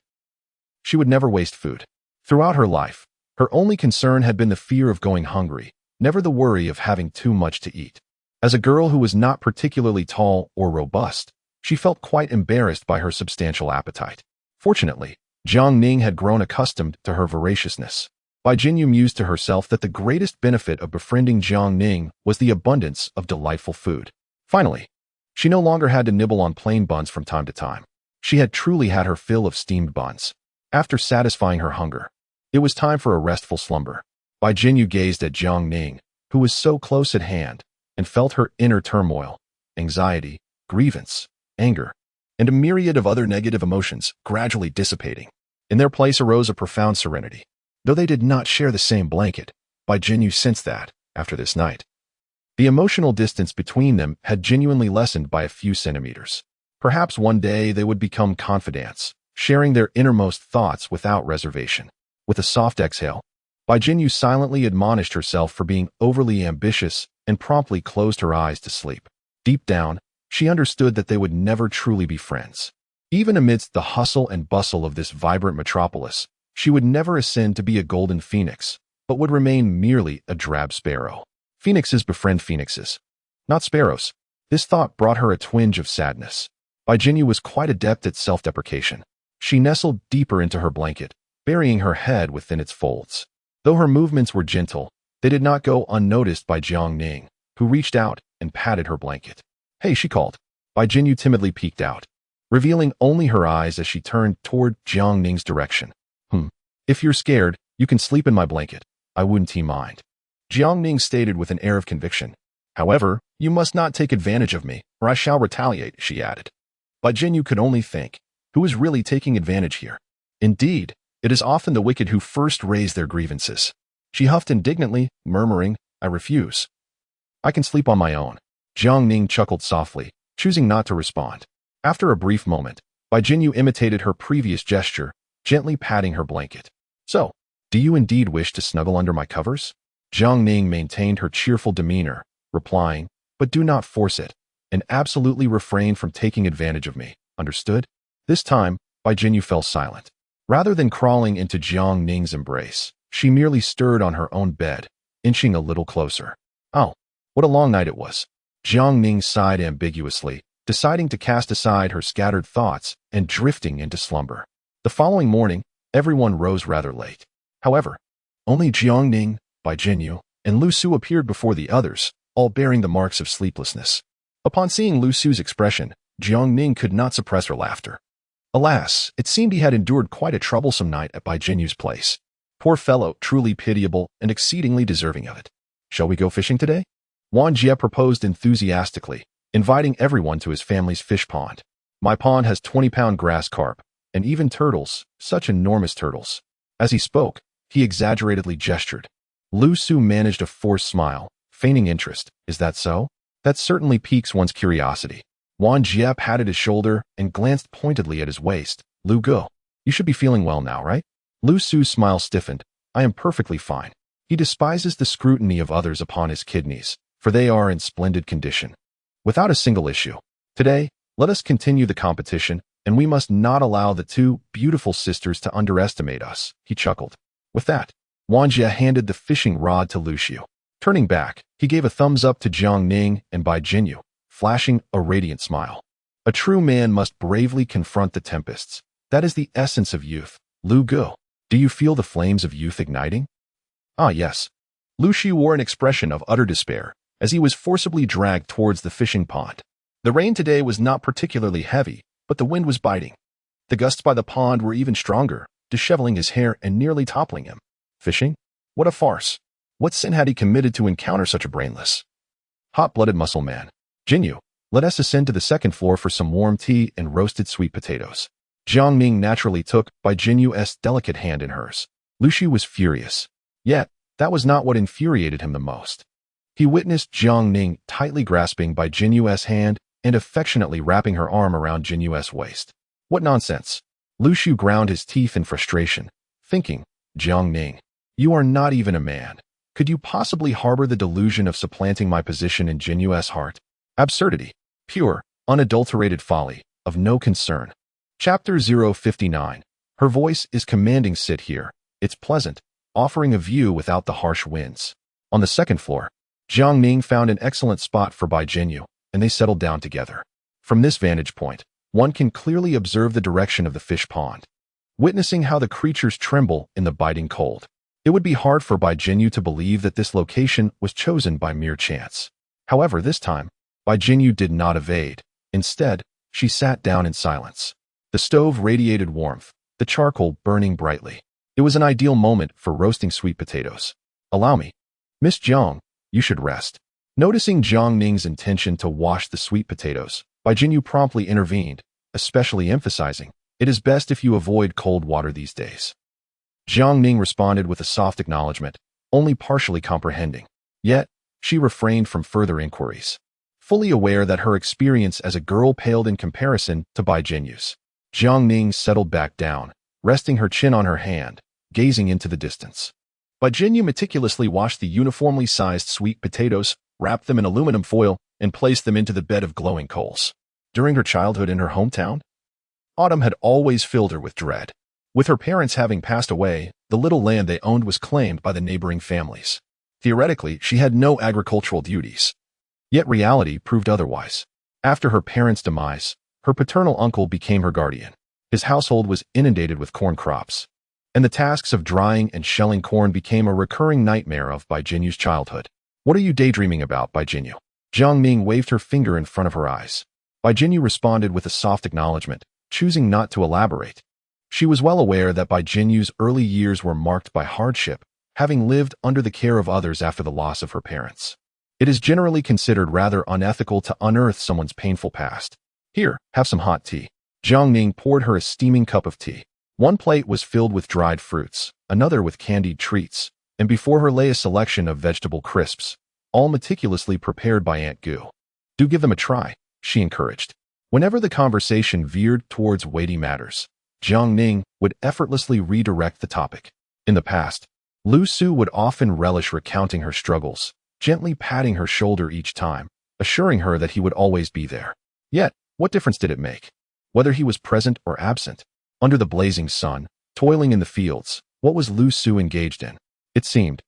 She would never waste food. Throughout her life, her only concern had been the fear of going hungry, never the worry of having too much to eat. As a girl who was not particularly tall or robust, she felt quite embarrassed by her substantial appetite. Fortunately, Jiang Ning had grown accustomed to her voraciousness. Bai Jinyu mused to herself that the greatest benefit of befriending Jiang Ning was the abundance of delightful food. Finally, she no longer had to nibble on plain buns from time to time. She had truly had her fill of steamed buns. After satisfying her hunger, it was time for a restful slumber. Bai Jinyu gazed at Jiang Ning, who was so close at hand, and felt her inner turmoil, anxiety, grievance, anger, and a myriad of other negative emotions gradually dissipating. In their place arose a profound serenity. Though they did not share the same blanket, Bai Jinyu sensed that, after this night, the emotional distance between them had genuinely lessened by a few centimeters. Perhaps one day they would become confidants, sharing their innermost thoughts without reservation. With a soft exhale, Bai Jinyu silently admonished herself for being overly ambitious and promptly closed her eyes to sleep. Deep down, she understood that they would never truly be friends. Even amidst the hustle and bustle of this vibrant metropolis, she would never ascend to be a golden phoenix, but would remain merely a drab sparrow. Phoenixes befriend phoenixes, not sparrows. This thought brought her a twinge of sadness. Bai Jinyu was quite adept at self-deprecation. She nestled deeper into her blanket, burying her head within its folds. Though her movements were gentle, they did not go unnoticed by Jiang Ning, who reached out and patted her blanket. Hey, she called. Bai Jinyu timidly peeked out, revealing only her eyes as she turned toward Jiang Ning's direction. If you're scared, you can sleep in my blanket. I wouldn't mind. Jiang Ning stated with an air of conviction. However, you must not take advantage of me, or I shall retaliate, she added. Bai Jinyu could only think, who is really taking advantage here? Indeed, it is often the wicked who first raise their grievances. She huffed indignantly, murmuring, I refuse. I can sleep on my own. Jiang Ning chuckled softly, choosing not to respond. After a brief moment, Bai Jinyu imitated her previous gesture, gently patting her blanket. So, do you indeed wish to snuggle under my covers? Jiang Ning maintained her cheerful demeanor, replying, but do not force it. and absolutely refrain from taking advantage of me. Understood? This time, Bai Jinyu fell silent. Rather than crawling into Jiang Ning's embrace, she merely stirred on her own bed, inching a little closer. Oh, what a long night it was. Jiang Ning sighed ambiguously, deciding to cast aside her scattered thoughts and drifting into slumber. The following morning, everyone rose rather late. However, only Jiang Ning, Bai Jinyu, and Lu Su appeared before the others, all bearing the marks of sleeplessness. Upon seeing Lu Su's expression, Jiang Ning could not suppress her laughter. Alas, it seemed he had endured quite a troublesome night at Bai Jinyu's place. Poor fellow, truly pitiable and exceedingly deserving of it. Shall we go fishing today? Wang Jie proposed enthusiastically, inviting everyone to his family's fish pond. My pond has 20-pound grass carp, and even turtles, such enormous turtles. As he spoke, he exaggeratedly gestured. Lu Su managed a forced smile, feigning interest. Is that so? That certainly piques one's curiosity. Wang Jie patted his shoulder and glanced pointedly at his waist. Lu Go, you should be feeling well now, right? Lu Su's smile stiffened. I am perfectly fine. He despises the scrutiny of others upon his kidneys, for they are in splendid condition. Without a single issue. Today, let us continue the competition, and we must not allow the two beautiful sisters to underestimate us, he chuckled. With that, Wang Jie handed the fishing rod to Lu Xiu. Turning back, he gave a thumbs up to Jiang Ning and Bai Jinyu, flashing a radiant smile. A true man must bravely confront the tempests. That is the essence of youth. Lu Go, do you feel the flames of youth igniting? Ah, yes. Lu Xiu wore an expression of utter despair as he was forcibly dragged towards the fishing pond. The rain today was not particularly heavy, but the wind was biting. The gusts by the pond were even stronger, disheveling his hair and nearly toppling him. Fishing? What a farce. What sin had he committed to encounter such a brainless, hot-blooded muscle man? Jinyu, let us ascend to the second floor for some warm tea and roasted sweet potatoes. Jiang Ning naturally took Bai Jinyu's delicate hand in hers. Lu Xiu was furious. Yet, that was not what infuriated him the most. He witnessed Jiang Ning tightly grasping Bai Jinyu's hand and affectionately wrapping her arm around Jinyu's waist. What nonsense! Lu Xiu ground his teeth in frustration, thinking, Jiang Ning, you are not even a man. Could you possibly harbor the delusion of supplanting my position in Jinyu's heart? Absurdity. Pure, unadulterated folly, of no concern. Chapter 059. Her voice is commanding. Sit here. It's pleasant, offering a view without the harsh winds. On the second floor, Jiang Ning found an excellent spot for Bai Jinyu, and they settled down together. From this vantage point, one can clearly observe the direction of the fish pond. Witnessing how the creatures tremble in the biting cold, it would be hard for Bai Jinyu to believe that this location was chosen by mere chance. However, this time, Bai Jinyu did not evade. Instead, she sat down in silence. The stove radiated warmth, the charcoal burning brightly. It was an ideal moment for roasting sweet potatoes. Allow me. Miss Jiang, you should rest. Noticing Jiang Ning's intention to wash the sweet potatoes, Bai Jinyu promptly intervened, especially emphasizing, it is best if you avoid cold water these days. Jiang Ning responded with a soft acknowledgement, only partially comprehending. Yet, she refrained from further inquiries, fully aware that her experience as a girl paled in comparison to Bai Jinyu's. Jiang Ning settled back down, resting her chin on her hand, gazing into the distance. Bai Jinyu meticulously washed the uniformly sized sweet potatoes, wrapped them in aluminum foil, and placed them into the bed of glowing coals. During her childhood in her hometown, autumn had always filled her with dread. With her parents having passed away, the little land they owned was claimed by the neighboring families. Theoretically, she had no agricultural duties. Yet reality proved otherwise. After her parents' demise, her paternal uncle became her guardian. His household was inundated with corn crops, and the tasks of drying and shelling corn became a recurring nightmare of Bai Jinyu's childhood. What are you daydreaming about, Bai Jinyu? Jiang Ning waved her finger in front of her eyes. Bai Jinyu responded with a soft acknowledgement, choosing not to elaborate. She was well aware that Bai Jinyu's early years were marked by hardship, having lived under the care of others after the loss of her parents. It is generally considered rather unethical to unearth someone's painful past. Here, have some hot tea. Jiang Ning poured her a steaming cup of tea. One plate was filled with dried fruits, another with candied treats, and before her lay a selection of vegetable crisps, all meticulously prepared by Aunt Gu. Do give them a try, she encouraged. Whenever the conversation veered towards weighty matters, Jiang Ning would effortlessly redirect the topic. In the past, Lu Su would often relish recounting her struggles, gently patting her shoulder each time, assuring her that he would always be there. Yet, what difference did it make? Whether he was present or absent, under the blazing sun, toiling in the fields, what was Lu Su engaged in? It seemed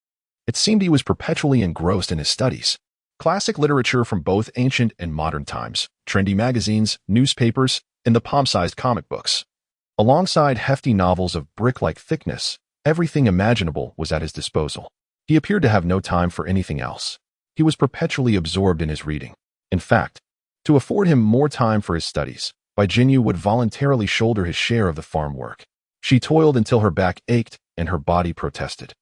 he was perpetually engrossed in his studies. Classic literature from both ancient and modern times, trendy magazines, newspapers, and the palm-sized comic books. Alongside hefty novels of brick-like thickness, everything imaginable was at his disposal. He appeared to have no time for anything else. He was perpetually absorbed in his reading. In fact, to afford him more time for his studies, Bai Jinyu would voluntarily shoulder his share of the farm work. She toiled until her back ached and her body protested.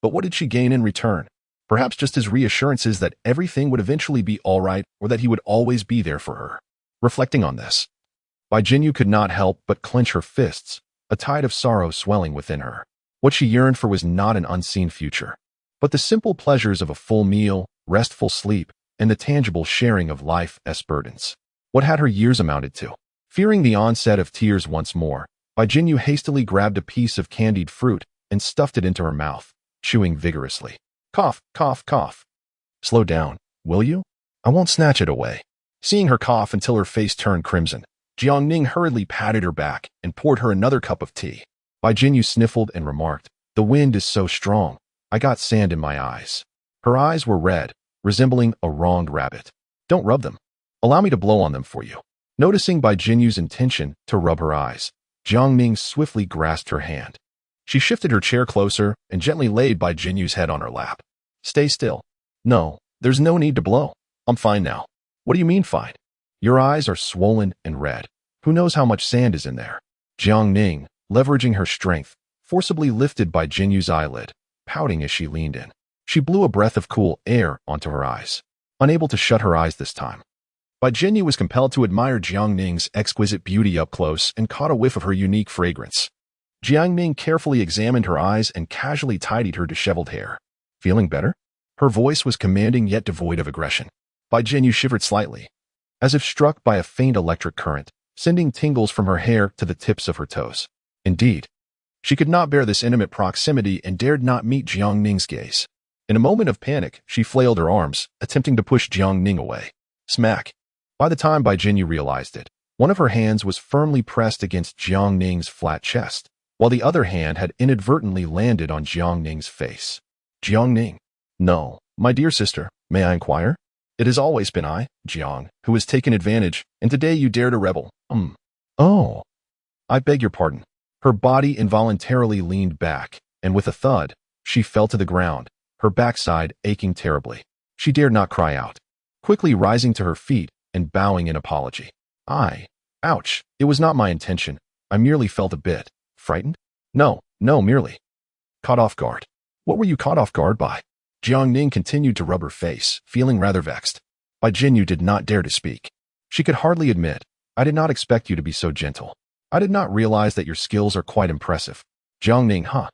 But what did she gain in return? Perhaps just his reassurances that everything would eventually be all right or that he would always be there for her. Reflecting on this, Bai Jinyu could not help but clench her fists, a tide of sorrow swelling within her. What she yearned for was not an unseen future, but the simple pleasures of a full meal, restful sleep, and the tangible sharing of life's burdens. What had her years amounted to? Fearing the onset of tears once more, Bai Jinyu hastily grabbed a piece of candied fruit and stuffed it into her mouth, chewing vigorously. Cough, cough, cough. Slow down, will you? I won't snatch it away. Seeing her cough until her face turned crimson, Jiangning hurriedly patted her back and poured her another cup of tea. Bai Jinyu sniffled and remarked, "The wind is so strong, I got sand in my eyes." Her eyes were red, resembling a wronged rabbit. "Don't rub them. Allow me to blow on them for you." Noticing Bai Jinyu's intention to rub her eyes, Jiangning swiftly grasped her hand. She shifted her chair closer and gently laid Bai Jinyu's head on her lap. "Stay still." "No, there's no need to blow. I'm fine now." "What do you mean fine? Your eyes are swollen and red. Who knows how much sand is in there?" Jiangning, leveraging her strength, forcibly lifted Bai Jinyu's eyelid, pouting as she leaned in. She blew a breath of cool air onto her eyes, unable to shut her eyes this time. Bai Jinyu was compelled to admire Jiangning's exquisite beauty up close and caught a whiff of her unique fragrance. Jiangning carefully examined her eyes and casually tidied her disheveled hair. "Feeling better?" Her voice was commanding yet devoid of aggression. Bai Jinyu shivered slightly, as if struck by a faint electric current, sending tingles from her hair to the tips of her toes. Indeed, she could not bear this intimate proximity and dared not meet Jiangning's gaze. In a moment of panic, she flailed her arms, attempting to push Jiangning away. Smack! By the time Bai Jinyu realized it, one of her hands was firmly pressed against Jiangning's flat chest, while the other hand had inadvertently landed on Jiangning's face. "Jiangning." "No, my dear sister, may I inquire?" "It has always been I, Jiang, who has taken advantage, and today you dare to rebel." "Oh. I beg your pardon." Her body involuntarily leaned back, and with a thud, she fell to the ground, her backside aching terribly. She dared not cry out. Quickly rising to her feet and bowing in apology. Ouch, it was not my intention. I merely felt a bit frightened." No, merely caught off guard." "What were you caught off guard by?" Jiangning continued to rub her face, feeling rather vexed. Bai Jinyu did not dare to speak. She could hardly admit, "I did not expect you to be so gentle. I did not realize that your skills are quite impressive." Jiangning, "Huh?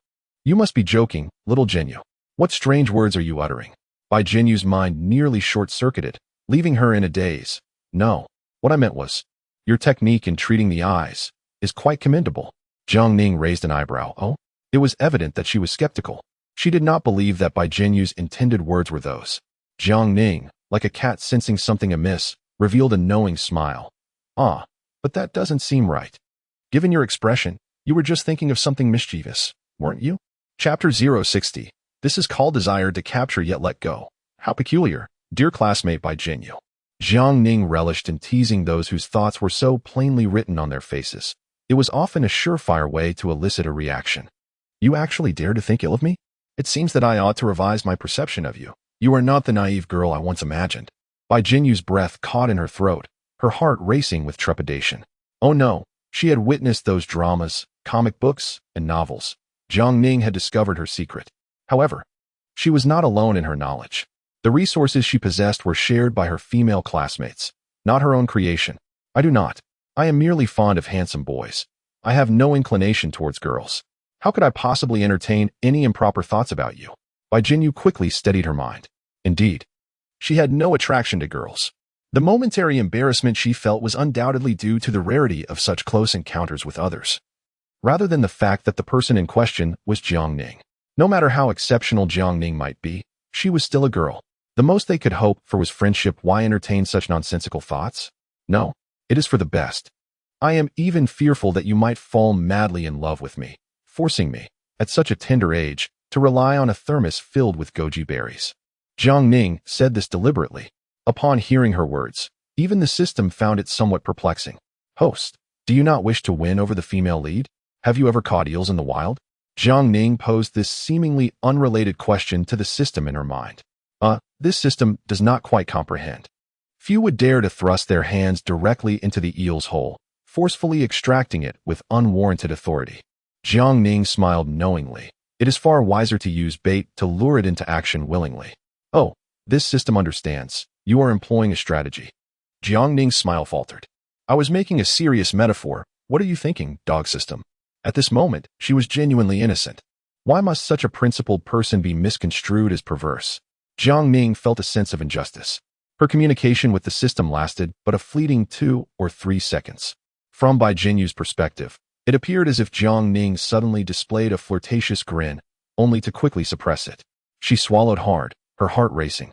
You must be joking, little Jinyu. What strange words are you uttering?" Bai Jinyu's mind nearly short-circuited, leaving her in a daze. "No, what I meant was, your technique in treating the eyes is quite commendable." Jiangning raised an eyebrow. "Oh?" It was evident that she was skeptical. She did not believe that Bai Jinyu's intended words were those. Jiangning, like a cat sensing something amiss, revealed a knowing smile. But that doesn't seem right. Given your expression, you were just thinking of something mischievous, weren't you?" Chapter 060. This is called desire to capture yet let go. How peculiar, dear classmate Bai Jinyu. Jiangning relished in teasing those whose thoughts were so plainly written on their faces. It was often a surefire way to elicit a reaction. "You actually dare to think ill of me? It seems that I ought to revise my perception of you. You are not the naive girl I once imagined." Bai Jinyu's breath caught in her throat, her heart racing with trepidation. Oh no, she had witnessed those dramas, comic books, and novels. Jiangning had discovered her secret. However, she was not alone in her knowledge. The resources she possessed were shared by her female classmates, not her own creation. "I do not. I am merely fond of handsome boys. I have no inclination towards girls. How could I possibly entertain any improper thoughts about you?" Bai Jinyu quickly steadied her mind. Indeed, she had no attraction to girls. The momentary embarrassment she felt was undoubtedly due to the rarity of such close encounters with others, rather than the fact that the person in question was Jiangning. No matter how exceptional Jiangning might be, she was still a girl. The most they could hope for was friendship. Why entertain such nonsensical thoughts? No, it is for the best. I am even fearful that you might fall madly in love with me, forcing me, at such a tender age, to rely on a thermos filled with goji berries. Jiang Ning said this deliberately. Upon hearing her words, even the system found it somewhat perplexing. Host, do you not wish to win over the female lead? Have you ever caught eels in the wild? Jiang Ning posed this seemingly unrelated question to the system in her mind. This system does not quite comprehend. Few would dare to thrust their hands directly into the eel's hole, forcefully extracting it with unwarranted authority. Jiang Ning smiled knowingly. It is far wiser to use bait to lure it into action willingly. Oh, this system understands. You are employing a strategy. Jiang Ning's smile faltered. I was making a serious metaphor. What are you thinking, dog system? At this moment, she was genuinely innocent. Why must such a principled person be misconstrued as perverse? Jiang Ning felt a sense of injustice. Her communication with the system lasted but a fleeting 2 or 3 seconds. From Bai Jinyu's perspective, it appeared as if Jiang Ning suddenly displayed a flirtatious grin, only to quickly suppress it. She swallowed hard, her heart racing,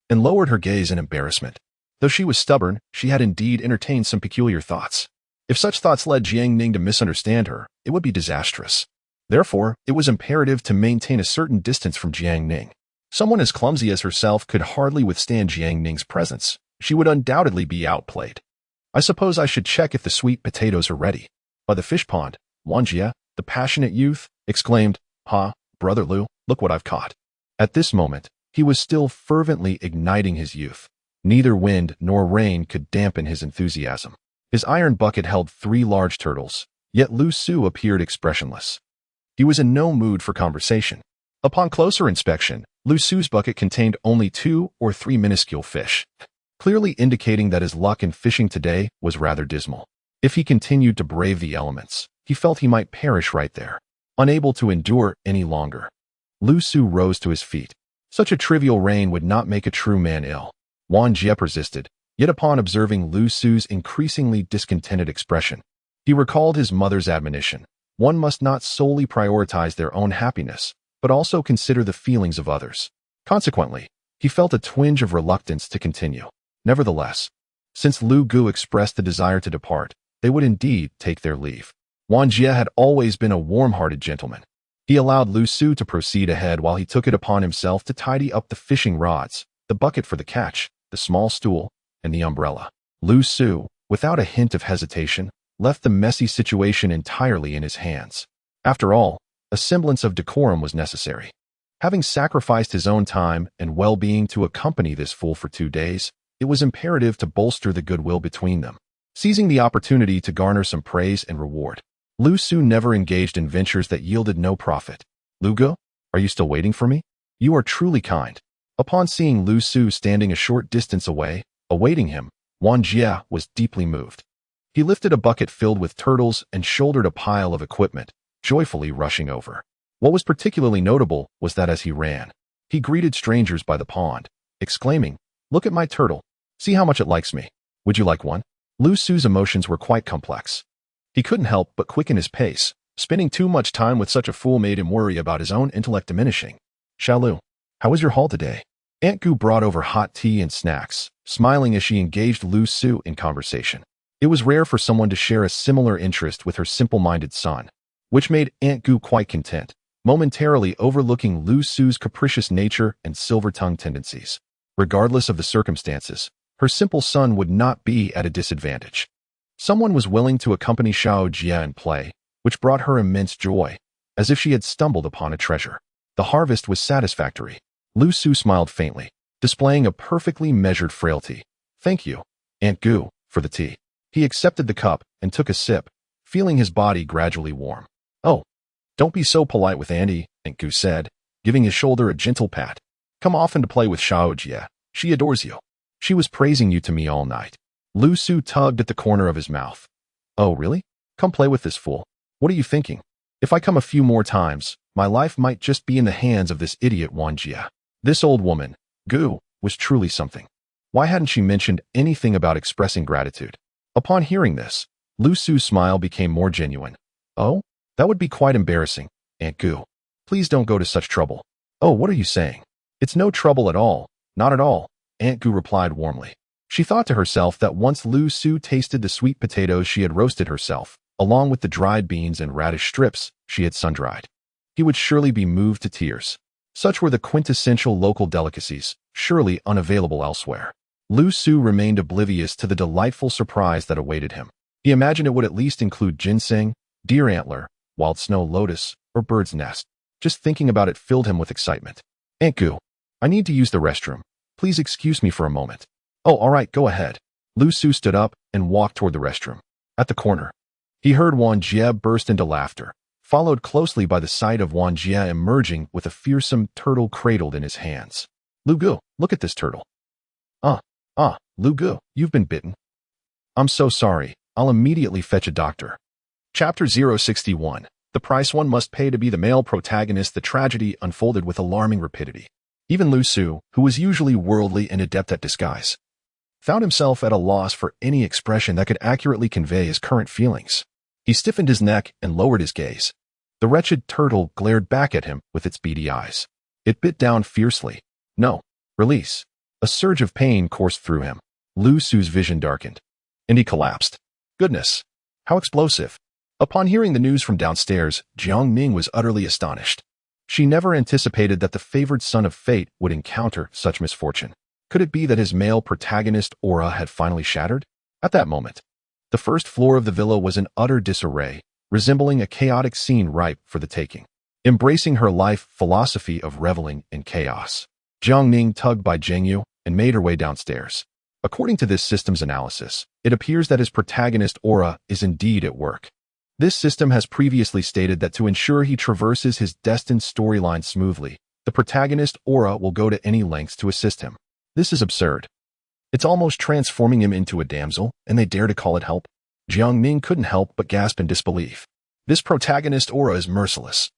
and lowered her gaze in embarrassment. Though she was stubborn, she had indeed entertained some peculiar thoughts. If such thoughts led Jiang Ning to misunderstand her, it would be disastrous. Therefore, it was imperative to maintain a certain distance from Jiang Ning. Someone as clumsy as herself could hardly withstand Jiang Ning's presence. She would undoubtedly be outplayed. I suppose I should check if the sweet potatoes are ready. By the fish pond, Wang Jie, the passionate youth, exclaimed, "Ha, Brother Liu, look what I've caught." At this moment, he was still fervently igniting his youth. Neither wind nor rain could dampen his enthusiasm. His iron bucket held 3 large turtles, yet Lu Su appeared expressionless. He was in no mood for conversation. Upon closer inspection, Lu Su's bucket contained only 2 or 3 minuscule fish, clearly indicating that his luck in fishing today was rather dismal. If he continued to brave the elements, he felt he might perish right there, unable to endure any longer. Lu Su rose to his feet. Such a trivial rain would not make a true man ill. Wang Jie persisted, yet upon observing Lu Su's increasingly discontented expression, he recalled his mother's admonition. One must not solely prioritize their own happiness, but also consider the feelings of others. Consequently, he felt a twinge of reluctance to continue. Nevertheless, since Lu Gu expressed the desire to depart, they would indeed take their leave. Wang Jie had always been a warm-hearted gentleman. He allowed Lu Su to proceed ahead while he took it upon himself to tidy up the fishing rods, the bucket for the catch, the small stool, and the umbrella. Lu Su, without a hint of hesitation, left the messy situation entirely in his hands. After all, a semblance of decorum was necessary. Having sacrificed his own time and well-being to accompany this fool for 2 days, it was imperative to bolster the goodwill between them. Seizing the opportunity to garner some praise and reward, Lu Su never engaged in ventures that yielded no profit. Lu Gu, are you still waiting for me? You are truly kind. Upon seeing Lu Su standing a short distance away, awaiting him, Wang Jie was deeply moved. He lifted a bucket filled with turtles and shouldered a pile of equipment, joyfully rushing over. What was particularly notable was that as he ran, he greeted strangers by the pond, exclaiming, "Look at my turtle. See how much it likes me. Would you like one?" Lu Su's emotions were quite complex. He couldn't help but quicken his pace. Spending too much time with such a fool made him worry about his own intellect diminishing. "Xiaolu, how was your haul today?" Aunt Gu brought over hot tea and snacks, smiling as she engaged Lu Su in conversation. It was rare for someone to share a similar interest with her simple-minded son, which made Aunt Gu quite content, momentarily overlooking Lu Su's capricious nature and silver-tongued tendencies. Regardless of the circumstances, her simple son would not be at a disadvantage. Someone was willing to accompany Xiao Jie in play, which brought her immense joy, as if she had stumbled upon a treasure. The harvest was satisfactory. Lu Su smiled faintly, displaying a perfectly measured frailty. "Thank you, Aunt Gu, for the tea." He accepted the cup and took a sip, feeling his body gradually warm. "Oh, don't be so polite with Auntie," Aunt Gu said, giving his shoulder a gentle pat. "Come often to play with Xiao Jie. She adores you. She was praising you to me all night." Lu Su tugged at the corner of his mouth. "Oh, really? Come play with this fool. What are you thinking? If I come a few more times, my life might just be in the hands of this idiot Wang Jie." This old woman, Gu, was truly something. Why hadn't she mentioned anything about expressing gratitude? Upon hearing this, Lu Su's smile became more genuine. "Oh, that would be quite embarrassing, Aunt Gu. Please don't go to such trouble." "Oh, what are you saying? It's no trouble at all. Not at all, Aunt Gu replied warmly. She thought to herself that once Lu Su tasted the sweet potatoes she had roasted herself, along with the dried beans and radish strips she had sun-dried, he would surely be moved to tears. Such were the quintessential local delicacies, surely unavailable elsewhere. Lu Su remained oblivious to the delightful surprise that awaited him. He imagined it would at least include ginseng, deer antler, wild snow lotus, or bird's nest. Just thinking about it filled him with excitement. Aunt Gu, I need to use the restroom. Please excuse me for a moment. Oh, all right, go ahead. Lu Su stood up and walked toward the restroom. At the corner, he heard Wang Jie burst into laughter, followed closely by the sight of Wang Jie emerging with a fearsome turtle cradled in his hands. Lu Gu, look at this turtle. Lu Gu, you've been bitten. I'm so sorry. I'll immediately fetch a doctor. Chapter 061. The price one must pay to be the male protagonist. The tragedy unfolded with alarming rapidity. Even Lu Su, who was usually worldly and adept at disguise, found himself at a loss for any expression that could accurately convey his current feelings. He stiffened his neck and lowered his gaze. The wretched turtle glared back at him with its beady eyes. It bit down fiercely. No. Release. A surge of pain coursed through him. Lu Su's vision darkened, and he collapsed. Goodness, how explosive. Upon hearing the news from downstairs, Jiang Ning was utterly astonished. She never anticipated that the favored son of fate would encounter such misfortune. Could it be that his male protagonist aura had finally shattered? At that moment, the first floor of the villa was in utter disarray, resembling a chaotic scene ripe for the taking. Embracing her life philosophy of reveling in chaos, Jiang Ning tugged by Zhengyu and made her way downstairs. According to this system's analysis, it appears that his protagonist aura is indeed at work. This system has previously stated that to ensure he traverses his destined storyline smoothly, the protagonist aura will go to any lengths to assist him. This is absurd. It's almost transforming him into a damsel, and they dare to call it help? Jiang Ning couldn't help but gasp in disbelief. This protagonist aura is merciless.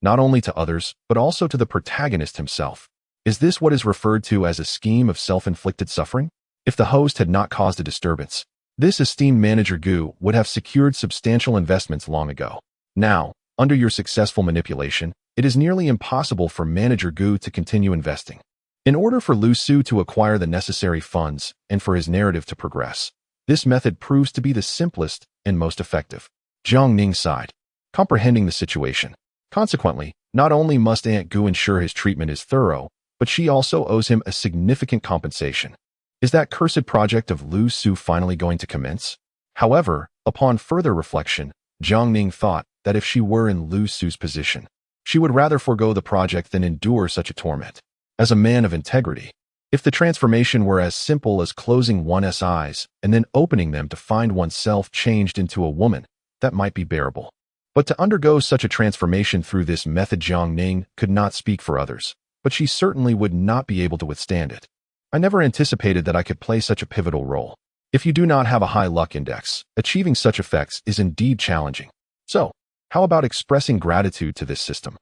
Not only to others, but also to the protagonist himself. Is this what is referred to as a scheme of self-inflicted suffering? If the host had not caused a disturbance, this esteemed manager Gu would have secured substantial investments long ago. Now, under your successful manipulation, it is nearly impossible for manager Gu to continue investing. In order for Lu Su to acquire the necessary funds and for his narrative to progress, this method proves to be the simplest and most effective. Jiang Ning sighed, comprehending the situation. Consequently, not only must Aunt Gu ensure his treatment is thorough, but she also owes him a significant compensation. Is that cursed project of Lu Su finally going to commence? However, upon further reflection, Jiang Ning thought that if she were in Lu Su's position, she would rather forego the project than endure such a torment. As a man of integrity, if the transformation were as simple as closing one's eyes and then opening them to find oneself changed into a woman, that might be bearable. But to undergo such a transformation through this method, Jiang Ning could not speak for others, but she certainly would not be able to withstand it. I never anticipated that I could play such a pivotal role. If you do not have a high luck index, achieving such effects is indeed challenging. So, how about expressing gratitude to this system?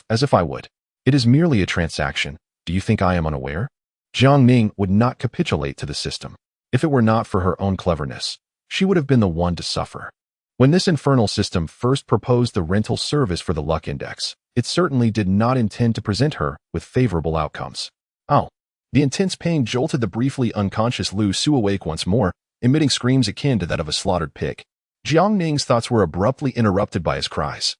As if I would. It is merely a transaction. Do you think I am unaware? Jiang Ning would not capitulate to the system. If it were not for her own cleverness, she would have been the one to suffer. When this infernal system first proposed the rental service for the luck index, it certainly did not intend to present her with favorable outcomes. Oh. The intense pain jolted the briefly unconscious Lu Su awake once more, emitting screams akin to that of a slaughtered pig. Jiang Ning's thoughts were abruptly interrupted by his cries.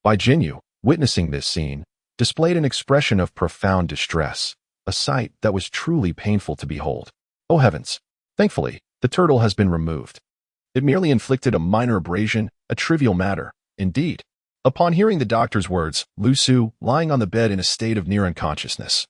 Bai Jinyu, witnessing this scene, displayed an expression of profound distress, a sight that was truly painful to behold. Oh heavens! Thankfully, the turtle has been removed. It merely inflicted a minor abrasion, a trivial matter, indeed. Upon hearing the doctor's words, Lu Su, lying on the bed in a state of near unconsciousness,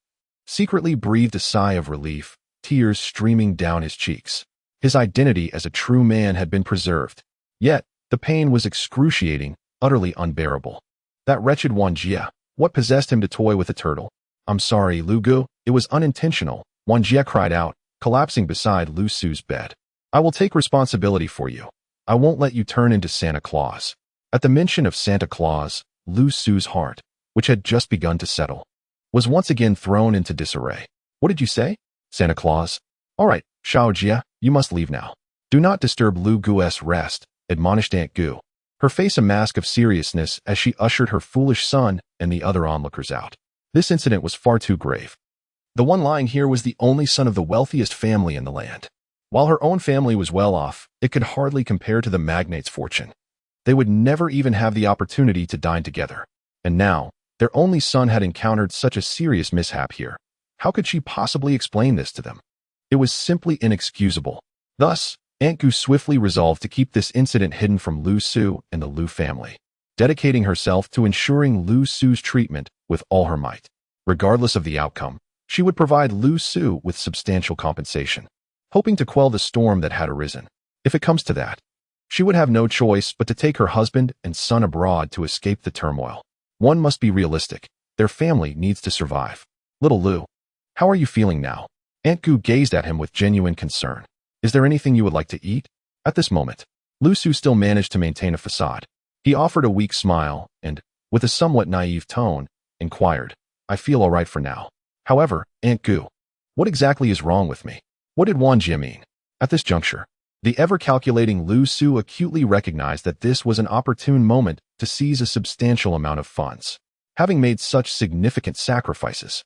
secretly breathed a sigh of relief, tears streaming down his cheeks. His identity as a true man had been preserved. Yet, the pain was excruciating, utterly unbearable. That wretched Wang Jie, what possessed him to toy with a turtle? I'm sorry, Lu Gu, it was unintentional, Wang Jie cried out, collapsing beside Lu Su's bed. I will take responsibility for you. I won't let you turn into Santa Claus. At the mention of Santa Claus, Lu Su's heart, which had just begun to settle, was once again thrown into disarray. What did you say? Santa Claus? All right, Xiao Jie, you must leave now. Do not disturb Lu Gu's rest, admonished Aunt Gu, her face a mask of seriousness as she ushered her foolish son and the other onlookers out. This incident was far too grave. The one lying here was the only son of the wealthiest family in the land. While her own family was well off, it could hardly compare to the magnate's fortune. They would never even have the opportunity to dine together. And now, their only son had encountered such a serious mishap here. How could she possibly explain this to them? It was simply inexcusable. Thus, Aunt Gu swiftly resolved to keep this incident hidden from Lu Su and the Lu family, dedicating herself to ensuring Lu Su's treatment with all her might. Regardless of the outcome, she would provide Lu Su with substantial compensation, hoping to quell the storm that had arisen. If it comes to that, she would have no choice but to take her husband and son abroad to escape the turmoil. One must be realistic. Their family needs to survive. Little Lu, how are you feeling now? Aunt Gu gazed at him with genuine concern. Is there anything you would like to eat? At this moment, Lu Su still managed to maintain a facade. He offered a weak smile and, with a somewhat naive tone, inquired, I feel all right for now. However, Aunt Gu, what exactly is wrong with me? What did Wan Jie mean? At this juncture, the ever-calculating Lu Su acutely recognized that this was an opportune moment to seize a substantial amount of funds. Having made such significant sacrifices,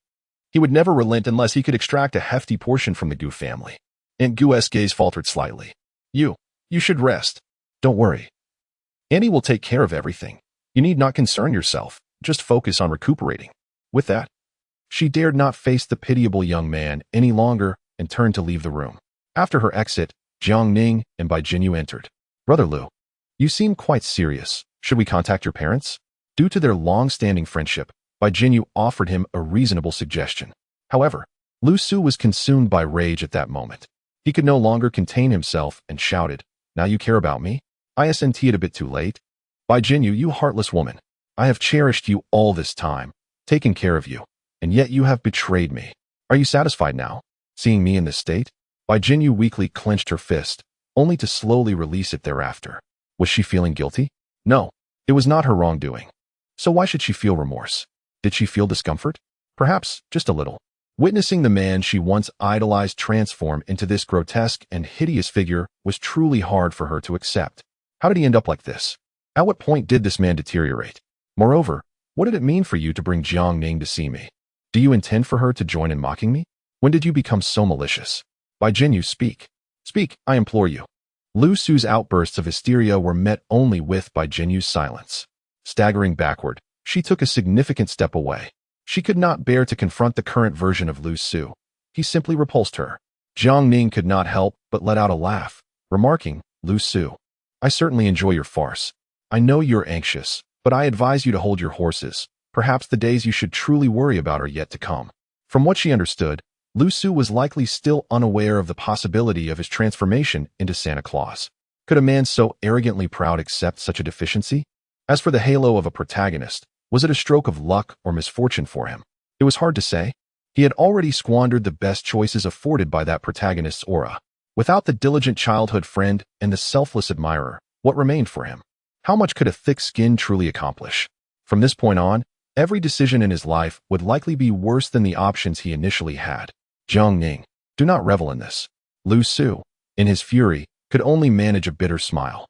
he would never relent unless he could extract a hefty portion from the Gu family. Aunt Gu's gaze faltered slightly. You should rest. Don't worry. Annie will take care of everything. You need not concern yourself. Just focus on recuperating. With that, she dared not face the pitiable young man any longer and turned to leave the room. After her exit, Jiang Ning and Bai Jinyu entered. Brother Lu, you seem quite serious. Should we contact your parents? Due to their long-standing friendship, Bai Jinyu offered him a reasonable suggestion. However, Lu Su was consumed by rage at that moment. He could no longer contain himself and shouted, Now you care about me? Isn't it a bit too late? Bai Jinyu, you heartless woman. I have cherished you all this time, taken care of you, and yet you have betrayed me. Are you satisfied now, seeing me in this state? Bai Jinyu weakly clenched her fist, only to slowly release it thereafter. Was she feeling guilty? No, it was not her wrongdoing. So why should she feel remorse? Did she feel discomfort? Perhaps, just a little. Witnessing the man she once idolized transform into this grotesque and hideous figure was truly hard for her to accept. How did he end up like this? At what point did this man deteriorate? Moreover, what did it mean for you to bring Jiang Ning to see me? Do you intend for her to join in mocking me? When did you become so malicious? Bai Jinyu, speak. Speak, I implore you. Lu Su's outbursts of hysteria were met only with Bai Jinyu's silence. Staggering backward, she took a significant step away. She could not bear to confront the current version of Lu Su. He simply repulsed her. Jiang Ning could not help but let out a laugh, remarking, Lu Su, I certainly enjoy your farce. I know you're anxious, but I advise you to hold your horses. Perhaps the days you should truly worry about are yet to come. From what she understood, Lu Su was likely still unaware of the possibility of his transformation into Santa Claus. Could a man so arrogantly proud accept such a deficiency? As for the halo of a protagonist, was it a stroke of luck or misfortune for him? It was hard to say. He had already squandered the best choices afforded by that protagonist's aura. Without the diligent childhood friend and the selfless admirer, what remained for him? How much could a thick skin truly accomplish? From this point on, every decision in his life would likely be worse than the options he initially had. Jiang Ning, do not revel in this. Lu Su, in his fury, could only manage a bitter smile.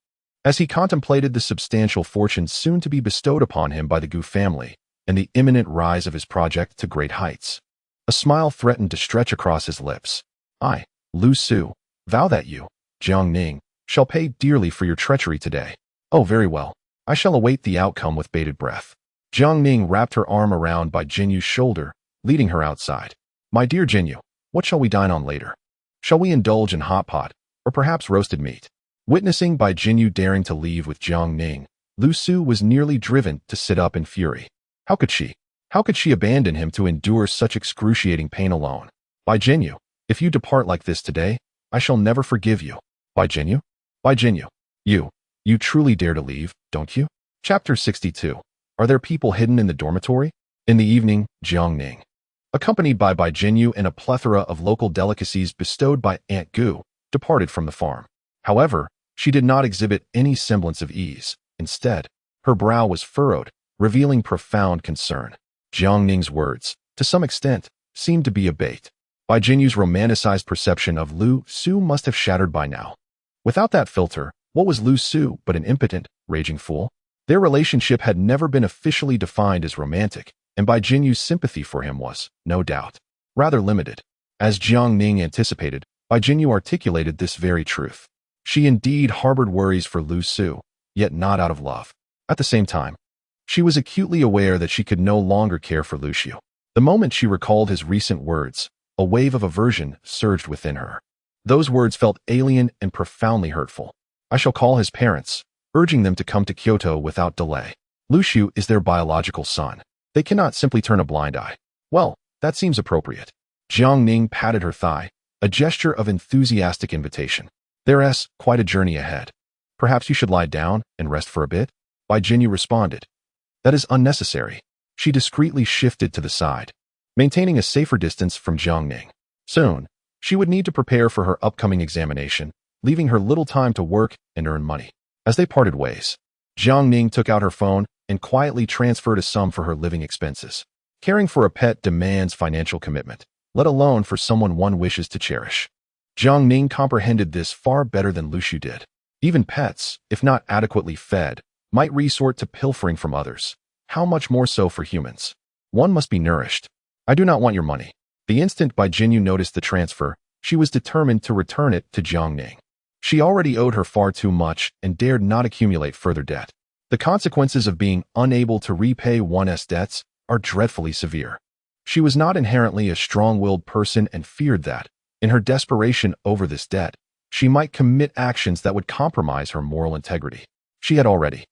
As he contemplated the substantial fortune soon to be bestowed upon him by the Gu family and the imminent rise of his project to great heights, a smile threatened to stretch across his lips. I, Lu Su, vow that you, Jiang Ning, shall pay dearly for your treachery today. Oh, very well. I shall await the outcome with bated breath. Jiang Ning wrapped her arm around Bai Jinyu's shoulder, leading her outside. My dear Jinyu, what shall we dine on later? Shall we indulge in hot pot, or perhaps roasted meat? Witnessing Bai Jinyu daring to leave with Jiang Ning, Lu Su was nearly driven to sit up in fury. How could she? How could she abandon him to endure such excruciating pain alone? Bai Jinyu, if you depart like this today, I shall never forgive you. Bai Jinyu? Bai Jinyu, you truly dare to leave, don't you? Chapter 62. Are there people hidden in the dormitory? In the evening, Jiang Ning, accompanied by Bai Jinyu and a plethora of local delicacies bestowed by Aunt Gu, departed from the farm. However, she did not exhibit any semblance of ease. Instead, her brow was furrowed, revealing profound concern. Jiang Ning's words, to some extent, seemed to be a bait. Bai Jinyu's romanticized perception of Lu Su must have shattered by now. Without that filter, what was Lu Su but an impotent, raging fool? Their relationship had never been officially defined as romantic, and Bai Jinyu's sympathy for him was, no doubt, rather limited. As Jiang Ning anticipated, Bai Jinyu articulated this very truth. She indeed harbored worries for Lu Su, yet not out of love. At the same time, she was acutely aware that she could no longer care for Lu Xiu. The moment she recalled his recent words, a wave of aversion surged within her. Those words felt alien and profoundly hurtful. I shall call his parents, urging them to come to Kyoto without delay. Lu Xiu is their biological son. They cannot simply turn a blind eye. Well, that seems appropriate. Jiang Ning patted her thigh, a gesture of enthusiastic invitation. There's quite a journey ahead. Perhaps you should lie down and rest for a bit? Bai Jinyu responded. That is unnecessary. She discreetly shifted to the side, maintaining a safer distance from Jiang Ning. Soon, she would need to prepare for her upcoming examination, leaving her little time to work and earn money. As they parted ways, Jiang Ning took out her phone and quietly transferred a sum for her living expenses. Caring for a pet demands financial commitment, let alone for someone one wishes to cherish. Jiang Ning comprehended this far better than Lu Xiu did. Even pets, if not adequately fed, might resort to pilfering from others. How much more so for humans? One must be nourished. I do not want your money. The instant Bai Jinyu noticed the transfer, she was determined to return it to Jiang Ning. She already owed her far too much and dared not accumulate further debt. The consequences of being unable to repay one's debts are dreadfully severe. She was not inherently a strong-willed person and feared that, in her desperation over this debt, she might commit actions that would compromise her moral integrity. She had already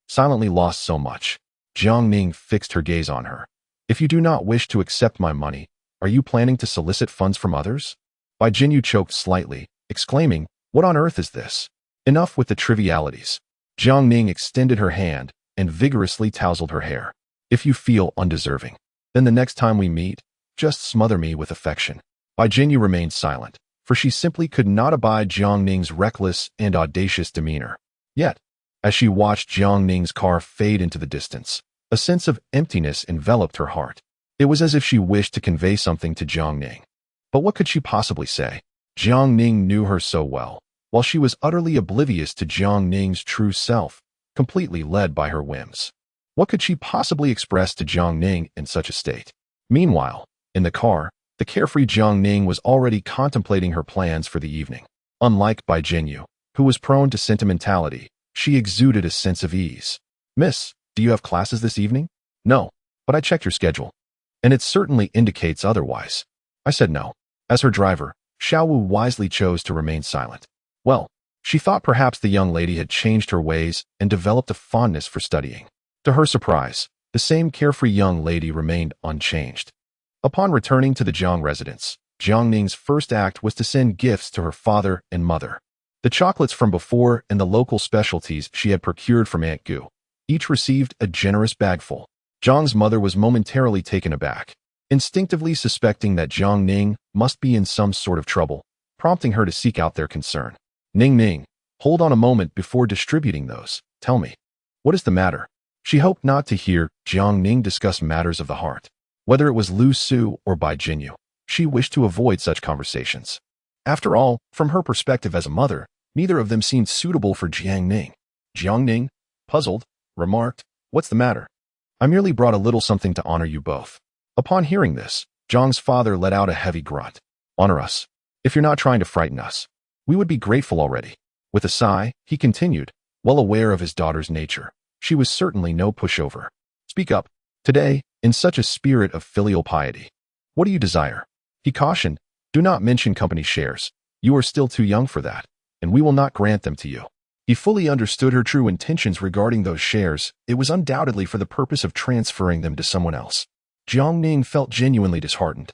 silently lost so much. Jiang Ning fixed her gaze on her. If you do not wish to accept my money, are you planning to solicit funds from others? Bai Jinyu choked slightly, exclaiming, what on earth is this? Enough with the trivialities. Jiang Ning extended her hand and vigorously tousled her hair. If you feel undeserving, then the next time we meet, just smother me with affection. Bai Jinyu remained silent, for she simply could not abide Jiang Ning's reckless and audacious demeanor. Yet, as she watched Jiang Ning's car fade into the distance, a sense of emptiness enveloped her heart. It was as if she wished to convey something to Jiang Ning. But what could she possibly say? Jiang Ning knew her so well, while she was utterly oblivious to Jiang Ning's true self, completely led by her whims. What could she possibly express to Jiang Ning in such a state? Meanwhile, in the car, the carefree Jiang Ning was already contemplating her plans for the evening. Unlike Bai Jinyu, who was prone to sentimentality, she exuded a sense of ease. Miss, do you have classes this evening? No, but I checked your schedule, and it certainly indicates otherwise. I said no. As her driver, Xiaowu wisely chose to remain silent. Well, she thought perhaps the young lady had changed her ways and developed a fondness for studying. To her surprise, the same carefree young lady remained unchanged. Upon returning to the Jiang residence, Jiang Ning's first act was to send gifts to her father and mother. The chocolates from before and the local specialties she had procured from Aunt Gu each received a generous bagful. Jiang's mother was momentarily taken aback, instinctively suspecting that Jiang Ning must be in some sort of trouble, prompting her to seek out their concern. Ning, hold on a moment before distributing those. Tell me, what is the matter? She hoped not to hear Jiang Ning discuss matters of the heart. Whether it was Lu Su or Bai Jinyu, she wished to avoid such conversations. After all, from her perspective as a mother, neither of them seemed suitable for Jiang Ning. Jiang Ning, puzzled, remarked, what's the matter? I merely brought a little something to honor you both. Upon hearing this, Jiang's father let out a heavy grunt. Honor us. If you're not trying to frighten us, we would be grateful already. With a sigh, he continued, well aware of his daughter's nature. She was certainly no pushover. Speak up. Today, in such a spirit of filial piety. What do you desire? He cautioned, do not mention company shares. You are still too young for that, and we will not grant them to you. He fully understood her true intentions regarding those shares. It was undoubtedly for the purpose of transferring them to someone else. Jiang Ning felt genuinely disheartened.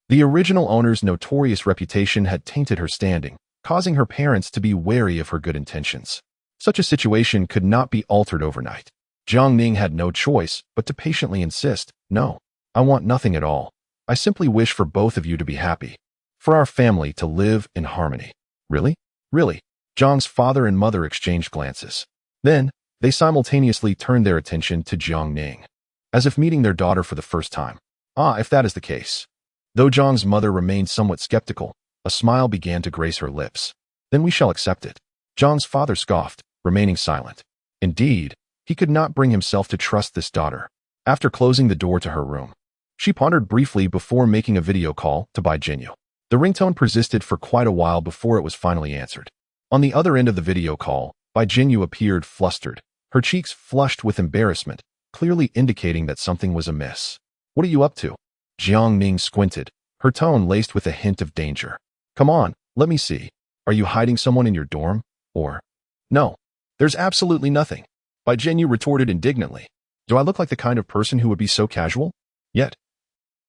The original owner's notorious reputation had tainted her standing, causing her parents to be wary of her good intentions. Such a situation could not be altered overnight. Jiang Ning had no choice but to patiently insist, no, I want nothing at all. I simply wish for both of you to be happy, for our family to live in harmony. Really? Really? Jiang's father and mother exchanged glances. Then, they simultaneously turned their attention to Jiang Ning, as if meeting their daughter for the first time. Ah, if that is the case. Though Jiang's mother remained somewhat skeptical, a smile began to grace her lips. Then we shall accept it. Jiang's father scoffed, remaining silent. Indeed, he could not bring himself to trust this daughter. After closing the door to her room, She pondered briefly before making a video call to Bai Jinyu. The ringtone persisted for quite a while before it was finally answered. On the other end of the video call, Bai Jinyu appeared flustered, her cheeks flushed with embarrassment, clearly indicating that something was amiss. "What are you up to?" Jiang Ning squinted, her tone laced with a hint of danger. "Come on, let me see. Are you hiding someone in your dorm? Or—" "No, there's absolutely nothing," Bai Jinyu retorted indignantly. "Do I look like the kind of person who would be so casual?" Yet,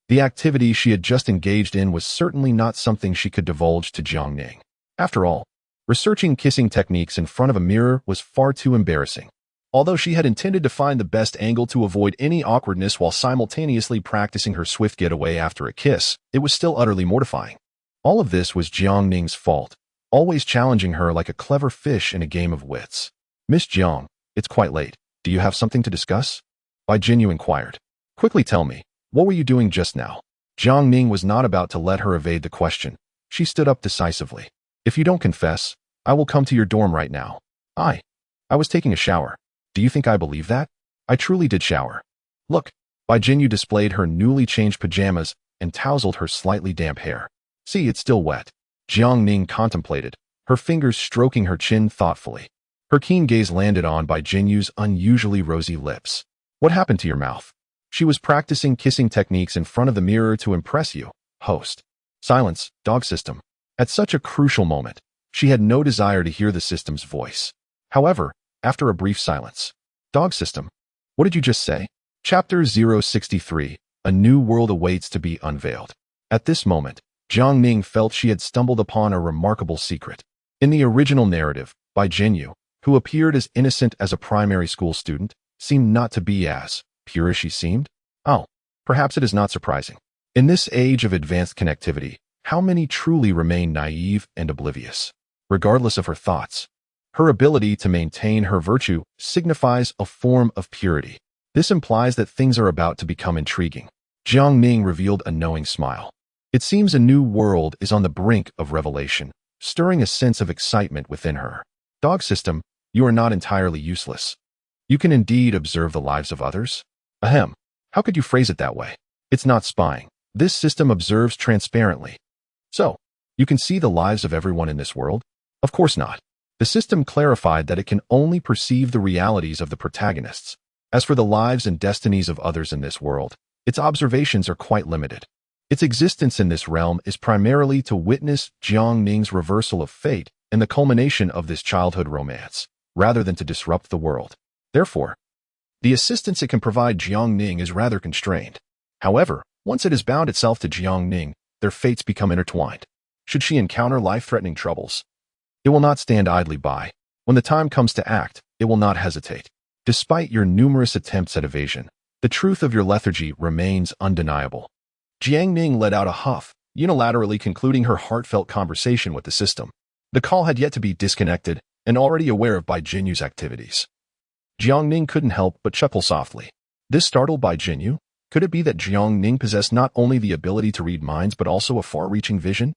the activity she had just engaged in was certainly not something she could divulge to Jiang Ning. After all, researching kissing techniques in front of a mirror was far too embarrassing. Although she had intended to find the best angle to avoid any awkwardness while simultaneously practicing her swift getaway after a kiss, it was still utterly mortifying. All of this was Jiang Ning's fault, always challenging her like a clever fish in a game of wits. "Miss Jiang, it's quite late. Do you have something to discuss?" Bai Jinyu inquired. "Quickly tell me, what were you doing just now?" Jiang Ning was not about to let her evade the question. She stood up decisively. "If you don't confess, I will come to your dorm right now." I was taking a shower. Do you think I believe that? I truly did shower. Look." Bai Jinyu displayed her newly changed pajamas and tousled her slightly damp hair. "See, it's still wet." Jiang Ning contemplated, her fingers stroking her chin thoughtfully. Her keen gaze landed on Bai Jinyu's unusually rosy lips. "What happened to your mouth?" "She was practicing kissing techniques in front of the mirror to impress you, host." Silence, dog system. At such a crucial moment, she had no desire to hear the system's voice. However, after a brief silence, "Dog system, what did you just say?" Chapter 063, A New World Awaits to be Unveiled. At this moment, Jiang Ning felt she had stumbled upon a remarkable secret. In the original narrative, Bai Jinyu, who appeared as innocent as a primary school student, seemed not to be as pure as she seemed. Oh, perhaps it is not surprising. In this age of advanced connectivity, how many truly remain naive and oblivious? Regardless of her thoughts, her ability to maintain her virtue signifies a form of purity. This implies that things are about to become intriguing. Jiang Ning revealed a knowing smile. It seems a new world is on the brink of revelation, stirring a sense of excitement within her. "Dog system, you are not entirely useless. You can indeed observe the lives of others." Ahem. How could you phrase it that way? It's not spying. This system observes transparently. So, you can see the lives of everyone in this world? Of course not. The system clarified that it can only perceive the realities of the protagonists. As for the lives and destinies of others in this world, its observations are quite limited. Its existence in this realm is primarily to witness Jiang Ning's reversal of fate and the culmination of this childhood romance, rather than to disrupt the world. Therefore, the assistance it can provide Jiang Ning is rather constrained. However, once it has bound itself to Jiang Ning, their fates become intertwined. Should she encounter life-threatening troubles, it will not stand idly by. When the time comes to act, it will not hesitate. Despite your numerous attempts at evasion, the truth of your lethargy remains undeniable. Jiang Ning let out a huff, unilaterally concluding her heartfelt conversation with the system. The call had yet to be disconnected, and already aware of Bai Jinyu's activities. Jiang Ning couldn't help but chuckle softly. This startled Bai Jinyu. Could it be that Jiang Ning possessed not only the ability to read minds but also a far-reaching vision?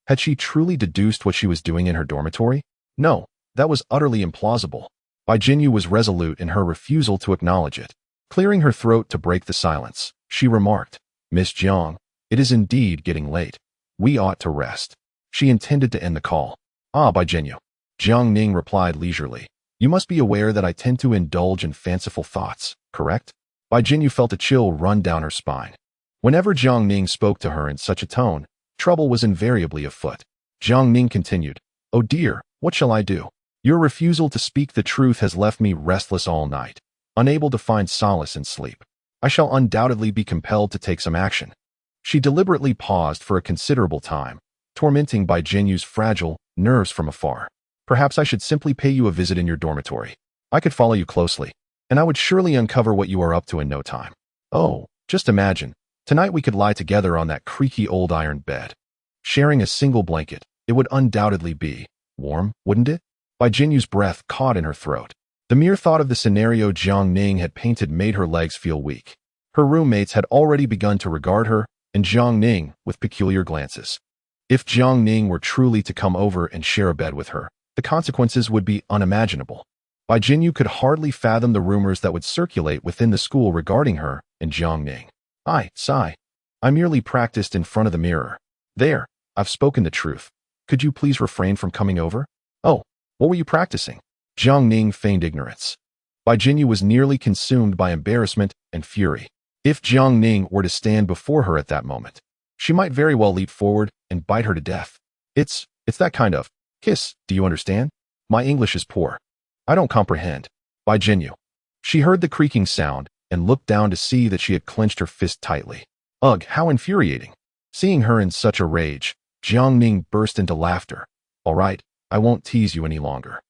Had she truly deduced what she was doing in her dormitory? No, that was utterly implausible. Bai Jinyu was resolute in her refusal to acknowledge it. Clearing her throat to break the silence, she remarked, "Miss Jiang, it is indeed getting late. We ought to rest." She intended to end the call. "Ah, Bai Jinyu." Jiang Ning replied leisurely. "You must be aware that I tend to indulge in fanciful thoughts, correct?" Bai Jinyu felt a chill run down her spine. Whenever Jiang Ning spoke to her in such a tone, trouble was invariably afoot. Jiang Ning continued, "Oh dear, what shall I do? Your refusal to speak the truth has left me restless all night, unable to find solace in sleep. I shall undoubtedly be compelled to take some action." She deliberately paused for a considerable time, tormenting Bai Jinyu's fragile nerves from afar. "Perhaps I should simply pay you a visit in your dormitory. I could follow you closely, and I would surely uncover what you are up to in no time. Oh, just imagine, tonight we could lie together on that creaky old iron bed. Sharing a single blanket, it would undoubtedly be warm, wouldn't it?" Bai Jinyu's breath caught in her throat. The mere thought of the scenario Jiang Ning had painted made her legs feel weak. Her roommates had already begun to regard her and Jiang Ning with peculiar glances. If Jiang Ning were truly to come over and share a bed with her, the consequences would be unimaginable. Bai Jinyu could hardly fathom the rumors that would circulate within the school regarding her and Jiang Ning. "I, sigh, I merely practiced in front of the mirror. There, I've spoken the truth. Could you please refrain from coming over? Oh, what were you practicing? Jiang Ning feigned ignorance. Bai Jinyu was nearly consumed by embarrassment and fury. If Jiang Ning were to stand before her at that moment, she might very well leap forward and bite her to death. It's that kind of kiss, do you understand? My English is poor. I don't comprehend. Bai Jinyu. She heard the creaking sound and looked down to see that she had clenched her fist tightly. Ugh, how infuriating. Seeing her in such a rage, Jiang Ning burst into laughter. All right, I won't tease you any longer.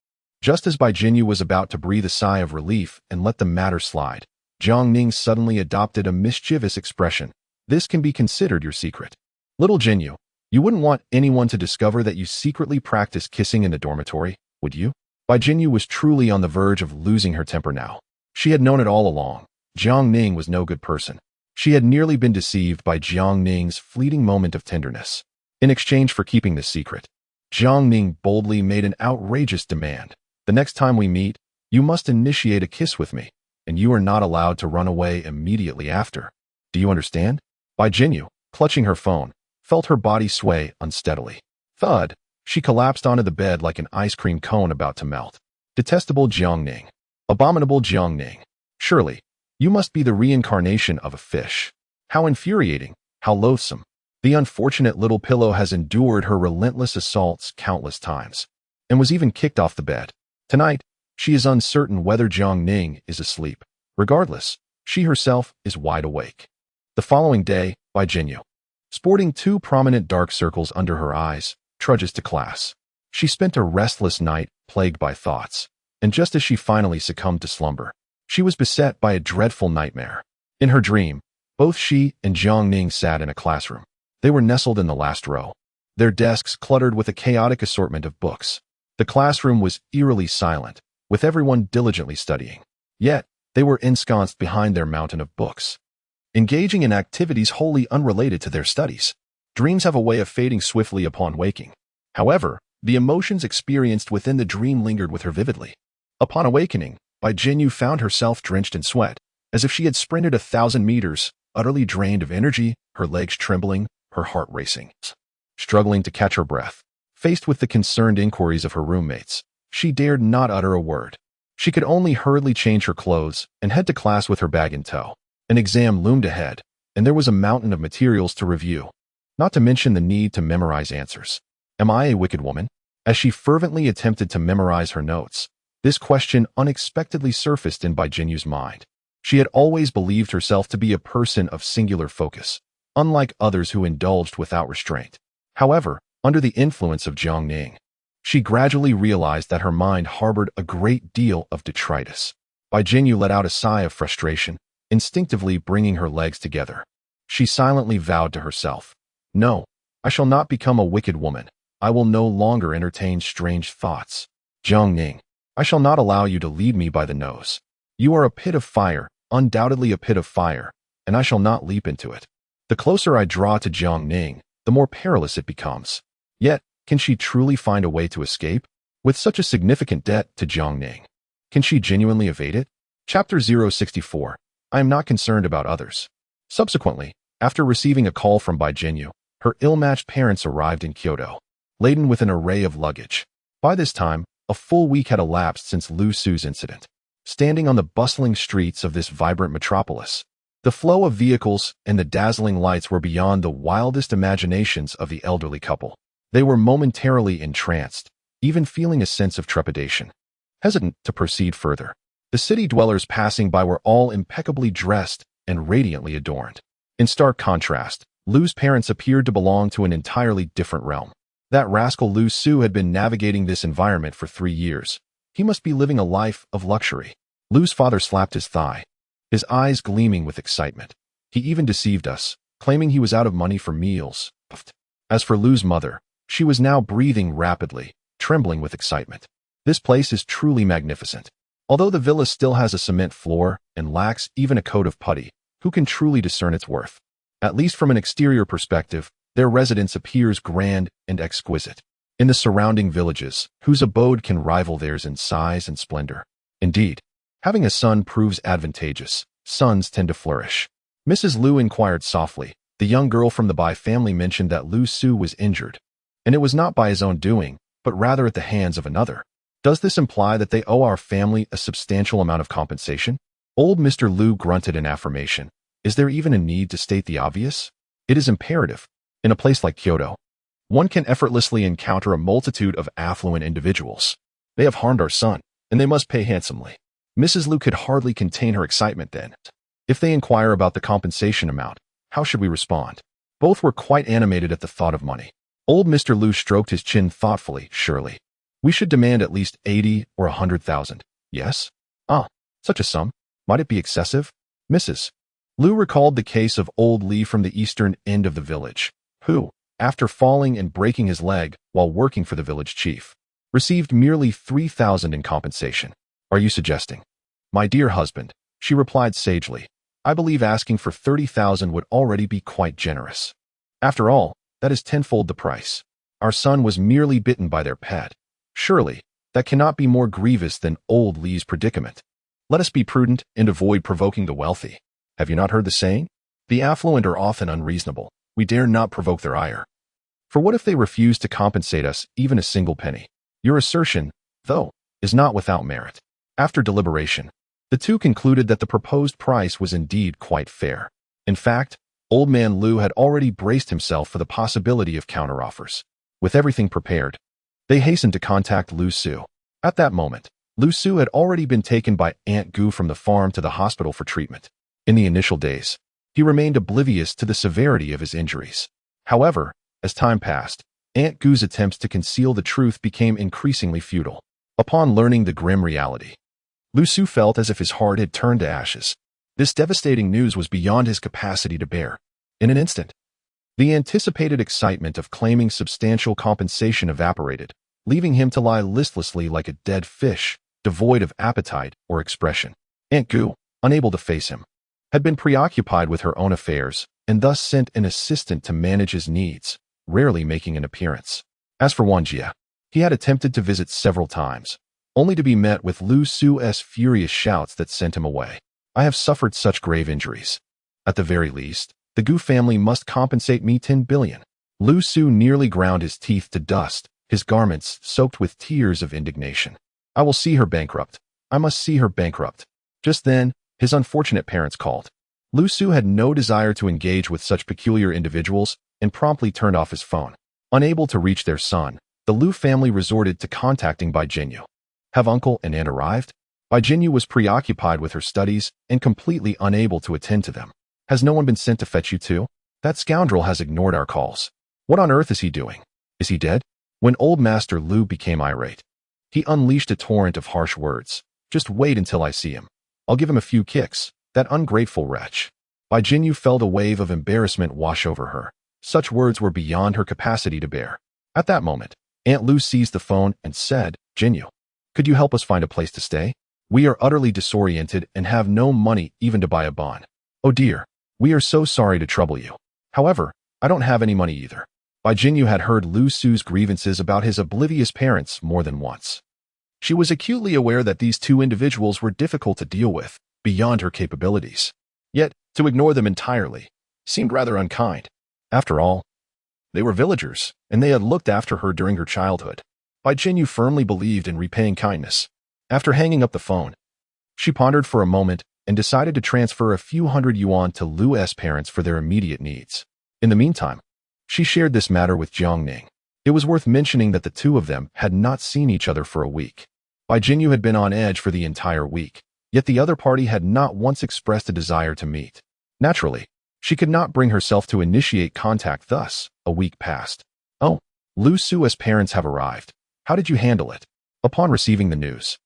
Just as Bai Jinyu was about to breathe a sigh of relief and let the matter slide, Jiang Ning suddenly adopted a mischievous expression. This can be considered your secret. Little Jinyu, you wouldn't want anyone to discover that you secretly practice kissing in the dormitory, would you? Bai Jinyu was truly on the verge of losing her temper now. She had known it all along. Jiang Ning was no good person. She had nearly been deceived by Jiang Ning's fleeting moment of tenderness. In exchange for keeping the secret, Jiang Ning boldly made an outrageous demand. The next time we meet, you must initiate a kiss with me, and you are not allowed to run away immediately after. Do you understand? Bai Jinyu, clutching her phone, felt her body sway unsteadily. Thud! She collapsed onto the bed like an ice cream cone about to melt. Detestable Jiang Ning. Abominable Jiang Ning. Surely, you must be the reincarnation of a fish. How infuriating, how loathsome. The unfortunate little pillow has endured her relentless assaults countless times, and was even kicked off the bed. Tonight, she is uncertain whether Jiang Ning is asleep. Regardless, she herself is wide awake. The following day, Bai Jinyu, sporting 2 prominent dark circles under her eyes, trudges to class. She spent a restless night plagued by thoughts, and just as she finally succumbed to slumber, she was beset by a dreadful nightmare. In her dream, both she and Jiang Ning sat in a classroom. They were nestled in the last row, their desks cluttered with a chaotic assortment of books. The classroom was eerily silent, with everyone diligently studying. Yet, they were ensconced behind their mountain of books, engaging in activities wholly unrelated to their studies. Dreams have a way of fading swiftly upon waking. However, the emotions experienced within the dream lingered with her vividly. Upon awakening, Bai Jinyu found herself drenched in sweat, as if she had sprinted 1,000 meters, utterly drained of energy, her legs trembling, her heart racing. Struggling to catch her breath, faced with the concerned inquiries of her roommates, she dared not utter a word. She could only hurriedly change her clothes and head to class with her bag in tow. An exam loomed ahead, and there was a mountain of materials to review, not to mention the need to memorize answers. Am I a wicked woman? As she fervently attempted to memorize her notes, this question unexpectedly surfaced in Bai Jinyu's mind. She had always believed herself to be a person of singular focus, unlike others who indulged without restraint. However, under the influence of Jiang Ning, she gradually realized that her mind harbored a great deal of detritus. Bai Jinyu let out a sigh of frustration, instinctively bringing her legs together. She silently vowed to herself, "No, I shall not become a wicked woman. I will no longer entertain strange thoughts. Jiang Ning, I shall not allow you to lead me by the nose. You are a pit of fire, undoubtedly a pit of fire, and I shall not leap into it." The closer I draw to Jiang Ning, the more perilous it becomes. Yet, can she truly find a way to escape? With such a significant debt to Jiang Ning, can she genuinely evade it? Chapter 064. I am not concerned about others. Subsequently, after receiving a call from Bai Jinyu, her ill-matched parents arrived in Kyoto, laden with an array of luggage. By this time, a full week had elapsed since Lu Su's incident. Standing on the bustling streets of this vibrant metropolis, the flow of vehicles and the dazzling lights were beyond the wildest imaginations of the elderly couple. They were momentarily entranced, even feeling a sense of trepidation. Hesitant to proceed further, the city dwellers passing by were all impeccably dressed and radiantly adorned. In stark contrast, Lu's parents appeared to belong to an entirely different realm. That rascal Lu Su had been navigating this environment for 3 years. He must be living a life of luxury. Lu's father slapped his thigh, his eyes gleaming with excitement. He even deceived us, claiming he was out of money for meals. As for Lu's mother, she was now breathing rapidly, trembling with excitement. This place is truly magnificent. Although the villa still has a cement floor and lacks even a coat of putty, who can truly discern its worth? At least from an exterior perspective, their residence appears grand and exquisite. In the surrounding villages, whose abode can rival theirs in size and splendor? Indeed, having a son proves advantageous. Sons tend to flourish. Mrs. Lu inquired softly, The young girl from the Bai family mentioned that Lu Su was injured, and it was not by his own doing, but rather at the hands of another. Does this imply that they owe our family a substantial amount of compensation? Old Mr. Lu grunted in affirmation. Is there even a need to state the obvious? It is imperative. In a place like Kyoto, one can effortlessly encounter a multitude of affluent individuals. They have harmed our son, and they must pay handsomely. Mrs. Lu could hardly contain her excitement then. If they inquire about the compensation amount, how should we respond? Both were quite animated at the thought of money. Old Mr. Lu stroked his chin thoughtfully. Surely, we should demand at least 80 or 100,000. Yes? Such a sum. Might it be excessive? Mrs. Lu recalled the case of old Li from the eastern end of the village, who, after falling and breaking his leg while working for the village chief, received merely 3,000 in compensation. Are you suggesting? My dear husband, she replied sagely, I believe asking for 30,000 would already be quite generous. After all, that is tenfold the price. Our son was merely bitten by their pet. Surely, that cannot be more grievous than old Li's predicament. Let us be prudent and avoid provoking the wealthy. Have you not heard the saying? The affluent are often unreasonable. We dare not provoke their ire. For what if they refuse to compensate us even a single penny? Your assertion, though, is not without merit. After deliberation, the two concluded that the proposed price was indeed quite fair. In fact, Old Man Lu had already braced himself for the possibility of counteroffers. With everything prepared, they hastened to contact Lu Su. At that moment, Lu Su had already been taken by Aunt Gu from the farm to the hospital for treatment. In the initial days, he remained oblivious to the severity of his injuries. However, as time passed, Aunt Gu's attempts to conceal the truth became increasingly futile. Upon learning the grim reality, Lu Su felt as if his heart had turned to ashes. This devastating news was beyond his capacity to bear. In an instant, the anticipated excitement of claiming substantial compensation evaporated, leaving him to lie listlessly like a dead fish, devoid of appetite or expression. Aunt Gu, unable to face him, had been preoccupied with her own affairs and thus sent an assistant to manage his needs, rarely making an appearance. As for Wang Jie, he had attempted to visit several times, only to be met with Lu Su's furious shouts that sent him away. I have suffered such grave injuries. At the very least, the Gu family must compensate me 10 billion. Lu Su nearly ground his teeth to dust, his garments soaked with tears of indignation. I will see her bankrupt. I must see her bankrupt. Just then, his unfortunate parents called. Lu Su had no desire to engage with such peculiar individuals and promptly turned off his phone. Unable to reach their son, the Lu family resorted to contacting Bai Jinyu. Have uncle and aunt arrived? Bai Jinyu was preoccupied with her studies and completely unable to attend to them. Has no one been sent to fetch you too? That scoundrel has ignored our calls. What on earth is he doing? Is he dead? When old Master Lu became irate, he unleashed a torrent of harsh words. Just wait until I see him. I'll give him a few kicks, that ungrateful wretch. Bai Jinyu felt a wave of embarrassment wash over her. Such words were beyond her capacity to bear. At that moment, Aunt Lu seized the phone and said, Jinyu, could you help us find a place to stay? We are utterly disoriented and have no money even to buy a bond. Oh dear, we are so sorry to trouble you. However, I don't have any money either. Bai Jinyu had heard Lu Su's grievances about his oblivious parents more than once. She was acutely aware that these two individuals were difficult to deal with, beyond her capabilities. Yet, to ignore them entirely seemed rather unkind. After all, they were villagers, and they had looked after her during her childhood. Bai Jinyu firmly believed in repaying kindness. After hanging up the phone, she pondered for a moment and decided to transfer a few hundred yuan to Lu's parents for their immediate needs. In the meantime, she shared this matter with Jiang Ning. It was worth mentioning that the two of them had not seen each other for a week. Bai Jinyu had been on edge for the entire week, yet the other party had not once expressed a desire to meet. Naturally, she could not bring herself to initiate contact. Thus, a week passed. Oh, Lu Su's parents have arrived. How did you handle it? Upon receiving the news,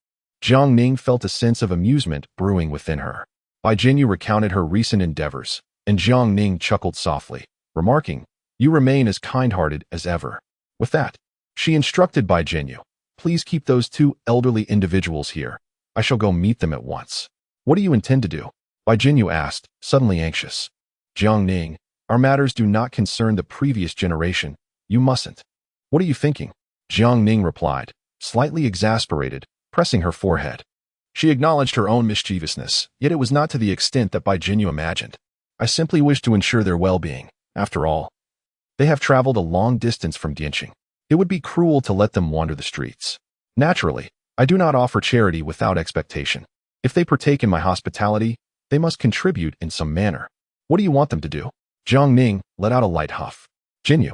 Jiang Ning felt a sense of amusement brewing within her. Bai Jinyu recounted her recent endeavors, and Jiang Ning chuckled softly, remarking, You remain as kind-hearted as ever. With that, she instructed Bai Jinyu, Please keep those two elderly individuals here. I shall go meet them at once. What do you intend to do? Bai Jinyu asked, suddenly anxious. Jiang Ning, our matters do not concern the previous generation. You mustn't. What are you thinking? Jiang Ning replied, slightly exasperated, pressing her forehead. She acknowledged her own mischievousness, yet it was not to the extent that Bai Jinyu imagined. I simply wish to ensure their well-being. After all, they have traveled a long distance from Dianqing. It would be cruel to let them wander the streets. Naturally, I do not offer charity without expectation. If they partake in my hospitality, they must contribute in some manner. What do you want them to do? Jiang Ning let out a light huff. Jinyu,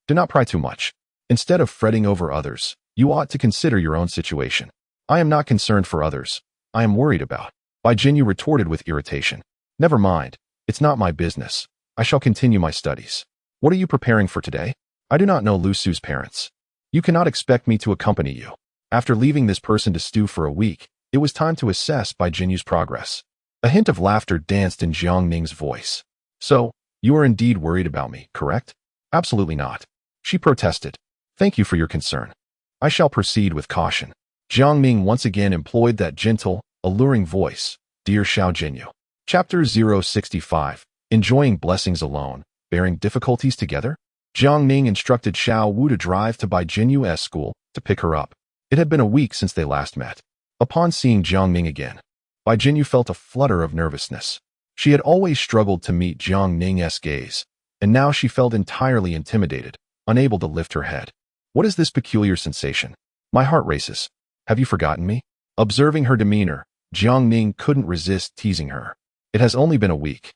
do not pry too much. Instead of fretting over others, you ought to consider your own situation. I am not concerned for others. I am worried about. Bai Jinyu retorted with irritation. Never mind. It's not my business. I shall continue my studies. What are you preparing for today? I do not know Lu Su's parents. You cannot expect me to accompany you. After leaving this person to stew for a week, it was time to assess Bai Jinyu's progress. A hint of laughter danced in Jiang Ning's voice. So, you are indeed worried about me, correct? Absolutely not. She protested. Thank you for your concern. I shall proceed with caution. Jiang Ning once again employed that gentle, alluring voice. Dear Xiao Jinyu. Chapter 065. Enjoying blessings alone, bearing difficulties together? Jiang Ning instructed Xiao Wu to drive to Bai Jinyu's school to pick her up. It had been a week since they last met. Upon seeing Jiang Ning again, Bai Jinyu felt a flutter of nervousness. She had always struggled to meet Jiang Ning's gaze, and now she felt entirely intimidated, unable to lift her head. What is this peculiar sensation? My heart races. Have you forgotten me? Observing her demeanor, Jiang Ning couldn't resist teasing her. It has only been a week.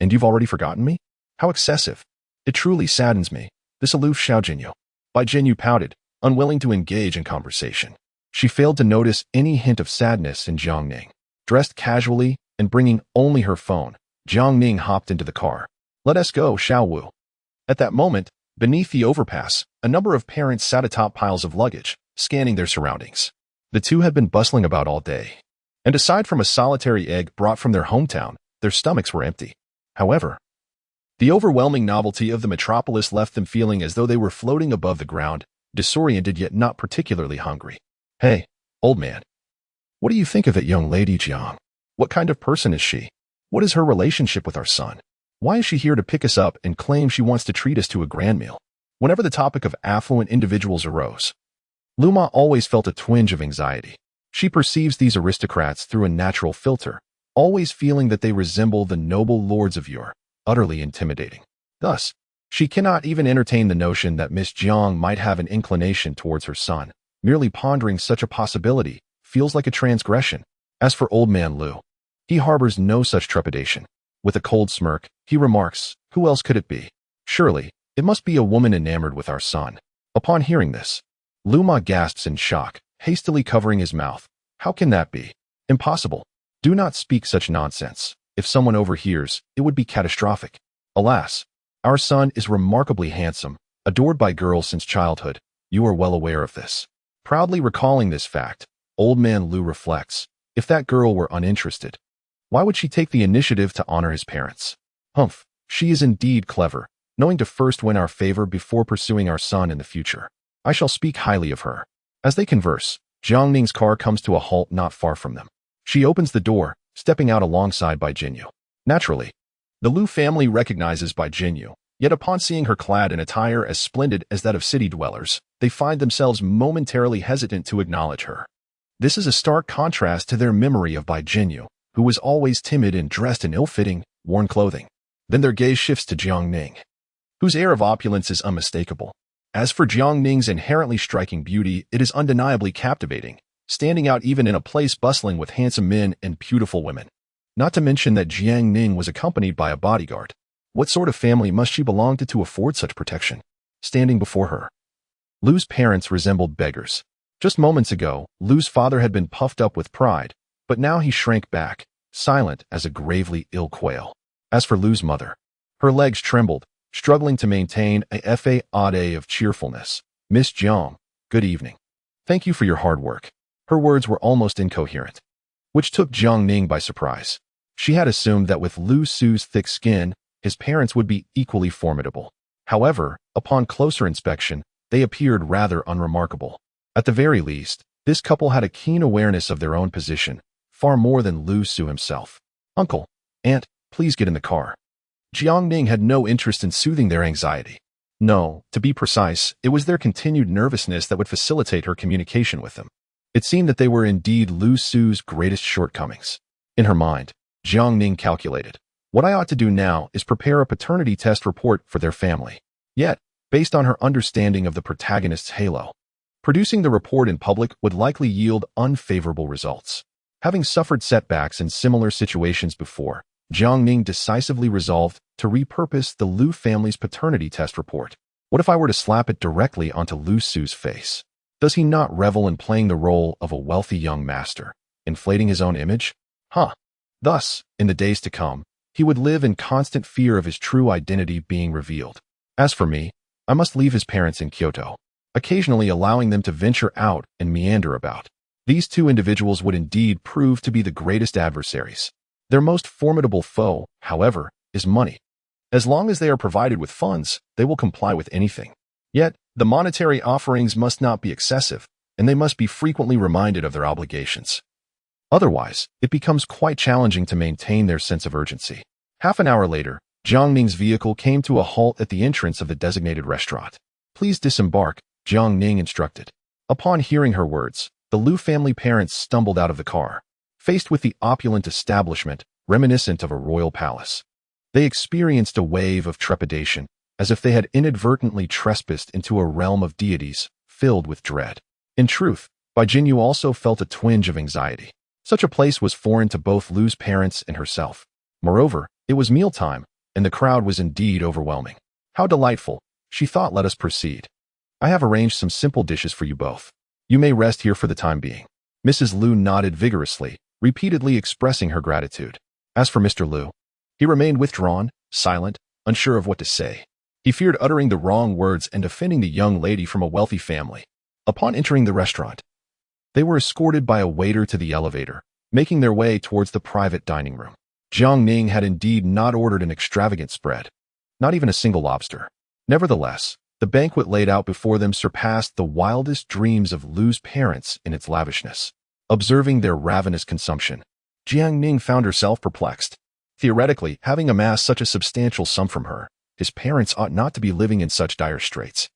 And you've already forgotten me? How excessive. It truly saddens me, this aloof Xiao Jinyu. Bai Jinyu pouted, unwilling to engage in conversation. She failed to notice any hint of sadness in Jiang Ning. Dressed casually and bringing only her phone, Jiang Ning hopped into the car. Let us go, Xiao Wu. At that moment, beneath the overpass, a number of parents sat atop piles of luggage, scanning their surroundings. The two had been bustling about all day. And aside from a solitary egg brought from their hometown, their stomachs were empty. However, the overwhelming novelty of the metropolis left them feeling as though they were floating above the ground, disoriented yet not particularly hungry. Hey, old man. What do you think of that young lady, Jiang? What kind of person is she? What is her relationship with our son? Why is she here to pick us up and claim she wants to treat us to a grand meal? Whenever the topic of affluent individuals arose, Luma always felt a twinge of anxiety. She perceives these aristocrats through a natural filter, always feeling that they resemble the noble lords of yore, utterly intimidating. Thus, she cannot even entertain the notion that Miss Jiang might have an inclination towards her son. Merely pondering such a possibility feels like a transgression. As for old man Lu, he harbors no such trepidation. With a cold smirk, he remarks, who else could it be? Surely, it must be a woman enamored with our son. Upon hearing this, Luma gasps in shock, hastily covering his mouth. How can that be? Impossible. Do not speak such nonsense. If someone overhears, it would be catastrophic. Alas, our son is remarkably handsome, adored by girls since childhood. You are well aware of this. Proudly recalling this fact, old man Lu reflects, if that girl were uninterested, why would she take the initiative to honor his parents? Humph, she is indeed clever, knowing to first win our favor before pursuing our son in the future. I shall speak highly of her. As they converse, Jiang Ning's car comes to a halt not far from them. She opens the door, stepping out alongside Bai Jinyu. Naturally, the Lu family recognizes Bai Jinyu, yet upon seeing her clad in attire as splendid as that of city dwellers, they find themselves momentarily hesitant to acknowledge her. This is a stark contrast to their memory of Bai Jinyu, who was always timid and dressed in ill-fitting, worn clothing. Then their gaze shifts to Jiang Ning, whose air of opulence is unmistakable. As for Jiang Ning's inherently striking beauty, it is undeniably captivating, standing out even in a place bustling with handsome men and beautiful women. Not to mention that Jiang Ning was accompanied by a bodyguard. What sort of family must she belong to afford such protection? Standing before her, Lu's parents resembled beggars. Just moments ago, Lu's father had been puffed up with pride, but now he shrank back, silent as a gravely ill quail. As for Lu's mother, her legs trembled, struggling to maintain a facade of cheerfulness. Miss Jiang, good evening. Thank you for your hard work. Her words were almost incoherent, which took Jiang Ning by surprise. She had assumed that with Lu Su's thick skin, his parents would be equally formidable. However, upon closer inspection, they appeared rather unremarkable. At the very least, this couple had a keen awareness of their own position, far more than Lu Su himself. Uncle, Aunt, please get in the car. Jiang Ning had no interest in soothing their anxiety. No, to be precise, it was their continued nervousness that would facilitate her communication with them. It seemed that they were indeed Lu Su's greatest shortcomings. In her mind, Jiang Ning calculated, What I ought to do now is prepare a paternity test report for their family. Yet, based on her understanding of the protagonist's halo, producing the report in public would likely yield unfavorable results. Having suffered setbacks in similar situations before, Jiang Ning decisively resolved to repurpose the Lu family's paternity test report. What if I were to slap it directly onto Lu Su's face? Does he not revel in playing the role of a wealthy young master, inflating his own image? Thus, in the days to come, he would live in constant fear of his true identity being revealed. As for me, I must leave his parents in Kyoto, occasionally allowing them to venture out and meander about. These two individuals would indeed prove to be the greatest adversaries. Their most formidable foe, however, is money. As long as they are provided with funds, they will comply with anything. Yet, the monetary offerings must not be excessive, and they must be frequently reminded of their obligations. Otherwise, it becomes quite challenging to maintain their sense of urgency. Half an hour later, Jiang Ning's vehicle came to a halt at the entrance of the designated restaurant. Please disembark, Jiang Ning instructed. Upon hearing her words, the Lu family parents stumbled out of the car, faced with the opulent establishment reminiscent of a royal palace. They experienced a wave of trepidation, as if they had inadvertently trespassed into a realm of deities filled with dread. In truth, Bai Jinyu also felt a twinge of anxiety. Such a place was foreign to both Lu's parents and herself. Moreover, it was mealtime, and the crowd was indeed overwhelming. How delightful, she thought. Let us proceed. I have arranged some simple dishes for you both. You may rest here for the time being. Mrs. Lu nodded vigorously, repeatedly expressing her gratitude. As for Mr. Lu, he remained withdrawn, silent, unsure of what to say. He feared uttering the wrong words and offending the young lady from a wealthy family. Upon entering the restaurant, they were escorted by a waiter to the elevator, making their way towards the private dining room. Jiang Ning had indeed not ordered an extravagant spread, not even a single lobster. Nevertheless, the banquet laid out before them surpassed the wildest dreams of Lu's parents in its lavishness. Observing their ravenous consumption, Jiang Ning found herself perplexed. Theoretically, having amassed such a substantial sum from her, his parents ought not to be living in such dire straits.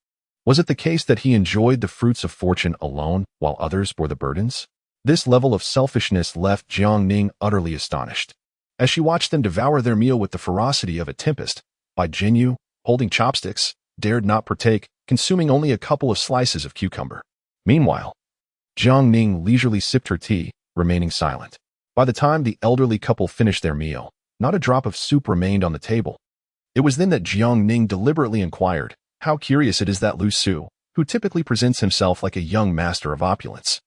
Was it the case that he enjoyed the fruits of fortune alone while others bore the burdens? This level of selfishness left Jiang Ning utterly astonished. As she watched them devour their meal with the ferocity of a tempest, Bai Jinyu, holding chopsticks, dared not partake, consuming only a couple of slices of cucumber. Meanwhile, Jiang Ning leisurely sipped her tea, remaining silent. By the time the elderly couple finished their meal, not a drop of soup remained on the table. It was then that Jiang Ning deliberately inquired, how curious it is that Lu Su, who typically presents himself like a young master of opulence,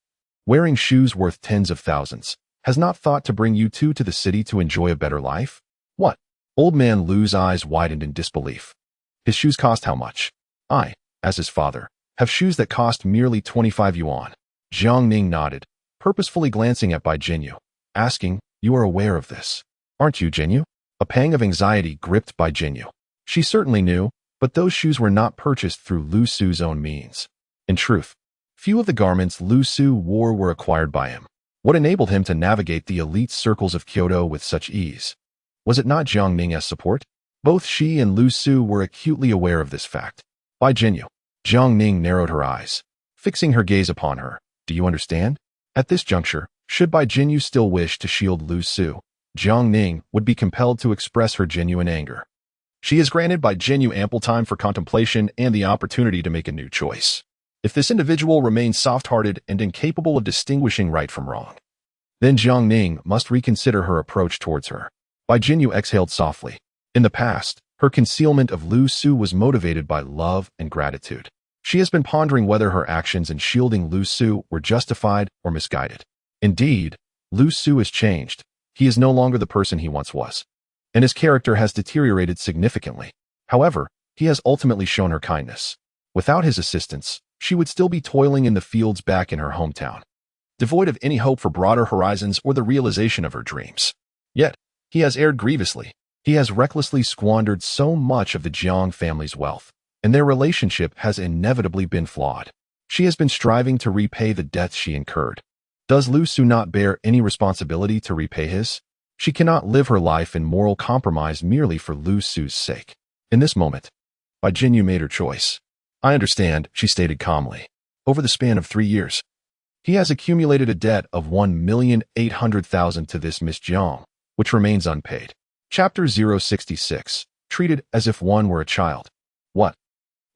wearing shoes worth tens of thousands, has not thought to bring you two to the city to enjoy a better life? What? Old man Lu's eyes widened in disbelief. His shoes cost how much? I, as his father, have shoes that cost merely 25 yuan. Jiang Ning nodded, purposefully glancing at Bai Jinyu, asking, you are aware of this, aren't you, Jinyu? A pang of anxiety gripped Bai Jinyu. She certainly knew, but those shoes were not purchased through Lu Su's own means. In truth, few of the garments Lu Su wore were acquired by him. What enabled him to navigate the elite circles of Kyoto with such ease? Was it not Jiang Ning's support? Both she and Lu Su were acutely aware of this fact. Bai Jinyu. Jiang Ning narrowed her eyes, fixing her gaze upon her. Do you understand? At this juncture, should Bai Jinyu still wish to shield Lu Su, Jiang Ning would be compelled to express her genuine anger. She has granted Bai Jinyu ample time for contemplation and the opportunity to make a new choice. If this individual remains soft-hearted and incapable of distinguishing right from wrong, then Jiang Ning must reconsider her approach towards her. Bai Jinyu exhaled softly. In the past, her concealment of Lu Su was motivated by love and gratitude. She has been pondering whether her actions in shielding Lu Su were justified or misguided. Indeed, Lu Su has changed. He is no longer the person he once was, and his character has deteriorated significantly. However, he has ultimately shown her kindness. Without his assistance, she would still be toiling in the fields back in her hometown, devoid of any hope for broader horizons or the realization of her dreams. Yet, he has erred grievously. He has recklessly squandered so much of the Jiang family's wealth, and their relationship has inevitably been flawed. She has been striving to repay the debts she incurred. Does Lu Su not bear any responsibility to repay his? She cannot live her life in moral compromise merely for Lu Su's sake. In this moment, Bai Jinyu made her choice. I understand, she stated calmly. Over the span of 3 years, he has accumulated a debt of 1,800,000 to this Miss Jiang, which remains unpaid. Chapter 066. Treated as if one were a child. What?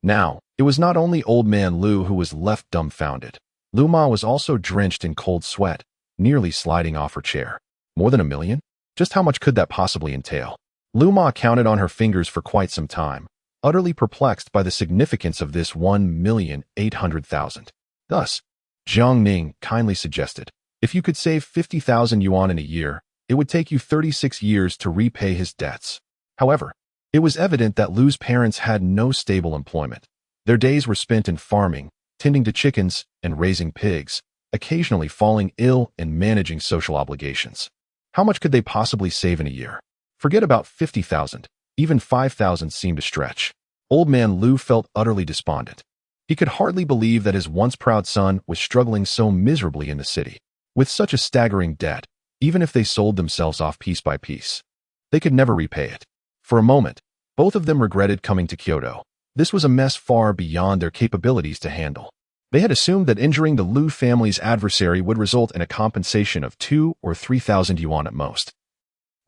Now, it was not only old man Lu who was left dumbfounded. Lu Ma was also drenched in cold sweat, nearly sliding off her chair. More than $1 million? Just how much could that possibly entail? Lu Ma counted on her fingers for quite some time, utterly perplexed by the significance of this 1,800,000. Thus, Jiang Ning kindly suggested, if you could save 50,000 yuan in a year, it would take you 36 years to repay his debts. However, it was evident that Lu's parents had no stable employment. Their days were spent in farming, tending to chickens, and raising pigs, occasionally falling ill and managing social obligations. How much could they possibly save in a year? Forget about 50,000. Even 5,000 seemed a stretch. Old man Lu felt utterly despondent. He could hardly believe that his once proud son was struggling so miserably in the city. With such a staggering debt, even if they sold themselves off piece by piece, they could never repay it. For a moment, both of them regretted coming to Kyoto. This was a mess far beyond their capabilities to handle. They had assumed that injuring the Lu family's adversary would result in a compensation of 2,000 or 3,000 yuan at most,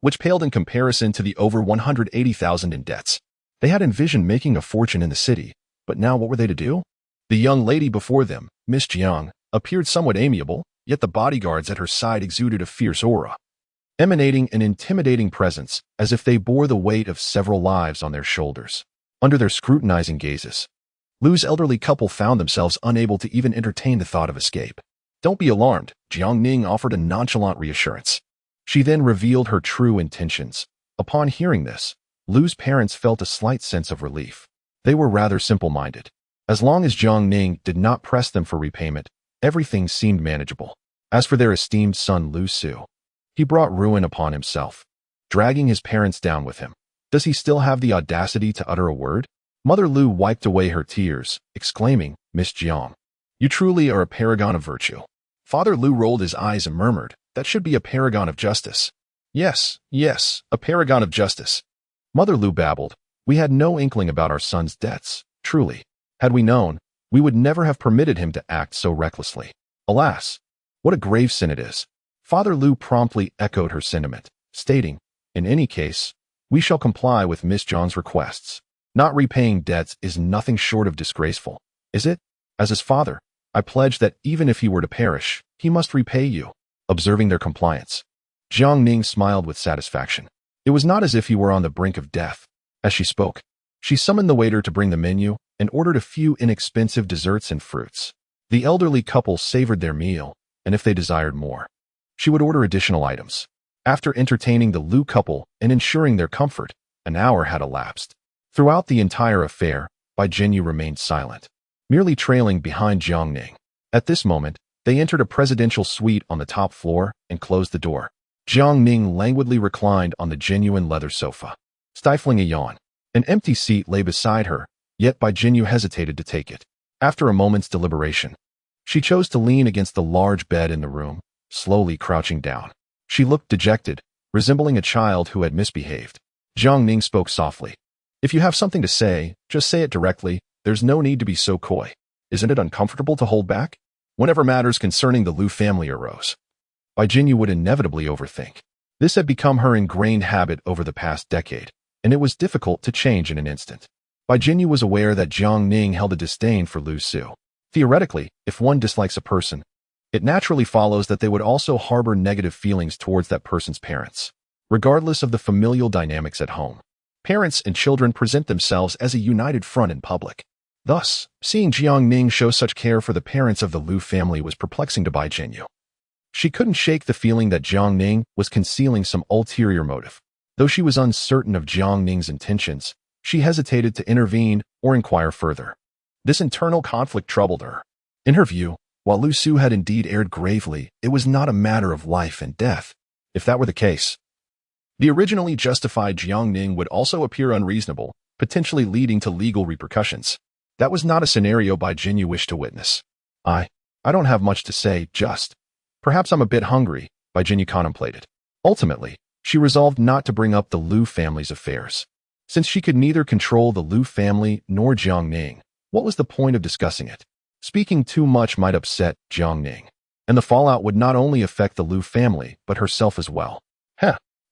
which paled in comparison to the over 180,000 in debts. They had envisioned making a fortune in the city, but now what were they to do? The young lady before them, Miss Jiang, appeared somewhat amiable, yet the bodyguards at her side exuded a fierce aura, emanating an intimidating presence, as if they bore the weight of several lives on their shoulders. Under their scrutinizing gazes, Lu's elderly couple found themselves unable to even entertain the thought of escape. Don't be alarmed, Jiang Ning offered a nonchalant reassurance. She then revealed her true intentions. Upon hearing this, Lu's parents felt a slight sense of relief. They were rather simple-minded. As long as Jiang Ning did not press them for repayment, everything seemed manageable. As for their esteemed son Lu Su, he brought ruin upon himself, dragging his parents down with him. Does he still have the audacity to utter a word? Mother Lu wiped away her tears, exclaiming, Miss Jiang, you truly are a paragon of virtue. Father Lu rolled his eyes and murmured, that should be a paragon of justice. Yes, a paragon of justice. Mother Lu babbled, we had no inkling about our son's debts, truly. Had we known, we would never have permitted him to act so recklessly. Alas, what a grave sin it is. Father Lu promptly echoed her sentiment, stating, in any case, we shall comply with Miss Jiang's requests. Not repaying debts is nothing short of disgraceful, is it? As his father, I pledge that even if he were to perish, he must repay you. Observing their compliance, Jiang Ning smiled with satisfaction. It was not as if he were on the brink of death. As she spoke, she summoned the waiter to bring the menu and ordered a few inexpensive desserts and fruits. The elderly couple savored their meal, and if they desired more, she would order additional items. After entertaining the Lu couple and ensuring their comfort, an hour had elapsed. Throughout the entire affair, Bai Jinyu remained silent, merely trailing behind Jiang Ning. At this moment, they entered a presidential suite on the top floor and closed the door. Jiang Ning languidly reclined on the genuine leather sofa, stifling a yawn. An empty seat lay beside her, yet Bai Jinyu hesitated to take it. After a moment's deliberation, she chose to lean against the large bed in the room, slowly crouching down. She looked dejected, resembling a child who had misbehaved. Jiang Ning spoke softly. If you have something to say, just say it directly. There's no need to be so coy. Isn't it uncomfortable to hold back? Whenever matters concerning the Lu family arose, Bai Jinyu would inevitably overthink. This had become her ingrained habit over the past decade, and it was difficult to change in an instant. Bai Jinyu was aware that Jiang Ning held a disdain for Lu Su. Theoretically, if one dislikes a person, it naturally follows that they would also harbor negative feelings towards that person's parents. Regardless of the familial dynamics at home, parents and children present themselves as a united front in public. Thus, seeing Jiang Ning show such care for the parents of the Lu family was perplexing to Bai Jinyu. She couldn't shake the feeling that Jiang Ning was concealing some ulterior motive. Though she was uncertain of Jiang Ning's intentions, she hesitated to intervene or inquire further. This internal conflict troubled her. In her view, while Lu Su had indeed erred gravely, it was not a matter of life and death. If that were the case, the originally justified Jiang Ning would also appear unreasonable, potentially leading to legal repercussions. That was not a scenario Bai Jinyu wished to witness. I don't have much to say, just. Perhaps I'm a bit hungry, Bai Jinyu contemplated. Ultimately, she resolved not to bring up the Lu family's affairs. Since she could neither control the Lu family nor Jiang Ning, what was the point of discussing it? Speaking too much might upset Jiang Ning, and the fallout would not only affect the Lu family, but herself as well.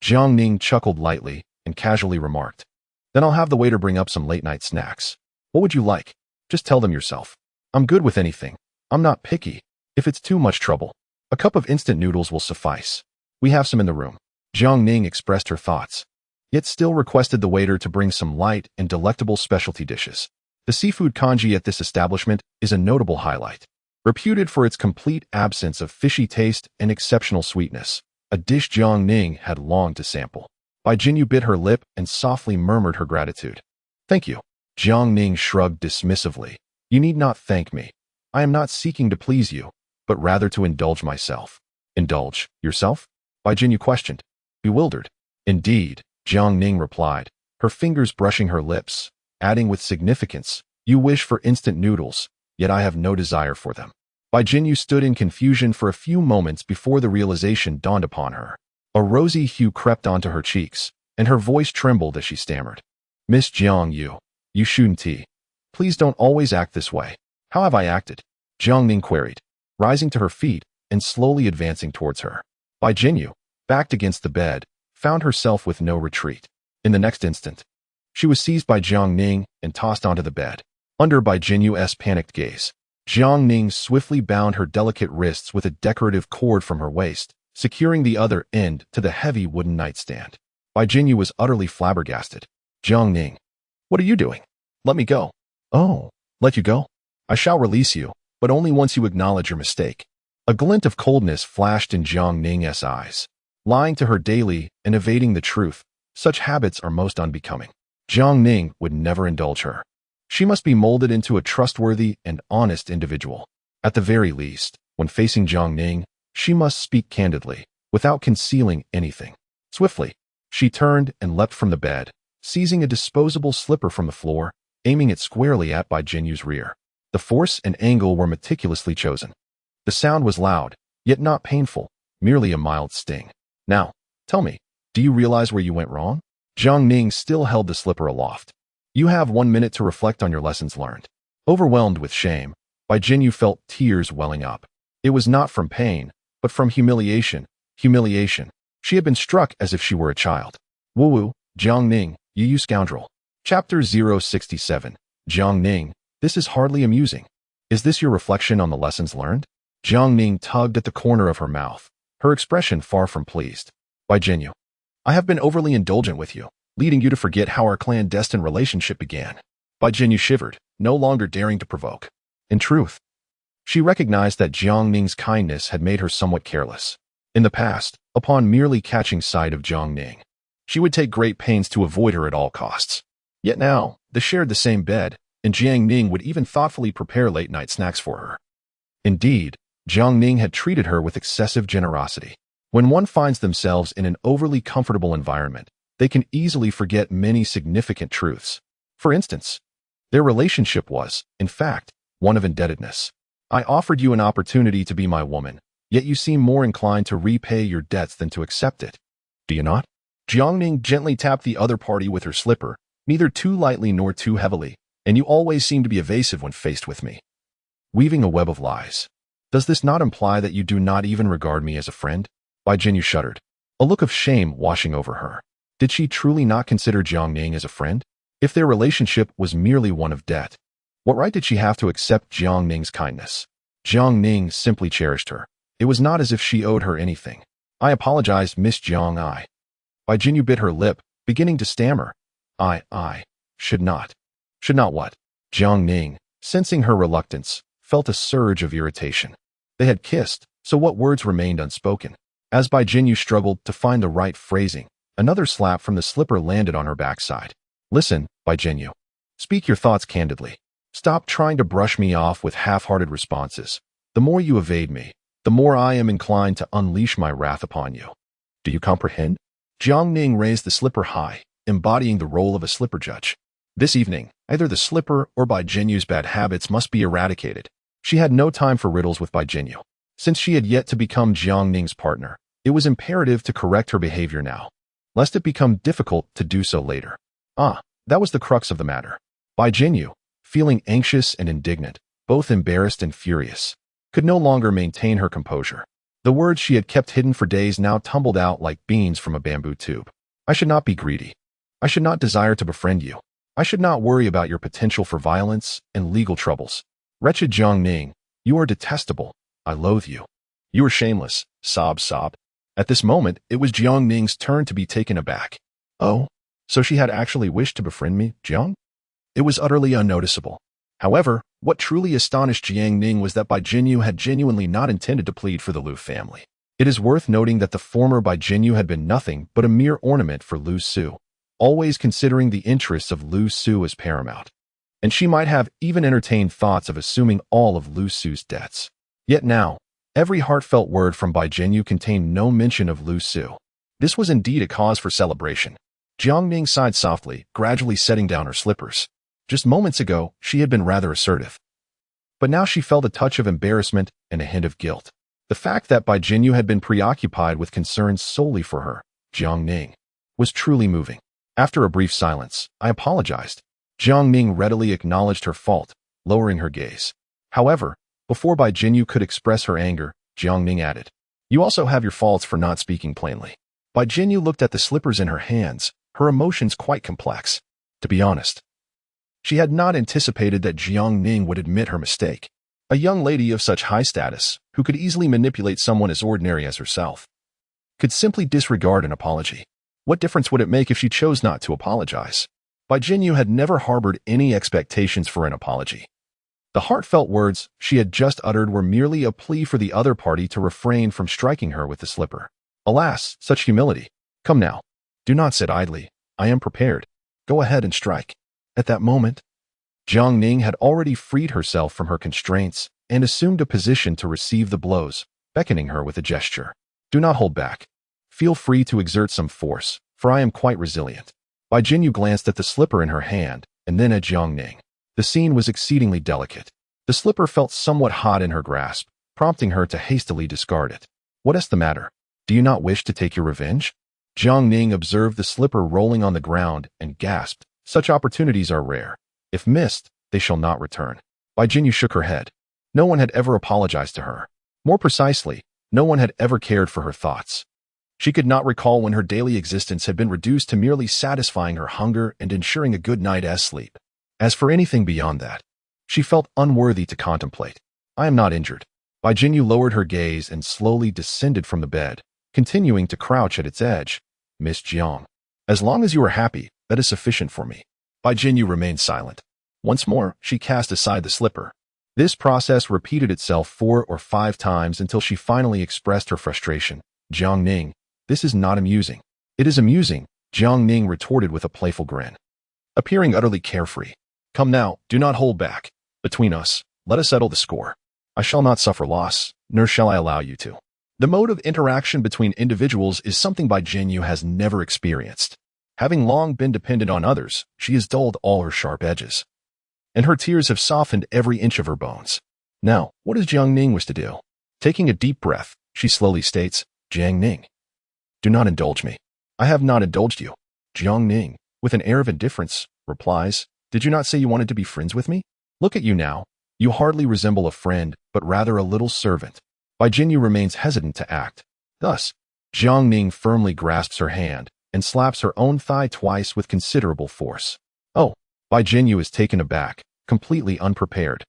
Jiang Ning chuckled lightly, and casually remarked, "Then I'll have the waiter bring up some late-night snacks. What would you like? Just tell them yourself. I'm good with anything. I'm not picky. If it's too much trouble, a cup of instant noodles will suffice. We have some in the room." Jiang Ning expressed her thoughts, yet still requested the waiter to bring some light and delectable specialty dishes. The seafood congee at this establishment is a notable highlight. Reputed for its complete absence of fishy taste and exceptional sweetness, a dish Jiang Ning had longed to sample. Bai Jinyu bit her lip and softly murmured her gratitude. "Thank you." Jiang Ning shrugged dismissively. "You need not thank me. I am not seeking to please you, but rather to indulge myself." "Indulge yourself?" Bai Jinyu questioned, bewildered. "Indeed," Jiang Ning replied, her fingers brushing her lips, adding with significance, "You wish for instant noodles, yet I have no desire for them." Bai Jinyu stood in confusion for a few moments before the realization dawned upon her. A rosy hue crept onto her cheeks, and her voice trembled as she stammered. "Miss Jiang you shouldn't. Please don't always act this way." "How have I acted?" Jiang Ning queried, rising to her feet and slowly advancing towards her. Bai Jinyu, backed against the bed, found herself with no retreat. In the next instant, she was seized by Jiang Ning and tossed onto the bed. Under Bai Jinyu's panicked gaze, Jiang Ning swiftly bound her delicate wrists with a decorative cord from her waist, securing the other end to the heavy wooden nightstand. Bai Jinyu was utterly flabbergasted. "Jiang Ning, what are you doing? Let me go." "Oh, let you go? I shall release you, but only once you acknowledge your mistake." A glint of coldness flashed in Jiang Ning's eyes. Lying to her daily and evading the truth, such habits are most unbecoming. Jiang Ning would never indulge her. She must be molded into a trustworthy and honest individual. At the very least, when facing Jiang Ning, she must speak candidly, without concealing anything. Swiftly, she turned and leapt from the bed, seizing a disposable slipper from the floor, aiming it squarely at Bai Jinyu's rear. The force and angle were meticulously chosen. The sound was loud, yet not painful, merely a mild sting. "Now, tell me, do you realize where you went wrong?" Jiang Ning still held the slipper aloft. "You have 1 minute to reflect on your lessons learned." Overwhelmed with shame, Bai Jinyu felt tears welling up. It was not from pain, but from humiliation. Humiliation. She had been struck as if she were a child. "Woo-woo, Jiang Ning, you scoundrel." Chapter 067. Jiang Ning, this is hardly amusing. Is this your reflection on the lessons learned? Jiang Ning tugged at the corner of her mouth, her expression far from pleased. "Bai Jinyu, I have been overly indulgent with you, leading you to forget how our clandestine relationship began." Bai Jinyu shivered, no longer daring to provoke. In truth, she recognized that Jiang Ning's kindness had made her somewhat careless. In the past, upon merely catching sight of Jiang Ning, she would take great pains to avoid her at all costs. Yet now, they shared the same bed, and Jiang Ning would even thoughtfully prepare late-night snacks for her. Indeed, Jiang Ning had treated her with excessive generosity. When one finds themselves in an overly comfortable environment, they can easily forget many significant truths. For instance, their relationship was, in fact, one of indebtedness. "I offered you an opportunity to be my woman, yet you seem more inclined to repay your debts than to accept it. Do you not?" Jiang Ning gently tapped the other party with her slipper, neither too lightly nor too heavily, "And you always seem to be evasive when faced with me." Weaving a web of lies. "Does this not imply that you do not even regard me as a friend?" Bai Jinyu shuddered, a look of shame washing over her. Did she truly not consider Jiang Ning as a friend? If their relationship was merely one of debt, what right did she have to accept Jiang Ning's kindness? Jiang Ning simply cherished her. It was not as if she owed her anything. "I apologize, Miss Jiang. Bai Jinyu bit her lip, beginning to stammer. I should not." "Should not what?" Jiang Ning, sensing her reluctance, felt a surge of irritation. They had kissed, so what words remained unspoken? As Bai Jinyu struggled to find the right phrasing, another slap from the slipper landed on her backside. "Listen, Bai Jinyu. Speak your thoughts candidly. Stop trying to brush me off with half-hearted responses. The more you evade me, the more I am inclined to unleash my wrath upon you. Do you comprehend?" Jiang Ning raised the slipper high, embodying the role of a slipper judge. This evening, either the slipper or Bai Jinyu's bad habits must be eradicated. She had no time for riddles with Bai Jinyu. Since she had yet to become Jiang Ning's partner, it was imperative to correct her behavior now, lest it become difficult to do so later. That was the crux of the matter. Bai Jinyu, feeling anxious and indignant, both embarrassed and furious, could no longer maintain her composure. The words she had kept hidden for days now tumbled out like beans from a bamboo tube. "I should not be greedy. I should not desire to befriend you. I should not worry about your potential for violence and legal troubles. Wretched Jiang Ning, you are detestable. I loathe you. You are shameless. Sob, sob. At this moment, it was Jiang Ning's turn to be taken aback. Oh, so she had actually wished to befriend me, Jiang? It was utterly unnoticeable. However, what truly astonished Jiang Ning was that Bai Jinyu had genuinely not intended to plead for the Lu family. It is worth noting that the former Bai Jinyu had been nothing but a mere ornament for Lu Su, always considering the interests of Lu Su as paramount. And she might have even entertained thoughts of assuming all of Lu Su's debts. Yet now, every heartfelt word from Bai Jinyu contained no mention of Lu Su. This was indeed a cause for celebration. Jiang Ning sighed softly, gradually setting down her slippers. Just moments ago, she had been rather assertive. But now she felt a touch of embarrassment and a hint of guilt. The fact that Bai Jinyu had been preoccupied with concerns solely for her, Jiang Ning, was truly moving. After a brief silence, I apologized. Jiang Ning readily acknowledged her fault, lowering her gaze. However, before Bai Jinyu could express her anger, Jiang Ning added, "You also have your faults for not speaking plainly." Bai Jinyu looked at the slippers in her hands, her emotions quite complex. To be honest, she had not anticipated that Jiang Ning would admit her mistake. A young lady of such high status, who could easily manipulate someone as ordinary as herself, could simply disregard an apology. What difference would it make if she chose not to apologize? Bai Jinyu had never harbored any expectations for an apology. The heartfelt words she had just uttered were merely a plea for the other party to refrain from striking her with the slipper. Alas, such humility. Come now. Do not sit idly. I am prepared. Go ahead and strike. At that moment, Jiang Ning had already freed herself from her constraints and assumed a position to receive the blows, beckoning her with a gesture. Do not hold back. Feel free to exert some force, for I am quite resilient. Bai Jinyu glanced at the slipper in her hand, and then at Jiang Ning. The scene was exceedingly delicate. The slipper felt somewhat hot in her grasp, prompting her to hastily discard it. What is the matter? Do you not wish to take your revenge? Jiang Ning observed the slipper rolling on the ground and gasped. Such opportunities are rare. If missed, they shall not return. Bai Jinyu shook her head. No one had ever apologized to her. More precisely, no one had ever cared for her thoughts. She could not recall when her daily existence had been reduced to merely satisfying her hunger and ensuring a good night's sleep. As for anything beyond that, she felt unworthy to contemplate. I am not injured. Bai Jinyu lowered her gaze and slowly descended from the bed, continuing to crouch at its edge. Miss Jiang, as long as you are happy, that is sufficient for me. Bai Jinyu remained silent. Once more, she cast aside the slipper. This process repeated itself 4 or 5 times until she finally expressed her frustration. Jiang Ning, this is not amusing. It is amusing, Jiang Ning retorted with a playful grin, appearing utterly carefree. Come now, do not hold back. Between us, let us settle the score. I shall not suffer loss, nor shall I allow you to. The mode of interaction between individuals is something Bai Jinyu has never experienced. Having long been dependent on others, she has dulled all her sharp edges, and her tears have softened every inch of her bones. Now, what does Jiang Ning wish to do? Taking a deep breath, she slowly states, Jiang Ning, do not indulge me. I have not indulged you. Jiang Ning, with an air of indifference, replies, did you not say you wanted to be friends with me? Look at you now. You hardly resemble a friend, but rather a little servant. Bai Jinyu remains hesitant to act. Thus, Jiang Ning firmly grasps her hand and slaps her own thigh twice with considerable force. Oh, Bai Jinyu is taken aback, completely unprepared,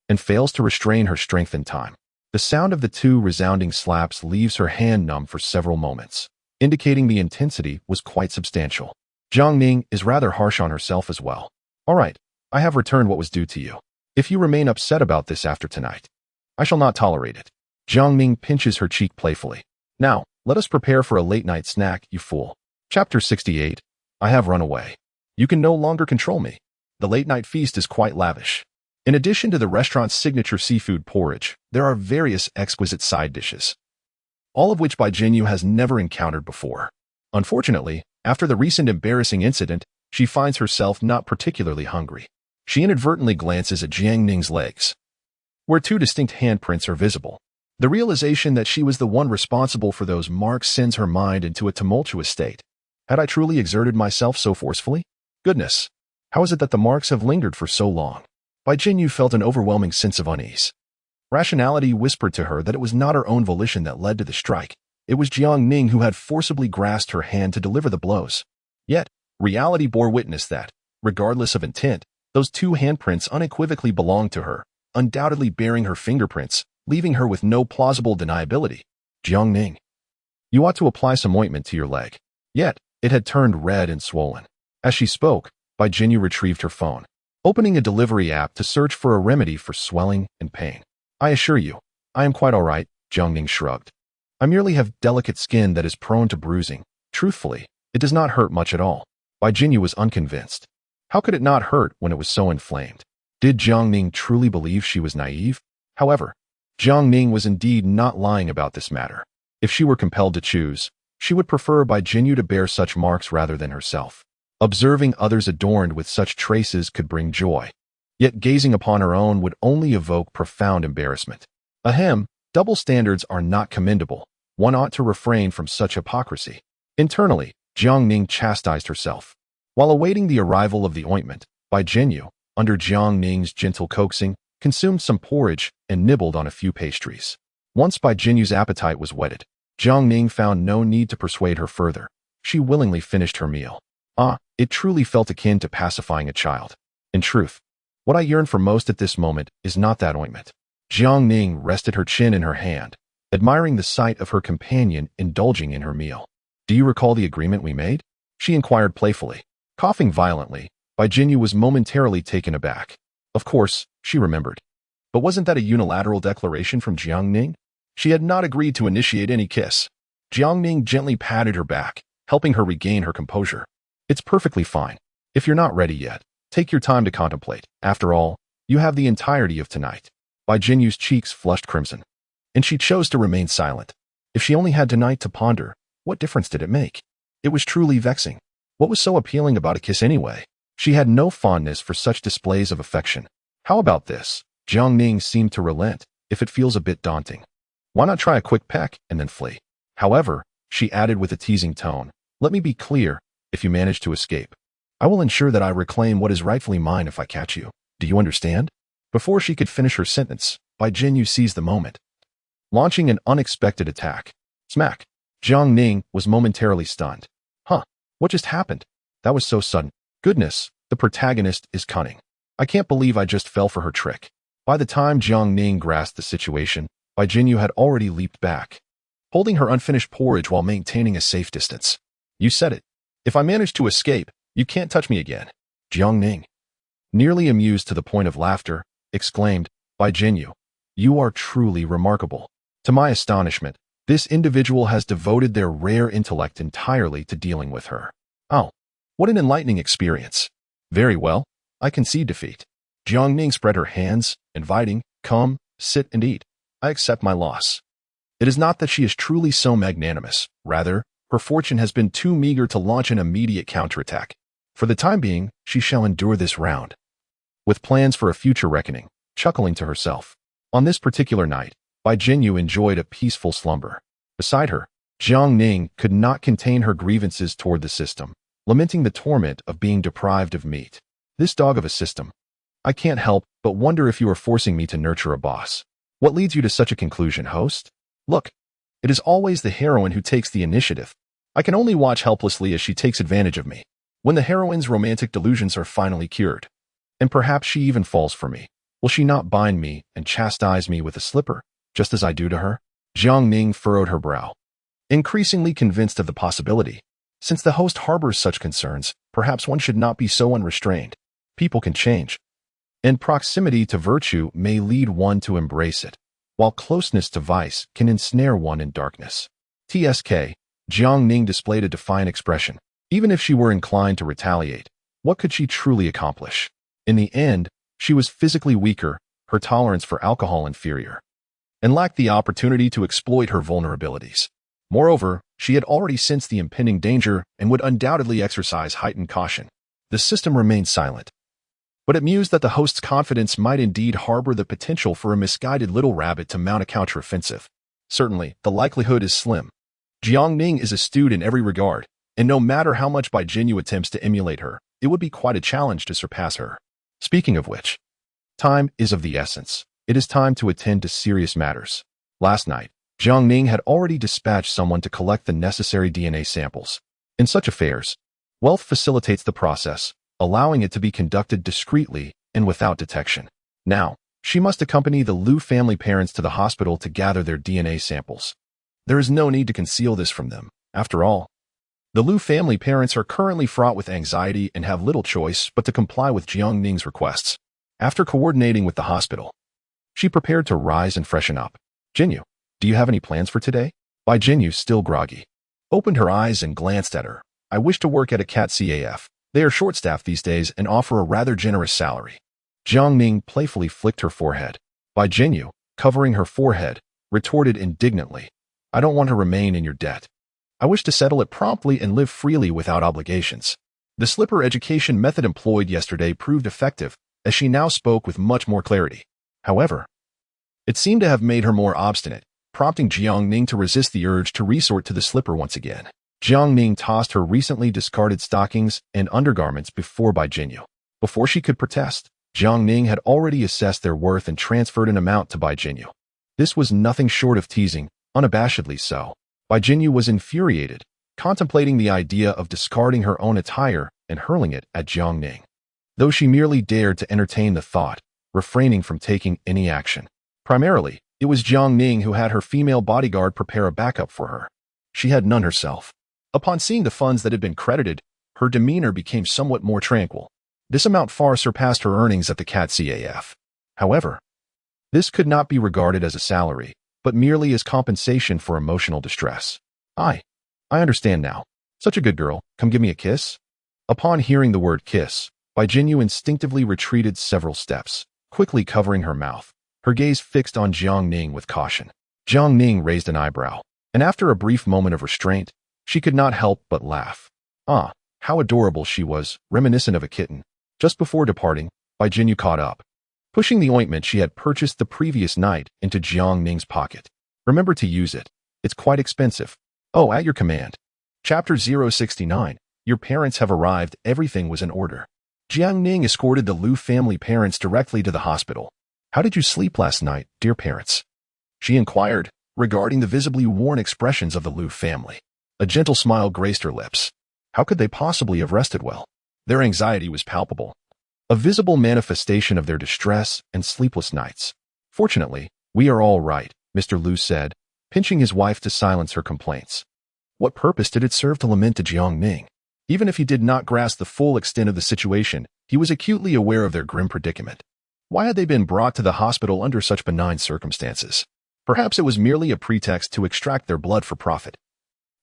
and fails to restrain her strength in time. The sound of the 2 resounding slaps leaves her hand numb for several moments, indicating the intensity was quite substantial. Jiang Ning is rather harsh on herself as well. All right, I have returned what was due to you. If you remain upset about this after tonight, I shall not tolerate it. Jiang Ning pinches her cheek playfully. Now, let us prepare for a late-night snack, you fool. Chapter 68. I have run away. You can no longer control me. The late-night feast is quite lavish. In addition to the restaurant's signature seafood porridge, there are various exquisite side dishes, all of which Bai Jinyu has never encountered before. Unfortunately, after the recent embarrassing incident, she finds herself not particularly hungry. She inadvertently glances at Jiang Ning's legs, where 2 distinct handprints are visible. The realization that she was the one responsible for those marks sends her mind into a tumultuous state. Had I truly exerted myself so forcefully? Goodness, how is it that the marks have lingered for so long? Bai Jinyu felt an overwhelming sense of unease. Rationality whispered to her that it was not her own volition that led to the strike. It was Jiang Ning who had forcibly grasped her hand to deliver the blows. Yet, Reality bore witness that, regardless of intent, those two handprints unequivocally belonged to her, undoubtedly bearing her fingerprints, leaving her with no plausible deniability. Jiangning, you ought to apply some ointment to your leg. Yet, it had turned red and swollen. As she spoke, Bai Jinyu retrieved her phone, opening a delivery app to search for a remedy for swelling and pain. I assure you, I am quite all right, Jiangning shrugged. I merely have delicate skin that is prone to bruising. Truthfully, it does not hurt much at all. Bai Jinyu was unconvinced. How could it not hurt when it was so inflamed? Did Jiangning truly believe she was naive? However, Jiangning was indeed not lying about this matter. If she were compelled to choose, she would prefer Bai Jinyu to bear such marks rather than herself. Observing others adorned with such traces could bring joy. Yet gazing upon her own would only evoke profound embarrassment. Ahem, double standards are not commendable. One ought to refrain from such hypocrisy. Internally, Jiangning chastised herself. While awaiting the arrival of the ointment, Bai Jinyu, under Jiangning's gentle coaxing, consumed some porridge and nibbled on a few pastries. Once Bai Jinyu's appetite was whetted, Jiangning found no need to persuade her further. She willingly finished her meal. It truly felt akin to pacifying a child. In truth, what I yearn for most at this moment is not that ointment. Jiangning rested her chin in her hand, admiring the sight of her companion indulging in her meal. Do you recall the agreement we made? She inquired playfully. Coughing violently, Bai Jinyu was momentarily taken aback. Of course, she remembered. But wasn't that a unilateral declaration from Jiangning? She had not agreed to initiate any kiss. Jiangning gently patted her back, helping her regain her composure. It's perfectly fine. If you're not ready yet, take your time to contemplate. After all, you have the entirety of tonight. Bai Jinyu's cheeks flushed crimson, and she chose to remain silent. If she only had tonight to ponder, what difference did it make? It was truly vexing. What was so appealing about a kiss anyway? She had no fondness for such displays of affection. How about this? Jiangning seemed to relent. If it feels a bit daunting, why not try a quick peck and then flee? However, she added with a teasing tone, let me be clear, if you manage to escape, I will ensure that I reclaim what is rightfully mine if I catch you. Do you understand? Before she could finish her sentence, Bai Jinyu seized the moment, launching an unexpected attack. Smack! Jiangning was momentarily stunned. What just happened? That was so sudden. Goodness, the protagonist is cunning. I can't believe I just fell for her trick. By the time Jiangning grasped the situation, Bai Jinyu had already leaped back, holding her unfinished porridge while maintaining a safe distance. You said it. If I manage to escape, you can't touch me again. Jiangning, nearly amused to the point of laughter, exclaimed, Bai Jinyu, you are truly remarkable. To my astonishment, this individual has devoted their rare intellect entirely to dealing with her. Oh, what an enlightening experience. Very well, I concede defeat. Jiangning spread her hands, inviting, come, sit and eat. I accept my loss. It is not that she is truly so magnanimous. Rather, her fortune has been too meager to launch an immediate counterattack. For the time being, she shall endure this round, with plans for a future reckoning, chuckling to herself. On this particular night, Bai Jinyu enjoyed a peaceful slumber. Beside her, Jiangning could not contain her grievances toward the system, lamenting the torment of being deprived of meat. This dog of a system. I can't help but wonder if you are forcing me to nurture a boss. What leads you to such a conclusion, host? Look, it is always the heroine who takes the initiative. I can only watch helplessly as she takes advantage of me. When the heroine's romantic delusions are finally cured, and perhaps she even falls for me, will she not bind me and chastise me with a slipper, just as I do to her? Jiangning furrowed her brow, increasingly convinced of the possibility. Since the host harbors such concerns, perhaps one should not be so unrestrained. People can change, and proximity to virtue may lead one to embrace it, while closeness to vice can ensnare one in darkness. TSK, Jiangning displayed a defiant expression. Even if she were inclined to retaliate, what could she truly accomplish? In the end, she was physically weaker, her tolerance for alcohol inferior, and lacked the opportunity to exploit her vulnerabilities. Moreover, she had already sensed the impending danger and would undoubtedly exercise heightened caution. The system remained silent, but it mused that the host's confidence might indeed harbor the potential for a misguided little rabbit to mount a counteroffensive. Certainly, the likelihood is slim. Jiangning is astute in every regard, and no matter how much Bai Jinyu attempts to emulate her, it would be quite a challenge to surpass her. Speaking of which, time is of the essence. It is time to attend to serious matters. Last night, Jiangning had already dispatched someone to collect the necessary DNA samples. In such affairs, Wealth facilitates the process, allowing it to be conducted discreetly and without detection. Now, she must accompany the Liu family parents to the hospital to gather their DNA samples. There is no need to conceal this from them. After all, the Liu family parents are currently fraught with anxiety and have little choice but to comply with Jiang Ning's requests. After coordinating with the hospital, she prepared to rise and freshen up. Jinyu, do you have any plans for today? Bai Jinyu, still groggy, opened her eyes and glanced at her. I wish to work at a cat CAF. They are short-staffed these days and offer a rather generous salary. Jiang Ning playfully flicked her forehead. Bai Jinyu, covering her forehead, retorted indignantly. I don't want to remain in your debt. I wish to settle it promptly and live freely without obligations. The slipper education method employed yesterday proved effective, as she now spoke with much more clarity. However, it seemed to have made her more obstinate, prompting Jiang Ning to resist the urge to resort to the slipper once again. Jiang Ning tossed her recently discarded stockings and undergarments before Bai Jinyu. Before she could protest, Jiang Ning had already assessed their worth and transferred an amount to Bai Jinyu. This was nothing short of teasing, unabashedly so. Bai Jinyu was infuriated, contemplating the idea of discarding her own attire and hurling it at Jiang Ning. Though she merely dared to entertain the thought, refraining from taking any action. Primarily, it was Jiang Ning who had her female bodyguard prepare a backup for her. She had none herself. Upon seeing the funds that had been credited, her demeanor became somewhat more tranquil. This amount far surpassed her earnings at the cat CAF. However, this could not be regarded as a salary, but merely as compensation for emotional distress. I understand now. Such a good girl, come give me a kiss? Upon hearing the word kiss, Bai Jinyu instinctively retreated several steps, quickly covering her mouth, her gaze fixed on Jiang Ning with caution. Jiang Ning raised an eyebrow, and after a brief moment of restraint, she could not help but laugh. Ah, how adorable she was, reminiscent of a kitten. Just before departing, Bai Jinyu caught up, pushing the ointment she had purchased the previous night into Jiang Ning's pocket. Remember to use it. It's quite expensive. Oh, at your command. Chapter 069. Your parents have arrived. Everything was in order. Jiang Ning escorted the Liu family parents directly to the hospital. How did you sleep last night, dear parents? She inquired, regarding the visibly worn expressions of the Liu family. A gentle smile graced her lips. How could they possibly have rested well? Their anxiety was palpable, a visible manifestation of their distress and sleepless nights. Fortunately, we are all right, Mr. Liu said, pinching his wife to silence her complaints. What purpose did it serve to lament to Jiang Ning? Even if he did not grasp the full extent of the situation, he was acutely aware of their grim predicament. Why had they been brought to the hospital under such benign circumstances? Perhaps it was merely a pretext to extract their blood for profit,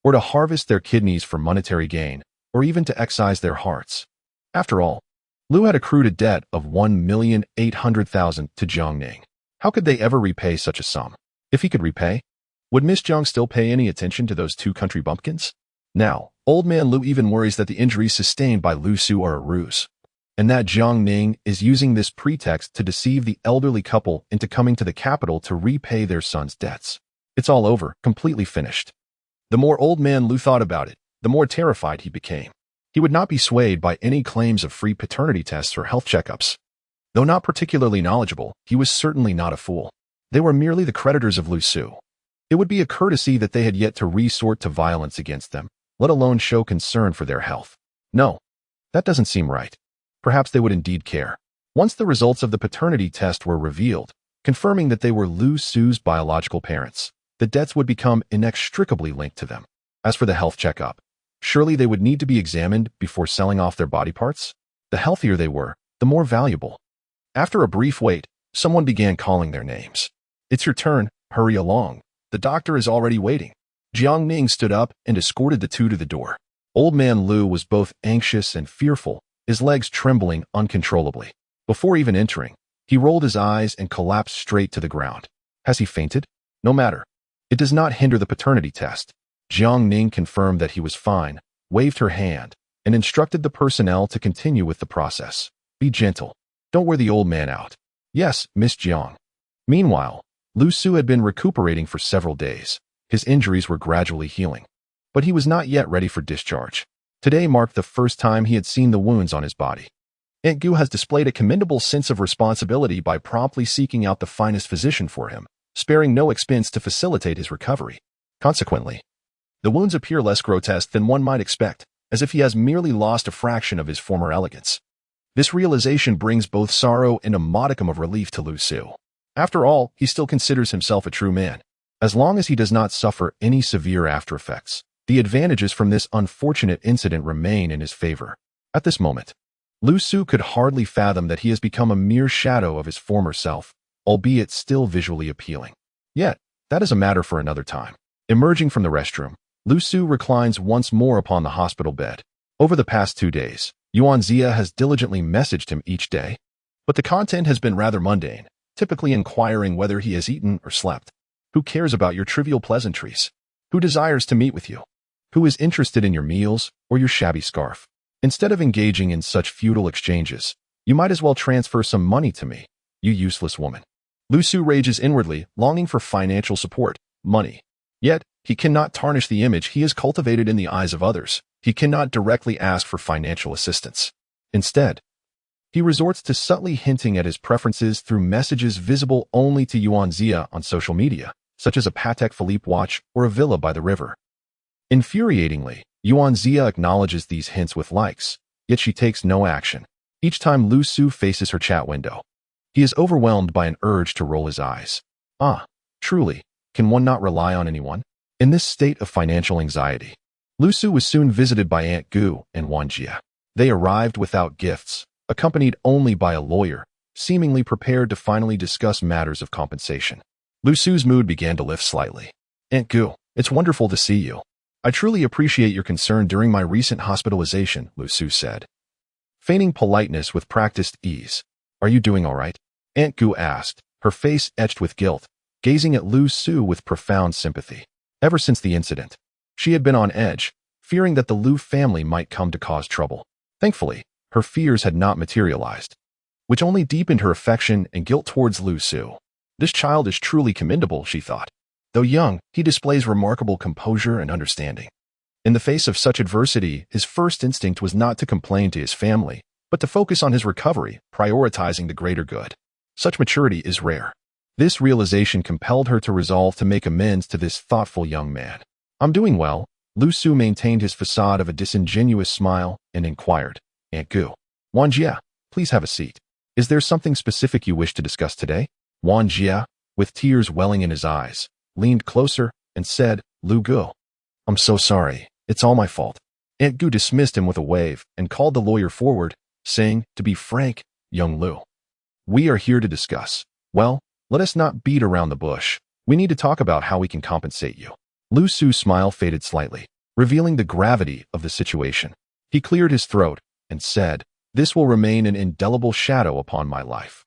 or to harvest their kidneys for monetary gain, or even to excise their hearts. After all, Liu had accrued a debt of 1,800,000 to Jiang Ning. How could they ever repay such a sum? If he could repay, would Miss Jiang still pay any attention to those two country bumpkins? Now, old man Liu even worries that the injuries sustained by Lu Su are a ruse, and that Jiang Ning is using this pretext to deceive the elderly couple into coming to the capital to repay their son's debts. It's all over, completely finished. The more old man Liu thought about it, the more terrified he became. He would not be swayed by any claims of free paternity tests or health checkups. Though not particularly knowledgeable, he was certainly not a fool. They were merely the creditors of Lu Su. It would be a courtesy that they had yet to resort to violence against them, let alone show concern for their health. No, that doesn't seem right. Perhaps they would indeed care. Once the results of the paternity test were revealed, confirming that they were Lu Su's biological parents, the debts would become inextricably linked to them. As for the health checkup, surely they would need to be examined before selling off their body parts? The healthier they were, the more valuable. After a brief wait, someone began calling their names. It's your turn, hurry along. The doctor is already waiting. Jiang Ning stood up and escorted the two to the door. Old man Liu was both anxious and fearful, his legs trembling uncontrollably. Before even entering, he rolled his eyes and collapsed straight to the ground. Has he fainted? No matter. It does not hinder the paternity test. Jiang Ning confirmed that he was fine, waved her hand, and instructed the personnel to continue with the process. Be gentle. Don't wear the old man out. Yes, Miss Jiang. Meanwhile, Lu Su had been recuperating for several days. His injuries were gradually healing, but he was not yet ready for discharge. Today marked the first time he had seen the wounds on his body. Aunt Gu has displayed a commendable sense of responsibility by promptly seeking out the finest physician for him, sparing no expense to facilitate his recovery. Consequently, the wounds appear less grotesque than one might expect. as if he has merely lost a fraction of his former elegance. This realization brings both sorrow and a modicum of relief to Lu Su. After all, he still considers himself a true man. As long as he does not suffer any severe aftereffects, the advantages from this unfortunate incident remain in his favor. At this moment, Lu Su could hardly fathom that he has become a mere shadow of his former self, albeit still visually appealing. Yet, that is a matter for another time. Emerging from the restroom, Lu Su reclines once more upon the hospital bed. Over the past 2 days, Yuan Zia has diligently messaged him each day, but the content has been rather mundane, typically inquiring whether he has eaten or slept. Who cares about your trivial pleasantries? Who desires to meet with you? Who is interested in your meals or your shabby scarf? Instead of engaging in such futile exchanges, you might as well transfer some money to me, you useless woman. Lu Su rages inwardly, longing for financial support, money. Yet, he cannot tarnish the image he has cultivated in the eyes of others. He cannot directly ask for financial assistance. Instead, he resorts to subtly hinting at his preferences through messages visible only to Yuan Zia on social media, such as a Patek Philippe watch or a villa by the river. Infuriatingly, Yuan Zia acknowledges these hints with likes, yet she takes no action. Each time Lu Su faces her chat window, he is overwhelmed by an urge to roll his eyes. Truly, can one not rely on anyone? In this state of financial anxiety, Lu Su was soon visited by Aunt Gu and Wan Jia. They arrived without gifts, accompanied only by a lawyer, seemingly prepared to finally discuss matters of compensation. Lu Su's mood began to lift slightly. Aunt Gu, it's wonderful to see you. I truly appreciate your concern during my recent hospitalization, Lu Su said, feigning politeness with practiced ease. Are you doing all right? Aunt Gu asked, her face etched with guilt, gazing at Lu Su with profound sympathy. Ever since the incident, she had been on edge, fearing that the Lu family might come to cause trouble. Thankfully, her fears had not materialized, which only deepened her affection and guilt towards Lu Su. This child is truly commendable, she thought. Though young, he displays remarkable composure and understanding. In the face of such adversity, his first instinct was not to complain to his family, but to focus on his recovery, prioritizing the greater good. Such maturity is rare. This realization compelled her to resolve to make amends to this thoughtful young man. I'm doing well. Lu Su maintained his facade of a disingenuous smile and inquired, Aunt Gu, Wan Jia, please have a seat. Is there something specific you wish to discuss today? Wan Jia, with tears welling in his eyes, leaned closer and said, Lu Gu, I'm so sorry. It's all my fault. Aunt Gu dismissed him with a wave and called the lawyer forward, saying, to be frank, young Lu, we are here to discuss. Well, let us not beat around the bush. We need to talk about how we can compensate you. Lu Su's smile faded slightly, revealing the gravity of the situation. He cleared his throat and said, this will remain an indelible shadow upon my life.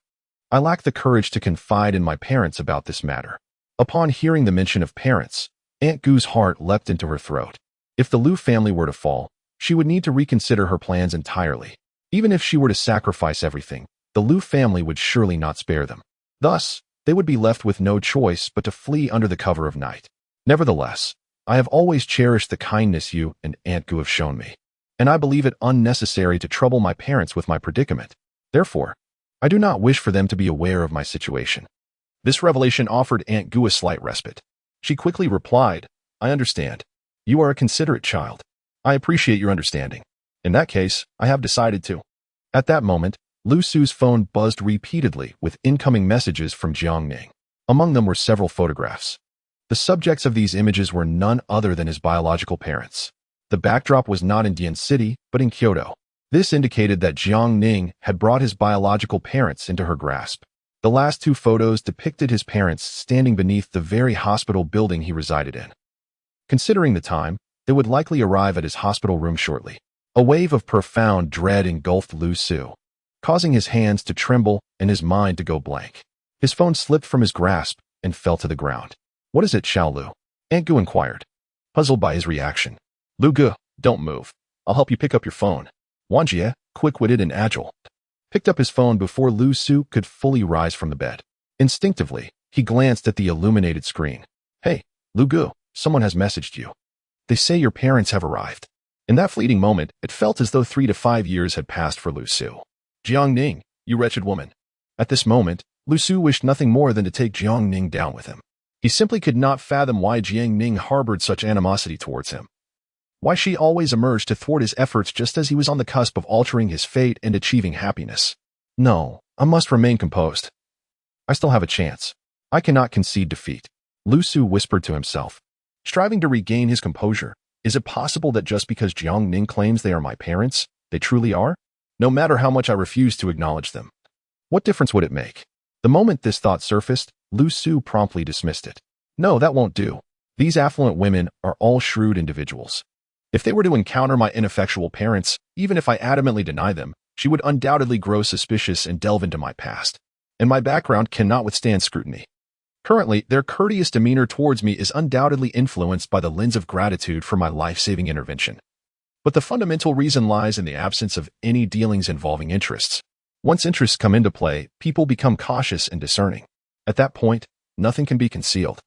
I lack the courage to confide in my parents about this matter. Upon hearing the mention of parents, Aunt Gu's heart leapt into her throat. If the Lu family were to fall, she would need to reconsider her plans entirely. Even if she were to sacrifice everything, the Lu family would surely not spare them. Thus, they would be left with no choice but to flee under the cover of night. Nevertheless, I have always cherished the kindness you and Aunt Gu have shown me, and I believe it unnecessary to trouble my parents with my predicament. Therefore, I do not wish for them to be aware of my situation. This revelation offered Aunt Gu a slight respite. She quickly replied, I understand. You are a considerate child. I appreciate your understanding. In that case, I have decided to. At that moment, Lu Su's phone buzzed repeatedly with incoming messages from Jiang Ning. Among them were several photographs. The subjects of these images were none other than his biological parents. The backdrop was not in Dian City, but in Kyoto. This indicated that Jiang Ning had brought his biological parents into her grasp. The last 2 photos depicted his parents standing beneath the very hospital building he resided in. Considering the time, they would likely arrive at his hospital room shortly. A wave of profound dread engulfed Lu Su, causing his hands to tremble and his mind to go blank. His phone slipped from his grasp and fell to the ground. What is it, Xiao Lu? Aunt Gu inquired, puzzled by his reaction. Lu Gu, don't move. I'll help you pick up your phone. Wan Jie, quick-witted and agile, picked up his phone before Lu Su could fully rise from the bed. Instinctively, he glanced at the illuminated screen. Hey, Lu Gu, someone has messaged you. They say your parents have arrived. In that fleeting moment, it felt as though 3 to 5 years had passed for Lu Su. Jiang Ning, you wretched woman. At this moment, Lu Su wished nothing more than to take Jiang Ning down with him. He simply could not fathom why Jiang Ning harbored such animosity towards him. Why she always emerged to thwart his efforts just as he was on the cusp of altering his fate and achieving happiness. No, I must remain composed. I still have a chance. I cannot concede defeat. Lu Su whispered to himself, striving to regain his composure. Is it possible that just because Jiang Ning claims they are my parents, they truly are? No matter how much I refuse to acknowledge them. What difference would it make? The moment this thought surfaced, Lu Su promptly dismissed it. No, that won't do. These affluent women are all shrewd individuals. If they were to encounter my ineffectual parents, even if I adamantly deny them, she would undoubtedly grow suspicious and delve into my past. And my background cannot withstand scrutiny. Currently, their courteous demeanor towards me is undoubtedly influenced by the lens of gratitude for my life-saving intervention. But the fundamental reason lies in the absence of any dealings involving interests. Once interests come into play, people become cautious and discerning. At that point, nothing can be concealed.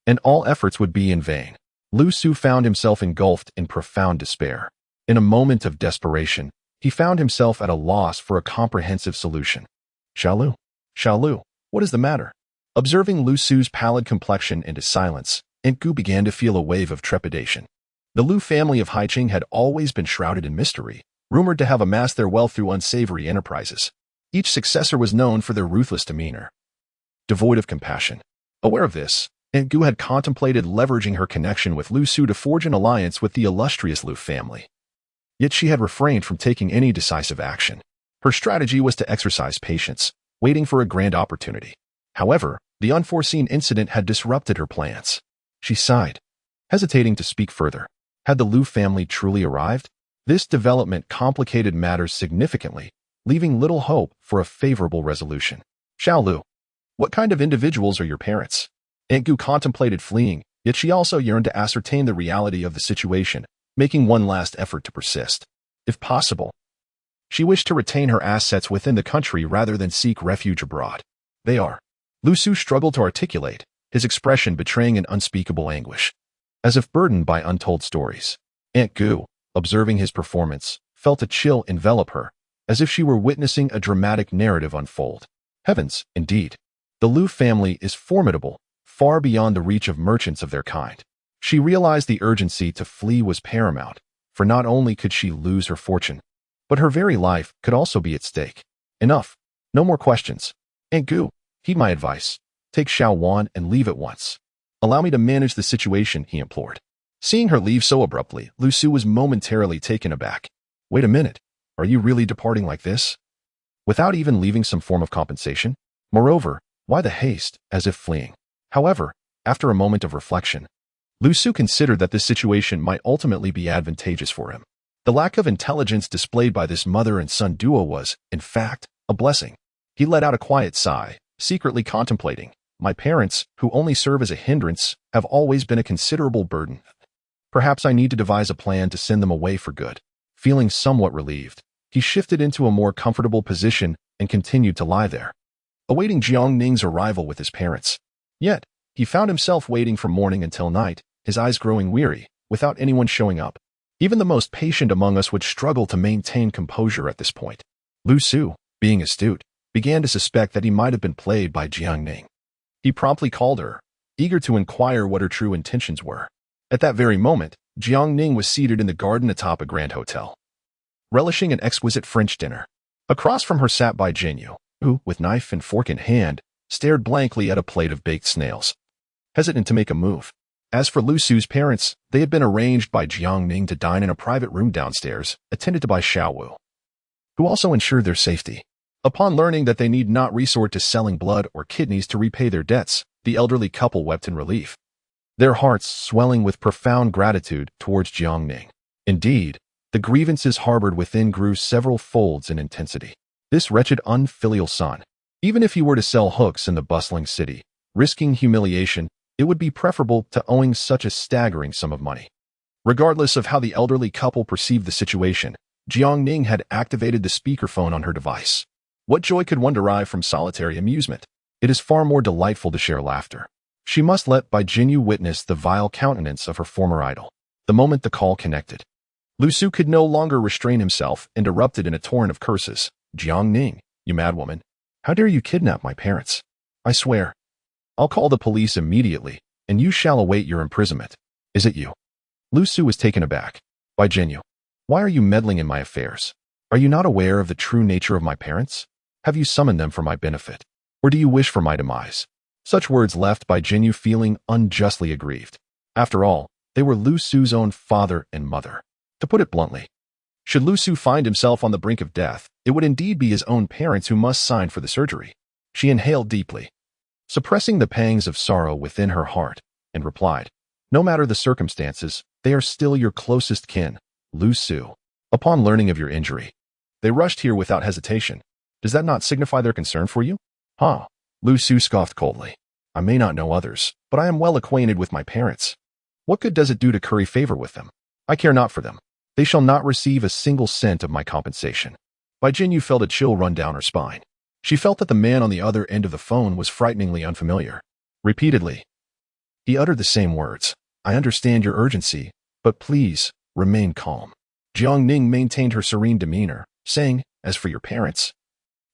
And all efforts would be in vain. Lu Su found himself engulfed in profound despair. In a moment of desperation, he found himself at a loss for a comprehensive solution. Xiaolu, what is the matter? Observing Lu Su's pallid complexion into silence, Aunt Gu began to feel a wave of trepidation. The Lu family of Haiqing had always been shrouded in mystery, rumored to have amassed their wealth through unsavory enterprises. Each successor was known for their ruthless demeanor, devoid of compassion. Aware of this, Aunt Gu had contemplated leveraging her connection with Lu Su to forge an alliance with the illustrious Lu family. Yet she had refrained from taking any decisive action. Her strategy was to exercise patience, waiting for a grand opportunity. However, the unforeseen incident had disrupted her plans. She sighed, hesitating to speak further. Had the Lu family truly arrived? This development complicated matters significantly, leaving little hope for a favorable resolution. Xiaolu, what kind of individuals are your parents? Aunt Gu contemplated fleeing, yet she also yearned to ascertain the reality of the situation, making one last effort to persist. If possible, she wished to retain her assets within the country rather than seek refuge abroad. They are. Lu Su struggled to articulate, his expression betraying an unspeakable anguish. As if burdened by untold stories, Aunt Gu, observing his performance, felt a chill envelop her, as if she were witnessing a dramatic narrative unfold. Heavens, indeed. The Lu family is formidable, far beyond the reach of merchants of their kind. She realized the urgency to flee was paramount, for not only could she lose her fortune, but her very life could also be at stake. Enough. No more questions. Aunt Gu, heed my advice. Take Xiao Wan and leave at once. Allow me to manage the situation, he implored. Seeing her leave so abruptly, Lu Su was momentarily taken aback. Wait a minute. Are you really departing like this? Without even leaving some form of compensation? Moreover, why the haste, as if fleeing? However, after a moment of reflection, Lu Su considered that this situation might ultimately be advantageous for him. The lack of intelligence displayed by this mother and son duo was, in fact, a blessing. He let out a quiet sigh, secretly contemplating, my parents, who only serve as a hindrance, have always been a considerable burden. Perhaps I need to devise a plan to send them away for good. Feeling somewhat relieved, he shifted into a more comfortable position and continued to lie there, awaiting Jiang Ning's arrival with his parents. Yet, he found himself waiting from morning until night, his eyes growing weary, without anyone showing up. Even the most patient among us would struggle to maintain composure at this point. Lu Su, being astute, began to suspect that he might have been played by Jiang Ning. He promptly called her, eager to inquire what her true intentions were. At that very moment, Jiang Ning was seated in the garden atop a grand hotel, relishing an exquisite French dinner. Across from her sat Bai Jinyu, who, with knife and fork in hand, stared blankly at a plate of baked snails, hesitant to make a move. As for Lu Su's parents, they had been arranged by Jiang Ning to dine in a private room downstairs, attended to by Xiaowu, who also ensured their safety. Upon learning that they need not resort to selling blood or kidneys to repay their debts, the elderly couple wept in relief, their hearts swelling with profound gratitude towards Jiang Ning. Indeed, the grievances harbored within grew several folds in intensity. This wretched unfilial son, even if he were to sell hooks in the bustling city, risking humiliation, it would be preferable to owing such a staggering sum of money. Regardless of how the elderly couple perceived the situation, Jiang Ning had activated the speakerphone on her device. What joy could one derive from solitary amusement? It is far more delightful to share laughter. She must let Bai Jinyu witness the vile countenance of her former idol. The moment the call connected, Lu Su could no longer restrain himself and erupted in a torrent of curses. Jiang Ning, you madwoman. How dare you kidnap my parents? I swear. I'll call the police immediately, and you shall await your imprisonment. Is it you? Lu Su was taken aback. Bai Jinyu, why are you meddling in my affairs? Are you not aware of the true nature of my parents? Have you summoned them for my benefit? Or do you wish for my demise? Such words left Bai Jinyu feeling unjustly aggrieved. After all, they were Lu Su's own father and mother. To put it bluntly, should Lu Su find himself on the brink of death, it would indeed be his own parents who must sign for the surgery. She inhaled deeply, suppressing the pangs of sorrow within her heart, and replied, no matter the circumstances, they are still your closest kin, Lu Su. Upon learning of your injury, they rushed here without hesitation. Does that not signify their concern for you? Huh? Lu Su scoffed coldly. I may not know others, but I am well acquainted with my parents. What good does it do to curry favor with them? I care not for them. They shall not receive a single cent of my compensation. Bai Jinyu felt a chill run down her spine. She felt that the man on the other end of the phone was frighteningly unfamiliar. Repeatedly, he uttered the same words. I understand your urgency, but please, remain calm. Jiang Ning maintained her serene demeanor, saying, as for your parents,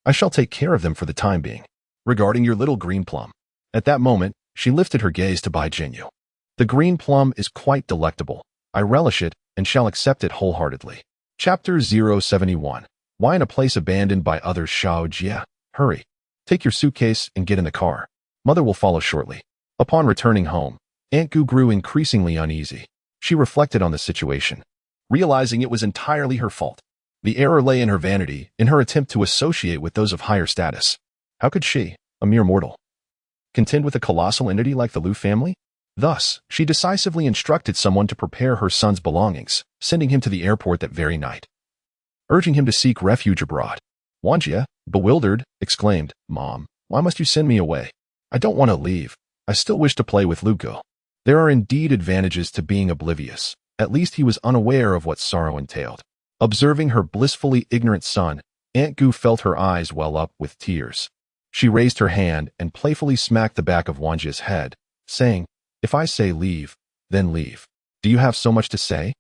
I shall take care of them for the time being. Regarding your little green plum. At that moment, she lifted her gaze to Bai Jinyu. The green plum is quite delectable. I relish it and shall accept it wholeheartedly. Chapter 071. Why in a place abandoned by others? Shao Jia. Hurry. Take your suitcase and get in the car. Mother will follow shortly. Upon returning home, Aunt Gu grew increasingly uneasy. She reflected on the situation, realizing it was entirely her fault. The error lay in her vanity, in her attempt to associate with those of higher status. How could she, a mere mortal, contend with a colossal entity like the Lu family? Thus, she decisively instructed someone to prepare her son's belongings, sending him to the airport that very night, urging him to seek refuge abroad. Wanjie, bewildered, exclaimed, Mom, why must you send me away? I don't want to leave. I still wish to play with Lu Gu. There are indeed advantages to being oblivious. At least he was unaware of what sorrow entailed. Observing her blissfully ignorant son, Aunt Gu felt her eyes well up with tears. She raised her hand and playfully smacked the back of Wanjie's head, saying, if I say leave, then leave. Do you have so much to say?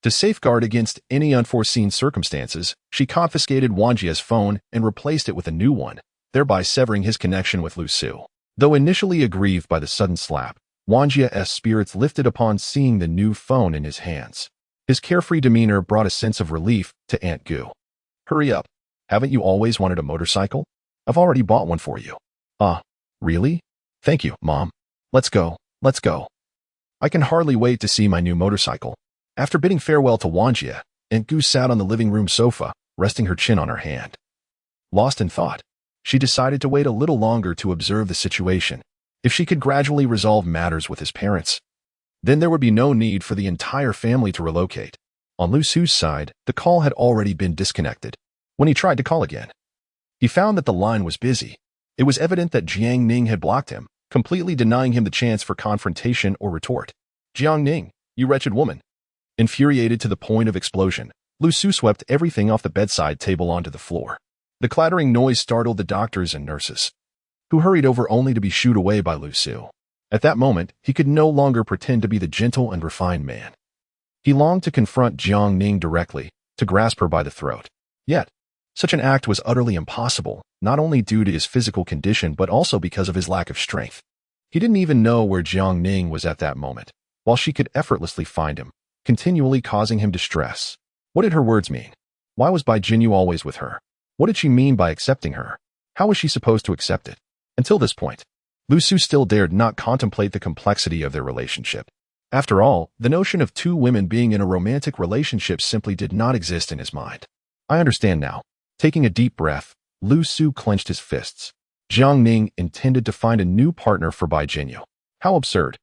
To safeguard against any unforeseen circumstances, she confiscated Wanjie's phone and replaced it with a new one, thereby severing his connection with Lu Su. Though initially aggrieved by the sudden slap, Wanjie's spirits lifted upon seeing the new phone in his hands. His carefree demeanor brought a sense of relief to Aunt Gu. Hurry up. Haven't you always wanted a motorcycle? I've already bought one for you. Really? Thank you, Mom. Let's go. Let's go. I can hardly wait to see my new motorcycle. After bidding farewell to Wanjie, Aunt Gu sat on the living room sofa, resting her chin on her hand. Lost in thought, she decided to wait a little longer to observe the situation. If she could gradually resolve matters with his parents, then there would be no need for the entire family to relocate. On Lu Su's side, the call had already been disconnected. When he tried to call again, he found that the line was busy. It was evident that Jiang Ning had blocked him, completely denying him the chance for confrontation or retort. Jiang Ning, you wretched woman. Infuriated to the point of explosion, Lu Su swept everything off the bedside table onto the floor. The clattering noise startled the doctors and nurses, who hurried over only to be shooed away by Lu Su. At that moment, he could no longer pretend to be the gentle and refined man. He longed to confront Jiang Ning directly, to grasp her by the throat. Yet, such an act was utterly impossible, not only due to his physical condition but also because of his lack of strength. He didn't even know where Jiang Ning was at that moment, while she could effortlessly find him, continually causing him distress. What did her words mean? Why was Bai Jinyu always with her? What did she mean by accepting her? How was she supposed to accept it? Until this point, Lu Su still dared not contemplate the complexity of their relationship. After all, the notion of two women being in a romantic relationship simply did not exist in his mind. I understand now. Taking a deep breath, Lu Su clenched his fists. Jiang Ning intended to find a new partner for Bai Jinyu. How absurd.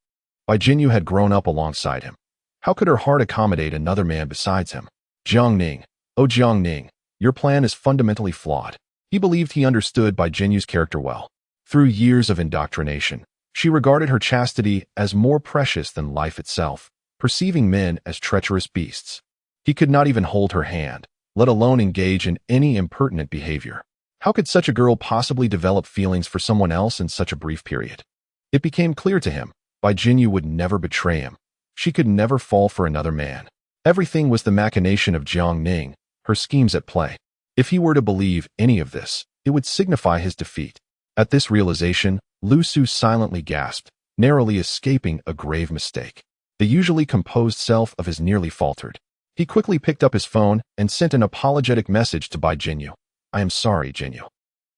Bai Jinyu had grown up alongside him. How could her heart accommodate another man besides him? Jiang Ning, oh Jiang Ning, your plan is fundamentally flawed. He believed he understood Bai Jinyu's character well. Through years of indoctrination, she regarded her chastity as more precious than life itself, perceiving men as treacherous beasts. He could not even hold her hand, let alone engage in any impertinent behavior. How could such a girl possibly develop feelings for someone else in such a brief period? It became clear to him, Bai Jinyu would never betray him. She could never fall for another man. Everything was the machination of Jiang Ning, her schemes at play. If he were to believe any of this, it would signify his defeat. At this realization, Lu Su silently gasped, narrowly escaping a grave mistake. The usually composed self of his nearly faltered. He quickly picked up his phone and sent an apologetic message to Bai Jinyu. I am sorry, Jinyu.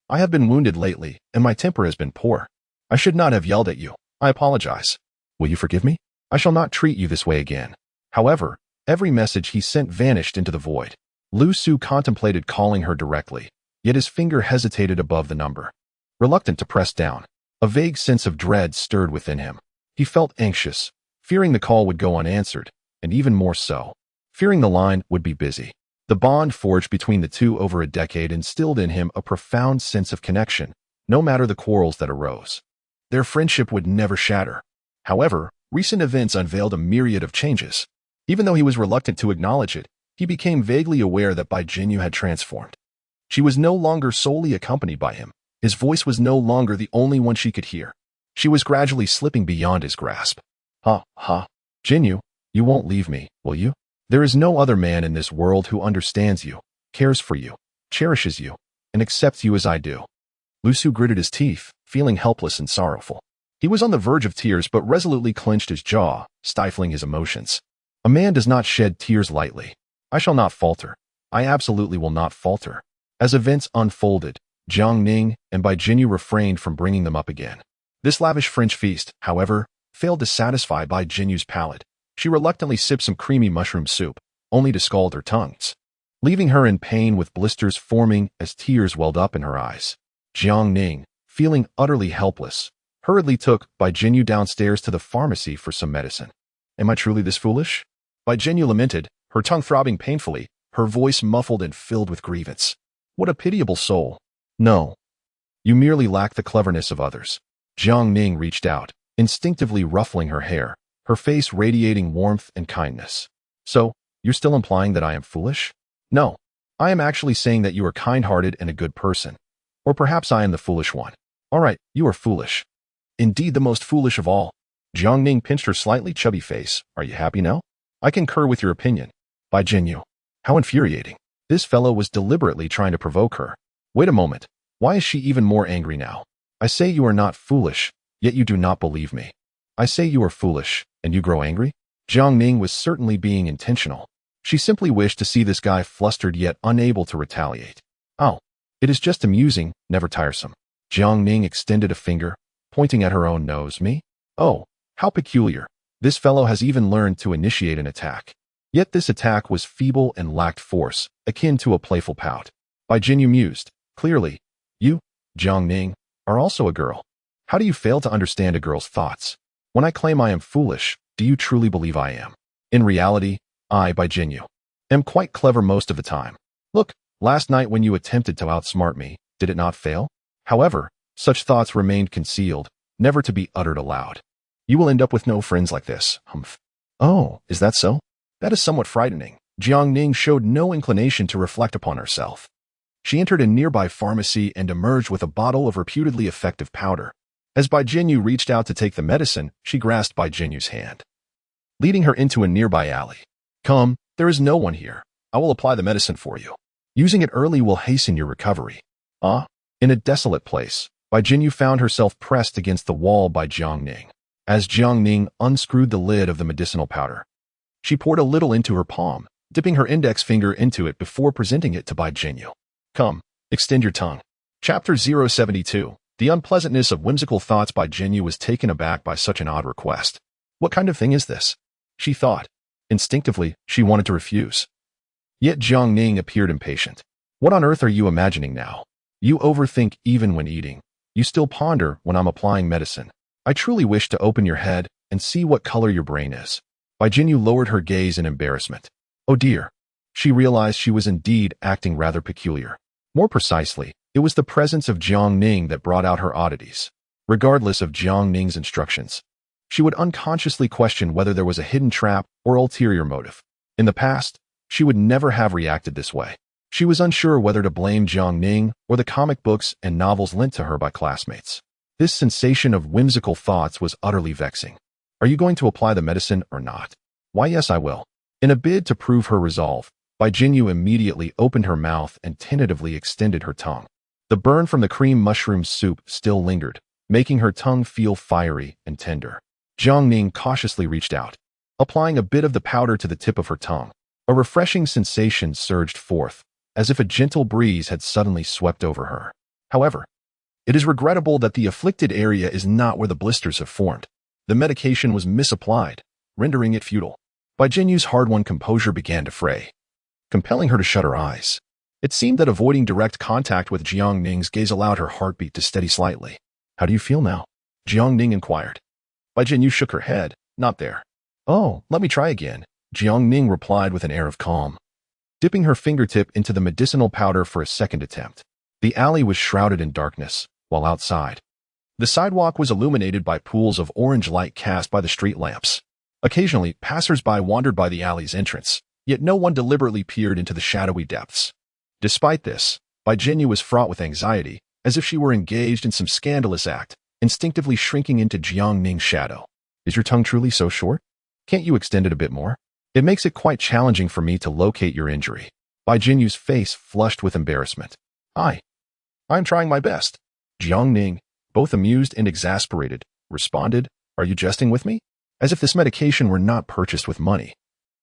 I have been wounded lately, and my temper has been poor. I should not have yelled at you. I apologize. Will you forgive me? I shall not treat you this way again. However, every message he sent vanished into the void. Lu Su contemplated calling her directly, yet his finger hesitated above the number. Reluctant to press down, a vague sense of dread stirred within him. He felt anxious, fearing the call would go unanswered, and even more so, fearing the line would be busy. The bond forged between the two over a decade instilled in him a profound sense of connection, no matter the quarrels that arose. Their friendship would never shatter. However, recent events unveiled a myriad of changes. Even though he was reluctant to acknowledge it, he became vaguely aware that Bai Jinyu had transformed. She was no longer solely accompanied by him. His voice was no longer the only one she could hear. She was gradually slipping beyond his grasp. Jinyu, you won't leave me, will you? There is no other man in this world who understands you, cares for you, cherishes you, and accepts you as I do. Lu Su gritted his teeth, feeling helpless and sorrowful. He was on the verge of tears but resolutely clenched his jaw, stifling his emotions. A man does not shed tears lightly. I shall not falter. I absolutely will not falter. As events unfolded, Jiang Ning and Bai Jinyu refrained from bringing them up again. This lavish French feast, however, failed to satisfy Bai Jinyu's palate. She reluctantly sipped some creamy mushroom soup, only to scald her tongues, leaving her in pain with blisters forming as tears welled up in her eyes. Jiang Ning, feeling utterly helpless, hurriedly took Bai Jinyu downstairs to the pharmacy for some medicine. Am I truly this foolish? Bai Jinyu lamented, her tongue throbbing painfully, her voice muffled and filled with grievance. What a pitiable soul. No. You merely lack the cleverness of others. Jiang Ning reached out, instinctively ruffling her hair, her face radiating warmth and kindness. So, you're still implying that I am foolish? No. I am actually saying that you are kind-hearted and a good person. Or perhaps I am the foolish one. All right, you are foolish. Indeed the most foolish of all. Jiang Ning pinched her slightly chubby face. Are you happy now? I concur with your opinion. Bai Jinyu. How infuriating. This fellow was deliberately trying to provoke her. Wait a moment. Why is she even more angry now? I say you are not foolish, yet you do not believe me. I say you are foolish, and you grow angry? Jiang Ning was certainly being intentional. She simply wished to see this guy flustered yet unable to retaliate. Oh, it is just amusing, never tiresome. Jiang Ning extended a finger, pointing at her own nose. Me? Oh, how peculiar. This fellow has even learned to initiate an attack. Yet this attack was feeble and lacked force, akin to a playful pout. Bai Jinyu mused. Clearly, you, Jiang Ning, are also a girl. How do you fail to understand a girl's thoughts? When I claim I am foolish, do you truly believe I am? In reality, I, Bai Jinyu, am quite clever most of the time. Look, last night when you attempted to outsmart me, did it not fail? However, such thoughts remained concealed, never to be uttered aloud. You will end up with no friends like this. Humph. Oh, is that so? That is somewhat frightening. Jiang Ning showed no inclination to reflect upon herself. She entered a nearby pharmacy and emerged with a bottle of reputedly effective powder. As Bai Jinyu reached out to take the medicine, she grasped Bai Jinyu's hand, leading her into a nearby alley. Come, there is no one here. I will apply the medicine for you. Using it early will hasten your recovery. In a desolate place, Bai Jinyu found herself pressed against the wall by Jiang Ning. As Jiang Ning unscrewed the lid of the medicinal powder, she poured a little into her palm, dipping her index finger into it before presenting it to Bai Jinyu. Come, extend your tongue. Chapter 072. The unpleasantness of whimsical thoughts. Bai Jinyu was taken aback by such an odd request. What kind of thing is this? She thought. Instinctively, she wanted to refuse. Yet Jiang Ning appeared impatient. What on earth are you imagining now? You overthink even when eating. You still ponder when I'm applying medicine. I truly wish to open your head and see what color your brain is. Bai Jinyu lowered her gaze in embarrassment. Oh dear. She realized she was indeed acting rather peculiar. More precisely, it was the presence of Jiang Ning that brought out her oddities. Regardless of Jiang Ning's instructions, she would unconsciously question whether there was a hidden trap or ulterior motive. In the past, she would never have reacted this way. She was unsure whether to blame Jiang Ning or the comic books and novels lent to her by classmates. This sensation of whimsical thoughts was utterly vexing. Are you going to apply the medicine or not? Why, yes, I will. In a bid to prove her resolve, Bai Jinyu immediately opened her mouth and tentatively extended her tongue. The burn from the cream mushroom soup still lingered, making her tongue feel fiery and tender. Jiang Ning cautiously reached out. applying a bit of the powder to the tip of her tongue. A refreshing sensation surged forth, as if a gentle breeze had suddenly swept over her. However, it is regrettable that the afflicted area is not where the blisters have formed. The medication was misapplied, rendering it futile. Bai Jinyu's hard-won composure began to fray, compelling her to shut her eyes. It seemed that avoiding direct contact with Jiang Ning's gaze allowed her heartbeat to steady slightly. "How do you feel now?" Jiang Ning inquired. Bai Jinyu shook her head. "Not there." "Oh, let me try again," Jiang Ning replied with an air of calm, dipping her fingertip into the medicinal powder for a second attempt. The alley was shrouded in darkness, while outside, the sidewalk was illuminated by pools of orange light cast by the street lamps. Occasionally, passers-by wandered by the alley's entrance, yet no one deliberately peered into the shadowy depths. Despite this, Bai Jinyu was fraught with anxiety, as if she were engaged in some scandalous act, instinctively shrinking into Jiang Ning's shadow. "Is your tongue truly so short? Can't you extend it a bit more? It makes it quite challenging for me to locate your injury." Bai Jinyu's face flushed with embarrassment. I'm trying my best." Jiang Ning, both amused and exasperated, responded, "Are you jesting with me?" As if this medication were not purchased with money,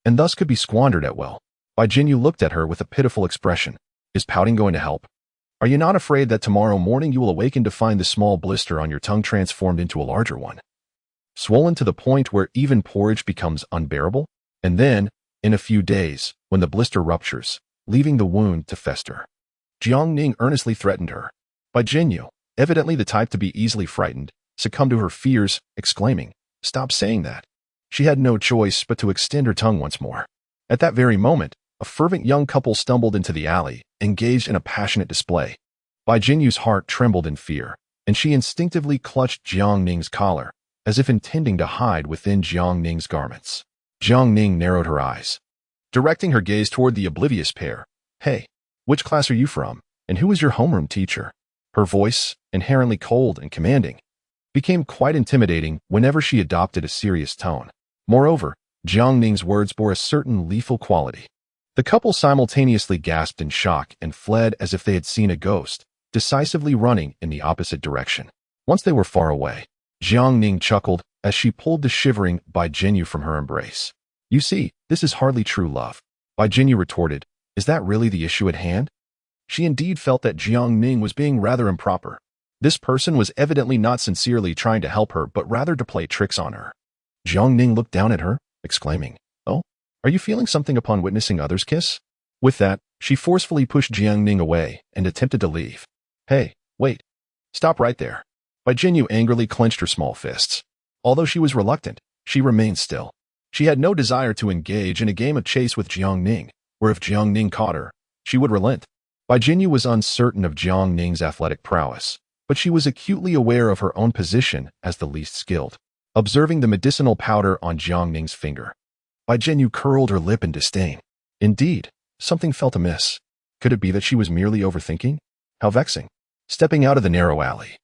and thus could be squandered at will. Bai Jinyu looked at her with a pitiful expression. "Is pouting going to help? Are you not afraid that tomorrow morning you will awaken to find the small blister on your tongue transformed into a larger one, swollen to the point where even porridge becomes unbearable? And then, in a few days, when the blister ruptures, leaving the wound to fester." Jiang Ning earnestly threatened her. Bai Jinyu, evidently the type to be easily frightened, succumbed to her fears, exclaiming, "Stop saying that." She had no choice but to extend her tongue once more. At that very moment, a fervent young couple stumbled into the alley, engaged in a passionate display. Bai Jinyu's heart trembled in fear, and she instinctively clutched Jiang Ning's collar, as if intending to hide within Jiang Ning's garments. Jiang Ning narrowed her eyes, directing her gaze toward the oblivious pair. "Hey, which class are you from, and who is your homeroom teacher?" Her voice, inherently cold and commanding, became quite intimidating whenever she adopted a serious tone. Moreover, Jiang Ning's words bore a certain lethal quality. The couple simultaneously gasped in shock and fled as if they had seen a ghost, decisively running in the opposite direction. Once they were far away, Jiang Ning chuckled as she pulled the shivering Bai Jinyu from her embrace. "You see, this is hardly true love," Bai Jinyu retorted. "Is that really the issue at hand?" She indeed felt that Jiang Ning was being rather improper. This person was evidently not sincerely trying to help her, but rather to play tricks on her. Jiang Ning looked down at her, exclaiming, "Oh, are you feeling something upon witnessing others kiss?" With that, she forcefully pushed Jiang Ning away and attempted to leave. "Hey, wait. Stop right there." Bai Jinyu angrily clenched her small fists. Although she was reluctant, she remained still. She had no desire to engage in a game of chase with Jiang Ning, where if Jiang Ning caught her, she would relent. Bai Jinyu was uncertain of Jiang Ning's athletic prowess, but she was acutely aware of her own position as the least skilled. Observing the medicinal powder on Jiang Ning's finger, Bai Jinyu curled her lip in disdain. Indeed, something felt amiss. Could it be that she was merely overthinking? How vexing. Stepping out of the narrow alley,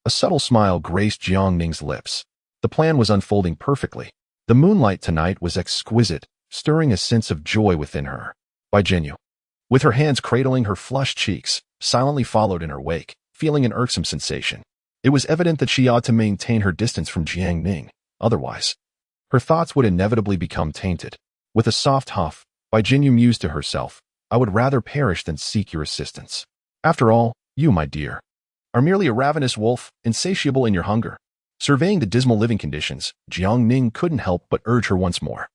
a subtle smile graced Jiang Ning's lips. The plan was unfolding perfectly. The moonlight tonight was exquisite, stirring a sense of joy within her. Bai Jinyu, with her hands cradling her flushed cheeks, silently followed in her wake, feeling an irksome sensation. It was evident that she ought to maintain her distance from Jiang Ning, otherwise, her thoughts would inevitably become tainted. With a soft huff, Bai Jinyu mused to herself, "I would rather perish than seek your assistance. After all, you, my dear, are merely a ravenous wolf, insatiable in your hunger." Surveying the dismal living conditions, Jiang Ning couldn't help but urge her once more.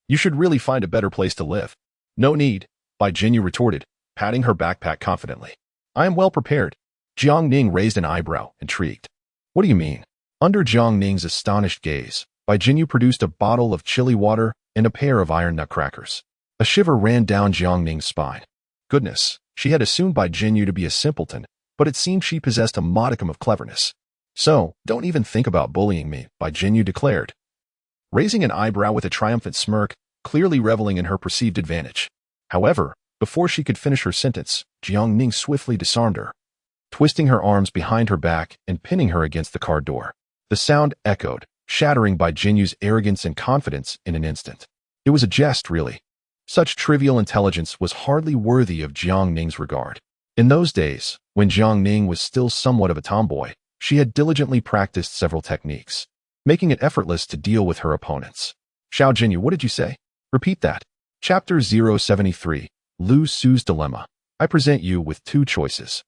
"You should really find a better place to live." "No need," Bai Jinyu retorted, patting her backpack confidently. "I am well prepared." Jiang Ning raised an eyebrow, intrigued. "What do you mean?" Under Jiang Ning's astonished gaze, Bai Jinyu produced a bottle of chili water and a pair of iron nutcrackers. A shiver ran down Jiang Ning's spine. Goodness, she had assumed Bai Jinyu to be a simpleton, but it seemed she possessed a modicum of cleverness. "So, don't even think about bullying me," Bai Jinyu declared, raising an eyebrow with a triumphant smirk, clearly reveling in her perceived advantage. However, before she could finish her sentence, Jiang Ning swiftly disarmed her, twisting her arms behind her back and pinning her against the car door. The sound echoed, shattering Bai Jinyu's arrogance and confidence in an instant. It was a jest, really. Such trivial intelligence was hardly worthy of Jiang Ning's regard. In those days, when Jiang Ning was still somewhat of a tomboy, she had diligently practiced several techniques, making it effortless to deal with her opponents. Xiao Jinyu, what did you say? Repeat that. Chapter 073, Lu Su's Dilemma. I present you with two choices.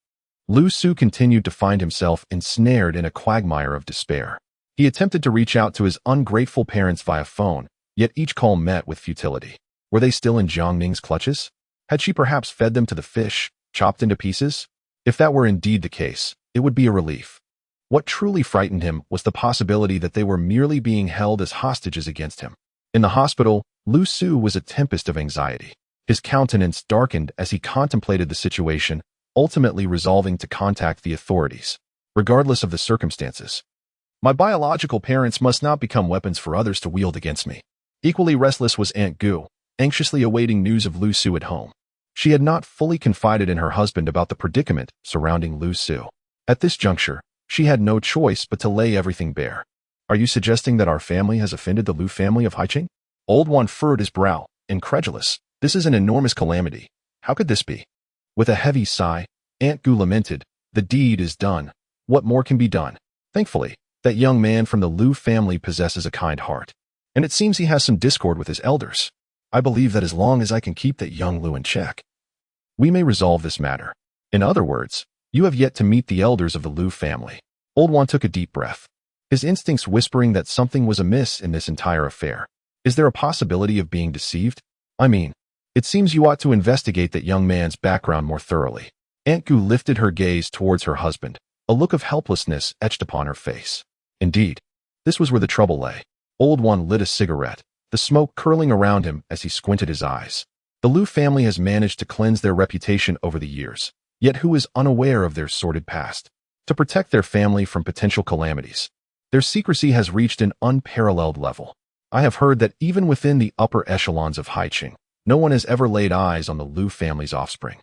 Lu Su continued to find himself ensnared in a quagmire of despair. He attempted to reach out to his ungrateful parents via phone, yet each call met with futility. Were they still in Jiang Ning's clutches? Had she perhaps fed them to the fish, chopped into pieces? If that were indeed the case, it would be a relief. What truly frightened him was the possibility that they were merely being held as hostages against him. In the hospital, Lu Su was a tempest of anxiety. His countenance darkened as he contemplated the situation, ultimately resolving to contact the authorities, regardless of the circumstances. My biological parents must not become weapons for others to wield against me. Equally restless was Aunt Gu, anxiously awaiting news of Lu Su at home. She had not fully confided in her husband about the predicament surrounding Lu Su. At this juncture, she had no choice but to lay everything bare. Are you suggesting that our family has offended the Lu family of Haiqing? Old Wan furrowed his brow, incredulous. This is an enormous calamity. How could this be? With a heavy sigh, Aunt Gu lamented, the deed is done. What more can be done? Thankfully, that young man from the Lu family possesses a kind heart. And it seems he has some discord with his elders. I believe that as long as I can keep that young Lu in check, we may resolve this matter. In other words, you have yet to meet the elders of the Lu family. Old Wan took a deep breath, his instincts whispering that something was amiss in this entire affair. Is there a possibility of being deceived? I mean, it seems you ought to investigate that young man's background more thoroughly. Aunt Gu lifted her gaze towards her husband, a look of helplessness etched upon her face. Indeed, this was where the trouble lay. Old Wan lit a cigarette, the smoke curling around him as he squinted his eyes. The Lu family has managed to cleanse their reputation over the years, yet who is unaware of their sordid past? To protect their family from potential calamities, their secrecy has reached an unparalleled level. I have heard that even within the upper echelons of Haiqing, no one has ever laid eyes on the Lu family's offspring.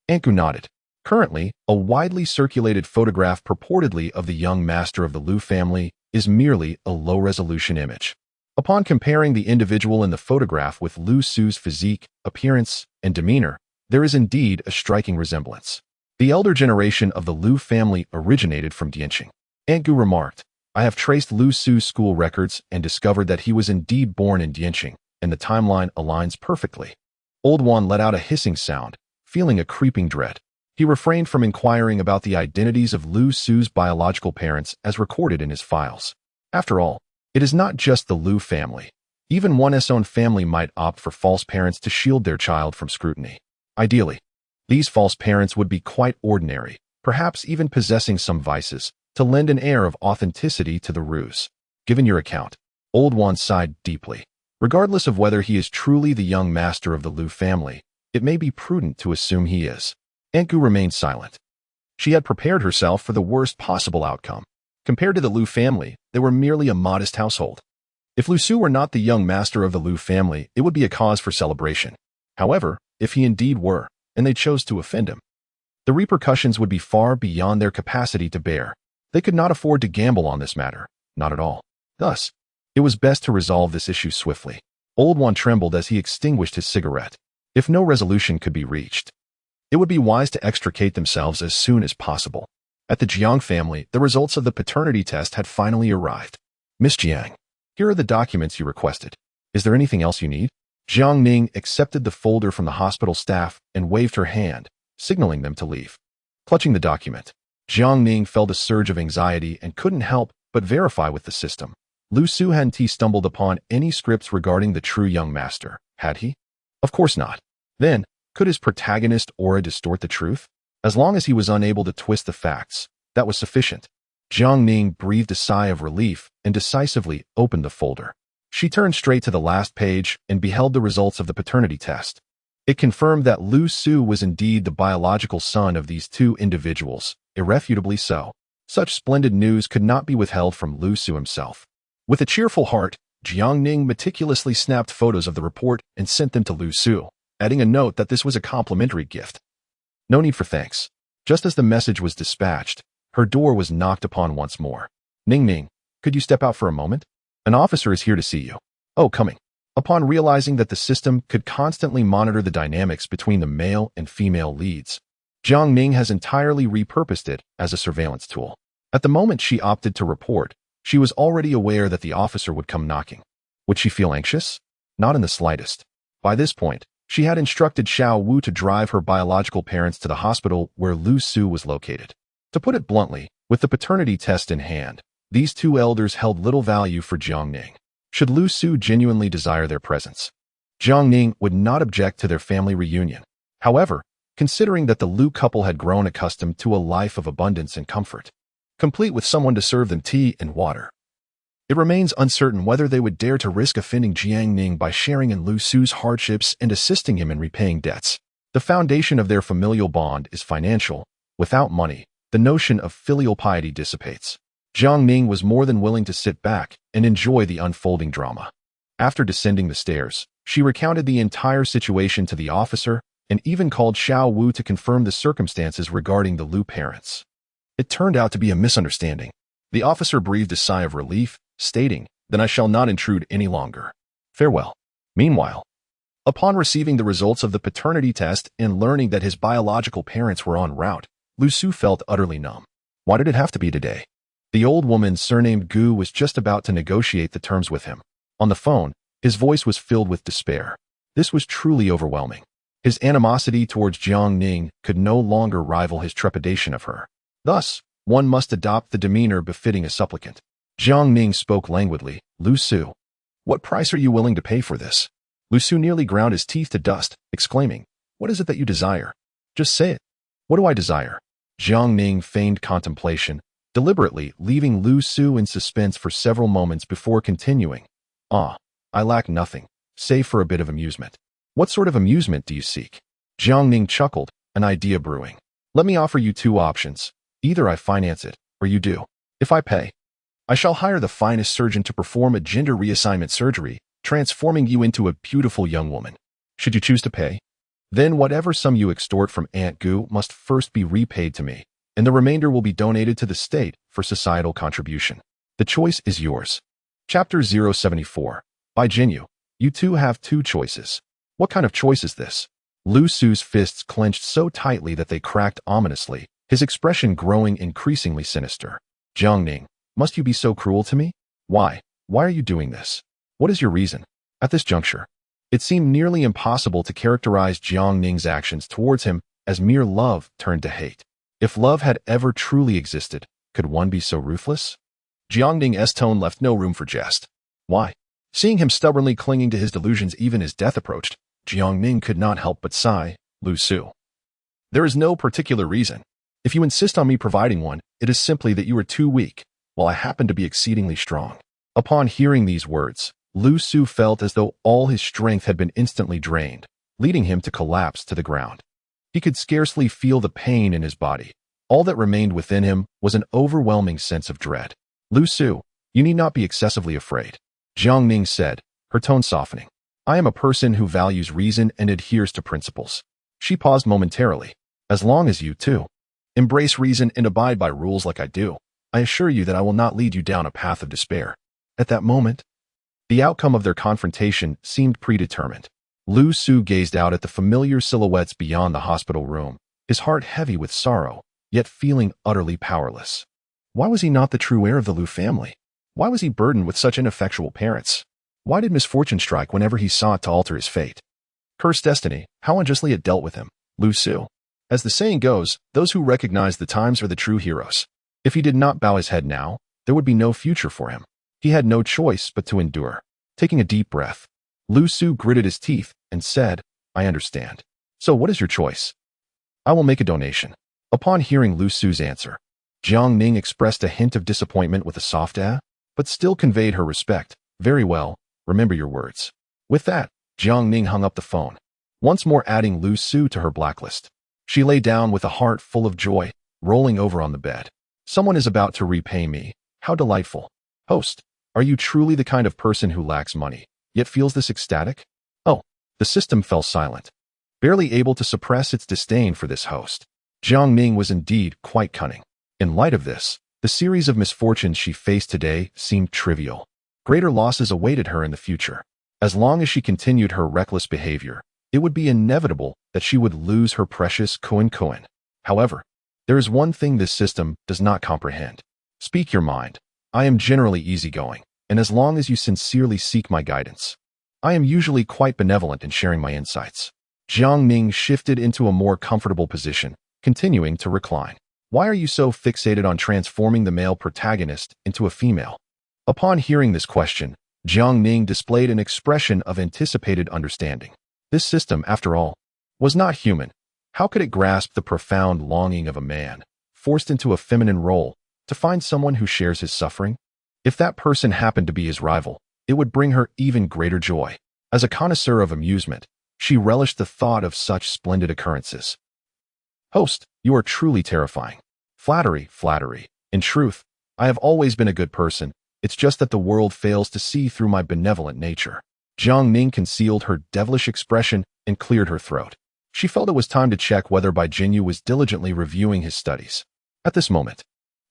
Aunt Gu nodded. Currently, a widely circulated photograph purportedly of the young master of the Lu family is merely a low-resolution image. Upon comparing the individual in the photograph with Lu Su's physique, appearance, and demeanor, there is indeed a striking resemblance. The elder generation of the Lu family originated from Dianqing. Aunt Gu remarked, I have traced Lu Su's school records and discovered that he was indeed born in Dianqing, and the timeline aligns perfectly. Old Wan let out a hissing sound, feeling a creeping dread. He refrained from inquiring about the identities of Lu Su's biological parents as recorded in his files. After all, it is not just the Lu family. Even one's own family might opt for false parents to shield their child from scrutiny. Ideally, these false parents would be quite ordinary, perhaps even possessing some vices, to lend an air of authenticity to the ruse. Given your account, Old Wan sighed deeply. Regardless of whether he is truly the young master of the Lu family, it may be prudent to assume he is. Aunt Gu remained silent. She had prepared herself for the worst possible outcome. Compared to the Lu family, they were merely a modest household. If Lu Su were not the young master of the Lu family, it would be a cause for celebration. However, if he indeed were, and they chose to offend him, the repercussions would be far beyond their capacity to bear. They could not afford to gamble on this matter, not at all. Thus, it was best to resolve this issue swiftly. Old Wan trembled as he extinguished his cigarette. If no resolution could be reached, it would be wise to extricate themselves as soon as possible. At the Jiang family, the results of the paternity test had finally arrived. Miss Jiang, here are the documents you requested. Is there anything else you need? Jiang Ning accepted the folder from the hospital staff and waved her hand, signaling them to leave. Clutching the document, Jiang Ning felt a surge of anxiety and couldn't help but verify with the system. Lu Su hadn't stumbled upon any scripts regarding the true young master, had he? Of course not. Then, could his protagonist aura distort the truth? As long as he was unable to twist the facts, that was sufficient. Jiang Ning breathed a sigh of relief and decisively opened the folder. She turned straight to the last page and beheld the results of the paternity test. It confirmed that Lu Su was indeed the biological son of these two individuals, irrefutably so. Such splendid news could not be withheld from Lu Su himself. With a cheerful heart, Jiang Ning meticulously snapped photos of the report and sent them to Lu Su, adding a note that this was a complimentary gift. No need for thanks. Just as the message was dispatched, her door was knocked upon once more. Ning Ning, could you step out for a moment? An officer is here to see you. Oh, coming. Upon realizing that the system could constantly monitor the dynamics between the male and female leads, Jiang Ning has entirely repurposed it as a surveillance tool. At the moment she opted to report, she was already aware that the officer would come knocking. Would she feel anxious? Not in the slightest. By this point, she had instructed Xiao Wu to drive her biological parents to the hospital where Lu Su was located. To put it bluntly, with the paternity test in hand, these two elders held little value for Jiang Ning. Should Lu Su genuinely desire their presence, Jiang Ning would not object to their family reunion. However, considering that the Lu couple had grown accustomed to a life of abundance and comfort, complete with someone to serve them tea and water, it remains uncertain whether they would dare to risk offending Jiang Ning by sharing in Lu Su's hardships and assisting him in repaying debts. The foundation of their familial bond is financial. Without money, the notion of filial piety dissipates. Jiang Ning was more than willing to sit back and enjoy the unfolding drama. After descending the stairs, she recounted the entire situation to the officer and even called Xiao Wu to confirm the circumstances regarding the Lu parents. It turned out to be a misunderstanding. The officer breathed a sigh of relief, stating, "Then I shall not intrude any longer. Farewell." Meanwhile, upon receiving the results of the paternity test and learning that his biological parents were en route, Lu Su felt utterly numb. Why did it have to be today? The old woman surnamed Gu was just about to negotiate the terms with him. On the phone, his voice was filled with despair. This was truly overwhelming. His animosity towards Jiang Ning could no longer rival his trepidation of her. Thus, one must adopt the demeanor befitting a supplicant. Jiang Ning spoke languidly. "Lu Su, what price are you willing to pay for this?" Lu Su nearly ground his teeth to dust, exclaiming, "What is it that you desire? Just say it." "What do I desire?" Jiang Ning feigned contemplation, deliberately leaving Lu Su in suspense for several moments before continuing. I lack nothing, save for a bit of amusement." "What sort of amusement do you seek?" Jiang Ning chuckled, an idea brewing. "Let me offer you two options. Either I finance it, or you do. If I pay, I shall hire the finest surgeon to perform a gender reassignment surgery, transforming you into a beautiful young woman. Should you choose to pay, then whatever sum you extort from Aunt Gu must first be repaid to me, and the remainder will be donated to the state for societal contribution. The choice is yours." Chapter 074. By Jinyu. You two have two choices. What kind of choice is this? Lu Su's fists clenched so tightly that they cracked ominously, his expression growing increasingly sinister. "Jiang Ning, must you be so cruel to me? Why? Why are you doing this? What is your reason?" At this juncture, it seemed nearly impossible to characterize Jiang Ning's actions towards him as mere love turned to hate. If love had ever truly existed, could one be so ruthless? Jiang Ning's tone left no room for jest. Why? Seeing him stubbornly clinging to his delusions even as death approached, Jiang Ning could not help but sigh. "Lu Su, there is no particular reason. If you insist on me providing one, it is simply that you are too weak, while I happen to be exceedingly strong." Upon hearing these words, Lu Su felt as though all his strength had been instantly drained, leading him to collapse to the ground. He could scarcely feel the pain in his body. All that remained within him was an overwhelming sense of dread. "Lu Su, you need not be excessively afraid," Jiang Ning said, her tone softening. "I am a person who values reason and adheres to principles." She paused momentarily. "As long as you, too, embrace reason and abide by rules like I do, I assure you that I will not lead you down a path of despair." At that moment, the outcome of their confrontation seemed predetermined. Lu Su gazed out at the familiar silhouettes beyond the hospital room, his heart heavy with sorrow, yet feeling utterly powerless. Why was he not the true heir of the Lu family? Why was he burdened with such ineffectual parents? Why did misfortune strike whenever he sought to alter his fate? Cursed destiny, how unjustly it dealt with him, Lu Su. As the saying goes, those who recognize the times are the true heroes. If he did not bow his head now, there would be no future for him. He had no choice but to endure. Taking a deep breath, Lu Su gritted his teeth and said, "I understand. So what is your choice?" "I will make a donation." Upon hearing Lu Su's answer, Jiang Ning expressed a hint of disappointment with a soft but still conveyed her respect. "Very well, remember your words." With that, Jiang Ning hung up the phone, once more adding Lu Su to her blacklist. She lay down with a heart full of joy, rolling over on the bed. "Someone is about to repay me. How delightful." "Host, are you truly the kind of person who lacks money, yet feels this ecstatic?" Oh, the system fell silent, barely able to suppress its disdain for this host. Jiang Ning was indeed quite cunning. In light of this, the series of misfortunes she faced today seemed trivial. Greater losses awaited her in the future. As long as she continued her reckless behavior, it would be inevitable that she would lose her precious Kuan. However, there is one thing this system does not comprehend. Speak your mind. I am generally easygoing, and as long as you sincerely seek my guidance. I am usually quite benevolent in sharing my insights. Jiang Ning shifted into a more comfortable position, continuing to recline. Why are you so fixated on transforming the male protagonist into a female? Upon hearing this question, Jiang Ning displayed an expression of anticipated understanding. This system, after all, was not human. How could it grasp the profound longing of a man, forced into a feminine role, to find someone who shares his suffering? If that person happened to be his rival, it would bring her even greater joy. As a connoisseur of amusement, she relished the thought of such splendid occurrences. Host, you are truly terrifying. Flattery, flattery. In truth, I have always been a good person. It's just that the world fails to see through my benevolent nature. Jiang Ning concealed her devilish expression and cleared her throat. She felt it was time to check whether Bai Jinyu was diligently reviewing his studies. At this moment,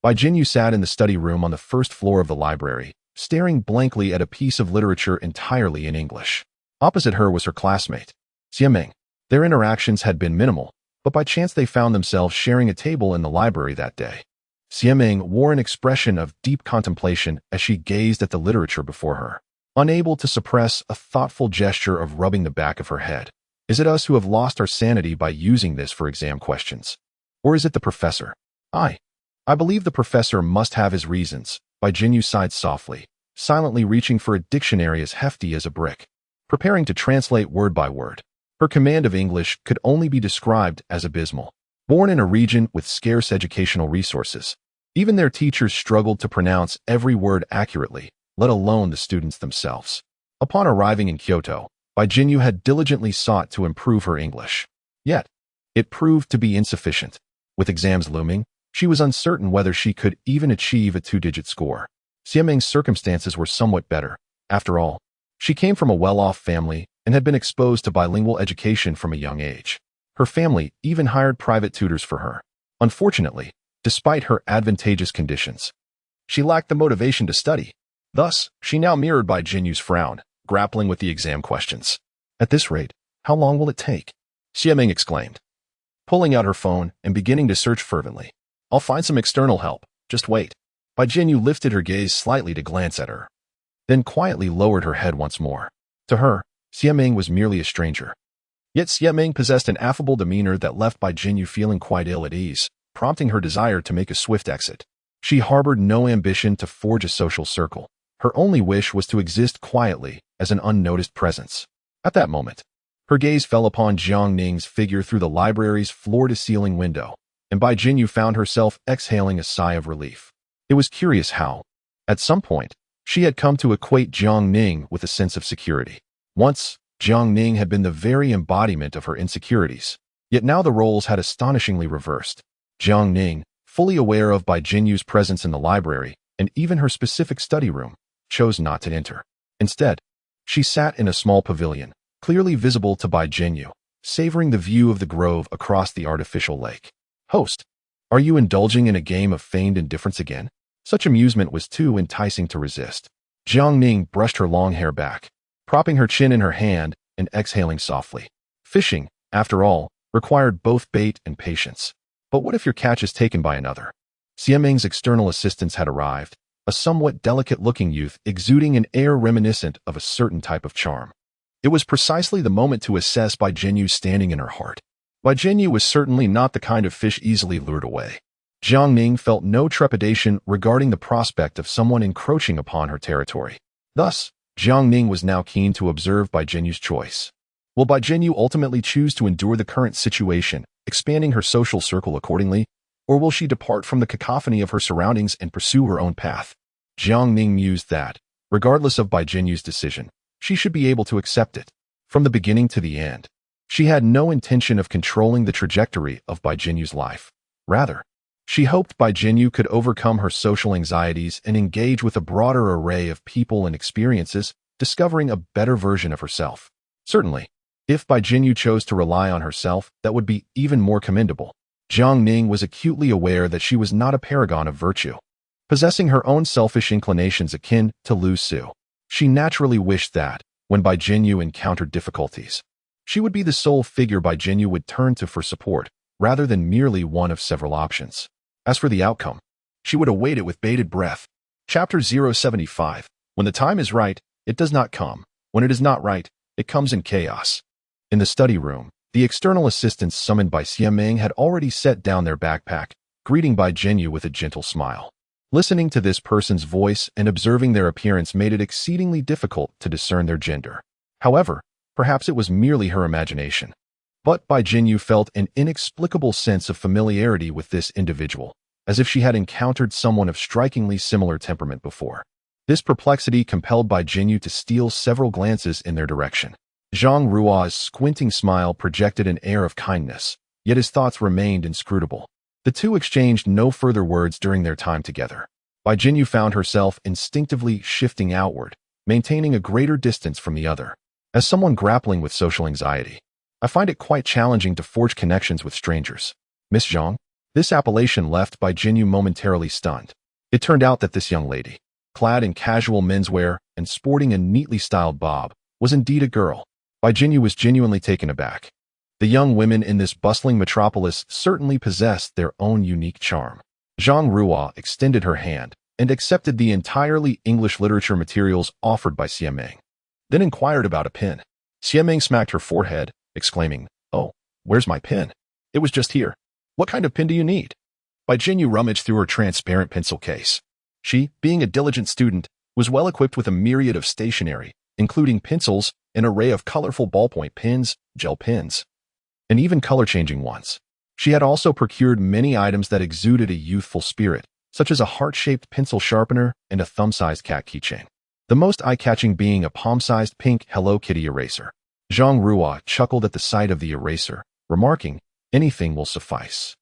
Bai Jinyu sat in the study room on the first floor of the library, staring blankly at a piece of literature entirely in English. Opposite her was her classmate, Xie Ming. Their interactions had been minimal, but by chance they found themselves sharing a table in the library that day. Xie Ming wore an expression of deep contemplation as she gazed at the literature before her, unable to suppress a thoughtful gesture of rubbing the back of her head. Is it us who have lost our sanity by using this for exam questions? Or is it the professor? I believe the professor must have his reasons. Bai Jinyu sighed softly, silently reaching for a dictionary as hefty as a brick, preparing to translate word by word. Her command of English could only be described as abysmal. Born in a region with scarce educational resources, even their teachers struggled to pronounce every word accurately, let alone the students themselves. Upon arriving in Kyoto, Bai Jinyu had diligently sought to improve her English. Yet, it proved to be insufficient. With exams looming, she was uncertain whether she could even achieve a two-digit score. Xie Ming's circumstances were somewhat better. After all, she came from a well-off family and had been exposed to bilingual education from a young age. Her family even hired private tutors for her. Unfortunately, despite her advantageous conditions, she lacked the motivation to study. Thus, she now mirrored Bai Jinyu's frown, grappling with the exam questions. At this rate, how long will it take? Xie Ming exclaimed, pulling out her phone and beginning to search fervently. I'll find some external help. Just wait. Bai Jinyu lifted her gaze slightly to glance at her, then quietly lowered her head once more. To her, Xie Ming was merely a stranger. Yet Xie Ming possessed an affable demeanor that left Bai Jinyu feeling quite ill at ease, prompting her desire to make a swift exit. She harbored no ambition to forge a social circle. Her only wish was to exist quietly as an unnoticed presence. At that moment, her gaze fell upon Jiang Ning's figure through the library's floor-to-ceiling window, and Bai Jinyu found herself exhaling a sigh of relief. It was curious how, at some point, she had come to equate Jiang Ning with a sense of security. Once, Jiang Ning had been the very embodiment of her insecurities, yet now the roles had astonishingly reversed. Jiang Ning, fully aware of Bai Jinyu's presence in the library and even her specific study room, chose not to enter. Instead, she sat in a small pavilion, clearly visible to Bai Jinyu, savoring the view of the grove across the artificial lake. Host, are you indulging in a game of feigned indifference again? Such amusement was too enticing to resist. Jiang Ning brushed her long hair back, propping her chin in her hand and exhaling softly. Fishing, after all, required both bait and patience. But what if your catch is taken by another? Xie Ming's external assistants had arrived, a somewhat delicate-looking youth exuding an air reminiscent of a certain type of charm. It was precisely the moment to assess Bai Jinyu's standing in her heart. Bai Jinyu was certainly not the kind of fish easily lured away. Jiang Ning felt no trepidation regarding the prospect of someone encroaching upon her territory. Thus, Jiang Ning was now keen to observe Bai Jinyu's choice. Will Bai Jinyu ultimately choose to endure the current situation, expanding her social circle accordingly, or will she depart from the cacophony of her surroundings and pursue her own path? Jiang Ning mused that, regardless of Bai Jinyu's decision, she should be able to accept it. From the beginning to the end, she had no intention of controlling the trajectory of Bai Jinyu's life. Rather, she hoped Bai Jinyu could overcome her social anxieties and engage with a broader array of people and experiences, discovering a better version of herself. Certainly, if Bai Jinyu chose to rely on herself, that would be even more commendable. Jiang Ning was acutely aware that she was not a paragon of virtue, possessing her own selfish inclinations akin to Lu Su. She naturally wished that, when Bai Jinyu encountered difficulties, she would be the sole figure Bai Jinyu would turn to for support, rather than merely one of several options. As for the outcome, she would await it with bated breath. Chapter 075. When the time is right, it does not come. When it is not right, it comes in chaos. In the study room, the external assistants summoned by Siameng had already set down their backpack, greeting Bai Jinyu with a gentle smile. Listening to this person's voice and observing their appearance made it exceedingly difficult to discern their gender. However, perhaps it was merely her imagination. But Bai Jinyu felt an inexplicable sense of familiarity with this individual, as if she had encountered someone of strikingly similar temperament before. This perplexity compelled Bai Jinyu to steal several glances in their direction. Zhang Rua's squinting smile projected an air of kindness, yet his thoughts remained inscrutable. The two exchanged no further words during their time together. Bai Jinyu found herself instinctively shifting outward, maintaining a greater distance from the other. As someone grappling with social anxiety, I find it quite challenging to forge connections with strangers. Miss Zhang? This appellation left Bai Jinyu momentarily stunned. It turned out that this young lady, clad in casual menswear and sporting a neatly styled bob, was indeed a girl. Bai Jinyu was genuinely taken aback. The young women in this bustling metropolis certainly possessed their own unique charm. Zhang Rua extended her hand and accepted the entirely English literature materials offered by Siameng, then inquired about a pen. Siameng smacked her forehead, exclaiming, "Oh, where's my pen? It was just here. What kind of pen do you need?" Bai Jinyu rummaged through her transparent pencil case. She, being a diligent student, was well equipped with a myriad of stationery, including pencils, an array of colorful ballpoint pens, gel pens, and even color-changing ones. She had also procured many items that exuded a youthful spirit, such as a heart-shaped pencil sharpener and a thumb-sized cat keychain. The most eye-catching being a palm-sized pink Hello Kitty eraser. Zhang Rua chuckled at the sight of the eraser, remarking, "Anything will suffice.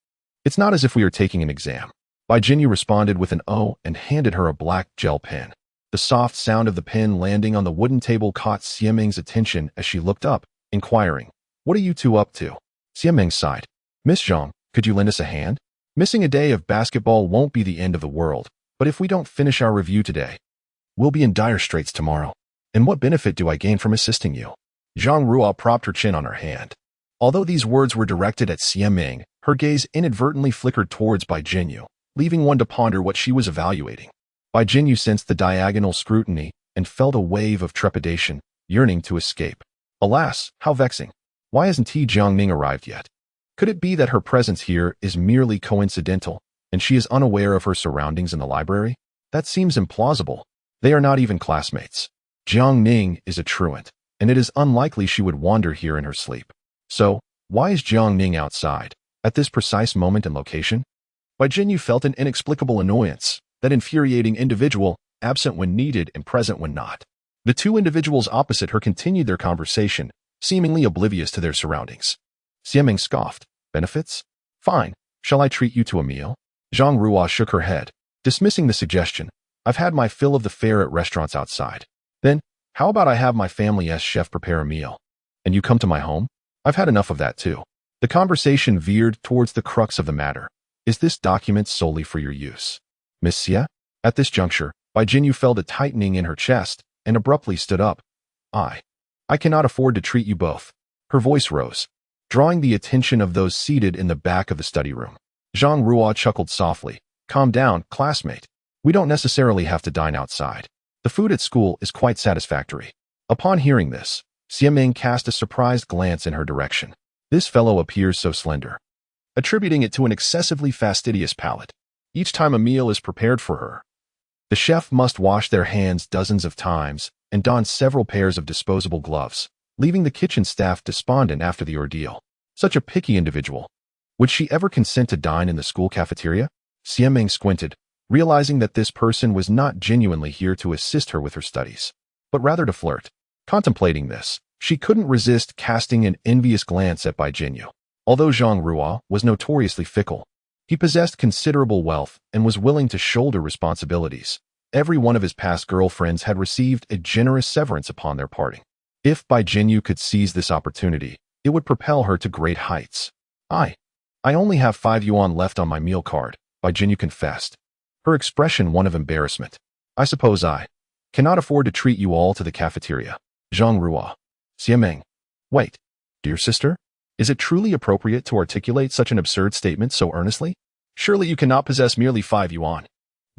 It's not as if we are taking an exam." Bai Jinyu responded with an "oh" and handed her a black gel pen. The soft sound of the pen landing on the wooden table caught Siameng's attention as she looked up, inquiring, "What are you two up to?" Siameng sighed. "Miss Zhang, could you lend us a hand? Missing a day of basketball won't be the end of the world, but if we don't finish our review today, we'll be in dire straits tomorrow. And what benefit do I gain from assisting you?" Zhang Rua propped her chin on her hand. Although these words were directed at Siameng, her gaze inadvertently flickered towards Bai Jinyu, leaving one to ponder what she was evaluating. Bai Jinyu sensed the diagonal scrutiny and felt a wave of trepidation, yearning to escape. Alas, how vexing. Why hasn't Ti Jiangning arrived yet? Could it be that her presence here is merely coincidental, and she is unaware of her surroundings in the library? That seems implausible. They are not even classmates. Jiangning is a truant, and it is unlikely she would wander here in her sleep. So, why is Jiangning outside, at this precise moment and location? Bai Jinyu felt an inexplicable annoyance, that infuriating individual, absent when needed and present when not. The two individuals opposite her continued their conversation, seemingly oblivious to their surroundings. Siameng scoffed. "Benefits? Fine. Shall I treat you to a meal?" Zhang Rua shook her head, dismissing the suggestion. "I've had my fill of the fare at restaurants outside. Then, how about I have my family's chef prepare a meal? And you come to my home? I've had enough of that too." The conversation veered towards the crux of the matter. "Is this document solely for your use, Miss Xia?" At this juncture, Bai Jinyu felt a tightening in her chest and abruptly stood up. I cannot afford to treat you both." Her voice rose, drawing the attention of those seated in the back of the study room. Zhang Rua chuckled softly. "Calm down, classmate. We don't necessarily have to dine outside. The food at school is quite satisfactory." Upon hearing this, Siameng cast a surprised glance in her direction. This fellow appears so slender, attributing it to an excessively fastidious palate. Each time a meal is prepared for her, the chef must wash their hands dozens of times and don several pairs of disposable gloves, leaving the kitchen staff despondent after the ordeal. Such a picky individual. Would she ever consent to dine in the school cafeteria? Siameng squinted, realizing that this person was not genuinely here to assist her with her studies, but rather to flirt. Contemplating this, she couldn't resist casting an envious glance at Bai Jinyu. Although Zhang Rua was notoriously fickle, he possessed considerable wealth and was willing to shoulder responsibilities. Every one of his past girlfriends had received a generous severance upon their parting. If Bai Jinyu could seize this opportunity, it would propel her to great heights. I only have 5 yuan left on my meal card," Bai Jinyu confessed, her expression one of embarrassment. "I suppose I cannot afford to treat you all to the cafeteria." Zhang Rua. Siameng. Wait, dear sister? Is it truly appropriate to articulate such an absurd statement so earnestly? Surely you cannot possess merely 5 yuan.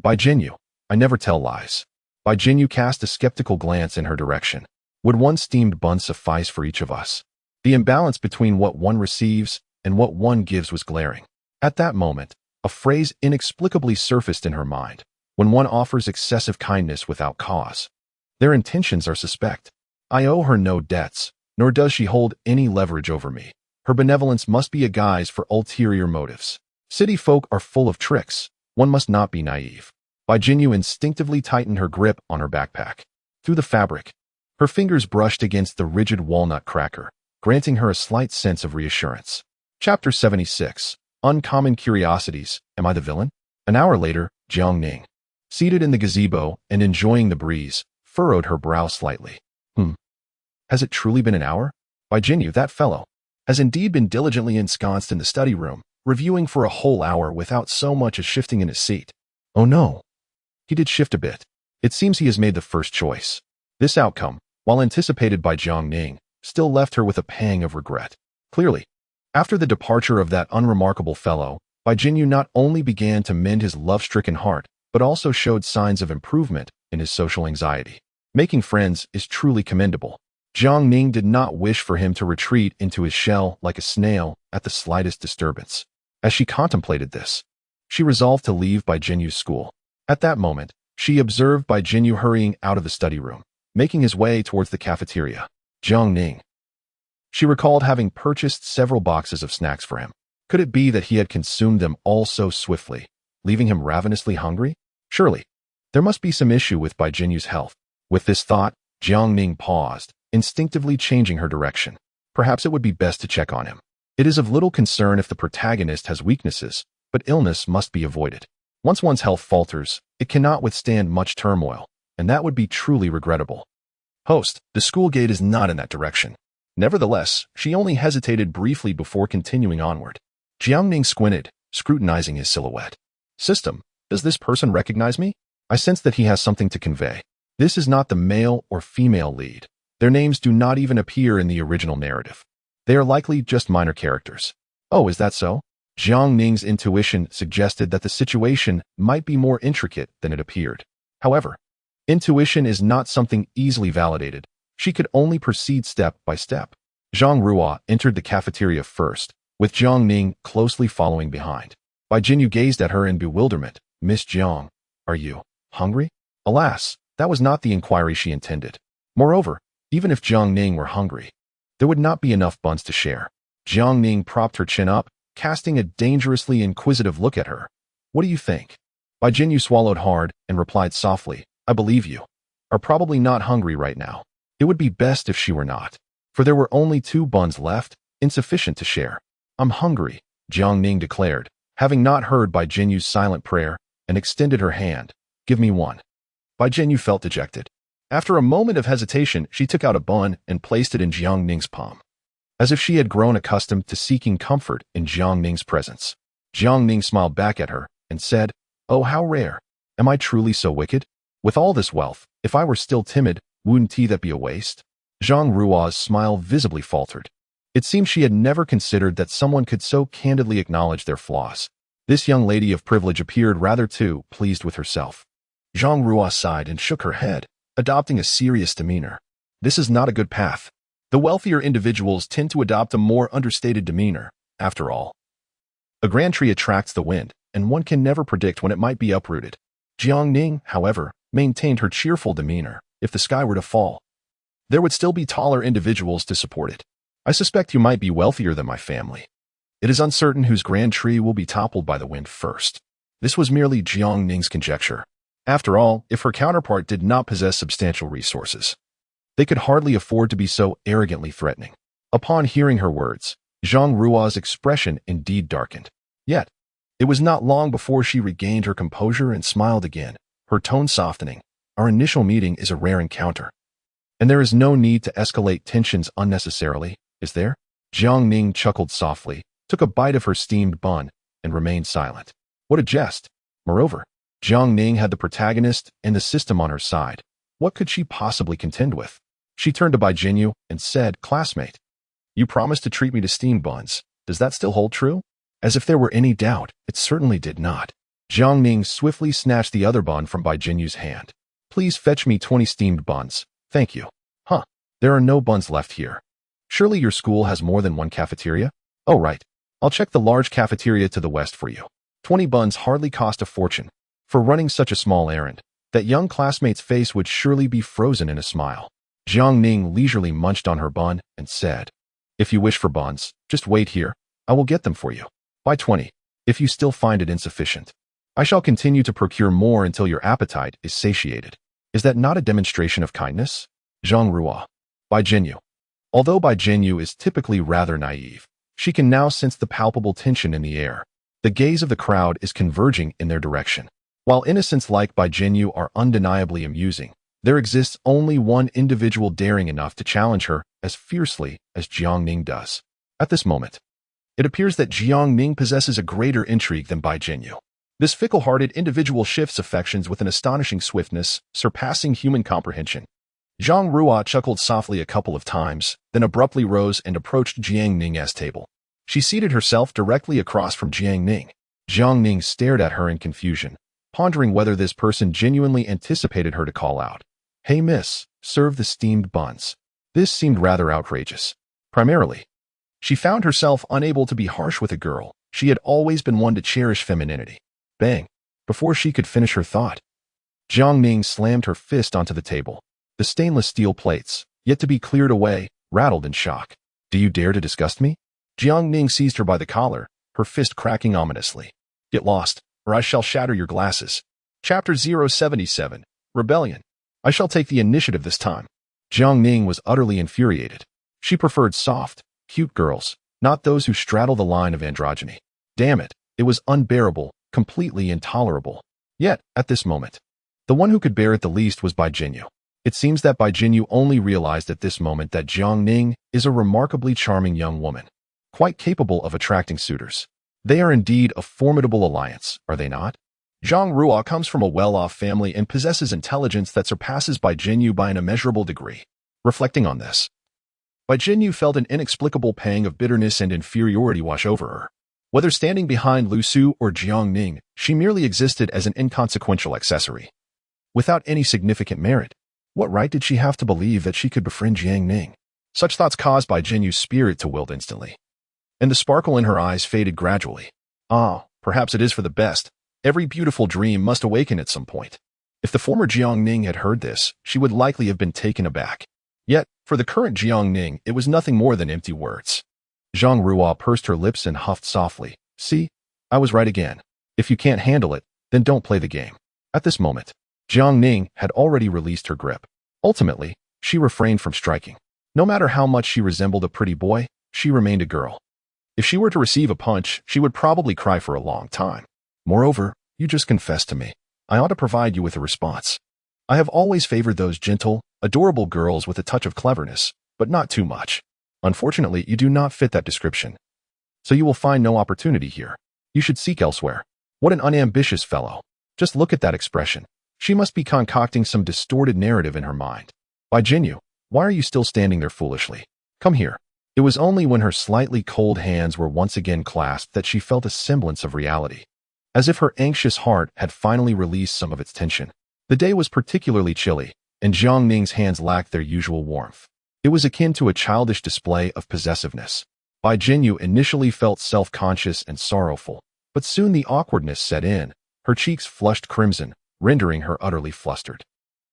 Bai Jinyu. I never tell lies. Bai Jinyu cast a skeptical glance in her direction. Would one steamed bun suffice for each of us? The imbalance between what one receives and what one gives was glaring. At that moment, a phrase inexplicably surfaced in her mind. When one offers excessive kindness without cause, their intentions are suspect. I owe her no debts, nor does she hold any leverage over me. Her benevolence must be a guise for ulterior motives. City folk are full of tricks. One must not be naive. Bai Jinyu instinctively tightened her grip on her backpack. Through the fabric, her fingers brushed against the rigid walnut cracker, granting her a slight sense of reassurance. Chapter 76. Uncommon Curiosities. Am I the villain? An hour later, Jiang Ning, seated in the gazebo and enjoying the breeze, furrowed her brow slightly. Has it truly been an hour? Bai Jinyu, that fellow, has indeed been diligently ensconced in the study room, reviewing for a whole hour without so much as shifting in his seat. Oh no. He did shift a bit. It seems he has made the first choice. This outcome, while anticipated by Jiang Ning, still left her with a pang of regret. Clearly, after the departure of that unremarkable fellow, Bai Jinyu not only began to mend his love-stricken heart, but also showed signs of improvement in his social anxiety. Making friends is truly commendable. Jiang Ning did not wish for him to retreat into his shell like a snail at the slightest disturbance. As she contemplated this, she resolved to leave Bai Jinyu's school. At that moment, she observed Bai Jinyu hurrying out of the study room, making his way towards the cafeteria. Jiang Ning. She recalled having purchased several boxes of snacks for him. Could it be that he had consumed them all so swiftly, leaving him ravenously hungry? Surely, there must be some issue with Bai Jinyu's health. With this thought, Jiang Ning paused, instinctively changing her direction. Perhaps it would be best to check on him. It is of little concern if the protagonist has weaknesses, but illness must be avoided. Once one's health falters, it cannot withstand much turmoil, and that would be truly regrettable. Host, the school gate is not in that direction. Nevertheless, she only hesitated briefly before continuing onward. Jiang Ning squinted, scrutinizing his silhouette. System, does this person recognize me? I sense that he has something to convey. This is not the male or female lead. Their names do not even appear in the original narrative. They are likely just minor characters. Oh, is that so? Jiang Ning's intuition suggested that the situation might be more intricate than it appeared. However, intuition is not something easily validated. She could only proceed step by step. Zhang Ruo entered the cafeteria first, with Jiang Ning closely following behind. Bai Jinyu gazed at her in bewilderment. Miss Jiang, are you hungry? Alas, that was not the inquiry she intended. Moreover, even if Jiang Ning were hungry, there would not be enough buns to share. Jiang Ning propped her chin up, casting a dangerously inquisitive look at her. What do you think? Bai Jinyu swallowed hard and replied softly, I believe you are probably not hungry right now. It would be best if she were not, for there were only 2 buns left, insufficient to share. I'm hungry, Jiang Ning declared, having not heard Bai Jinyu's silent prayer, and extended her hand. Give me one. Bai Jinyu felt dejected. After a moment of hesitation, she took out a bun and placed it in Jiang Ning's palm, as if she had grown accustomed to seeking comfort in Jiang Ning's presence. Jiang Ning smiled back at her and said, Oh, how rare. Am I truly so wicked? With all this wealth, if I were still timid, wouldn't that be a waste? Zhang Ruo's smile visibly faltered. It seemed she had never considered that someone could so candidly acknowledge their flaws. This young lady of privilege appeared rather too pleased with herself. Zhang Ruo sighed and shook her head, adopting a serious demeanor. This is not a good path. The wealthier individuals tend to adopt a more understated demeanor. After all, a grand tree attracts the wind, and one can never predict when it might be uprooted. Jiang Ning, however, maintained her cheerful demeanor. If the sky were to fall, there would still be taller individuals to support it. I suspect you might be wealthier than my family. It is uncertain whose grand tree will be toppled by the wind first. This was merely Jiang Ning's conjecture. After all, if her counterpart did not possess substantial resources, they could hardly afford to be so arrogantly threatening. Upon hearing her words, Zhang Ruo's expression indeed darkened. Yet, it was not long before she regained her composure and smiled again, her tone softening. Our initial meeting is a rare encounter, and there is no need to escalate tensions unnecessarily, is there? Jiang Ning chuckled softly, took a bite of her steamed bun, and remained silent. What a jest! Moreover, Jiang Ning had the protagonist and the system on her side. What could she possibly contend with? She turned to Bai Jinyu and said, Classmate, you promised to treat me to steamed buns. Does that still hold true? As if there were any doubt, it certainly did not. Jiang Ning swiftly snatched the other bun from Bai Jinyu's hand. Please fetch me 20 steamed buns. Thank you. Huh. There are no buns left here. Surely your school has more than one cafeteria? Oh, right. I'll check the large cafeteria to the west for you. 20 buns hardly cost a fortune. For running such a small errand, that young classmate's face would surely be frozen in a smile. Jiang Ning leisurely munched on her bun and said, If you wish for buns, just wait here. I will get them for you. Buy 20, if you still find it insufficient. I shall continue to procure more until your appetite is satiated. Is that not a demonstration of kindness? Zhang Ruo. Bai Jinyu. Although Bai Jinyu is typically rather naive, she can now sense the palpable tension in the air. The gaze of the crowd is converging in their direction. While innocents like Bai Jinyu are undeniably amusing, there exists only one individual daring enough to challenge her as fiercely as Jiang Ning does. At this moment, it appears that Jiang Ning possesses a greater intrigue than Bai Jinyu. This fickle-hearted individual shifts affections with an astonishing swiftness, surpassing human comprehension. Zhang Ruo chuckled softly a couple of times, then abruptly rose and approached Jiang Ning's table. She seated herself directly across from Jiang Ning. Jiang Ning stared at her in confusion, pondering whether this person genuinely anticipated her to call out, Hey miss, serve the steamed buns. This seemed rather outrageous. Primarily, she found herself unable to be harsh with a girl. She had always been one to cherish femininity. Bang! Before she could finish her thought, Jiang Ning slammed her fist onto the table. The stainless steel plates, yet to be cleared away, rattled in shock. Do you dare to disgust me? Jiang Ning seized her by the collar, her fist cracking ominously. Get lost, or I shall shatter your glasses. Chapter 077, Rebellion. I shall take the initiative this time. Jiang Ning was utterly infuriated. She preferred soft, cute girls, not those who straddle the line of androgyny. Damn it, it was unbearable, completely intolerable. Yet, at this moment, the one who could bear it the least was Bai Jinyu. It seems that Bai Jinyu only realized at this moment that Jiang Ning is a remarkably charming young woman, quite capable of attracting suitors. They are indeed a formidable alliance, are they not? Zhang Ruo comes from a well-off family and possesses intelligence that surpasses Bai Jinyu by an immeasurable degree. Reflecting on this, Bai Jinyu felt an inexplicable pang of bitterness and inferiority wash over her. Whether standing behind Lu Su or Jiang Ning, she merely existed as an inconsequential accessory. Without any significant merit, what right did she have to believe that she could befriend Jiang Ning? Such thoughts caused Bai Jinyu's spirit to wilt instantly, and the sparkle in her eyes faded gradually. Ah, perhaps it is for the best. Every beautiful dream must awaken at some point. If the former Jiang Ning had heard this, she would likely have been taken aback. Yet, for the current Jiang Ning, it was nothing more than empty words. Zhang Ruo pursed her lips and huffed softly. See, I was right again. If you can't handle it, then don't play the game. At this moment, Jiang Ning had already released her grip. Ultimately, she refrained from striking. No matter how much she resembled a pretty boy, she remained a girl. If she were to receive a punch, she would probably cry for a long time. Moreover, you just confessed to me. I ought to provide you with a response. I have always favored those gentle, adorable girls with a touch of cleverness, but not too much. Unfortunately, you do not fit that description. So you will find no opportunity here. You should seek elsewhere. What an unambitious fellow. Just look at that expression. She must be concocting some distorted narrative in her mind. Bai Jinyu, why are you still standing there foolishly? Come here. It was only when her slightly cold hands were once again clasped that she felt a semblance of reality. As if her anxious heart had finally released some of its tension. The day was particularly chilly, and Jiang Ning's hands lacked their usual warmth. It was akin to a childish display of possessiveness. Bai Jinyu initially felt self-conscious and sorrowful, but soon the awkwardness set in. Her cheeks flushed crimson, rendering her utterly flustered.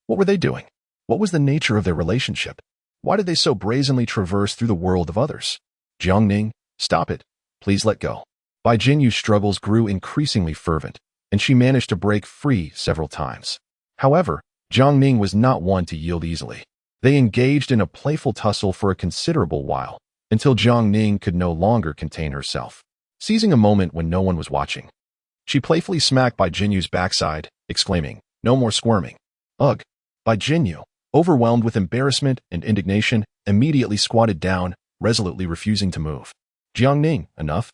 What were they doing? What was the nature of their relationship? Why did they so brazenly traverse through the world of others? Jiang Ning, stop it. Please let go. Bai Jinyu's struggles grew increasingly fervent, and she managed to break free several times. However, Jiang Ning was not one to yield easily. They engaged in a playful tussle for a considerable while, until Jiang Ning could no longer contain herself. Seizing a moment when no one was watching, she playfully smacked Bai Jinyu's backside, exclaiming, "No more squirming." Ugh! Bai Jinyu, overwhelmed with embarrassment and indignation, immediately squatted down, resolutely refusing to move. Jiang Ning, enough.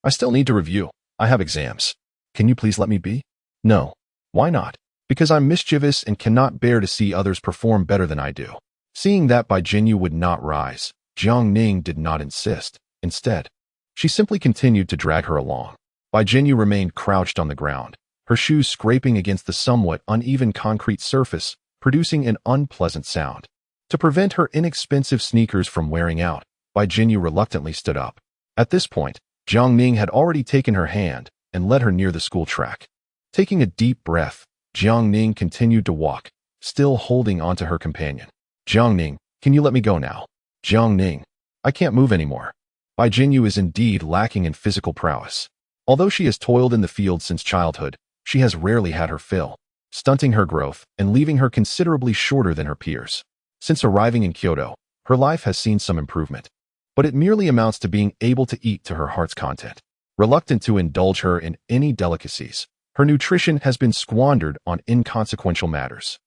I still need to review. I have exams. Can you please let me be? No. Why not? Because I'm mischievous and cannot bear to see others perform better than I do. Seeing that Bai Jinyu would not rise, Jiang Ning did not insist. Instead, she simply continued to drag her along. Bai Jinyu remained crouched on the ground, her shoes scraping against the somewhat uneven concrete surface producing an unpleasant sound. To prevent her inexpensive sneakers from wearing out, Bai Jinyu reluctantly stood up. At this point, Jiang Ning had already taken her hand and led her near the school track. Taking a deep breath, Jiang Ning continued to walk, still holding onto her companion. Jiang Ning, can you let me go now? Jiang Ning, I can't move anymore. Bai Jinyu is indeed lacking in physical prowess. Although she has toiled in the field since childhood, she has rarely had her fill, stunting her growth and leaving her considerably shorter than her peers. Since arriving in Kyoto, her life has seen some improvement, but it merely amounts to being able to eat to her heart's content. Reluctant to indulge her in any delicacies, her nutrition has been squandered on inconsequential matters.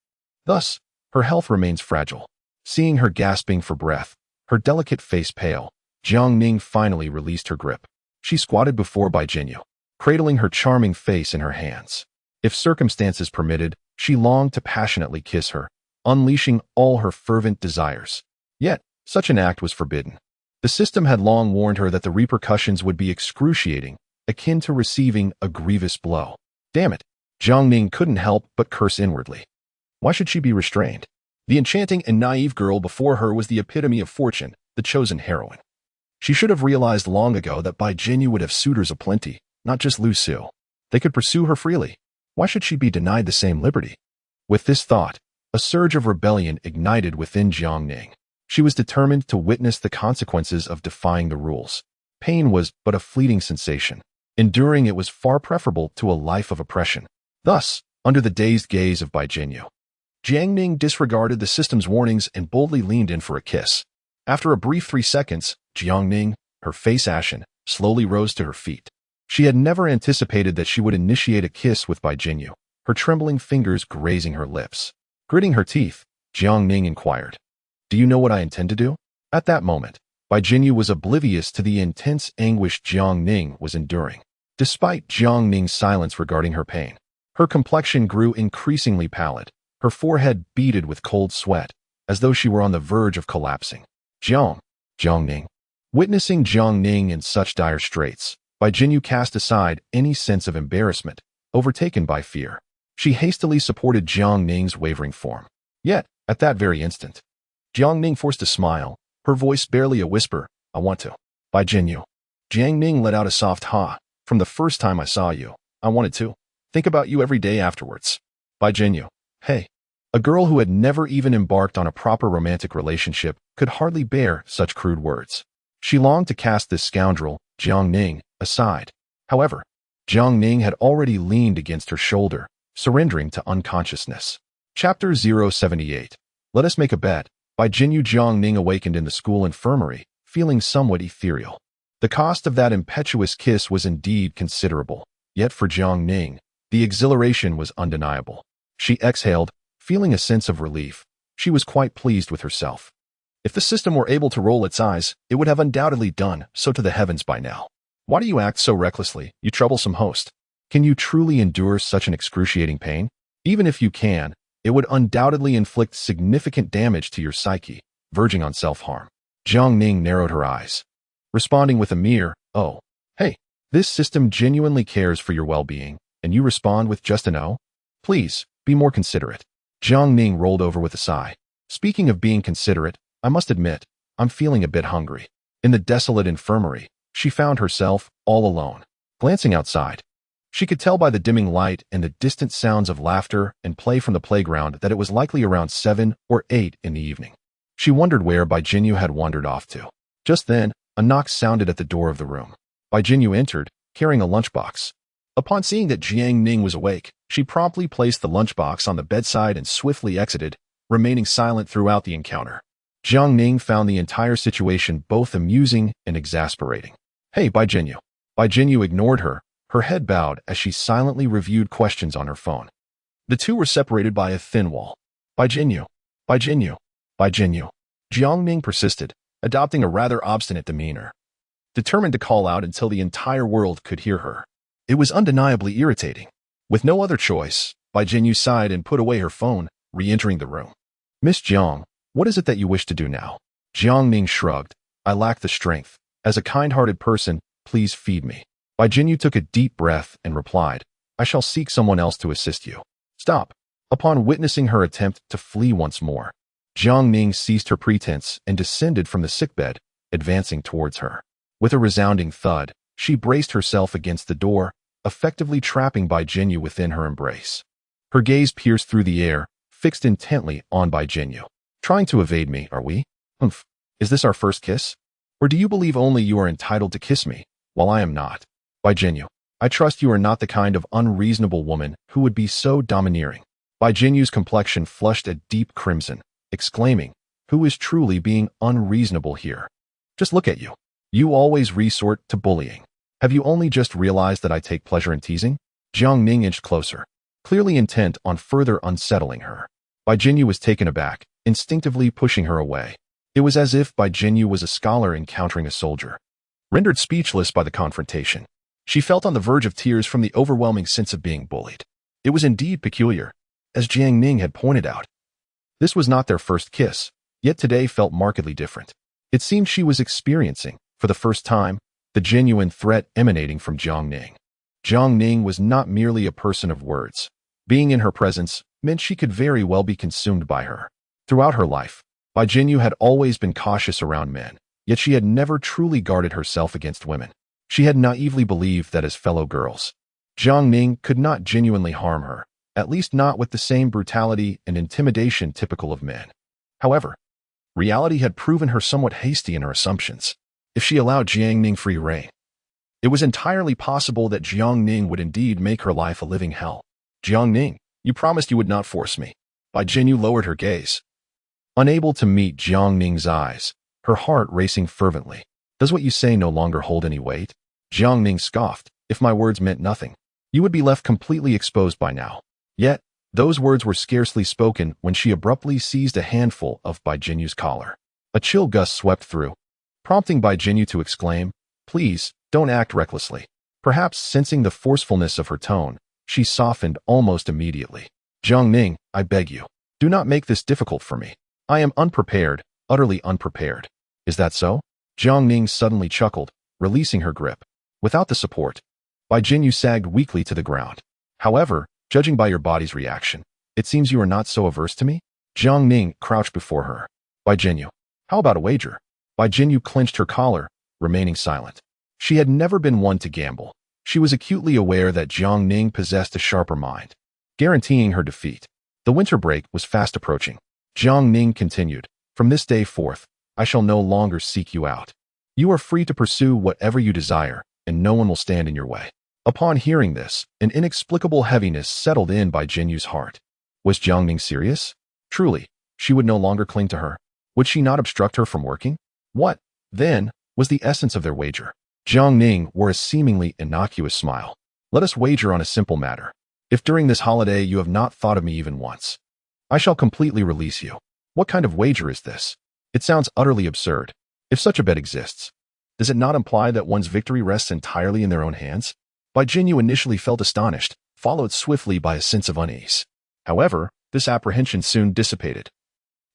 Thus, her health remains fragile. Seeing her gasping for breath, her delicate face pale, Jiang Ning finally released her grip. She squatted before Bai Jinyu, cradling her charming face in her hands. If circumstances permitted, she longed to passionately kiss her, unleashing all her fervent desires. Yet, such an act was forbidden. The system had long warned her that the repercussions would be excruciating, akin to receiving a grievous blow. Damn it, Jiang Ning couldn't help but curse inwardly. Why should she be restrained? The enchanting and naive girl before her was the epitome of fortune, the chosen heroine. She should have realized long ago that Bai Jinyu would have suitors aplenty, not just Lu Su. They could pursue her freely. Why should she be denied the same liberty? With this thought, a surge of rebellion ignited within Jiang Ning. She was determined to witness the consequences of defying the rules. Pain was but a fleeting sensation. Enduring it was far preferable to a life of oppression. Thus, under the dazed gaze of Bai Jinyu, Jiang Ning disregarded the system's warnings and boldly leaned in for a kiss. After a brief 3 seconds, Jiang Ning, her face ashen, slowly rose to her feet. She had never anticipated that she would initiate a kiss with Bai Jinyu, her trembling fingers grazing her lips. Gritting her teeth, Jiang Ning inquired, "Do you know what I intend to do?" At that moment, Bai Jinyu was oblivious to the intense anguish Jiang Ning was enduring. Despite Jiang Ning's silence regarding her pain, her complexion grew increasingly pallid, her forehead beaded with cold sweat, as though she were on the verge of collapsing. Jiang Ning. Witnessing Jiang Ning in such dire straits, Bai Jinyu cast aside any sense of embarrassment, overtaken by fear. She hastily supported Jiang Ning's wavering form. Yet, at that very instant, Jiang Ning forced a smile, her voice barely a whisper, "I want to." Bai Jinyu. Jiang Ning let out a soft ha. "From the first time I saw you, I wanted to think about you every day afterwards." Bai Jinyu. Hey. A girl who had never even embarked on a proper romantic relationship could hardly bear such crude words. She longed to cast this scoundrel, Jiang Ning, aside. However, Jiang Ning had already leaned against her shoulder, surrendering to unconsciousness. Chapter 078. Let us make a bet. Bai Jinyu. Jiang Ning awakened in the school infirmary, feeling somewhat ethereal. The cost of that impetuous kiss was indeed considerable, yet for Jiang Ning, the exhilaration was undeniable. She exhaled, feeling a sense of relief. She was quite pleased with herself. If the system were able to roll its eyes, it would have undoubtedly done so to the heavens by now. Why do you act so recklessly, you troublesome host? Can you truly endure such an excruciating pain? Even if you can, it would undoubtedly inflict significant damage to your psyche, verging on self-harm. Jiang Ning narrowed her eyes, responding with a mere, "Oh, hey, this system genuinely cares for your well-being, and you respond with just an oh? Please, be more considerate." Jiang Ning rolled over with a sigh. Speaking of being considerate, I must admit, I'm feeling a bit hungry. In the desolate infirmary, she found herself all alone. Glancing outside, she could tell by the dimming light and the distant sounds of laughter and play from the playground that it was likely around 7 or 8 in the evening. She wondered where Bai Jinyu had wandered off to. Just then, a knock sounded at the door of the room. Bai Jinyu entered, carrying a lunchbox. Upon seeing that Jiang Ning was awake, she promptly placed the lunchbox on the bedside and swiftly exited, remaining silent throughout the encounter. Jiang Ning found the entire situation both amusing and exasperating. "Hey, Bai Jinyu." Bai Jinyu ignored her, her head bowed as she silently reviewed questions on her phone. The two were separated by a thin wall. "Bai Jinyu, Bai Jinyu, Bai Jinyu." Jiang Ning persisted, adopting a rather obstinate demeanor, determined to call out until the entire world could hear her. It was undeniably irritating. With no other choice, Bai Jinyu sighed and put away her phone, re-entering the room. "Miss Jiang, what is it that you wish to do now?" Jiang Ning shrugged. "I lack the strength. As a kind-hearted person, please feed me." Bai Jinyu took a deep breath and replied, "I shall seek someone else to assist you." "Stop." Upon witnessing her attempt to flee once more, Jiang Ning ceased her pretense and descended from the sickbed, advancing towards her. With a resounding thud, she braced herself against the door, effectively trapping Bai Jinyu within her embrace. Her gaze pierced through the air, fixed intently on Bai Jinyu. Trying to evade me, are we? Humph. Is this our first kiss? Or do you believe only you are entitled to kiss me, while I am not? Bai Jinyu, I trust you are not the kind of unreasonable woman who would be so domineering. Bai Jinyu's complexion flushed a deep crimson, exclaiming, who is truly being unreasonable here? Just look at you. You always resort to bullying. Have you only just realized that I take pleasure in teasing? Jiang Ning inched closer, clearly intent on further unsettling her. Bai Jinyu was taken aback, instinctively pushing her away. It was as if Bai Jinyu was a scholar encountering a soldier. Rendered speechless by the confrontation, she felt on the verge of tears from the overwhelming sense of being bullied. It was indeed peculiar, as Jiang Ning had pointed out. This was not their first kiss, yet today felt markedly different. It seemed she was experiencing, for the first time, the genuine threat emanating from Jiang Ning. Jiang Ning was not merely a person of words. Being in her presence meant she could very well be consumed by her. Throughout her life, Bai Jinyu had always been cautious around men, yet she had never truly guarded herself against women. She had naively believed that as fellow girls, Jiang Ning could not genuinely harm her, at least not with the same brutality and intimidation typical of men. However, reality had proven her somewhat hasty in her assumptions. If she allowed Jiang Ning free rein, it was entirely possible that Jiang Ning would indeed make her life a living hell. Jiang Ning, you promised you would not force me. Bai Jinyu lowered her gaze. Unable to meet Jiang Ning's eyes, her heart racing fervently. Does what you say no longer hold any weight? Jiang Ning scoffed. If my words meant nothing, you would be left completely exposed by now. Yet, those words were scarcely spoken when she abruptly seized a handful of Bai Jinyu's collar. A chill gust swept through, prompting Bai Jinyu to exclaim, please, don't act recklessly. Perhaps sensing the forcefulness of her tone, she softened almost immediately. Jiang Ning, I beg you, do not make this difficult for me. I am unprepared, utterly unprepared. Is that so? Jiang Ning suddenly chuckled, releasing her grip. Without the support, Bai Jinyu sagged weakly to the ground. However, judging by your body's reaction, it seems you are not so averse to me? Jiang Ning crouched before her. Bai Jinyu, how about a wager? Bai Jinyu clenched her collar, remaining silent. She had never been one to gamble. She was acutely aware that Jiang Ning possessed a sharper mind, guaranteeing her defeat. The winter break was fast approaching. Jiang Ning continued, from this day forth, I shall no longer seek you out. You are free to pursue whatever you desire, and no one will stand in your way. Upon hearing this, an inexplicable heaviness settled in Bai Jinyu's heart. Was Jiang Ning serious? Truly, she would no longer cling to her. Would she not obstruct her from working? What, then, was the essence of their wager? Jiang Ning wore a seemingly innocuous smile. Let us wager on a simple matter. If during this holiday you have not thought of me even once, I shall completely release you. What kind of wager is this? It sounds utterly absurd. If such a bet exists, does it not imply that one's victory rests entirely in their own hands? Bai Jinyu initially felt astonished, followed swiftly by a sense of unease. However, this apprehension soon dissipated,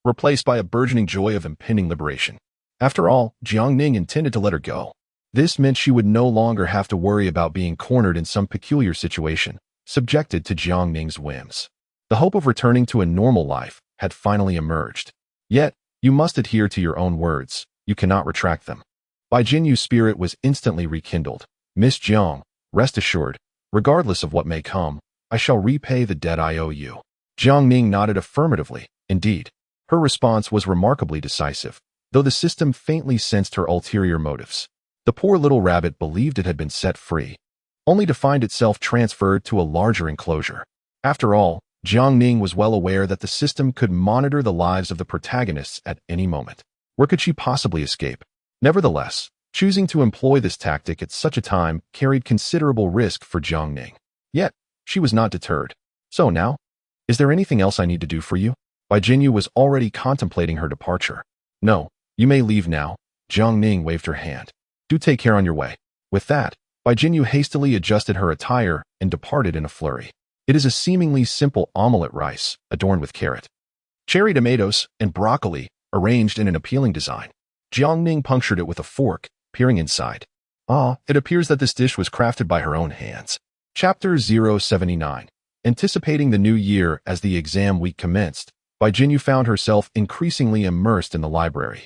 replaced by a burgeoning joy of impending liberation. After all, Jiang Ning intended to let her go. This meant she would no longer have to worry about being cornered in some peculiar situation, subjected to Jiang Ning's whims. The hope of returning to a normal life had finally emerged. Yet, you must adhere to your own words. You cannot retract them. Bai Jinyu's spirit was instantly rekindled. Miss Jiang, rest assured, regardless of what may come, I shall repay the debt I owe you. Jiang Ning nodded affirmatively. Indeed, her response was remarkably decisive, though the system faintly sensed her ulterior motives. The poor little rabbit believed it had been set free, only to find itself transferred to a larger enclosure. After all, Jiang Ning was well aware that the system could monitor the lives of the protagonists at any moment. Where could she possibly escape? Nevertheless, choosing to employ this tactic at such a time carried considerable risk for Jiang Ning. Yet, she was not deterred. So now, is there anything else I need to do for you? Bai Jinyu was already contemplating her departure. No, you may leave now. Jiang Ning waved her hand. Do take care on your way. With that, Bai Jinyu hastily adjusted her attire and departed in a flurry. It is a seemingly simple omelette rice, adorned with carrot, cherry tomatoes, and broccoli, arranged in an appealing design. Jiang Ning punctured it with a fork, peering inside. Ah, it appears that this dish was crafted by her own hands. Chapter 079. Anticipating the new year as the exam week commenced, Bai Jinyu found herself increasingly immersed in the library,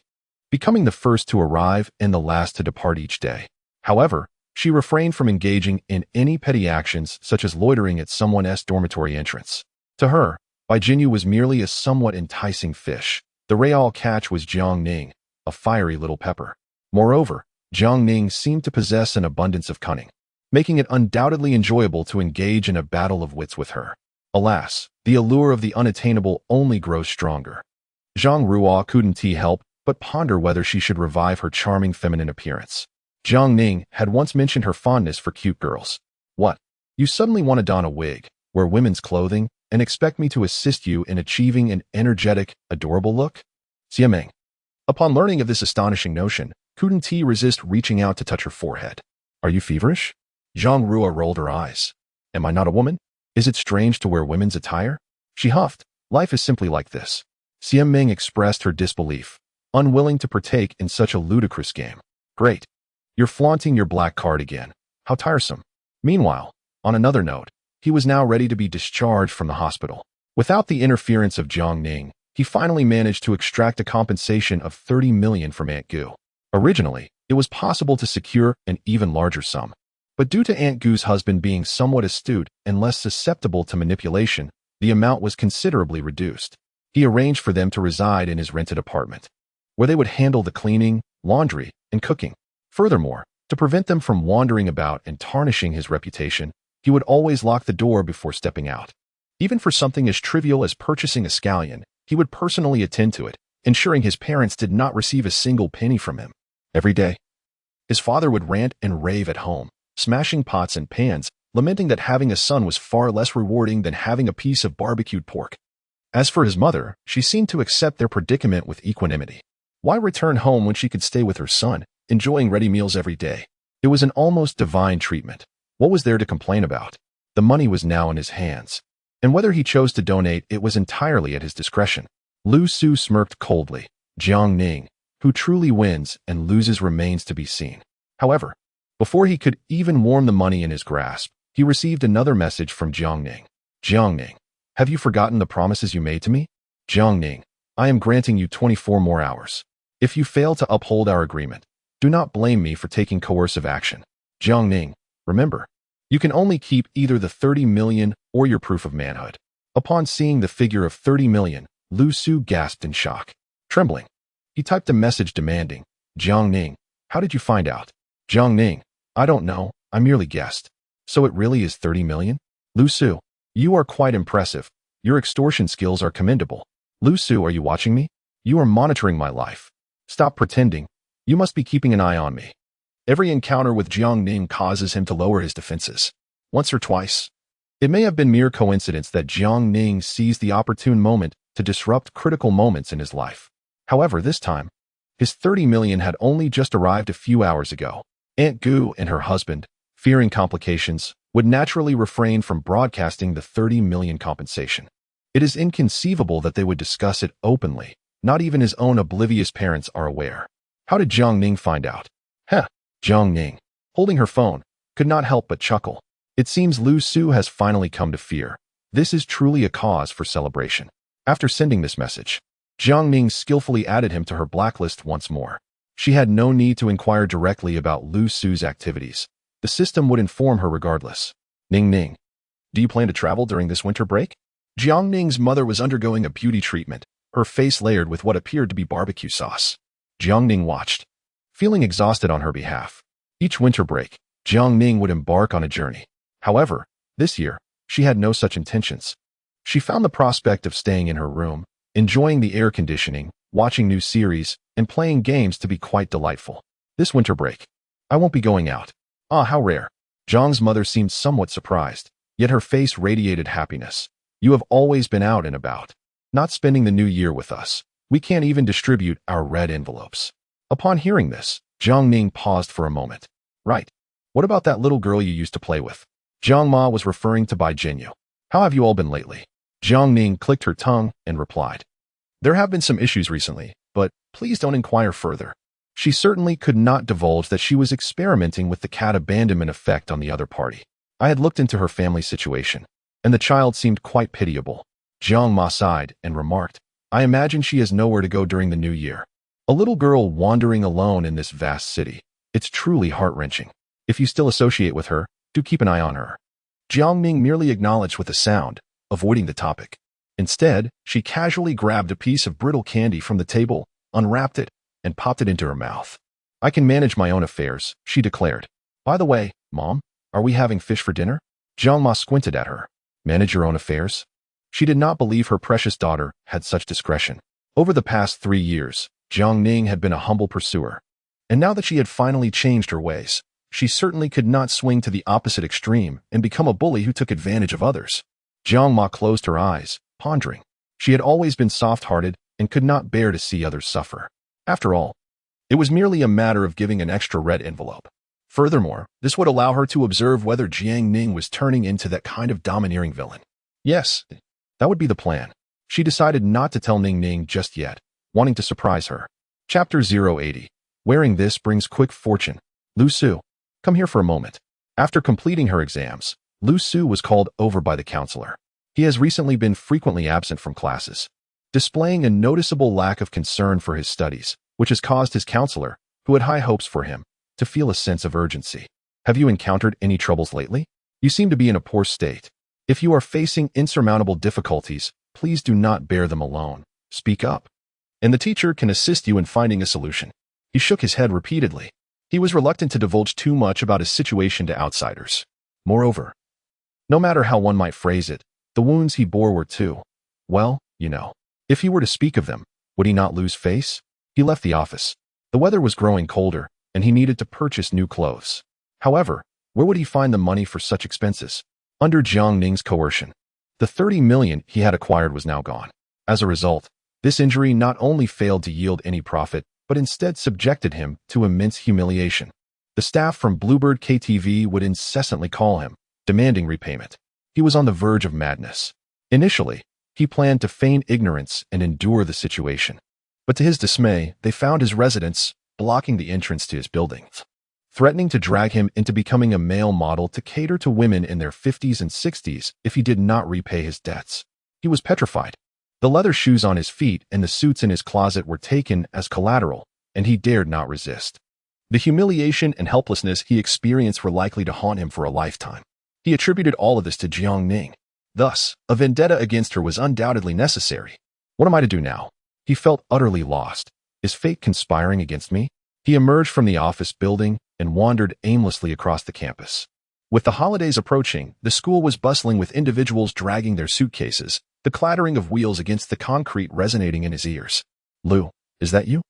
becoming the first to arrive and the last to depart each day. However, she refrained from engaging in any petty actions such as loitering at someone's dormitory entrance. To her, Bai Jinyu was merely a somewhat enticing fish. The real catch was Jiang Ning, a fiery little pepper. Moreover, Jiang Ning seemed to possess an abundance of cunning, making it undoubtedly enjoyable to engage in a battle of wits with her. Alas, the allure of the unattainable only grows stronger. Zhang Ruo couldn't help but ponder whether she should revive her charming feminine appearance. Jiang Ning had once mentioned her fondness for cute girls. What? You suddenly want to don a wig, wear women's clothing, and expect me to assist you in achieving an energetic, adorable look? Xiameng. Upon learning of this astonishing notion, couldn't resist reaching out to touch her forehead. Are you feverish? Zhang Ruo rolled her eyes. Am I not a woman? Is it strange to wear women's attire? She huffed. Life is simply like this. Xiameng expressed her disbelief, unwilling to partake in such a ludicrous game. Great. You're flaunting your black card again. How tiresome. Meanwhile, on another note, he was now ready to be discharged from the hospital. Without the interference of Jiang Ning, he finally managed to extract a compensation of 30 million from Aunt Gu. Originally, it was possible to secure an even larger sum. But due to Aunt Gu's husband being somewhat astute and less susceptible to manipulation, the amount was considerably reduced. He arranged for them to reside in his rented apartment, where they would handle the cleaning, laundry, and cooking. Furthermore, to prevent them from wandering about and tarnishing his reputation, he would always lock the door before stepping out. Even for something as trivial as purchasing a scallion, he would personally attend to it, ensuring his parents did not receive a single penny from him. Every day, his father would rant and rave at home, smashing pots and pans, lamenting that having a son was far less rewarding than having a piece of barbecued pork. As for his mother, she seemed to accept their predicament with equanimity. Why return home when she could stay with her son, enjoying ready meals every day? It was an almost divine treatment. What was there to complain about? The money was now in his hands, and whether he chose to donate it was entirely at his discretion. Lu Su smirked coldly. Jiang Ning, who truly wins and loses remains to be seen. However, before he could even warm the money in his grasp, he received another message from Jiang Ning. Jiang Ning, have you forgotten the promises you made to me? Jiang Ning, I am granting you 24 more hours. If you fail to uphold our agreement, do not blame me for taking coercive action. Jiang Ning, remember, you can only keep either the 30 million or your proof of manhood. Upon seeing the figure of 30 million, Lu Su gasped in shock. Trembling, he typed a message demanding, Jiang Ning, how did you find out? Jiang Ning, I don't know, I merely guessed. So it really is 30 million? Lu Su, you are quite impressive. Your extortion skills are commendable. Lu Su, are you watching me? You are monitoring my life. Stop pretending. You must be keeping an eye on me. Every encounter with Jiang Ning causes him to lower his defenses. Once or twice. It may have been mere coincidence that Jiang Ning seized the opportune moment to disrupt critical moments in his life. However, this time, his 30 million had only just arrived a few hours ago. Aunt Gu and her husband, fearing complications, would naturally refrain from broadcasting the 30 million compensation. It is inconceivable that they would discuss it openly. Not even his own oblivious parents are aware. How did Jiang Ning find out? Heh. Jiang Ning, holding her phone, could not help but chuckle. It seems Lu Su has finally come to fear. This is truly a cause for celebration. After sending this message, Jiang Ning skillfully added him to her blacklist once more. She had no need to inquire directly about Lu Su's activities. The system would inform her regardless. Ning Ning, do you plan to travel during this winter break? Jiang Ning's mother was undergoing a beauty treatment, her face layered with what appeared to be barbecue sauce. Jiang Ning watched, feeling exhausted on her behalf. Each winter break, Jiang Ning would embark on a journey. However, this year, she had no such intentions. She found the prospect of staying in her room, enjoying the air conditioning, watching new series, and playing games to be quite delightful. This winter break, I won't be going out. Ah, how rare. Zhang's mother seemed somewhat surprised, yet her face radiated happiness. You have always been out and about, not spending the new year with us. We can't even distribute our red envelopes. Upon hearing this, Jiang Ning paused for a moment. Right. What about that little girl you used to play with? Jiang Ma was referring to Bai Jinyu. How have you all been lately? Jiang Ning clicked her tongue and replied. There have been some issues recently, but please don't inquire further. She certainly could not divulge that she was experimenting with the cat abandonment effect on the other party. I had looked into her family situation. and the child seemed quite pitiable. Jiang Ma sighed and remarked, I imagine she has nowhere to go during the new year. A little girl wandering alone in this vast city. It's truly heart-wrenching. If you still associate with her, do keep an eye on her. Jiang Ming merely acknowledged with a sound, avoiding the topic. Instead, she casually grabbed a piece of brittle candy from the table, unwrapped it, and popped it into her mouth. I can manage my own affairs, she declared. By the way, Mom, are we having fish for dinner? Jiang Ma squinted at her. Manage your own affairs? She did not believe her precious daughter had such discretion. Over the past 3 years, Jiang Ning had been a humble pursuer. And now that she had finally changed her ways, she certainly could not swing to the opposite extreme and become a bully who took advantage of others. Jiang Ma closed her eyes, pondering. She had always been soft-hearted and could not bear to see others suffer. After all, it was merely a matter of giving an extra red envelope. Furthermore, this would allow her to observe whether Jiang Ning was turning into that kind of domineering villain. Yes, that would be the plan. She decided not to tell Ning Ning just yet, wanting to surprise her. Chapter 080. Wearing this brings quick fortune. Lu Su, come here for a moment. After completing her exams, Lu Su was called over by the counselor. He has recently been frequently absent from classes, displaying a noticeable lack of concern for his studies, which has caused his counselor, who had high hopes for him, to feel a sense of urgency. Have you encountered any troubles lately? You seem to be in a poor state. If you are facing insurmountable difficulties, please do not bear them alone. Speak up, and the teacher can assist you in finding a solution. He shook his head repeatedly. He was reluctant to divulge too much about his situation to outsiders. Moreover, no matter how one might phrase it, the wounds he bore were too, well, you know. If he were to speak of them, would he not lose face? He left the office. The weather was growing colder, and he needed to purchase new clothes. However, where would he find the money for such expenses? Under Jiang Ning's coercion, the 30 million he had acquired was now gone. As a result, this injury not only failed to yield any profit, but instead subjected him to immense humiliation. The staff from Bluebird KTV would incessantly call him, demanding repayment. He was on the verge of madness. Initially, he planned to feign ignorance and endure the situation. But to his dismay, they found his residence blocking the entrance to his building, threatening to drag him into becoming a male model to cater to women in their 50s and 60s if he did not repay his debts. He was petrified. The leather shoes on his feet and the suits in his closet were taken as collateral, and he dared not resist. The humiliation and helplessness he experienced were likely to haunt him for a lifetime. He attributed all of this to Jiang Ning. Thus, a vendetta against her was undoubtedly necessary. What am I to do now? He felt utterly lost. Is fate conspiring against me? He emerged from the office building and wandered aimlessly across the campus. With the holidays approaching, the school was bustling with individuals dragging their suitcases, the clattering of wheels against the concrete resonating in his ears. Lu, is that you?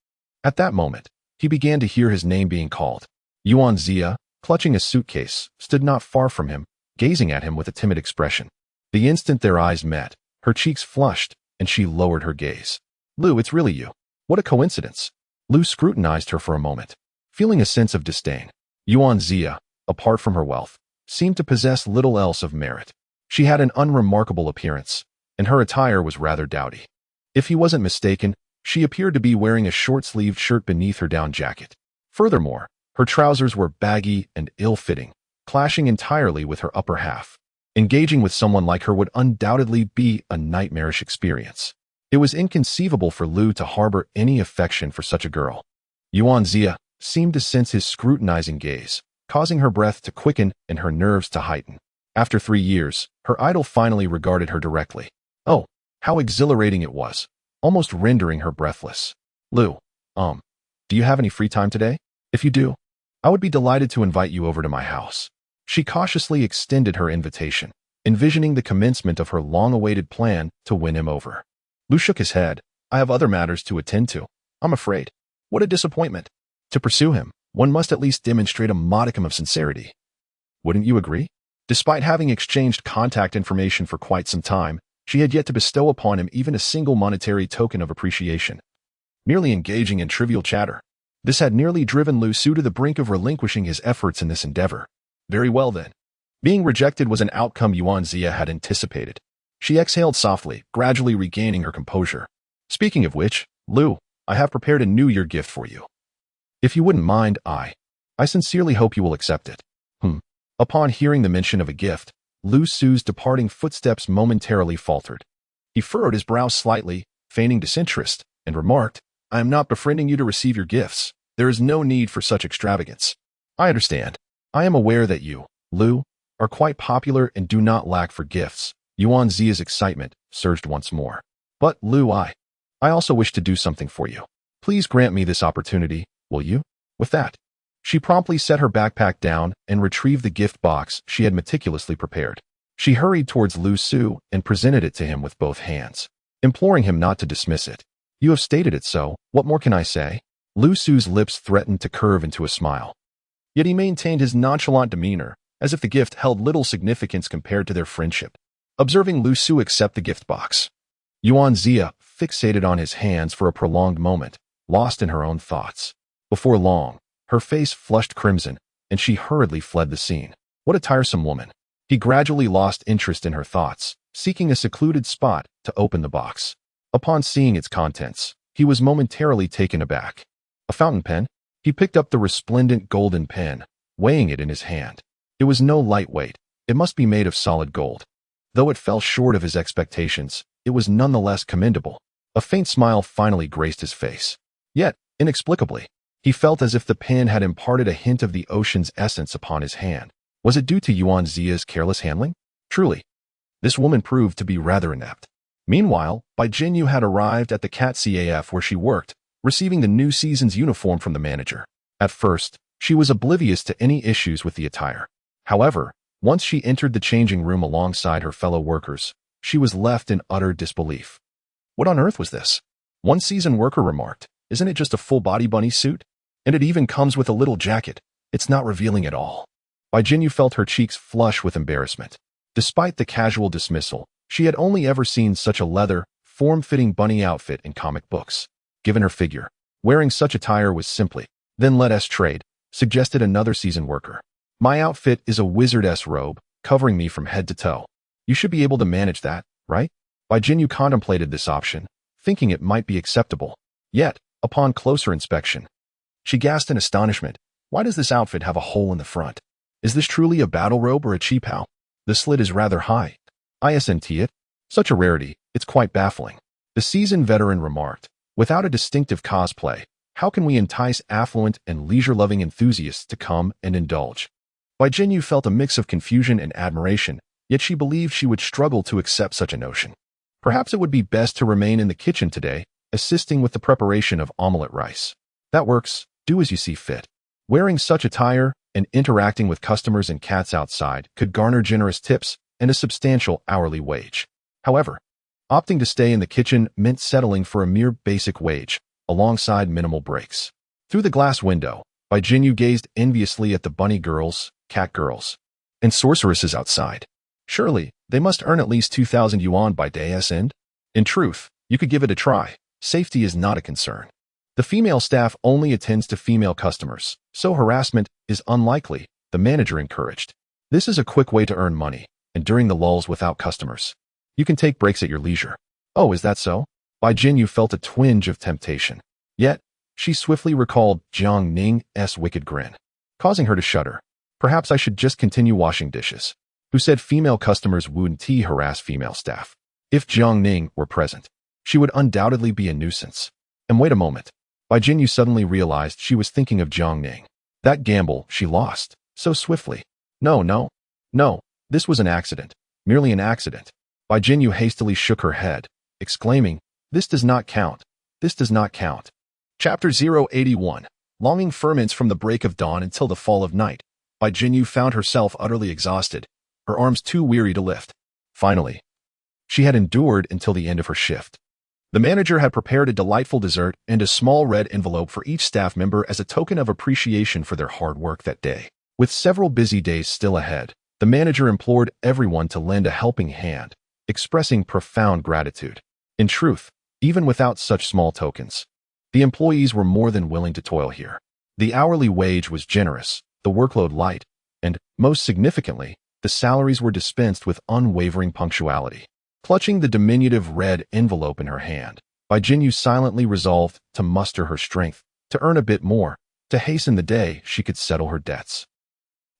At that moment, he began to hear his name being called. Yuan Zia, clutching a suitcase, stood not far from him, gazing at him with a timid expression. The instant their eyes met, her cheeks flushed, and she lowered her gaze. Lu, it's really you. What a coincidence. Lu scrutinized her for a moment, feeling a sense of disdain. Yuan Zia, apart from her wealth, seemed to possess little else of merit. She had an unremarkable appearance, and her attire was rather dowdy. If he wasn't mistaken, she appeared to be wearing a short-sleeved shirt beneath her down jacket. Furthermore, her trousers were baggy and ill-fitting, clashing entirely with her upper half. Engaging with someone like her would undoubtedly be a nightmarish experience. It was inconceivable for Lu to harbor any affection for such a girl. Yuan Zia seemed to sense his scrutinizing gaze, causing her breath to quicken and her nerves to heighten. After 3 years, her idol finally regarded her directly. Oh, how exhilarating it was, almost rendering her breathless. Lu, do you have any free time today? If you do, I would be delighted to invite you over to my house. She cautiously extended her invitation, envisioning the commencement of her long-awaited plan to win him over. Lu shook his head. I have other matters to attend to, I'm afraid. What a disappointment. To pursue him, one must at least demonstrate a modicum of sincerity. Wouldn't you agree? Despite having exchanged contact information for quite some time, she had yet to bestow upon him even a single monetary token of appreciation. Merely engaging in trivial chatter. This had nearly driven Lu Su to the brink of relinquishing his efforts in this endeavor. Very well then. Being rejected was an outcome Yuan Zia had anticipated. She exhaled softly, gradually regaining her composure. Speaking of which, Lu, I have prepared a New Year gift for you. If you wouldn't mind, I sincerely hope you will accept it. Upon hearing the mention of a gift, Lu Su's departing footsteps momentarily faltered. He furrowed his brow slightly, feigning disinterest, and remarked, "I am not befriending you to receive your gifts. There is no need for such extravagance. I understand. I am aware that you, Lu, are quite popular and do not lack for gifts." Yuan Zia's excitement surged once more. "But, Lu, I also wish to do something for you. Please grant me this opportunity, will you?" With that, she promptly set her backpack down and retrieved the gift box she had meticulously prepared. She hurried towards Lu Su and presented it to him with both hands, imploring him not to dismiss it. "You have stated it so, what more can I say?" Lu Su's lips threatened to curve into a smile. Yet he maintained his nonchalant demeanor, as if the gift held little significance compared to their friendship. Observing Lu Su accept the gift box, Yuan Zia fixated on his hands for a prolonged moment, lost in her own thoughts. Before long, her face flushed crimson, and she hurriedly fled the scene. What a tiresome woman. He gradually lost interest in her thoughts, seeking a secluded spot to open the box. Upon seeing its contents, he was momentarily taken aback. A fountain pen? He picked up the resplendent golden pen, weighing it in his hand. It was no lightweight. It must be made of solid gold. Though it fell short of his expectations, it was nonetheless commendable. A faint smile finally graced his face. Yet, inexplicably, he felt as if the pen had imparted a hint of the ocean's essence upon his hand. Was it due to Yuan Zia's careless handling? Truly, this woman proved to be rather inept. Meanwhile, Bai Jinyu had arrived at the Cat CAF where she worked, receiving the new season's uniform from the manager. At first, she was oblivious to any issues with the attire. However, once she entered the changing room alongside her fellow workers, she was left in utter disbelief. What on earth was this? One seasoned worker remarked, "Isn't it just a full-body bunny suit? And it even comes with a little jacket. It's not revealing at all." Bai Jinyu felt her cheeks flush with embarrassment. Despite the casual dismissal, she had only ever seen such a leather, form-fitting bunny outfit in comic books. Given her figure, wearing such attire was simply, "Then let us trade," suggested another seasoned worker. "My outfit is a wizardess robe, covering me from head to toe. You should be able to manage that, right?" Bai Jinyu contemplated this option, thinking it might be acceptable. Yet, upon closer inspection, she gasped in astonishment. Why does this outfit have a hole in the front? Is this truly a battle robe or a cheapao? The slit is rather high. Isn't it? Such a rarity, it's quite baffling. The seasoned veteran remarked, "Without a distinctive cosplay, how can we entice affluent and leisure-loving enthusiasts to come and indulge?" Bai Jinyu felt a mix of confusion and admiration, yet she believed she would struggle to accept such a notion. Perhaps it would be best to remain in the kitchen today, assisting with the preparation of omelette rice. That works, do as you see fit. Wearing such attire and interacting with customers and cats outside could garner generous tips and a substantial hourly wage. However, opting to stay in the kitchen meant settling for a mere basic wage, alongside minimal breaks. Through the glass window, Bai Jinyu gazed enviously at the bunny girls, cat girls, and sorceresses outside. Surely, they must earn at least 2,000 yuan by day's end? In truth, you could give it a try. Safety is not a concern. The female staff only attends to female customers, so harassment is unlikely, the manager encouraged. This is a quick way to earn money, and during the lulls without customers, you can take breaks at your leisure. Oh, is that so? Bai Jinyu felt a twinge of temptation. Yet, she swiftly recalled Jiang Ning's wicked grin, causing her to shudder. Perhaps I should just continue washing dishes. Who said female customers wouldn't harass female staff? If Jiang Ning were present, she would undoubtedly be a nuisance. And wait a moment. Bai Jinyu suddenly realized she was thinking of Jiang Ning. That gamble she lost so swiftly. No, this was an accident. Merely an accident. Bai Jinyu hastily shook her head, exclaiming, "This does not count. This does not count." Chapter 081. Longing ferments from the break of dawn until the fall of night. Bai Jinyu found herself utterly exhausted, her arms too weary to lift. Finally, she had endured until the end of her shift. The manager had prepared a delightful dessert and a small red envelope for each staff member as a token of appreciation for their hard work that day. With several busy days still ahead, the manager implored everyone to lend a helping hand, expressing profound gratitude. In truth, even without such small tokens, the employees were more than willing to toil here. The hourly wage was generous, the workload light, and, most significantly, the salaries were dispensed with unwavering punctuality. Clutching the diminutive red envelope in her hand, Bai Jinyu silently resolved to muster her strength, to earn a bit more, to hasten the day she could settle her debts.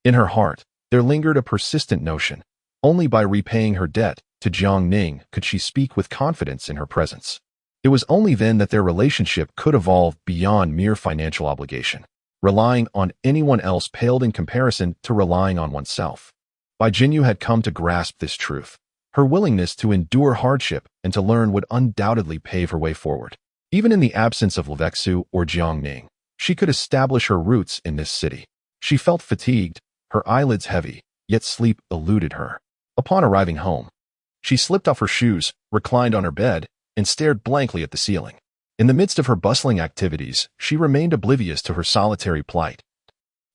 In her heart, there lingered a persistent notion, Only by repaying her debt to Jiang Ning could she speak with confidence in her presence. It was only then that their relationship could evolve beyond mere financial obligation. Relying on anyone else paled in comparison to relying on oneself. Bai Jinyu had come to grasp this truth. Her willingness to endure hardship and to learn would undoubtedly pave her way forward. Even in the absence of Levexu or Jiang Ning, she could establish her roots in this city. She felt fatigued, her eyelids heavy, yet sleep eluded her. Upon arriving home, she slipped off her shoes, reclined on her bed, and stared blankly at the ceiling. In the midst of her bustling activities, she remained oblivious to her solitary plight.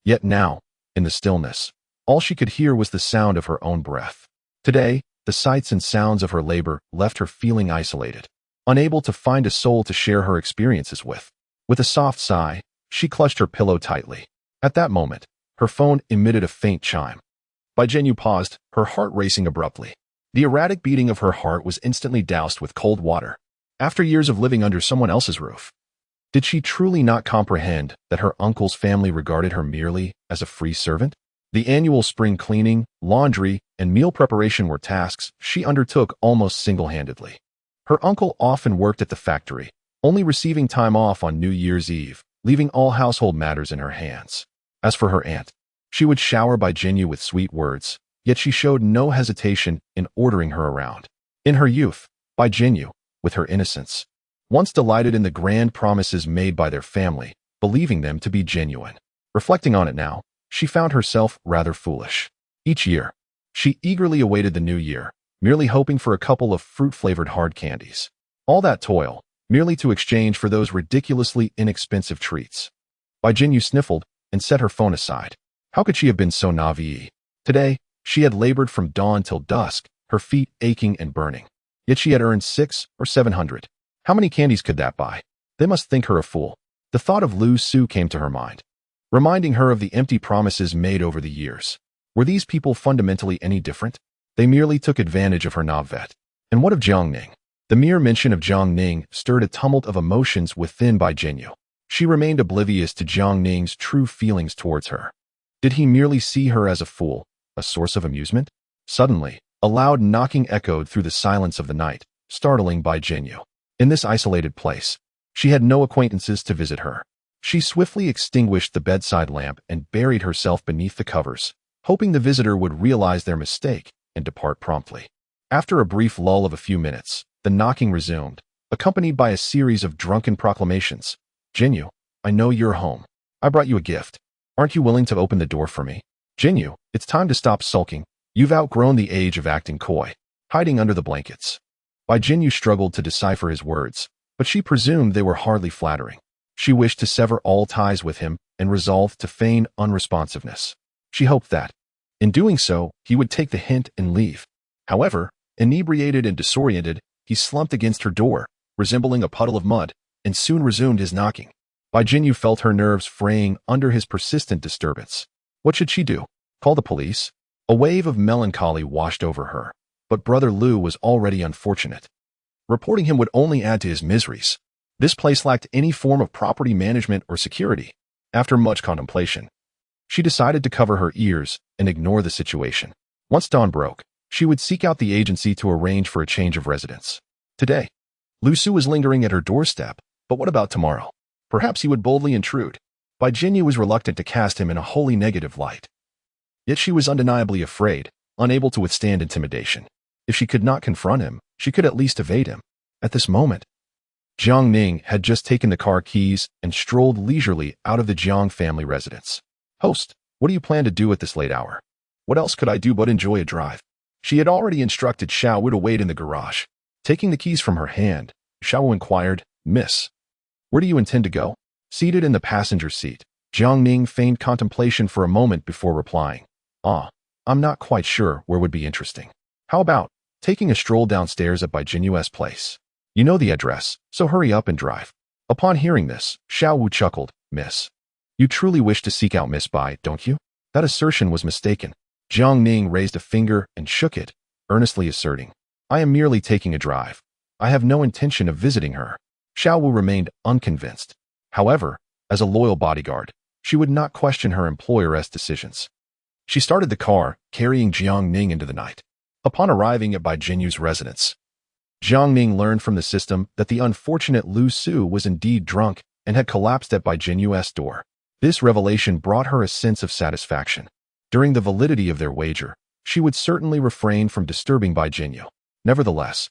Yet now, in the stillness, all she could hear was the sound of her own breath. Today, the sights and sounds of her labor left her feeling isolated, unable to find a soul to share her experiences with. With a soft sigh, she clutched her pillow tightly. At that moment, her phone emitted a faint chime. Bai Jinyu paused, her heart racing abruptly. The erratic beating of her heart was instantly doused with cold water. After years of living under someone else's roof, did she truly not comprehend that her uncle's family regarded her merely as a free servant? The annual spring cleaning, laundry, and meal preparation were tasks she undertook almost single-handedly. Her uncle often worked at the factory, only receiving time off on New Year's Eve, leaving all household matters in her hands. As for her aunt, she would shower Bai Jinyu with sweet words, yet she showed no hesitation in ordering her around. In her youth, Bai Jinyu, with her innocence, once delighted in the grand promises made by their family, believing them to be genuine. Reflecting on it now, she found herself rather foolish. Each year, she eagerly awaited the new year, merely hoping for a couple of fruit-flavored hard candies. All that toil, merely to exchange for those ridiculously inexpensive treats. Bai Jinyu sniffled and set her phone aside. How could she have been so naive? Today, she had labored from dawn till dusk, her feet aching and burning. Yet she had earned 600 or 700. How many candies could that buy? They must think her a fool. The thought of Lu Su came to her mind, reminding her of the empty promises made over the years. Were these people fundamentally any different? They merely took advantage of her navet. And what of Jiang Ning? The mere mention of Jiang Ning stirred a tumult of emotions within Bai Jinyu. She remained oblivious to Jiang Ning's true feelings towards her. Did he merely see her as a fool, a source of amusement? Suddenly, a loud knocking echoed through the silence of the night, startling Bai Jinyu. In this isolated place, she had no acquaintances to visit her. She swiftly extinguished the bedside lamp and buried herself beneath the covers, hoping the visitor would realize their mistake and depart promptly. After a brief lull of a few minutes, the knocking resumed, accompanied by a series of drunken proclamations. Jinyu, I know you're home. I brought you a gift. Aren't you willing to open the door for me? Jinyu, it's time to stop sulking. You've outgrown the age of acting coy, hiding under the blankets. Bai Jinyu struggled to decipher his words, but she presumed they were hardly flattering. She wished to sever all ties with him and resolved to feign unresponsiveness. She hoped that, in doing so, he would take the hint and leave. However, inebriated and disoriented, he slumped against her door, resembling a puddle of mud, and soon resumed his knocking. Bai Jinyu felt her nerves fraying under his persistent disturbance. What should she do? Call the police? A wave of melancholy washed over her, but Brother Lu was already unfortunate. Reporting him would only add to his miseries. This place lacked any form of property management or security. After much contemplation, she decided to cover her ears and ignore the situation. Once dawn broke, she would seek out the agency to arrange for a change of residence. Today, Lu Su was lingering at her doorstep, but what about tomorrow? Perhaps he would boldly intrude. Bai Jinyu was reluctant to cast him in a wholly negative light. Yet she was undeniably afraid, unable to withstand intimidation. If she could not confront him, she could at least evade him. At this moment, Jiang Ning had just taken the car keys and strolled leisurely out of the Jiang family residence. Host, what do you plan to do at this late hour? What else could I do but enjoy a drive? She had already instructed Xiao Wu to wait in the garage. Taking the keys from her hand, Xiao Wu inquired, Miss, where do you intend to go? Seated in the passenger seat, Jiang Ning feigned contemplation for a moment before replying. I'm not quite sure where would be interesting. How about taking a stroll downstairs at Bai Jinyu's place? You know the address, so hurry up and drive. Upon hearing this, Xiao Wu chuckled, Miss, you truly wish to seek out Miss Bai, don't you? That assertion was mistaken. Jiang Ning raised a finger and shook it, earnestly asserting, I am merely taking a drive. I have no intention of visiting her. Xiao Wu remained unconvinced. However, as a loyal bodyguard, she would not question her employer's decisions. She started the car, carrying Jiang Ning into the night. Upon arriving at Bai Jinyu's residence, Jiang Ning learned from the system that the unfortunate Lu Su was indeed drunk and had collapsed at Bai Jinyu's door. This revelation brought her a sense of satisfaction. During the validity of their wager, she would certainly refrain from disturbing Bai Jinyu. Nevertheless,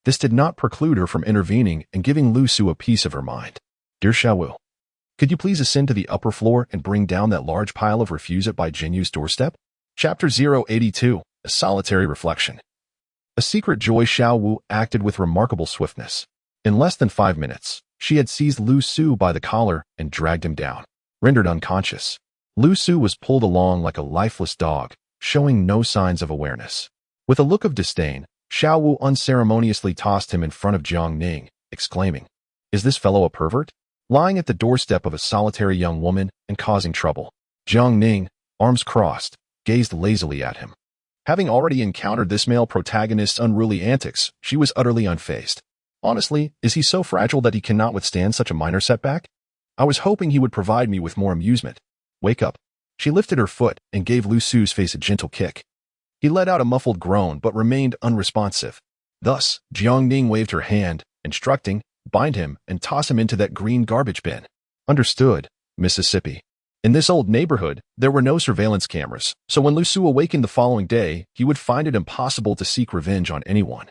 this did not preclude her from intervening and giving Lu Su a piece of her mind. Dear Xiaowu, could you please ascend to the upper floor and bring down that large pile of refuse at Bai Jinyu's doorstep? Chapter 082, A Solitary Reflection. A secret joy, Xiaowu acted with remarkable swiftness. In less than 5 minutes, she had seized Lu Su by the collar and dragged him down. Rendered unconscious, Lu Su was pulled along like a lifeless dog, showing no signs of awareness. With a look of disdain, Xiaowu unceremoniously tossed him in front of Jiang Ning, exclaiming, "Is this fellow a pervert? Lying at the doorstep of a solitary young woman and causing trouble." Jiang Ning, arms crossed, gazed lazily at him. Having already encountered this male protagonist's unruly antics, she was utterly unfazed. Honestly, is he so fragile that he cannot withstand such a minor setback? I was hoping he would provide me with more amusement. Wake up. She lifted her foot and gave Lu Su's face a gentle kick. He let out a muffled groan but remained unresponsive. Thus, Jiang Ning waved her hand, instructing, "Bind him and toss him into that green garbage bin." Understood, Mississippi. In this old neighborhood, there were no surveillance cameras, so when Lu Su awakened the following day, he would find it impossible to seek revenge on anyone.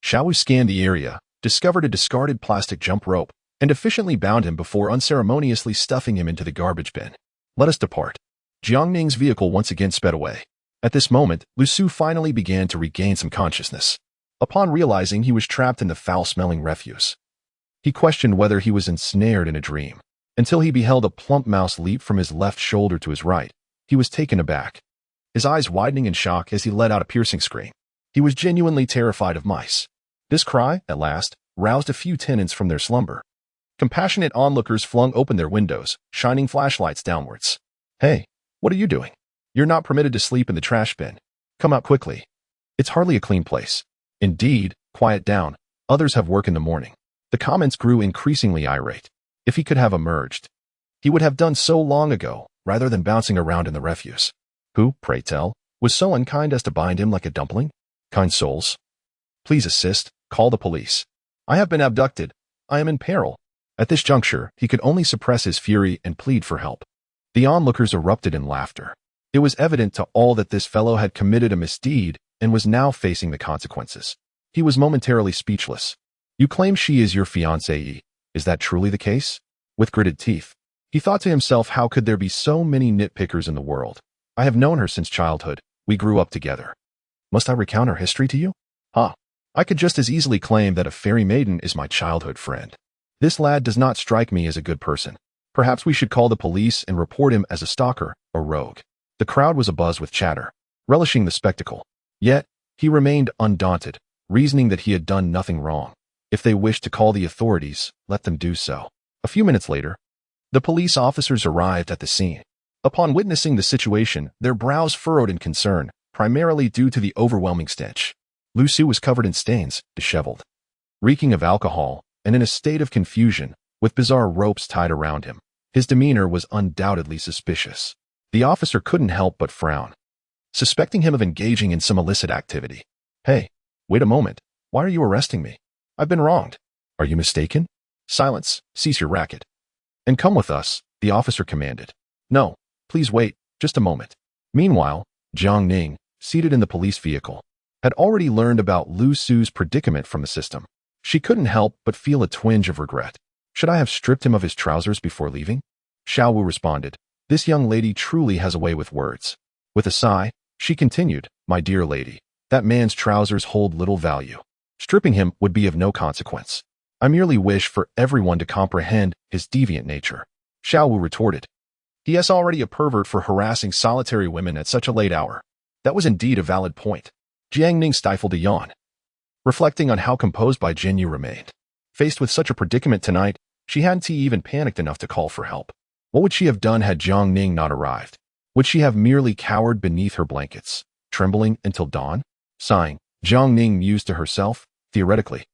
Xiaowu scanned the area, discovered a discarded plastic jump rope, and efficiently bound him before unceremoniously stuffing him into the garbage bin. Let us depart. Jiang Ning's vehicle once again sped away. At this moment, Lu Su finally began to regain some consciousness. Upon realizing he was trapped in the foul-smelling refuse, he questioned whether he was ensnared in a dream. Until he beheld a plump mouse leap from his left shoulder to his right, he was taken aback, his eyes widening in shock as he let out a piercing scream. He was genuinely terrified of mice. This cry, at last, roused a few tenants from their slumber. Compassionate onlookers flung open their windows, shining flashlights downwards. "Hey, what are you doing? You're not permitted to sleep in the trash bin. Come out quickly. It's hardly a clean place." "Indeed, quiet down. Others have work in the morning." The comments grew increasingly irate. If he could have emerged, he would have done so long ago, rather than bouncing around in the refuse. Who, pray tell, was so unkind as to bind him like a dumpling? Kind souls, please assist, call the police. I have been abducted. I am in peril. At this juncture, he could only suppress his fury and plead for help. The onlookers erupted in laughter. It was evident to all that this fellow had committed a misdeed and was now facing the consequences. He was momentarily speechless. "You claim she is your fiancée. Is that truly the case?" With gritted teeth, he thought to himself, how could there be so many nitpickers in the world? I have known her since childhood. We grew up together. Must I recount her history to you? I could just as easily claim that a fairy maiden is my childhood friend. This lad does not strike me as a good person. Perhaps we should call the police and report him as a stalker or rogue. The crowd was abuzz with chatter, relishing the spectacle. Yet, he remained undaunted, reasoning that he had done nothing wrong. If they wished to call the authorities, let them do so. A few minutes later, the police officers arrived at the scene. Upon witnessing the situation, their brows furrowed in concern, primarily due to the overwhelming stench. Lu Su was covered in stains, disheveled, reeking of alcohol, and in a state of confusion, with bizarre ropes tied around him. His demeanor was undoubtedly suspicious. The officer couldn't help but frown, suspecting him of engaging in some illicit activity. "Hey, wait a moment. Why are you arresting me? I've been wronged." "Are you mistaken?" "Silence, cease your racket, and come with us," the officer commanded. "No, please wait, just a moment." Meanwhile, Jiang Ning, seated in the police vehicle, had already learned about Lu Su's predicament from the system. She couldn't help but feel a twinge of regret. Should I have stripped him of his trousers before leaving? Xiaowu responded, "This young lady truly has a way with words." With a sigh, she continued, "My dear lady, that man's trousers hold little value. Stripping him would be of no consequence. I merely wish for everyone to comprehend his deviant nature." Xiaowu retorted, "He is already a pervert for harassing solitary women at such a late hour." That was indeed a valid point. Jiang Ning stifled a yawn, reflecting on how composed Bai Jinyu remained. Faced with such a predicament tonight, she hadn't even panicked enough to call for help. What would she have done had Jiang Ning not arrived? Would she have merely cowered beneath her blankets, trembling until dawn? Sighing, Jiang Ning mused to herself, theoretically,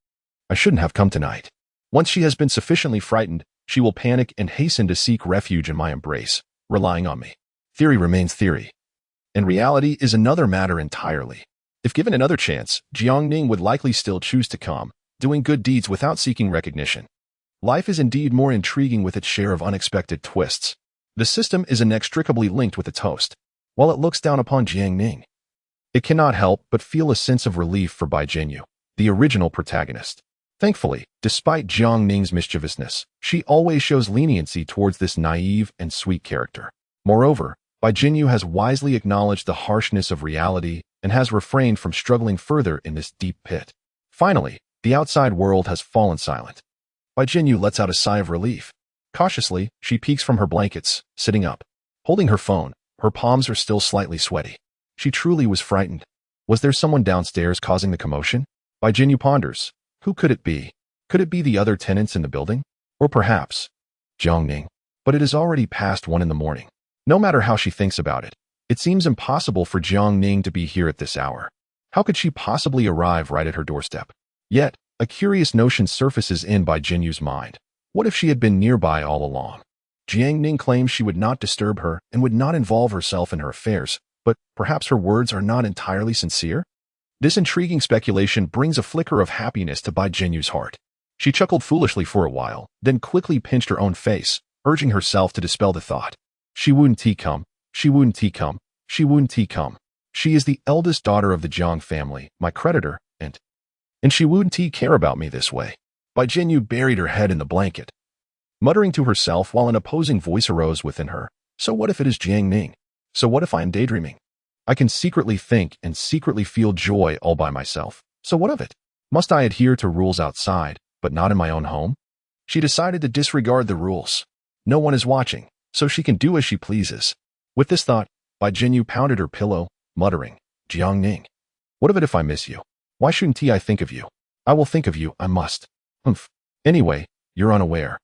"I shouldn't have come tonight. Once she has been sufficiently frightened, she will panic and hasten to seek refuge in my embrace, relying on me." Theory remains theory, and reality is another matter entirely. If given another chance, Jiangning would likely still choose to come, doing good deeds without seeking recognition. Life is indeed more intriguing with its share of unexpected twists. The system is inextricably linked with its host. While it looks down upon Jiangning, it cannot help but feel a sense of relief for Bai Jinyu, the original protagonist. Thankfully, despite Jiangning's mischievousness, she always shows leniency towards this naive and sweet character. Moreover, Bai Jinyu has wisely acknowledged the harshness of reality and has refrained from struggling further in this deep pit. Finally, the outside world has fallen silent. Bai Jinyu lets out a sigh of relief. Cautiously, she peeks from her blankets, sitting up. Holding her phone, her palms are still slightly sweaty. She truly was frightened. Was there someone downstairs causing the commotion? Bai Jinyu ponders. Who could it be? Could it be the other tenants in the building? Or perhaps Jiangning? But it is already past 1 in the morning. No matter how she thinks about it, it seems impossible for Jiangning to be here at this hour. How could she possibly arrive right at her doorstep? Yet, a curious notion surfaces in Bai Jinyu's mind. What if she had been nearby all along? Jiangning claims she would not disturb her and would not involve herself in her affairs, but perhaps her words are not entirely sincere? This intriguing speculation brings a flicker of happiness to Bai Jinyu's heart. She chuckled foolishly for a while, then quickly pinched her own face, urging herself to dispel the thought. She wouldn't come. She wouldn't come. She wouldn't come. She is the eldest daughter of the Jiang family, my creditor, and she wouldn't care about me this way. Bai Jinyu buried her head in the blanket, muttering to herself while an opposing voice arose within her. So what if it is Jiangning? So what if I am daydreaming? I can secretly think and secretly feel joy all by myself. So what of it? Must I adhere to rules outside, but not in my own home? She decided to disregard the rules. No one is watching, so she can do as she pleases. With this thought, Bai Jinyu pounded her pillow, muttering, Jiangning, what of it if I miss you? Why shouldn't I think of you? I will think of you, I must. Humph. Anyway, you're unaware.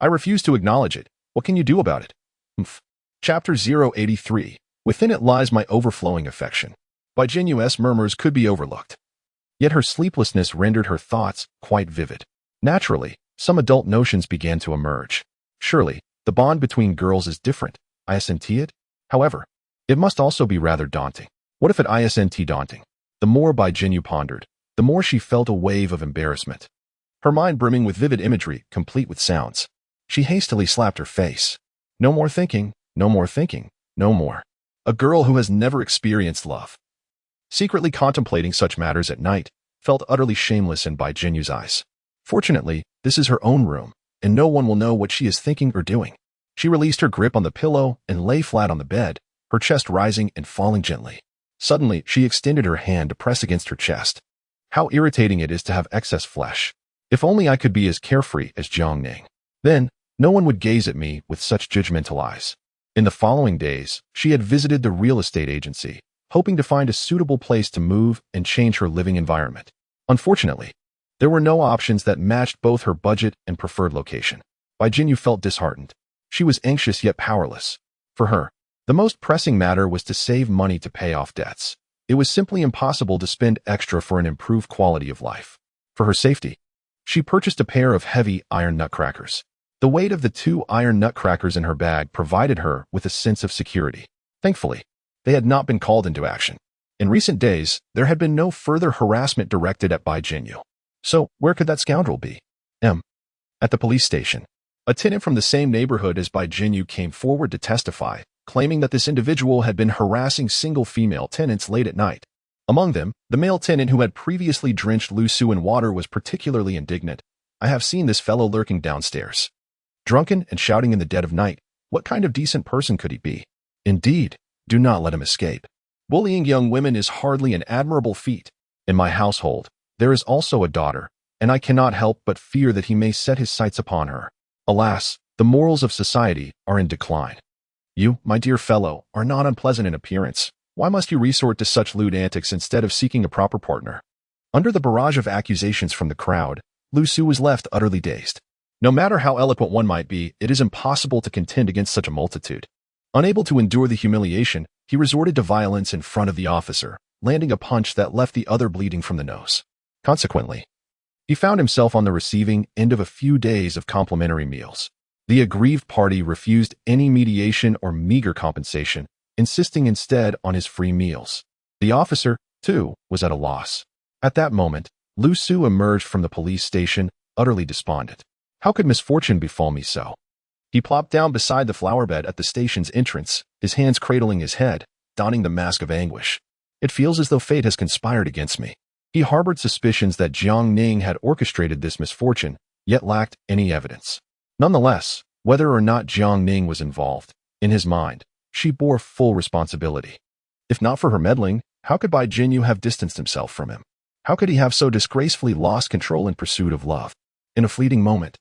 I refuse to acknowledge it. What can you do about it? Humph. Chapter 083. Within it lies my overflowing affection. Bai Jinyu's murmurs could be overlooked. Yet her sleeplessness rendered her thoughts quite vivid. Naturally, some adult notions began to emerge. Surely, the bond between girls is different. Isn't it? However, it must also be rather daunting. What if it isn't daunting? The more Bai Jinyu pondered, the more she felt a wave of embarrassment. Her mind brimming with vivid imagery, complete with sounds. She hastily slapped her face. No more thinking, no more thinking, no more. A girl who has never experienced love, secretly contemplating such matters at night, felt utterly shameless in Bai Jinyu's eyes. Fortunately, this is her own room, and no one will know what she is thinking or doing. She released her grip on the pillow and lay flat on the bed, her chest rising and falling gently. Suddenly, she extended her hand to press against her chest. How irritating it is to have excess flesh. If only I could be as carefree as Jiangning. Then, no one would gaze at me with such judgmental eyes. In the following days, she had visited the real estate agency, hoping to find a suitable place to move and change her living environment. Unfortunately, there were no options that matched both her budget and preferred location. Bai Jinyu felt disheartened. She was anxious yet powerless. For her, the most pressing matter was to save money to pay off debts. It was simply impossible to spend extra for an improved quality of life. For her safety, she purchased a pair of heavy iron nutcrackers. The weight of the 2 iron nutcrackers in her bag provided her with a sense of security. Thankfully, they had not been called into action. In recent days, there had been no further harassment directed at Bai Jinyu. So, where could that scoundrel be? At the police station. A tenant from the same neighborhood as Bai Jinyu came forward to testify, claiming that this individual had been harassing single female tenants late at night. Among them, the male tenant who had previously drenched Lu Su in water was particularly indignant. I have seen this fellow lurking downstairs, drunken and shouting in the dead of night. What kind of decent person could he be? Indeed, do not let him escape. Bullying young women is hardly an admirable feat. In my household, there is also a daughter, and I cannot help but fear that he may set his sights upon her. Alas, the morals of society are in decline. You, my dear fellow, are not unpleasant in appearance. Why must you resort to such lewd antics instead of seeking a proper partner? Under the barrage of accusations from the crowd, Lu Su was left utterly dazed. No matter how eloquent one might be, it is impossible to contend against such a multitude. Unable to endure the humiliation, he resorted to violence in front of the officer, landing a punch that left the other bleeding from the nose. Consequently, he found himself on the receiving end of a few days of complimentary meals. The aggrieved party refused any mediation or meager compensation, insisting instead on his free meals. The officer, too, was at a loss. At that moment, Lu Su emerged from the police station, utterly despondent. How could misfortune befall me so? He plopped down beside the flower bed at the station's entrance, his hands cradling his head, donning the mask of anguish. It feels as though fate has conspired against me. He harbored suspicions that Jiang Ning had orchestrated this misfortune, yet lacked any evidence. Nonetheless, whether or not Jiang Ning was involved, in his mind, she bore full responsibility. If not for her meddling, how could Bai Jinyu have distanced himself from him? How could he have so disgracefully lost control in pursuit of love? In a fleeting moment,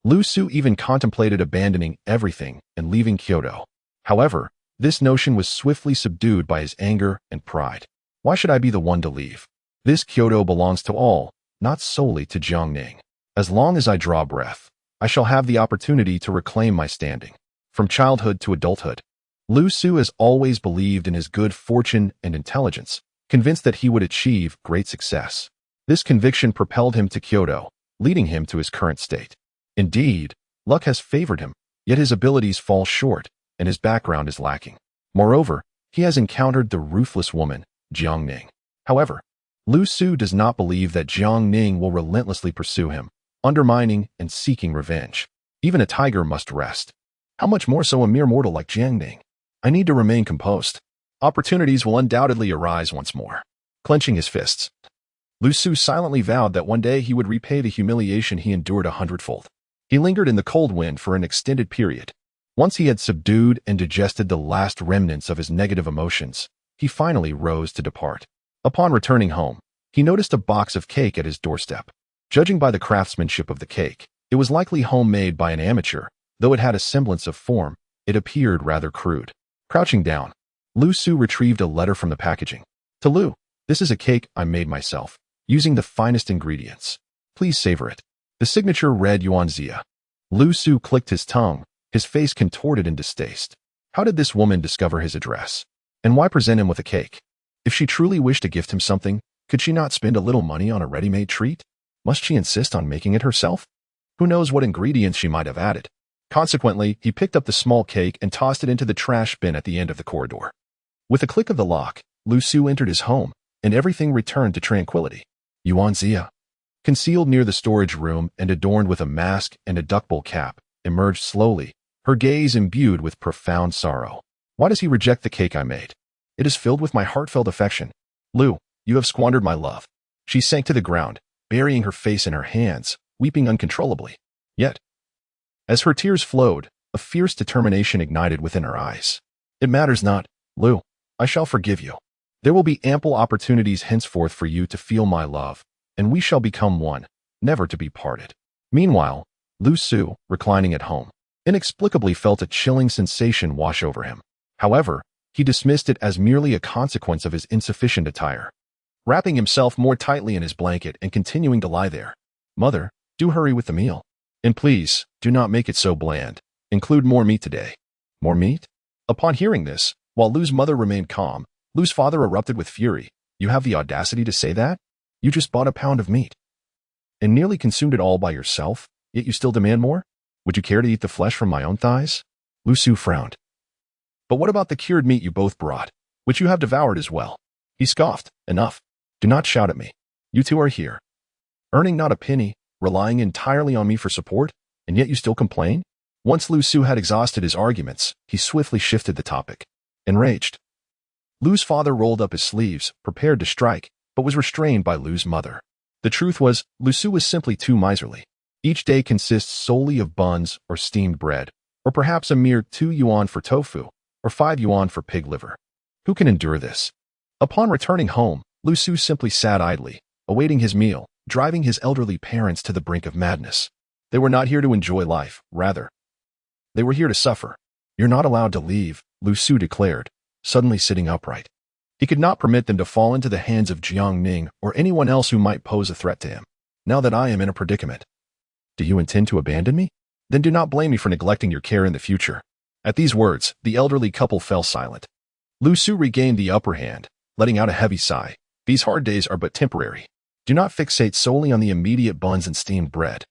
Lu Su even contemplated abandoning everything and leaving Kyoto. However, this notion was swiftly subdued by his anger and pride. Why should I be the one to leave? This Kyoto belongs to all, not solely to Jiang Ning. As long as I draw breath, I shall have the opportunity to reclaim my standing. From childhood to adulthood, Lu Su has always believed in his good fortune and intelligence, convinced that he would achieve great success. This conviction propelled him to Kyoto, leading him to his current state. Indeed, luck has favored him, yet his abilities fall short, and his background is lacking. Moreover, he has encountered the ruthless woman, Jiang Ning. However, Lu Su does not believe that Jiang Ning will relentlessly pursue him, undermining and seeking revenge. Even a tiger must rest. How much more so a mere mortal like Jiang Ning? I need to remain composed. Opportunities will undoubtedly arise once more. Clenching his fists, Lu Su silently vowed that one day he would repay the humiliation he endured 100-fold. He lingered in the cold wind for an extended period. Once he had subdued and digested the last remnants of his negative emotions, he finally rose to depart. Upon returning home, he noticed a box of cake at his doorstep. Judging by the craftsmanship of the cake, it was likely homemade by an amateur. Though it had a semblance of form, it appeared rather crude. Crouching down, Lu Su retrieved a letter from the packaging. To Lu, this is a cake I made myself, using the finest ingredients. Please savor it. The signature read Yuan Zia. Lu Su clicked his tongue, his face contorted in distaste. How did this woman discover his address? And why present him with a cake? If she truly wished to gift him something, could she not spend a little money on a ready-made treat? Must she insist on making it herself? Who knows what ingredients she might have added? Consequently, he picked up the small cake and tossed it into the trash bin at the end of the corridor. With a click of the lock, Lu Su entered his home, and everything returned to tranquility. Yuan Zia, concealed near the storage room and adorned with a mask and a duckbill cap, emerged slowly, her gaze imbued with profound sorrow. Why does he reject the cake I made? It is filled with my heartfelt affection. Lu, you have squandered my love. She sank to the ground, burying her face in her hands, weeping uncontrollably. Yet, as her tears flowed, a fierce determination ignited within her eyes. It matters not, Lu. I shall forgive you. There will be ample opportunities henceforth for you to feel my love, and we shall become one, never to be parted. Meanwhile, Lu Su, reclining at home, inexplicably felt a chilling sensation wash over him. However, he dismissed it as merely a consequence of his insufficient attire. Wrapping himself more tightly in his blanket and continuing to lie there. Mother, do hurry with the meal. And please, do not make it so bland. Include more meat today. More meat? Upon hearing this, while Lu's mother remained calm, Lu's father erupted with fury. You have the audacity to say that? You just bought a pound of meat and nearly consumed it all by yourself, yet you still demand more? Would you care to eat the flesh from my own thighs? Lu Su frowned. But what about the cured meat you both brought, which you have devoured as well? He scoffed. Enough. Do not shout at me. You two are here, earning not a penny, relying entirely on me for support, and yet you still complain? Once Lu Su had exhausted his arguments, he swiftly shifted the topic. Enraged, Lu's father rolled up his sleeves, prepared to strike, but was restrained by Lu's mother. The truth was, Lu Su was simply too miserly. Each day consists solely of buns or steamed bread, or perhaps a mere 2 yuan for tofu, or 5 yuan for pig liver. Who can endure this? Upon returning home, Lu Su simply sat idly, awaiting his meal, driving his elderly parents to the brink of madness. They were not here to enjoy life, rather, they were here to suffer. You're not allowed to leave, Lu Su declared, suddenly sitting upright. He could not permit them to fall into the hands of Jiang Ning or anyone else who might pose a threat to him. Now that I am in a predicament. Do you intend to abandon me? Then do not blame me for neglecting your care in the future. At these words, the elderly couple fell silent. Lu Su regained the upper hand, letting out a heavy sigh. These hard days are but temporary. Do not fixate solely on the immediate buns and steamed bread.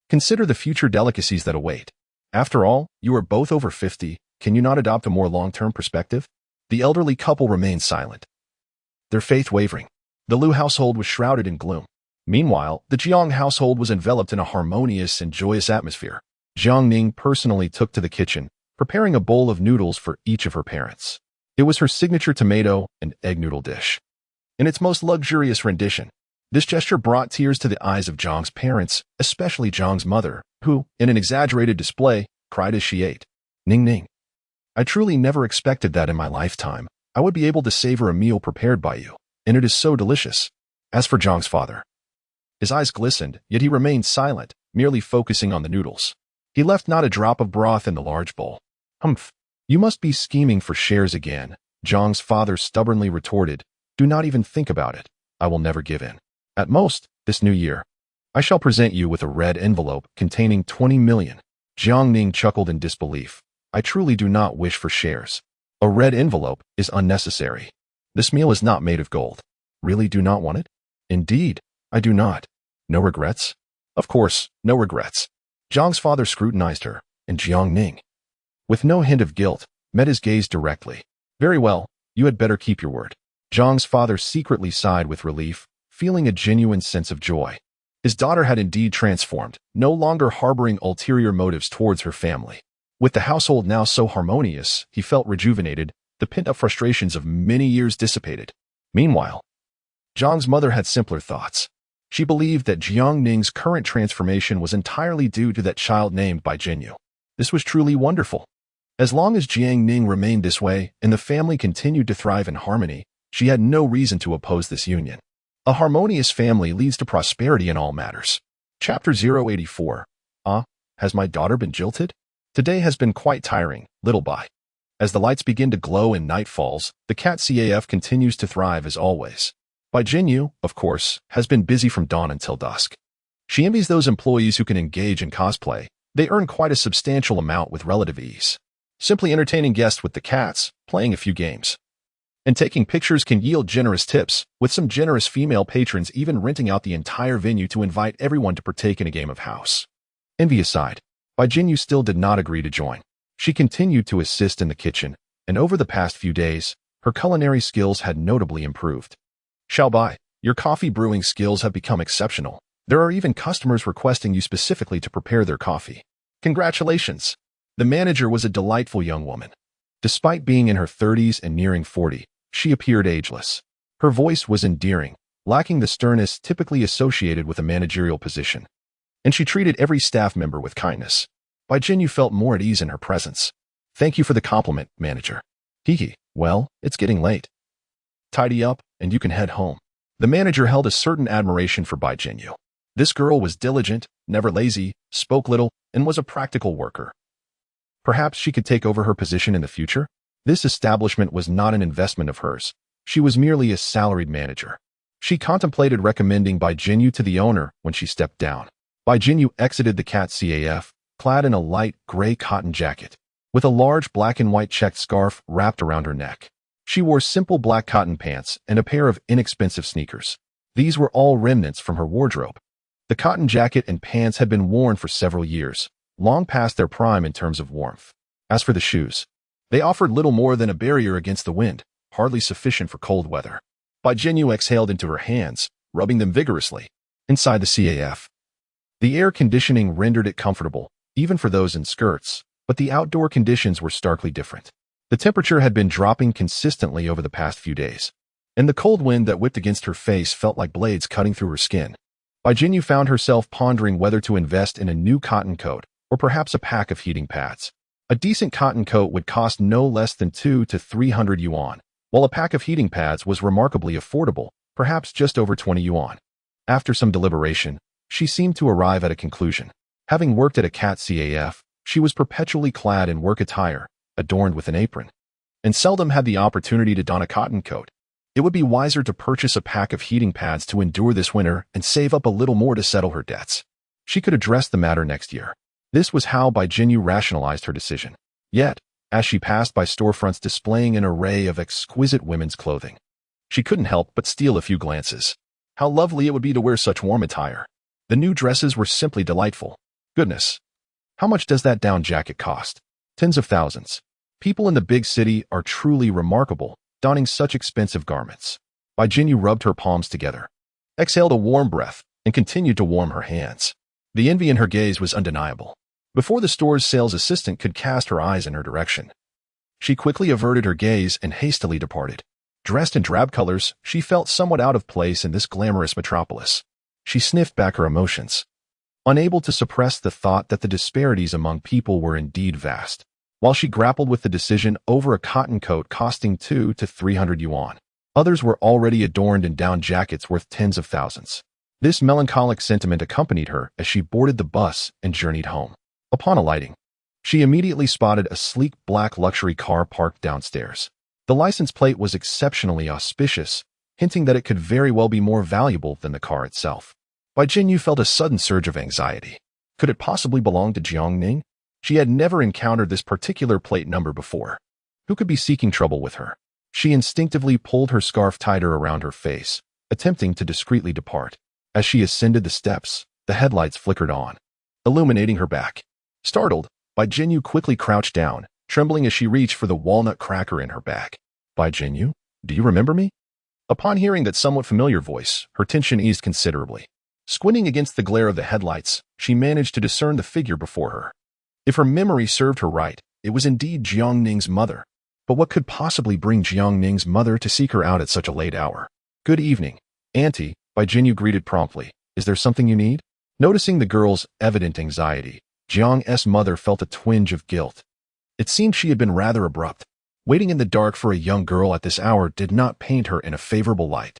Consider the future delicacies that await. After all, you are both over 50. Can you not adopt a more long-term perspective? The elderly couple remained silent. their faith wavering. The Liu household was shrouded in gloom. Meanwhile, the Jiang household was enveloped in a harmonious and joyous atmosphere. Jiang Ning personally took to the kitchen, preparing a bowl of noodles for each of her parents. It was her signature tomato and egg noodle dish. In its most luxurious rendition, this gesture brought tears to the eyes of Jiang's parents, especially Jiang's mother, who, in an exaggerated display, cried as she ate. Ning Ning. I truly never expected that in my lifetime I would be able to savor a meal prepared by you, and it is so delicious. As for Jiang's father, his eyes glistened, yet he remained silent, merely focusing on the noodles. He left not a drop of broth in the large bowl. Humph, you must be scheming for shares again, Jiang's father stubbornly retorted. Do not even think about it. I will never give in. At most, this new year, I shall present you with a red envelope containing 20 million. Jiang Ning chuckled in disbelief. I truly do not wish for shares. A red envelope is unnecessary. This meal is not made of gold. Really do not want it? Indeed, I do not. No regrets? Of course, no regrets. Jiang's father scrutinized her, and Jiang Ning, with no hint of guilt, met his gaze directly. Very well, you had better keep your word. Jiang's father secretly sighed with relief, feeling a genuine sense of joy. His daughter had indeed transformed, no longer harboring ulterior motives towards her family. With the household now so harmonious, he felt rejuvenated, the pent-up frustrations of many years dissipated. Meanwhile, Jiang's mother had simpler thoughts. She believed that Jiang Ning's current transformation was entirely due to that child named by Jinyu. This was truly wonderful. As long as Jiang Ning remained this way and the family continued to thrive in harmony, she had no reason to oppose this union. A harmonious family leads to prosperity in all matters. Chapter 084. Has my daughter been jilted? Today has been quite tiring, little by. As the lights begin to glow and night falls, the cat CAF continues to thrive as always. Bai Jinyu, of course, has been busy from dawn until dusk. She envies those employees who can engage in cosplay. They earn quite a substantial amount with relative ease. Simply entertaining guests with the cats, playing a few games, and taking pictures can yield generous tips, with some generous female patrons even renting out the entire venue to invite everyone to partake in a game of house. Envy aside, Bai Jinyu still did not agree to join. She continued to assist in the kitchen, and over the past few days, her culinary skills had notably improved. Xiao Bai, your coffee brewing skills have become exceptional. There are even customers requesting you specifically to prepare their coffee. Congratulations! The manager was a delightful young woman. Despite being in her 30s and nearing 40, she appeared ageless. Her voice was endearing, lacking the sternness typically associated with a managerial position. And she treated every staff member with kindness. Bai Jinyu felt more at ease in her presence. Thank you for the compliment, manager. Hee. Well, it's getting late. Tidy up, and you can head home. The manager held a certain admiration for Bai Jinyu. This girl was diligent, never lazy, spoke little, and was a practical worker. Perhaps she could take over her position in the future? This establishment was not an investment of hers. She was merely a salaried manager. She contemplated recommending Bai Jinyu to the owner when she stepped down. Bai Jinyu exited the cat CAF, clad in a light gray cotton jacket, with a large black and white checked scarf wrapped around her neck. She wore simple black cotton pants and a pair of inexpensive sneakers. These were all remnants from her wardrobe. The cotton jacket and pants had been worn for several years, long past their prime in terms of warmth. As for the shoes, they offered little more than a barrier against the wind, hardly sufficient for cold weather. Bai Jinyu exhaled into her hands, rubbing them vigorously. Inside the CAF, the air conditioning rendered it comfortable, even for those in skirts, but the outdoor conditions were starkly different. The temperature had been dropping consistently over the past few days, and the cold wind that whipped against her face felt like blades cutting through her skin. Bai Jinyu found herself pondering whether to invest in a new cotton coat or perhaps a pack of heating pads. A decent cotton coat would cost no less than 200 to 300 yuan, while a pack of heating pads was remarkably affordable, perhaps just over 20 yuan. After some deliberation, she seemed to arrive at a conclusion. Having worked at a cat CAF, she was perpetually clad in work attire, adorned with an apron, and seldom had the opportunity to don a cotton coat. It would be wiser to purchase a pack of heating pads to endure this winter and save up a little more to settle her debts. She could address the matter next year. This was how Bai Jinyu rationalized her decision. Yet, as she passed by storefronts displaying an array of exquisite women's clothing, she couldn't help but steal a few glances. How lovely it would be to wear such warm attire. The new dresses were simply delightful. Goodness, how much does that down jacket cost? Tens of thousands. People in the big city are truly remarkable, donning such expensive garments. Bai Jinyu rubbed her palms together, exhaled a warm breath, and continued to warm her hands. The envy in her gaze was undeniable. Before the store's sales assistant could cast her eyes in her direction, she quickly averted her gaze and hastily departed. Dressed in drab colors, she felt somewhat out of place in this glamorous metropolis. She sniffed back her emotions, unable to suppress the thought that the disparities among people were indeed vast. While she grappled with the decision over a cotton coat costing 200 to 300 yuan, others were already adorned in down jackets worth tens of thousands. This melancholic sentiment accompanied her as she boarded the bus and journeyed home. Upon alighting, she immediately spotted a sleek black luxury car parked downstairs. The license plate was exceptionally auspicious, hinting that it could very well be more valuable than the car itself. Bai Jinyu felt a sudden surge of anxiety. Could it possibly belong to Jiangning? She had never encountered this particular plate number before. Who could be seeking trouble with her? She instinctively pulled her scarf tighter around her face, attempting to discreetly depart. As she ascended the steps, the headlights flickered on, illuminating her back. Startled, Bai Jinyu quickly crouched down, trembling as she reached for the walnut cracker in her bag. Bai Jinyu, do you remember me? Upon hearing that somewhat familiar voice, her tension eased considerably. Squinting against the glare of the headlights, she managed to discern the figure before her. If her memory served her right, it was indeed Jiangning's mother. But what could possibly bring Jiangning's mother to seek her out at such a late hour? Good evening, Auntie, Bai Jinyu greeted promptly. Is there something you need? Noticing the girl's evident anxiety, Jiang's mother felt a twinge of guilt. It seemed she had been rather abrupt. Waiting in the dark for a young girl at this hour did not paint her in a favorable light.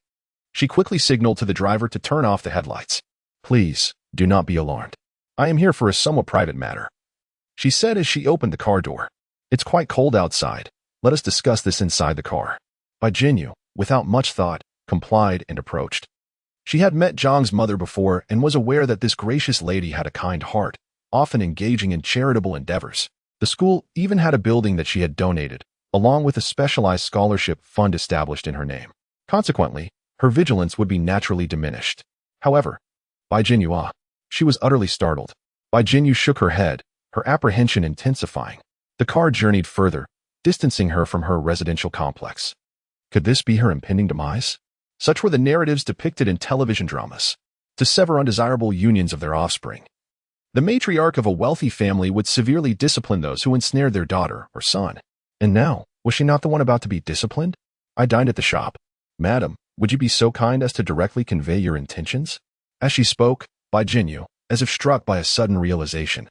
She quickly signaled to the driver to turn off the headlights. Please, do not be alarmed. I am here for a somewhat private matter, she said as she opened the car door. It's quite cold outside. Let us discuss this inside the car. Bai Jinyu, without much thought, complied and approached. She had met Zhang's mother before and was aware that this gracious lady had a kind heart, often engaging in charitable endeavors. The school even had a building that she had donated, along with a specialized scholarship fund established in her name. Consequently, her vigilance would be naturally diminished. However, Bai Jinyu, she was utterly startled. Bai Jinyu shook her head, her apprehension intensifying. The car journeyed further, distancing her from her residential complex. Could this be her impending demise? Such were the narratives depicted in television dramas. To sever undesirable unions of their offspring, the matriarch of a wealthy family would severely discipline those who ensnared their daughter or son. And now, was she not the one about to be disciplined? I dined at the shop. Madam, would you be so kind as to directly convey your intentions? As she spoke, Bai Jinyu, as if struck by a sudden realization,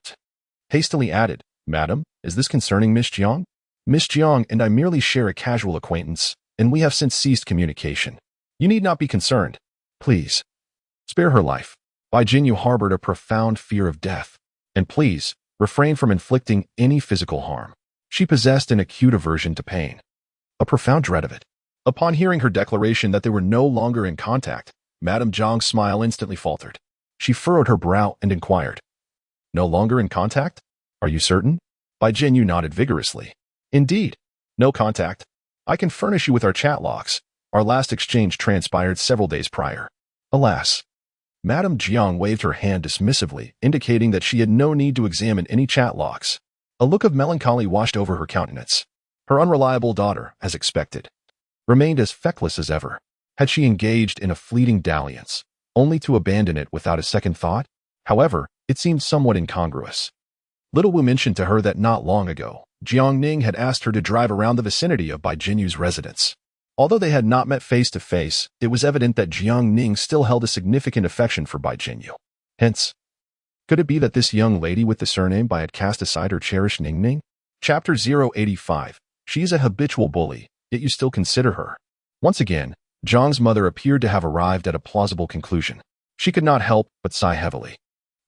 hastily added, Madam, is this concerning Miss Jiang? Miss Jiang and I merely share a casual acquaintance, and we have since ceased communication. You need not be concerned. Please, spare her life. Bai Jinyu harbored a profound fear of death. And please, refrain from inflicting any physical harm. She possessed an acute aversion to pain, a profound dread of it. Upon hearing her declaration that they were no longer in contact, Madame Zhang's smile instantly faltered. She furrowed her brow and inquired, No longer in contact? Are you certain? Bai Jinyu nodded vigorously. Indeed, no contact. I can furnish you with our chat logs. Our last exchange transpired several days prior. Alas. Madame Jiang waved her hand dismissively, indicating that she had no need to examine any chat logs. A look of melancholy washed over her countenance. Her unreliable daughter, as expected, remained as feckless as ever. Had she engaged in a fleeting dalliance, only to abandon it without a second thought? However, it seemed somewhat incongruous. Little Wu mentioned to her that not long ago, Jiangning had asked her to drive around the vicinity of Bai Jinyu's residence. Although they had not met face to face, it was evident that Jiangning still held a significant affection for Bai Jinyu. Hence, could it be that this young lady with the surname Bai had cast aside her cherished Ningning? Chapter 085. She is a habitual bully, yet you still consider her. Once again, Zhang's mother appeared to have arrived at a plausible conclusion. She could not help but sigh heavily,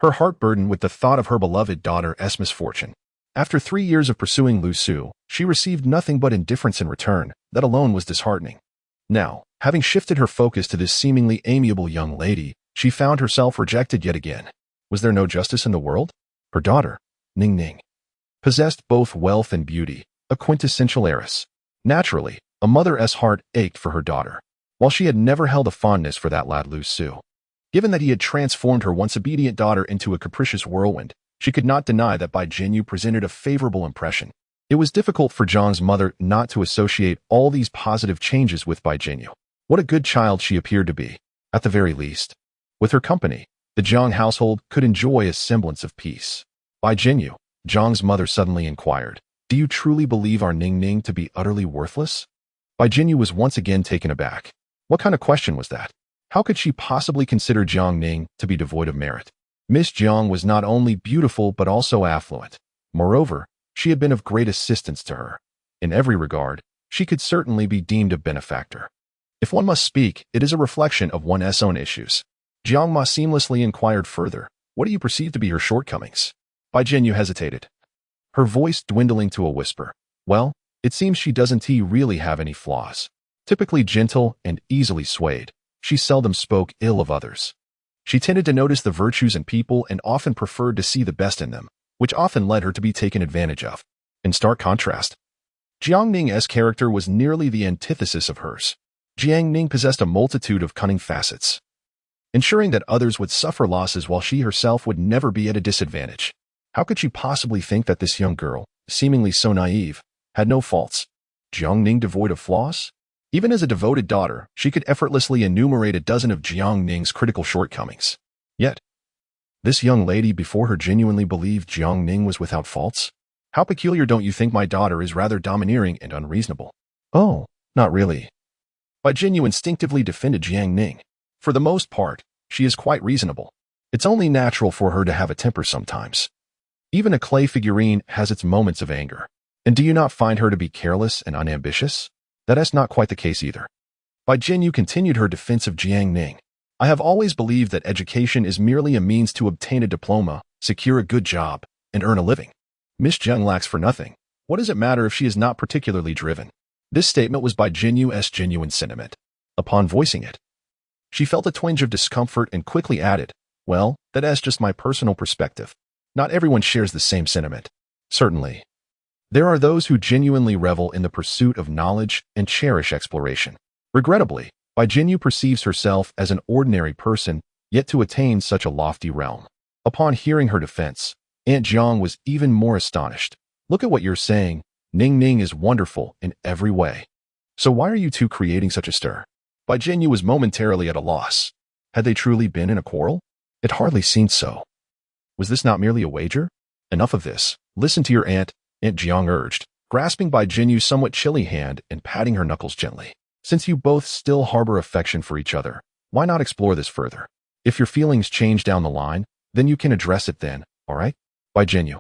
her heart burdened with the thought of her beloved daughter's misfortune. After 3 years of pursuing Lu Su, she received nothing but indifference in return. That alone was disheartening. Now, having shifted her focus to this seemingly amiable young lady, she found herself rejected yet again. Was there no justice in the world? Her daughter, Ning Ning, possessed both wealth and beauty, a quintessential heiress. Naturally, a mother's heart ached for her daughter, while she had never held a fondness for that lad Lu Su. Given that he had transformed her once obedient daughter into a capricious whirlwind, she could not deny that Bai Jinyu presented a favorable impression. It was difficult for Zhang's mother not to associate all these positive changes with Bai Jinyu. What a good child she appeared to be, at the very least. With her company, the Jiang household could enjoy a semblance of peace. By Jinyu, Jiang's mother suddenly inquired, "Do you truly believe our Ning Ning to be utterly worthless?" Bai Jinyu was once again taken aback. What kind of question was that? How could she possibly consider Jiang Ning to be devoid of merit? Miss Jiang was not only beautiful but also affluent. Moreover, she had been of great assistance to her. In every regard, she could certainly be deemed a benefactor. If one must speak, it is a reflection of one's own issues. Jiang Ma seamlessly inquired further, "What do you perceive to be her shortcomings?" Bai Jinyu hesitated, her voice dwindling to a whisper. "Well, it seems she doesn't really have any flaws. Typically gentle and easily swayed, she seldom spoke ill of others. She tended to notice the virtues in people and often preferred to see the best in them, which often led her to be taken advantage of. In stark contrast, Jiang Ning's character was nearly the antithesis of hers. Jiang Ning possessed a multitude of cunning facets, ensuring that others would suffer losses while she herself would never be at a disadvantage. How could she possibly think that this young girl, seemingly so naive, had no faults? Jiang Ning devoid of flaws? Even as a devoted daughter, she could effortlessly enumerate a dozen of Jiang Ning's critical shortcomings. Yet, this young lady before her genuinely believed Jiang Ning was without faults? How peculiar, don't you think my daughter is rather domineering and unreasonable? Oh, not really. Bai Jinyu instinctively defended Jiang Ning. For the most part, she is quite reasonable. It's only natural for her to have a temper sometimes. Even a clay figurine has its moments of anger. And do you not find her to be careless and unambitious? That is not quite the case either. Bai Jinyu continued her defense of Jiang Ning. I have always believed that education is merely a means to obtain a diploma, secure a good job, and earn a living. Miss Jiang lacks for nothing. What does it matter if she is not particularly driven? This statement was Bai Jinyu's genuine sentiment. Upon voicing it, she felt a twinge of discomfort and quickly added, "Well, that is just my personal perspective. Not everyone shares the same sentiment. Certainly, there are those who genuinely revel in the pursuit of knowledge and cherish exploration. Regrettably, Bai Jinyu perceives herself as an ordinary person, yet to attain such a lofty realm." Upon hearing her defense, Aunt Jiang was even more astonished. "Look at what you're saying. Ning Ning is wonderful in every way. So why are you two creating such a stir?" Bai Jinyu was momentarily at a loss. Had they truly been in a quarrel? It hardly seemed so. Was this not merely a wager? Enough of this. Listen to your aunt, Aunt Jiang urged, grasping Bai Jinyu's somewhat chilly hand and patting her knuckles gently. "Since you both still harbor affection for each other, why not explore this further? If your feelings change down the line, then you can address it then, all right?" Bai Jinyu,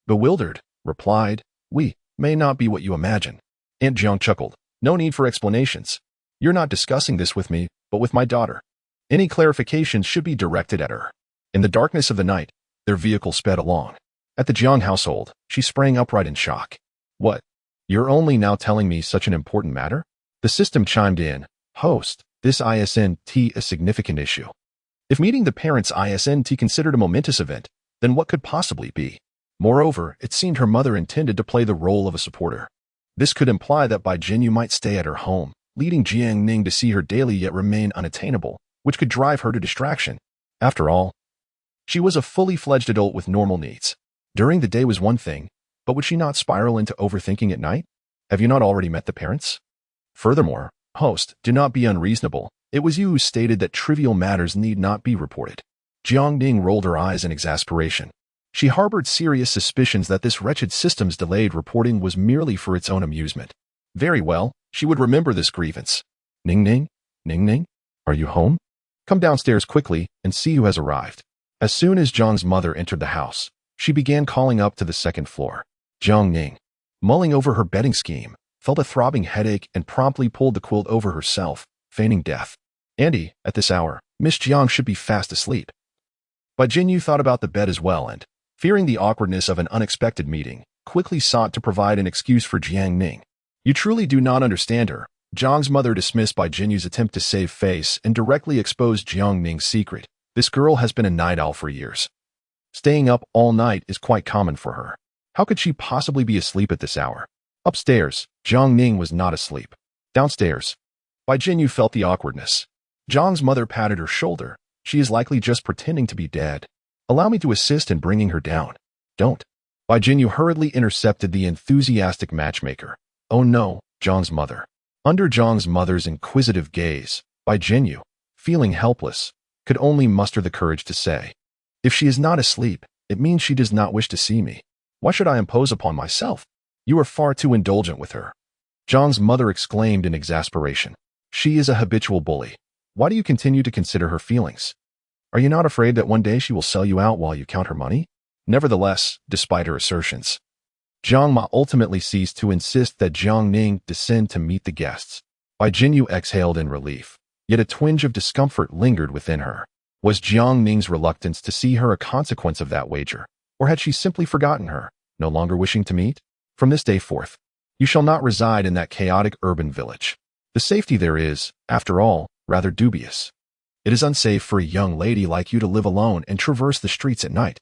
bewildered, replied, "We may not be what you imagine." Aunt Jiang chuckled. "No need for explanations. You're not discussing this with me, but with my daughter. Any clarifications should be directed at her." In the darkness of the night, their vehicle sped along. At the Jiang household, she sprang upright in shock. "What? You're only now telling me such an important matter?" The system chimed in. "Host, this isn't a significant issue. If meeting the parents isn't considered a momentous event, then what could possibly be? Moreover, it seemed her mother intended to play the role of a supporter. This could imply that Bai Jinyu might stay at her home, leading Jiang Ning to see her daily yet remain unattainable, which could drive her to distraction. After all, she was a fully fledged adult with normal needs. During the day was one thing, but would she not spiral into overthinking at night? Have you not already met the parents? Furthermore, host, do not be unreasonable. It was you who stated that trivial matters need not be reported." Jiang Ning rolled her eyes in exasperation. She harbored serious suspicions that this wretched system's delayed reporting was merely for its own amusement. Very well, she would remember this grievance. "Ning Ning? Ning Ning? Are you home? Come downstairs quickly and see who has arrived." As soon as Jiang's mother entered the house, she began calling up to the second floor. Jiang Ning, mulling over her bedding scheme, felt a throbbing headache and promptly pulled the quilt over herself, feigning death. "Andy, at this hour, Miss Jiang should be fast asleep." But Jinyu thought about the bed as well and, fearing the awkwardness of an unexpected meeting, quickly sought to provide an excuse for Jiang Ning. "You truly do not understand her." Jiang's mother dismissed Bai Jinyu's attempt to save face and directly exposed Jiang Ning's secret. "This girl has been a night owl for years. Staying up all night is quite common for her. How could she possibly be asleep at this hour?" Upstairs, Jiang Ning was not asleep. Downstairs, Bai Jinyu felt the awkwardness. Jiang's mother patted her shoulder. "She is likely just pretending to be dead. Allow me to assist in bringing her down." "Don't." Bai Jinyu hurriedly intercepted the enthusiastic matchmaker. "Oh no," Jiang's mother. Under Jiang's mother's inquisitive gaze, Bai Jinyu, feeling helpless, could only muster the courage to say, "If she is not asleep, it means she does not wish to see me. Why should I impose upon myself? You are far too indulgent with her." Jiang's mother exclaimed in exasperation. "She is a habitual bully. Why do you continue to consider her feelings? Are you not afraid that one day she will sell you out while you count her money?" Nevertheless, despite her assertions, Jiang Ma ultimately ceased to insist that Jiang Ning descend to meet the guests. Bai Jinyu exhaled in relief, yet a twinge of discomfort lingered within her. Was Jiang Ning's reluctance to see her a consequence of that wager, or had she simply forgotten her, no longer wishing to meet? "From this day forth, you shall not reside in that chaotic urban village. The safety there is, after all, rather dubious. It is unsafe for a young lady like you to live alone and traverse the streets at night."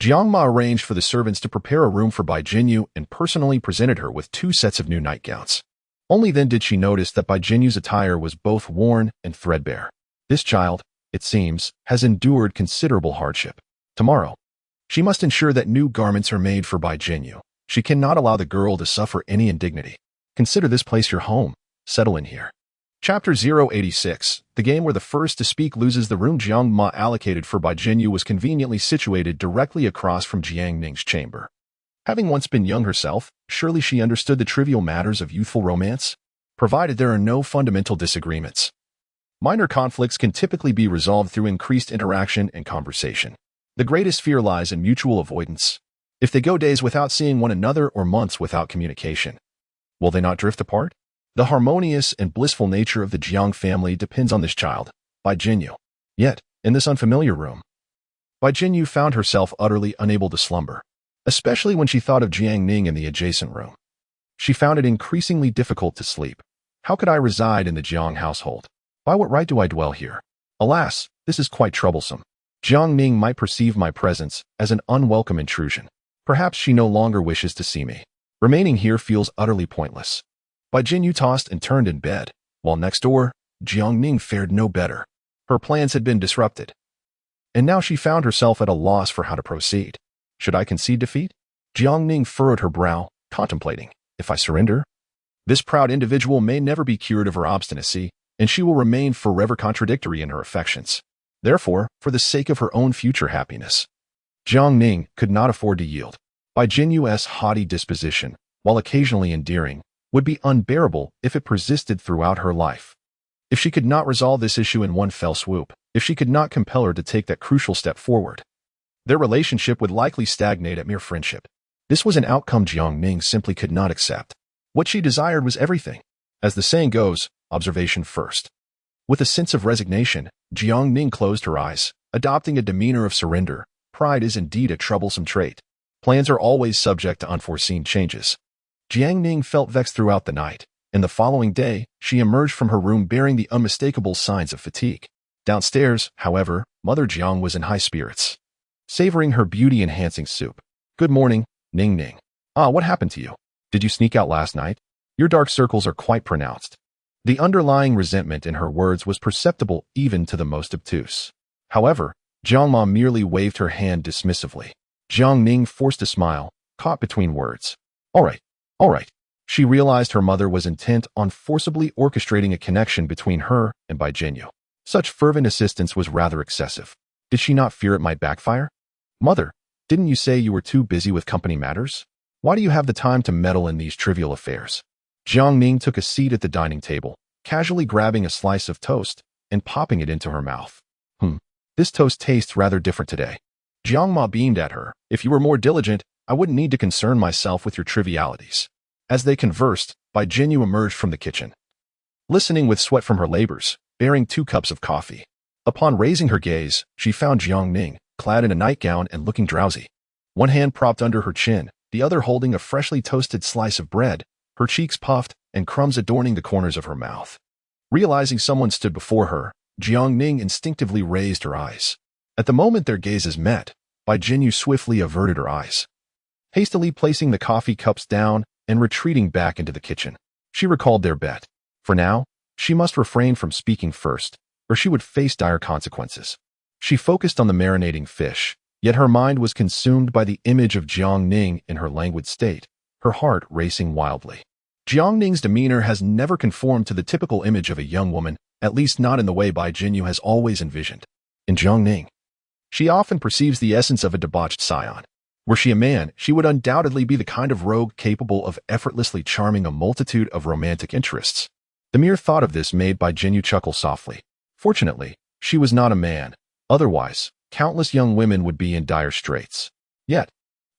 Jiang Ma arranged for the servants to prepare a room for Bai Jinyu and personally presented her with 2 sets of new nightgowns. Only then did she notice that Bai Jinyu's attire was both worn and threadbare. This child, it seems, has endured considerable hardship. Tomorrow, she must ensure that new garments are made for Bai Jinyu. She cannot allow the girl to suffer any indignity. Consider this place your home. Settle in here. Chapter 086, the game where the first to speak loses. The room Jiang Ma allocated for Bai Jinyu was conveniently situated directly across from Jiang Ning's chamber. Having once been young herself, surely she understood the trivial matters of youthful romance, provided there are no fundamental disagreements. Minor conflicts can typically be resolved through increased interaction and conversation. The greatest fear lies in mutual avoidance. If they go days without seeing one another or months without communication, will they not drift apart? The harmonious and blissful nature of the Jiang family depends on this child, Bai Jinyu. Yet, in this unfamiliar room, Bai Jinyu found herself utterly unable to slumber, especially when she thought of Jiang Ning in the adjacent room. She found it increasingly difficult to sleep. How could I reside in the Jiang household? By what right do I dwell here? Alas, this is quite troublesome. Jiang Ning might perceive my presence as an unwelcome intrusion. Perhaps she no longer wishes to see me. Remaining here feels utterly pointless. Bai Jinyu tossed and turned in bed, while next door, Jiang Ning fared no better. Her plans had been disrupted, and now she found herself at a loss for how to proceed. Should I concede defeat? Jiang Ning furrowed her brow, contemplating. If I surrender, this proud individual may never be cured of her obstinacy, and she will remain forever contradictory in her affections. Therefore, for the sake of her own future happiness, Jiang Ning could not afford to yield. Bai Jinyu's haughty disposition, while occasionally endearing, would be unbearable if it persisted throughout her life. If she could not resolve this issue in one fell swoop, if she could not compel her to take that crucial step forward, their relationship would likely stagnate at mere friendship. This was an outcome Jiang Ning simply could not accept. What she desired was everything. As the saying goes, observation first. With a sense of resignation, Jiang Ning closed her eyes, adopting a demeanor of surrender. Pride is indeed a troublesome trait. Plans are always subject to unforeseen changes. Jiang Ning felt vexed throughout the night, and the following day, she emerged from her room bearing the unmistakable signs of fatigue. Downstairs, however, Mother Jiang was in high spirits, savoring her beauty-enhancing soup. "Good morning, Ning Ning. Ah, what happened to you? Did you sneak out last night? Your dark circles are quite pronounced." The underlying resentment in her words was perceptible even to the most obtuse. However, Jiang Ma merely waved her hand dismissively. Jiang Ning forced a smile, caught between words. All right. She realized her mother was intent on forcibly orchestrating a connection between her and Bai Jinyu. Such fervent assistance was rather excessive. Did she not fear it might backfire? "Mother, didn't you say you were too busy with company matters? Why do you have the time to meddle in these trivial affairs?" Jiang Ning took a seat at the dining table, casually grabbing a slice of toast and popping it into her mouth. This toast tastes rather different today." Jiang Ma beamed at her. "If you were more diligent, I wouldn't need to concern myself with your trivialities." As they conversed, Bai Jinyu emerged from the kitchen, listening with sweat from her labors, bearing 2 cups of coffee. Upon raising her gaze, she found Jiang Ning, clad in a nightgown and looking drowsy. One hand propped under her chin, the other holding a freshly toasted slice of bread, her cheeks puffed and crumbs adorning the corners of her mouth. Realizing someone stood before her, Jiang Ning instinctively raised her eyes. At the moment their gazes met, Bai Jinyu swiftly averted her eyes, hastily placing the coffee cups down and retreating back into the kitchen. She recalled their bet. For now, she must refrain from speaking first, or she would face dire consequences. She focused on the marinating fish, yet her mind was consumed by the image of Jiang Ning in her languid state, her heart racing wildly. Jiang Ning's demeanor has never conformed to the typical image of a young woman, at least not in the way Bai Jinyu has always envisioned. In Jiang Ning, she often perceives the essence of a debauched scion. Were she a man, she would undoubtedly be the kind of rogue capable of effortlessly charming a multitude of romantic interests. The mere thought of this made Bai Jinyu chuckle softly. Fortunately, she was not a man. Otherwise, countless young women would be in dire straits. Yet,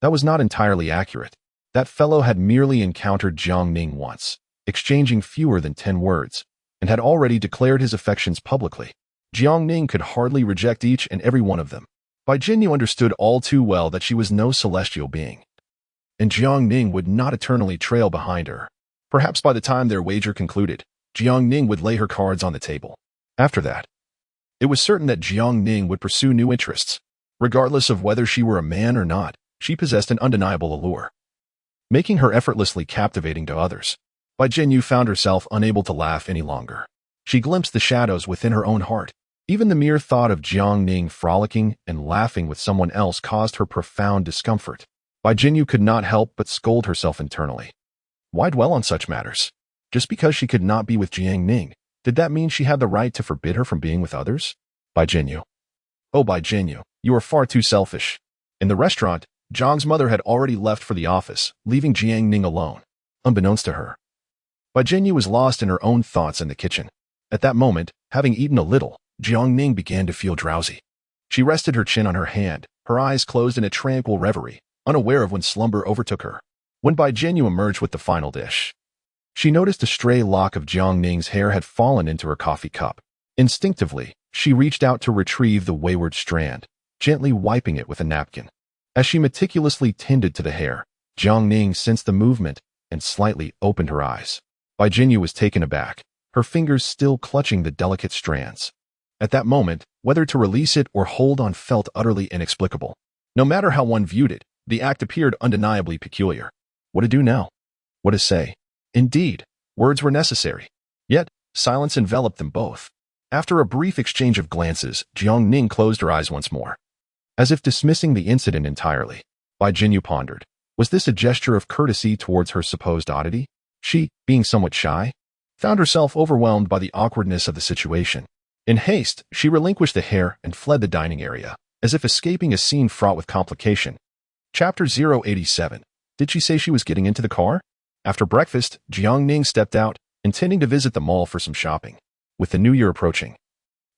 that was not entirely accurate. That fellow had merely encountered Jiang Ning once, exchanging fewer than 10 words, and had already declared his affections publicly. Jiang Ning could hardly reject each and every one of them. Bai Jinyu understood all too well that she was no celestial being, and Jiang Ning would not eternally trail behind her. Perhaps by the time their wager concluded, Jiang Ning would lay her cards on the table. After that, it was certain that Jiang Ning would pursue new interests. Regardless of whether she were a man or not, she possessed an undeniable allure, making her effortlessly captivating to others. Bai Jinyu found herself unable to laugh any longer. She glimpsed the shadows within her own heart. Even the mere thought of Jiang Ning frolicking and laughing with someone else caused her profound discomfort. Bai Jinyu could not help but scold herself internally. Why dwell on such matters? Just because she could not be with Jiang Ning, did that mean she had the right to forbid her from being with others? Bai Jinyu. Oh, Bai Jinyu, you are far too selfish. In the restaurant, Zhang's mother had already left for the office, leaving Jiang Ning alone. Unbeknownst to her, Bai Jinyu was lost in her own thoughts in the kitchen. At that moment, having eaten a little, Jiang Ning began to feel drowsy. She rested her chin on her hand, her eyes closed in a tranquil reverie, unaware of when slumber overtook her. When Bai Jinyu emerged with the final dish, she noticed a stray lock of Jiang Ning's hair had fallen into her coffee cup. Instinctively, she reached out to retrieve the wayward strand, gently wiping it with a napkin. As she meticulously tended to the hair, Jiang Ning sensed the movement and slightly opened her eyes. Bai Jinyu was taken aback, her fingers still clutching the delicate strands. At that moment, whether to release it or hold on felt utterly inexplicable. No matter how one viewed it, the act appeared undeniably peculiar. What to do now? What to say? Indeed, words were necessary. Yet, silence enveloped them both. After a brief exchange of glances, Jiang Ning closed her eyes once more. As if dismissing the incident entirely, Bai Jinyu pondered. Was this a gesture of courtesy towards her supposed oddity? She, being somewhat shy, found herself overwhelmed by the awkwardness of the situation. In haste, she relinquished the hair and fled the dining area, as if escaping a scene fraught with complication. Chapter 087. Did she say she was getting into the car? After breakfast, Jiang Ning stepped out, intending to visit the mall for some shopping. With the new year approaching,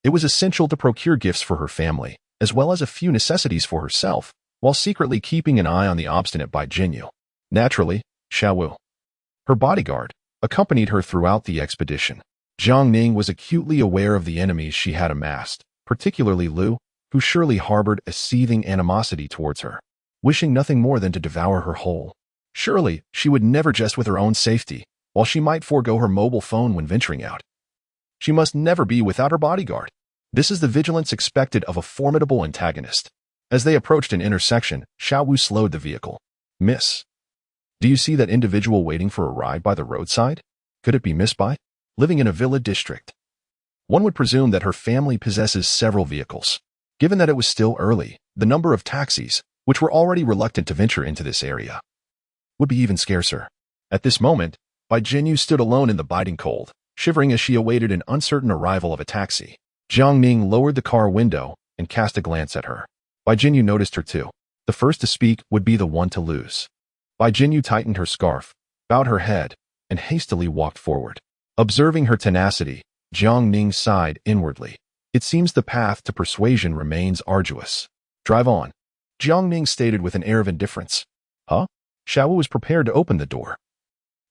it was essential to procure gifts for her family, as well as a few necessities for herself, while secretly keeping an eye on the obstinate Bai Jinyu. Naturally, Xiaowu, her bodyguard, accompanied her throughout the expedition. Jiang Ning was acutely aware of the enemies she had amassed, particularly Lu, who surely harbored a seething animosity towards her, wishing nothing more than to devour her whole. Surely, she would never jest with her own safety, while she might forego her mobile phone when venturing out. She must never be without her bodyguard. This is the vigilance expected of a formidable antagonist. As they approached an intersection, Xiaowu slowed the vehicle. Miss, do you see that individual waiting for a ride by the roadside? Could it be Miss Bai? Living in a villa district. One would presume that her family possesses several vehicles. Given that it was still early, the number of taxis, which were already reluctant to venture into this area, would be even scarcer. At this moment, Bai Jinyu stood alone in the biting cold, shivering as she awaited an uncertain arrival of a taxi. Jiang Ning lowered the car window and cast a glance at her. Bai Jinyu noticed her too. The first to speak would be the one to lose. Bai Jinyu tightened her scarf, bowed her head, and hastily walked forward. Observing her tenacity, Jiang Ning sighed inwardly. It seems the path to persuasion remains arduous. Drive on, Jiang Ning stated with an air of indifference. Huh? Xiaowu was prepared to open the door.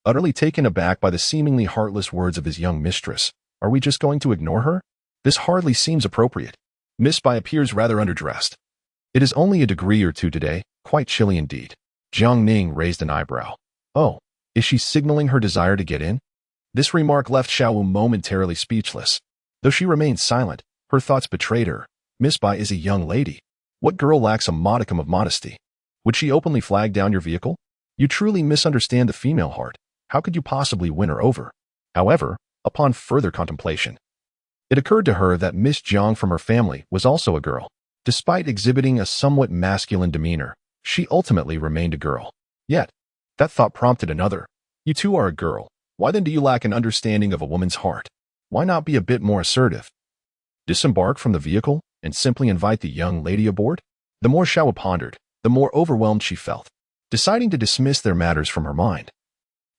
Utterly taken aback by the seemingly heartless words of his young mistress, are we just going to ignore her? This hardly seems appropriate. Miss Bai appears rather underdressed. It is only a degree or two today, quite chilly indeed. Jiang Ning raised an eyebrow. Oh, is she signaling her desire to get in? This remark left Xiaowu momentarily speechless. Though she remained silent, her thoughts betrayed her. Miss Bai is a young lady. What girl lacks a modicum of modesty? Would she openly flag down your vehicle? You truly misunderstand the female heart. How could you possibly win her over? However, upon further contemplation, it occurred to her that Miss Jiang from her family was also a girl. Despite exhibiting a somewhat masculine demeanor, she ultimately remained a girl. Yet, that thought prompted another. You two are a girl. Why then do you lack an understanding of a woman's heart? Why not be a bit more assertive? Disembark from the vehicle and simply invite the young lady aboard? The more Xiao pondered, the more overwhelmed she felt. Deciding to dismiss their matters from her mind,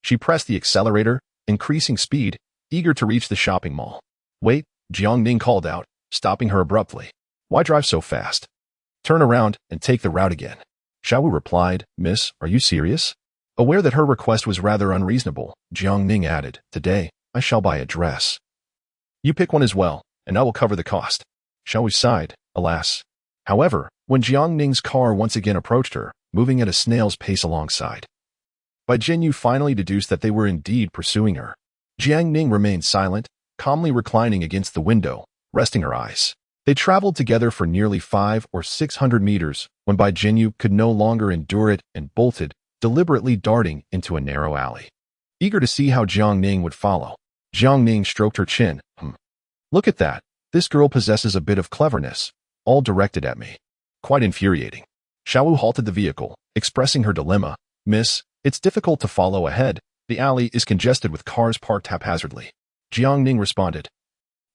she pressed the accelerator, increasing speed, eager to reach the shopping mall. Wait, Jiangning called out, stopping her abruptly. Why drive so fast? Turn around and take the route again. Xiao replied, Miss, are you serious? Aware that her request was rather unreasonable, Jiangning added, Today, I shall buy a dress. You pick one as well, and I will cover the cost. Xiao sighed, alas. However, when Jiangning's car once again approached her, moving at a snail's pace alongside, Bai Jinyu finally deduced that they were indeed pursuing her. Jiangning remained silent, calmly reclining against the window, resting her eyes. They traveled together for nearly 500 or 600 meters when Bai Jinyu could no longer endure it and bolted, deliberately darting into a narrow alley. Eager to see how Jiangning would follow, Jiangning stroked her chin. Look at that. This girl possesses a bit of cleverness, all directed at me. Quite infuriating. Xiao halted the vehicle, expressing her dilemma. Miss, it's difficult to follow ahead. The alley is congested with cars parked haphazardly. Jiangning responded.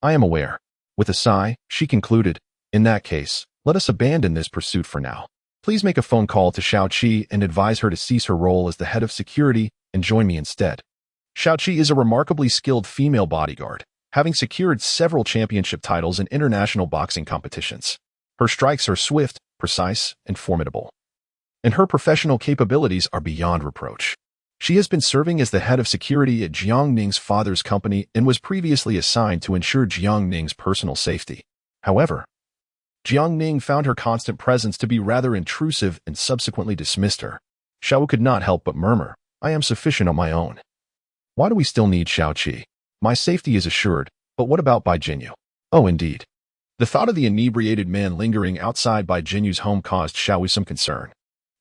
I am aware. With a sigh, she concluded, In that case, let us abandon this pursuit for now. Please make a phone call to Xiao Qi and advise her to cease her role as the head of security and join me instead. Xiao Qi is a remarkably skilled female bodyguard, having secured several championship titles in international boxing competitions. Her strikes are swift, precise, and formidable, and her professional capabilities are beyond reproach. She has been serving as the head of security at Jiangning's father's company and was previously assigned to ensure Jiangning's personal safety. However, Jiangning found her constant presence to be rather intrusive and subsequently dismissed her. Xiao could not help but murmur, I am sufficient on my own. Why do we still need Xiao Qi? My safety is assured, but what about Bai Jinyu? Oh, indeed. The thought of the inebriated man lingering outside Bai Jinyu's home caused Xiao some concern.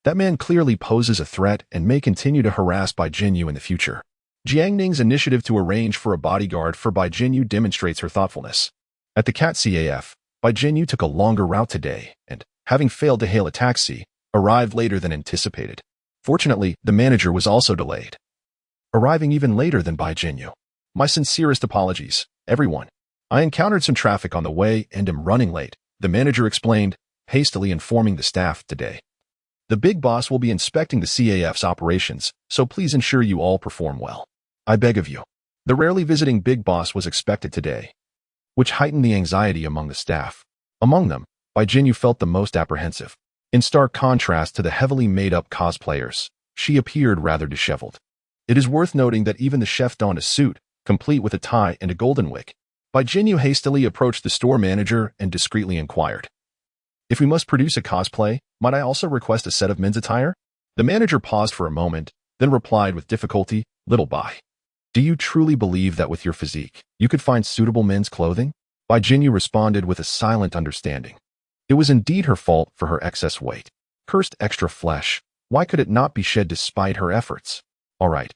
That man clearly poses a threat and may continue to harass Bai Jinyu in the future. Jiangning's initiative to arrange for a bodyguard for Bai Jinyu demonstrates her thoughtfulness. At the CAT CAF, Bai Jinyu took a longer route today and, having failed to hail a taxi, arrived later than anticipated. Fortunately, the manager was also delayed, arriving even later than Bai Jinyu. My sincerest apologies, everyone. I encountered some traffic on the way and am running late, the manager explained, hastily informing the staff today. The big boss will be inspecting the CAF's operations, so please ensure you all perform well. I beg of you. The rarely visiting big boss was expected today, which heightened the anxiety among the staff. Among them, Bai Jinyu felt the most apprehensive. In stark contrast to the heavily made-up cosplayers, she appeared rather disheveled. It is worth noting that even the chef donned a suit, complete with a tie and a golden wig. Bai Jinyu hastily approached the store manager and discreetly inquired, If we must produce a cosplay, might I also request a set of men's attire? The manager paused for a moment, then replied with difficulty, Little Bai. Do you truly believe that with your physique, you could find suitable men's clothing? Bai Jinyu responded with a silent understanding. It was indeed her fault for her excess weight. Cursed extra flesh, why could it not be shed despite her efforts? All right,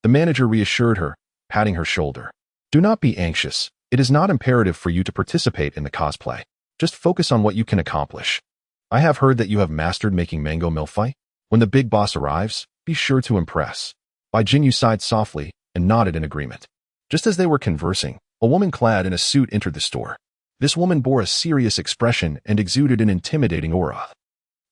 the manager reassured her, patting her shoulder. Do not be anxious. It is not imperative for you to participate in the cosplay. Just focus on what you can accomplish. I have heard that you have mastered making mango milfai. When the big boss arrives, be sure to impress. Bai Jinyu sighed softly and nodded in agreement. Just as they were conversing, a woman clad in a suit entered the store. This woman bore a serious expression and exuded an intimidating aura.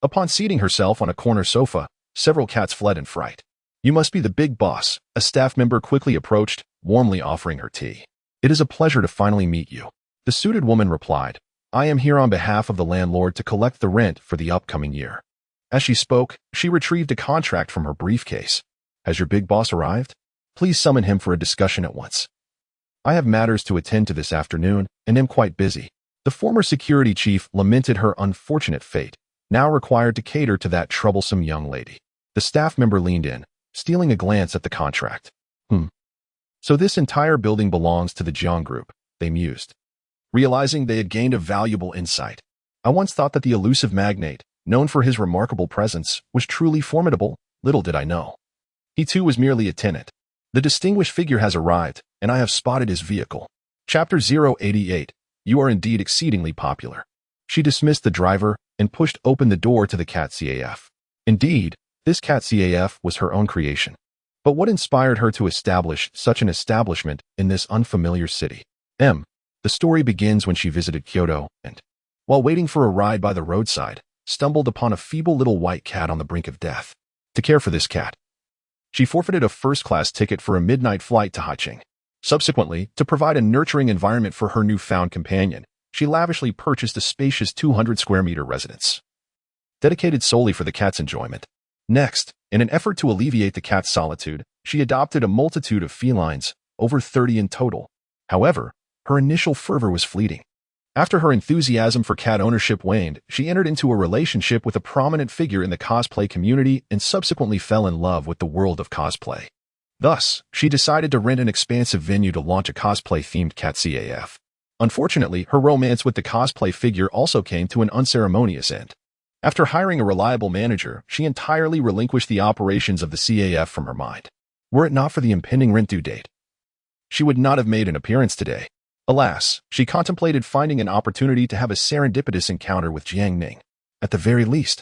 Upon seating herself on a corner sofa, several cats fled in fright. You must be the big boss, a staff member quickly approached, warmly offering her tea. It is a pleasure to finally meet you. The suited woman replied, I am here on behalf of the landlord to collect the rent for the upcoming year. As she spoke, she retrieved a contract from her briefcase. Has your big boss arrived? Please summon him for a discussion at once. I have matters to attend to this afternoon and am quite busy. The former security chief lamented her unfortunate fate, now required to cater to that troublesome young lady. The staff member leaned in, stealing a glance at the contract. So this entire building belongs to the Jiang Group, they mused, realizing they had gained a valuable insight. I once thought that the elusive magnate, known for his remarkable presence, was truly formidable. Little did I know. He too was merely a tenant. The distinguished figure has arrived, and I have spotted his vehicle. Chapter 088. You are indeed exceedingly popular. She dismissed the driver and pushed open the door to the CAT CAF. Indeed, this CAT CAF was her own creation. But what inspired her to establish such an establishment in this unfamiliar city? The story begins when she visited Kyoto and, while waiting for a ride by the roadside, stumbled upon a feeble little white cat on the brink of death. To care for this cat, she forfeited a first-class ticket for a midnight flight to Haicheng. Subsequently, to provide a nurturing environment for her newfound companion, she lavishly purchased a spacious 200-square-meter residence, dedicated solely for the cat's enjoyment. Next, in an effort to alleviate the cat's solitude, she adopted a multitude of felines, over 30 in total. However, her initial fervor was fleeting. After her enthusiasm for cat ownership waned, she entered into a relationship with a prominent figure in the cosplay community and subsequently fell in love with the world of cosplay. Thus, she decided to rent an expansive venue to launch a cosplay-themed cat CAF. Unfortunately, her romance with the cosplay figure also came to an unceremonious end. After hiring a reliable manager, she entirely relinquished the operations of the CAF from her mind. Were it not for the impending rent due date, she would not have made an appearance today. Alas, she contemplated finding an opportunity to have a serendipitous encounter with Jiang Ning. At the very least,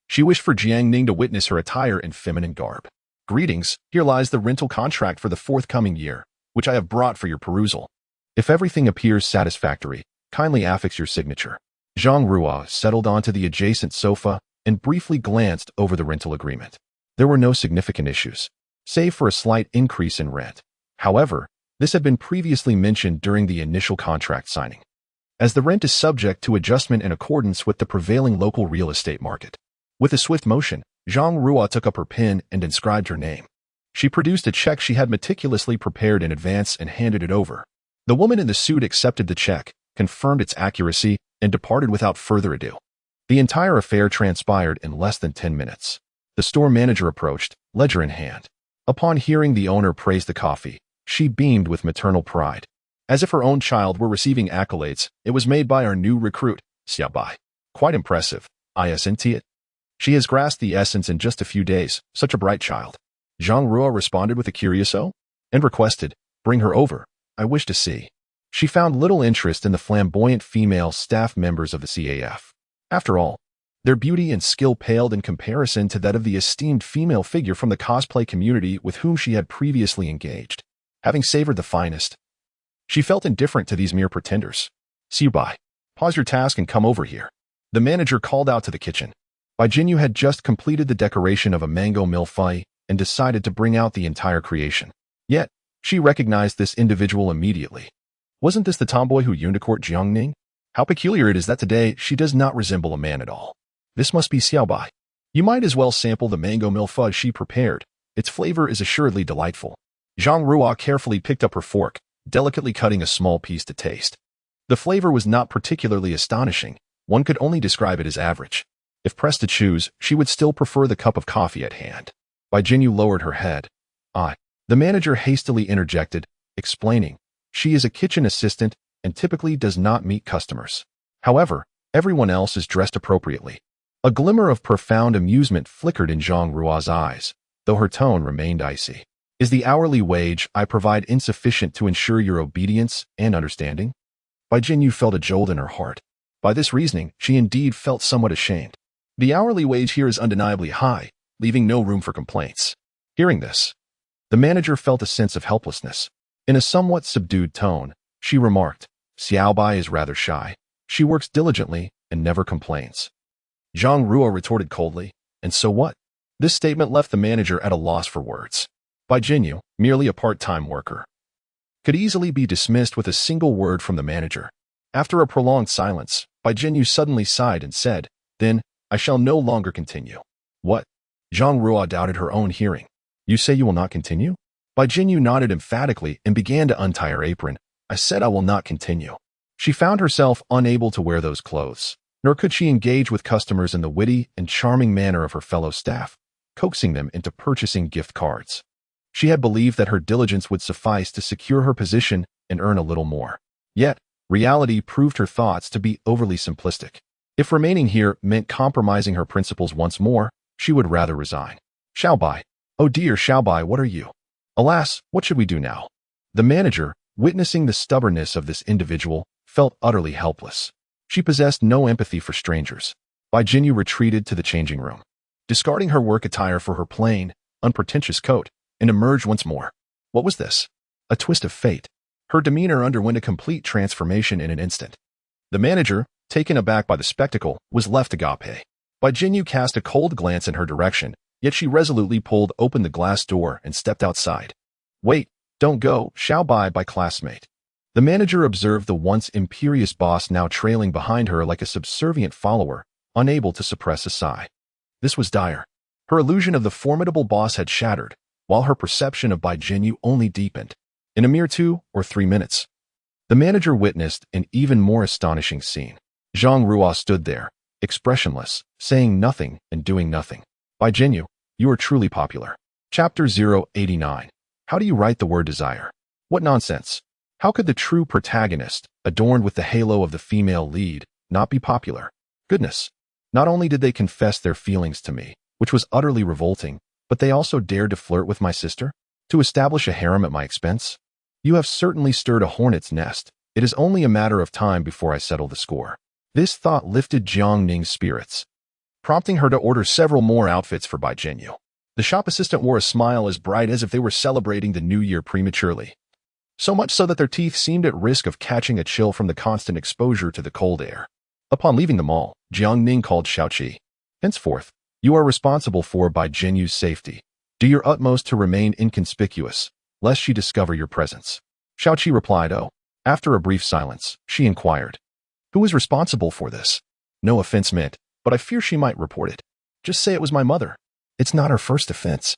she wished for Jiang Ning to witness her attire in feminine garb. Greetings, here lies the rental contract for the forthcoming year, which I have brought for your perusal. If everything appears satisfactory, kindly affix your signature. Zhang Ruo settled onto the adjacent sofa and briefly glanced over the rental agreement. There were no significant issues, save for a slight increase in rent. However, this had been previously mentioned during the initial contract signing, as the rent is subject to adjustment in accordance with the prevailing local real estate market. With a swift motion, Zhang Ruo took up her pen and inscribed her name. She produced a check she had meticulously prepared in advance and handed it over. The woman in the suit accepted the check, confirmed its accuracy, and departed without further ado. The entire affair transpired in less than 10 minutes. The store manager approached, ledger in hand. Upon hearing the owner praise the coffee, she beamed with maternal pride. As if her own child were receiving accolades, it was made by our new recruit, Xiaobai. Quite impressive, isn't it? She has grasped the essence in just a few days, such a bright child. Zhang Ruo responded with a curious "oh," and requested, bring her over, I wish to see. She found little interest in the flamboyant female staff members of the CAF. After all, their beauty and skill paled in comparison to that of the esteemed female figure from the cosplay community with whom she had previously engaged. Having savored the finest, she felt indifferent to these mere pretenders. Xiaobai, pause your task and come over here. The manager called out to the kitchen. Bai Jinyu had just completed the decoration of a mango mille-feuille and decided to bring out the entire creation. Yet, she recognized this individual immediately. Wasn't this the tomboy who yearned to court Jiang Ning? How peculiar it is that today she does not resemble a man at all. This must be Xiaobai. You might as well sample the mango mille-feuille she prepared. Its flavor is assuredly delightful. Zhang Ruo carefully picked up her fork, delicately cutting a small piece to taste. The flavor was not particularly astonishing. One could only describe it as average. If pressed to choose, she would still prefer the cup of coffee at hand. Bai Jinyu lowered her head. The manager hastily interjected, explaining, she is a kitchen assistant and typically does not meet customers. However, everyone else is dressed appropriately. A glimmer of profound amusement flickered in Zhang Ruo's eyes, though her tone remained icy. Is the hourly wage I provide insufficient to ensure your obedience and understanding? Bai Jinyu felt a jolt in her heart. By this reasoning, she indeed felt somewhat ashamed. The hourly wage here is undeniably high, leaving no room for complaints. Hearing this, the manager felt a sense of helplessness. In a somewhat subdued tone, she remarked, Xiaobai is rather shy. She works diligently and never complains. Zhang Ruo retorted coldly, and so what? This statement left the manager at a loss for words. Bai Jinyu, merely a part-time worker, could easily be dismissed with a single word from the manager. After a prolonged silence, Bai Jinyu suddenly sighed and said, then, I shall no longer continue. What? Zhang Ruo doubted her own hearing. You say you will not continue? Bai Jinyu nodded emphatically and began to untie her apron. I said I will not continue. She found herself unable to wear those clothes, nor could she engage with customers in the witty and charming manner of her fellow staff, coaxing them into purchasing gift cards. She had believed that her diligence would suffice to secure her position and earn a little more. Yet, reality proved her thoughts to be overly simplistic. If remaining here meant compromising her principles once more, she would rather resign. Xiaobai. Oh dear Xiaobai, what are you? Alas, what should we do now? The manager, witnessing the stubbornness of this individual, felt utterly helpless. She possessed no empathy for strangers. Bai Jinyu retreated to the changing room. Discarding her work attire for her plain, unpretentious coat, and emerged once more. What was this? A twist of fate. Her demeanor underwent a complete transformation in an instant. The manager, taken aback by the spectacle, was left agape. Bai Jinyu cast a cold glance in her direction, yet she resolutely pulled open the glass door and stepped outside. Wait, don't go, Xiao Bai classmate. The manager observed the once imperious boss now trailing behind her like a subservient follower, unable to suppress a sigh. This was dire. Her illusion of the formidable boss had shattered, while her perception of Bai Jinyu only deepened. In a mere 2 or 3 minutes, the manager witnessed an even more astonishing scene. Zhang Ruo stood there, expressionless, saying nothing and doing nothing. Bai Jinyu, you are truly popular. Chapter 089. How do you write the word desire? What nonsense. How could the true protagonist, adorned with the halo of the female lead, not be popular? Goodness. Not only did they confess their feelings to me, which was utterly revolting, but they also dared to flirt with my sister? To establish a harem at my expense? You have certainly stirred a hornet's nest. It is only a matter of time before I settle the score. This thought lifted Jiang Ning's spirits, prompting her to order several more outfits for Bai Jinyu. The shop assistant wore a smile as bright as if they were celebrating the new year prematurely. So much so that their teeth seemed at risk of catching a chill from the constant exposure to the cold air. Upon leaving the mall, Jiang Ning called Xiaoqi. Henceforth, you are responsible for Bai Jinyu's safety. Do your utmost to remain inconspicuous, lest she discover your presence. Xiaoqi replied, oh. After a brief silence, she inquired, who is responsible for this? No offense meant, but I fear she might report it. Just say it was my mother. It's not her first offense.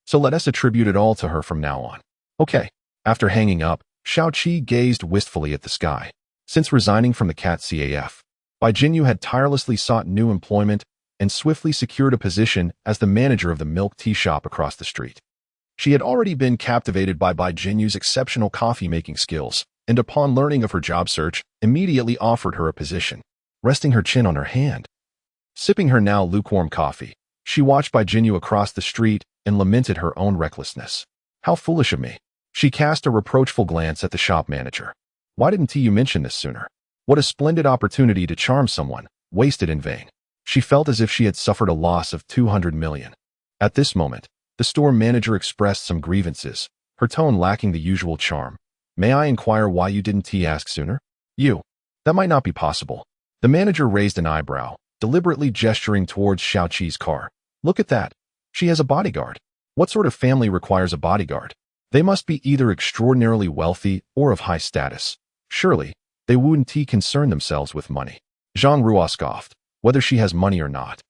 So let us attribute it all to her from now on. Okay. After hanging up, Xiaoqi gazed wistfully at the sky. Since resigning from the Cat CAF, Bai Jinyu had tirelessly sought new employment and swiftly secured a position as the manager of the milk tea shop across the street. She had already been captivated by Bai Jinyu's exceptional coffee-making skills, and upon learning of her job search, immediately offered her a position. Resting her chin on her hand, sipping her now lukewarm coffee, she watched Bai Jinyu across the street and lamented her own recklessness. How foolish of me. She cast a reproachful glance at the shop manager. Why didn't you mention this sooner? What a splendid opportunity to charm someone, wasted in vain. She felt as if she had suffered a loss of 200 million. At this moment, the store manager expressed some grievances, her tone lacking the usual charm. May I inquire why you didn't ask sooner? You. That might not be possible. The manager raised an eyebrow, deliberately gesturing towards Xiaoqi's car. Look at that. She has a bodyguard. What sort of family requires a bodyguard? They must be either extraordinarily wealthy or of high status. Surely, they wouldn't concern themselves with money. Zhang Ruo scoffed. Whether she has money or not,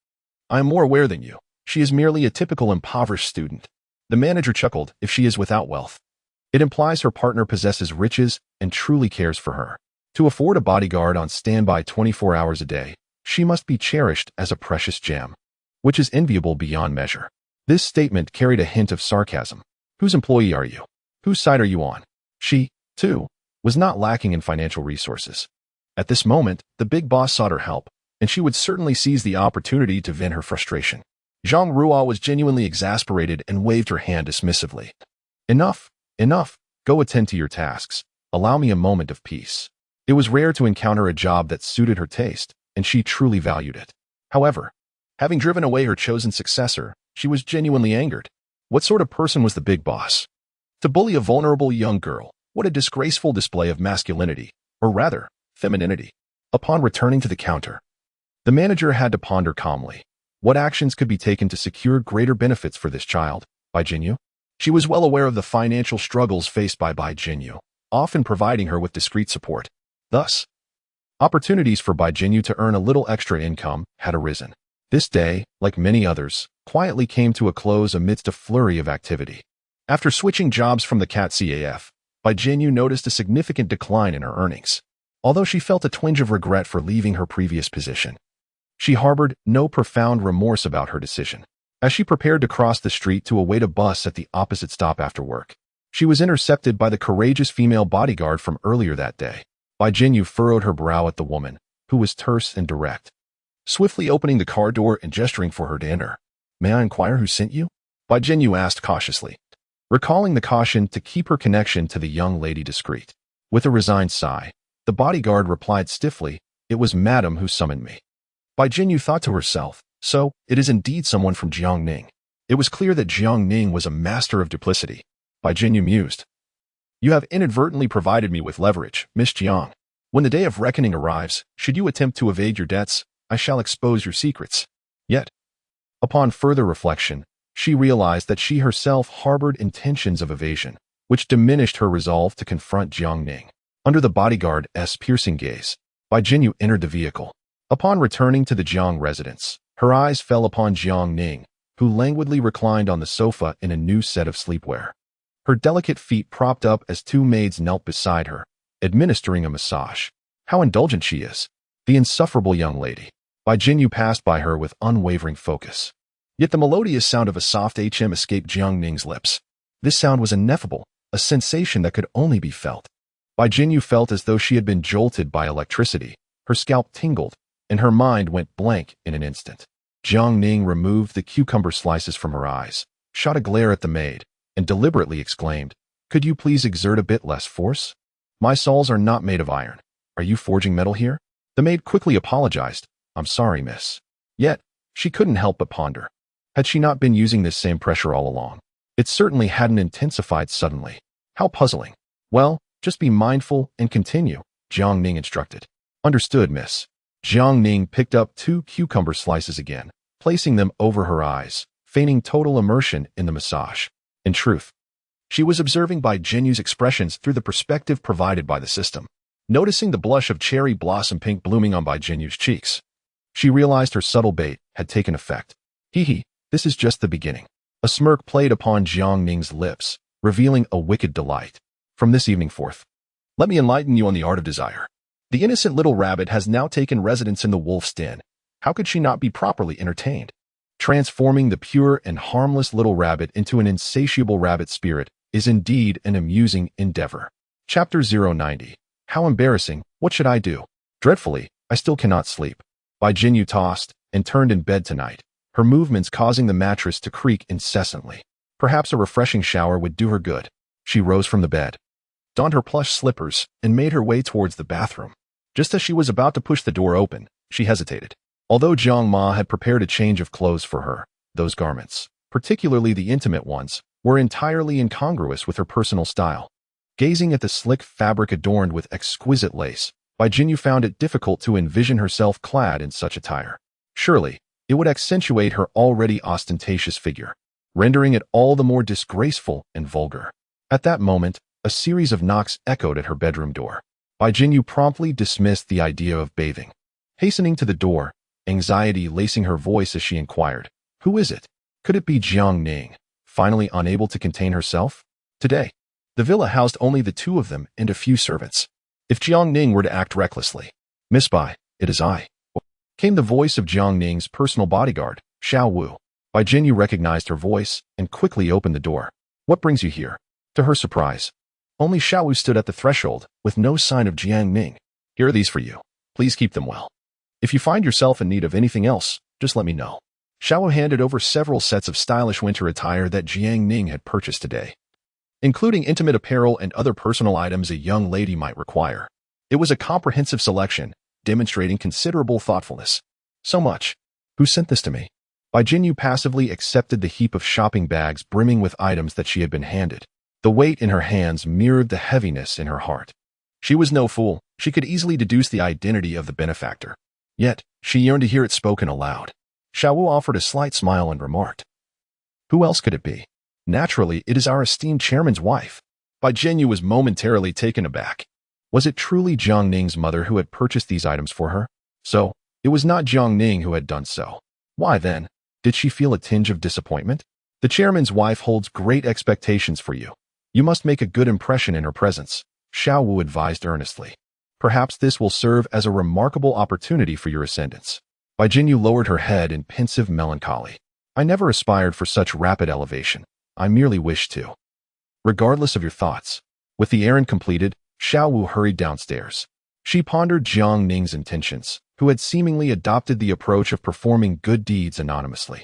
I am more aware than you. She is merely a typical impoverished student. The manager chuckled. If she is without wealth, it implies her partner possesses riches and truly cares for her. To afford a bodyguard on standby 24 hours a day, she must be cherished as a precious gem, which is enviable beyond measure. This statement carried a hint of sarcasm. Whose employee are you? Whose side are you on? She, too, was not lacking in financial resources. At this moment, the big boss sought her help, and she would certainly seize the opportunity to vent her frustration. Zhang Ruo was genuinely exasperated and waved her hand dismissively. Enough, enough. Go attend to your tasks. Allow me a moment of peace. It was rare to encounter a job that suited her taste, and she truly valued it. However, having driven away her chosen successor, she was genuinely angered. What sort of person was the big boss? To bully a vulnerable young girl, what a disgraceful display of masculinity, or rather, femininity. Upon returning to the counter, the manager had to ponder calmly. What actions could be taken to secure greater benefits for this child, Bai Jinyu? She was well aware of the financial struggles faced by Bai Jinyu, often providing her with discreet support. Thus, opportunities for Bai Jinyu to earn a little extra income had arisen. This day, like many others, quietly came to a close amidst a flurry of activity. After switching jobs from the Cat CAF, Bai Jinyu noticed a significant decline in her earnings. Although she felt a twinge of regret for leaving her previous position, she harbored no profound remorse about her decision. As she prepared to cross the street to await a bus at the opposite stop after work, she was intercepted by the courageous female bodyguard from earlier that day. Bai Jinyu furrowed her brow at the woman, who was terse and direct. Swiftly opening the car door and gesturing for her to enter. May I inquire who sent you? Bai Jinyu asked cautiously, recalling the caution to keep her connection to the young lady discreet. With a resigned sigh, the bodyguard replied stiffly, it was Madam who summoned me. Bai Jinyu thought to herself, so, it is indeed someone from Jiangning. It was clear that Jiang Ning was a master of duplicity. Bai Jinyu mused. You have inadvertently provided me with leverage, Miss Jiang. When the day of reckoning arrives, should you attempt to evade your debts, I shall expose your secrets. Yet, upon further reflection, she realized that she herself harbored intentions of evasion, which diminished her resolve to confront Jiang Ning. Under the bodyguard's piercing gaze, Bai Jinyu entered the vehicle. Upon returning to the Jiang residence, her eyes fell upon Jiang Ning, who languidly reclined on the sofa in a new set of sleepwear. Her delicate feet propped up as two maids knelt beside her, administering a massage. How indulgent she is, the insufferable young lady. Bai Jinyu passed by her with unwavering focus. Yet the melodious sound of a soft Ahem escaped Jiang Ning's lips. This sound was ineffable, a sensation that could only be felt. Bai Jinyu felt as though she had been jolted by electricity. Her scalp tingled, and her mind went blank in an instant. Jiang Ning removed the cucumber slices from her eyes, shot a glare at the maid, and deliberately exclaimed, "Could you please exert a bit less force? My saws are not made of iron. Are you forging metal here?" The maid quickly apologized. "I'm sorry, miss." Yet, she couldn't help but ponder. Had she not been using this same pressure all along? It certainly hadn't intensified suddenly. How puzzling. Well, just be mindful and continue, Jiang Ning instructed. Understood, miss. Jiang Ning picked up 2 cucumber slices again, placing them over her eyes, feigning total immersion in the massage. In truth, she was observing Bai Jinyu's expressions through the perspective provided by the system. Noticing the blush of cherry blossom pink blooming on Bai Jinyu's cheeks, she realized her subtle bait had taken effect. Hee, this is just the beginning. A smirk played upon Jiang Ning's lips, revealing a wicked delight. From this evening forth, let me enlighten you on the art of desire. The innocent little rabbit has now taken residence in the wolf's den. How could she not be properly entertained? Transforming the pure and harmless little rabbit into an insatiable rabbit spirit is indeed an amusing endeavor. Chapter 090. How embarrassing. What should I do? Dreadfully, I still cannot sleep. Bai Jinyu tossed and turned in bed tonight, her movements causing the mattress to creak incessantly. Perhaps a refreshing shower would do her good. She rose from the bed, donned her plush slippers, and made her way towards the bathroom. Just as she was about to push the door open, she hesitated. Although Jiang Ma had prepared a change of clothes for her, those garments, particularly the intimate ones, were entirely incongruous with her personal style. Gazing at the slick fabric adorned with exquisite lace, Bai Jinyu found it difficult to envision herself clad in such attire. Surely, it would accentuate her already ostentatious figure, rendering it all the more disgraceful and vulgar. At that moment, a series of knocks echoed at her bedroom door. Bai Jinyu promptly dismissed the idea of bathing. Hastening to the door, anxiety lacing her voice as she inquired, "Who is it? Could it be Jiang Ning?" Finally unable to contain herself? Today, the villa housed only the 2 of them and a few servants. If Jiang Ning were to act recklessly, "Miss Bai, it is I," came the voice of Jiang Ning's personal bodyguard, Xiao Wu. Bai Jinyu recognized her voice and quickly opened the door. "What brings you here?" To her surprise, only Xiao Wu stood at the threshold, with no sign of Jiang Ning. "Here are these for you. Please keep them well. If you find yourself in need of anything else, just let me know." Xiao Wu handed over several sets of stylish winter attire that Jiang Ning had purchased today, including intimate apparel and other personal items a young lady might require. It was a comprehensive selection, demonstrating considerable thoughtfulness. So much. Who sent this to me? Bai Jinyu passively accepted the heap of shopping bags brimming with items that she had been handed. The weight in her hands mirrored the heaviness in her heart. She was no fool. She could easily deduce the identity of the benefactor. Yet, she yearned to hear it spoken aloud. Xiao Wu offered a slight smile and remarked, "Who else could it be? Naturally, it is our esteemed chairman's wife." Bai Jinyu was momentarily taken aback. Was it truly Jiang Ning's mother who had purchased these items for her? So, it was not Jiang Ning who had done so. Why then, did she feel a tinge of disappointment? "The chairman's wife holds great expectations for you. You must make a good impression in her presence," Xiao Wu advised earnestly. "Perhaps this will serve as a remarkable opportunity for your ascendance." Bai Jinyu lowered her head in pensive melancholy. "I never aspired for such rapid elevation. I merely wished to." "Regardless of your thoughts." With the errand completed, Xiao Wu hurried downstairs. She pondered Jiang Ning's intentions, who had seemingly adopted the approach of performing good deeds anonymously.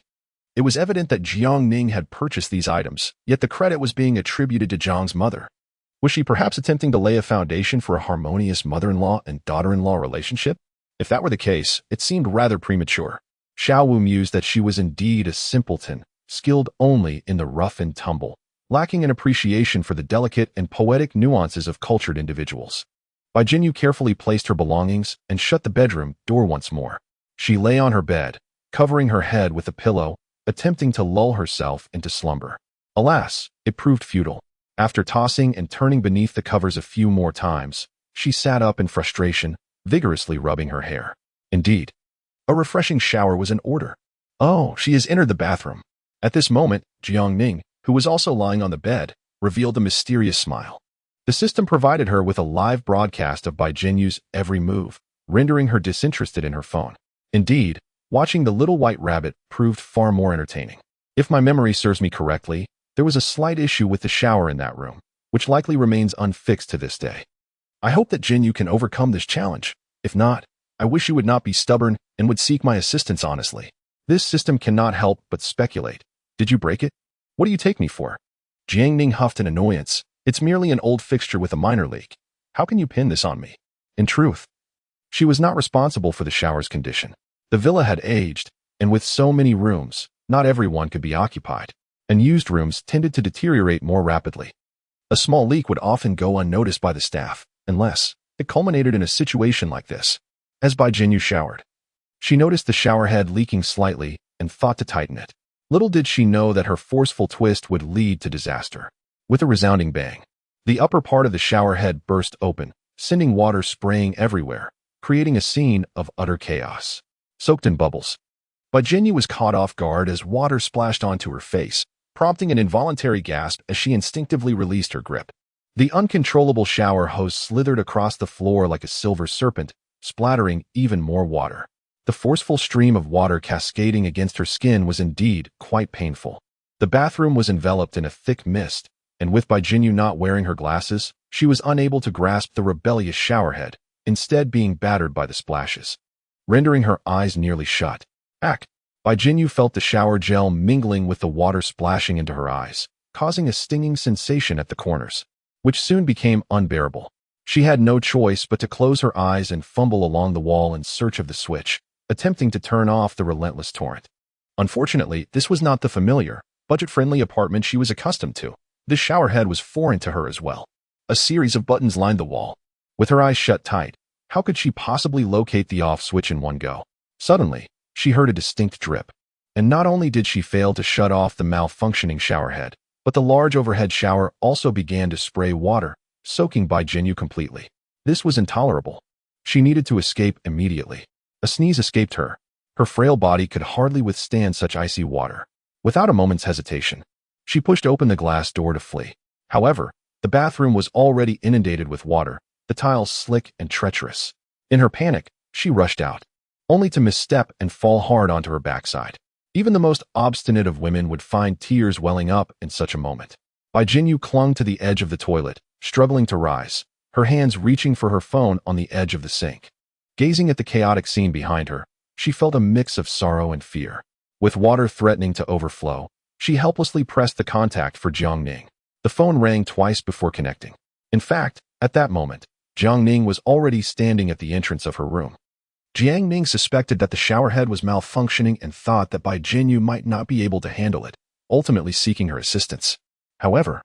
It was evident that Jiang Ning had purchased these items, yet the credit was being attributed to Jiang's mother. Was she perhaps attempting to lay a foundation for a harmonious mother-in-law and daughter-in-law relationship? If that were the case, it seemed rather premature. Xiao Wu mused that she was indeed a simpleton, skilled only in the rough and tumble, lacking an appreciation for the delicate and poetic nuances of cultured individuals. Bai Jinyu carefully placed her belongings and shut the bedroom door once more. She lay on her bed, covering her head with a pillow, attempting to lull herself into slumber. Alas, it proved futile. After tossing and turning beneath the covers a few more times, she sat up in frustration, vigorously rubbing her hair. Indeed, a refreshing shower was in order. Oh, she has entered the bathroom. At this moment, Jiangning, who was also lying on the bed, revealed a mysterious smile. The system provided her with a live broadcast of Bai Jinyu's every move, rendering her disinterested in her phone. Indeed, watching the little white rabbit proved far more entertaining. If my memory serves me correctly, there was a slight issue with the shower in that room, which likely remains unfixed to this day. I hope that Jinyu can overcome this challenge. If not, I wish you would not be stubborn and would seek my assistance honestly. This system cannot help but speculate. Did you break it? What do you take me for? Jiangning huffed in annoyance. It's merely an old fixture with a minor leak. How can you pin this on me? In truth, she was not responsible for the shower's condition. The villa had aged, and with so many rooms, not everyone could be occupied, and used rooms tended to deteriorate more rapidly. A small leak would often go unnoticed by the staff, unless it culminated in a situation like this. As Bai Jinyu showered, she noticed the shower head leaking slightly and thought to tighten it. Little did she know that her forceful twist would lead to disaster. With a resounding bang, the upper part of the shower head burst open, sending water spraying everywhere, creating a scene of utter chaos. Soaked in bubbles, Bai Jinyu was caught off guard as water splashed onto her face, prompting an involuntary gasp as she instinctively released her grip. The uncontrollable shower hose slithered across the floor like a silver serpent, splattering even more water. The forceful stream of water cascading against her skin was indeed quite painful. The bathroom was enveloped in a thick mist, and with Bai Jinyu not wearing her glasses, she was unable to grasp the rebellious showerhead, instead being battered by the splashes, rendering her eyes nearly shut. Bai Jinyu felt the shower gel mingling with the water splashing into her eyes, causing a stinging sensation at the corners, which soon became unbearable. She had no choice but to close her eyes and fumble along the wall in search of the switch, attempting to turn off the relentless torrent. Unfortunately, this was not the familiar, budget-friendly apartment she was accustomed to. This showerhead was foreign to her as well. A series of buttons lined the wall. With her eyes shut tight, how could she possibly locate the off switch in one go? Suddenly, she heard a distinct drip. And not only did she fail to shut off the malfunctioning showerhead, but the large overhead shower also began to spray water, soaking Bai Jinyu completely. This was intolerable. She needed to escape immediately. A sneeze escaped her. Her frail body could hardly withstand such icy water. Without a moment's hesitation, she pushed open the glass door to flee. However, the bathroom was already inundated with water, the tiles slick and treacherous. In her panic, she rushed out, only to misstep and fall hard onto her backside. Even the most obstinate of women would find tears welling up in such a moment. Bai Jinyu clung to the edge of the toilet, struggling to rise, her hands reaching for her phone on the edge of the sink. Gazing at the chaotic scene behind her, she felt a mix of sorrow and fear. With water threatening to overflow, she helplessly pressed the contact for Jiangning. The phone rang twice before connecting. In fact, at that moment, Jiangning was already standing at the entrance of her room. Jiangning suspected that the showerhead was malfunctioning and thought that Bai Jinyu might not be able to handle it, ultimately seeking her assistance. However,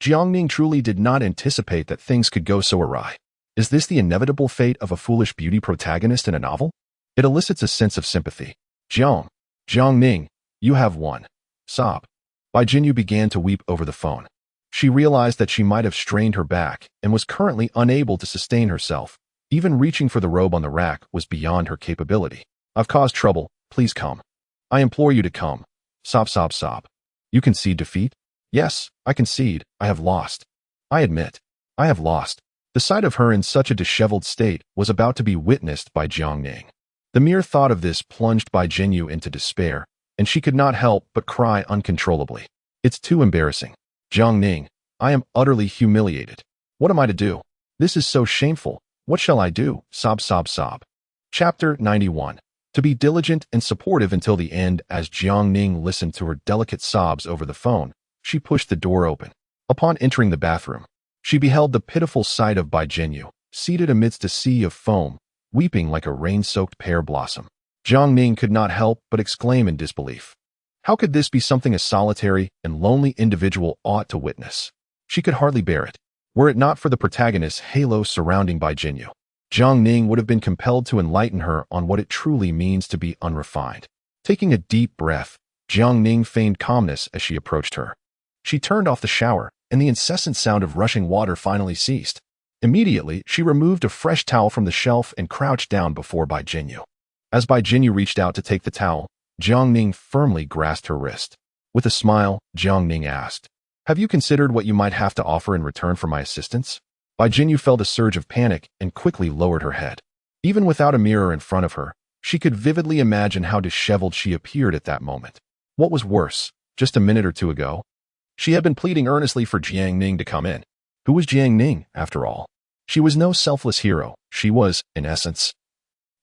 Jiangning truly did not anticipate that things could go so awry. Is this the inevitable fate of a foolish beauty protagonist in a novel? It elicits a sense of sympathy. Jiangning, you have won. Sob. Bai Jinyu began to weep over the phone. She realized that she might have strained her back and was currently unable to sustain herself. Even reaching for the robe on the rack was beyond her capability. I've caused trouble. Please come. I implore you to come. Sob. You concede defeat? Yes, I concede. I have lost. I admit. I have lost. The sight of her in such a disheveled state was about to be witnessed by Jiangning. The mere thought of this plunged Bai Jinyu into despair, and she could not help but cry uncontrollably. It's too embarrassing. Jiangning, I am utterly humiliated. What am I to do? This is so shameful. What shall I do? Sob. Chapter 91. To be diligent and supportive until the end. As Jiangning listened to her delicate sobs over the phone, she pushed the door open. Upon entering the bathroom, she beheld the pitiful sight of Bai Jinyu, seated amidst a sea of foam, weeping like a rain-soaked pear blossom. Jiangning could not help but exclaim in disbelief. How could this be something a solitary and lonely individual ought to witness? She could hardly bear it. Were it not for the protagonist's halo surrounding Bai Jinyu, Jiang Ning would have been compelled to enlighten her on what it truly means to be unrefined. Taking a deep breath, Jiang Ning feigned calmness as she approached her. She turned off the shower, and the incessant sound of rushing water finally ceased. Immediately, she removed a fresh towel from the shelf and crouched down before Bai Jinyu. As Bai Jinyu reached out to take the towel, Jiang Ning firmly grasped her wrist. With a smile, Jiang Ning asked, "Have you considered what you might have to offer in return for my assistance?" Bai Jinyu felt a surge of panic and quickly lowered her head. Even without a mirror in front of her, she could vividly imagine how disheveled she appeared at that moment. What was worse, just a minute or two ago, she had been pleading earnestly for Jiang Ning to come in. Who was Jiang Ning, after all? She was no selfless hero. She was, in essence,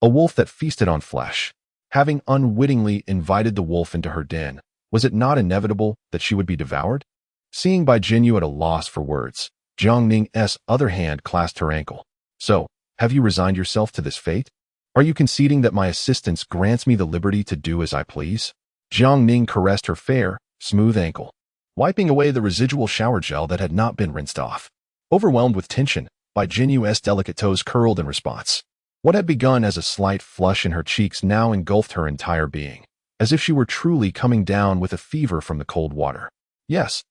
a wolf that feasted on flesh. Having unwittingly invited the wolf into her den, was it not inevitable that she would be devoured? Seeing Bai Jinyu at a loss for words, Jiang Ning's other hand clasped her ankle. "So, have you resigned yourself to this fate? Are you conceding that my assistance grants me the liberty to do as I please?" Jiang Ning caressed her fair, smooth ankle, wiping away the residual shower gel that had not been rinsed off. Overwhelmed with tension, Bai Jinyu's delicate toes curled in response. What had begun as a slight flush in her cheeks now engulfed her entire being, as if she were truly coming down with a fever from the cold water. Yes.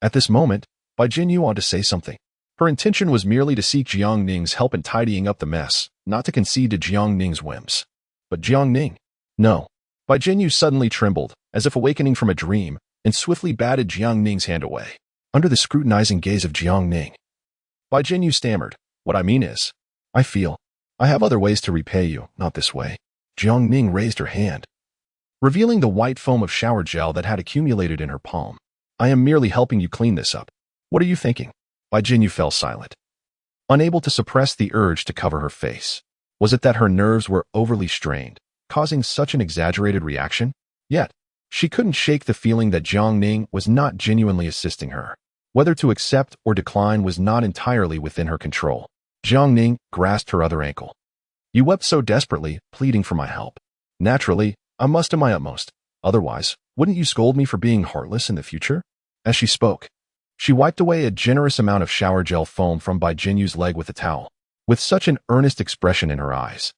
At this moment, Bai Jinyu ought to say something. Her intention was merely to seek Jiang Ning's help in tidying up the mess, not to concede to Jiang Ning's whims. But Jiang Ning? No. Bai Jinyu suddenly trembled, as if awakening from a dream, and swiftly batted Jiang Ning's hand away. Under the scrutinizing gaze of Jiang Ning, Bai Jinyu stammered, "What I mean is, I have other ways to repay you, not this way." Jiang Ning raised her hand, revealing the white foam of shower gel that had accumulated in her palm. "I am merely helping you clean this up. What are you thinking?" Bai Jinyu fell silent, unable to suppress the urge to cover her face. Was it that her nerves were overly strained, causing such an exaggerated reaction? Yet, she couldn't shake the feeling that Jiang Ning was not genuinely assisting her. Whether to accept or decline was not entirely within her control. Jiang Ning grasped her other ankle. "You wept so desperately, pleading for my help. Naturally, I must do my utmost. Otherwise, wouldn't you scold me for being heartless in the future?" As she spoke, she wiped away a generous amount of shower gel foam from Bai Jinyu's leg with a towel, with such an earnest expression in her eyes.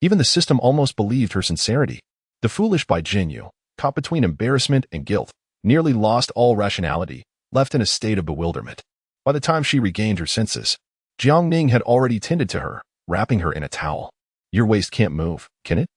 Even the system almost believed her sincerity. The foolish Bai Jinyu, caught between embarrassment and guilt, nearly lost all rationality, left in a state of bewilderment. By the time she regained her senses, Jiang Ning had already tended to her, wrapping her in a towel. "Your waist can't move, can it?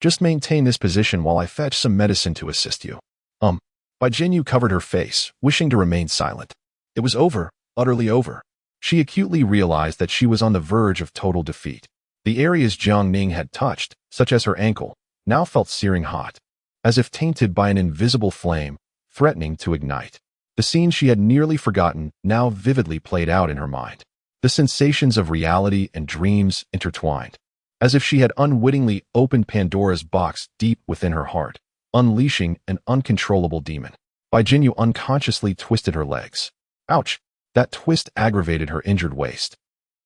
Just maintain this position while I fetch some medicine to assist you." Bai Jinyu covered her face, wishing to remain silent. It was over, utterly over. She acutely realized that she was on the verge of total defeat. The areas Jiang Ning had touched, such as her ankle, now felt searing hot, as if tainted by an invisible flame, threatening to ignite. The scene she had nearly forgotten now vividly played out in her mind. The sensations of reality and dreams intertwined, as if she had unwittingly opened Pandora's box deep within her heart, unleashing an uncontrollable demon. Bai Jinyu unconsciously twisted her legs. Ouch! That twist aggravated her injured waist,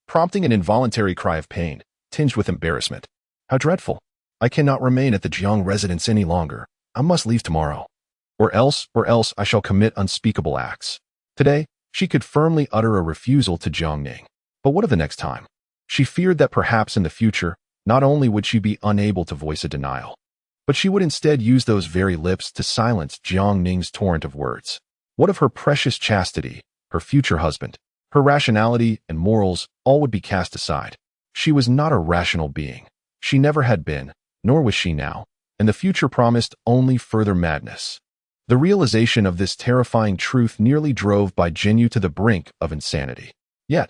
prompting an involuntary cry of pain, tinged with embarrassment. "How dreadful! I cannot remain at the Jiang residence any longer. I must leave tomorrow. Or else I shall commit unspeakable acts." Today, she could firmly utter a refusal to Jiang Ning. But what of the next time? She feared that perhaps in the future, not only would she be unable to voice a denial, but she would instead use those very lips to silence Jiang Ning's torrent of words. What of her precious chastity, her future husband? Her rationality and morals all would be cast aside. She was not a rational being. She never had been, nor was she now, and the future promised only further madness. The realization of this terrifying truth nearly drove Bai Jinyu to the brink of insanity. Yet,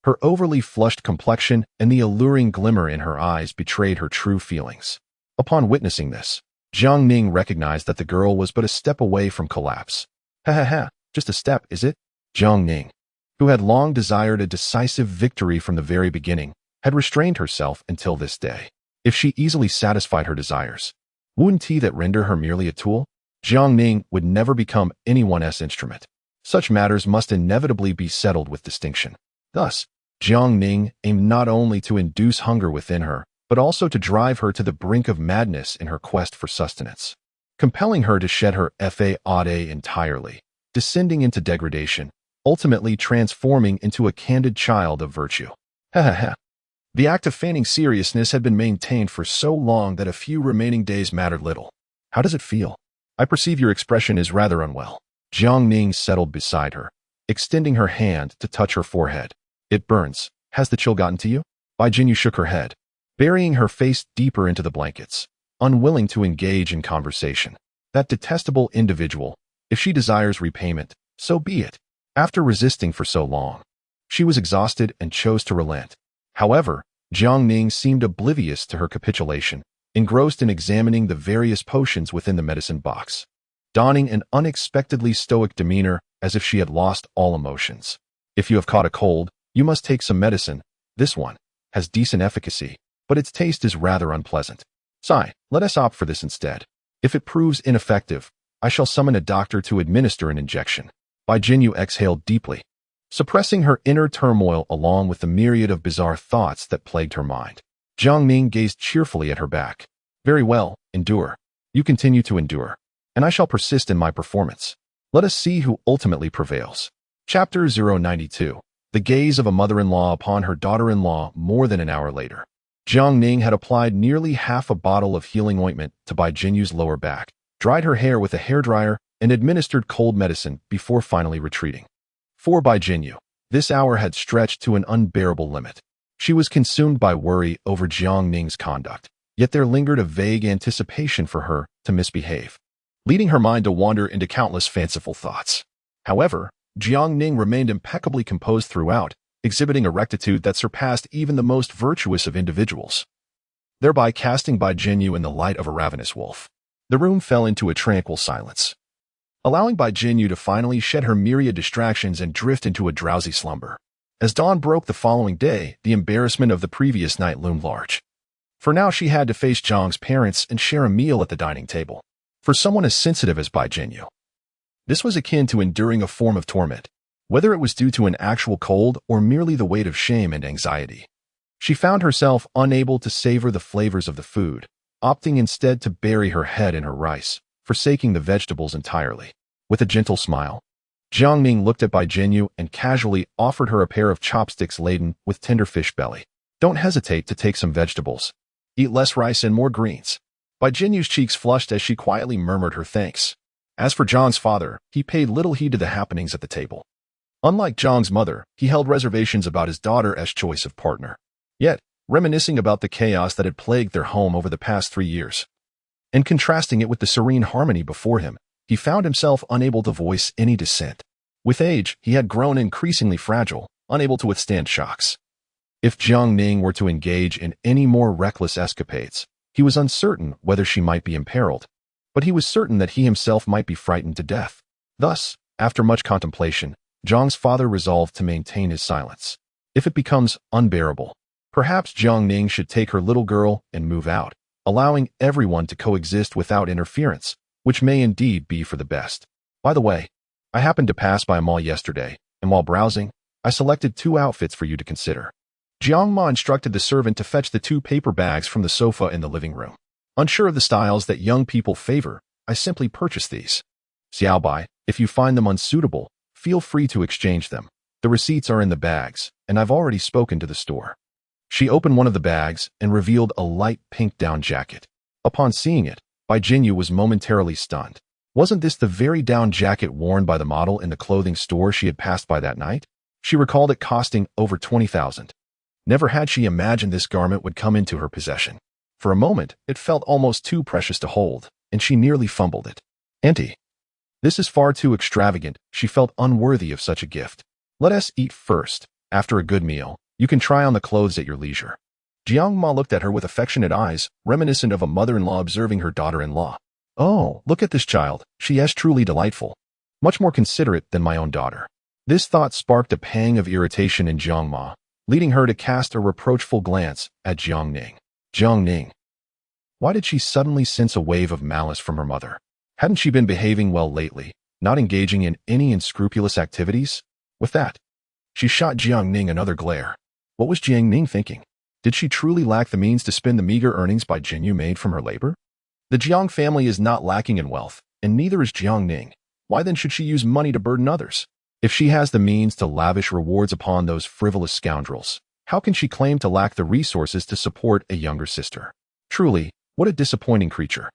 her overly flushed complexion and the alluring glimmer in her eyes betrayed her true feelings. Upon witnessing this, Jiang Ning recognized that the girl was but a step away from collapse. "Ha, just a step, is it?" Jiang Ning, who had long desired a decisive victory from the very beginning, had restrained herself until this day. If she easily satisfied her desires, wouldn't he that render her merely a tool? Jiang Ning would never become anyone's instrument. Such matters must inevitably be settled with distinction. Thus, Jiang Ning aimed not only to induce hunger within her, but also to drive her to the brink of madness in her quest for sustenance. compelling her to shed her faade entirely, descending into degradation, ultimately transforming into a candid child of virtue. The act of feigning seriousness had been maintained for so long that a few remaining days mattered little. How does it feel? I perceive your expression is rather unwell. Jiang Ning settled beside her, extending her hand to touch her forehead. It burns. Has the chill gotten to you? Bai Jinyu shook her head, burying her face deeper into the blankets, unwilling to engage in conversation. That detestable individual, if she desires repayment, so be it. After resisting for so long, she was exhausted and chose to relent. However, Jiang Ning seemed oblivious to her capitulation, engrossed in examining the various potions within the medicine box, donning an unexpectedly stoic demeanor as if she had lost all emotions. If you have caught a cold, you must take some medicine. This one has decent efficacy, but its taste is rather unpleasant. Sigh, let us opt for this instead. If it proves ineffective, I shall summon a doctor to administer an injection. Bai Jinyu exhaled deeply, suppressing her inner turmoil along with the myriad of bizarre thoughts that plagued her mind. Jiang Ning gazed cheerfully at her back. Very well, endure. You continue to endure, and I shall persist in my performance. Let us see who ultimately prevails. Chapter 092. The gaze of a mother-in-law upon her daughter-in-law more than an hour later. Jiang Ning had applied nearly half a bottle of healing ointment to Bai Jinyu's lower back, dried her hair with a hairdryer, and administered cold medicine before finally retreating. For Bai Jinyu, this hour had stretched to an unbearable limit. She was consumed by worry over Jiang Ning's conduct, yet there lingered a vague anticipation for her to misbehave, leading her mind to wander into countless fanciful thoughts. However, Jiang Ning remained impeccably composed throughout, exhibiting a rectitude that surpassed even the most virtuous of individuals, thereby casting Bai Jinyu in the light of a ravenous wolf. The room fell into a tranquil silence, allowing Bai Jinyu to finally shed her myriad distractions and drift into a drowsy slumber. As dawn broke the following day, the embarrassment of the previous night loomed large. For now she had to face Jiang's parents and share a meal at the dining table. For someone as sensitive as Bai Jinyu, this was akin to enduring a form of torment, whether it was due to an actual cold or merely the weight of shame and anxiety. She found herself unable to savor the flavors of the food, opting instead to bury her head in her rice, forsaking the vegetables entirely. With a gentle smile, Jiang Ning looked at Bai Jinyu and casually offered her a pair of chopsticks laden with tender fish belly. Don't hesitate to take some vegetables. Eat less rice and more greens. Bai Jinyu's cheeks flushed as she quietly murmured her thanks. As for Zhang's father, he paid little heed to the happenings at the table. Unlike Zhang's mother, he held reservations about his daughter as choice of partner. Yet, reminiscing about the chaos that had plagued their home over the past 3 years, and contrasting it with the serene harmony before him, he found himself unable to voice any dissent. With age, he had grown increasingly fragile, unable to withstand shocks. If Jiang Ning were to engage in any more reckless escapades, he was uncertain whether she might be imperiled, but he was certain that he himself might be frightened to death. Thus, after much contemplation, Zhang's father resolved to maintain his silence. If it becomes unbearable, perhaps Jiang Ning should take her little girl and move out, allowing everyone to coexist without interference, which may indeed be for the best. By the way, I happened to pass by a mall yesterday, and while browsing, I selected 2 outfits for you to consider. Jiang Ma instructed the servant to fetch the 2 paper bags from the sofa in the living room. Unsure of the styles that young people favor, I simply purchased these. Xiao Bai, if you find them unsuitable, feel free to exchange them. The receipts are in the bags, and I've already spoken to the store. She opened one of the bags and revealed a light pink down jacket. Upon seeing it, Bai Jinyu was momentarily stunned. Wasn't this the very down jacket worn by the model in the clothing store she had passed by that night? She recalled it costing over 20,000. Never had she imagined this garment would come into her possession. For a moment, it felt almost too precious to hold, and she nearly fumbled it. Auntie, this is far too extravagant. She felt unworthy of such a gift. Let us eat first. After a good meal, you can try on the clothes at your leisure. Jiang Ma looked at her with affectionate eyes, reminiscent of a mother-in-law observing her daughter-in-law. Oh, look at this child. She is truly delightful. Much more considerate than my own daughter. This thought sparked a pang of irritation in Jiang Ma, leading her to cast a reproachful glance at Jiang Ning. Jiang Ning. Why did she suddenly sense a wave of malice from her mother? Hadn't she been behaving well lately, not engaging in any unscrupulous activities? With that, she shot Jiang Ning another glare. What was Jiang Ning thinking? Did she truly lack the means to spend the meager earnings Bai Jinyu made from her labor? The Jiang family is not lacking in wealth, and neither is Jiang Ning. Why then should she use money to burden others? If she has the means to lavish rewards upon those frivolous scoundrels, how can she claim to lack the resources to support a younger sister? Truly, what a disappointing creature.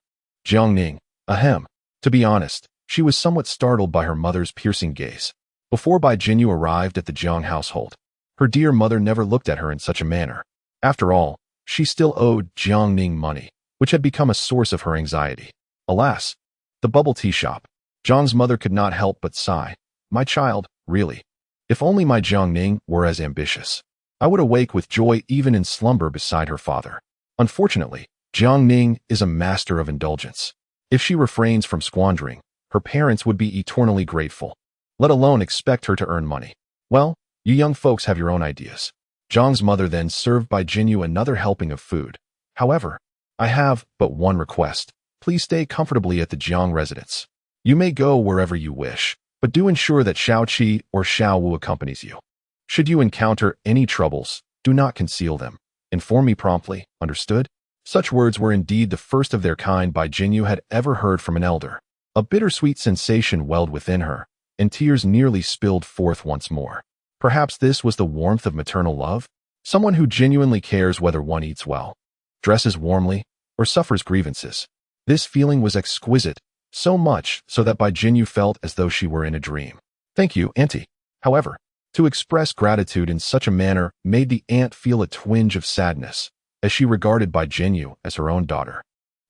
Jiang Ning, ahem. To be honest, she was somewhat startled by her mother's piercing gaze. Before Bai Jinyu arrived at the Jiang household, her dear mother never looked at her in such a manner. After all, she still owed Jiang Ning money, which had become a source of her anxiety. Alas, the bubble tea shop. Jiang's mother could not help but sigh. My child, really. If only my Jiang Ning were as ambitious. I would awake with joy even in slumber beside her father. Unfortunately, Jiang Ning is a master of indulgence. If she refrains from squandering, her parents would be eternally grateful, let alone expect her to earn money. Well, you young folks have your own ideas. Jiang's mother then served Bai Jinyu another helping of food. However, I have but one request. Please stay comfortably at the Jiang residence. You may go wherever you wish, but do ensure that Xiao Qi or Xiao Wu accompanies you. Should you encounter any troubles, do not conceal them. Inform me promptly, understood? Such words were indeed the first of their kind Bai Jinyu had ever heard from an elder. A bittersweet sensation welled within her, and tears nearly spilled forth once more. Perhaps this was the warmth of maternal love? Someone who genuinely cares whether one eats well, dresses warmly, or suffers grievances. This feeling was exquisite, so much so that Bai Jinyu felt as though she were in a dream. Thank you, Auntie. However, to express gratitude in such a manner made the aunt feel a twinge of sadness, as she regarded Bai Jinyu as her own daughter.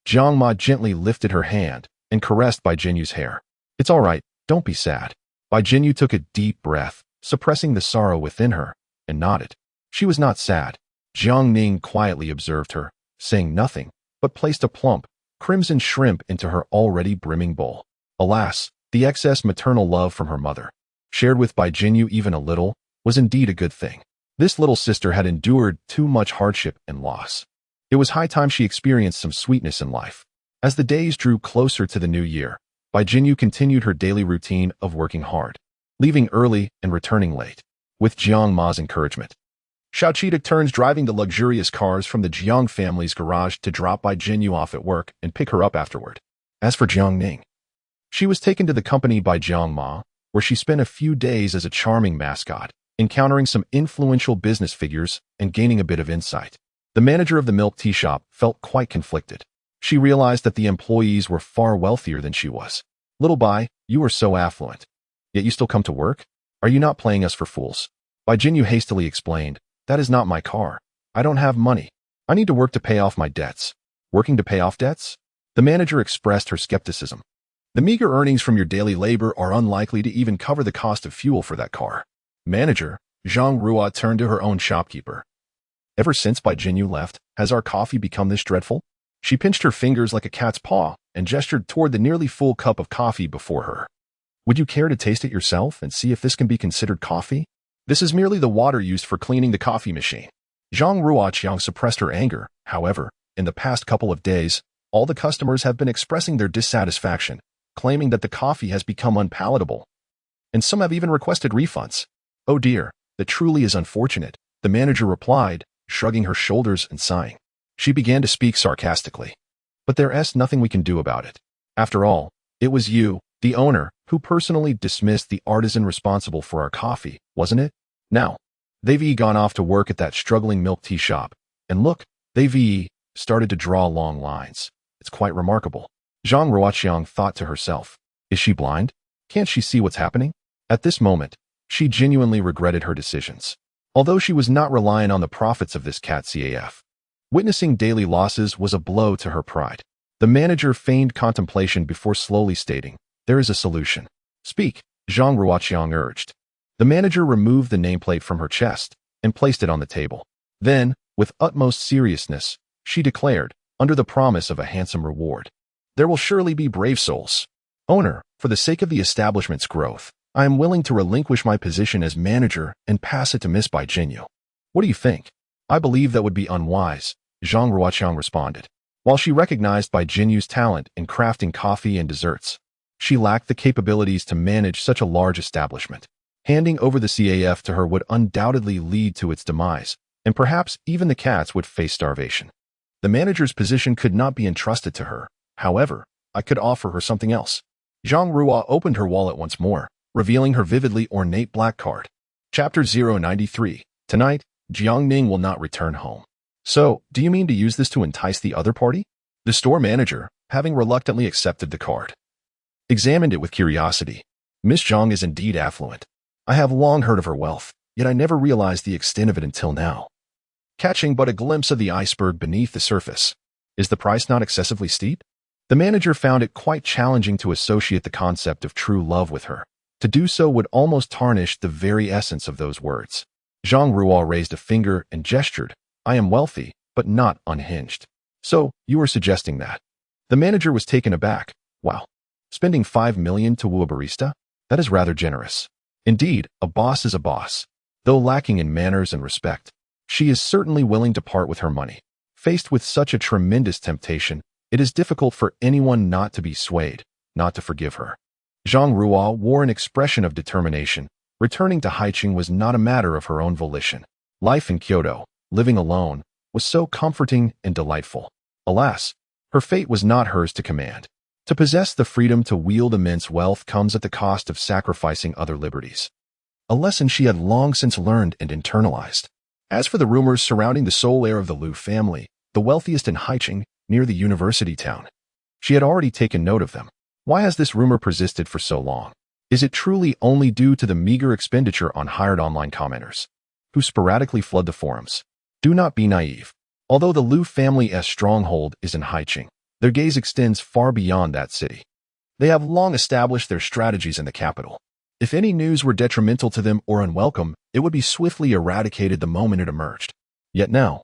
Jiang Ma gently lifted her hand and caressed Bai Jinyu's hair. It's all right, don't be sad. Bai Jinyu took a deep breath, suppressing the sorrow within her, and nodded. She was not sad. Jiang Ning quietly observed her, saying nothing, but placed a plump, crimson shrimp into her already brimming bowl. Alas, the excess maternal love from her mother, shared with Bai Jinyu even a little, was indeed a good thing. This little sister had endured too much hardship and loss. It was high time she experienced some sweetness in life. As the days drew closer to the new year, Bai Jinyu continued her daily routine of working hard, leaving early and returning late. With Jiang Ma's encouragement, Xiao Qi took turns driving the luxurious cars from the Jiang family's garage to drop Bai Jinyu off at work and pick her up afterward. As for Jiang Ning, she was taken to the company by Jiang Ma, where she spent a few days as a charming mascot, encountering some influential business figures and gaining a bit of insight. The manager of the milk tea shop felt quite conflicted. She realized that the employees were far wealthier than she was. Little Bai, you are so affluent. Yet you still come to work? Are you not playing us for fools? Bai Jinyu hastily explained, that is not my car. I don't have money. I need to work to pay off my debts. Working to pay off debts? The manager expressed her skepticism. The meager earnings from your daily labor are unlikely to even cover the cost of fuel for that car. Manager, Zhang Rua turned to her own shopkeeper. Ever since Bai Jinyu left, has our coffee become this dreadful? She pinched her fingers like a cat's paw and gestured toward the nearly full cup of coffee before her. Would you care to taste it yourself and see if this can be considered coffee? This is merely the water used for cleaning the coffee machine. Zhang Ruoqiang suppressed her anger. However, in the past couple of days, all the customers have been expressing their dissatisfaction, claiming that the coffee has become unpalatable. And some have even requested refunds. Oh dear, that truly is unfortunate, the manager replied, shrugging her shoulders and sighing. She began to speak sarcastically. But there's nothing we can do about it. After all, it was you, the owner, who personally dismissed the artisan responsible for our coffee, wasn't it? Now, they've gone off to work at that struggling milk tea shop. And look, they've started to draw long lines. It's quite remarkable. Zhang Ruoqiang thought to herself. Is she blind? Can't she see what's happening? At this moment, she genuinely regretted her decisions. Although she was not relying on the profits of this cat CAF. Witnessing daily losses was a blow to her pride. The manager feigned contemplation before slowly stating, there is a solution. Speak, Zhang Ruoqiang urged. The manager removed the nameplate from her chest and placed it on the table. Then, with utmost seriousness, she declared, under the promise of a handsome reward. There will surely be brave souls. Owner, for the sake of the establishment's growth, I am willing to relinquish my position as manager and pass it to Miss Bai Jinyu. What do you think? I believe that would be unwise, Zhang Ruoqiang responded. While she recognized Bai Jinyu's talent in crafting coffee and desserts, she lacked the capabilities to manage such a large establishment. Handing over the CAF to her would undoubtedly lead to its demise, and perhaps even the cats would face starvation. The manager's position could not be entrusted to her. However, I could offer her something else. Zhang Ruo opened her wallet once more, revealing her vividly ornate black card. Chapter 093. Tonight, Jiang Ning will not return home. So, do you mean to use this to entice the other party? The store manager, having reluctantly accepted the card, examined it with curiosity. Miss Zhang is indeed affluent. I have long heard of her wealth, yet I never realized the extent of it until now. Catching but a glimpse of the iceberg beneath the surface. Is the price not excessively steep? The manager found it quite challenging to associate the concept of true love with her. To do so would almost tarnish the very essence of those words. Zhang Ruo raised a finger and gestured. I am wealthy, but not unhinged. So, you are suggesting that? The manager was taken aback. Wow. Spending 5 million to woo a barista? That is rather generous. Indeed, a boss is a boss. Though lacking in manners and respect, she is certainly willing to part with her money. Faced with such a tremendous temptation, it is difficult for anyone not to be swayed, not to forgive her. Zhang Ruo wore an expression of determination. Returning to Haiqing was not a matter of her own volition. Life in Kyoto, living alone, was so comforting and delightful. Alas, her fate was not hers to command. To possess the freedom to wield immense wealth comes at the cost of sacrificing other liberties. A lesson she had long since learned and internalized. As for the rumors surrounding the sole heir of the Liu family, the wealthiest in Haiqing, near the university town, she had already taken note of them. Why has this rumor persisted for so long? Is it truly only due to the meager expenditure on hired online commenters, who sporadically flood the forums? Do not be naive. Although the Liu family's stronghold is in Haiqing, their gaze extends far beyond that city. They have long established their strategies in the capital. If any news were detrimental to them or unwelcome, it would be swiftly eradicated the moment it emerged. Yet now,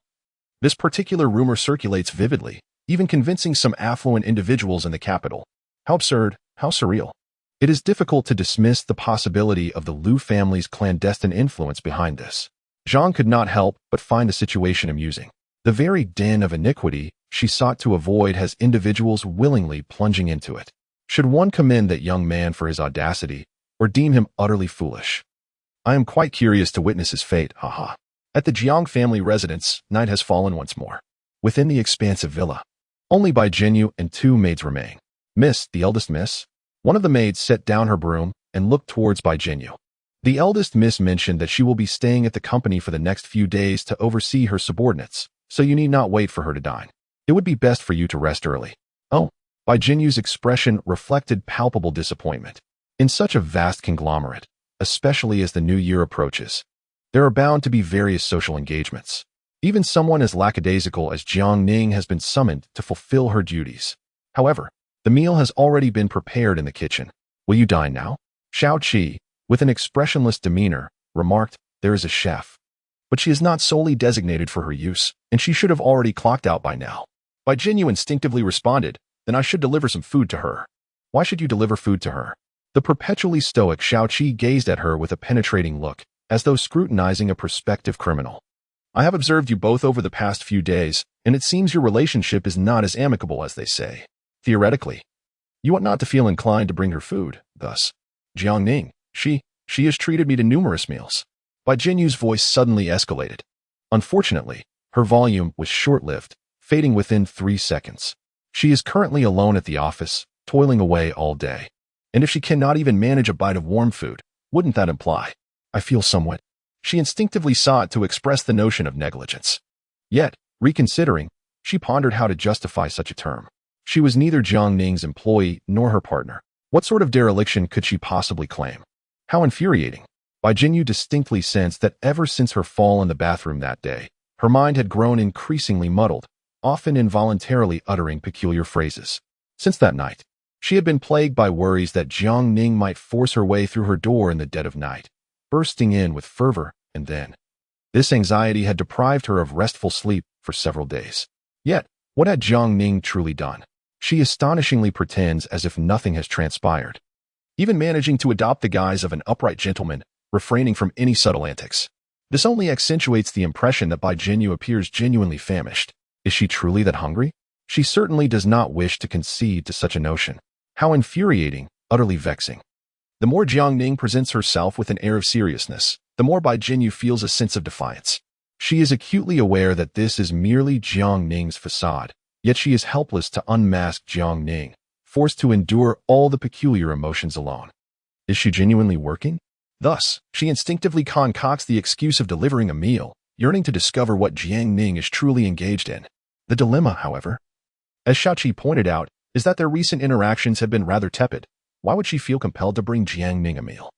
this particular rumor circulates vividly, even convincing some affluent individuals in the capital. How absurd, how surreal. It is difficult to dismiss the possibility of the Liu family's clandestine influence behind this. Zhang could not help but find the situation amusing. The very den of iniquity she sought to avoid has individuals willingly plunging into it. Should one commend that young man for his audacity, or deem him utterly foolish? I am quite curious to witness his fate, haha. At the Jiang family residence, night has fallen once more. Within the expansive villa, only Bai Jinyu and 2 maids remain. Miss, the eldest miss? One of the maids set down her broom and looked towards Bai Jinyu. The eldest miss mentioned that she will be staying at the company for the next few days to oversee her subordinates, so you need not wait for her to dine. It would be best for you to rest early. Oh, Bai Jinyu's expression reflected palpable disappointment. In such a vast conglomerate, especially as the new year approaches, there are bound to be various social engagements. Even someone as lackadaisical as Jiang Ning has been summoned to fulfill her duties. However, the meal has already been prepared in the kitchen. Will you dine now? Xiao Qi, with an expressionless demeanor, remarked, there is a chef. But she is not solely designated for her use, and she should have already clocked out by now. Bai Jinyu instinctively responded, then I should deliver some food to her. Why should you deliver food to her? The perpetually stoic Xiao Qi gazed at her with a penetrating look, as though scrutinizing a prospective criminal. I have observed you both over the past few days, and it seems your relationship is not as amicable as they say. Theoretically, you ought not to feel inclined to bring her food, thus. Jiang Ning, she has treated me to numerous meals. Bai Jinyu's voice suddenly escalated. Unfortunately, her volume was short-lived, fading within 3 seconds. She is currently alone at the office, toiling away all day. And if she cannot even manage a bite of warm food, wouldn't that imply? I feel somewhat. She instinctively sought to express the notion of negligence. Yet, reconsidering, she pondered how to justify such a term. She was neither Jiang Ning's employee nor her partner. What sort of dereliction could she possibly claim? How infuriating. Bai Jinyu distinctly sensed that ever since her fall in the bathroom that day, her mind had grown increasingly muddled, often involuntarily uttering peculiar phrases. Since that night, she had been plagued by worries that Jiang Ning might force her way through her door in the dead of night, bursting in with fervor, and then. This anxiety had deprived her of restful sleep for several days. Yet, what had Jiang Ning truly done? She astonishingly pretends as if nothing has transpired, even managing to adopt the guise of an upright gentleman, refraining from any subtle antics. This only accentuates the impression that Bai Jinyu appears genuinely famished. Is she truly that hungry? She certainly does not wish to concede to such a notion. How infuriating, utterly vexing. The more Jiang Ning presents herself with an air of seriousness, the more Bai Jinyu feels a sense of defiance. She is acutely aware that this is merely Jiang Ning's facade, Yet she is helpless to unmask Jiang Ning, forced to endure all the peculiar emotions alone. Is she genuinely working? Thus, she instinctively concocts the excuse of delivering a meal, yearning to discover what Jiang Ning is truly engaged in. The dilemma, however, as Xiaoqi pointed out, is that their recent interactions have been rather tepid. Why would she feel compelled to bring Jiang Ning a meal?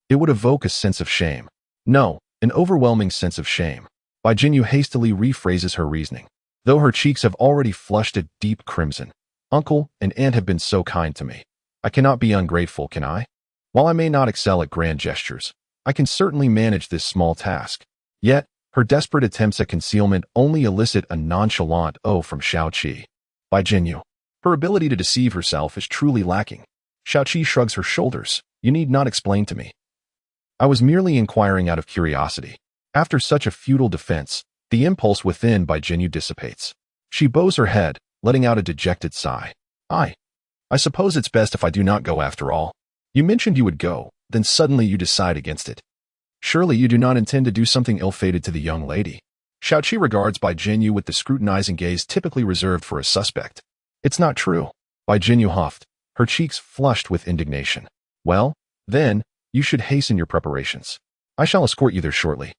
It would evoke a sense of shame. No, an overwhelming sense of shame. Bai Jinyu hastily rephrases her reasoning. Though her cheeks have already flushed a deep crimson, uncle and aunt have been so kind to me. I cannot be ungrateful, can I? While I may not excel at grand gestures, I can certainly manage this small task. Yet, her desperate attempts at concealment only elicit a nonchalant "oh" from Xiaoqi. Bai Jinyu. Her ability to deceive herself is truly lacking. Xiaoqi shrugs her shoulders. You need not explain to me. I was merely inquiring out of curiosity. After such a futile defense, the impulse within Bai Jinyu dissipates. She bows her head, letting out a dejected sigh. I suppose it's best if I do not go after all. You mentioned you would go, then suddenly you decide against it. Surely you do not intend to do something ill-fated to the young lady. Xiaoqi regards Bai Jinyu with the scrutinizing gaze typically reserved for a suspect. It's not true. Bai Jinyu huffed, her cheeks flushed with indignation. Well, then, you should hasten your preparations. I shall escort you there shortly.